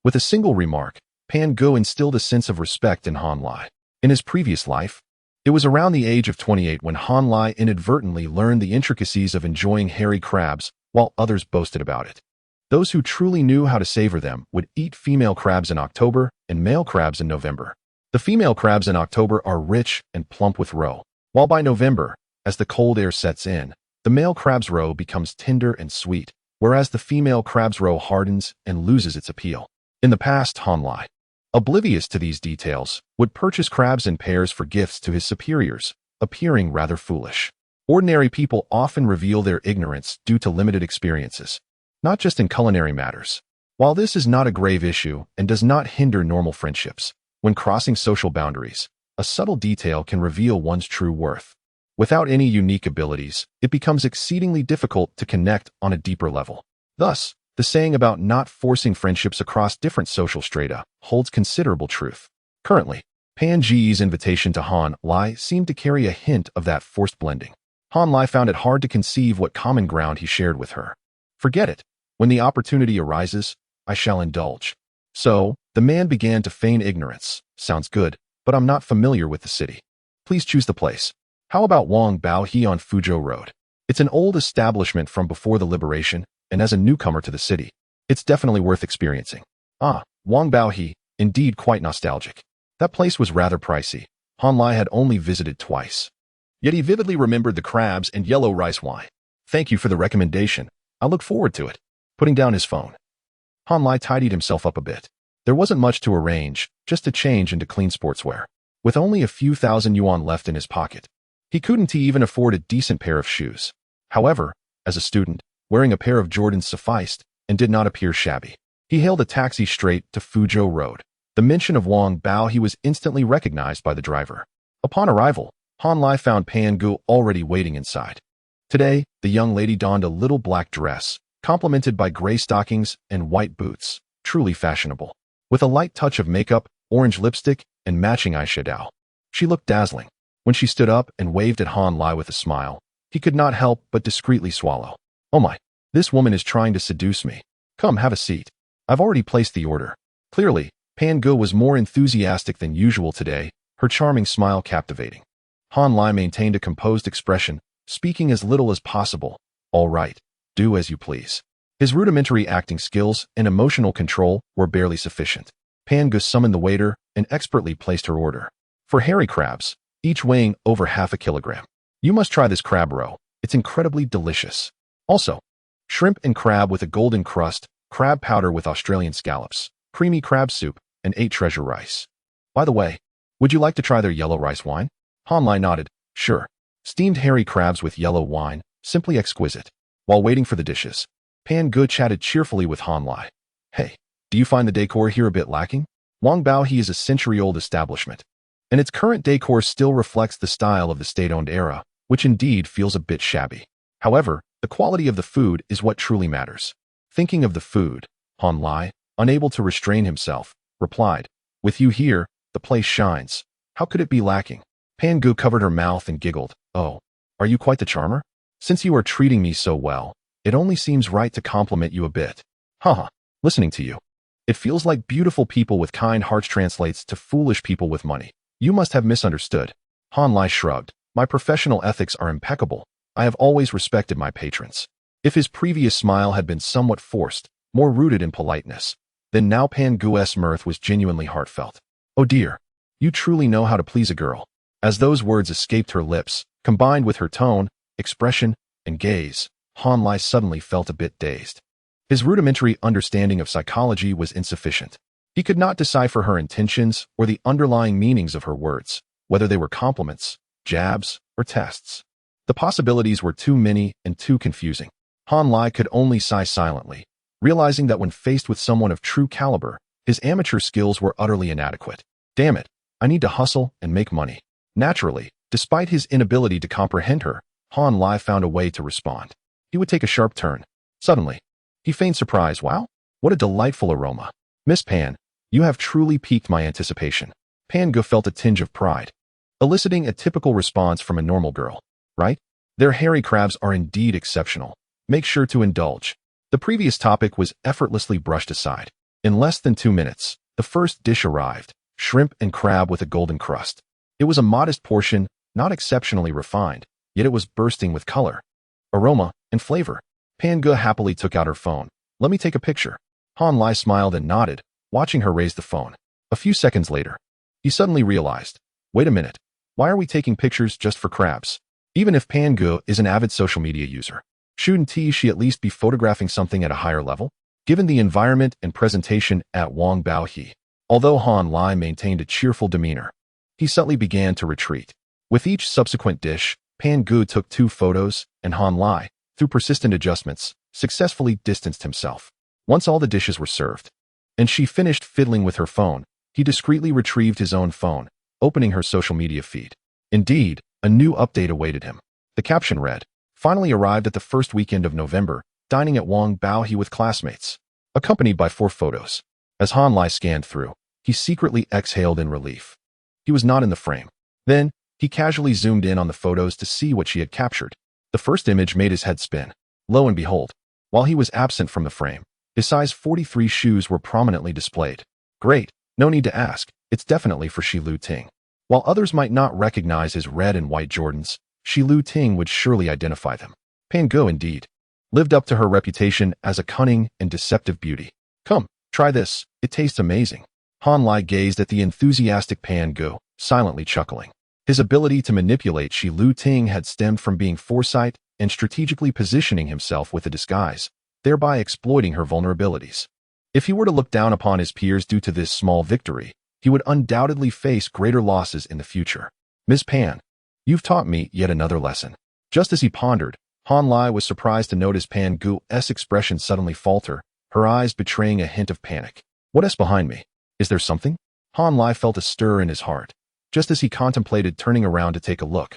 With a single remark, Pan Ge instilled a sense of respect in Han Lai. In his previous life, it was around the age of 28 when Han Lai inadvertently learned the intricacies of enjoying hairy crabs while others boasted about it. Those who truly knew how to savor them would eat female crabs in October and male crabs in November. The female crabs in October are rich and plump with roe, while by November, as the cold air sets in, the male crab's roe becomes tender and sweet, whereas the female crab's roe hardens and loses its appeal. In the past, Han Lai, oblivious to these details, would purchase crabs in pairs for gifts to his superiors, appearing rather foolish. Ordinary people often reveal their ignorance due to limited experiences, not just in culinary matters. While this is not a grave issue and does not hinder normal friendships, when crossing social boundaries, a subtle detail can reveal one's true worth. Without any unique abilities, it becomes exceedingly difficult to connect on a deeper level. Thus, The saying about not forcing friendships across different social strata holds considerable truth. Currently, Pan Ji's invitation to Han Lai seemed to carry a hint of that forced blending. Han Lai found it hard to conceive what common ground he shared with her. Forget it. When the opportunity arises, I shall indulge. So, the man began to feign ignorance. Sounds good, but I'm not familiar with the city. Please choose the place. How about Wang Bao He on Fuzhou Road? It's an old establishment from before the liberation, and as a newcomer to the city, it's definitely worth experiencing. Ah, Wang Bao He, indeed quite nostalgic. That place was rather pricey. Han Lai had only visited twice. Yet he vividly remembered the crabs and yellow rice wine. Thank you for the recommendation. I look forward to it. Putting down his phone, Han Lai tidied himself up a bit. There wasn't much to arrange, just to change into clean sportswear. With only a few thousand yuan left in his pocket, he couldn't even afford a decent pair of shoes. However, as a student, wearing a pair of Jordans sufficed and did not appear shabby. He hailed a taxi straight to Fuzhou Road. The mention of Wang Bao He was instantly recognized by the driver. Upon arrival, Han Lai found Pan Gu already waiting inside. Today, the young lady donned a little black dress, complemented by gray stockings and white boots, truly fashionable. With a light touch of makeup, orange lipstick, and matching eyeshadow, she looked dazzling. When she stood up and waved at Han Lai with a smile, he could not help but discreetly swallow. Oh my, this woman is trying to seduce me. Come, have a seat. I've already placed the order. Clearly, Pan Gu was more enthusiastic than usual today, her charming smile captivating. Han Lai maintained a composed expression, speaking as little as possible. All right, do as you please. His rudimentary acting skills and emotional control were barely sufficient. Pan Gu summoned the waiter and expertly placed her order. For hairy crabs, each weighing over half a kilogram. You must try this crab roe. It's incredibly delicious. Also, shrimp and crab with a golden crust, crab powder with Australian scallops, creamy crab soup, and 8 treasure rice. By the way, would you like to try their yellow rice wine? Han Lai nodded. Sure. Steamed hairy crabs with yellow wine, simply exquisite. While waiting for the dishes, Pan Gu chatted cheerfully with Han Lai. Hey, do you find the decor here a bit lacking? Wang Bao He is a century-old establishment, and its current decor still reflects the style of the state-owned era, which indeed feels a bit shabby. However, the quality of the food is what truly matters. Thinking of the food, Han Lai, unable to restrain himself, replied, With you here, the place shines. How could it be lacking? Pan Gu covered her mouth and giggled. Oh, are you quite the charmer? Since you are treating me so well, it only seems right to compliment you a bit. Haha, listening to you. It feels like beautiful people with kind hearts translates to foolish people with money. You must have misunderstood. Han Lai shrugged. My professional ethics are impeccable. I have always respected my patrons. If his previous smile had been somewhat forced, more rooted in politeness, then now Pan Gu's mirth was genuinely heartfelt. Oh dear, you truly know how to please a girl. As those words escaped her lips, combined with her tone, expression, and gaze, Han Lai suddenly felt a bit dazed. His rudimentary understanding of psychology was insufficient. He could not decipher her intentions or the underlying meanings of her words, whether they were compliments, jabs, or tests. The possibilities were too many and too confusing. Han Lai could only sigh silently, realizing that when faced with someone of true caliber, his amateur skills were utterly inadequate. Damn it, I need to hustle and make money. Naturally, despite his inability to comprehend her, Han Lai found a way to respond. He would take a sharp turn. Suddenly, he feigned surprise. Wow, what a delightful aroma. Miss Pan, you have truly piqued my anticipation. Pan Gu felt a tinge of pride, eliciting a typical response from a normal girl. Right? Their hairy crabs are indeed exceptional. Make sure to indulge. The previous topic was effortlessly brushed aside. In less than 2 minutes, the first dish arrived, shrimp and crab with a golden crust. It was a modest portion, not exceptionally refined, yet it was bursting with color, aroma, and flavor. Pan Gu happily took out her phone. Let me take a picture. Han Lai smiled and nodded, watching her raise the phone. A few seconds later, he suddenly realized, wait a minute, why are we taking pictures just for crabs? Even if Pan Gu is an avid social media user, shouldn't she at least be photographing something at a higher level? Given the environment and presentation at Wang Bao He, although Han Lai maintained a cheerful demeanor, he subtly began to retreat. With each subsequent dish, Pan Gu took 2 photos, and Han Lai, through persistent adjustments, successfully distanced himself. Once all the dishes were served, and she finished fiddling with her phone, he discreetly retrieved his own phone, opening her social media feed. Indeed, a new update awaited him. The caption read, Finally arrived at the first weekend of November, dining at Wang Baohe with classmates, accompanied by 4 photos. As Han Lai scanned through, he secretly exhaled in relief. He was not in the frame. Then, he casually zoomed in on the photos to see what she had captured. The first image made his head spin. Lo and behold, while he was absent from the frame, his size 43 shoes were prominently displayed. Great, no need to ask, it's definitely for Shi Lu Ting. While others might not recognize his red and white Jordans, Shi Lu Ting would surely identify them. Pan Ge, indeed, lived up to her reputation as a cunning and deceptive beauty. Come, try this, it tastes amazing. Han Lai gazed at the enthusiastic Pan Ge, silently chuckling. His ability to manipulate Shi Lu Ting had stemmed from being foresight and strategically positioning himself with a disguise, thereby exploiting her vulnerabilities. If he were to look down upon his peers due to this small victory, he would undoubtedly face greater losses in the future. Ms. Pan, you've taught me yet another lesson. Just as he pondered, Han Lai was surprised to notice Pan Ge's expression suddenly falter, her eyes betraying a hint of panic. What's behind me? Is there something? Han Lai felt a stir in his heart, just as he contemplated turning around to take a look.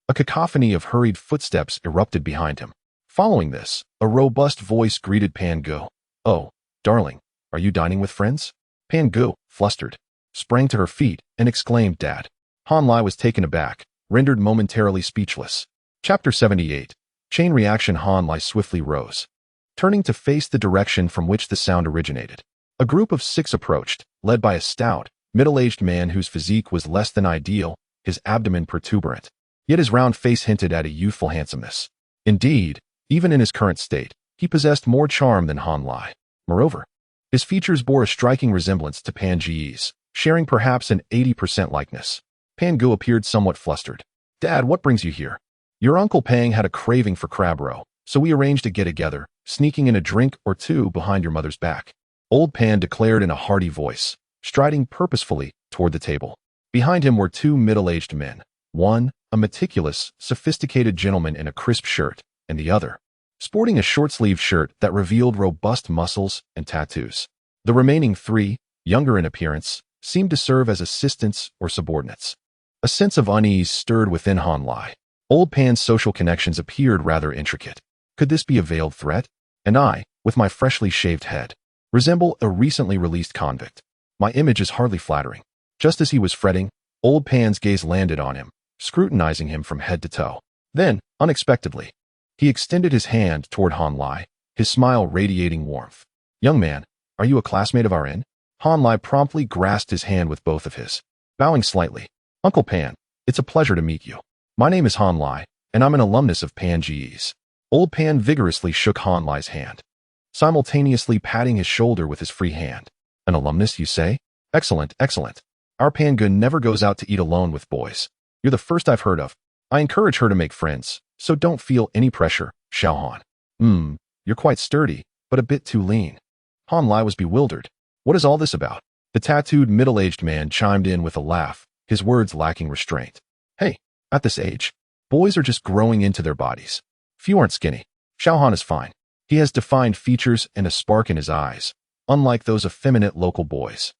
A cacophony of hurried footsteps erupted behind him. Following this, a robust voice greeted Pan Ge. Oh, darling, are you dining with friends? Pan Ge, flustered, sprang to her feet and exclaimed, Dad. Han Lai was taken aback, rendered momentarily speechless. Chapter 78. Chain reaction. Han Lai swiftly rose, turning to face the direction from which the sound originated. A group of 6 approached, led by a stout, middle-aged man whose physique was less than ideal, his abdomen protuberant. Yet his round face hinted at a youthful handsomeness. Indeed, even in his current state, he possessed more charm than Han Lai. Moreover, his features bore a striking resemblance to Pan Ge's, sharing perhaps an 80% likeness. Pan Ge appeared somewhat flustered. Dad, what brings you here? Your Uncle Pang had a craving for crab roe, so we arranged to get together, sneaking in a drink or 2 behind your mother's back. Old Pan declared in a hearty voice, striding purposefully toward the table. Behind him were 2 middle-aged men. One, a meticulous, sophisticated gentleman in a crisp shirt, and the other, sporting a short-sleeved shirt that revealed robust muscles and tattoos. The remaining 3, younger in appearance, seemed to serve as assistants or subordinates. A sense of unease stirred within Han Lai. Old Pan's social connections appeared rather intricate. Could this be a veiled threat? And I, with my freshly shaved head, resemble a recently released convict. My image is hardly flattering. Just as he was fretting, Old Pan's gaze landed on him, scrutinizing him from head to toe. Then, unexpectedly, he extended his hand toward Han Lai, his smile radiating warmth. Young man, are you a classmate of our inn? Han Lai promptly grasped his hand with both of his, bowing slightly. Uncle Pan, it's a pleasure to meet you. My name is Han Lai, and I'm an alumnus of Pan Ge's. Old Pan vigorously shook Han Lai's hand, simultaneously patting his shoulder with his free hand. An alumnus, you say? Excellent, excellent. Our Pan Ge never goes out to eat alone with boys. You're the first I've heard of. I encourage her to make friends, so don't feel any pressure, Xiao Han. You're quite sturdy, but a bit too lean. Han Lai was bewildered. What is all this about? The tattooed middle-aged man chimed in with a laugh, his words lacking restraint. Hey, at this age, boys are just growing into their bodies. Few aren't skinny. Xiao Han is fine. He has defined features and a spark in his eyes, unlike those effeminate local boys.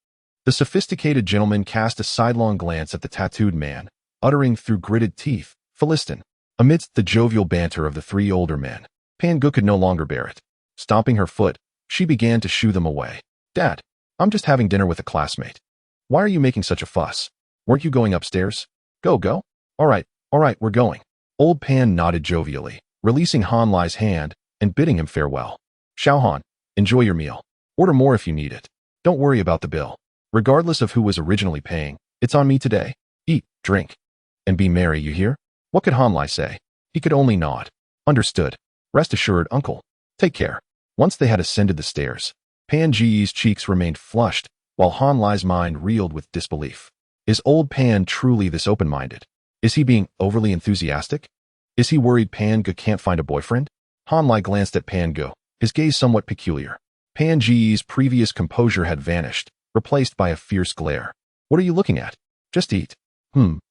The sophisticated gentleman cast a sidelong glance at the tattooed man, uttering through gritted teeth, Philistin. Amidst the jovial banter of the 3 older men, Pan Ge could no longer bear it. Stomping her foot, she began to shoo them away. Dad, I'm just having dinner with a classmate. Why are you making such a fuss? Weren't you going upstairs? Go. All right, we're going. Old Pan nodded jovially, releasing Han Lai's hand and bidding him farewell. Xiao Han, enjoy your meal. Order more if you need it. Don't worry about the bill. Regardless of who was originally paying, it's on me today. Eat, drink, and be merry, you hear? What could Han Lai say? He could only nod. Understood. Rest assured, uncle. Take care. Once they had ascended the stairs, Pan Ge's cheeks remained flushed, while Han Lai's mind reeled with disbelief. Is old Pan truly this open-minded? Is he being overly enthusiastic? Is he worried Pan Ge can't find a boyfriend? Han Lai glanced at Pan Ge, his gaze somewhat peculiar. Pan Ge's previous composure had vanished, replaced by a fierce glare. What are you looking at? Just eat.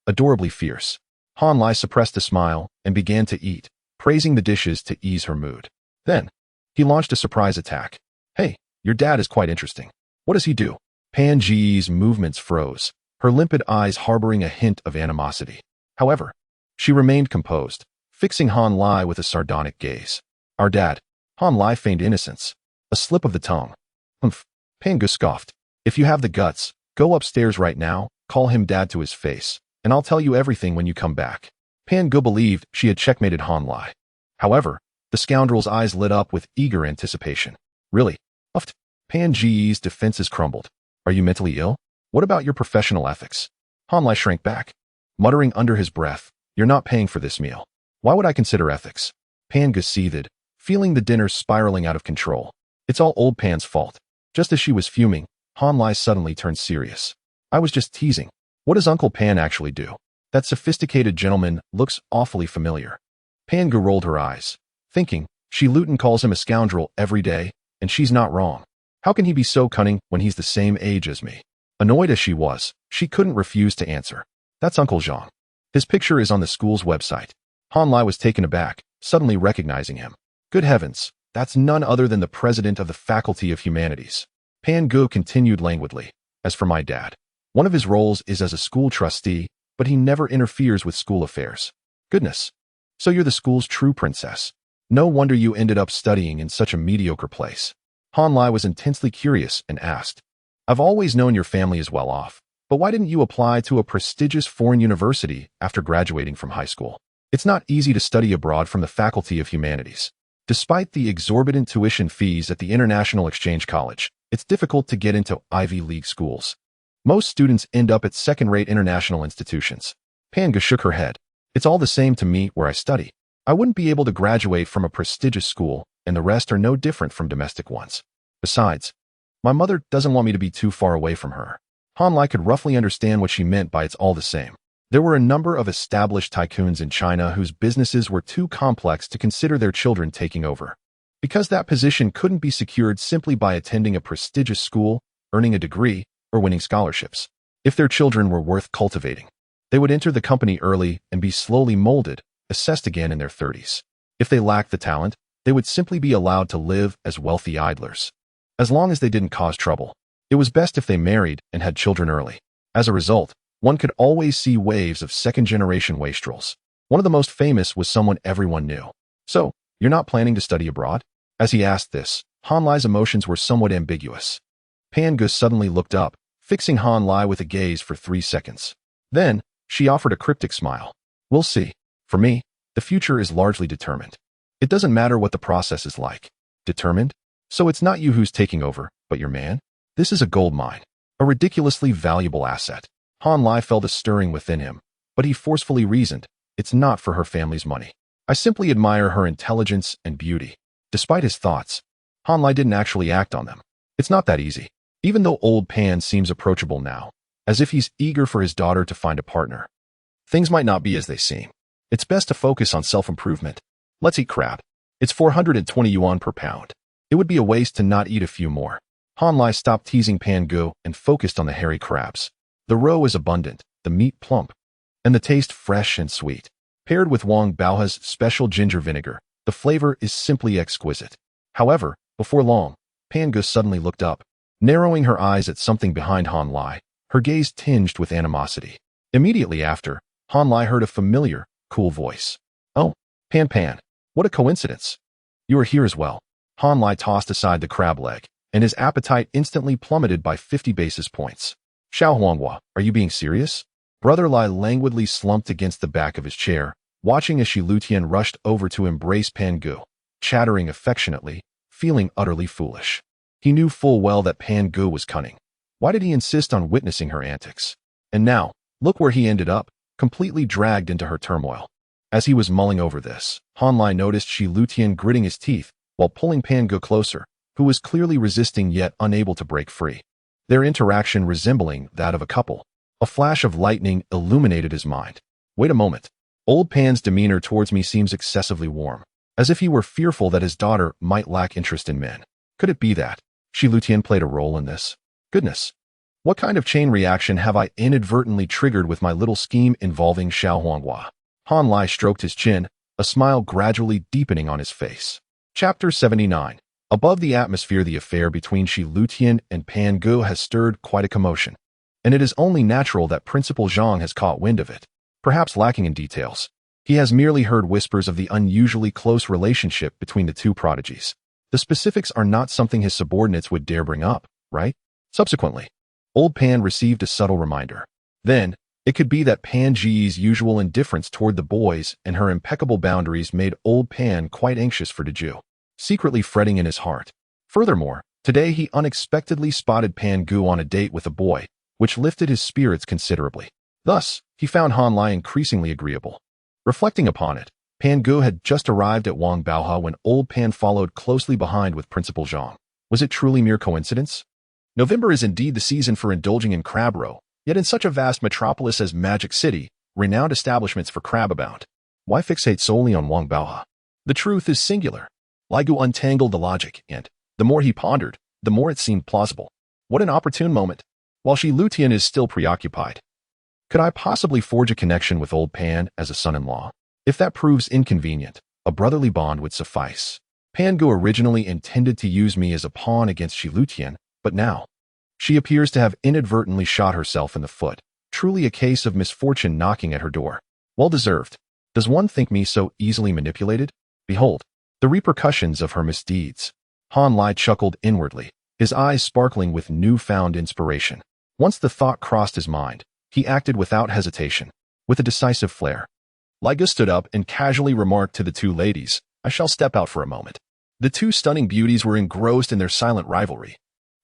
Adorably fierce. Han Lai suppressed a smile and began to eat, praising the dishes to ease her mood. Then, he launched a surprise attack. Hey, your dad is quite interesting. What does he do? Pan Ge's movements froze, her limpid eyes harboring a hint of animosity. However, she remained composed, fixing Han Lai with a sardonic gaze. Our dad. Han Lai feigned innocence. A slip of the tongue. Humph. Pan Ge scoffed. If you have the guts, go upstairs right now, call him dad to his face, and I'll tell you everything when you come back. Pan Ge believed she had checkmated Han Lai. However, the scoundrel's eyes lit up with eager anticipation. Really? Uffed. Pan Ge's defenses crumbled. Are you mentally ill? What about your professional ethics? Han Lai shrank back, muttering under his breath, you're not paying for this meal. Why would I consider ethics? Pan Ge seethed, feeling the dinner spiraling out of control. It's all old Pan's fault. Just as she was fuming, Han Lai suddenly turned serious. I was just teasing. What does Uncle Pan actually do? That sophisticated gentleman looks awfully familiar. Pan Ge rolled her eyes, thinking, Shi Luton calls him a scoundrel every day, and she's not wrong. How can he be so cunning when he's the same age as me? Annoyed as she was, she couldn't refuse to answer. That's Uncle Zhang. His picture is on the school's website. Han Lai was taken aback, suddenly recognizing him. Good heavens, that's none other than the president of the Faculty of Humanities. Pan Ge continued languidly. As for my dad, one of his roles is as a school trustee, but he never interferes with school affairs. Goodness. So you're the school's true princess. No wonder you ended up studying in such a mediocre place. Han Lai was intensely curious and asked, I've always known your family is well off, but why didn't you apply to a prestigious foreign university after graduating from high school? It's not easy to study abroad from the Faculty of Humanities. Despite the exorbitant tuition fees at the International Exchange College, it's difficult to get into Ivy League schools. Most students end up at second-rate international institutions. Pan Ge shook her head. It's all the same to me where I study. I wouldn't be able to graduate from a prestigious school, and the rest are no different from domestic ones. Besides, my mother doesn't want me to be too far away from her. Han Lai could roughly understand what she meant by it's all the same. There were a number of established tycoons in China whose businesses were too complex to consider their children taking over. Because that position couldn't be secured simply by attending a prestigious school, earning a degree, or winning scholarships. If their children were worth cultivating, they would enter the company early and be slowly molded, assessed again in their 30s. If they lacked the talent, they would simply be allowed to live as wealthy idlers. As long as they didn't cause trouble, it was best if they married and had children early. As a result, one could always see waves of second-generation wastrels. One of the most famous was someone everyone knew. So, you're not planning to study abroad? As he asked this, Han Lai's emotions were somewhat ambiguous. Pan Ge suddenly looked up, fixing Han Lai with a gaze for 3 seconds. Then, she offered a cryptic smile. We'll see. For me, the future is largely determined. It doesn't matter what the process is like. Determined? So it's not you who's taking over, but your man? This is a gold mine. A ridiculously valuable asset. Han Lai felt a stirring within him, but he forcefully reasoned, it's not for her family's money. I simply admire her intelligence and beauty. Despite his thoughts, Han Lai didn't actually act on them. It's not that easy. Even though old Pan seems approachable now, as if he's eager for his daughter to find a partner. Things might not be as they seem. It's best to focus on self-improvement. Let's eat crab. It's 420 yuan per pound. It would be a waste to not eat a few more. Han Lai stopped teasing Pan Ge and focused on the hairy crabs. The roe is abundant, the meat plump, and the taste fresh and sweet. Paired with Wang Bao's special ginger vinegar, the flavor is simply exquisite. However, before long, Pan Ge suddenly looked up, narrowing her eyes at something behind Han Lai, her gaze tinged with animosity. Immediately after, Han Lai heard a familiar, cool voice. Oh, Pan. What a coincidence. You are here as well. Han Lai tossed aside the crab leg, and his appetite instantly plummeted by 50 basis points. Xiao Huanghua, are you being serious? Brother Lai languidly slumped against the back of his chair, watching as Shi Lutian rushed over to embrace Pan Ge, chattering affectionately, feeling utterly foolish. He knew full well that Pan Ge was cunning. Why did he insist on witnessing her antics? And now, look where he ended up, completely dragged into her turmoil. As he was mulling over this, Han Lai noticed Shi Lutian gritting his teeth while pulling Pan Ge closer, who was clearly resisting yet unable to break free. Their interaction resembling that of a couple. A flash of lightning illuminated his mind. Wait a moment. Old Pan's demeanor towards me seems excessively warm, as if he were fearful that his daughter might lack interest in men. Could it be that Shi Lutian played a role in this? Goodness. What kind of chain reaction have I inadvertently triggered with my little scheme involving Xiao Huanghua? Han Lai stroked his chin, a smile gradually deepening on his face. Chapter 79. Above the atmosphere, the affair between Shi Lutian and Pan Ge has stirred quite a commotion, and it is only natural that Principal Zhang has caught wind of it. Perhaps lacking in details, he has merely heard whispers of the unusually close relationship between the two prodigies. The specifics are not something his subordinates would dare bring up, right? Subsequently, Old Pan received a subtle reminder. Then, it could be that Pan Ji's usual indifference toward the boys and her impeccable boundaries made Old Pan quite anxious for Daju, secretly fretting in his heart. Furthermore, today he unexpectedly spotted Pan Gu on a date with a boy, which lifted his spirits considerably. Thus, he found Han Lai increasingly agreeable. Reflecting upon it, Pan Gu had just arrived at Wang Baoha when Old Pan followed closely behind with Principal Zhang. Was it truly mere coincidence? November is indeed the season for indulging in crab roe, yet in such a vast metropolis as Magic City, renowned establishments for crab abound. Why fixate solely on Wang Baoha? The truth is singular. Lai Gu untangled the logic, and, the more he pondered, the more it seemed plausible. What an opportune moment. While Shi Lutian is still preoccupied, could I possibly forge a connection with Old Pan as a son-in-law? If that proves inconvenient, a brotherly bond would suffice. Pan Gu originally intended to use me as a pawn against Shi Lutian, but now, she appears to have inadvertently shot herself in the foot. Truly a case of misfortune knocking at her door. Well deserved. Does one think me so easily manipulated? Behold, the repercussions of her misdeeds. Han Lai chuckled inwardly, his eyes sparkling with newfound inspiration. Once the thought crossed his mind, he acted without hesitation, with a decisive flair. Lai Gu stood up and casually remarked to the two ladies, "I shall step out for a moment." The two stunning beauties were engrossed in their silent rivalry,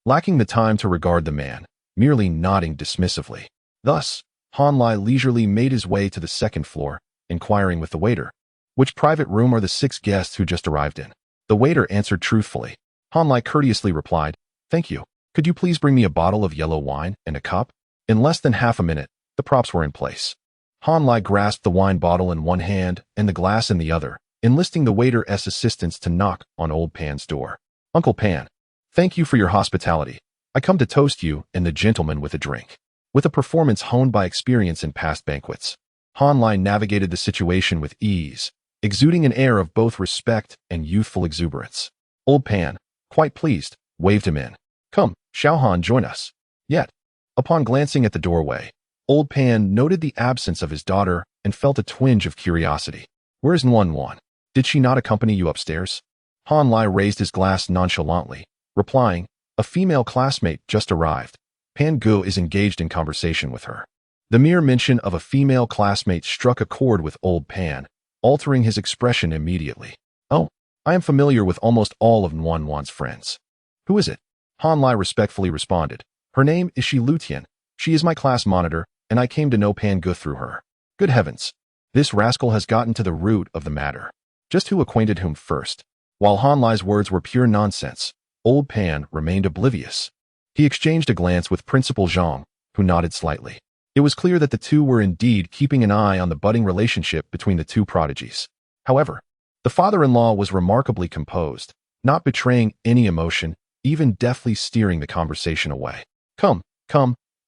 lacking the time to regard the man, merely nodding dismissively. Thus, Han Lai leisurely made his way to the second floor, inquiring with the waiter, "Which private room are the 6 guests who just arrived in?" The waiter answered truthfully. Han Lai courteously replied, "Thank you. Could you please bring me a bottle of yellow wine and a cup?" In less than half a minute, the props were in place. Han Lai grasped the wine bottle in one hand and the glass in the other, enlisting the waiter's assistance to knock on Old Pan's door. "Uncle Pan, thank you for your hospitality. I come to toast you and the gentleman with a drink." With a performance honed by experience in past banquets, Han Lai navigated the situation with ease, exuding an air of both respect and youthful exuberance. Old Pan, quite pleased, waved him in. "Come, Xiaohan, join us." Yet, upon glancing at the doorway, Old Pan noted the absence of his daughter and felt a twinge of curiosity. "Where's Nuan? Did she not accompany you upstairs?" Han Lai raised his glass nonchalantly, replying, "A female classmate just arrived. Pan Gu is engaged in conversation with her." The mere mention of a female classmate struck a chord with Old Pan, altering his expression immediately. "Oh, I am familiar with almost all of Nuan's friends." "Who is it?" Han Lai respectfully responded. "Her name is Shi Lutian. She is my class monitor, and I came to know Pan Gu through her." Good heavens! This rascal has gotten to the root of the matter. Just who acquainted whom first? While Han Lai's words were pure nonsense, Old Pan remained oblivious. He exchanged a glance with Principal Zhang, who nodded slightly. It was clear that the two were indeed keeping an eye on the budding relationship between the two prodigies. However, the father-in-law was remarkably composed, not betraying any emotion, even deftly steering the conversation away. Come,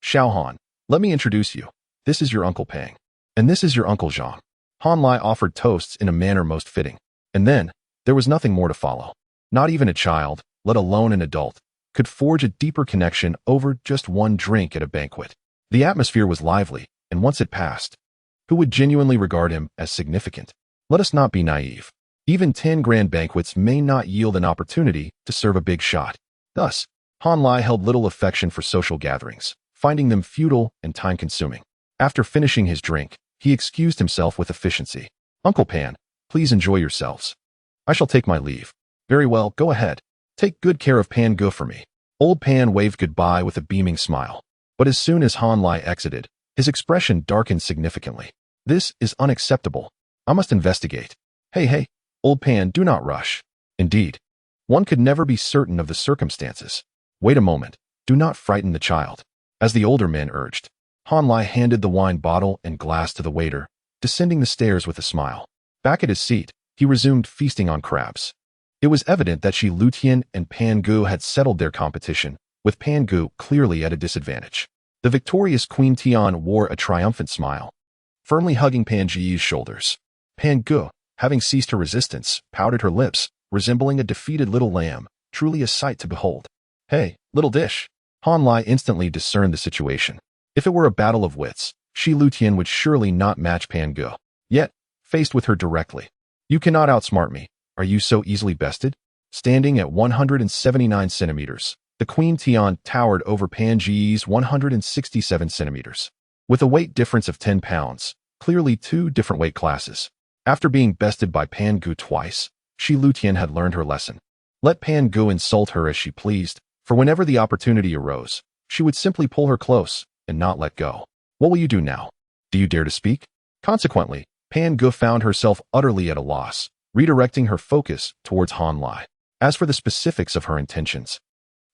Xiaohan, let me introduce you. This is your Uncle Pang. And this is your Uncle Zhang." Han Lai offered toasts in a manner most fitting. And then, there was nothing more to follow. Not even a child, let alone an adult, could forge a deeper connection over just one drink at a banquet. The atmosphere was lively, and once it passed, who would genuinely regard him as significant? Let us not be naive. Even 10 grand banquets may not yield an opportunity to serve a big shot. Thus, Han Lai held little affection for social gatherings, finding them futile and time-consuming. After finishing his drink, he excused himself with efficiency. "Uncle Pan, please enjoy yourselves. I shall take my leave." "Very well, go ahead. Take good care of Pan Gu for me." Old Pan waved goodbye with a beaming smile. But as soon as Han Lai exited, his expression darkened significantly. "This is unacceptable. I must investigate." Hey, Old Pan, do not rush. Indeed, one could never be certain of the circumstances. Wait a moment. Do not frighten the child. As the older men urged, Han Lai handed the wine bottle and glass to the waiter, descending the stairs with a smile. Back at his seat, he resumed feasting on crabs. It was evident that Shi Lutian and Pan Gu had settled their competition, with Pan Gu clearly at a disadvantage. The victorious Queen Tian wore a triumphant smile, firmly hugging Pan Ji's shoulders. Pan Gu, having ceased her resistance, pouted her lips, resembling a defeated little lamb, truly a sight to behold. "Hey, little dish." Han Lai instantly discerned the situation. If it were a battle of wits, Shi Lutian would surely not match Pan Gu. Yet, faced with her directly, "You cannot outsmart me. Are you so easily bested?" Standing at 179 centimeters, the Queen Tian towered over Pan Ge's 167 centimeters. With a weight difference of 10 pounds, clearly two different weight classes. After being bested by Pan Gu twice, Shi Lutian had learned her lesson. Let Pan Gu insult her as she pleased, for whenever the opportunity arose, she would simply pull her close and not let go. What will you do now? Do you dare to speak? Consequently, Pan Gu found herself utterly at a loss, redirecting her focus towards Han Lai. As for the specifics of her intentions,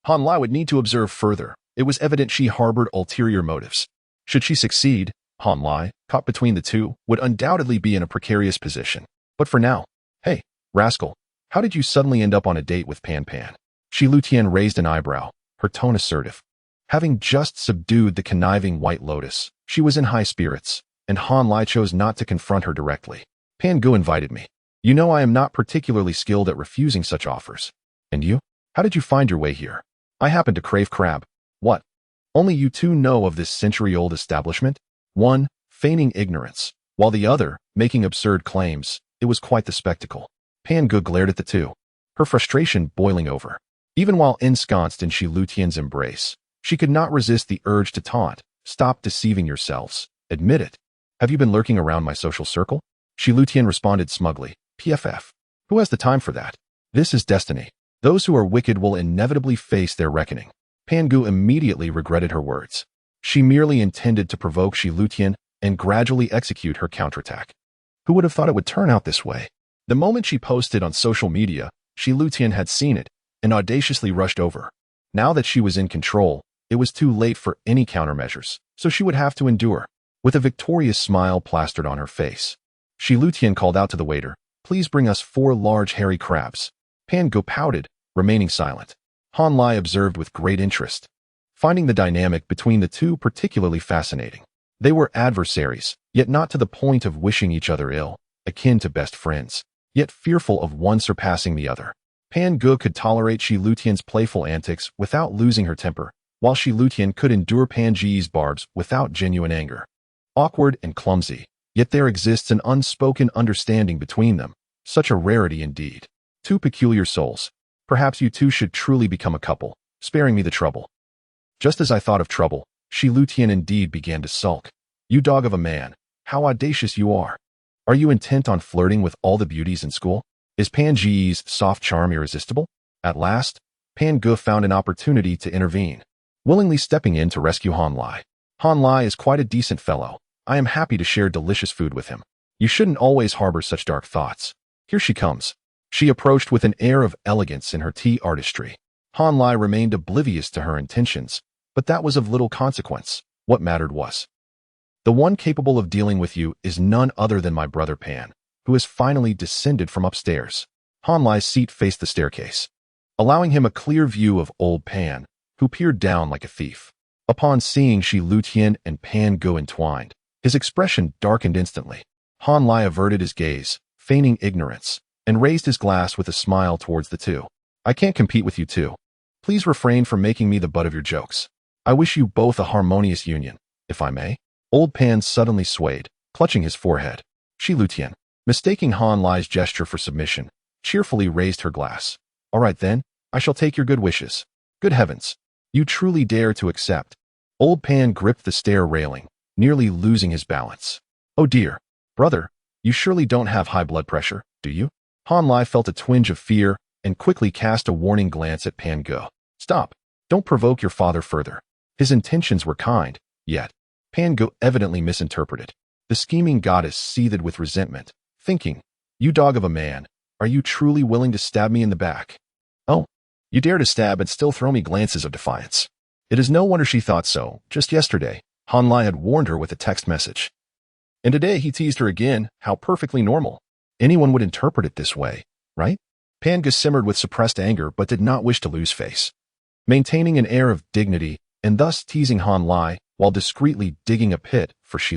Han Lai would need to observe further. It was evident she harbored ulterior motives. Should she succeed, Han Lai, caught between the two, would undoubtedly be in a precarious position. But for now, hey, rascal, how did you suddenly end up on a date with Pan Pan? Shi Lutian raised an eyebrow, her tone assertive. Having just subdued the conniving White Lotus, she was in high spirits, and Han Lai chose not to confront her directly. Pan Gu invited me. You know I am not particularly skilled at refusing such offers. And you? How did you find your way here? I happen to crave crab. What? Only you two know of this century-old establishment? One, feigning ignorance, while the other, making absurd claims. It was quite the spectacle. Pan Gu glared at the two, her frustration boiling over. Even while ensconced in Shi Lutian's embrace, she could not resist the urge to taunt. Stop deceiving yourselves. Admit it. Have you been lurking around my social circle? Shi Lutian responded smugly. PFF. Who has the time for that? This is destiny. Those who are wicked will inevitably face their reckoning. Pan Gu immediately regretted her words. She merely intended to provoke Shi Lutian and gradually execute her counterattack. Who would have thought it would turn out this way? The moment she posted on social media, Shi Lutian had seen it and audaciously rushed over. Now that she was in control, it was too late for any countermeasures, so she would have to endure. With a victorious smile plastered on her face, Shi Lutian called out to the waiter, "Please bring us 4 large hairy crabs." Pan Gu pouted, remaining silent. Han Lai observed with great interest, finding the dynamic between the two particularly fascinating. They were adversaries, yet not to the point of wishing each other ill, akin to best friends, yet fearful of one surpassing the other. Pan Gu could tolerate Shi Lutian's playful antics without losing her temper, while Shi Lutian could endure Pan Ge's barbs without genuine anger. Awkward and clumsy, yet there exists an unspoken understanding between them, such a rarity indeed. Two peculiar souls. Perhaps you two should truly become a couple, sparing me the trouble. Just as I thought of trouble, Shi Lutian indeed began to sulk. You dog of a man, how audacious you are. Are you intent on flirting with all the beauties in school? Is Pan Ge's soft charm irresistible? At last, Pan Gu found an opportunity to intervene, willingly stepping in to rescue Han Lai. Han Lai is quite a decent fellow. I am happy to share delicious food with him. You shouldn't always harbor such dark thoughts. Here she comes. She approached with an air of elegance in her tea artistry. Han Lai remained oblivious to her intentions, but that was of little consequence. What mattered was, the one capable of dealing with you is none other than my brother Pan, who has finally descended from upstairs. Han Lai's seat faced the staircase, allowing him a clear view of old Pan, who peered down like a thief. Upon seeing Shi Lutian and Pan Gu entwined, his expression darkened instantly. Han Lai averted his gaze, feigning ignorance, and raised his glass with a smile towards the two. I can't compete with you two. Please refrain from making me the butt of your jokes. I wish you both a harmonious union, if I may. Old Pan suddenly swayed, clutching his forehead. Shi Lutian, mistaking Han Lai's gesture for submission, cheerfully raised her glass. All right then, I shall take your good wishes. Good heavens, you truly dare to accept. Old Pan gripped the stair railing, nearly losing his balance. Oh dear, brother, you surely don't have high blood pressure, do you? Han Lai felt a twinge of fear and quickly cast a warning glance at Pan Gu. Stop. Don't provoke your father further. His intentions were kind, yet Pan Gu evidently misinterpreted. The scheming goddess seethed with resentment, thinking, you dog of a man, are you truly willing to stab me in the back? Oh, you dare to stab and still throw me glances of defiance. It is no wonder she thought so. Just yesterday, Han Lai had warned her with a text message. And today he teased her again. How perfectly normal. Anyone would interpret it this way, right? Pan Gu simmered with suppressed anger but did not wish to lose face. Maintaining an air of dignity and thus teasing Han Lai while discreetly digging a pit for Shi